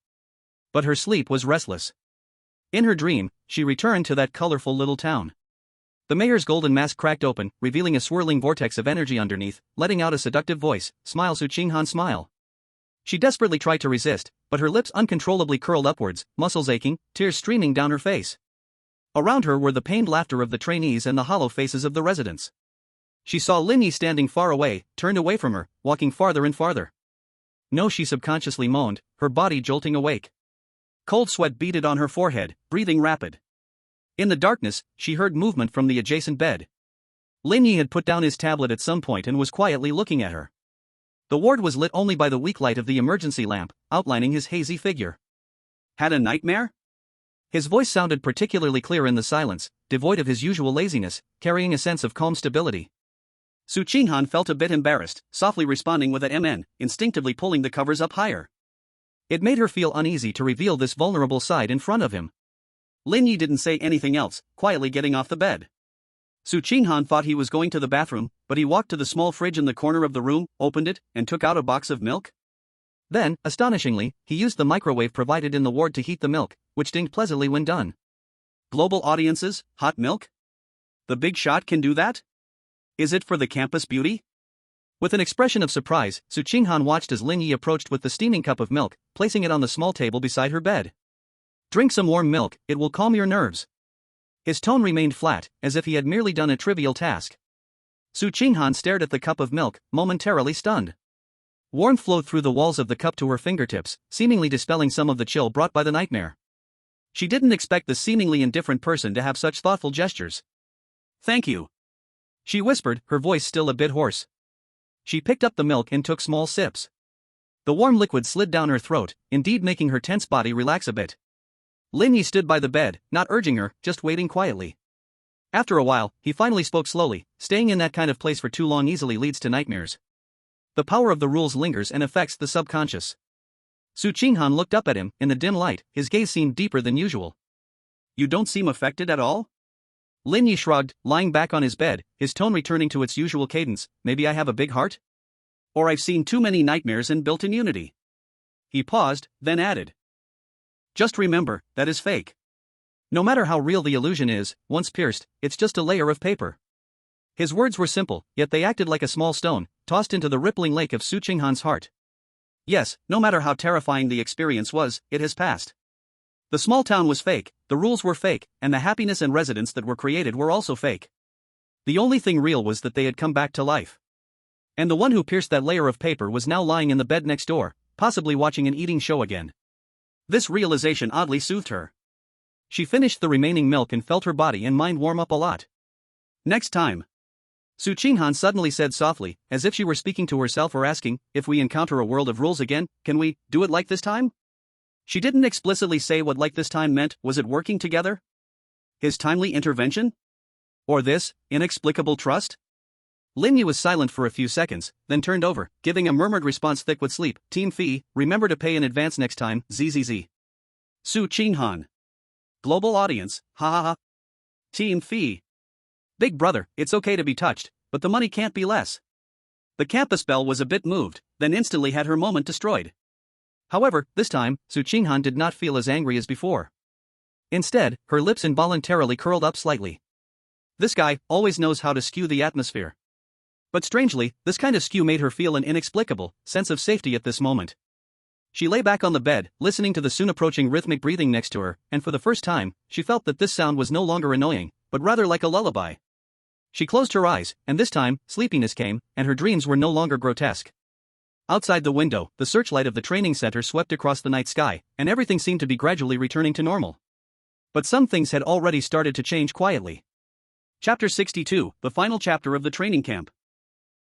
But her sleep was restless. In her dream, she returned to that colorful little town. The mayor's golden mask cracked open, revealing a swirling vortex of energy underneath, letting out a seductive voice, "Smile, Su Qinghan, smile." She desperately tried to resist, but her lips uncontrollably curled upwards, muscles aching, tears streaming down her face. Around her were the pained laughter of the trainees and the hollow faces of the residents. She saw Lin Ye standing far away, turned away from her, walking farther and farther. "No," she subconsciously moaned, her body jolting awake. Cold sweat beaded on her forehead, breathing rapid. In the darkness, she heard movement from the adjacent bed. Lin Ye had put down his tablet at some point and was quietly looking at her. The ward was lit only by the weak light of the emergency lamp, outlining his hazy figure. "Had a nightmare?" His voice sounded particularly clear in the silence, devoid of his usual laziness, carrying a sense of calm stability. Su Qinghan felt a bit embarrassed, softly responding with a "mn," instinctively pulling the covers up higher. It made her feel uneasy to reveal this vulnerable side in front of him. Lin Ye didn't say anything else, quietly getting off the bed. Su Qinghan thought he was going to the bathroom, but he walked to the small fridge in the corner of the room, opened it, and took out a box of milk. Then, astonishingly, he used the microwave provided in the ward to heat the milk, which dinged pleasantly when done. Global audiences, hot milk? The big shot can do that? Is it for the campus beauty? With an expression of surprise, Su Qinghan watched as Lin Ye approached with the steaming cup of milk, placing it on the small table beside her bed. "Drink some warm milk, it will calm your nerves." His tone remained flat, as if he had merely done a trivial task. Su Qinghan stared at the cup of milk, momentarily stunned. Warmth flowed through the walls of the cup to her fingertips, seemingly dispelling some of the chill brought by the nightmare. She didn't expect the seemingly indifferent person to have such thoughtful gestures. "Thank you," she whispered, her voice still a bit hoarse. She picked up the milk and took small sips. The warm liquid slid down her throat, indeed making her tense body relax a bit. Lin Ye stood by the bed, not urging her, just waiting quietly. After a while, he finally spoke slowly. "Staying in that kind of place for too long easily leads to nightmares. The power of the rules lingers and affects the subconscious. Su Qinghan looked up at him, in the dim light, his gaze seemed deeper than usual. You don't seem affected at all? Lin Ye shrugged, lying back on his bed, his tone returning to its usual cadence. Maybe I have a big heart? Or I've seen too many nightmares and built immunity. He paused, then added. Just remember, that is fake. No matter how real the illusion is, once pierced, it's just a layer of paper. His words were simple, yet they acted like a small stone, tossed into the rippling lake of Su Qinghan's heart. Yes, no matter how terrifying the experience was, it has passed. The small town was fake, the rules were fake, and the happiness and residents that were created were also fake. The only thing real was that they had come back to life. And the one who pierced that layer of paper was now lying in the bed next door, possibly watching an eating show again. This realization oddly soothed her. She finished the remaining milk and felt her body and mind warm up a lot. Next time. Su Qinghan suddenly said softly, as if she were speaking to herself or asking, if we encounter a world of rules again, can we do it like this time? She didn't explicitly say what like this time meant. Was it working together? His timely intervention? Or this, inexplicable trust? Lin Ye was silent for a few seconds, then turned over, giving a murmured response thick with sleep. Team Fee, remember to pay in advance next time, ZZZ. Su Qinghan. Global audience, ha ha ha. Team Fee. Big brother, it's okay to be touched, but the money can't be less. The campus belle was a bit moved, then instantly had her moment destroyed. However, this time, Su Qinghan did not feel as angry as before. Instead, her lips involuntarily curled up slightly. This guy always knows how to skew the atmosphere. But strangely, this kind of skew made her feel an inexplicable sense of safety at this moment. She lay back on the bed, listening to the soon approaching rhythmic breathing next to her, and for the first time, she felt that this sound was no longer annoying, but rather like a lullaby. She closed her eyes, and this time, sleepiness came, and her dreams were no longer grotesque. Outside the window, the searchlight of the training center swept across the night sky, and everything seemed to be gradually returning to normal. But some things had already started to change quietly. Chapter 62, the final chapter of the training camp.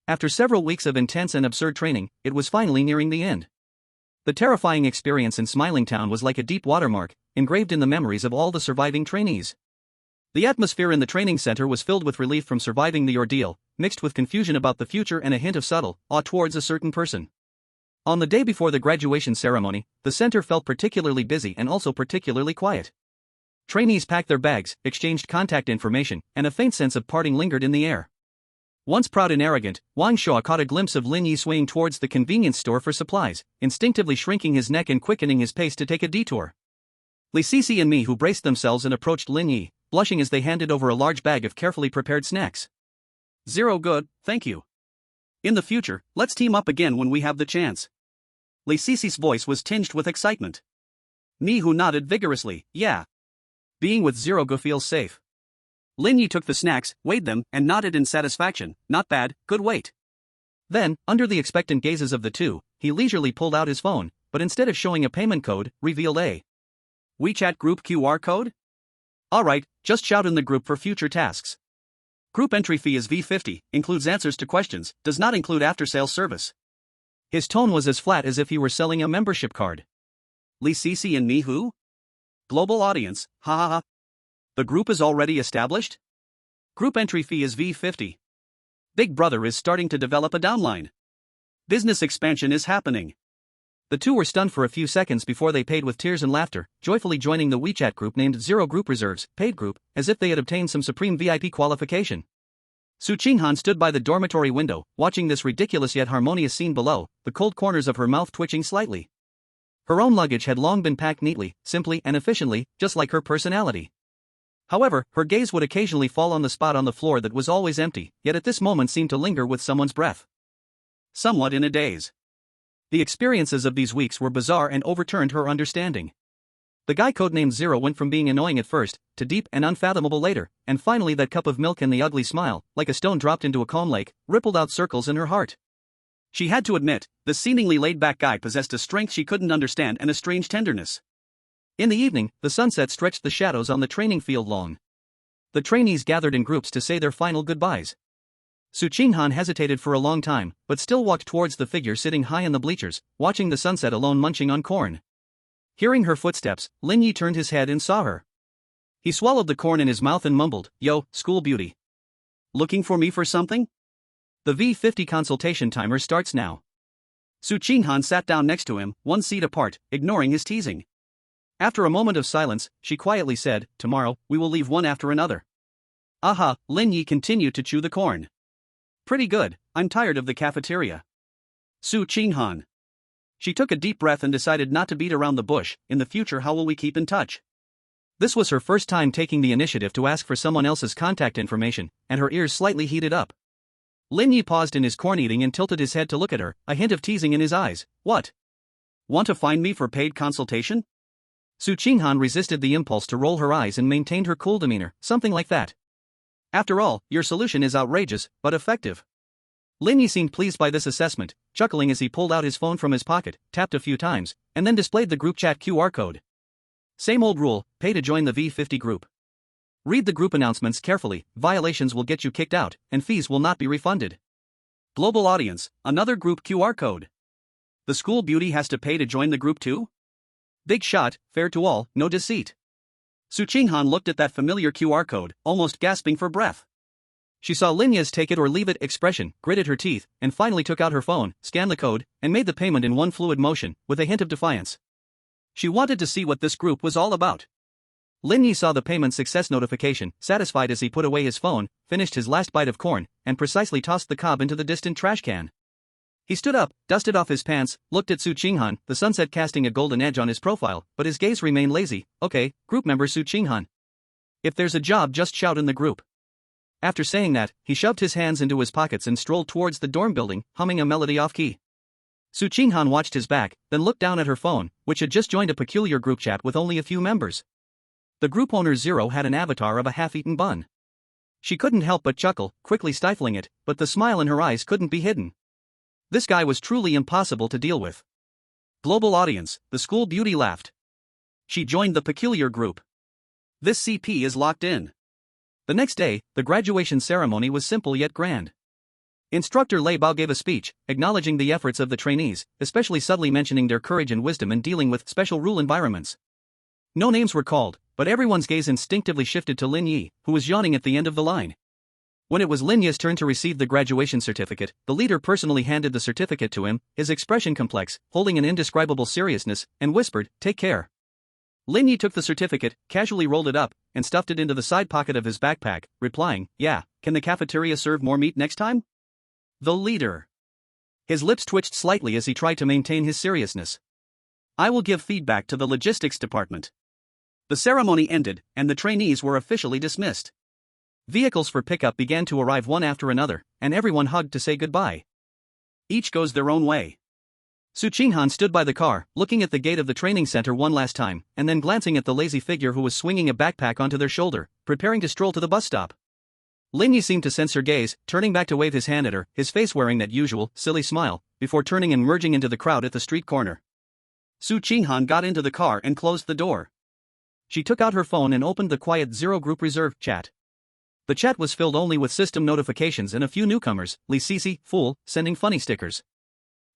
After several weeks of intense and absurd training, it was finally nearing the end. The terrifying experience in Smiling Town was like a deep watermark, engraved in the memories of all the surviving trainees. The atmosphere in the training center was filled with relief from surviving the ordeal, mixed with confusion about the future and a hint of subtle awe towards a certain person. On the day before the graduation ceremony, the center felt particularly busy and also particularly quiet. Trainees packed their bags, exchanged contact information, and a faint sense of parting lingered in the air. Once proud and arrogant, Wang Shua caught a glimpse of Lin Ye swaying towards the convenience store for supplies, instinctively shrinking his neck and quickening his pace to take a detour. Li Sisi and Mi Hu braced themselves and approached Lin Ye, blushing as they handed over a large bag of carefully prepared snacks. Zero good, thank you. In the future, let's team up again when we have the chance. Li Sisi's voice was tinged with excitement. Mi Hu nodded vigorously, yeah. Being with Zero Go feels safe. Lin Ye took the snacks, weighed them, and nodded in satisfaction. Not bad, good weight. Then, under the expectant gazes of the two, he leisurely pulled out his phone, but instead of showing a payment code, revealed a WeChat group QR code? Alright, just shout in the group for future tasks. Group entry fee is V50, includes answers to questions, does not include after-sales service. His tone was as flat as if he were selling a membership card. Li Sisi and Mi Hu? Global audience, ha ha ha. The group is already established? Group entry fee is V50. Big Brother is starting to develop a downline. Business expansion is happening. The two were stunned for a few seconds before they paid with tears and laughter, joyfully joining the WeChat group named Zero Group Reserves, paid group, as if they had obtained some supreme VIP qualification. Su Qinghan stood by the dormitory window, watching this ridiculous yet harmonious scene below, the cold corners of her mouth twitching slightly. Her own luggage had long been packed neatly, simply and efficiently, just like her personality. However, her gaze would occasionally fall on the spot on the floor that was always empty, yet at this moment seemed to linger with someone's breath. Somewhat in a daze. The experiences of these weeks were bizarre and overturned her understanding. The guy codenamed Zero went from being annoying at first, to deep and unfathomable later, and finally that cup of milk and the ugly smile, like a stone dropped into a calm lake, rippled out circles in her heart. She had to admit, the seemingly laid-back guy possessed a strength she couldn't understand and a strange tenderness. In the evening, the sunset stretched the shadows on the training field long. The trainees gathered in groups to say their final goodbyes. Su Qinghan hesitated for a long time, but still walked towards the figure sitting high in the bleachers, watching the sunset alone munching on corn. Hearing her footsteps, Lin Ye turned his head and saw her. He swallowed the corn in his mouth and mumbled, "Yo, school beauty. Looking for me for something?" The V50 consultation timer starts now. Su Qinghan sat down next to him, one seat apart, ignoring his teasing. After a moment of silence, she quietly said, "Tomorrow, we will leave one after another." Aha, Lin Ye continued to chew the corn. "Pretty good, I'm tired of the cafeteria." Su Qinghan. She took a deep breath and decided not to beat around the bush. In the future, how will we keep in touch? This was her first time taking the initiative to ask for someone else's contact information, and her ears slightly heated up. Lin Ye paused in his corn eating and tilted his head to look at her, a hint of teasing in his eyes. "What? Want to find me for paid consultation?" Su Qinghan resisted the impulse to roll her eyes and maintained her cool demeanor, something like that. "After all, your solution is outrageous, but effective." Lin Ye seemed pleased by this assessment, chuckling as he pulled out his phone from his pocket, tapped a few times, and then displayed the group chat QR code. Same old rule, pay to join the V50 group. Read the group announcements carefully, violations will get you kicked out, and fees will not be refunded. Global audience, another group QR code. The school beauty has to pay to join the group too? Big shot, fair to all, no deceit. Su Qinghan looked at that familiar QR code, almost gasping for breath. She saw Lin Ye's take it or leave it expression, gritted her teeth, and finally took out her phone, scanned the code, and made the payment in one fluid motion, with a hint of defiance. She wanted to see what this group was all about. Lin Ye saw the payment success notification, satisfied as he put away his phone, finished his last bite of corn, and precisely tossed the cob into the distant trash can. He stood up, dusted off his pants, looked at Su Qinghan, the sunset casting a golden edge on his profile, but his gaze remained lazy. "Okay, group member Su Qinghan. If there's a job, just shout in the group." After saying that, he shoved his hands into his pockets and strolled towards the dorm building, humming a melody off-key. Su Qinghan watched his back, then looked down at her phone, which had just joined a peculiar group chat with only a few members. The group owner Zero had an avatar of a half-eaten bun. She couldn't help but chuckle, quickly stifling it, but the smile in her eyes couldn't be hidden. This guy was truly impossible to deal with. Global audience, the school beauty laughed. She joined the peculiar group. This CP is locked in. The next day, the graduation ceremony was simple yet grand. Instructor Lei Bao gave a speech, acknowledging the efforts of the trainees, especially subtly mentioning their courage and wisdom in dealing with special rule environments. No names were called, but everyone's gaze instinctively shifted to Lin Ye, who was yawning at the end of the line. When it was Lin Ye's turn to receive the graduation certificate, the leader personally handed the certificate to him, his expression complex, holding an indescribable seriousness, and whispered, "Take care." Lin Ye took the certificate, casually rolled it up, and stuffed it into the side pocket of his backpack, replying, "Yeah, can the cafeteria serve more meat next time?" The leader. His lips twitched slightly as he tried to maintain his seriousness. "I will give feedback to the logistics department." The ceremony ended, and the trainees were officially dismissed. Vehicles for pickup began to arrive one after another, and everyone hugged to say goodbye. Each goes their own way. Su Qinghan stood by the car, looking at the gate of the training center one last time, and then glancing at the lazy figure who was swinging a backpack onto their shoulder, preparing to stroll to the bus stop. Lin Ye seemed to sense her gaze, turning back to wave his hand at her, his face wearing that usual, silly smile, before turning and merging into the crowd at the street corner. Su Qinghan got into the car and closed the door. She took out her phone and opened the quiet Zero Group Reserve chat. The chat was filled only with system notifications and a few newcomers, Li Sisi, fool, sending funny stickers.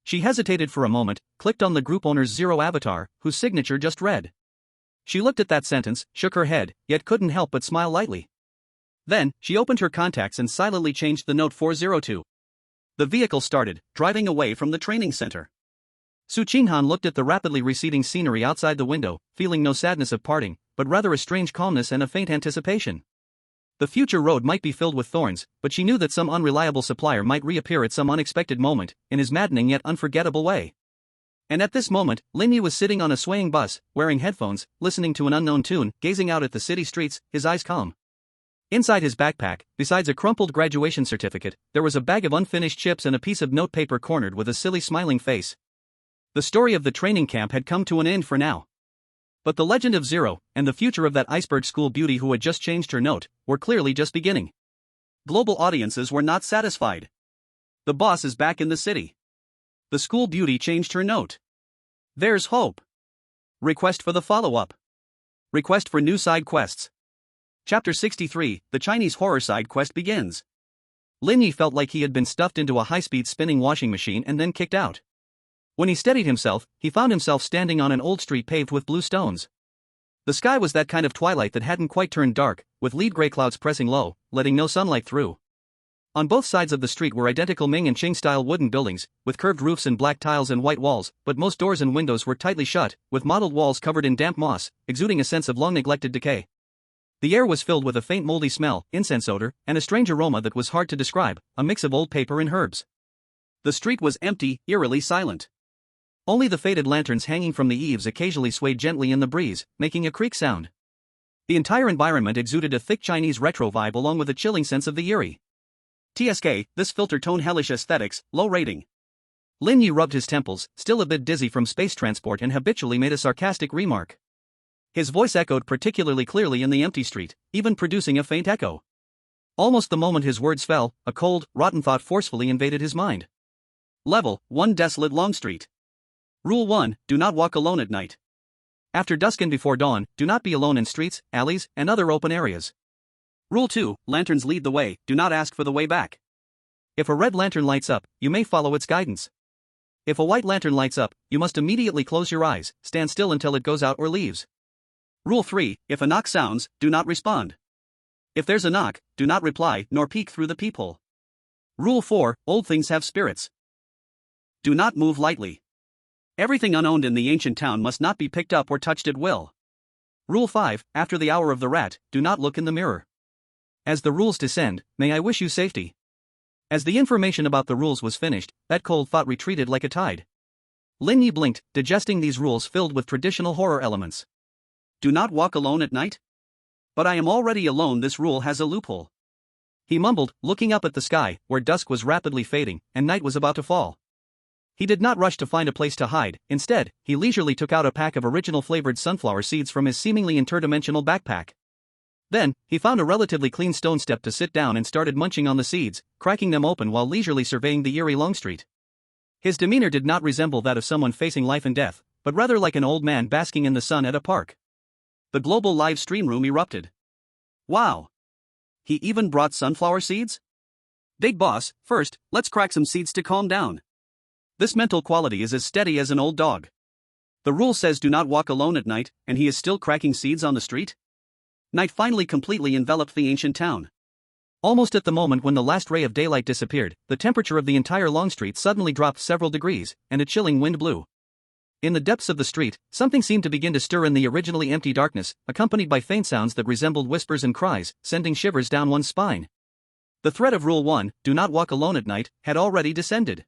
She hesitated for a moment, clicked on the group owner's Zero avatar, whose signature just read. She looked at that sentence, shook her head, yet couldn't help but smile lightly. Then, she opened her contacts and silently changed the note 402. The vehicle started, driving away from the training center. Su Qinghan looked at the rapidly receding scenery outside the window, feeling no sadness of parting, but rather a strange calmness and a faint anticipation. The future road might be filled with thorns, but she knew that some unreliable supplier might reappear at some unexpected moment, in his maddening yet unforgettable way. And at this moment, Lin Ye was sitting on a swaying bus, wearing headphones, listening to an unknown tune, gazing out at the city streets, his eyes calm. Inside his backpack, besides a crumpled graduation certificate, there was a bag of unfinished chips and a piece of notepaper cornered with a silly smiling face. The story of the training camp had come to an end for now. But the legend of Zero, and the future of that iceberg school beauty who had just changed her note, were clearly just beginning. Global audiences were not satisfied. The boss is back in the city. The school beauty changed her note. There's hope. Request for the follow-up. Request for new side quests. Chapter 63, the Chinese horror side quest begins. Lin Ye felt like he had been stuffed into a high-speed spinning washing machine and then kicked out. When he steadied himself, he found himself standing on an old street paved with blue stones. The sky was that kind of twilight that hadn't quite turned dark, with lead gray clouds pressing low, letting no sunlight through. On both sides of the street were identical Ming and Qing-style wooden buildings, with curved roofs and black tiles and white walls, but most doors and windows were tightly shut, with mottled walls covered in damp moss, exuding a sense of long-neglected decay. The air was filled with a faint moldy smell, incense odor, and a strange aroma that was hard to describe, a mix of old paper and herbs. The street was empty, eerily silent. Only the faded lanterns hanging from the eaves occasionally swayed gently in the breeze, making a creak sound. The entire environment exuded a thick Chinese retro vibe along with a chilling sense of the eerie. TSK, this filter tone hellish aesthetics, low rating. Lin Ye rubbed his temples, still a bit dizzy from space transport, and habitually made a sarcastic remark. His voice echoed particularly clearly in the empty street, even producing a faint echo. Almost the moment his words fell, a cold, rotten thought forcefully invaded his mind. Level 1 Desolate Long Street. Rule 1, do not walk alone at night. After dusk and before dawn, do not be alone in streets, alleys, and other open areas. Rule 2, lanterns lead the way, do not ask for the way back. If a red lantern lights up, you may follow its guidance. If a white lantern lights up, you must immediately close your eyes, stand still until it goes out or leaves. Rule 3, if a knock sounds, do not respond. If there's a knock, do not reply nor peek through the peephole. Rule 4, old things have spirits. Do not move lightly. Everything unowned in the ancient town must not be picked up or touched at will. Rule 5, after the hour of the rat, do not look in the mirror. As the rules descend, may I wish you safety. As the information about the rules was finished, that cold thought retreated like a tide. Lin Ye blinked, digesting these rules filled with traditional horror elements. Do not walk alone at night? But I am already alone. This rule has a loophole. He mumbled, looking up at the sky, where dusk was rapidly fading, and night was about to fall. He did not rush to find a place to hide. Instead, he leisurely took out a pack of original flavored sunflower seeds from his seemingly interdimensional backpack. Then, he found a relatively clean stone step to sit down and started munching on the seeds, cracking them open while leisurely surveying the eerie Long Street. His demeanor did not resemble that of someone facing life and death, but rather like an old man basking in the sun at a park. The global live stream room erupted. Wow! He even brought sunflower seeds? Big boss, first, let's crack some seeds to calm down. This mental quality is as steady as an old dog. The rule says do not walk alone at night, and he is still cracking seeds on the street? Night finally completely enveloped the ancient town. Almost at the moment when the last ray of daylight disappeared, the temperature of the entire Long Street suddenly dropped several degrees, and a chilling wind blew. In the depths of the street, something seemed to begin to stir in the originally empty darkness, accompanied by faint sounds that resembled whispers and cries, sending shivers down one's spine. The threat of Rule 1, do not walk alone at night, had already descended.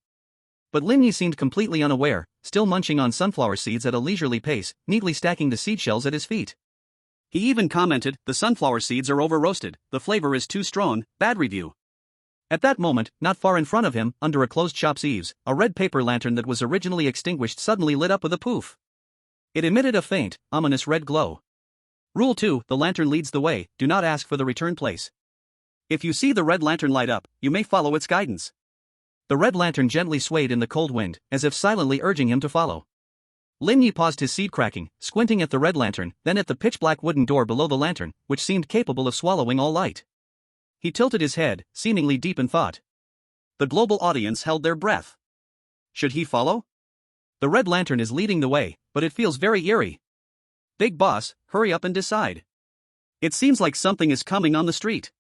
But Lin Ye seemed completely unaware, still munching on sunflower seeds at a leisurely pace, neatly stacking the seed shells at his feet. He even commented, the sunflower seeds are over-roasted, the flavor is too strong, bad review. At that moment, not far in front of him, under a closed shop's eaves, a red paper lantern that was originally extinguished suddenly lit up with a poof. It emitted a faint, ominous red glow. Rule 2, the lantern leads the way, do not ask for the return place. If you see the red lantern light up, you may follow its guidance. The red lantern gently swayed in the cold wind, as if silently urging him to follow. Lin Ye paused his seed cracking, squinting at the red lantern, then at the pitch-black wooden door below the lantern, which seemed capable of swallowing all light. He tilted his head, seemingly deep in thought. The global audience held their breath. Should he follow? The red lantern is leading the way, but it feels very eerie. Big boss, hurry up and decide. It seems like something is coming on the street.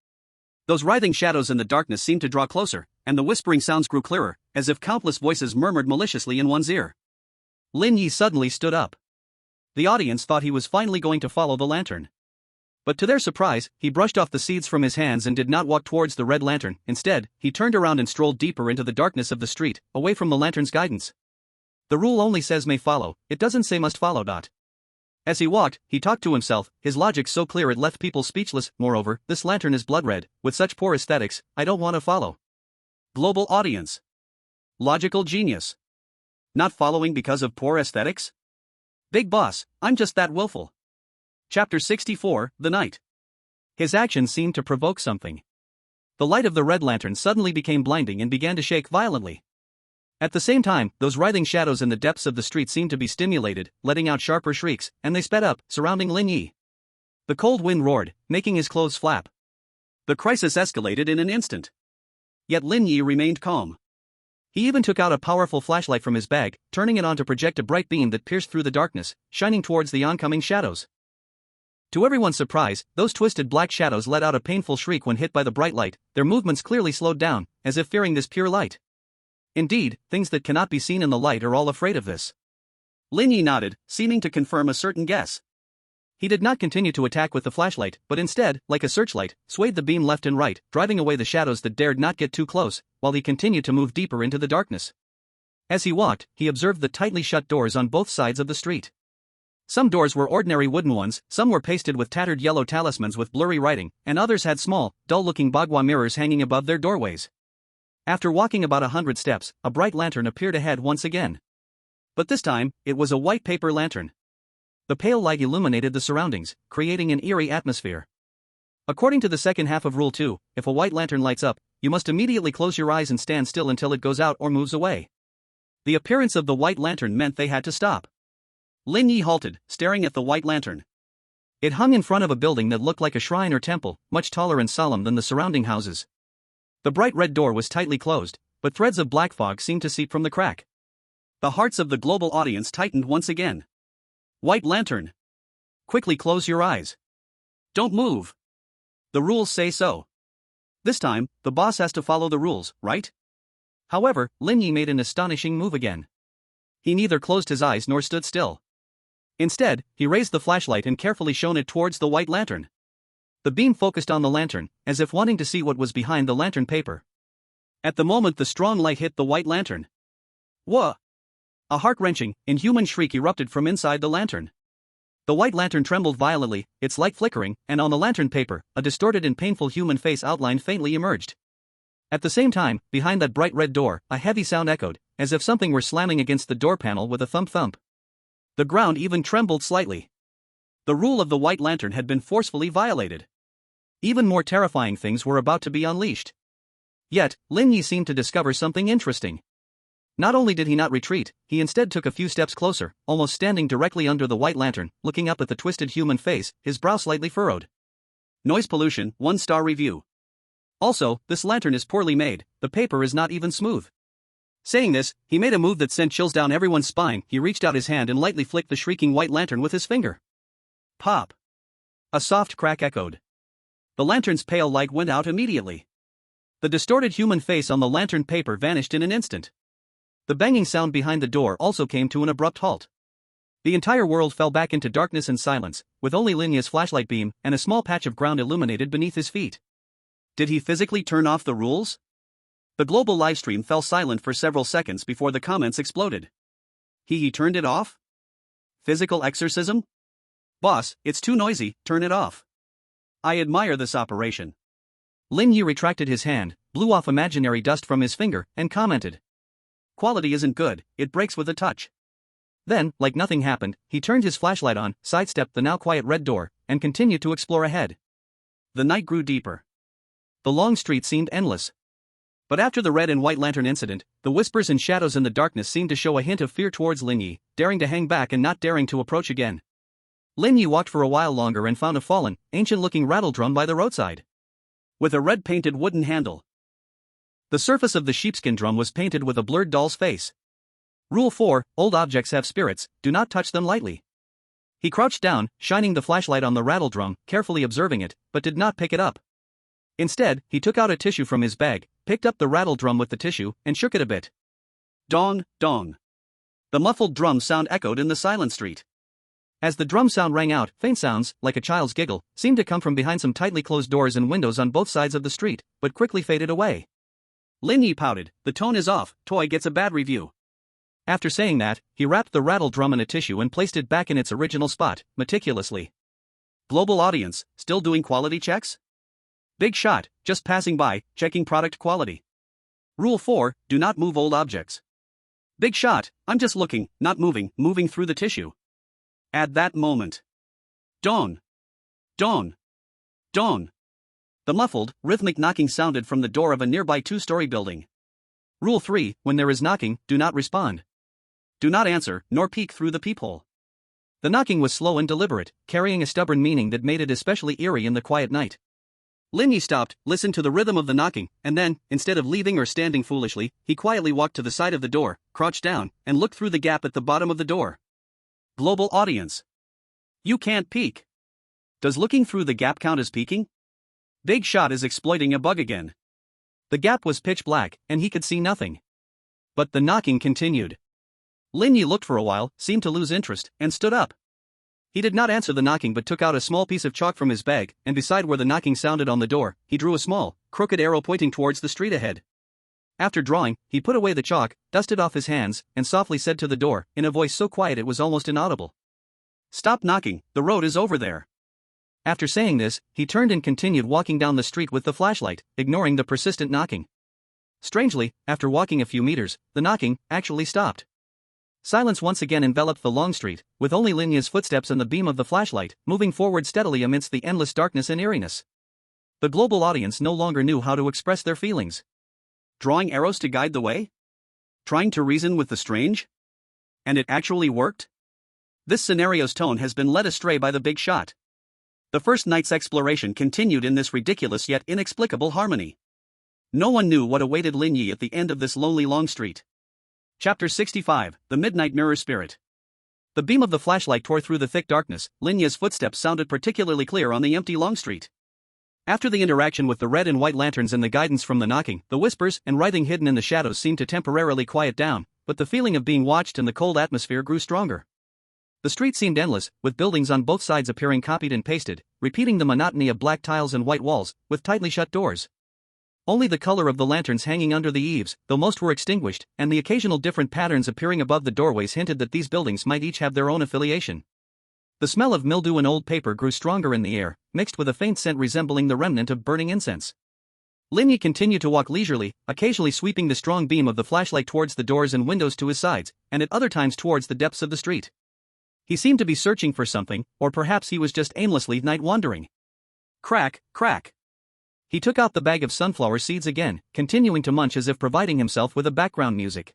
Those writhing shadows in the darkness seemed to draw closer, and the whispering sounds grew clearer, as if countless voices murmured maliciously in one's ear. Lin Ye suddenly stood up. The audience thought he was finally going to follow the lantern. But to their surprise, he brushed off the seeds from his hands and did not walk towards the red lantern. Instead, he turned around and strolled deeper into the darkness of the street, away from the lantern's guidance. The rule only says may follow, it doesn't say must follow. As he walked, he talked to himself, his logic so clear it left people speechless. Moreover, this lantern is blood red, with such poor aesthetics, I don't want to follow. Global audience. Logical genius. Not following because of poor aesthetics? Big boss, I'm just that willful. Chapter 64, The Night. His actions seemed to provoke something. The light of the red lantern suddenly became blinding and began to shake violently. At the same time, those writhing shadows in the depths of the street seemed to be stimulated, letting out sharper shrieks, and they sped up, surrounding Lin Ye. The cold wind roared, making his clothes flap. The crisis escalated in an instant. Yet Lin Ye remained calm. He even took out a powerful flashlight from his bag, turning it on to project a bright beam that pierced through the darkness, shining towards the oncoming shadows. To everyone's surprise, those twisted black shadows let out a painful shriek when hit by the bright light, their movements clearly slowed down, as if fearing this pure light. Indeed, things that cannot be seen in the light are all afraid of this. Lin Ye nodded, seeming to confirm a certain guess. He did not continue to attack with the flashlight, but instead, like a searchlight, swayed the beam left and right, driving away the shadows that dared not get too close, while he continued to move deeper into the darkness. As he walked, he observed the tightly shut doors on both sides of the street. Some doors were ordinary wooden ones, some were pasted with tattered yellow talismans with blurry writing, and others had small, dull-looking bagua mirrors hanging above their doorways. After walking about 100 steps, a bright lantern appeared ahead once again. But this time, it was a white paper lantern. The pale light illuminated the surroundings, creating an eerie atmosphere. According to the second half of Rule 2, if a white lantern lights up, you must immediately close your eyes and stand still until it goes out or moves away. The appearance of the white lantern meant they had to stop. Lin Ye halted, staring at the white lantern. It hung in front of a building that looked like a shrine or temple, much taller and solemn than the surrounding houses. The bright red door was tightly closed, but threads of black fog seemed to seep from the crack. The hearts of the global audience tightened once again. White lantern. Quickly close your eyes. Don't move. The rules say so. This time, the boss has to follow the rules, right? However, Lin Ye made an astonishing move again. He neither closed his eyes nor stood still. Instead, he raised the flashlight and carefully shone it towards the white lantern. The beam focused on the lantern, as if wanting to see what was behind the lantern paper. At the moment the strong light hit the white lantern. Whoa! A heart-wrenching, inhuman shriek erupted from inside the lantern. The white lantern trembled violently, its light flickering, and on the lantern paper, a distorted and painful human face outline faintly emerged. At the same time, behind that bright red door, a heavy sound echoed, as if something were slamming against the door panel with a thump-thump. The ground even trembled slightly. The rule of the white lantern had been forcefully violated. Even more terrifying things were about to be unleashed. Yet, Lin Ye seemed to discover something interesting. Not only did he not retreat, he instead took a few steps closer, almost standing directly under the white lantern, looking up at the twisted human face, his brow slightly furrowed. Noise pollution, 1-star review. Also, this lantern is poorly made, the paper is not even smooth. Saying this, he made a move that sent chills down everyone's spine. He reached out his hand and lightly flicked the shrieking white lantern with his finger. Pop! A soft crack echoed. The lantern's pale light went out immediately. The distorted human face on the lantern paper vanished in an instant. The banging sound behind the door also came to an abrupt halt. The entire world fell back into darkness and silence, with only Lin Ye's flashlight beam and a small patch of ground illuminated beneath his feet. Did he physically turn off the rules? The global livestream fell silent for several seconds before the comments exploded. He turned it off? Physical exorcism? Boss, it's too noisy, turn it off. I admire this operation. Lin Ye retracted his hand, blew off imaginary dust from his finger, and commented. Quality isn't good, it breaks with a touch. Then, like nothing happened, he turned his flashlight on, sidestepped the now quiet red door, and continued to explore ahead. The night grew deeper. The long street seemed endless. But after the red and white lantern incident, the whispers and shadows in the darkness seemed to show a hint of fear towards Lin Ye, daring to hang back and not daring to approach again. Lin Ye walked for a while longer and found a fallen, ancient-looking rattledrum by the roadside. With a red-painted wooden handle. The surface of the sheepskin drum was painted with a blurred doll's face. Rule 4, old objects have spirits, do not touch them lightly. He crouched down, shining the flashlight on the rattledrum, carefully observing it, but did not pick it up. Instead, he took out a tissue from his bag, picked up the rattledrum with the tissue, and shook it a bit. Dong, dong. The muffled drum sound echoed in the silent street. As the drum sound rang out, faint sounds, like a child's giggle, seemed to come from behind some tightly closed doors and windows on both sides of the street, but quickly faded away. Lin Ye pouted, the tone is off, toy gets a bad review. After saying that, he wrapped the rattledrum in a tissue and placed it back in its original spot, meticulously. Global audience, still doing quality checks? Big shot, just passing by, checking product quality. Rule 4, do not move old objects. Big shot, I'm just looking, not moving, moving through the tissue. At that moment. Dawn. Dawn. Dawn. The muffled, rhythmic knocking sounded from the door of a nearby 2-story building. Rule 3, when there is knocking, do not respond. Do not answer, nor peek through the peephole. The knocking was slow and deliberate, carrying a stubborn meaning that made it especially eerie in the quiet night. Lin Ye stopped, listened to the rhythm of the knocking, and then, instead of leaving or standing foolishly, he quietly walked to the side of the door, crouched down, and looked through the gap at the bottom of the door. Global audience. You can't peek. Does looking through the gap count as peeking? Big Shot is exploiting a bug again. The gap was pitch black, and he could see nothing. But the knocking continued. Lin Ye looked for a while, seemed to lose interest, and stood up. He did not answer the knocking but took out a small piece of chalk from his bag, and beside where the knocking sounded on the door, he drew a small, crooked arrow pointing towards the street ahead. After drawing, he put away the chalk, dusted off his hands, and softly said to the door, in a voice so quiet it was almost inaudible. "Stop knocking, the road is over there." After saying this, he turned and continued walking down the street with the flashlight, ignoring the persistent knocking. Strangely, after walking a few meters, the knocking actually stopped. Silence once again enveloped the long street, with only Lin Ye's footsteps and the beam of the flashlight moving forward steadily amidst the endless darkness and eeriness. The global audience no longer knew how to express their feelings. Drawing arrows to guide the way? Trying to reason with the strange? And it actually worked? This scenario's tone has been led astray by the Big Shot. The first night's exploration continued in this ridiculous yet inexplicable harmony. No one knew what awaited Lin Ye at the end of this lonely long street. Chapter 65, The Midnight Mirror Spirit. The beam of the flashlight tore through the thick darkness. Lin Ye's footsteps sounded particularly clear on the empty long street. After the interaction with the red and white lanterns and the guidance from the knocking, the whispers and writhing hidden in the shadows seemed to temporarily quiet down, but the feeling of being watched and the cold atmosphere grew stronger. The street seemed endless, with buildings on both sides appearing copied and pasted, repeating the monotony of black tiles and white walls, with tightly shut doors. Only the color of the lanterns hanging under the eaves, though most were extinguished, and the occasional different patterns appearing above the doorways hinted that these buildings might each have their own affiliation. The smell of mildew and old paper grew stronger in the air, mixed with a faint scent resembling the remnant of burning incense. Lin Ye continued to walk leisurely, occasionally sweeping the strong beam of the flashlight towards the doors and windows to his sides, and at other times towards the depths of the street. He seemed to be searching for something, or perhaps he was just aimlessly night-wandering. Crack, crack. He took out the bag of sunflower seeds again, continuing to munch as if providing himself with a background music.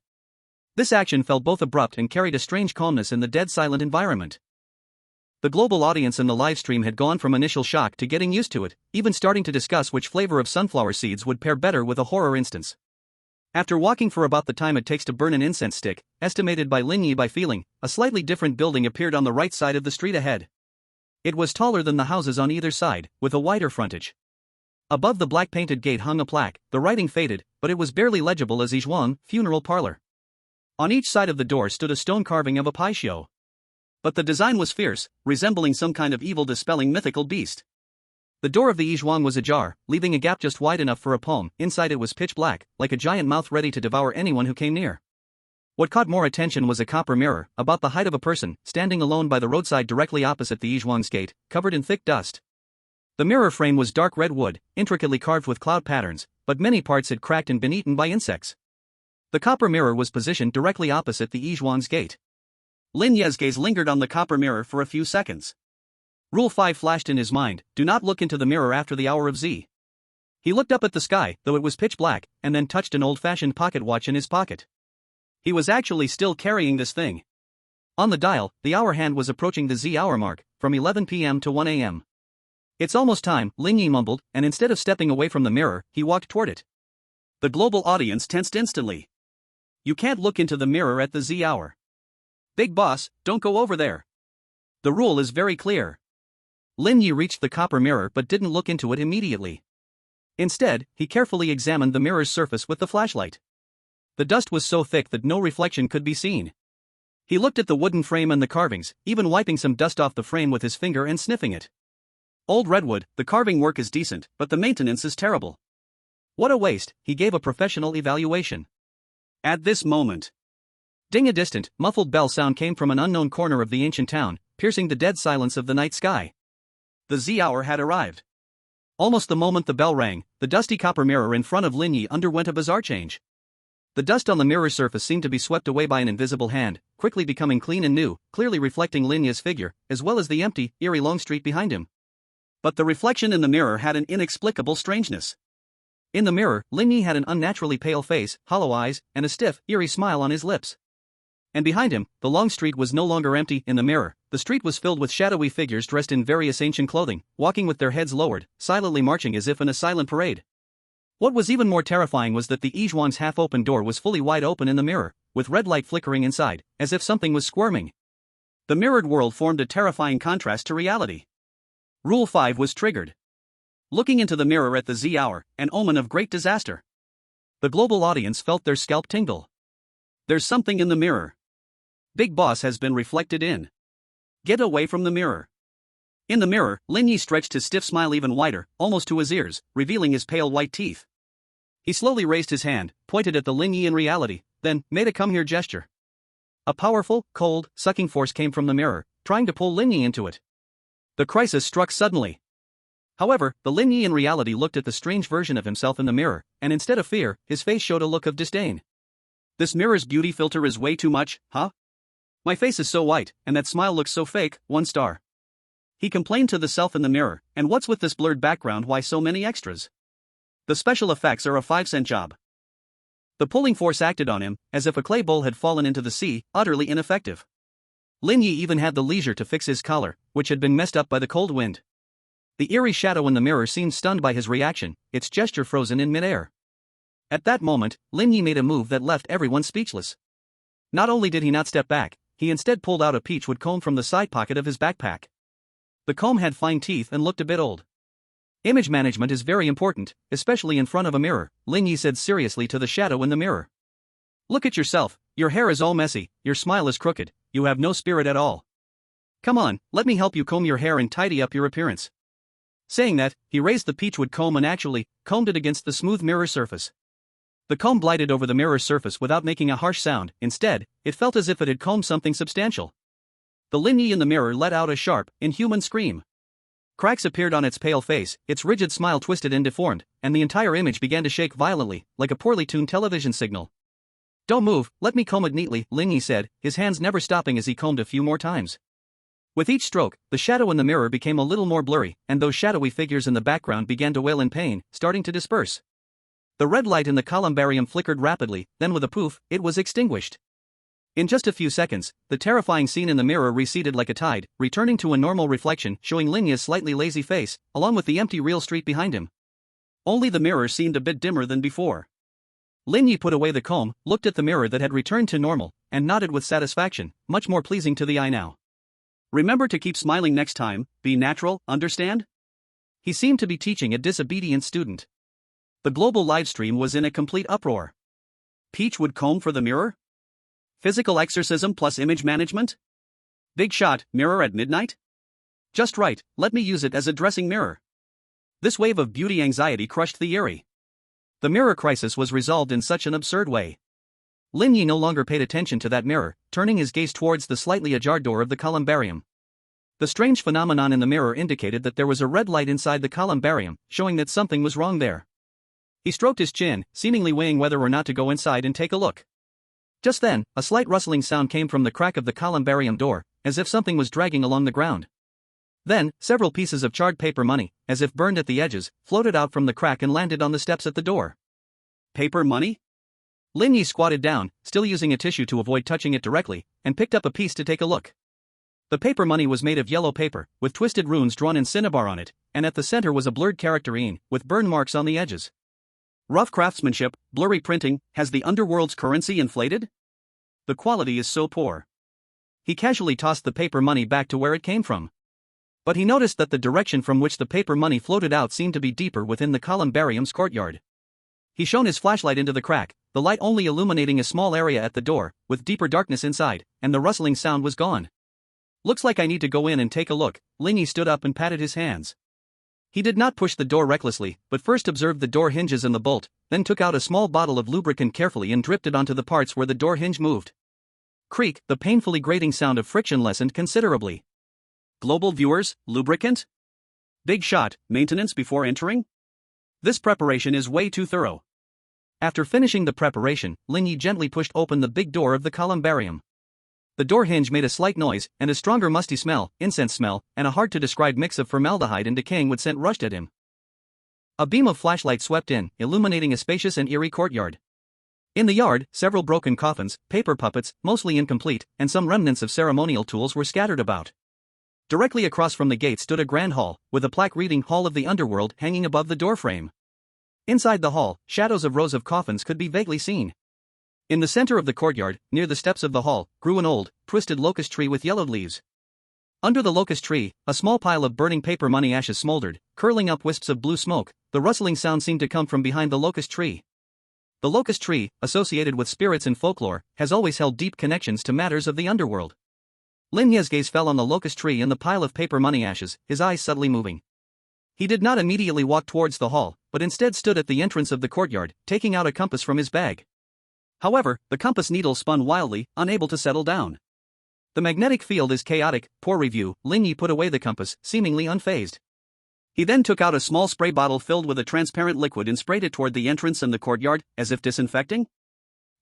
This action felt both abrupt and carried a strange calmness in the dead-silent environment. The global audience in the livestream had gone from initial shock to getting used to it, even starting to discuss which flavor of sunflower seeds would pair better with a horror instance. After walking for about the time it takes to burn an incense stick, estimated by Lin Ye by feeling, a slightly different building appeared on the right side of the street ahead. It was taller than the houses on either side, with a wider frontage. Above the black painted gate hung a plaque, the writing faded, but it was barely legible as Yizhuang Funeral Parlor. On each side of the door stood a stone carving of a pai xiu. But the design was fierce, resembling some kind of evil-dispelling mythical beast. The door of the Yizhuang was ajar, leaving a gap just wide enough for a palm. Inside it was pitch black, like a giant mouth ready to devour anyone who came near. What caught more attention was a copper mirror, about the height of a person, standing alone by the roadside directly opposite the Yizhuang's gate, covered in thick dust. The mirror frame was dark red wood, intricately carved with cloud patterns, but many parts had cracked and been eaten by insects. The copper mirror was positioned directly opposite the Yizhuang's gate. Lin Ye's gaze lingered on the copper mirror for a few seconds. Rule 5 flashed in his mind: do not look into the mirror after the hour of Z. He looked up at the sky, though it was pitch black, and then touched an old-fashioned pocket watch in his pocket. He was actually still carrying this thing. On the dial, the hour hand was approaching the Z hour mark, from 11 p.m. to 1 a.m. "It's almost time," Lin Ye mumbled, and instead of stepping away from the mirror, he walked toward it. The global audience tensed instantly. "You can't look into the mirror at the Z hour. Big boss, don't go over there. The rule is very clear." Lin Ye reached the copper mirror but didn't look into it immediately. Instead, he carefully examined the mirror's surface with the flashlight. The dust was so thick that no reflection could be seen. He looked at the wooden frame and the carvings, even wiping some dust off the frame with his finger and sniffing it. Old redwood, the carving work is decent, but the maintenance is terrible. What a waste, he gave a professional evaluation. At this moment, ding, a distant, muffled bell sound came from an unknown corner of the ancient town, piercing the dead silence of the night sky. The Z hour had arrived. Almost the moment the bell rang, the dusty copper mirror in front of Lin Ye underwent a bizarre change. The dust on the mirror surface seemed to be swept away by an invisible hand, quickly becoming clean and new, clearly reflecting Lin Ye's figure, as well as the empty, eerie long street behind him. But the reflection in the mirror had an inexplicable strangeness. In the mirror, Lin Ye had an unnaturally pale face, hollow eyes, and a stiff, eerie smile on his lips. And behind him, the long street was no longer empty. In the mirror, the street was filled with shadowy figures dressed in various ancient clothing, walking with their heads lowered, silently marching as if in a silent parade. What was even more terrifying was that the Yizhuang's half-open door was fully wide open in the mirror, with red light flickering inside, as if something was squirming. The mirrored world formed a terrifying contrast to reality. Rule 5 was triggered. Looking into the mirror at the Z hour, an omen of great disaster. The global audience felt their scalp tingle. There's something in the mirror. Big Boss has been reflected in. Get away from the mirror. In the mirror, Lin Ye stretched his stiff smile even wider, almost to his ears, revealing his pale white teeth. He slowly raised his hand, pointed at the Lin Ye in reality, then made a come here gesture. A powerful, cold, sucking force came from the mirror, trying to pull Lin Ye into it. The crisis struck suddenly. However, the Lin Ye in reality looked at the strange version of himself in the mirror, and instead of fear, his face showed a look of disdain. This mirror's beauty filter is way too much, huh? My face is so white, and that smile looks so fake, 1 star. He complained to the self in the mirror, and what's with this blurred background, why so many extras? The special effects are a 5-cent job. The pulling force acted on him, as if a clay bowl had fallen into the sea, utterly ineffective. Lin Ye even had the leisure to fix his collar, which had been messed up by the cold wind. The eerie shadow in the mirror seemed stunned by his reaction, its gesture frozen in midair. At that moment, Lin Ye made a move that left everyone speechless. Not only did he not step back, he instead pulled out a peachwood comb from the side pocket of his backpack. The comb had fine teeth and looked a bit old. Image management is very important, especially in front of a mirror, Lin Ye said seriously to the shadow in the mirror. Look at yourself, your hair is all messy, your smile is crooked, you have no spirit at all. Come on, let me help you comb your hair and tidy up your appearance. Saying that, he raised the peachwood comb and actually combed it against the smooth mirror surface. The comb glided over the mirror surface without making a harsh sound, instead, it felt as if it had combed something substantial. The Lin Ye in the mirror let out a sharp, inhuman scream. Cracks appeared on its pale face, its rigid smile twisted and deformed, and the entire image began to shake violently, like a poorly tuned television signal. Don't move, let me comb it neatly, Lin Ye said, his hands never stopping as he combed a few more times. With each stroke, the shadow in the mirror became a little more blurry, and those shadowy figures in the background began to wail in pain, starting to disperse. The red light in the columbarium flickered rapidly, then with a poof, it was extinguished. In just a few seconds, the terrifying scene in the mirror receded like a tide, returning to a normal reflection, showing Lin Ye's slightly lazy face, along with the empty real street behind him. Only the mirror seemed a bit dimmer than before. Lin Ye put away the comb, looked at the mirror that had returned to normal, and nodded with satisfaction, much more pleasing to the eye now. Remember to keep smiling next time, be natural, understand? He seemed to be teaching a disobedient student. The global livestream was in a complete uproar. Peachwood comb for the mirror? Physical exorcism plus image management? Big shot, mirror at midnight? Just right, let me use it as a dressing mirror. This wave of beauty anxiety crushed the eerie. The mirror crisis was resolved in such an absurd way. Lin Ye no longer paid attention to that mirror, turning his gaze towards the slightly ajar door of the columbarium. The strange phenomenon in the mirror indicated that there was a red light inside the columbarium, showing that something was wrong there. He stroked his chin, seemingly weighing whether or not to go inside and take a look. Just then, a slight rustling sound came from the crack of the columbarium door, as if something was dragging along the ground. Then, several pieces of charred paper money, as if burned at the edges, floated out from the crack and landed on the steps at the door. Paper money? Lin Ye squatted down, still using a tissue to avoid touching it directly, and picked up a piece to take a look. The paper money was made of yellow paper, with twisted runes drawn in cinnabar on it, and at the center was a blurred character with burn marks on the edges. Rough craftsmanship, blurry printing, has the underworld's currency inflated? The quality is so poor. He casually tossed the paper money back to where it came from. But he noticed that the direction from which the paper money floated out seemed to be deeper within the columbarium's courtyard. He shone his flashlight into the crack, the light only illuminating a small area at the door, with deeper darkness inside, and the rustling sound was gone. Looks like I need to go in and take a look. Lin Ye stood up and patted his hands. He did not push the door recklessly, but first observed the door hinges and the bolt, then took out a small bottle of lubricant carefully and dripped it onto the parts where the door hinge moved. Creak, the painfully grating sound of friction lessened considerably. Global viewers, lubricant? Big shot, maintenance before entering? This preparation is way too thorough. After finishing the preparation, Lin Ye gently pushed open the big door of the columbarium. The door hinge made a slight noise, and a stronger musty smell, incense smell, and a hard-to-describe mix of formaldehyde and decaying wood scent rushed at him. A beam of flashlight swept in, illuminating a spacious and eerie courtyard. In the yard, several broken coffins, paper puppets, mostly incomplete, and some remnants of ceremonial tools were scattered about. Directly across from the gate stood a grand hall, with a plaque reading Hall of the Underworld hanging above the doorframe. Inside the hall, shadows of rows of coffins could be vaguely seen. In the center of the courtyard, near the steps of the hall, grew an old, twisted locust tree with yellowed leaves. Under the locust tree, a small pile of burning paper money ashes smoldered, curling up wisps of blue smoke. The rustling sound seemed to come from behind the locust tree. The locust tree, associated with spirits and folklore, has always held deep connections to matters of the underworld. Lin Ye's gaze fell on the locust tree and the pile of paper money ashes, his eyes subtly moving. He did not immediately walk towards the hall, but instead stood at the entrance of the courtyard, taking out a compass from his bag. However, the compass needle spun wildly, unable to settle down. The magnetic field is chaotic. Poor review. Lin Ye put away the compass, seemingly unfazed. He then took out a small spray bottle filled with a transparent liquid and sprayed it toward the entrance and the courtyard, as if disinfecting.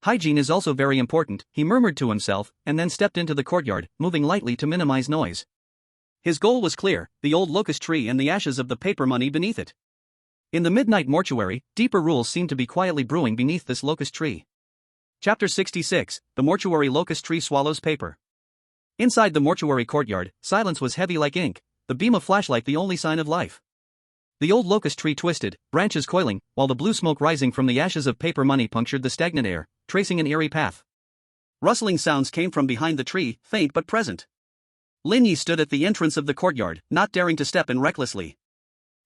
Hygiene is also very important, he murmured to himself, and then stepped into the courtyard, moving lightly to minimize noise. His goal was clear: the old locust tree and the ashes of the paper money beneath it. In the midnight mortuary, deeper rules seemed to be quietly brewing beneath this locust tree. Chapter 66, The Mortuary Locust Tree Swallows Paper. Inside the mortuary courtyard, silence was heavy like ink, the beam of flashlight the only sign of life. The old locust tree twisted, branches coiling, while the blue smoke rising from the ashes of paper money punctured the stagnant air, tracing an eerie path. Rustling sounds came from behind the tree, faint but present. Lin Ye stood at the entrance of the courtyard, not daring to step in recklessly.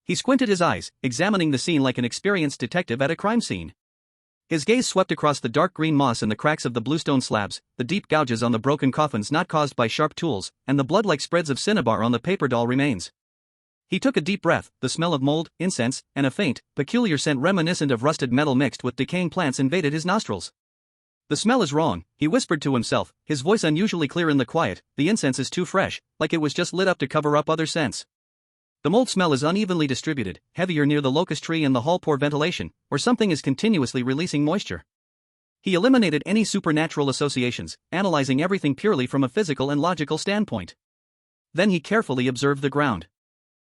He squinted his eyes, examining the scene like an experienced detective at a crime scene. His gaze swept across the dark green moss and the cracks of the bluestone slabs, the deep gouges on the broken coffins not caused by sharp tools, and the blood-like spreads of cinnabar on the paper doll remains. He took a deep breath. The smell of mold, incense, and a faint, peculiar scent reminiscent of rusted metal mixed with decaying plants invaded his nostrils. "The smell is wrong," he whispered to himself, his voice unusually clear in the quiet. "The incense is too fresh, like it was just lit up to cover up other scents. The mold smell is unevenly distributed, heavier near the locust tree and the hall. Poor ventilation, or something is continuously releasing moisture." He eliminated any supernatural associations, analyzing everything purely from a physical and logical standpoint. Then he carefully observed the ground.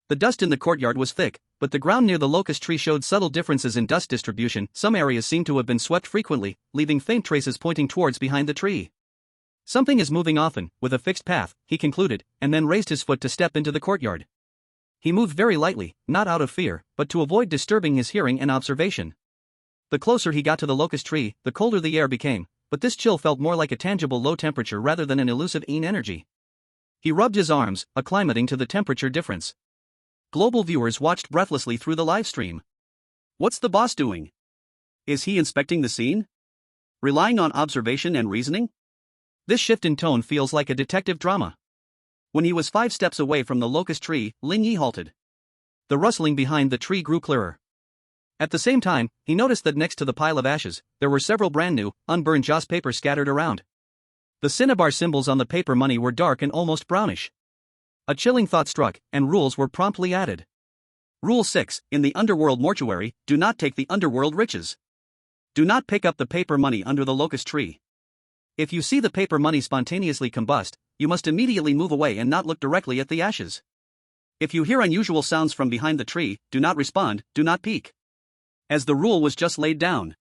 The dust in the courtyard was thick, but the ground near the locust tree showed subtle differences in dust distribution. Some areas seemed to have been swept frequently, leaving faint traces pointing towards behind the tree. Something is moving often, with a fixed path, he concluded, and then raised his foot to step into the courtyard. He moved very lightly, not out of fear, but to avoid disturbing his hearing and observation. The closer he got to the locust tree, the colder the air became, but this chill felt more like a tangible low temperature rather than an elusive energy. He rubbed his arms, acclimating to the temperature difference. Global viewers watched breathlessly through the live stream. What's the boss doing? Is he inspecting the scene? Relying on observation and reasoning? This shift in tone feels like a detective drama. When he was 5 steps away from the locust tree, Lin Ye halted. The rustling behind the tree grew clearer. At the same time, he noticed that next to the pile of ashes, there were several brand new, unburned joss papers scattered around. The cinnabar symbols on the paper money were dark and almost brownish. A chilling thought struck, and rules were promptly added. Rule 6, in the underworld mortuary, do not take the underworld riches. Do not pick up the paper money under the locust tree. If you see the paper money spontaneously combust, you must immediately move away and not look directly at the ashes. If you hear unusual sounds from behind the tree, do not respond, do not peek. As the rule was just laid down.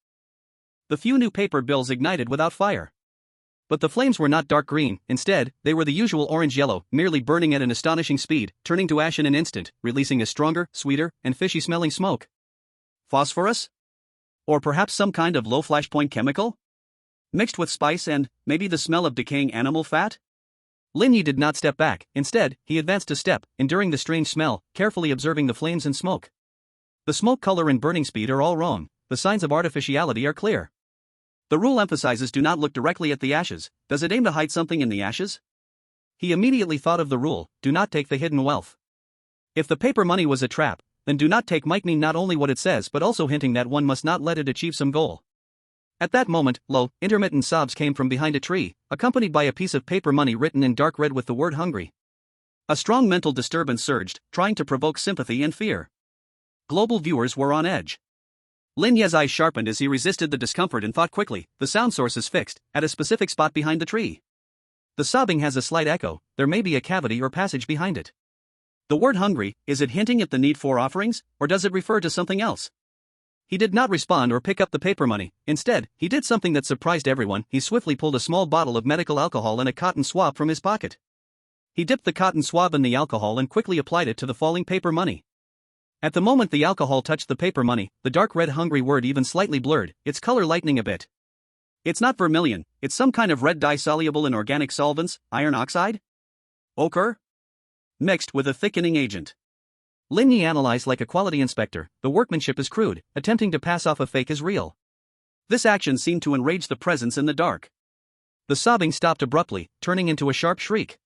The few new paper bills ignited without fire. But the flames were not dark green, instead, they were the usual orange-yellow, merely burning at an astonishing speed, turning to ash in an instant, releasing a stronger, sweeter, and fishy-smelling smoke. Phosphorus? Or perhaps some kind of low-flashpoint chemical? Mixed with spice and, maybe the smell of decaying animal fat? Lin Ye did not step back. Instead, he advanced a step, enduring the strange smell, carefully observing the flames and smoke. The smoke color and burning speed are all wrong, the signs of artificiality are clear. The rule emphasizes do not look directly at the ashes. Does it aim to hide something in the ashes? He immediately thought of the rule, do not take the hidden wealth. If the paper money was a trap, then do not take might mean not only what it says but also hinting that one must not let it achieve some goal. At that moment, low, intermittent sobs came from behind a tree, accompanied by a piece of paper money written in dark red with the word hungry. A strong mental disturbance surged, trying to provoke sympathy and fear. Global viewers were on edge. Lin Ye's eyes sharpened as he resisted the discomfort and thought quickly, the sound source is fixed, at a specific spot behind the tree. The sobbing has a slight echo, there may be a cavity or passage behind it. The word hungry, is it hinting at the need for offerings, or does it refer to something else? He did not respond or pick up the paper money. Instead, he did something that surprised everyone. He swiftly pulled a small bottle of medical alcohol and a cotton swab from his pocket. He dipped the cotton swab in the alcohol and quickly applied it to the falling paper money. At the moment the alcohol touched the paper money, the dark red hungry word even slightly blurred, its color lightening a bit. It's not vermilion, it's some kind of red dye soluble in organic solvents, iron oxide? Ochre? mixed with a thickening agent. Lin Ye analyzed like a quality inspector. The workmanship is crude, attempting to pass off a fake as real. This action seemed to enrage the presence in the dark. The sobbing stopped abruptly, turning into a sharp shriek.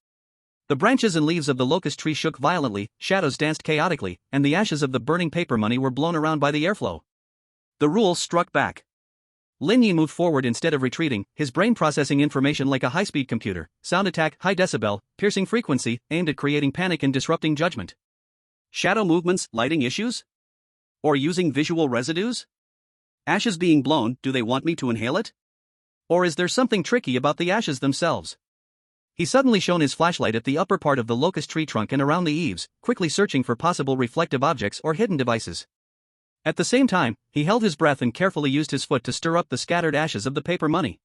The branches and leaves of the locust tree shook violently, shadows danced chaotically, and the ashes of the burning paper money were blown around by the airflow. The rules struck back. Lin Ye moved forward instead of retreating, his brain processing information like a high-speed computer. Sound attack, high decibel, piercing frequency, aimed at creating panic and disrupting judgment. Shadow movements, lighting issues? Or using visual residues? Ashes being blown, do they want me to inhale it? Or is there something tricky about the ashes themselves? He suddenly shone his flashlight at the upper part of the locust tree trunk and around the eaves, quickly searching for possible reflective objects or hidden devices. At the same time, he held his breath and carefully used his foot to stir up the scattered ashes of the paper money.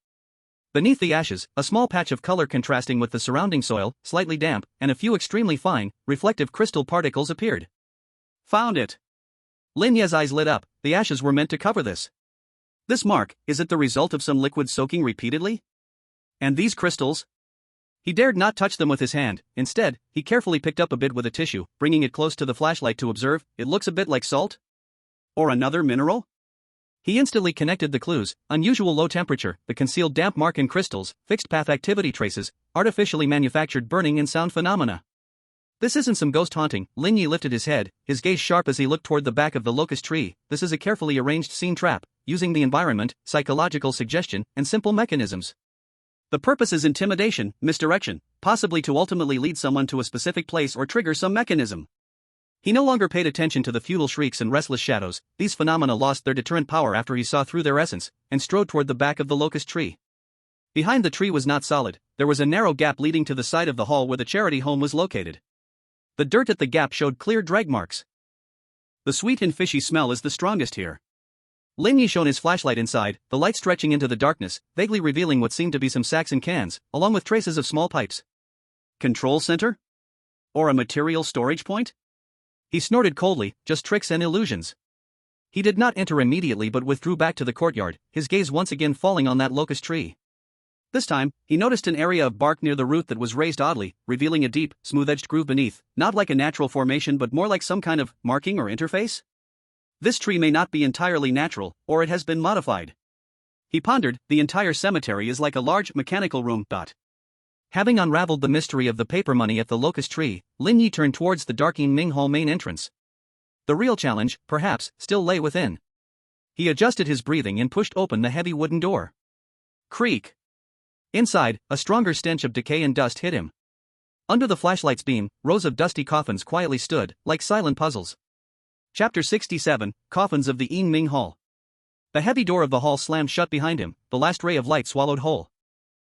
Beneath the ashes, a small patch of color contrasting with the surrounding soil, slightly damp, and a few extremely fine, reflective crystal particles appeared. Found it! Lin Ye's eyes lit up. The ashes were meant to cover this. This mark, is it the result of some liquid soaking repeatedly? And these crystals? He dared not touch them with his hand. Instead, he carefully picked up a bit with a tissue, bringing it close to the flashlight to observe. It looks a bit like salt? Or another mineral? He instantly connected the clues: unusual low temperature, the concealed damp mark in crystals, fixed path activity traces, artificially manufactured burning and sound phenomena. This isn't some ghost haunting. Lin Ye lifted his head, his gaze sharp as he looked toward the back of the locust tree. This is a carefully arranged scene trap, using the environment, psychological suggestion, and simple mechanisms. The purpose is intimidation, misdirection, possibly to ultimately lead someone to a specific place or trigger some mechanism. He no longer paid attention to the futile shrieks and restless shadows. These phenomena lost their deterrent power after he saw through their essence, and strode toward the back of the locust tree. Behind the tree was not solid. There was a narrow gap leading to the side of the hall where the charity home was located. The dirt at the gap showed clear drag marks. The sweet and fishy smell is the strongest here. Lin Ye shone his flashlight inside, the light stretching into the darkness, vaguely revealing what seemed to be some sacks and cans, along with traces of small pipes. Control center? Or a material storage point? He snorted coldly. Just tricks and illusions. He did not enter immediately but withdrew back to the courtyard, his gaze once again falling on that locust tree. This time, he noticed an area of bark near the root that was raised oddly, revealing a deep, smooth-edged groove beneath, not like a natural formation but more like some kind of marking or interface. This tree may not be entirely natural, or it has been modified. He pondered. The entire cemetery is like a large mechanical room. Having unraveled the mystery of the paper money at the locust tree, Lin Ye turned towards the darkening Ming Hall main entrance. The real challenge, perhaps, still lay within. He adjusted his breathing and pushed open the heavy wooden door. Creak! Inside, a stronger stench of decay and dust hit him. Under the flashlight's beam, rows of dusty coffins quietly stood, like silent puzzles. Chapter 67, Coffins of the Yin Ming Hall. The heavy door of the hall slammed shut behind him, the last ray of light swallowed whole.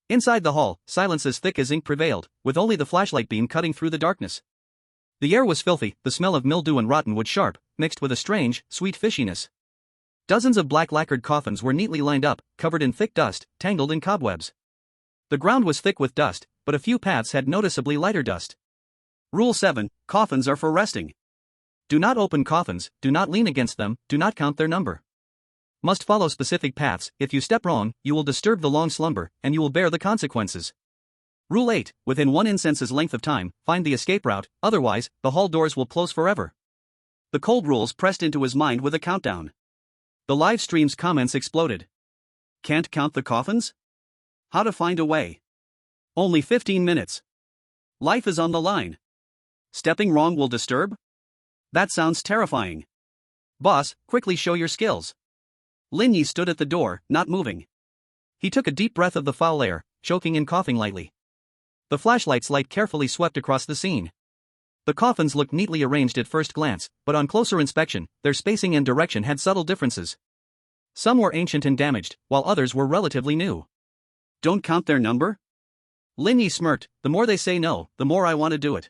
Inside the hall, silence as thick as ink prevailed, with only the flashlight beam cutting through the darkness. The air was filthy, the smell of mildew and rotten wood sharp, mixed with a strange, sweet fishiness. Dozens of black lacquered coffins were neatly lined up, covered in thick dust, tangled in cobwebs. The ground was thick with dust, but a few paths had noticeably lighter dust. Rule 7, coffins are for resting. Do not open coffins, do not lean against them, do not count their number. Must follow specific paths. If you step wrong, you will disturb the long slumber, and you will bear the consequences. Rule 8, within one incense's length of time, find the escape route, otherwise, the hall doors will close forever. The cold rules pressed into his mind with a countdown. The live stream's comments exploded. Can't count the coffins? How to find a way? Only 15 minutes. Life is on the line. Stepping wrong will disturb? That sounds terrifying. Boss, quickly show your skills. Lin Ye stood at the door, not moving. He took a deep breath of the foul air, choking and coughing lightly. The flashlight's light carefully swept across the scene. The coffins looked neatly arranged at first glance, but on closer inspection, their spacing and direction had subtle differences. Some were ancient and damaged, while others were relatively new. Don't count their number? Lin Ye smirked. The more they say no, the more I want to do it.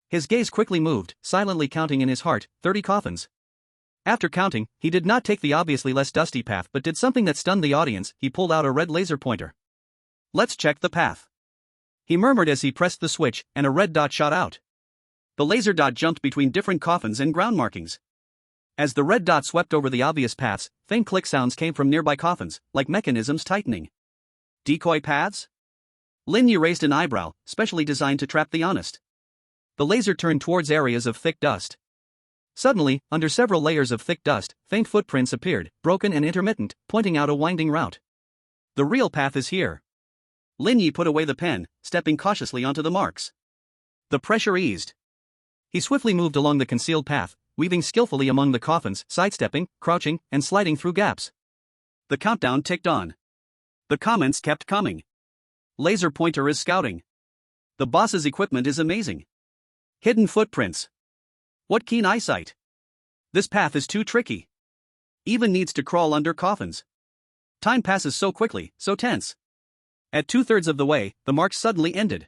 His gaze quickly moved, silently counting in his heart, 30 coffins. After counting, he did not take the obviously less dusty path but did something that stunned the audience. He pulled out a red laser pointer. Let's check the path. He murmured as he pressed the switch, and a red dot shot out. The laser dot jumped between different coffins and ground markings. As the red dot swept over the obvious paths, faint click sounds came from nearby coffins, like mechanisms tightening. Decoy paths? Lin Ye raised an eyebrow, specially designed to trap the honest. The laser turned towards areas of thick dust. Suddenly, under several layers of thick dust, faint footprints appeared, broken and intermittent, pointing out a winding route. The real path is here. Lin Ye put away the pen, stepping cautiously onto the marks. The pressure eased. He swiftly moved along the concealed path, weaving skillfully among the coffins, sidestepping, crouching, and sliding through gaps. The countdown ticked on. The comments kept coming. Laser pointer is scouting. The boss's equipment is amazing. Hidden footprints. What keen eyesight. This path is too tricky. Even needs to crawl under coffins. Time passes so quickly, so tense. At 2/3 of the way, the march suddenly ended.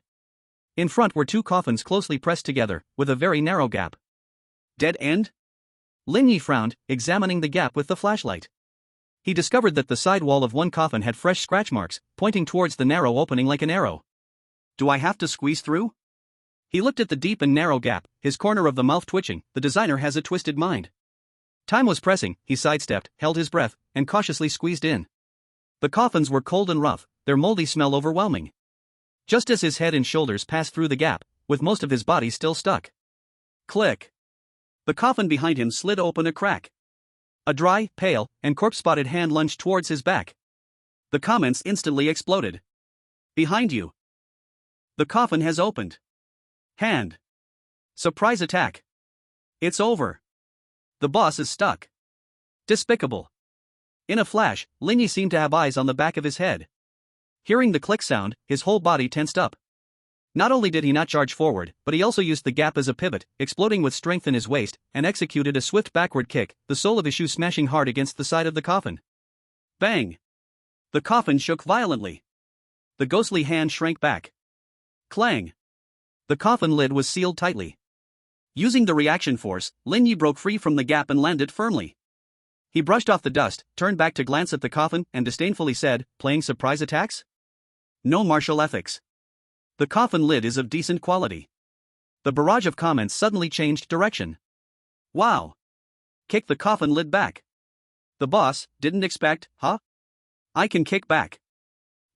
In front were 2 coffins closely pressed together, with a very narrow gap. Dead end? Lin Ye frowned, examining the gap with the flashlight. He discovered that the side wall of one coffin had fresh scratch marks, pointing towards the narrow opening like an arrow. Do I have to squeeze through? He looked at the deep and narrow gap, his corner of the mouth twitching. The designer has a twisted mind. Time was pressing. He sidestepped, held his breath, and cautiously squeezed in. The coffins were cold and rough, their moldy smell overwhelming. Just as his head and shoulders passed through the gap, with most of his body still stuck. Click. The coffin behind him slid open a crack. A dry, pale, and corpse-spotted hand lunged towards his back. The comments instantly exploded. Behind you. The coffin has opened. Hand. Surprise attack. It's over. The boss is stuck. Despicable. In a flash, Lin Ye seemed to have eyes on the back of his head. Hearing the click sound, his whole body tensed up. Not only did he not charge forward, but he also used the gap as a pivot, exploding with strength in his waist, and executed a swift backward kick, the sole of his shoe smashing hard against the side of the coffin. Bang! The coffin shook violently. The ghostly hand shrank back. Clang! The coffin lid was sealed tightly. Using the reaction force, Lin Ye broke free from the gap and landed firmly. He brushed off the dust, turned back to glance at the coffin, and disdainfully said, "Playing surprise attacks? No martial ethics. The coffin lid is of decent quality." The barrage of comments suddenly changed direction. Wow! Kick the coffin lid back. The boss didn't expect, huh? I can kick back.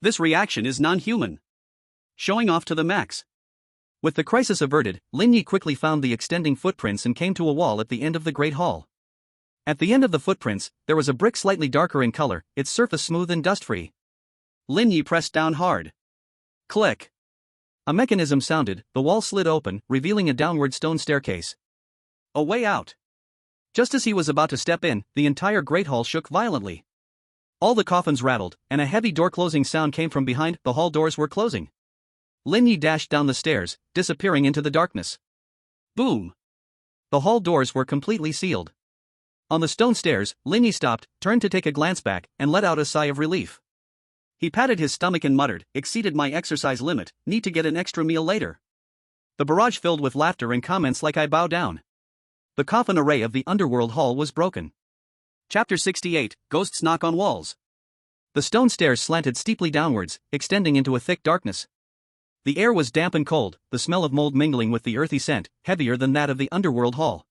This reaction is non-human. Showing off to the max. With the crisis averted, Lin Ye quickly found the extending footprints and came to a wall at the end of the great hall. At the end of the footprints, there was a brick slightly darker in color, its surface smooth and dust-free. Lin Ye pressed down hard. Click. A mechanism sounded, the wall slid open, revealing a downward stone staircase. A way out. Just as he was about to step in, the entire great hall shook violently. All the coffins rattled, and a heavy door-closing sound came from behind. The hall doors were closing. Lin Ye dashed down the stairs, disappearing into the darkness. Boom! The hall doors were completely sealed. On the stone stairs, Lin Ye stopped, turned to take a glance back, and let out a sigh of relief. He patted his stomach and muttered, "Exceeded my exercise limit, need to get an extra meal later." The barrage filled with laughter and comments like "I bow down." The coffin array of the underworld hall was broken. Chapter 68, Ghosts Knock on Walls. The stone stairs slanted steeply downwards, extending into a thick darkness. The air was damp and cold, the smell of mold mingling with the earthy scent, heavier than that of the underworld hall.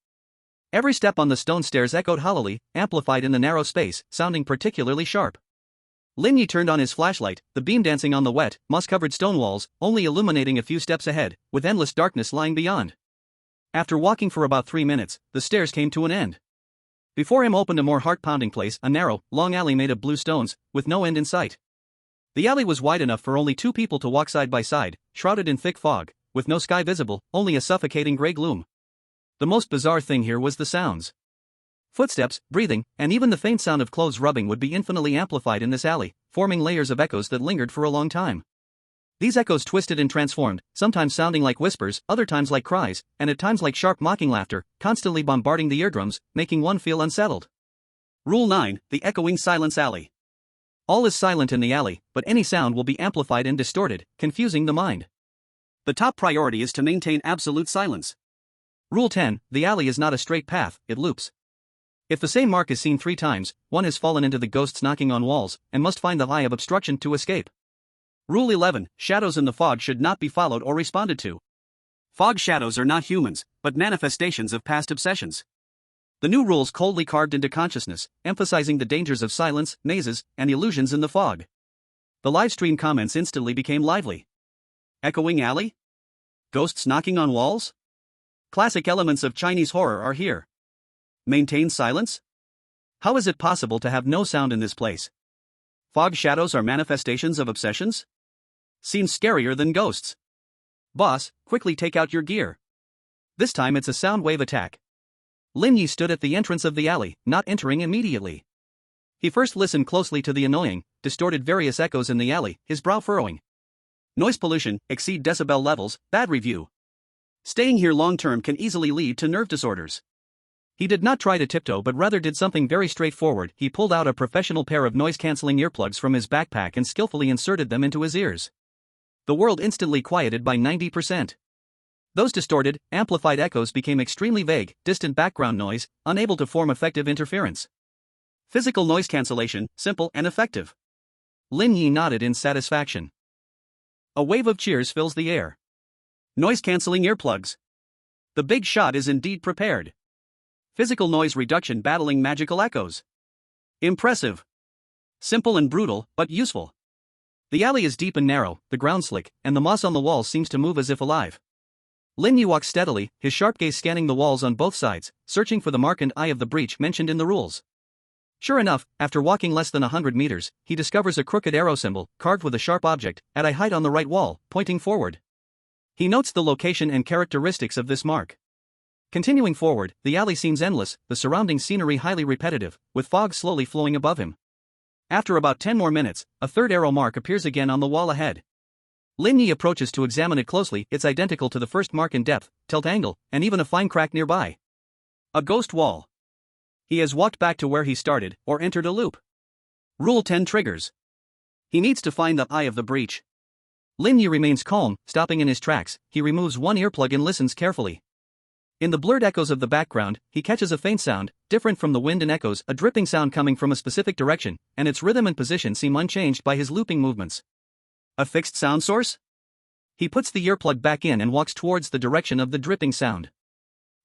Every step on the stone stairs echoed hollowly, amplified in the narrow space, sounding particularly sharp. Lin Ye turned on his flashlight, the beam dancing on the wet, moss-covered stone walls, only illuminating a few steps ahead, with endless darkness lying beyond. After walking for about 3 minutes, the stairs came to an end. Before him opened a more heart-pounding place, a narrow, long alley made of blue stones, with no end in sight. The alley was wide enough for only 2 people to walk side by side, shrouded in thick fog, with no sky visible, only a suffocating gray gloom. The most bizarre thing here was the sounds. Footsteps, breathing, and even the faint sound of clothes rubbing would be infinitely amplified in this alley, forming layers of echoes that lingered for a long time. These echoes twisted and transformed, sometimes sounding like whispers, other times like cries, and at times like sharp mocking laughter, constantly bombarding the eardrums, making one feel unsettled. Rule 9, the Echoing Silence Alley. All is silent in the alley, but any sound will be amplified and distorted, confusing the mind. The top priority is to maintain absolute silence. Rule 10, the alley is not a straight path, it loops. If the same mark is seen 3 times, one has fallen into the ghosts knocking on walls, and must find the eye of obstruction to escape. Rule 11, shadows in the fog should not be followed or responded to. Fog shadows are not humans, but manifestations of past obsessions. The new rules coldly carved into consciousness, emphasizing the dangers of silence, mazes, and illusions in the fog. The livestream comments instantly became lively. Echoing alley? Ghosts knocking on walls? Classic elements of Chinese horror are here. Maintain silence? How is it possible to have no sound in this place? Fog shadows are manifestations of obsessions? Seems scarier than ghosts. Boss, quickly take out your gear. This time it's a sound wave attack. Lin Ye stood at the entrance of the alley, not entering immediately. He first listened closely to the annoying, distorted various echoes in the alley, his brow furrowing. Noise pollution, exceed decibel levels, bad review. Staying here long-term can easily lead to nerve disorders. He did not try to tiptoe but rather did something very straightforward. He pulled out a professional pair of noise-canceling earplugs from his backpack and skillfully inserted them into his ears. The world instantly quieted by 90%. Those distorted, amplified echoes became extremely vague, distant background noise, unable to form effective interference. Physical noise cancellation, simple and effective. Lin Ye nodded in satisfaction. A wave of cheers fills the air. Noise-canceling earplugs. The big shot is indeed prepared. Physical noise reduction battling magical echoes. Impressive. Simple and brutal, but useful. The alley is deep and narrow, the ground slick, and the moss on the walls seems to move as if alive. Lin Ye walks steadily, his sharp gaze scanning the walls on both sides, searching for the mark and eye of the breach mentioned in the rules. Sure enough, after walking less than 100 meters, he discovers a crooked arrow symbol, carved with a sharp object, at eye height on the right wall, pointing forward. He notes the location and characteristics of this mark. Continuing forward, the alley seems endless, the surrounding scenery highly repetitive, with fog slowly flowing above him. After about 10 more minutes, a third arrow mark appears again on the wall ahead. Lin Ye approaches to examine it closely. It's identical to the first mark in depth, tilt angle, and even a fine crack nearby. A ghost wall. He has walked back to where he started, or entered a loop. Rule 10 triggers. He needs to find the eye of the breach. Lin Ye remains calm, stopping in his tracks. He removes one earplug and listens carefully. In the blurred echoes of the background, he catches a faint sound, different from the wind and echoes, a dripping sound coming from a specific direction, and its rhythm and position seem unchanged by his looping movements. A fixed sound source? He puts the earplug back in and walks towards the direction of the dripping sound.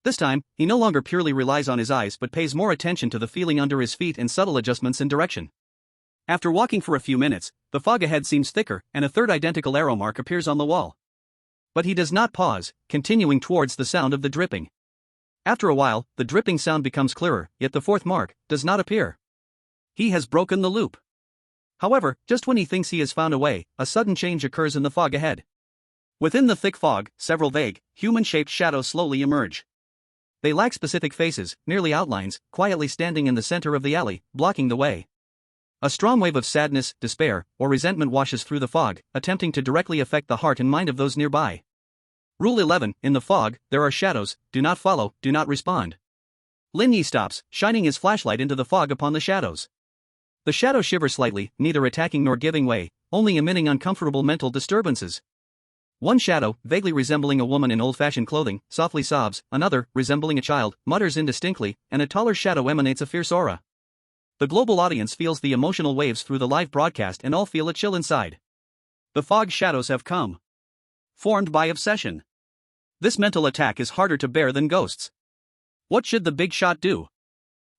This time, he no longer purely relies on his eyes but pays more attention to the feeling under his feet and subtle adjustments in direction. After walking for a few minutes, the fog ahead seems thicker, and a third identical arrow mark appears on the wall. But he does not pause, continuing towards the sound of the dripping. After a while, the dripping sound becomes clearer, yet the fourth mark does not appear. He has broken the loop. However, just when he thinks he has found a way, a sudden change occurs in the fog ahead. Within the thick fog, several vague, human-shaped shadows slowly emerge. They lack specific faces, merely outlines, quietly standing in the center of the alley, blocking the way. A strong wave of sadness, despair, or resentment washes through the fog, attempting to directly affect the heart and mind of those nearby. Rule 11, in the fog, there are shadows, do not follow, do not respond. Lin Ye stops, shining his flashlight into the fog upon the shadows. The shadows shiver slightly, neither attacking nor giving way, only emitting uncomfortable mental disturbances. One shadow, vaguely resembling a woman in old-fashioned clothing, softly sobs, another, resembling a child, mutters indistinctly, and a taller shadow emanates a fierce aura. The global audience feels the emotional waves through the live broadcast and all feel a chill inside. The fog shadows have come. Formed by obsession. This mental attack is harder to bear than ghosts. What should the big shot do?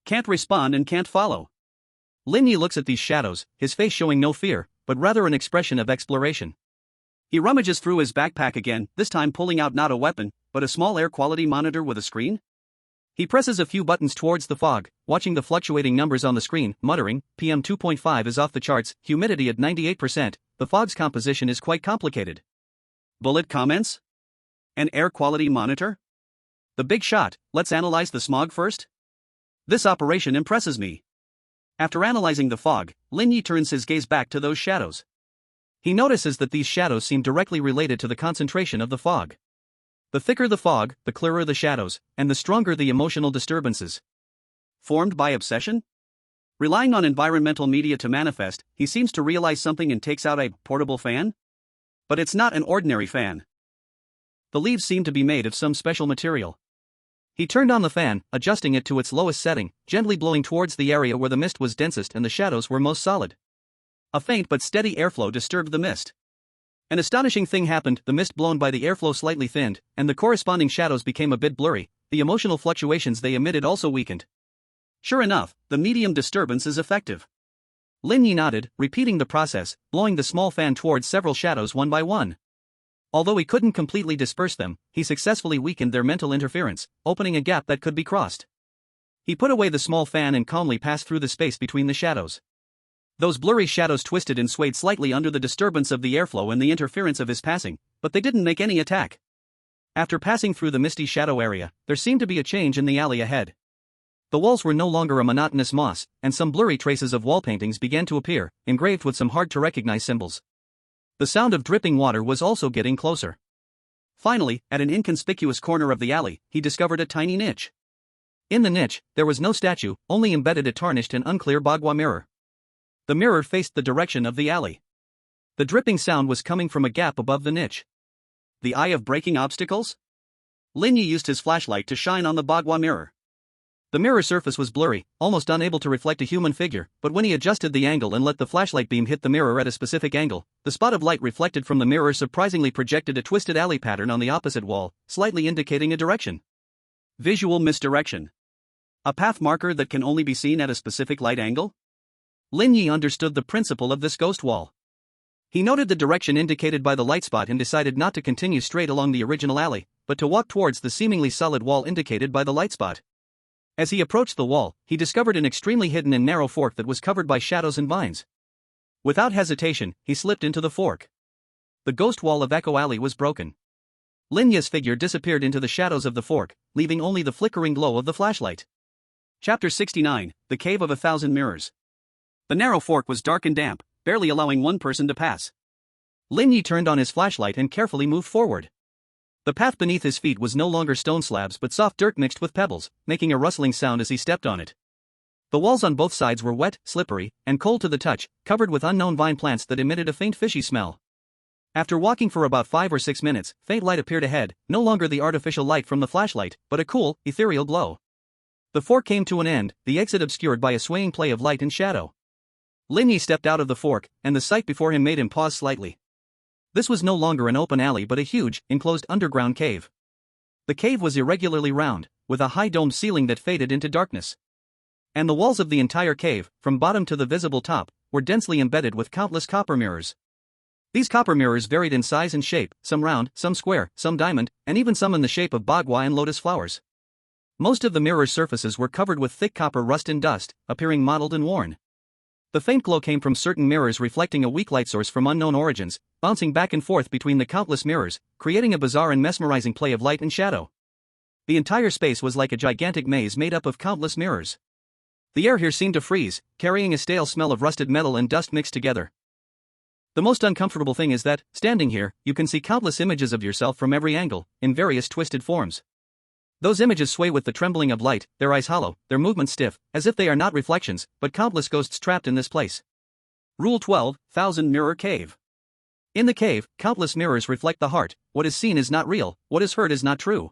Can't respond and can't follow. Lin Ye looks at these shadows, his face showing no fear, but rather an expression of exploration. He rummages through his backpack again, this time pulling out not a weapon, but a small air quality monitor with a screen. He presses a few buttons towards the fog, watching the fluctuating numbers on the screen, muttering, PM 2.5 is off the charts, humidity at 98%, the fog's composition is quite complicated. Bullet comments? An air quality monitor? The big shot, let's analyze the smog first? This operation impresses me. After analyzing the fog, Lin Ye turns his gaze back to those shadows. He notices that these shadows seem directly related to the concentration of the fog. The thicker the fog, the clearer the shadows, and the stronger the emotional disturbances. Formed by obsession? Relying on environmental media to manifest, he seems to realize something and takes out a portable fan? But it's not an ordinary fan. The leaves seem to be made of some special material. He turned on the fan, adjusting it to its lowest setting, gently blowing towards the area where the mist was densest and the shadows were most solid. A faint but steady airflow disturbed the mist. An astonishing thing happened, the mist blown by the airflow slightly thinned, and the corresponding shadows became a bit blurry, the emotional fluctuations they emitted also weakened. Sure enough, the medium disturbance is effective. Lin Ye nodded, repeating the process, blowing the small fan towards several shadows one by one. Although he couldn't completely disperse them, he successfully weakened their mental interference, opening a gap that could be crossed. He put away the small fan and calmly passed through the space between the shadows. Those blurry shadows twisted and swayed slightly under the disturbance of the airflow and the interference of his passing, but they didn't make any attack. After passing through the misty shadow area, there seemed to be a change in the alley ahead. The walls were no longer a monotonous moss, and some blurry traces of wall paintings began to appear, engraved with some hard-to-recognize symbols. The sound of dripping water was also getting closer. Finally, at an inconspicuous corner of the alley, he discovered a tiny niche. In the niche, there was no statue, only embedded a tarnished and unclear bagua mirror. The mirror faced the direction of the alley. The dripping sound was coming from a gap above the niche. The eye of breaking obstacles? Lin Ye used his flashlight to shine on the bagua mirror. The mirror surface was blurry, almost unable to reflect a human figure, but when he adjusted the angle and let the flashlight beam hit the mirror at a specific angle, the spot of light reflected from the mirror surprisingly projected a twisted alley pattern on the opposite wall, slightly indicating a direction. Visual misdirection. A path marker that can only be seen at a specific light angle? Lin Ye understood the principle of this ghost wall. He noted the direction indicated by the light spot and decided not to continue straight along the original alley, but to walk towards the seemingly solid wall indicated by the light spot. As he approached the wall, he discovered an extremely hidden and narrow fork that was covered by shadows and vines. Without hesitation, he slipped into the fork. The ghost wall of Echo Alley was broken. Lin Ye's figure disappeared into the shadows of the fork, leaving only the flickering glow of the flashlight. Chapter 69, The Cave of 1,000 Mirrors. The narrow fork was dark and damp, barely allowing one person to pass. Lin Ye turned on his flashlight and carefully moved forward. The path beneath his feet was no longer stone slabs but soft dirt mixed with pebbles, making a rustling sound as he stepped on it. The walls on both sides were wet, slippery, and cold to the touch, covered with unknown vine plants that emitted a faint fishy smell. After walking for about 5 or 6 minutes, faint light appeared ahead, no longer the artificial light from the flashlight, but a cool, ethereal glow. The fork came to an end, the exit obscured by a swaying play of light and shadow. Lin Ye stepped out of the fork, and the sight before him made him pause slightly. This was no longer an open alley but a huge, enclosed underground cave. The cave was irregularly round, with a high domed ceiling that faded into darkness. And the walls of the entire cave, from bottom to the visible top, were densely embedded with countless copper mirrors. These copper mirrors varied in size and shape, some round, some square, some diamond, and even some in the shape of bagua and lotus flowers. Most of the mirror surfaces were covered with thick copper rust and dust, appearing mottled and worn. The faint glow came from certain mirrors reflecting a weak light source from unknown origins, bouncing back and forth between the countless mirrors, creating a bizarre and mesmerizing play of light and shadow. The entire space was like a gigantic maze made up of countless mirrors. The air here seemed to freeze, carrying a stale smell of rusted metal and dust mixed together. The most uncomfortable thing is that, standing here, you can see countless images of yourself from every angle, in various twisted forms. Those images sway with the trembling of light, their eyes hollow, their movements stiff, as if they are not reflections, but countless ghosts trapped in this place. Rule 12, 1,000 Mirror Cave. In the cave, countless mirrors reflect the heart. What is seen is not real, what is heard is not true.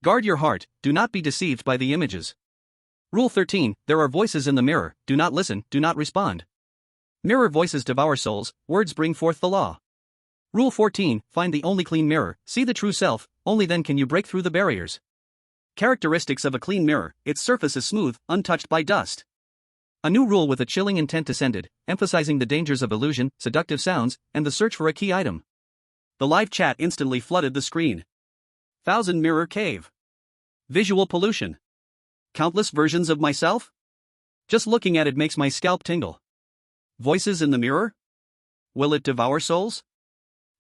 Guard your heart, do not be deceived by the images. Rule 13, there are voices in the mirror, do not listen, do not respond. Mirror voices devour souls, words bring forth the law. Rule 14, find the only clean mirror, see the true self, only then can you break through the barriers. Characteristics of a clean mirror, its surface is smooth, untouched by dust. A new rule with a chilling intent descended, emphasizing the dangers of illusion, seductive sounds, and the search for a key item. The live chat instantly flooded the screen. 1,000 Mirror Cave. Visual pollution. Countless versions of myself? Just looking at it makes my scalp tingle. Voices in the mirror? Will it devour souls?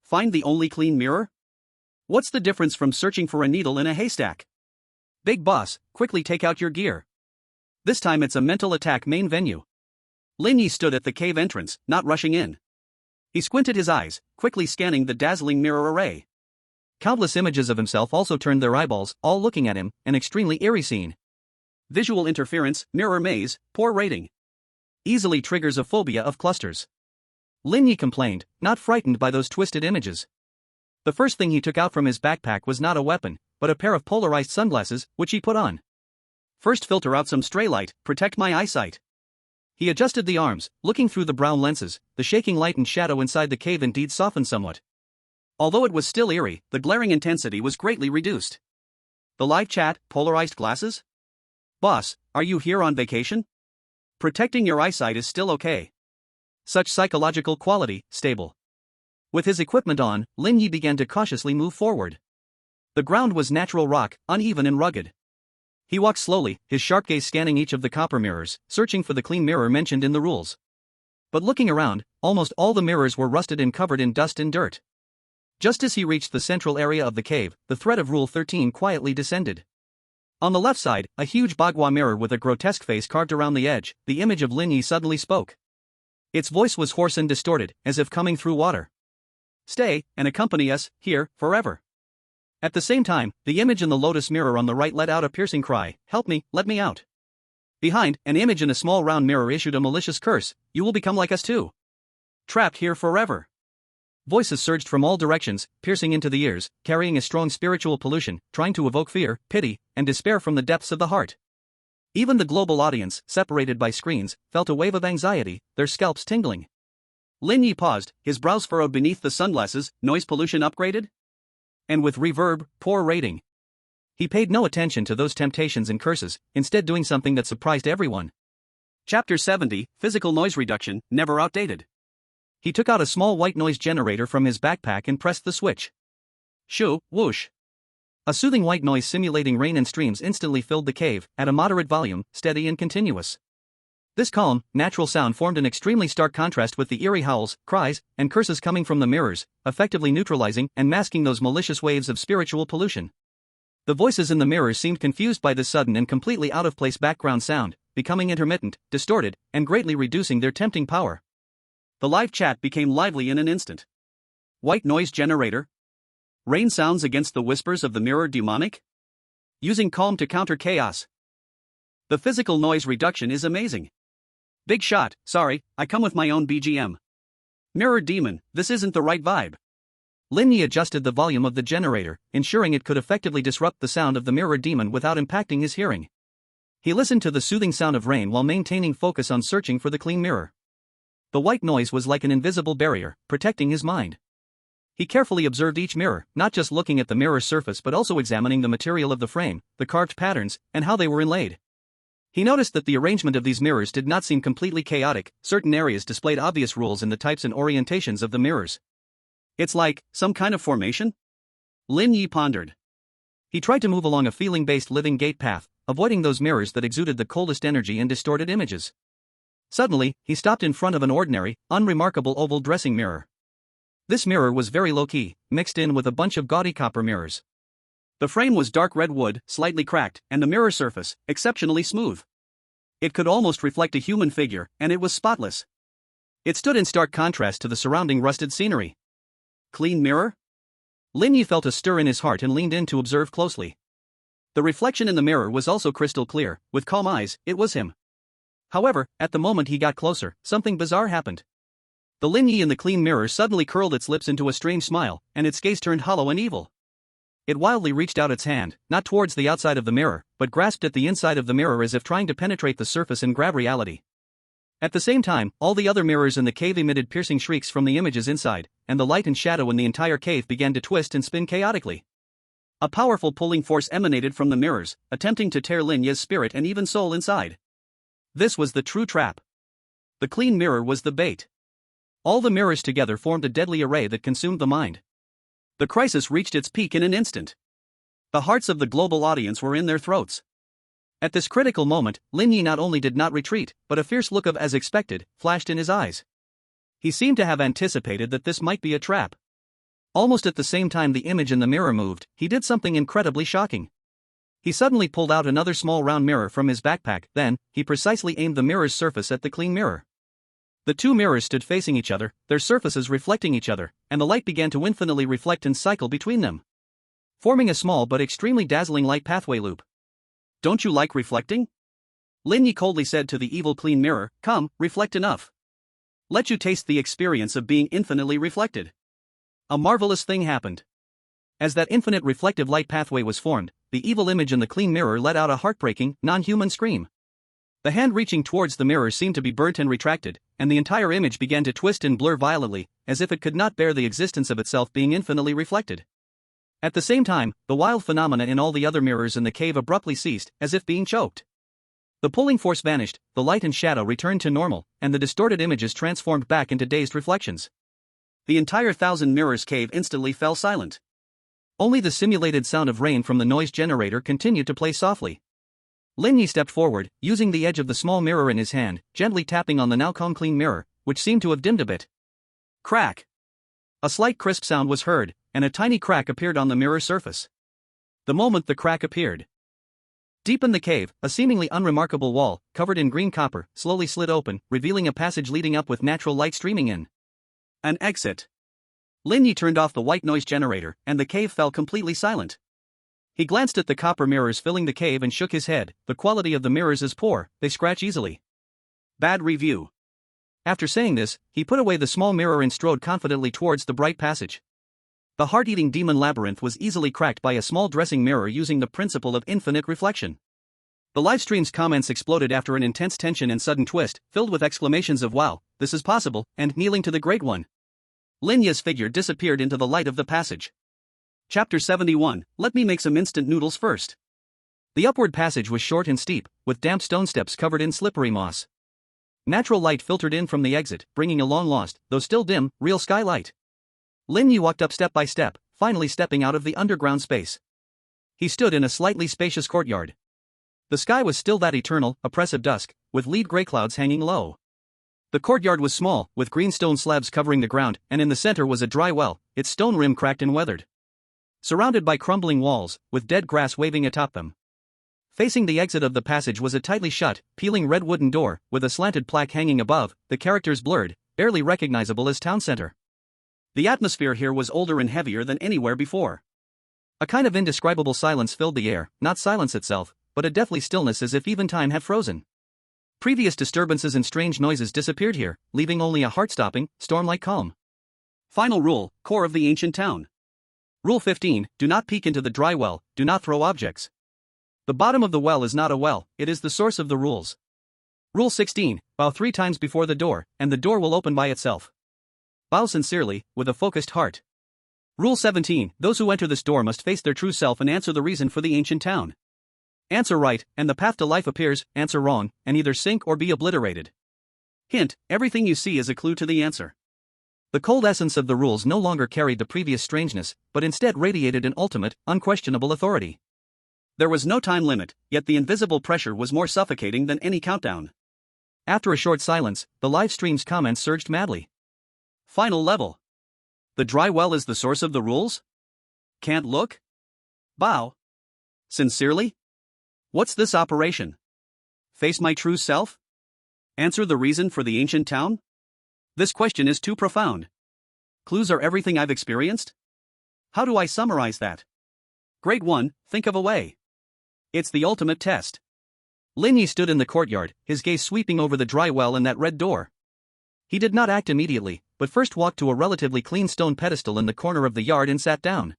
Find the only clean mirror? What's the difference from searching for a needle in a haystack? Big boss, quickly take out your gear. This time it's a mental attack main venue. Lin Ye stood at the cave entrance, not rushing in. He squinted his eyes, quickly scanning the dazzling mirror array. Countless images of himself also turned their eyeballs, all looking at him, an extremely eerie scene. Visual interference, mirror maze, poor rating. Easily triggers a phobia of clusters. Lin Ye complained, not frightened by those twisted images. The first thing he took out from his backpack was not a weapon, but a pair of polarized sunglasses, which he put on. First filter out some stray light, protect my eyesight. He adjusted the arms, looking through the brown lenses, the shaking light and shadow inside the cave indeed softened somewhat. Although it was still eerie, the glaring intensity was greatly reduced. The live chat, polarized glasses? Boss, are you here on vacation? Protecting your eyesight is still okay. Such psychological quality, stable. With his equipment on, Lin Ye began to cautiously move forward. The ground was natural rock, uneven and rugged. He walked slowly, his sharp gaze scanning each of the copper mirrors, searching for the clean mirror mentioned in the rules. But looking around, almost all the mirrors were rusted and covered in dust and dirt. Just as he reached the central area of the cave, the thread of Rule 13 quietly descended. On the left side, a huge bagua mirror with a grotesque face carved around the edge, the image of Lin Ye suddenly spoke. Its voice was hoarse and distorted, as if coming through water. "Stay, and accompany us, here, forever." At the same time, the image in the lotus mirror on the right let out a piercing cry, "Help me, let me out." Behind, an image in a small round mirror issued a malicious curse, "You will become like us too. Trapped here forever." Voices surged from all directions, piercing into the ears, carrying a strong spiritual pollution, trying to evoke fear, pity, and despair from the depths of the heart. Even the global audience, separated by screens, felt a wave of anxiety, their scalps tingling. Lin Ye paused, his brows furrowed beneath the sunglasses. Noise pollution upgraded? And with reverb, poor rating. He paid no attention to those temptations and curses, instead doing something that surprised everyone. Chapter 70, Physical Noise Reduction, Never Outdated. He took out a small white noise generator from his backpack and pressed the switch. Shoo, whoosh. A soothing white noise simulating rain and streams instantly filled the cave, at a moderate volume, steady and continuous. This calm, natural sound formed an extremely stark contrast with the eerie howls, cries, and curses coming from the mirrors, effectively neutralizing and masking those malicious waves of spiritual pollution. The voices in the mirrors seemed confused by this sudden and completely out-of-place background sound, becoming intermittent, distorted, and greatly reducing their tempting power. The live chat became lively in an instant. White noise generator? Rain sounds against the whispers of the mirror demonic? Using calm to counter chaos. The physical noise reduction is amazing. Big shot, sorry, I come with my own BGM. Mirror demon, this isn't the right vibe. Lin Ye adjusted the volume of the generator, ensuring it could effectively disrupt the sound of the mirror demon without impacting his hearing. He listened to the soothing sound of rain while maintaining focus on searching for the clean mirror. The white noise was like an invisible barrier, protecting his mind. He carefully observed each mirror, not just looking at the mirror's surface but also examining the material of the frame, the carved patterns, and how they were inlaid. He noticed that the arrangement of these mirrors did not seem completely chaotic. Certain areas displayed obvious rules in the types and orientations of the mirrors. It's like some kind of formation? Lin Ye pondered. He tried to move along a feeling-based living gate path, avoiding those mirrors that exuded the coldest energy and distorted images. Suddenly, he stopped in front of an ordinary, unremarkable oval dressing mirror. This mirror was very low-key, mixed in with a bunch of gaudy copper mirrors. The frame was dark red wood, slightly cracked, and the mirror surface, exceptionally smooth. It could almost reflect a human figure, and it was spotless. It stood in stark contrast to the surrounding rusted scenery. Clean mirror? Lin Ye felt a stir in his heart and leaned in to observe closely. The reflection in the mirror was also crystal clear. With calm eyes, it was him. However, at the moment he got closer, something bizarre happened. The Lin Ye in the clean mirror suddenly curled its lips into a strange smile, and its gaze turned hollow and evil. It wildly reached out its hand, not towards the outside of the mirror, but grasped at the inside of the mirror as if trying to penetrate the surface and grab reality. At the same time, all the other mirrors in the cave emitted piercing shrieks from the images inside, and the light and shadow in the entire cave began to twist and spin chaotically. A powerful pulling force emanated from the mirrors, attempting to tear Lin Ye's spirit and even soul inside. This was the true trap. The clean mirror was the bait. All the mirrors together formed a deadly array that consumed the mind. The crisis reached its peak in an instant. The hearts of the global audience were in their throats. At this critical moment, Lin Ye not only did not retreat, but a fierce look of "as expected" flashed in his eyes. He seemed to have anticipated that this might be a trap. Almost at the same time the image in the mirror moved, he did something incredibly shocking. He suddenly pulled out another small round mirror from his backpack, then, he precisely aimed the mirror's surface at the clean mirror. The two mirrors stood facing each other, their surfaces reflecting each other, and the light began to infinitely reflect and cycle between them, forming a small but extremely dazzling light pathway loop. "Don't you like reflecting?" Lin Ye coldly said to the evil clean mirror. "Come, reflect enough. Let you taste the experience of being infinitely reflected." A marvelous thing happened. As that infinite reflective light pathway was formed, the evil image in the clean mirror let out a heartbreaking, non-human scream. The hand reaching towards the mirror seemed to be burnt and retracted, and the entire image began to twist and blur violently, as if it could not bear the existence of itself being infinitely reflected. At the same time, the wild phenomena in all the other mirrors in the cave abruptly ceased, as if being choked. The pulling force vanished, the light and shadow returned to normal, and the distorted images transformed back into dazed reflections. the entire thousand mirrors cave instantly fell silent. Only the simulated sound of rain from the noise generator continued to play softly. Lin Ye stepped forward, using the edge of the small mirror in his hand, gently tapping on the now calm clean mirror, which seemed to have dimmed a bit. Crack! A slight crisp sound was heard, and a tiny crack appeared on the mirror surface. The moment the crack appeared, deep in the cave, a seemingly unremarkable wall, covered in green copper, slowly slid open, revealing a passage leading up with natural light streaming in. An exit. Lin Ye turned off the white noise generator, and the cave fell completely silent. He glanced at the copper mirrors filling the cave and shook his head. The quality of the mirrors is poor, they scratch easily. Bad review. After saying this, he put away the small mirror and strode confidently towards the bright passage. The heart-eating demon labyrinth was easily cracked by a small dressing mirror using the principle of infinite reflection. The livestream's comments exploded after an intense tension and sudden twist, filled with exclamations of "Wow, this is possible," and "Kneeling to the Great One." Lin Ye's figure disappeared into the light of the passage. Chapter 71, Let me make some instant noodles first. The upward passage was short and steep, with damp stone steps covered in slippery moss. Natural light filtered in from the exit, bringing a long-lost, though still dim, real skylight. Lin Ye walked up step by step, finally stepping out of the underground space. He stood in a slightly spacious courtyard. The sky was still that eternal, oppressive dusk, with lead gray clouds hanging low. The courtyard was small, with green stone slabs covering the ground, and in the center was a dry well, its stone rim cracked and weathered. Surrounded by crumbling walls, with dead grass waving atop them. Facing the exit of the passage was a tightly shut, peeling red wooden door, with a slanted plaque hanging above, the characters blurred, barely recognizable as town center. The atmosphere here was older and heavier than anywhere before. A kind of indescribable silence filled the air, not silence itself, but a deathly stillness as if even time had frozen. Previous disturbances and strange noises disappeared here, leaving only a heart-stopping, storm-like calm. Final rule, core of the ancient town. Rule 15, do not peek into the dry well, do not throw objects. The bottom of the well is not a well, it is the source of the rules. Rule 16, bow 3 times before the door, and the door will open by itself. Bow sincerely, with a focused heart. Rule 17, those who enter this door must face their true self and answer the reason for the ancient town. Answer right, and the path to life appears, answer wrong, and either sink or be obliterated. Hint, everything you see is a clue to the answer. The cold essence of the rules no longer carried the previous strangeness, but instead radiated an ultimate, unquestionable authority. There was no time limit, yet the invisible pressure was more suffocating than any countdown. After a short silence, the live stream's comments surged madly. Final level. The dry well is the source of the rules? Can't look? Bow. Sincerely? What's this operation? Face my true self? Answer the reason for the ancient town? This question is too profound. Clues are everything I've experienced? How do I summarize that? Great One, think of a way. It's the ultimate test. Lin Ye stood in the courtyard, his gaze sweeping over the dry well and that red door. He did not act immediately, but first walked to a relatively clean stone pedestal in the corner of the yard and sat down.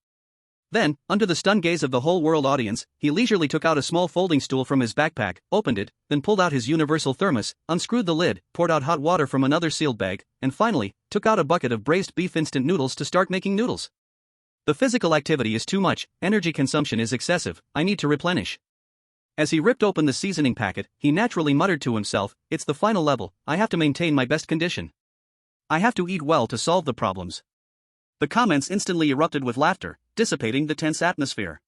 Then, under the stunned gaze of the whole world audience, he leisurely took out a small folding stool from his backpack, opened it, then pulled out his universal thermos, unscrewed the lid, poured out hot water from another sealed bag, and finally, took out a bucket of braised beef instant noodles to start making noodles. The physical activity is too much, energy consumption is excessive, I need to replenish. As he ripped open the seasoning packet, he naturally muttered to himself, it's the final level, I have to maintain my best condition. I have to eat well to solve the problems. The comments instantly erupted with laughter, dissipating the tense atmosphere.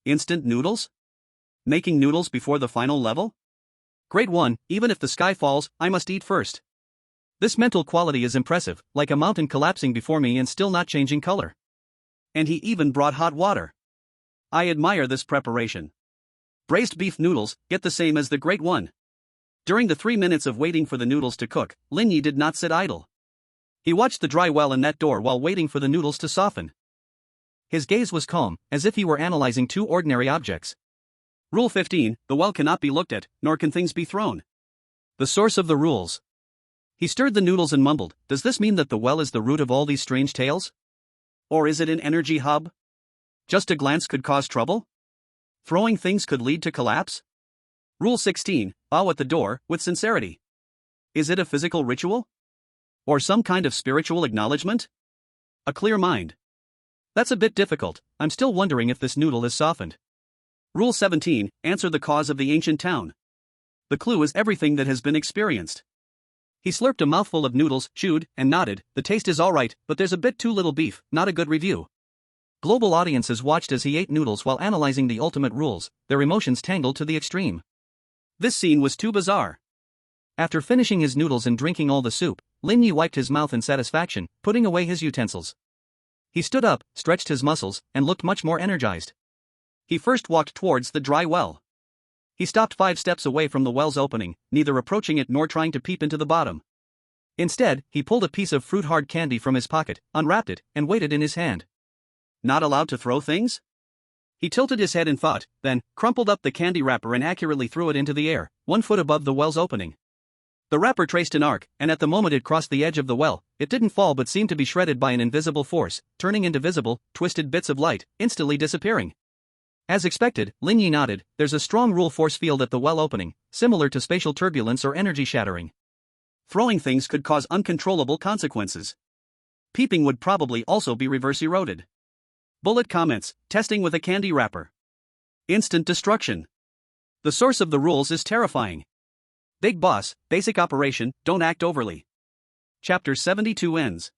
Instant noodles? Making noodles before the final level? Great One, even if the sky falls, I must eat first. This mental quality is impressive, like a mountain collapsing before me and still not changing color. And he even brought hot water. I admire this preparation. Braised beef noodles, get the same as the Great One. During the 3 minutes of waiting for the noodles to cook, Lin Ye did not sit idle. He watched the dry well and that door while waiting for the noodles to soften. His gaze was calm, as if he were analyzing two ordinary objects. Rule 15, the well cannot be looked at, nor can things be thrown. The source of the rules. He stirred the noodles and mumbled, does this mean that the well is the root of all these strange tales? Or is it an energy hub? Just a glance could cause trouble? Throwing things could lead to collapse? Rule 16, bow at the door, with sincerity. Is it a physical ritual? Or some kind of spiritual acknowledgement? A clear mind. That's a bit difficult, I'm still wondering if this noodle is softened. Rule 17, answer the cause of the ancient town. The clue is everything that has been experienced. He slurped a mouthful of noodles, chewed, and nodded. The taste is alright, but there's a bit too little beef, not a good review. Global audiences watched as he ate noodles while analyzing the ultimate rules, their emotions tangled to the extreme. This scene was too bizarre. After finishing his noodles and drinking all the soup, Lin Ye wiped his mouth in satisfaction, putting away his utensils. He stood up, stretched his muscles, and looked much more energized. He first walked towards the dry well. He stopped 5 steps away from the well's opening, neither approaching it nor trying to peep into the bottom. Instead, he pulled a piece of fruit-hard candy from his pocket, unwrapped it, and weighed it in his hand. Not allowed to throw things? He tilted his head in thought, then crumpled up the candy wrapper and accurately threw it into the air, 1 foot above the well's opening. The wrapper traced an arc, and at the moment it crossed the edge of the well, it didn't fall but seemed to be shredded by an invisible force, turning into visible, twisted bits of light, instantly disappearing. As expected, Lin Ye nodded. There's a strong rule force field at the well opening, similar to spatial turbulence or energy shattering. Throwing things could cause uncontrollable consequences. Peeping would probably also be reverse eroded. Bullet comments, testing with a candy wrapper. Instant destruction. The source of the rules is terrifying. Big boss, basic operation, don't act overly. Chapter 72 ends.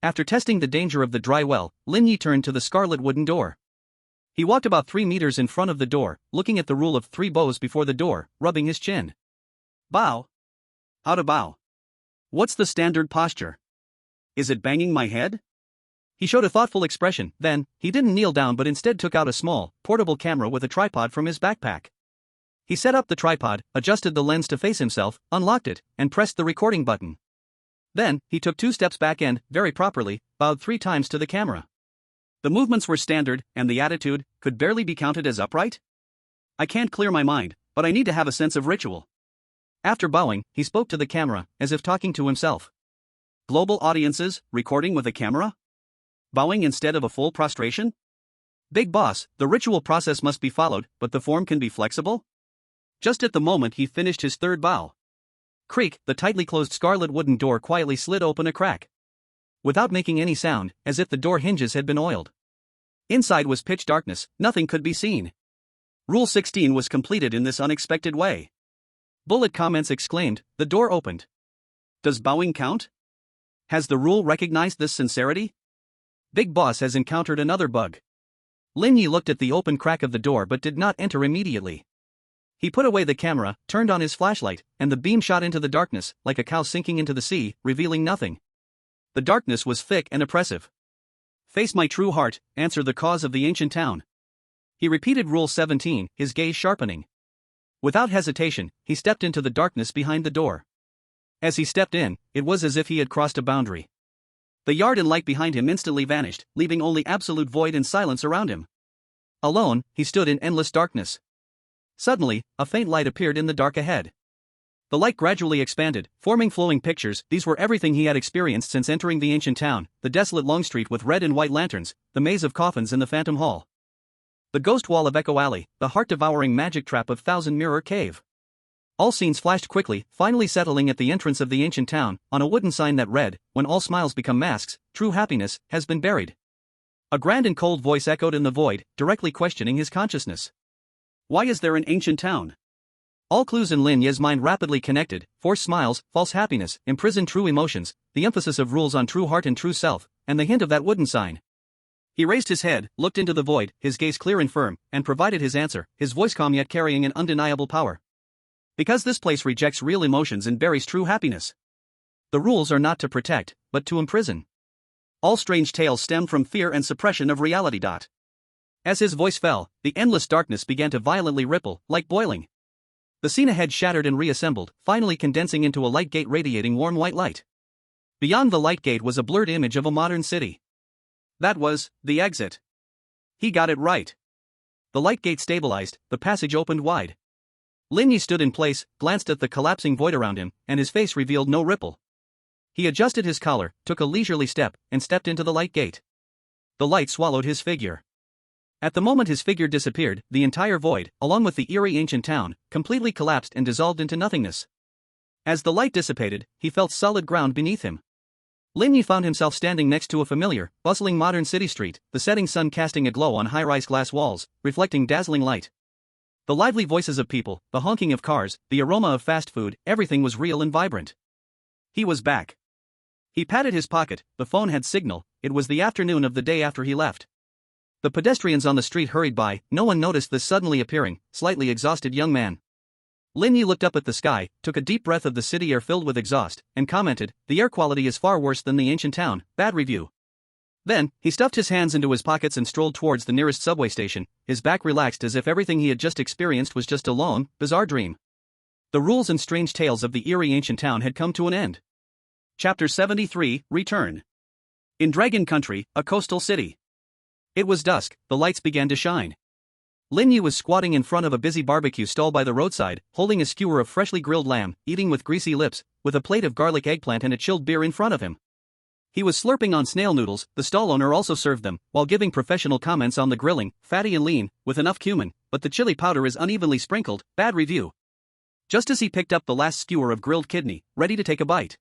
After testing the danger of the dry well, Lin Ye turned to the scarlet wooden door. He walked about 3 meters in front of the door, looking at the rule of 3 bows before the door, rubbing his chin. Bow? How to bow? What's the standard posture? Is it banging my head? He showed a thoughtful expression, then, he didn't kneel down but instead took out a small, portable camera with a tripod from his backpack. He set up the tripod, adjusted the lens to face himself, unlocked it, and pressed the recording button. Then, he took 2 steps back and, very properly, bowed 3 times to the camera. The movements were standard, and the attitude could barely be counted as upright. I can't clear my mind, but I need to have a sense of ritual. After bowing, he spoke to the camera, as if talking to himself. Global audiences, recording with a camera? Bowing instead of a full prostration? Big boss, the ritual process must be followed, but the form can be flexible? Just at the moment he finished his 3rd bow. Creak, the tightly closed scarlet wooden door quietly slid open a crack. Without making any sound, as if the door hinges had been oiled. Inside was pitch darkness, nothing could be seen. Rule 16 was completed in this unexpected way. Bullet comments exclaimed, the door opened. Does bowing count? Has the rule recognized this sincerity? Big boss has encountered another bug. Lin Ye looked at the open crack of the door but did not enter immediately. He put away the camera, turned on his flashlight, and the beam shot into the darkness, like a cow sinking into the sea, revealing nothing. The darkness was thick and oppressive. Face my true heart, answer the cause of the ancient town. He repeated Rule 17, his gaze sharpening. Without hesitation, he stepped into the darkness behind the door. As he stepped in, it was as if he had crossed a boundary. The yard and light behind him instantly vanished, leaving only absolute void and silence around him. Alone, he stood in endless darkness. Suddenly, a faint light appeared in the dark ahead. The light gradually expanded, forming flowing pictures. These were everything he had experienced since entering the ancient town, the desolate long street with red and white lanterns, the maze of coffins in the Phantom Hall. The ghost wall of Echo Alley, the heart-devouring magic trap of Thousand Mirror Cave. All scenes flashed quickly, finally settling at the entrance of the ancient town, on a wooden sign that read, when all smiles become masks, true happiness has been buried. A grand and cold voice echoed in the void, directly questioning his consciousness. Why is there an ancient town? All clues in Lin Ye's mind rapidly connected: forced smiles, false happiness, imprisoned true emotions, the emphasis of rules on true heart and true self, and the hint of that wooden sign. He raised his head, looked into the void, his gaze clear and firm, and provided his answer, his voice calm yet carrying an undeniable power. Because this place rejects real emotions and buries true happiness. The rules are not to protect, but to imprison. All strange tales stem from fear and suppression of reality. As his voice fell, the endless darkness began to violently ripple, like boiling. The scene ahead shattered and reassembled, finally condensing into a light gate radiating warm white light. Beyond the light gate was a blurred image of a modern city. That was the exit. He got it right. The light gate stabilized, the passage opened wide. Lin Ye stood in place, glanced at the collapsing void around him, and his face revealed no ripple. He adjusted his collar, took a leisurely step, and stepped into the light gate. The light swallowed his figure. At the moment his figure disappeared, the entire void, along with the eerie ancient town, completely collapsed and dissolved into nothingness. As the light dissipated, he felt solid ground beneath him. Lin Ye found himself standing next to a familiar, bustling modern city street, the setting sun casting a glow on high-rise glass walls, reflecting dazzling light. The lively voices of people, the honking of cars, the aroma of fast food, everything was real and vibrant. He was back. He patted his pocket, the phone had signal, it was the afternoon of the day after he left. The pedestrians on the street hurried by, no one noticed this suddenly appearing, slightly exhausted young man. Lin Ye looked up at the sky, took a deep breath of the city air filled with exhaust, and commented, "The air quality is far worse than the ancient town, bad review." Then, he stuffed his hands into his pockets and strolled towards the nearest subway station, his back relaxed as if everything he had just experienced was just a long, bizarre dream. The rules and strange tales of the eerie ancient town had come to an end. Chapter 73, Return. In Dragon Country, a coastal city. It was dusk, the lights began to shine. Lin Ye was squatting in front of a busy barbecue stall by the roadside, holding a skewer of freshly grilled lamb, eating with greasy lips, with a plate of garlic eggplant and a chilled beer in front of him. He was slurping on snail noodles, the stall owner also served them, while giving professional comments on the grilling, fatty and lean, with enough cumin, but the chili powder is unevenly sprinkled, bad review. Just as he picked up the last skewer of grilled kidney, ready to take a bite.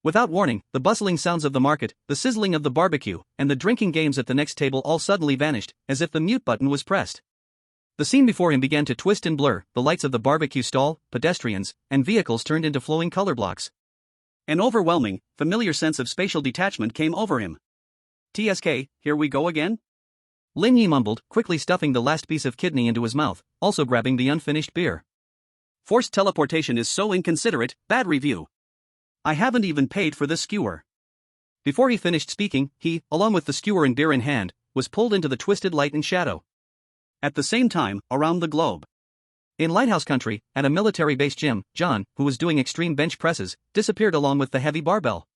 Without warning, the bustling sounds of the market, the sizzling of the barbecue, and the drinking games at the next table all suddenly vanished, as if the mute button was pressed. The scene before him began to twist and blur, the lights of the barbecue stall, pedestrians, and vehicles turned into flowing color blocks. An overwhelming, familiar sense of spatial detachment came over him. "TSK, here we go again?" Lin Ye mumbled, quickly stuffing the last piece of kidney into his mouth, also grabbing the unfinished beer. "Forced teleportation is so inconsiderate, bad review. I haven't even paid for this skewer." Before he finished speaking, he, along with the skewer and beer in hand, was pulled into the twisted light and shadow. At the same time, around the globe. In Lighthouse Country, at a military-based gym, John, who was doing extreme bench presses, disappeared along with the heavy barbell.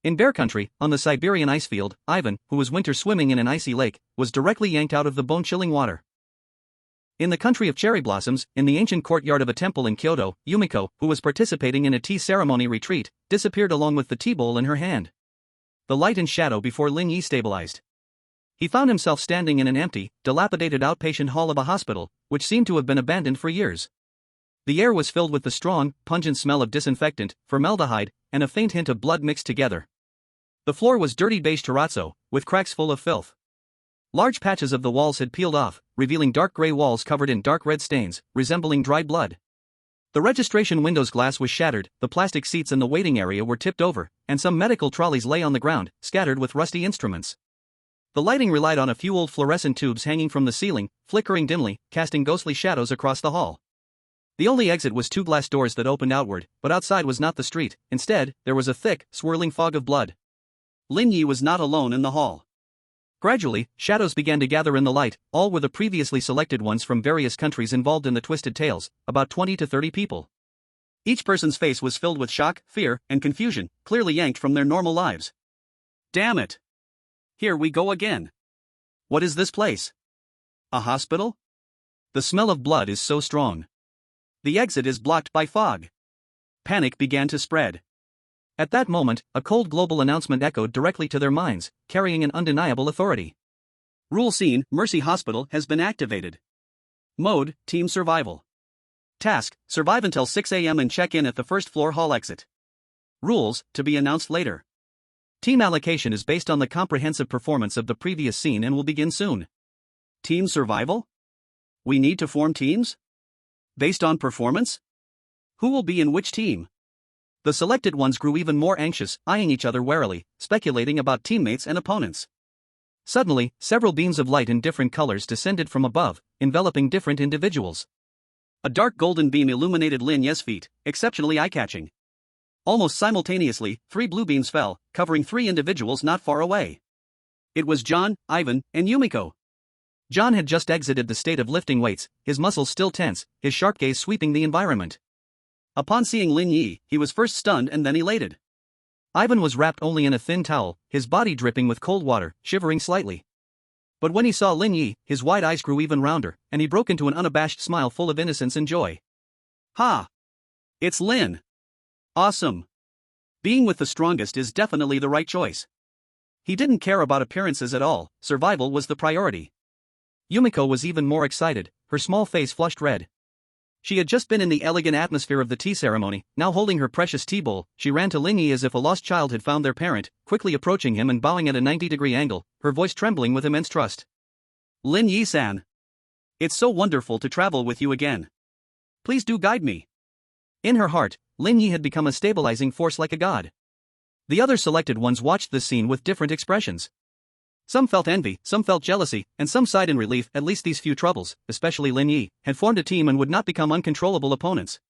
In Bear Country, on the Siberian ice field, Ivan, who was winter swimming in an icy lake, was directly yanked out of the bone-chilling water. In the country of cherry blossoms, in the ancient courtyard of a temple in Kyoto, Yumiko, who was participating in a tea ceremony retreat, disappeared along with the tea bowl in her hand. The light and shadow before Lin Ye stabilized. He found himself standing in an empty, dilapidated outpatient hall of a hospital, which seemed to have been abandoned for years. The air was filled with the strong, pungent smell of disinfectant, formaldehyde, and a faint hint of blood mixed together. The floor was dirty beige terrazzo, with cracks full of filth. Large patches of the walls had peeled off, revealing dark gray walls covered in dark red stains, resembling dried blood. The registration window's glass was shattered, the plastic seats in the waiting area were tipped over, and some medical trolleys lay on the ground, scattered with rusty instruments. The lighting relied on a few old fluorescent tubes hanging from the ceiling, flickering dimly, casting ghostly shadows across the hall. The only exit was two glass doors that opened outward, but outside was not the street, instead, there was a thick, swirling fog of blood. Lin Ye was not alone in the hall. Gradually, shadows began to gather in the light, all were the previously selected ones from various countries involved in the twisted tales, about 20 to 30 people. Each person's face was filled with shock, fear, and confusion, clearly yanked from their normal lives. "Damn it! Here we go again. What is this place? A hospital? The smell of blood is so strong. The exit is blocked by fog." Panic began to spread. At that moment, a cold global announcement echoed directly to their minds, carrying an undeniable authority. Rule scene, Mercy Hospital has been activated. Mode, Team Survival. Task, survive until 6 a.m. and check in at the first floor hall exit. Rules, to be announced later. Team allocation is based on the comprehensive performance of the previous scene and will begin soon. Team Survival? We need to form teams? Based on performance? Who will be in which team? The selected ones grew even more anxious, eyeing each other warily, speculating about teammates and opponents. Suddenly, several beams of light in different colors descended from above, enveloping different individuals. A dark golden beam illuminated Lin Ye's feet, exceptionally eye-catching. Almost simultaneously, 3 blue beams fell, covering 3 individuals not far away. It was John, Ivan, and Yumiko. John had just exited the state of lifting weights, his muscles still tense, his sharp gaze sweeping the environment. Upon seeing Lin Ye, he was first stunned and then elated. Ivan was wrapped only in a thin towel, his body dripping with cold water, shivering slightly. But when he saw Lin Ye, his wide eyes grew even rounder, and he broke into an unabashed smile full of innocence and joy. "Ha! It's Lin! Awesome! Being with the strongest is definitely the right choice." He didn't care about appearances at all, survival was the priority. Yumiko was even more excited, her small face flushed red. She had just been in the elegant atmosphere of the tea ceremony, now holding her precious tea bowl, she ran to Lin Ye as if a lost child had found their parent, quickly approaching him and bowing at a 90-degree angle, her voice trembling with immense trust. "Lin Ye-san. It's so wonderful to travel with you again. Please do guide me." In her heart, Lin Ye had become a stabilizing force like a god. The other selected ones watched this scene with different expressions. Some felt envy, some felt jealousy, and some sighed in relief. At least these few troubles, especially Lin Ye, had formed a team and would not become uncontrollable opponents.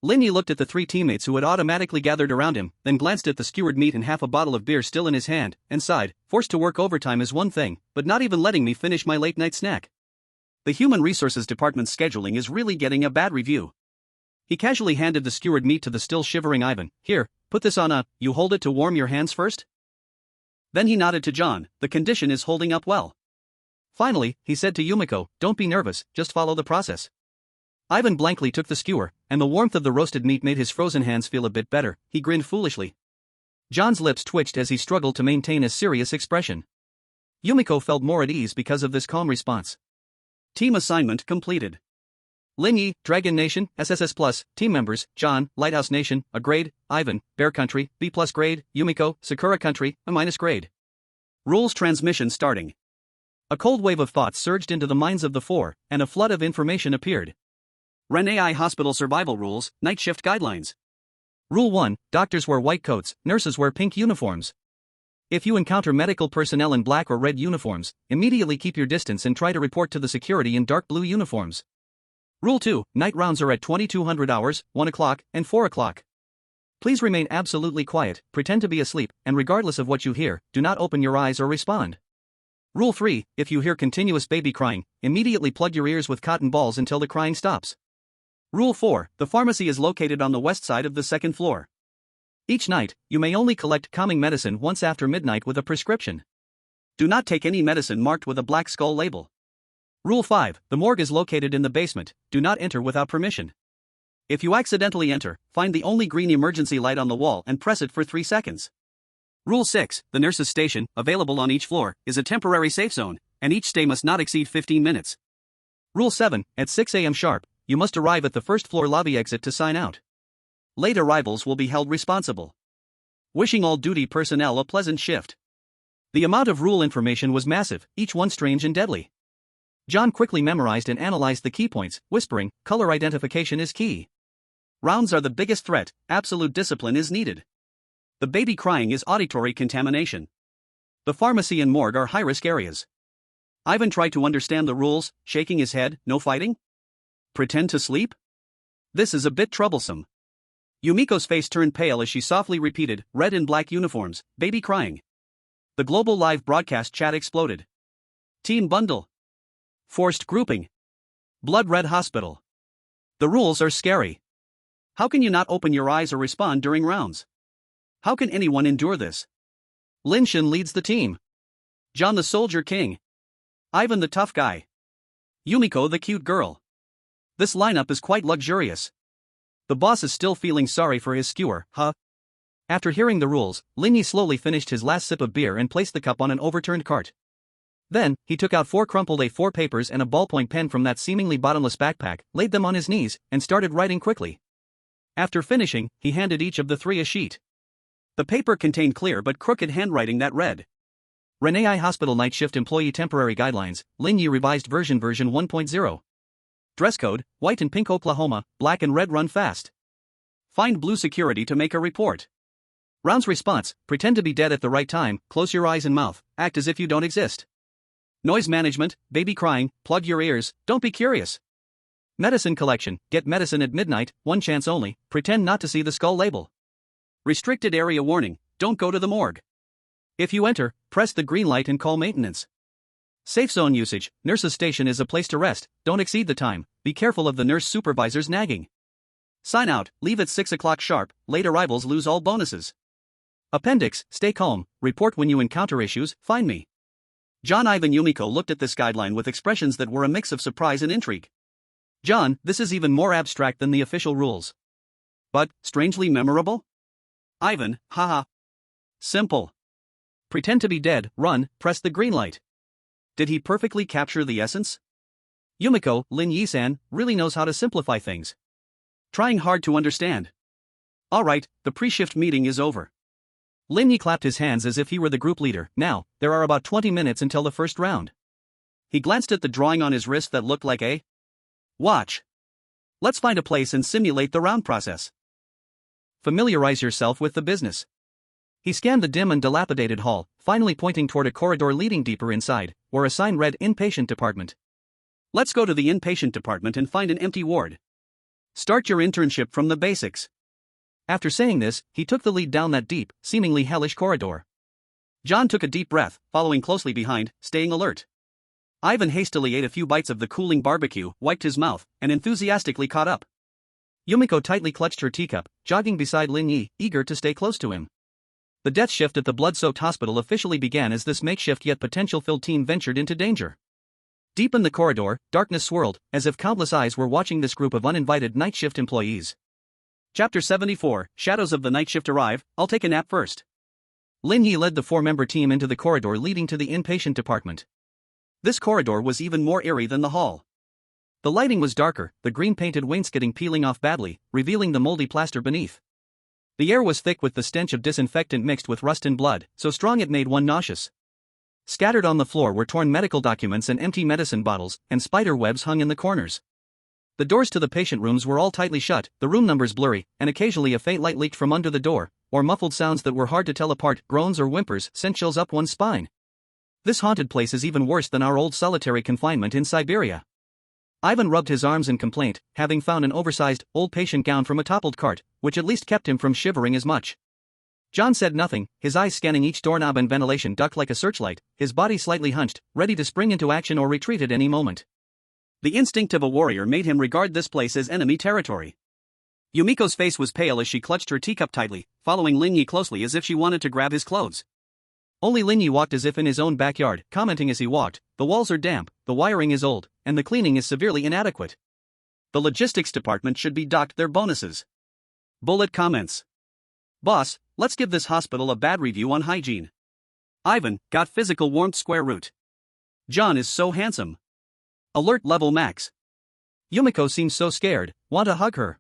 Lin Ye looked at the three teammates who had automatically gathered around him, then glanced at the skewered meat and half a bottle of beer still in his hand, and sighed. Forced to work overtime is one thing, but not even letting me finish my late-night snack. The Human Resources Department's scheduling is really getting a bad review. He casually handed the skewered meat to the still shivering Ivan. Here, put this on you hold it to warm your hands first? Then he nodded to John. The condition is holding up well. Finally, he said to Yumiko, don't be nervous, just follow the process. Ivan blankly took the skewer, and the warmth of the roasted meat made his frozen hands feel a bit better. He grinned foolishly. John's lips twitched as he struggled to maintain a serious expression. Yumiko felt more at ease because of this calm response. Team assignment completed. Lin Ye, Dragon Nation, SSS+, team members, John, Lighthouse Nation, A grade, Ivan, Bear Country, B+ grade, Yumiko, Sakura Country, A- grade. Rules transmission starting. A cold wave of thoughts surged into the minds of the four, and a flood of information appeared. Lin Ye Hospital Survival Rules, Night Shift Guidelines. Rule 1, doctors wear white coats, nurses wear pink uniforms. If you encounter medical personnel in black or red uniforms, immediately keep your distance and try to report to the security in dark blue uniforms. Rule 2, night rounds are at 2200 hours, 1 o'clock, and 4 o'clock. Please remain absolutely quiet, pretend to be asleep, and regardless of what you hear, do not open your eyes or respond. Rule 3, if you hear continuous baby crying, immediately plug your ears with cotton balls until the crying stops. Rule 4, the pharmacy is located on the west side of the second floor. Each night, you may only collect calming medicine once after midnight with a prescription. Do not take any medicine marked with a black skull label. Rule 5, the morgue is located in the basement, do not enter without permission. If you accidentally enter, find the only green emergency light on the wall and press it for 3 seconds. Rule 6, the nurse's station, available on each floor, is a temporary safe zone, and each stay must not exceed 15 minutes. Rule 7, at 6 a.m. sharp, you must arrive at the first floor lobby exit to sign out. Late arrivals will be held responsible. Wishing all duty personnel a pleasant shift. The amount of rule information was massive, each one strange and deadly. John quickly memorized and analyzed the key points, whispering, color identification is key. Rounds are the biggest threat, absolute discipline is needed. The baby crying is auditory contamination. The pharmacy and morgue are high-risk areas. Ivan tried to understand the rules, shaking his head. No fighting? Pretend to sleep? This is a bit troublesome. Yumiko's face turned pale as she softly repeated, red and black uniforms, baby crying. The global live broadcast chat exploded. Team bundle. Forced grouping. Blood red hospital. The rules are scary. How can you not open your eyes or respond during rounds? How can anyone endure this? Lin Shen leads the team. John the soldier king. Ivan the tough guy. Yumiko the cute girl. This lineup is quite luxurious. The boss is still feeling sorry for his skewer, huh? After hearing the rules, Lin Ye slowly finished his last sip of beer and placed the cup on an overturned cart. Then, he took out 4 crumpled A4 papers and a ballpoint pen from that seemingly bottomless backpack, laid them on his knees, and started writing quickly. After finishing, he handed each of the 3 a sheet. The paper contained clear but crooked handwriting that read. Lin Ye Hospital Night Shift Employee Temporary Guidelines, Lin Ye Revised Version 1.0. Dress code, white and pink Oklahoma, black and red run fast. Find blue security to make a report. Rounds response, pretend to be dead at the right time, close your eyes and mouth, act as if you don't exist. Noise management, baby crying, plug your ears, don't be curious. Medicine collection, get medicine at midnight, 1 chance only, pretend not to see the skull label. Restricted area warning, don't go to the morgue. If you enter, press the green light and call maintenance. Safe zone usage, nurse's station is a place to rest, don't exceed the time, be careful of the nurse supervisor's nagging. Sign out, leave at 6 o'clock sharp, late arrivals lose all bonuses. Appendix, stay calm, report when you encounter issues, find me. John Ivan Yumiko looked at this guideline with expressions that were a mix of surprise and intrigue. John, this is even more abstract than the official rules. But, strangely memorable? Ivan, haha. Simple. Pretend to be dead, run, press the green light. Did he perfectly capture the essence? Yumiko, Lin Ye-san, really knows how to simplify things. Trying hard to understand. Alright, the pre-shift meeting is over. Lin Ye clapped his hands as if he were the group leader. Now, there are about 20 minutes until the first round. He glanced at the drawing on his wrist that looked like a watch. Let's find a place and simulate the round process. Familiarize yourself with the business. He scanned the dim and dilapidated hall, finally pointing toward a corridor leading deeper inside, where a sign read Inpatient Department. Let's go to the inpatient department and find an empty ward. Start your internship from the basics. After saying this, he took the lead down that deep, seemingly hellish corridor. John took a deep breath, following closely behind, staying alert. Ivan hastily ate a few bites of the cooling barbecue, wiped his mouth, and enthusiastically caught up. Yumiko tightly clutched her teacup, jogging beside Lin Ye, eager to stay close to him. The death shift at the blood-soaked hospital officially began as this makeshift yet potential-filled team ventured into danger. Deep in the corridor, darkness swirled, as if countless eyes were watching this group of uninvited night shift employees. Chapter 74, Shadows of the Night Shift arrive. I'll take a nap first. Lin Ye led the four-member team into the corridor leading to the inpatient department. This corridor was even more eerie than the hall. The lighting was darker, the green-painted wainscoting peeling off badly, revealing the moldy plaster beneath. The air was thick with the stench of disinfectant mixed with rust and blood, so strong it made one nauseous. Scattered on the floor were torn medical documents and empty medicine bottles, and spider webs hung in the corners. The doors to the patient rooms were all tightly shut, the room numbers blurry, and occasionally a faint light leaked from under the door, or muffled sounds that were hard to tell apart. Groans or whimpers sent chills up one's spine. This haunted place is even worse than our old solitary confinement in Siberia. Ivan rubbed his arms in complaint, having found an oversized, old patient gown from a toppled cart, which at least kept him from shivering as much. John said nothing, his eyes scanning each doorknob and ventilation duct like a searchlight, his body slightly hunched, ready to spring into action or retreat at any moment. The instinct of a warrior made him regard this place as enemy territory. Yumiko's face was pale as she clutched her teacup tightly, following Lin Ye closely as if she wanted to grab his clothes. Only Lin Ye walked as if in his own backyard, commenting as he walked, "The walls are damp, the wiring is old, and the cleaning is severely inadequate. The logistics department should be docked their bonuses." Bullet comments. "Boss, let's give this hospital a bad review on hygiene." Ivan, "Got physical warmth square root." John is so handsome. Alert level max. Yumiko seems so scared, want to hug her.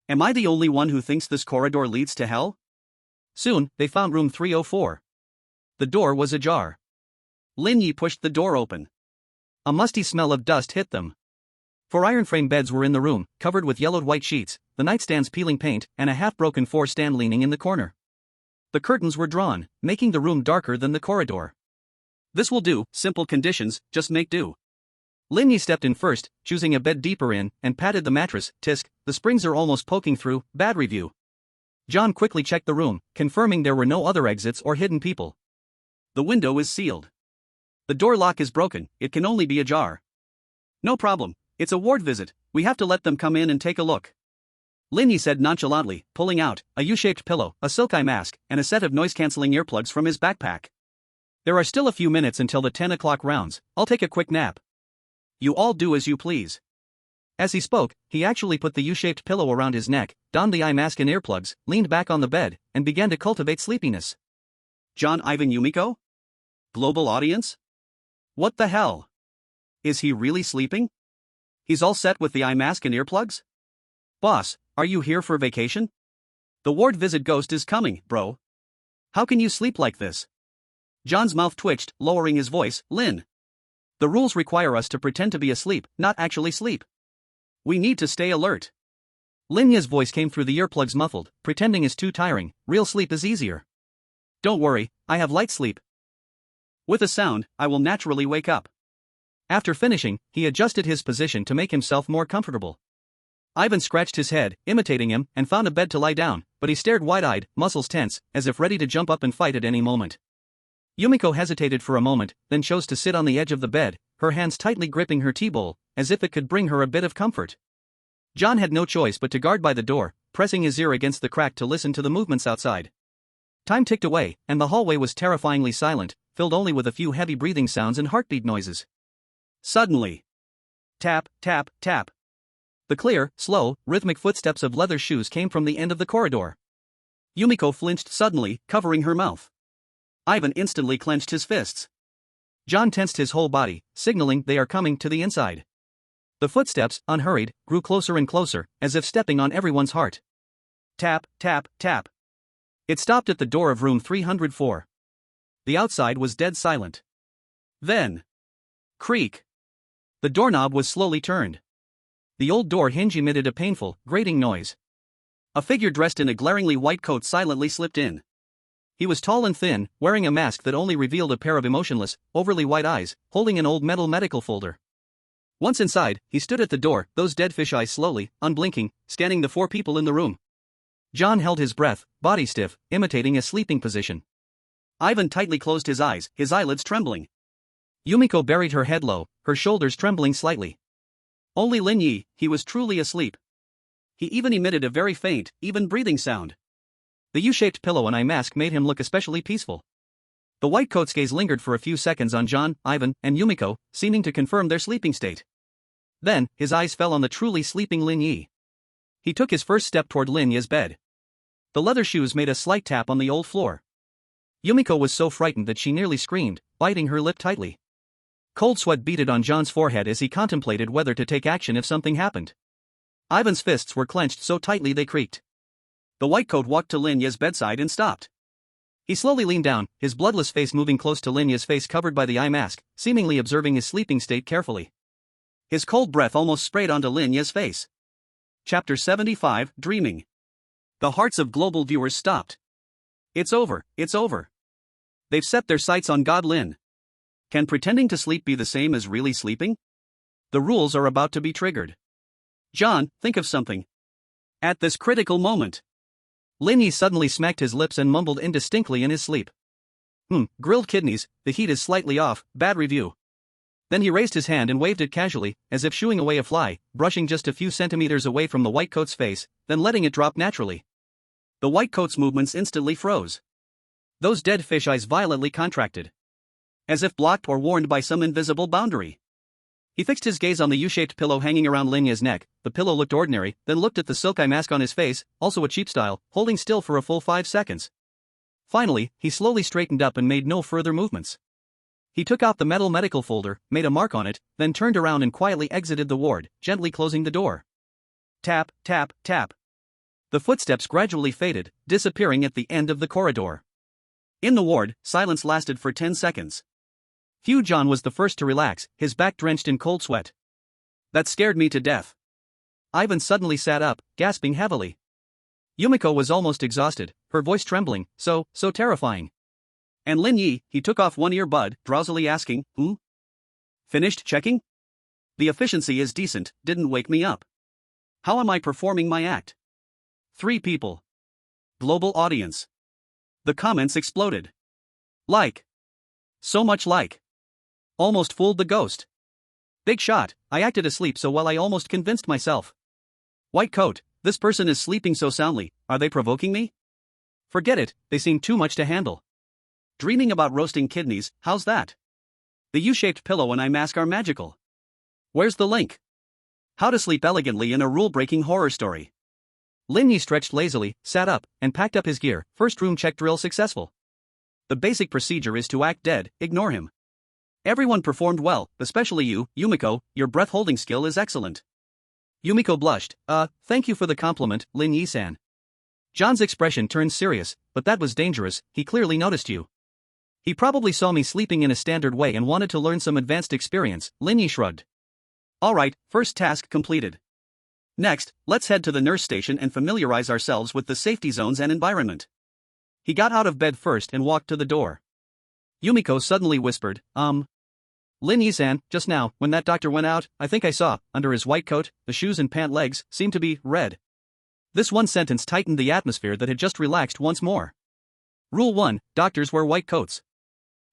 Am I the only one who thinks this corridor leads to hell? Soon, they found room 304. The door was ajar. Lin Ye pushed the door open. A musty smell of dust hit them. 4 iron-frame beds were in the room, covered with yellowed white sheets, the nightstands peeling paint, and a half-broken 4-stand leaning in the corner. The curtains were drawn, making the room darker than the corridor. "This will do, simple conditions, just make do." Lin Ye stepped in first, choosing a bed deeper in, and patted the mattress. "Tisk, the springs are almost poking through, bad review." John quickly checked the room, confirming there were no other exits or hidden people. "The window is sealed. The door lock is broken, it can only be ajar." "No problem, it's a ward visit, we have to let them come in and take a look." Lin Ye said nonchalantly, pulling out a U-shaped pillow, a silk eye mask, and a set of noise-canceling earplugs from his backpack. "There are still a few minutes until the 10 o'clock rounds, I'll take a quick nap." "You all do as you please." As he spoke, he actually put the U-shaped pillow around his neck, donned the eye mask and earplugs, leaned back on the bed, and began to cultivate sleepiness. John Ivan Yumiko? Global audience? What the hell? Is he really sleeping? He's all set with the eye mask and earplugs? "Boss, are you here for vacation? The ward visit ghost is coming, bro. How can you sleep like this?" John's mouth twitched, lowering his voice. "Lin. The rules require us to pretend to be asleep, not actually sleep. We need to stay alert." Lin Ye's voice came through the earplugs muffled. "Pretending is too tiring, real sleep is easier. Don't worry, I have light sleep. With a sound, I will naturally wake up." After finishing, he adjusted his position to make himself more comfortable. Ivan scratched his head, imitating him, and found a bed to lie down, but he stared wide-eyed, muscles tense, as if ready to jump up and fight at any moment. Yumiko hesitated for a moment, then chose to sit on the edge of the bed, her hands tightly gripping her tea bowl, as if it could bring her a bit of comfort. John had no choice but to guard by the door, pressing his ear against the crack to listen to the movements outside. Time ticked away, and the hallway was terrifyingly silent, filled only with a few heavy breathing sounds and heartbeat noises. Suddenly, tap, tap, tap. The clear, slow, rhythmic footsteps of leather shoes came from the end of the corridor. Yumiko flinched suddenly, covering her mouth. Ivan instantly clenched his fists. John tensed his whole body, signaling they are coming to the inside. The footsteps, unhurried, grew closer and closer, as if stepping on everyone's heart. Tap, tap, tap. It stopped at the door of room 304. The outside was dead silent. Then, creak. The doorknob was slowly turned. The old door hinge emitted a painful, grating noise. A figure dressed in a glaringly white coat silently slipped in. He was tall and thin, wearing a mask that only revealed a pair of emotionless, overly white eyes, holding an old metal medical folder. Once inside, he stood at the door, those dead fish eyes slowly, unblinking, scanning the 4 people in the room. John held his breath, body stiff, imitating a sleeping position. Ivan tightly closed his eyes, his eyelids trembling. Yumiko buried her head low, her shoulders trembling slightly. Only Lin Ye, he was truly asleep. He even emitted a very faint, even breathing sound. The U-shaped pillow and eye mask made him look especially peaceful. The white coat's gaze lingered for a few seconds on John, Ivan, and Yumiko, seeming to confirm their sleeping state. Then, his eyes fell on the truly sleeping Lin Ye. He took his first step toward Lin Ye's bed. The leather shoes made a slight tap on the old floor. Yumiko was so frightened that she nearly screamed, biting her lip tightly. Cold sweat beaded on John's forehead as he contemplated whether to take action if something happened. Ivan's fists were clenched so tightly they creaked. The white coat walked to Lin Ye's bedside and stopped. He slowly leaned down, his bloodless face moving close to Lin Ye's face covered by the eye mask, seemingly observing his sleeping state carefully. His cold breath almost sprayed onto Lin Ye's face. Chapter 75, Dreaming. The hearts of global viewers stopped. It's over, it's over. They've set their sights on God Lin. Can pretending to sleep be the same as really sleeping? The rules are about to be triggered. John, think of something. At this critical moment. Lin Ye suddenly smacked his lips and mumbled indistinctly in his sleep. Grilled kidneys, the heat is slightly off, bad review. Then he raised his hand and waved it casually, as if shooing away a fly, brushing just a few centimeters away from the white coat's face, then letting it drop naturally. The white coat's movements instantly froze. Those dead fish eyes violently contracted. As if blocked or warned by some invisible boundary. He fixed his gaze on the U-shaped pillow hanging around Lin Ye's neck. The pillow looked ordinary, then looked at the silk eye mask on his face, also a cheap style, holding still for a full 5 seconds. Finally, he slowly straightened up and made no further movements. He took out the metal medical folder, made a mark on it, then turned around and quietly exited the ward, gently closing the door. Tap, tap, tap. The footsteps gradually faded, disappearing at the end of the corridor. In the ward, silence lasted for 10 seconds. John was the first to relax, his back drenched in cold sweat. That scared me to death. Ivan suddenly sat up, gasping heavily. Yumiko was almost exhausted, her voice trembling, so terrifying. And Lin Ye, he took off one earbud, drowsily asking, Finished checking? The efficiency is decent, didn't wake me up. How am I performing my act? 3 people. Global audience. The comments exploded. Like. So much like. Almost fooled the ghost. Big shot, I acted asleep so well I almost convinced myself. White coat, this person is sleeping so soundly, are they provoking me? Forget it, they seem too much to handle. Dreaming about roasting kidneys, how's that? The U-shaped pillow and eye mask are magical. Where's the link? How to sleep elegantly in a rule-breaking horror story. Lin Ye stretched lazily, sat up, and packed up his gear. First room check drill successful. The basic procedure is to act dead, ignore him. Everyone performed well, especially you, Yumiko, your breath-holding skill is excellent. Yumiko blushed. Thank you for the compliment, Lin Ye-san. John's expression turned serious, but that was dangerous, he clearly noticed you. He probably saw me sleeping in a standard way and wanted to learn some advanced experience, Lin Ye shrugged. Alright, first task completed. Next, let's head to the nurse station and familiarize ourselves with the safety zones and environment. He got out of bed first and walked to the door. Yumiko suddenly whispered, Lin Ye-san, just now, when that doctor went out, I think I saw, under his white coat, the shoes and pant legs, seemed to be red. This one sentence tightened the atmosphere that had just relaxed once more. Rule 1, doctors wear white coats.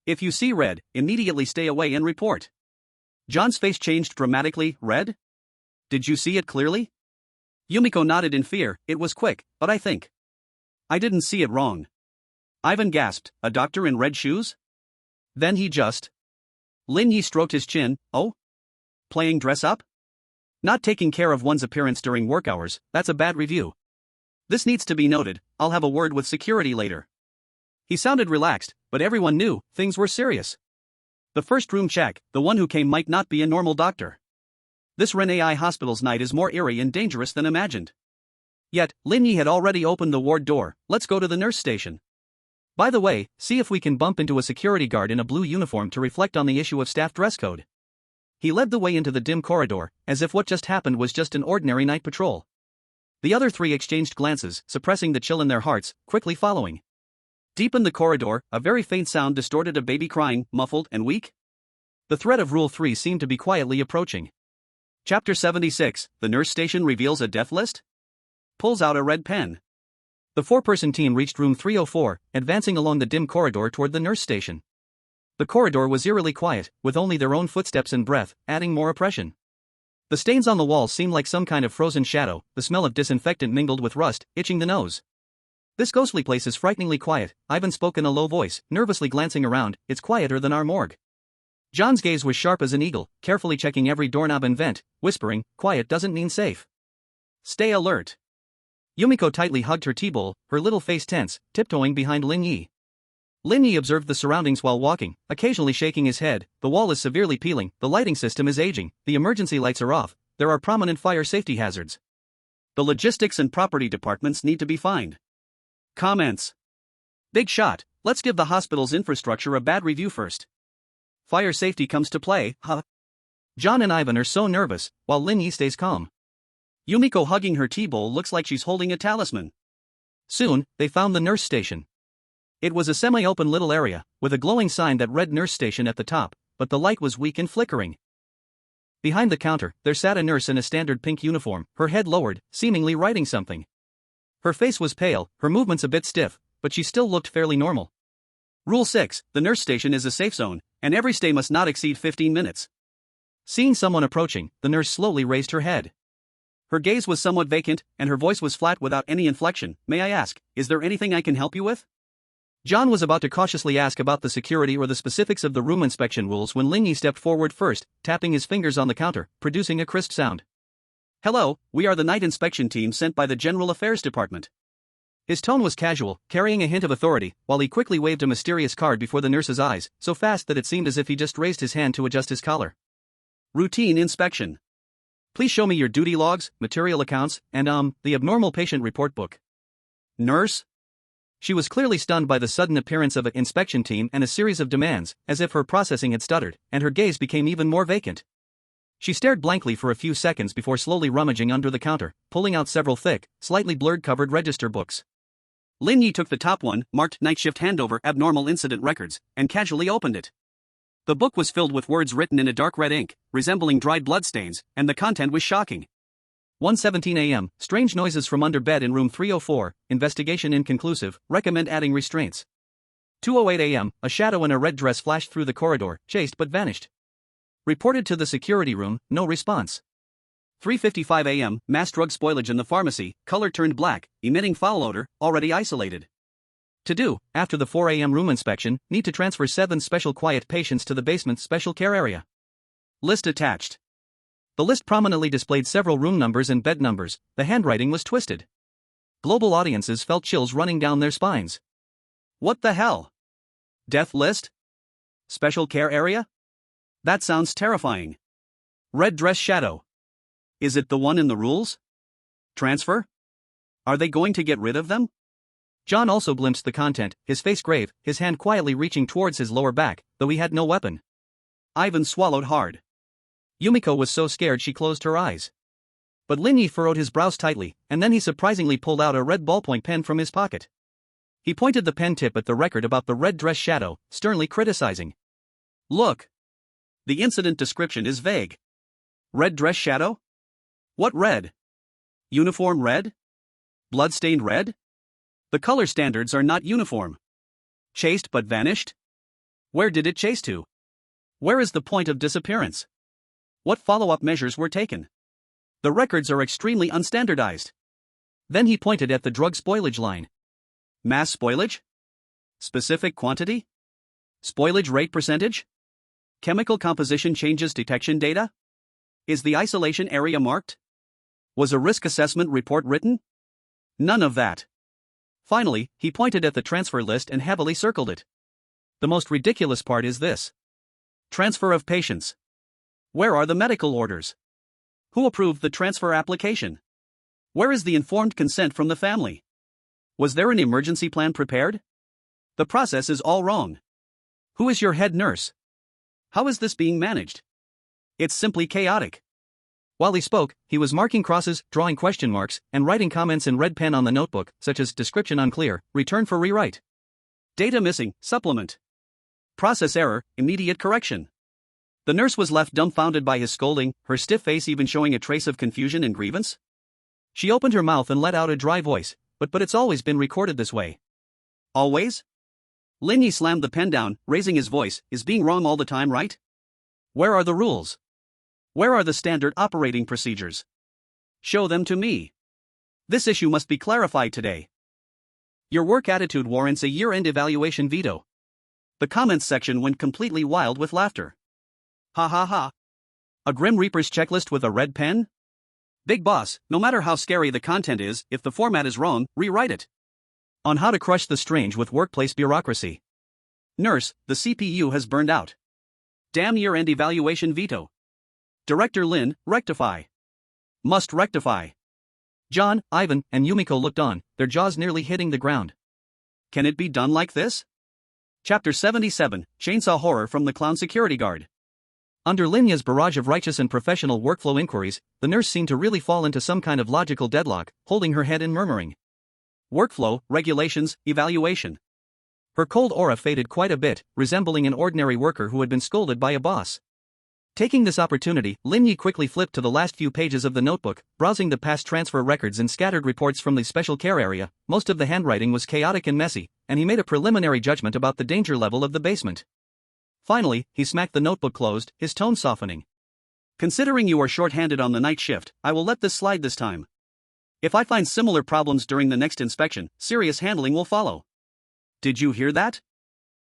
If you see red, immediately stay away and report. John's face changed dramatically. Red? Did you see it clearly? Yumiko nodded in fear. It was quick, but I think I didn't see it wrong. Ivan gasped, a doctor in red shoes? Then he just. Lin Ye stroked his chin. Oh? Playing dress up? Not taking care of one's appearance during work hours, that's a bad review. This needs to be noted, I'll have a word with security later. He sounded relaxed, but everyone knew, things were serious. The first room check, the one who came might not be a normal doctor. This Renai hospital's night is more eerie and dangerous than imagined. Yet, Lin Ye had already opened the ward door. Let's go to the nurse station. By the way, see if we can bump into a security guard in a blue uniform to reflect on the issue of staff dress code. He led the way into the dim corridor, as if what just happened was just an ordinary night patrol. The other three exchanged glances, suppressing the chill in their hearts, quickly following. Deep in the corridor, a very faint sound distorted a baby crying, muffled and weak. The threat of Rule 3 seemed to be quietly approaching. Chapter 76, The Nurse Station Reveals a Death List? Pulls out a red pen. The four-person team reached room 304, advancing along the dim corridor toward the nurse station. The corridor was eerily quiet, with only their own footsteps and breath, adding more oppression. The stains on the walls seemed like some kind of frozen shadow, the smell of disinfectant mingled with rust, itching the nose. This ghostly place is frighteningly quiet, Ivan spoke in a low voice, nervously glancing around. It's quieter than our morgue. John's gaze was sharp as an eagle, carefully checking every doorknob and vent, whispering, quiet doesn't mean safe. Stay alert. Yumiko tightly hugged her tea bowl, her little face tense, tiptoeing behind Lin Ye. Lin Ye observed the surroundings while walking, occasionally shaking his head. The wall is severely peeling, the lighting system is aging, the emergency lights are off, there are prominent fire safety hazards. The logistics and property departments need to be fined. Comments. Big shot, let's give the hospital's infrastructure a bad review first. Fire safety comes to play, huh? John and Ivan are so nervous, while Lin Ye stays calm. Yumiko hugging her tea bowl looks like she's holding a talisman. Soon, they found the nurse station. It was a semi-open little area, with a glowing sign that read nurse station at the top, but the light was weak and flickering. Behind the counter, there sat a nurse in a standard pink uniform, her head lowered, seemingly writing something. Her face was pale, her movements a bit stiff, but she still looked fairly normal. Rule 6, the nurse station is a safe zone, and every stay must not exceed 15 minutes. Seeing someone approaching, the nurse slowly raised her head. Her gaze was somewhat vacant, and her voice was flat without any inflection. May I ask, is there anything I can help you with? John was about to cautiously ask about the security or the specifics of the room inspection rules when Lin Ye stepped forward first, tapping his fingers on the counter, producing a crisp sound. Hello, we are the night inspection team sent by the General Affairs Department. His tone was casual, carrying a hint of authority, while he quickly waved a mysterious card before the nurse's eyes, so fast that it seemed as if he just raised his hand to adjust his collar. Routine inspection. Please show me your duty logs, material accounts, and the abnormal patient report book. Nurse? She was clearly stunned by the sudden appearance of an inspection team and a series of demands, as if her processing had stuttered, and her gaze became even more vacant. She stared blankly for a few seconds before slowly rummaging under the counter, pulling out several thick, slightly blurred covered register books. Lin Ye took the top one, marked Night Shift Handover Abnormal Incident Records, and casually opened it. The book was filled with words written in a dark red ink, resembling dried bloodstains, and the content was shocking. 1:17 a.m., strange noises from under bed in room 304, investigation inconclusive, recommend adding restraints. 2:08 a.m., a shadow in a red dress flashed through the corridor, chased but vanished. Reported to the security room, no response. 3:55 a.m., mass drug spoilage in the pharmacy, color turned black, emitting foul odor, already isolated. To do, after the 4 a.m. room inspection, need to transfer 7 special quiet patients to the basement special care area. List attached. The list prominently displayed several room numbers and bed numbers. The handwriting was twisted. Global audiences felt chills running down their spines. What the hell? Death list? Special care area? That sounds terrifying. Red dress shadow. Is it the one in the rules? Transfer? Are they going to get rid of them? John also glimpsed the content, his face grave, his hand quietly reaching towards his lower back, though he had no weapon. Ivan swallowed hard. Yumiko was so scared she closed her eyes. But Lin Ye furrowed his brows tightly, and then he surprisingly pulled out a red ballpoint pen from his pocket. He pointed the pen tip at the record about the red dress shadow, sternly criticizing. Look. The incident description is vague. Red dress shadow? What red? Uniform red? Bloodstained red? The color standards are not uniform. Chased but vanished? Where did it chase to? Where is the point of disappearance? What follow-up measures were taken? The records are extremely unstandardized. Then he pointed at the drug spoilage line. Mass spoilage? Specific quantity? Spoilage rate percentage? Chemical composition changes detection data? Is the isolation area marked? Was a risk assessment report written? None of that. Finally, he pointed at the transfer list and heavily circled it. The most ridiculous part is this. Transfer of patients. Where are the medical orders? Who approved the transfer application? Where is the informed consent from the family? Was there an emergency plan prepared? The process is all wrong. Who is your head nurse? How is this being managed? It's simply chaotic. While he spoke, he was marking crosses, drawing question marks, and writing comments in red pen on the notebook, such as description unclear, return for rewrite. Data missing, supplement. Process error, immediate correction. The nurse was left dumbfounded by his scolding, her stiff face even showing a trace of confusion and grievance. She opened her mouth and let out a dry voice, but it's always been recorded this way. Always? Lin Ye slammed the pen down, raising his voice, is being wrong all the time, right? Where are the rules? Where are the standard operating procedures? Show them to me. This issue must be clarified today. Your work attitude warrants a year-end evaluation veto. The comments section went completely wild with laughter. Ha ha ha. A Grim Reaper's checklist with a red pen? Big boss, no matter how scary the content is, if the format is wrong, rewrite it. On how to crush the strange with workplace bureaucracy. Nurse, the CPU has burned out. Damn year-end evaluation veto. Director Lin, rectify. Must rectify. John, Ivan, and Yumiko looked on, their jaws nearly hitting the ground. Can it be done like this? Chapter 77, Chainsaw Horror from the Clown Security Guard. Under Lin Ye's barrage of righteous and professional workflow inquiries, the nurse seemed to really fall into some kind of logical deadlock, holding her head and murmuring. Workflow, regulations, evaluation. Her cold aura faded quite a bit, resembling an ordinary worker who had been scolded by a boss. Taking this opportunity, Lin Ye quickly flipped to the last few pages of the notebook, browsing the past transfer records and scattered reports from the special care area. Most of the handwriting was chaotic and messy, and he made a preliminary judgment about the danger level of the basement. Finally, he smacked the notebook closed, his tone softening. Considering you are short-handed on the night shift, I will let this slide this time. If I find similar problems during the next inspection, serious handling will follow. Did you hear that?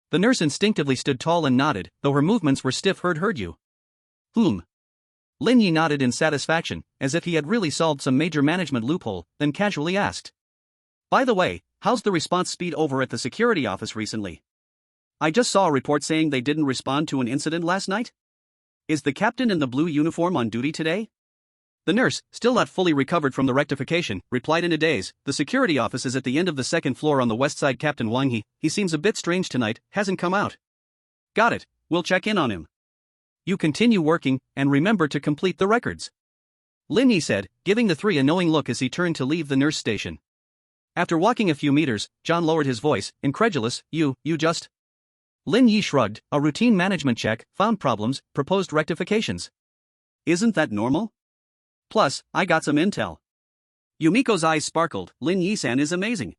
The nurse instinctively stood tall and nodded, though her movements were stiff. Heard you. Lin Ye nodded in satisfaction, as if he had really solved some major management loophole, then casually asked. By the way, how's the response speed over at the security office recently? I just saw a report saying they didn't respond to an incident last night. Is the captain in the blue uniform on duty today? The nurse, still not fully recovered from the rectification, replied in a daze. The security office is at the end of the second floor on the west side. Captain Wang he seems a bit strange tonight, hasn't come out. Got it, we'll check in on him. You continue working, and remember to complete the records. Lin Ye said, giving the three a knowing look as he turned to leave the nurse station. After walking a few meters, John lowered his voice, incredulous. You just... Lin Ye shrugged, a routine management check, found problems, proposed rectifications. Isn't that normal? Plus, I got some intel. Yumiko's eyes sparkled. Lin Ye-san is amazing.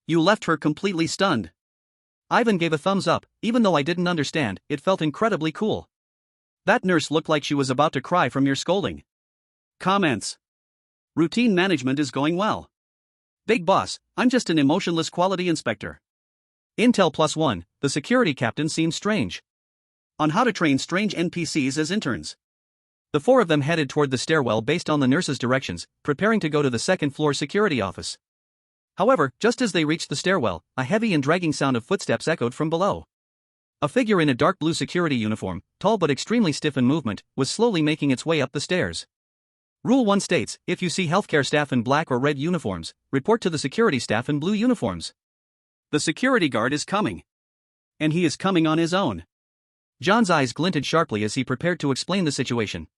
You left her completely stunned. Ivan gave a thumbs up. Even though I didn't understand, it felt incredibly cool. That nurse looked like she was about to cry from your scolding. Comments. Routine management is going well. Big boss, I'm just an emotionless quality inspector. Intel +1, the security captain seems strange. On how to train strange NPCs as interns. The four of them headed toward the stairwell based on the nurse's directions, preparing to go to the second-floor security office. However, just as they reached the stairwell, a heavy and dragging sound of footsteps echoed from below. A figure in a dark blue security uniform, tall but extremely stiff in movement, was slowly making its way up the stairs. Rule 1 states, if you see healthcare staff in black or red uniforms, report to the security staff in blue uniforms. The security guard is coming. And he is coming on his own. John's eyes glinted sharply as he prepared to explain the situation.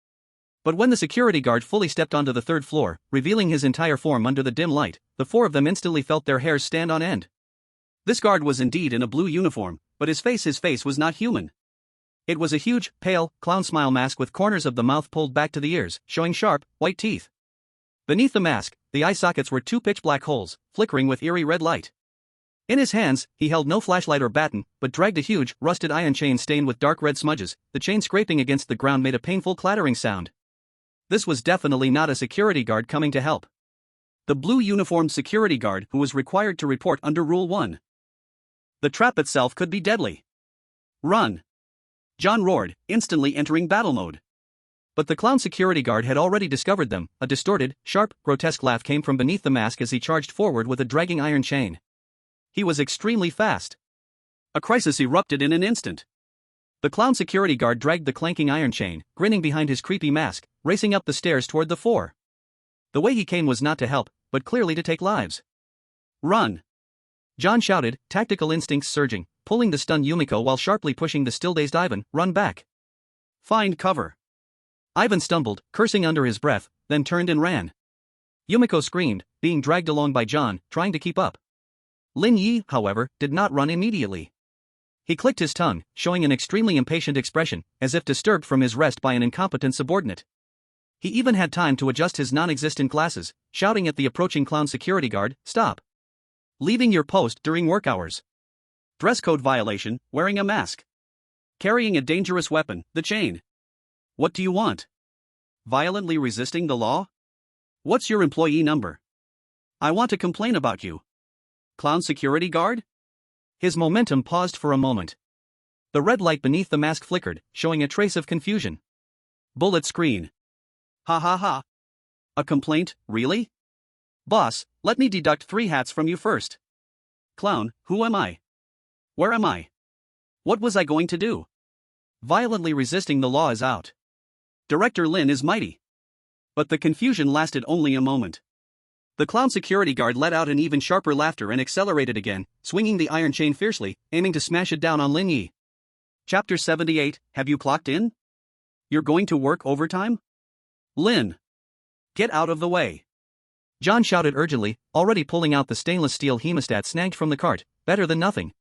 But when the security guard fully stepped onto the third floor, revealing his entire form under the dim light, the four of them instantly felt their hairs stand on end. This guard was indeed in a blue uniform, but his face was not human. It was a huge, pale, clown smile mask with corners of the mouth pulled back to the ears, showing sharp, white teeth. Beneath the mask, the eye sockets were two pitch-black holes, flickering with eerie red light. In his hands, he held no flashlight or baton, but dragged a huge, rusted iron chain stained with dark red smudges. The chain scraping against the ground made a painful clattering sound. This was definitely not a security guard coming to help. The blue uniformed security guard who was required to report under Rule 1. The trap itself could be deadly. Run! John roared, instantly entering battle mode. But the clown security guard had already discovered them. A distorted, sharp, grotesque laugh came from beneath the mask as he charged forward with a dragging iron chain. He was extremely fast. A crisis erupted in an instant. The clown security guard dragged the clanking iron chain, grinning behind his creepy mask, racing up the stairs toward the four. The way he came was not to help, but clearly to take lives. Run! John shouted, tactical instincts surging, pulling the stunned Yumiko while sharply pushing the still-dazed Ivan. Run back. Find cover. Ivan stumbled, cursing under his breath, then turned and ran. Yumiko screamed, being dragged along by John, trying to keep up. Lin Ye, however, did not run immediately. He clicked his tongue, showing an extremely impatient expression, as if disturbed from his rest by an incompetent subordinate. He even had time to adjust his non-existent glasses, shouting at the approaching clown security guard, "Stop! Leaving your post during work hours. Dress code violation, wearing a mask. Carrying a dangerous weapon, the chain. What do you want? Violently resisting the law? What's your employee number? I want to complain about you. Clown security guard?" His momentum paused for a moment. The red light beneath the mask flickered, showing a trace of confusion. Bullet screen. Ha ha ha. A complaint, really? Boss, let me deduct 3 hats from you first. Clown, who am I? Where am I? What was I going to do? Violently resisting the law is out. Director Lin is mighty. But the confusion lasted only a moment. The clown security guard let out an even sharper laughter and accelerated again, swinging the iron chain fiercely, aiming to smash it down on Lin Ye. Chapter 78, have you clocked in? You're going to work overtime? Lin! Get out of the way! John shouted urgently, already pulling out the stainless steel hemostat snagged from the cart. Better than nothing.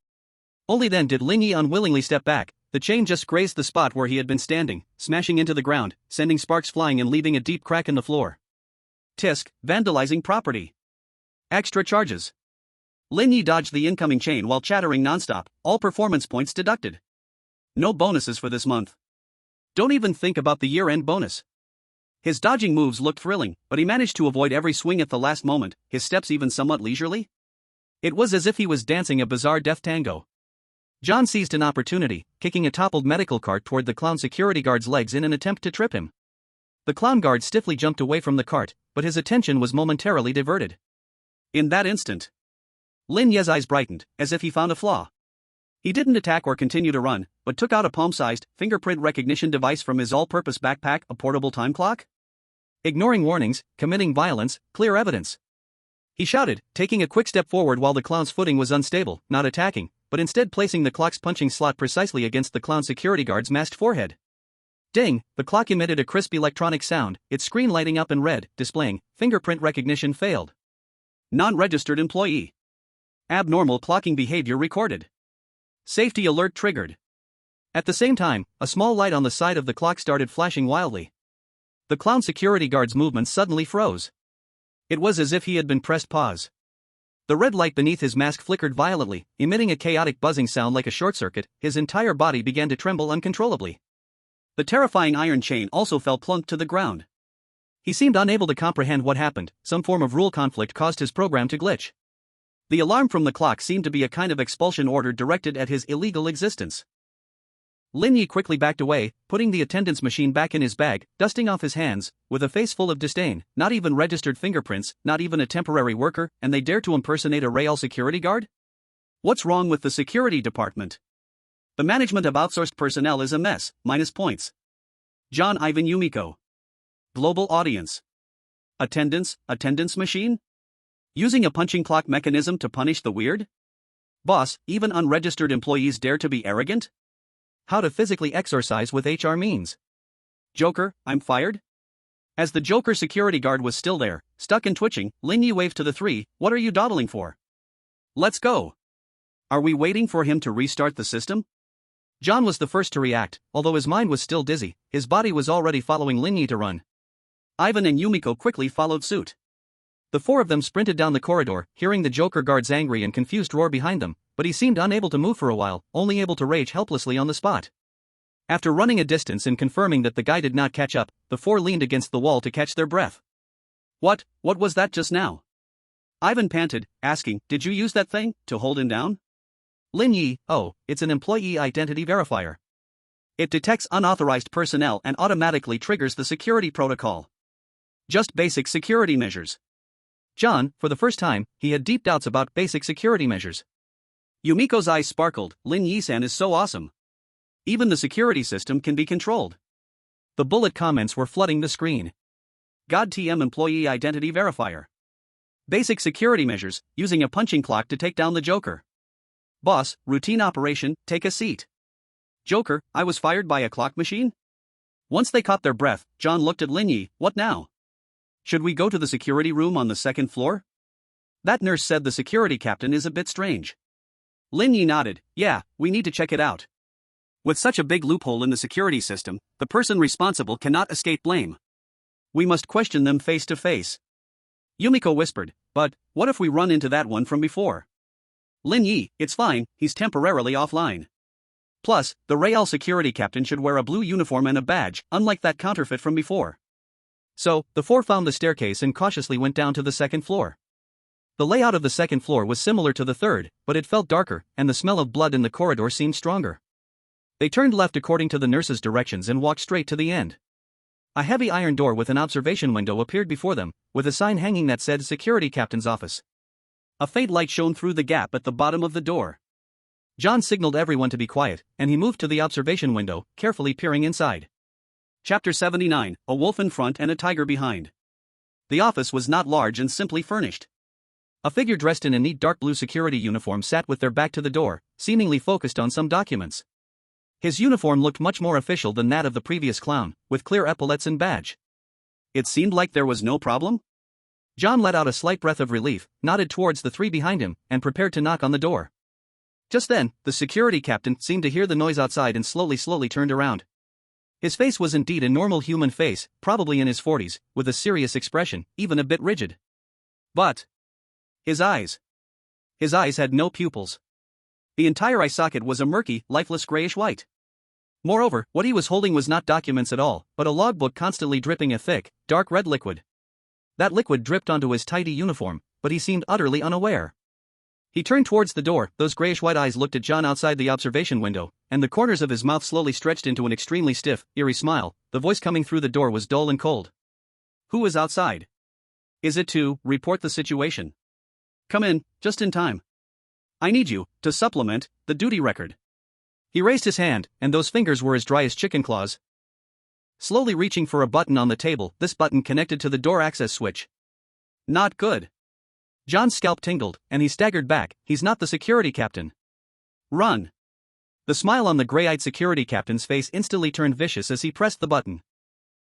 Only then did Lin Ye unwillingly step back. The chain just grazed the spot where he had been standing, smashing into the ground, sending sparks flying and leaving a deep crack in the floor. Tisk, vandalizing property. Extra charges. Lin Ye dodged the incoming chain while chattering nonstop, all performance points deducted. No bonuses for this month. Don't even think about the year-end bonus. His dodging moves looked thrilling, but he managed to avoid every swing at the last moment, his steps even somewhat leisurely. It was as if he was dancing a bizarre death tango. John seized an opportunity, kicking a toppled medical cart toward the clown security guard's legs in an attempt to trip him. The clown guard stiffly jumped away from the cart, but his attention was momentarily diverted. In that instant, Lin Ye's eyes brightened, as if he found a flaw. He didn't attack or continue to run, but took out a palm-sized, fingerprint recognition device from his all-purpose backpack, a portable time clock. Ignoring warnings, committing violence, clear evidence. He shouted, taking a quick step forward while the clown's footing was unstable, not attacking, but instead placing the clock's punching slot precisely against the clown security guard's masked forehead. Ding! The clock emitted a crisp electronic sound, its screen lighting up in red, displaying, fingerprint recognition failed. Non-registered employee. Abnormal clocking behavior recorded. Safety alert triggered. At the same time, a small light on the side of the clock started flashing wildly. The clown security guard's movements suddenly froze. It was as if he had been pressed pause. The red light beneath his mask flickered violently, emitting a chaotic buzzing sound like a short circuit. His entire body began to tremble uncontrollably. The terrifying iron chain also fell plunk to the ground. He seemed unable to comprehend what happened. Some form of rule conflict caused his program to glitch. The alarm from the clock seemed to be a kind of expulsion order directed at his illegal existence. Lin Ye quickly backed away, putting the attendance machine back in his bag, dusting off his hands, with a face full of disdain. Not even registered fingerprints, not even a temporary worker, and they dare to impersonate a real security guard? What's wrong with the security department? The management of outsourced personnel is a mess, minus points. John Ivan Yumiko. Global audience. Attendance machine? Using a punching clock mechanism to punish the weird? Boss, even unregistered employees dare to be arrogant? How to physically exorcise with HR means. Joker, I'm fired? As the Joker security guard was still there, stuck and twitching, Lin Ye waved to the 3, what are you dawdling for? Let's go. Are we waiting for him to restart the system? John was the first to react, although his mind was still dizzy, his body was already following Lin Ye to run. Ivan and Yumiko quickly followed suit. The 4 of them sprinted down the corridor, hearing the Joker guard's angry and confused roar behind them, but he seemed unable to move for a while, only able to rage helplessly on the spot. After running a distance and confirming that the guy did not catch up, the 4 leaned against the wall to catch their breath. What was that just now? Ivan panted, asking, did you use that thing to hold him down? Lin Ye, oh, it's an employee identity verifier. It detects unauthorized personnel and automatically triggers the security protocol. Just basic security measures. John, for the first time, he had deep doubts about basic security measures. Yumiko's eyes sparkled, Lin Ye-san is so awesome. Even the security system can be controlled. The bullet comments were flooding the screen. God TM employee identity verifier. Basic security measures, using a punching clock to take down the Joker. Boss, routine operation, take a seat. Joker, I was fired by a clock machine? Once they caught their breath, John looked at Lin Ye. What now? Should we go to the security room on the second floor? That nurse said the security captain is a bit strange. Lin Ye nodded. Yeah, we need to check it out. With such a big loophole in the security system, the person responsible cannot escape blame. We must question them face to face. Yumiko whispered, but what if we run into that one from before? Lin Ye, it's fine, he's temporarily offline. Plus, the Real security captain should wear a blue uniform and a badge, unlike that counterfeit from before. So, the four found the staircase and cautiously went down to the second floor. The layout of the second floor was similar to the third, but it felt darker, and the smell of blood in the corridor seemed stronger. They turned left according to the nurse's directions and walked straight to the end. A heavy iron door with an observation window appeared before them, with a sign hanging that said Security Captain's Office. A faint light shone through the gap at the bottom of the door. John signaled everyone to be quiet, and he moved to the observation window, carefully peering inside. Chapter 79, A Wolf in Front and a Tiger Behind. The office was not large and simply furnished. A figure dressed in a neat dark blue security uniform sat with their back to the door, seemingly focused on some documents. His uniform looked much more official than that of the previous clown, with clear epaulets and badge. It seemed like there was no problem? John let out a slight breath of relief, nodded towards the three behind him, and prepared to knock on the door. Just then, the security captain seemed to hear the noise outside and slowly turned around. His face was indeed a normal human face, probably in his 40s, with a serious expression, even a bit rigid. But his eyes had no pupils. The entire eye socket was a murky, lifeless grayish-white. Moreover, what he was holding was not documents at all, but a logbook constantly dripping a thick, dark red liquid. That liquid dripped onto his tidy uniform, but he seemed utterly unaware. He turned towards the door, those grayish-white eyes looked at John outside the observation window, and the corners of his mouth slowly stretched into an extremely stiff, eerie smile. The voice coming through the door was dull and cold. Who is outside? Is it to report the situation? Come in, just in time. I need you to supplement the duty record. He raised his hand, and those fingers were as dry as chicken claws. Slowly reaching for a button on the table, this button connected to the door access switch. Not good. John's scalp tingled, and he staggered back. He's not the security captain. Run. The smile on the gray-eyed security captain's face instantly turned vicious as he pressed the button.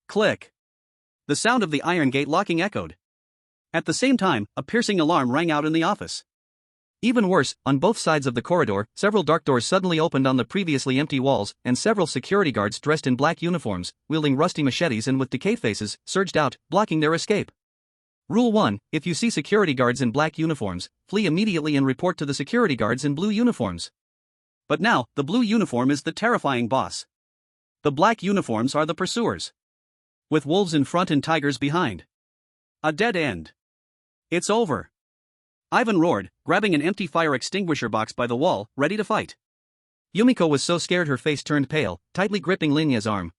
Click. The sound of the iron gate locking echoed. At the same time, a piercing alarm rang out in the office. Even worse, on both sides of the corridor, several dark doors suddenly opened on the previously empty walls, and several security guards dressed in black uniforms, wielding rusty machetes and with decayed faces, surged out, blocking their escape. Rule 1, if you see security guards in black uniforms, flee immediately and report to the security guards in blue uniforms. But now, the blue uniform is the terrifying boss. The black uniforms are the pursuers. With wolves in front and tigers behind. A dead end. It's over. Ivan roared, grabbing an empty fire extinguisher box by the wall, ready to fight. Yumiko was so scared her face turned pale, tightly gripping Lin Ye's arm.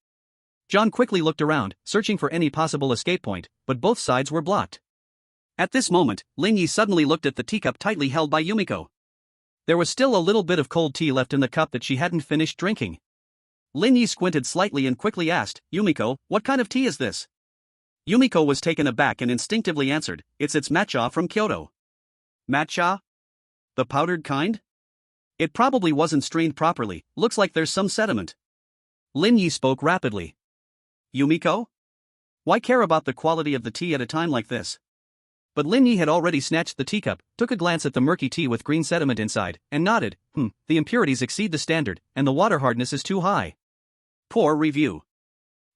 John quickly looked around, searching for any possible escape point, but both sides were blocked. At this moment, Lin Ye suddenly looked at the teacup tightly held by Yumiko. There was still a little bit of cold tea left in the cup that she hadn't finished drinking. Lin Ye squinted slightly and quickly asked, Yumiko, what kind of tea is this? Yumiko was taken aback and instinctively answered, it's matcha from Kyoto. Matcha? The powdered kind? It probably wasn't strained properly, looks like there's some sediment. Lin Ye spoke rapidly. Yumiko? Why care about the quality of the tea at a time like this? But Lin Ye had already snatched the teacup, took a glance at the murky tea with green sediment inside, and nodded, the impurities exceed the standard, and the water hardness is too high. Poor review.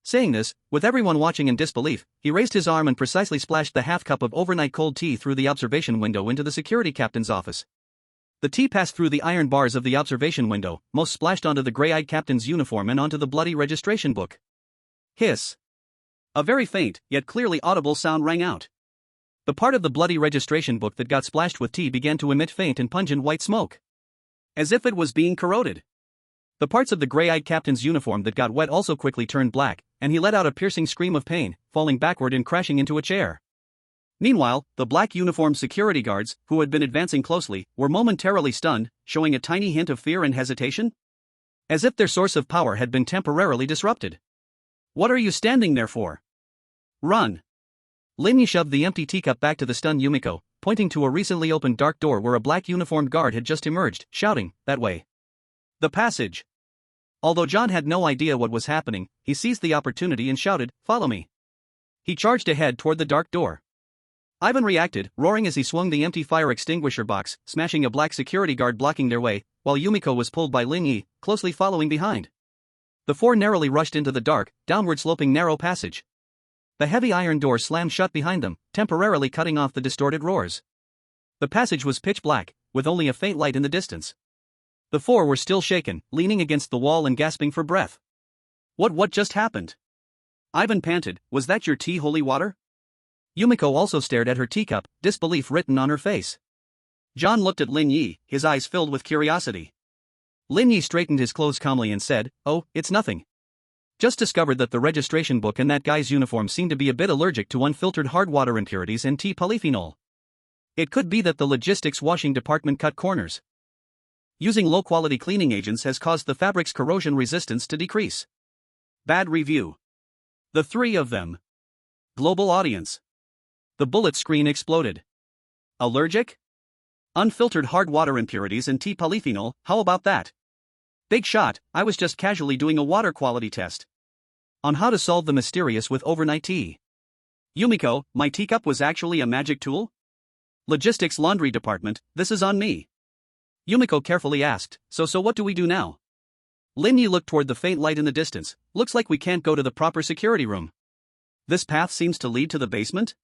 Saying this, with everyone watching in disbelief, he raised his arm and precisely splashed the half cup of overnight cold tea through the observation window into the security captain's office. The tea passed through the iron bars of the observation window, most splashed onto the gray-eyed captain's uniform and onto the bloody registration book. Hiss. A very faint, yet clearly audible sound rang out. The part of the bloody registration book that got splashed with tea began to emit faint and pungent white smoke. As if it was being corroded. The parts of the gray-eyed captain's uniform that got wet also quickly turned black, and he let out a piercing scream of pain, falling backward and crashing into a chair. Meanwhile, the black uniformed security guards, who had been advancing closely, were momentarily stunned, showing a tiny hint of fear and hesitation. As if their source of power had been temporarily disrupted. What are you standing there for? Run. Lin Ye shoved the empty teacup back to the stunned Yumiko, pointing to a recently opened dark door where a black uniformed guard had just emerged, shouting, that way. The passage. Although John had no idea what was happening, he seized the opportunity and shouted, "Follow me." He charged ahead toward the dark door. Ivan reacted, roaring as he swung the empty fire extinguisher box, smashing a black security guard blocking their way, while Yumiko was pulled by Lin Ye, closely following behind. The four narrowly rushed into the dark, downward-sloping narrow passage. The heavy iron door slammed shut behind them, temporarily cutting off the distorted roars. The passage was pitch black, with only a faint light in the distance. The four were still shaken, leaning against the wall and gasping for breath. What just happened? Ivan panted, "Was that your tea, holy water?" Yumiko also stared at her teacup, disbelief written on her face. John looked at Lin Ye, his eyes filled with curiosity. Lin Ye straightened his clothes calmly and said, "Oh, it's nothing. Just discovered that the registration book and that guy's uniform seem to be a bit allergic to unfiltered hard water impurities and tea polyphenol. It could be that the logistics washing department cut corners. Using low-quality cleaning agents has caused the fabric's corrosion resistance to decrease. Bad review. The three of them. Global audience." The bullet screen exploded. Allergic? Unfiltered hard water impurities and tea polyphenol, how about that? Big shot, I was just casually doing a water quality test on how to solve the mysterious with overnight tea. Yumiko, my teacup was actually a magic tool? Logistics laundry department, this is on me. Yumiko carefully asked, so what do we do now? Lin Ye looked toward the faint light in the distance. Looks like we can't go to the proper security room. This path seems to lead to the basement?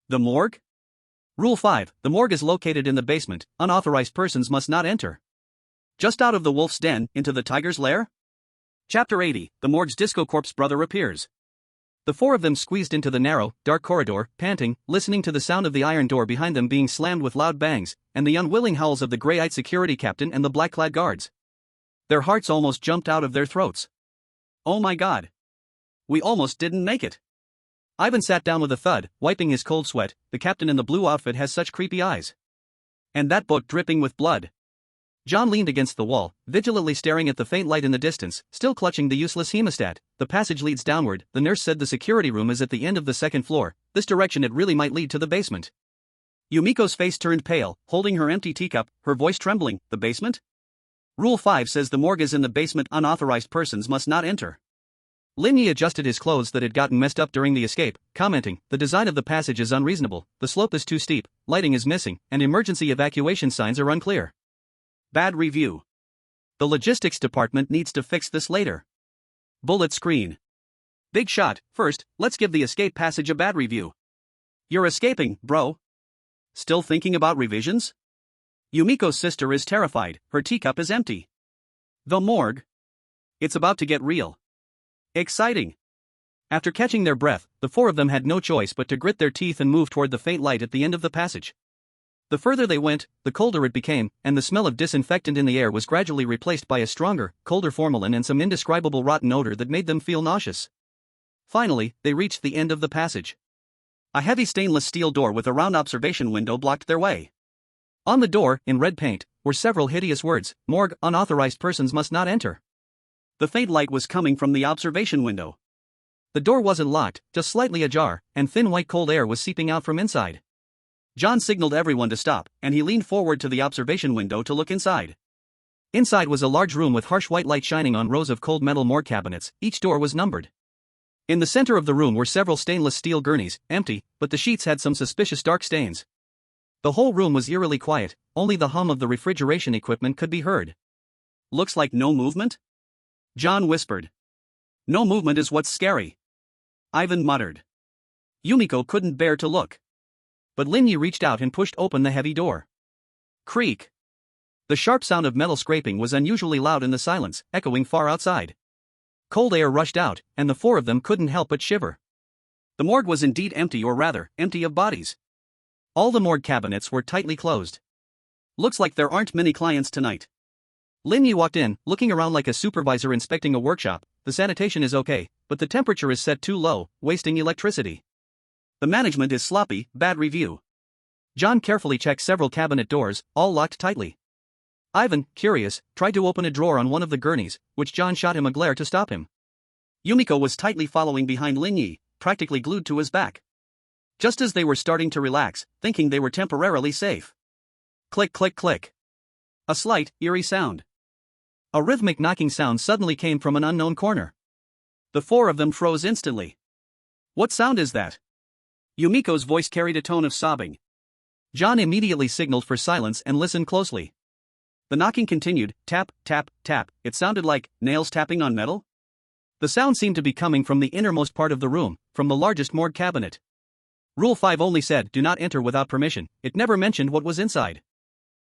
The morgue? Rule 5, the morgue is located in the basement, unauthorized persons must not enter. Just out of the wolf's den, into the tiger's lair? Chapter 80, the morgue's disco corpse brother appears. The four of them squeezed into the narrow, dark corridor, panting, listening to the sound of the iron door behind them being slammed with loud bangs, and the unwilling howls of the gray-eyed security captain and the black-clad guards. Their hearts almost jumped out of their throats. Oh my god. We almost didn't make it. Ivan sat down with a thud, wiping his cold sweat. The captain in the blue outfit has such creepy eyes. And that book dripping with blood. John leaned against the wall, vigilantly staring at the faint light in the distance, still clutching the useless hemostat. The passage leads downward. The nurse said the security room is at the end of the second floor. This direction it really might lead to the basement. Yumiko's face turned pale, holding her empty teacup, her voice trembling. The basement? Rule 5 says the morgue is in the basement. Unauthorized persons must not enter. Lin Ye adjusted his clothes that had gotten messed up during the escape, commenting, the design of the passage is unreasonable, the slope is too steep, lighting is missing, and emergency evacuation signs are unclear. Bad review. The logistics department needs to fix this later. Bullet screen. Big shot, first, let's give the escape passage a bad review. You're escaping, bro. Still thinking about revisions? Yumiko's sister is terrified, her teacup is empty. The morgue? It's about to get real. Exciting. After catching their breath, the four of them had no choice but to grit their teeth and move toward the faint light at the end of the passage. The further they went, the colder it became, and the smell of disinfectant in the air was gradually replaced by a stronger, colder formalin and some indescribable rotten odor that made them feel nauseous. Finally, they reached the end of the passage. A heavy stainless steel door with a round observation window blocked their way. On the door, in red paint, were several hideous words, morgue, unauthorized persons must not enter. The faint light was coming from the observation window. The door wasn't locked, just slightly ajar, and thin white cold air was seeping out from inside. John signaled everyone to stop, and he leaned forward to the observation window to look inside. Inside was a large room with harsh white light shining on rows of cold metal morgue cabinets. Each door was numbered. In the center of the room were several stainless steel gurneys, empty, but the sheets had some suspicious dark stains. The whole room was eerily quiet, only the hum of the refrigeration equipment could be heard. Looks like no movement? John whispered. No movement is what's scary. Ivan muttered. Yumiko couldn't bear to look. But Lin Ye reached out and pushed open the heavy door. Creak. The sharp sound of metal scraping was unusually loud in the silence, echoing far outside. Cold air rushed out, and the four of them couldn't help but shiver. The morgue was indeed empty, or rather, empty of bodies. All the morgue cabinets were tightly closed. Looks like there aren't many clients tonight. Lin Ye walked in, looking around like a supervisor inspecting a workshop. The sanitation is okay, but the temperature is set too low, wasting electricity. The management is sloppy, bad review. John carefully checked several cabinet doors, all locked tightly. Ivan, curious, tried to open a drawer on one of the gurneys, which John shot him a glare to stop him. Yumiko was tightly following behind Lin Ye, practically glued to his back. Just as they were starting to relax, thinking they were temporarily safe. Click, click, click. A slight, eerie sound. A rhythmic knocking sound suddenly came from an unknown corner. The four of them froze instantly. What sound is that? Yumiko's voice carried a tone of sobbing. John immediately signaled for silence and listened closely. The knocking continued, tap, tap, tap. It sounded like nails tapping on metal. The sound seemed to be coming from the innermost part of the room, from the largest morgue cabinet. Rule 5 only said, do not enter without permission. It never mentioned what was inside.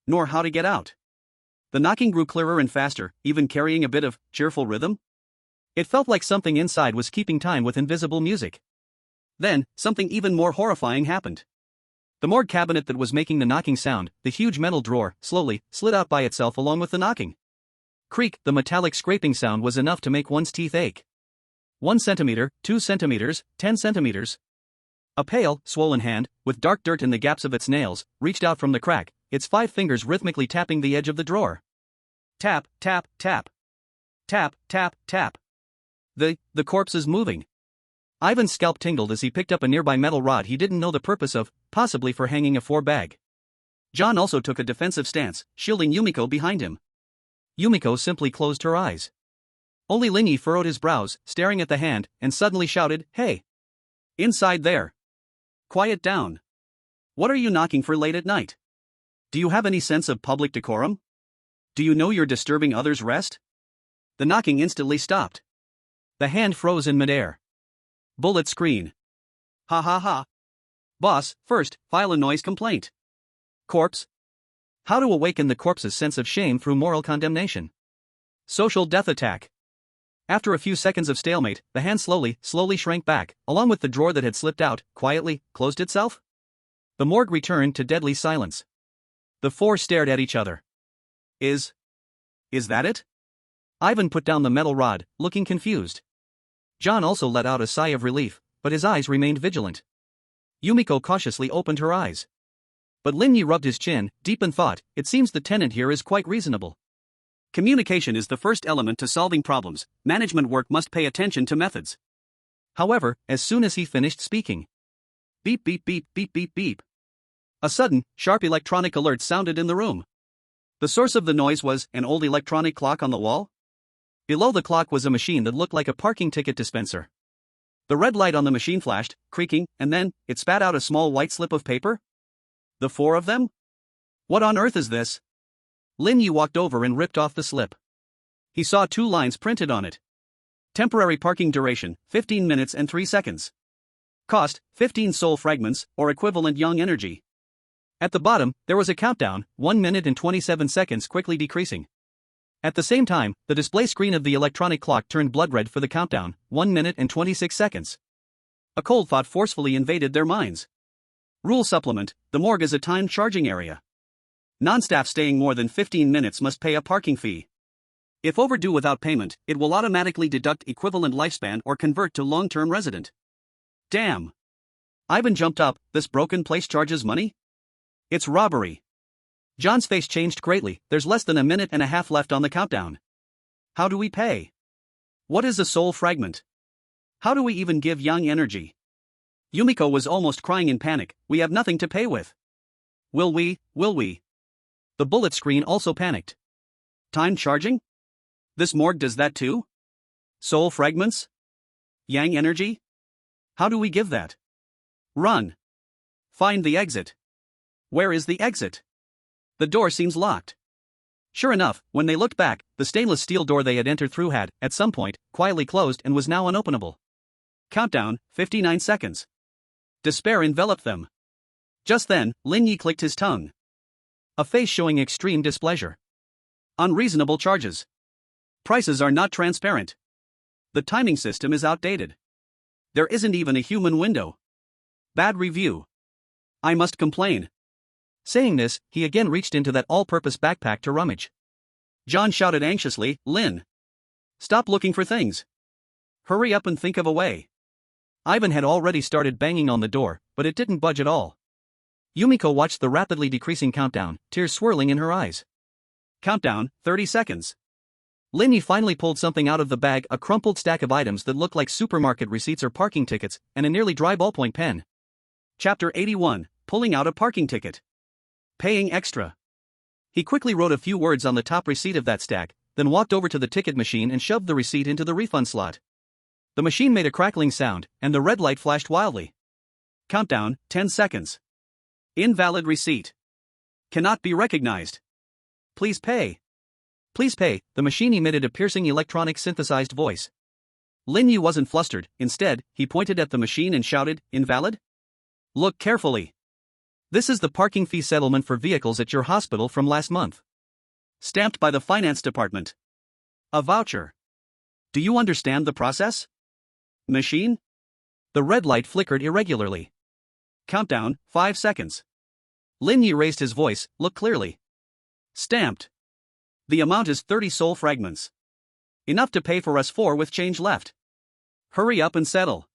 Nor how to get out. The knocking grew clearer and faster, even carrying a bit of cheerful rhythm. It felt like something inside was keeping time with invisible music. Then, something even more horrifying happened. The morgue cabinet that was making the knocking sound, the huge metal drawer, slowly slid out by itself along with the knocking. Creak, the metallic scraping sound was enough to make one's teeth ache. 1 centimeter, 2 centimeters, 10 centimeters. A pale, swollen hand, with dark dirt in the gaps of its nails, reached out from the crack, its 5 fingers rhythmically tapping the edge of the drawer. Tap, tap, tap. Tap, tap, tap. The corpse is moving. Ivan's scalp tingled as he picked up a nearby metal rod he didn't know the purpose of, possibly for hanging a 4 bag. John also took a defensive stance, shielding Yumiko behind him. Yumiko simply closed her eyes. Only Lin Ye furrowed his brows, staring at the hand, and suddenly shouted, "Hey! Inside there! Quiet down! What are you knocking for late at night? Do you have any sense of public decorum? Do you know you're disturbing others' rest?" The knocking instantly stopped. The hand froze in midair. Bullet screen. Ha ha ha. Boss, first, file a noise complaint. Corpse. How to awaken the corpse's sense of shame through moral condemnation. Social death attack. After a few seconds of stalemate, the hand slowly shrank back, along with the drawer that had slipped out, quietly closed itself. The morgue returned to deadly silence. The four stared at each other. Is that it? Ivan put down the metal rod, looking confused. John also let out a sigh of relief, but his eyes remained vigilant. Yumiko cautiously opened her eyes. But Lin Ye rubbed his chin, deep in thought. It seems the tenant here is quite reasonable. Communication is the first element to solving problems. Management work must pay attention to methods. However, as soon as he finished speaking, beep beep beep beep beep beep. A sudden, sharp electronic alert sounded in the room. The source of the noise was an old electronic clock on the wall. Below the clock was a machine that looked like a parking ticket dispenser. The red light on the machine flashed, creaking, and then it spat out a small white slip of paper. The four of them? What on earth is this? Lin Ye walked over and ripped off the slip. He saw 2 lines printed on it. Temporary parking duration, 15 minutes and 3 seconds. Cost, 15 soul fragments, or equivalent yang energy. At the bottom, there was a countdown, 1 minute and 27 seconds quickly decreasing. At the same time, the display screen of the electronic clock turned blood red for the countdown, 1 minute and 26 seconds. A cold thought forcefully invaded their minds. Rule supplement: the morgue is a timed charging area. Non-staff staying more than 15 minutes must pay a parking fee. If overdue without payment, it will automatically deduct equivalent lifespan or convert to long-term resident. Damn! Ivan jumped up. This broken place charges money? It's robbery. John's face changed greatly. There's less than a minute and a half left on the countdown. How do we pay? What is a soul fragment? How do we even give yang energy? Yumiko was almost crying in panic. We have nothing to pay with. Will we? The bullet screen also panicked. Time charging? This morgue does that too? Soul fragments? Yang energy? How do we give that? Run. Find the exit. Where is the exit? The door seems locked. Sure enough, when they looked back, the stainless steel door they had entered through had, at some point, quietly closed and was now unopenable. Countdown, 59 seconds. Despair enveloped them. Just then, Lin Ye clicked his tongue. A face showing extreme displeasure. Unreasonable charges. Prices are not transparent. The timing system is outdated. There isn't even a human window. Bad review. I must complain. Saying this, he again reached into that all-purpose backpack to rummage. John shouted anxiously, Lin! Stop looking for things. Hurry up and think of a way. Ivan had already started banging on the door, but it didn't budge at all. Yumiko watched the rapidly decreasing countdown, tears swirling in her eyes. Countdown, 30 seconds. Lin Ye finally pulled something out of the bag, a crumpled stack of items that looked like supermarket receipts or parking tickets, and a nearly dry ballpoint pen. Chapter 81, Pulling out a parking ticket. Paying extra. He quickly wrote a few words on the top receipt of that stack, then walked over to the ticket machine and shoved the receipt into the refund slot. The machine made a crackling sound, and the red light flashed wildly. Countdown, 10 seconds. Invalid receipt. Cannot be recognized. Please pay. Please pay, the machine emitted a piercing electronic synthesized voice. Lin Ye wasn't flustered, instead, he pointed at the machine and shouted, "Invalid? Look carefully. This is the parking fee settlement for vehicles at your hospital from last month. Stamped by the finance department. A voucher. Do you understand the process? Machine?" The red light flickered irregularly. Countdown, 5 seconds. Lin Ye raised his voice, "Look clearly. Stamped. The amount is 30 soul fragments. Enough to pay for us 4 with change left. Hurry up and settle.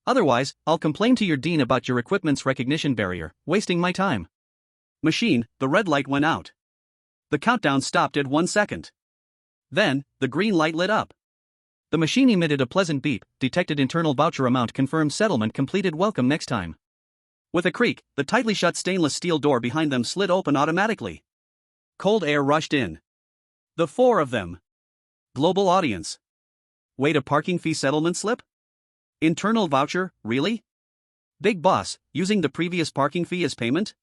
Otherwise, I'll complain to your dean about your equipment's recognition barrier, wasting my time." Machine, the red light went out. The countdown stopped at 1 second. Then, the green light lit up. The machine emitted a pleasant beep, detected internal voucher amount confirmed settlement completed, welcome next time. With a creak, the tightly shut stainless steel door behind them slid open automatically. Cold air rushed in. The 4 of them. Global audience. Wait, a parking fee settlement slip? Internal voucher, really? Big boss, using the previous parking fee as payment?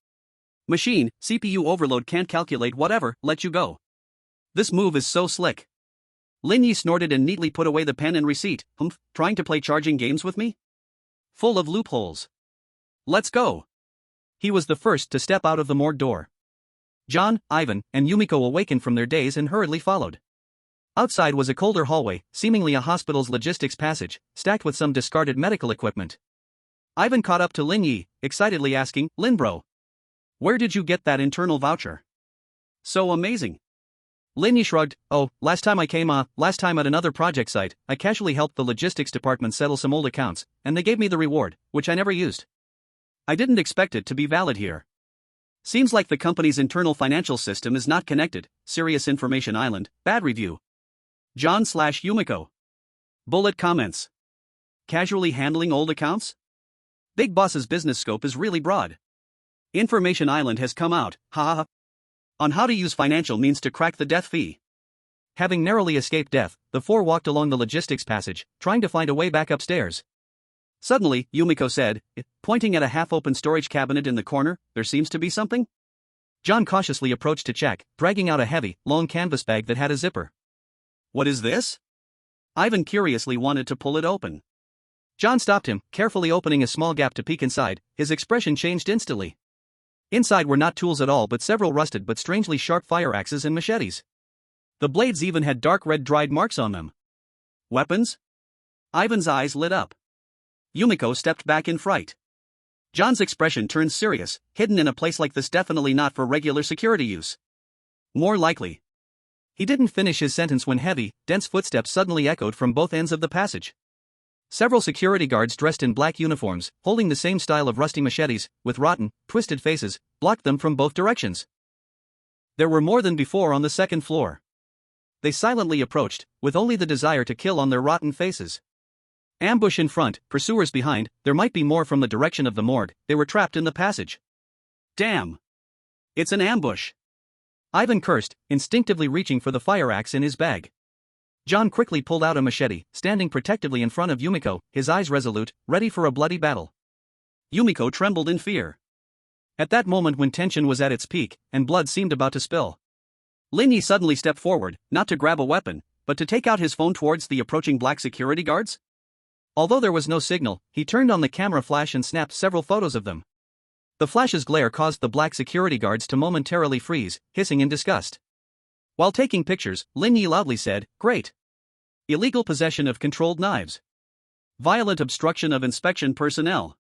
Machine, CPU overload, can't calculate, whatever, let you go. This move is so slick. Lin Ye snorted and neatly put away the pen and receipt. Humph, trying to play charging games with me? Full of loopholes. Let's go. He was the first to step out of the morgue door. John, Ivan, and Yumiko awakened from their daze and hurriedly followed. Outside was a colder hallway, seemingly a hospital's logistics passage, stacked with some discarded medical equipment. Ivan caught up to Lin Ye, excitedly asking, "Lin bro, where did you get that internal voucher? So amazing." Lin Ye shrugged, "Oh, last time at another project site, I casually helped the logistics department settle some old accounts, and they gave me the reward, which I never used. I didn't expect it to be valid here. Seems like the company's internal financial system is not connected. Serious Information Island, bad review. John/Yumiko. Bullet comments. Casually handling old accounts? Big Boss's business scope is really broad. Information Island has come out, ha, on how to use financial means to crack the death fee." Having narrowly escaped death, the 4 walked along the logistics passage, trying to find a way back upstairs. Suddenly, Yumiko said, pointing at a half-open storage cabinet in the corner, "There seems to be something?" John cautiously approached to check, dragging out a heavy, long canvas bag that had a zipper. "What is this?" Ivan curiously wanted to pull it open. John stopped him, carefully opening a small gap to peek inside. His expression changed instantly. Inside were not tools at all but several rusted but strangely sharp fire axes and machetes. The blades even had dark red dried marks on them. Weapons? Ivan's eyes lit up. Yumiko stepped back in fright. John's expression turned serious. Hidden in a place like this, definitely not for regular security use. More likely. He didn't finish his sentence when heavy, dense footsteps suddenly echoed from both ends of the passage. Several security guards dressed in black uniforms, holding the same style of rusty machetes, with rotten, twisted faces, blocked them from both directions. There were more than before on the second floor. They silently approached, with only the desire to kill on their rotten faces. Ambush in front, pursuers behind, there might be more from the direction of the morgue. They were trapped in the passage. Damn! It's an ambush! Ivan cursed, instinctively reaching for the fire axe in his bag. John quickly pulled out a machete, standing protectively in front of Yumiko, his eyes resolute, ready for a bloody battle. Yumiko trembled in fear. At that moment when tension was at its peak, and blood seemed about to spill, Lin Ye suddenly stepped forward, not to grab a weapon, but to take out his phone towards the approaching black security guards. Although there was no signal, he turned on the camera flash and snapped several photos of them. The flash's glare caused the black security guards to momentarily freeze, hissing in disgust. While taking pictures, Lin Ye loudly said, "Great. Illegal possession of controlled knives. Violent obstruction of inspection personnel.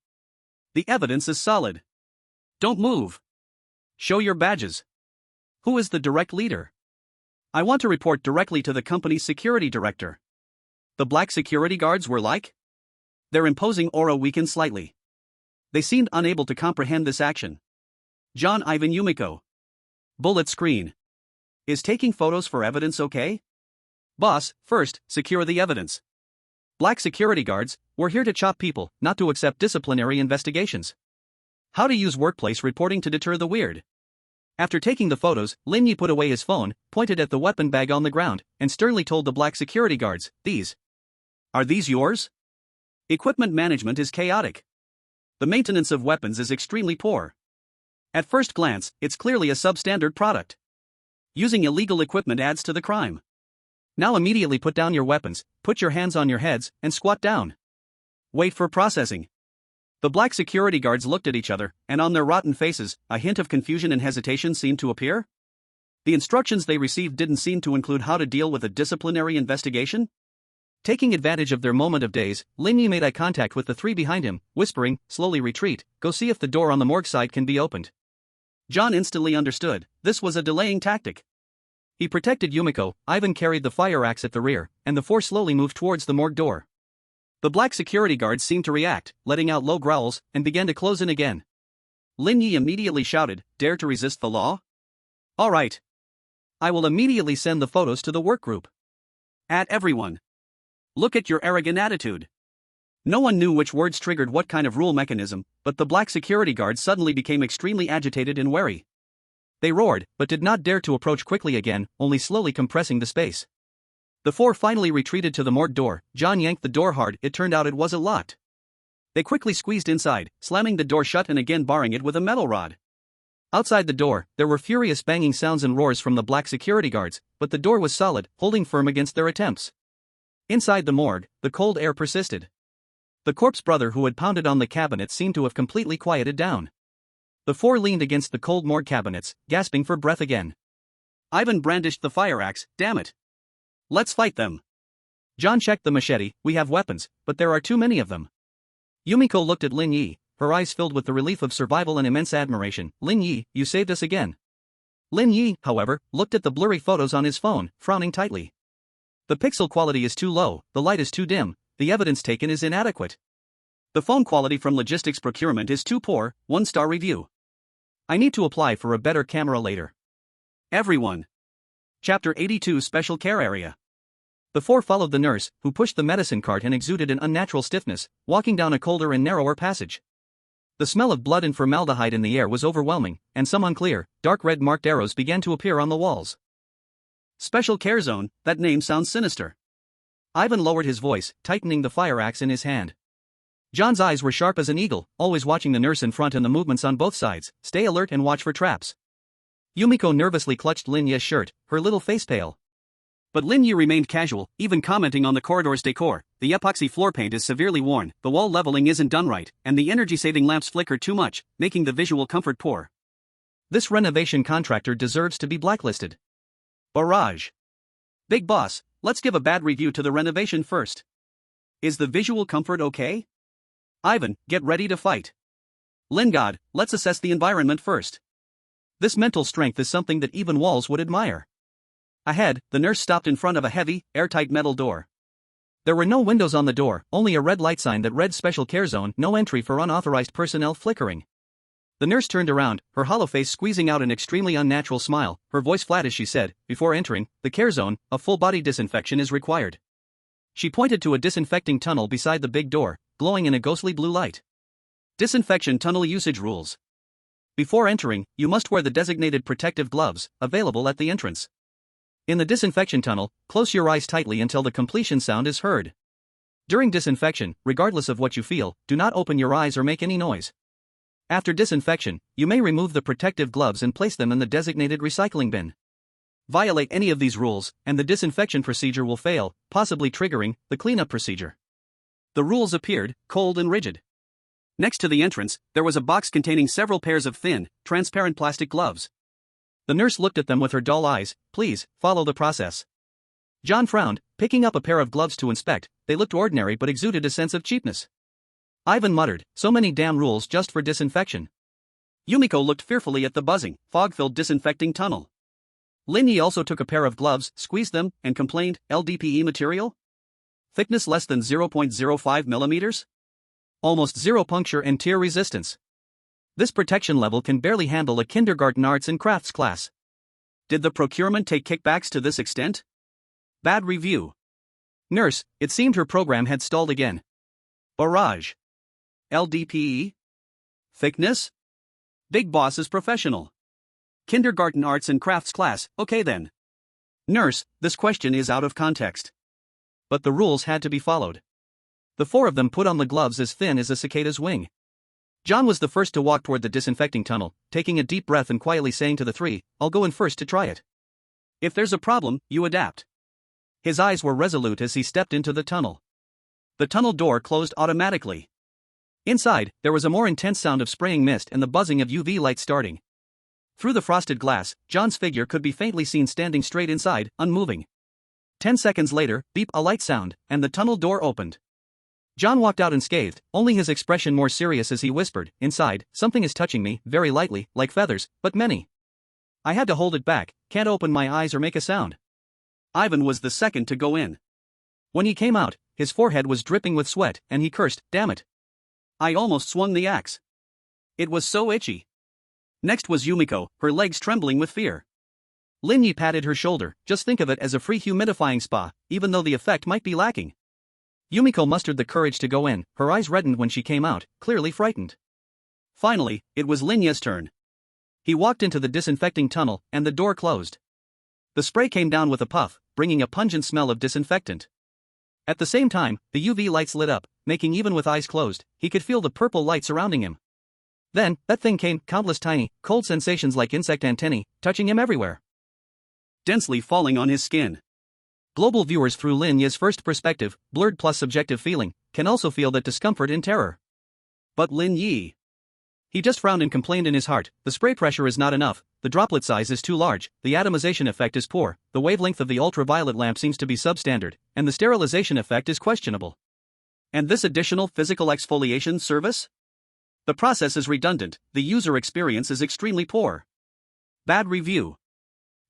The evidence is solid. Don't move. Show your badges. Who is the direct leader? I want to report directly to the company's security director." The black security guards were like? Their imposing aura weakened slightly. They seemed unable to comprehend this action. John, Ivan, Yumiko. Bullet screen. Is taking photos for evidence okay? Boss, first, secure the evidence. Black security guards, we're here to chop people, not to accept disciplinary investigations. How to use workplace reporting to deter the weird. After taking the photos, Lin Ye put away his phone, pointed at the weapon bag on the ground, and sternly told the black security guards, Are these yours? Equipment management is chaotic. The maintenance of weapons is extremely poor. At first glance, it's clearly a substandard product. Using illegal equipment adds to the crime. Now immediately put down your weapons, put your hands on your heads, and squat down. Wait for processing. The black security guards looked at each other, and on their rotten faces, a hint of confusion and hesitation seemed to appear. The instructions they received didn't seem to include how to deal with a disciplinary investigation. Taking advantage of their moment of daze, Lin Ye made eye contact with the three behind him, whispering, slowly retreat, go see if the door on the morgue side can be opened. John instantly understood, this was a delaying tactic. He protected Yumiko, Ivan carried the fire axe at the rear, and the four slowly moved towards the morgue door. The black security guards seemed to react, letting out low growls, and began to close in again. Lin Ye immediately shouted, dare to resist the law? All right. I will immediately send the photos to the work group. At everyone. Look at your arrogant attitude. No one knew which words triggered what kind of rule mechanism, but the black security guards suddenly became extremely agitated and wary. They roared, but did not dare to approach quickly again, only slowly compressing the space. The four finally retreated to the morgue door. John yanked the door hard. It turned out it wasn't locked. They quickly squeezed inside, slamming the door shut and again barring it with a metal rod. Outside the door, there were furious banging sounds and roars from the black security guards, but the door was solid, holding firm against their attempts. Inside the morgue, the cold air persisted. The corpse brother who had pounded on the cabinet seemed to have completely quieted down. The four leaned against the cold morgue cabinets, gasping for breath again. Ivan brandished the fire axe. Damn it. Let's fight them. John checked the machete. We have weapons, but there are too many of them. Yumiko looked at Lin Ye, her eyes filled with the relief of survival and immense admiration. Lin Ye, you saved us again. Lin Ye, however, looked at the blurry photos on his phone, frowning tightly. The pixel quality is too low, the light is too dim, the evidence taken is inadequate. The phone quality from logistics procurement is too poor, 1-star review. I need to apply for a better camera later. Everyone. Chapter 82 Special Care Area. The four followed the nurse, who pushed the medicine cart and exuded an unnatural stiffness, walking down a colder and narrower passage. The smell of blood and formaldehyde in the air was overwhelming, and some unclear, dark red marked arrows began to appear on the walls. Special Care Zone, that name sounds sinister. Ivan lowered his voice, tightening the fire axe in his hand. John's eyes were sharp as an eagle, always watching the nurse in front and the movements on both sides. Stay alert and watch for traps. Yumiko nervously clutched Lin Ye's shirt, her little face pale. But Lin Ye remained casual, even commenting on the corridor's decor. The epoxy floor paint is severely worn, the wall leveling isn't done right, and the energy-saving lamps flicker too much, making the visual comfort poor. This renovation contractor deserves to be blacklisted. Barrage. Big boss, let's give a bad review to the renovation first. Is the visual comfort okay? Ivan, get ready to fight. Lingard, let's assess the environment first. This mental strength is something that even walls would admire. Ahead, the nurse stopped in front of a heavy, airtight metal door. There were no windows on the door, only a red light sign that read Special Care Zone, no entry for unauthorized personnel flickering. The nurse turned around, her hollow face squeezing out an extremely unnatural smile, her voice flat as she said, before entering the care zone, a full-body disinfection is required. She pointed to a disinfecting tunnel beside the big door, glowing in a ghostly blue light. Disinfection tunnel usage rules. Before entering, you must wear the designated protective gloves, available at the entrance. In the disinfection tunnel, close your eyes tightly until the completion sound is heard. During disinfection, regardless of what you feel, do not open your eyes or make any noise. After disinfection, you may remove the protective gloves and place them in the designated recycling bin. Violate any of these rules, and the disinfection procedure will fail, possibly triggering the cleanup procedure. The rules appeared, cold and rigid. Next to the entrance, there was a box containing several pairs of thin, transparent plastic gloves. The nurse looked at them with her dull eyes. Please, follow the process. John frowned, picking up a pair of gloves to inspect. They looked ordinary but exuded a sense of cheapness. Ivan muttered, so many damn rules just for disinfection. Yumiko looked fearfully at the buzzing, fog-filled disinfecting tunnel. Lin Ye also took a pair of gloves, squeezed them, and complained, LDPE material? Thickness less than 0.05 millimeters? Almost zero puncture and tear resistance. This protection level can barely handle a kindergarten arts and crafts class. Did the procurement take kickbacks to this extent? Bad review. Nurse, it seemed her program had stalled again. Barrage. LDPE? Thickness? Big boss is professional. Kindergarten arts and crafts class, okay then. Nurse, this question is out of context. But the rules had to be followed. The four of them put on the gloves as thin as a cicada's wing. John was the first to walk toward the disinfecting tunnel, taking a deep breath and quietly saying to the three, "I'll go in first to try it. If there's a problem, you adapt." His eyes were resolute as he stepped into the tunnel. The tunnel door closed automatically. Inside, there was a more intense sound of spraying mist and the buzzing of UV light starting. Through the frosted glass, John's figure could be faintly seen standing straight inside, unmoving. 10 seconds later, beep, a light sound, and the tunnel door opened. John walked out unscathed, only his expression more serious as he whispered, "Inside, something is touching me, very lightly, like feathers, but many. I had to hold it back, can't open my eyes or make a sound." Ivan was the second to go in. When he came out, his forehead was dripping with sweat, and he cursed, "Damn it. I almost swung the axe. It was so itchy." Next was Yumiko, her legs trembling with fear. Lin Ye patted her shoulder, "Just think of it as a free humidifying spa, even though the effect might be lacking." Yumiko mustered the courage to go in, her eyes reddened when she came out, clearly frightened. Finally, it was Lin Ye's turn. He walked into the disinfecting tunnel, and the door closed. The spray came down with a puff, bringing a pungent smell of disinfectant. At the same time, the UV lights lit up, making even with eyes closed, he could feel the purple light surrounding him. Then, that thing came, countless tiny, cold sensations like insect antennae, touching him everywhere. Densely falling on his skin. Global viewers through Lin Ye's first perspective, blurred plus subjective feeling, can also feel that discomfort and terror. But Lin Ye. He just frowned and complained in his heart, "The spray pressure is not enough, the droplet size is too large, the atomization effect is poor, the wavelength of the ultraviolet lamp seems to be substandard, and the sterilization effect is questionable. And this additional physical exfoliation service? The process is redundant, the user experience is extremely poor. Bad review."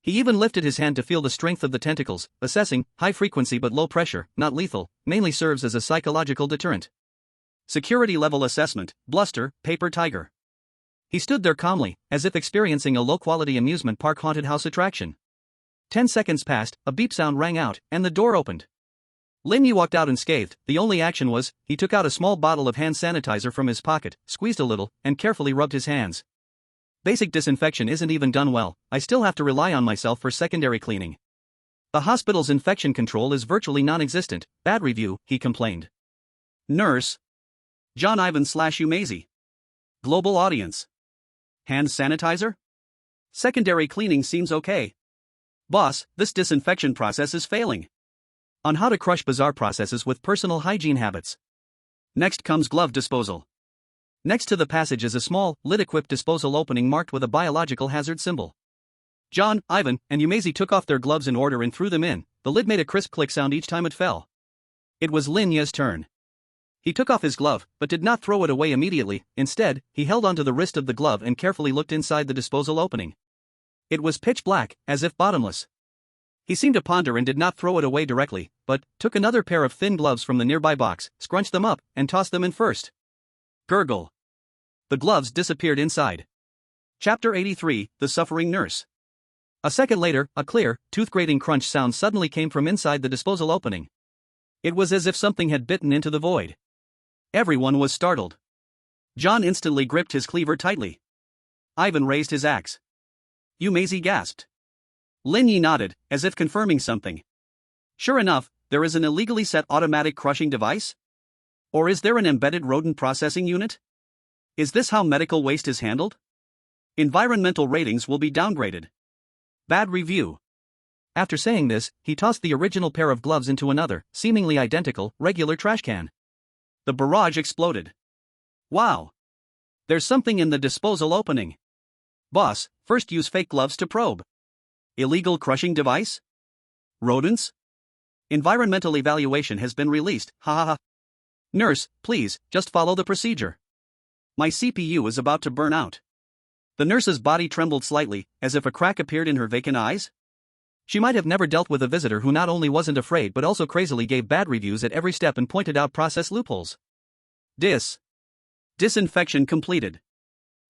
He even lifted his hand to feel the strength of the tentacles, assessing, high frequency but low pressure, not lethal, mainly serves as a psychological deterrent. Security level assessment, bluster, paper tiger. He stood there calmly, as if experiencing a low-quality amusement park haunted house attraction. 10 seconds passed, a beep sound rang out, and the door opened. Lin Ye walked out unscathed. The only action was, he took out a small bottle of hand sanitizer from his pocket, squeezed a little, and carefully rubbed his hands. "Basic disinfection isn't even done well, I still have to rely on myself for secondary cleaning. The hospital's infection control is virtually non-existent, bad review," he complained. Nurse. John Ivan/Umazy. Global audience. Hand sanitizer? Secondary cleaning seems okay. Boss, this disinfection process is failing. On how to crush bizarre processes with personal hygiene habits. Next comes glove disposal. Next to the passage is a small, lid-equipped disposal opening marked with a biological hazard symbol. John, Ivan, and Umazy took off their gloves in order and threw them in. The lid made a crisp click sound each time it fell. It was Lin Ye's turn. He took off his glove, but did not throw it away immediately. Instead, he held onto the wrist of the glove and carefully looked inside the disposal opening. It was pitch black, as if bottomless. He seemed to ponder and did not throw it away directly, but took another pair of thin gloves from the nearby box, scrunched them up, and tossed them in first. Gurgle. The gloves disappeared inside. Chapter 83, The Suffering Nurse. A second later, a clear, tooth-grating crunch sound suddenly came from inside the disposal opening. It was as if something had bitten into the void. Everyone was startled. John instantly gripped his cleaver tightly. Ivan raised his axe. Umazy gasped. Lin Ye nodded, as if confirming something. Sure enough, there is an illegally set automatic crushing device? Or is there an embedded rodent processing unit? Is this how medical waste is handled? Environmental ratings will be downgraded. Bad review. After saying this, he tossed the original pair of gloves into another, seemingly identical, regular trash can. The barrage exploded. Wow! There's something in the disposal opening. Boss, first use fake gloves to probe. Illegal crushing device? Rodents? Environmental evaluation has been released, ha ha ha. Nurse, please, just follow the procedure. My CPU is about to burn out. The nurse's body trembled slightly, as if a crack appeared in her vacant eyes. She might have never dealt with a visitor who not only wasn't afraid but also crazily gave bad reviews at every step and pointed out process loopholes. Disinfection completed.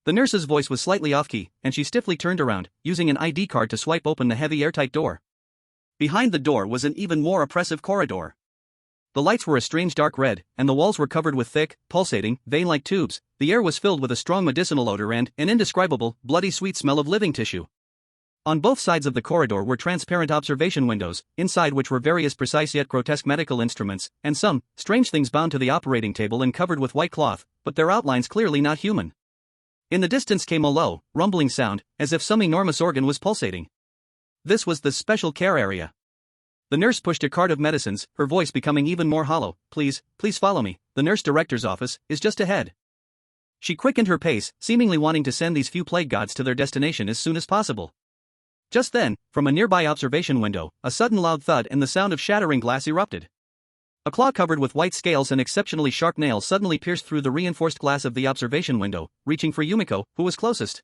The nurse's voice was slightly off-key, and she stiffly turned around, using an ID card to swipe open the heavy airtight door. Behind the door was an even more oppressive corridor. The lights were a strange dark red, and the walls were covered with thick, pulsating, vein-like tubes. The air was filled with a strong medicinal odor and an indescribable, bloody sweet smell of living tissue. On both sides of the corridor were transparent observation windows, inside which were various precise yet grotesque medical instruments, and some strange things bound to the operating table and covered with white cloth, but their outlines clearly not human. In the distance came a low, rumbling sound, as if some enormous organ was pulsating. This was the special care area. The nurse pushed a cart of medicines, her voice becoming even more hollow. Please follow me, the nurse director's office is just ahead. She quickened her pace, seemingly wanting to send these few plague gods to their destination as soon as possible. Just then, from a nearby observation window, a sudden loud thud and the sound of shattering glass erupted. A claw covered with white scales and exceptionally sharp nails suddenly pierced through the reinforced glass of the observation window, reaching for Yumiko, who was closest.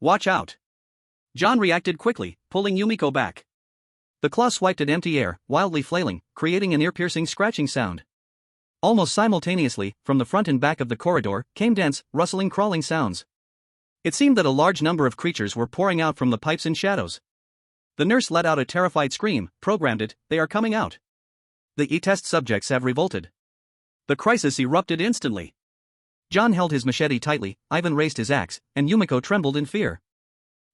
Watch out! John reacted quickly, pulling Yumiko back. The claw swiped at empty air, wildly flailing, creating an ear-piercing scratching sound. Almost simultaneously, from the front and back of the corridor, came dense, rustling crawling sounds. It seemed that a large number of creatures were pouring out from the pipes and shadows. The nurse let out a terrified scream, programmed it, they are coming out. The test subjects have revolted. The crisis erupted instantly. John held his machete tightly, Ivan raised his axe, and Yumiko trembled in fear.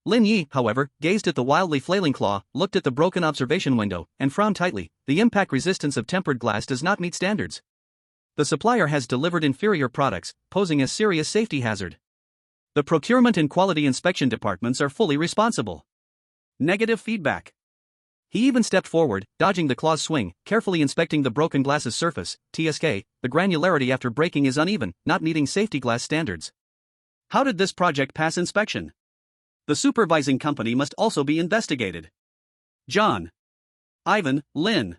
Lin Ye, however, gazed at the wildly flailing claw, looked at the broken observation window, and frowned tightly. The impact resistance of tempered glass does not meet standards. The supplier has delivered inferior products, posing a serious safety hazard. The procurement and quality inspection departments are fully responsible. Negative feedback. He even stepped forward, dodging the claw's swing, carefully inspecting the broken glass's surface. TSK, the granularity after breaking is uneven, not meeting safety glass standards. How did this project pass inspection? The supervising company must also be investigated. John, Ivan, Lin.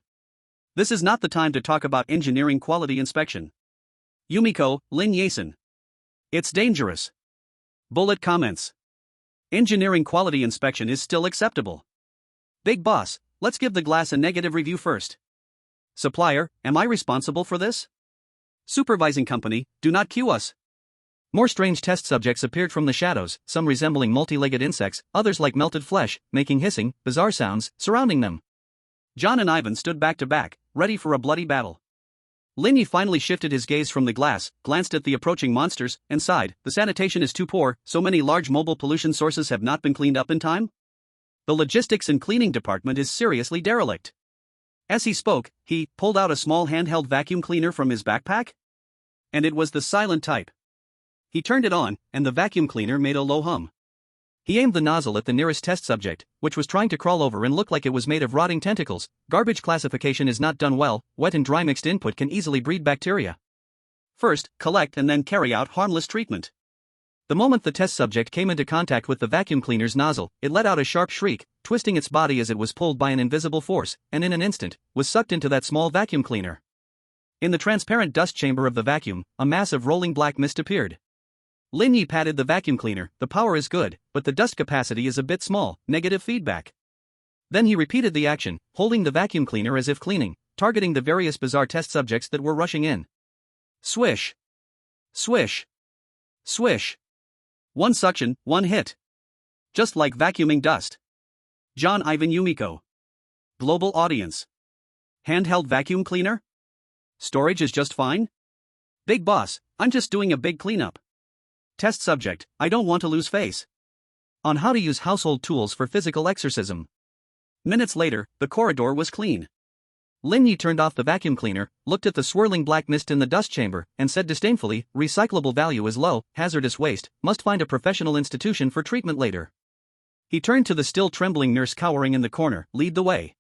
This is not the time to talk about engineering quality inspection. Yumiko, Lin Ye. It's dangerous. Bullet comments. Engineering quality inspection is still acceptable. Big boss, let's give the glass a negative review first. Supplier, am I responsible for this? Supervising company, do not cue us. More strange test subjects appeared from the shadows, some resembling multi-legged insects, others like melted flesh, making hissing, bizarre sounds, surrounding them. John and Ivan stood back to back, ready for a bloody battle. Lin Ye finally shifted his gaze from the glass, glanced at the approaching monsters, and sighed. The sanitation is too poor, so many large mobile pollution sources have not been cleaned up in time? The logistics and cleaning department is seriously derelict. As he spoke, he pulled out a small handheld vacuum cleaner from his backpack. And it was the silent type. He turned it on, and the vacuum cleaner made a low hum. He aimed the nozzle at the nearest test subject, which was trying to crawl over and looked like it was made of rotting tentacles. Garbage classification is not done well, wet and dry mixed input can easily breed bacteria. First, collect and then carry out harmless treatment. The moment the test subject came into contact with the vacuum cleaner's nozzle, it let out a sharp shriek, twisting its body as it was pulled by an invisible force, and in an instant, was sucked into that small vacuum cleaner. In the transparent dust chamber of the vacuum, a mass of rolling black mist appeared. Lin Ye patted the vacuum cleaner. The power is good, but the dust capacity is a bit small, negative feedback. Then he repeated the action, holding the vacuum cleaner as if cleaning, targeting the various bizarre test subjects that were rushing in. Swish. Swish. Swish. One suction, one hit. Just like vacuuming dust. John, Ivan, Yumiko. Global audience. Handheld vacuum cleaner? Storage is just fine? Big boss, I'm just doing a big cleanup. Test subject, I don't want to lose face. On how to use household tools for physical exorcism. Minutes later, the corridor was clean. Lin Ye turned off the vacuum cleaner, looked at the swirling black mist in the dust chamber, and said disdainfully, recyclable value is low, hazardous waste, must find a professional institution for treatment later. He turned to the still trembling nurse cowering in the corner, lead the way.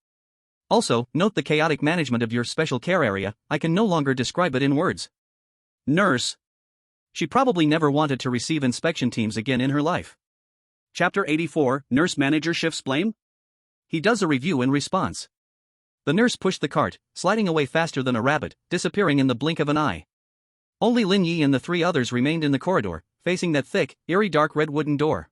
Also, note the chaotic management of your special care area, I can no longer describe it in words. Nurse. She probably never wanted to receive inspection teams again in her life. Chapter 84, Nurse Manager Shifts Blame? He does a review in response. The nurse pushed the cart, sliding away faster than a rabbit, disappearing in the blink of an eye. Only Lin Ye and the three others remained in the corridor, facing that thick, eerie dark red wooden door.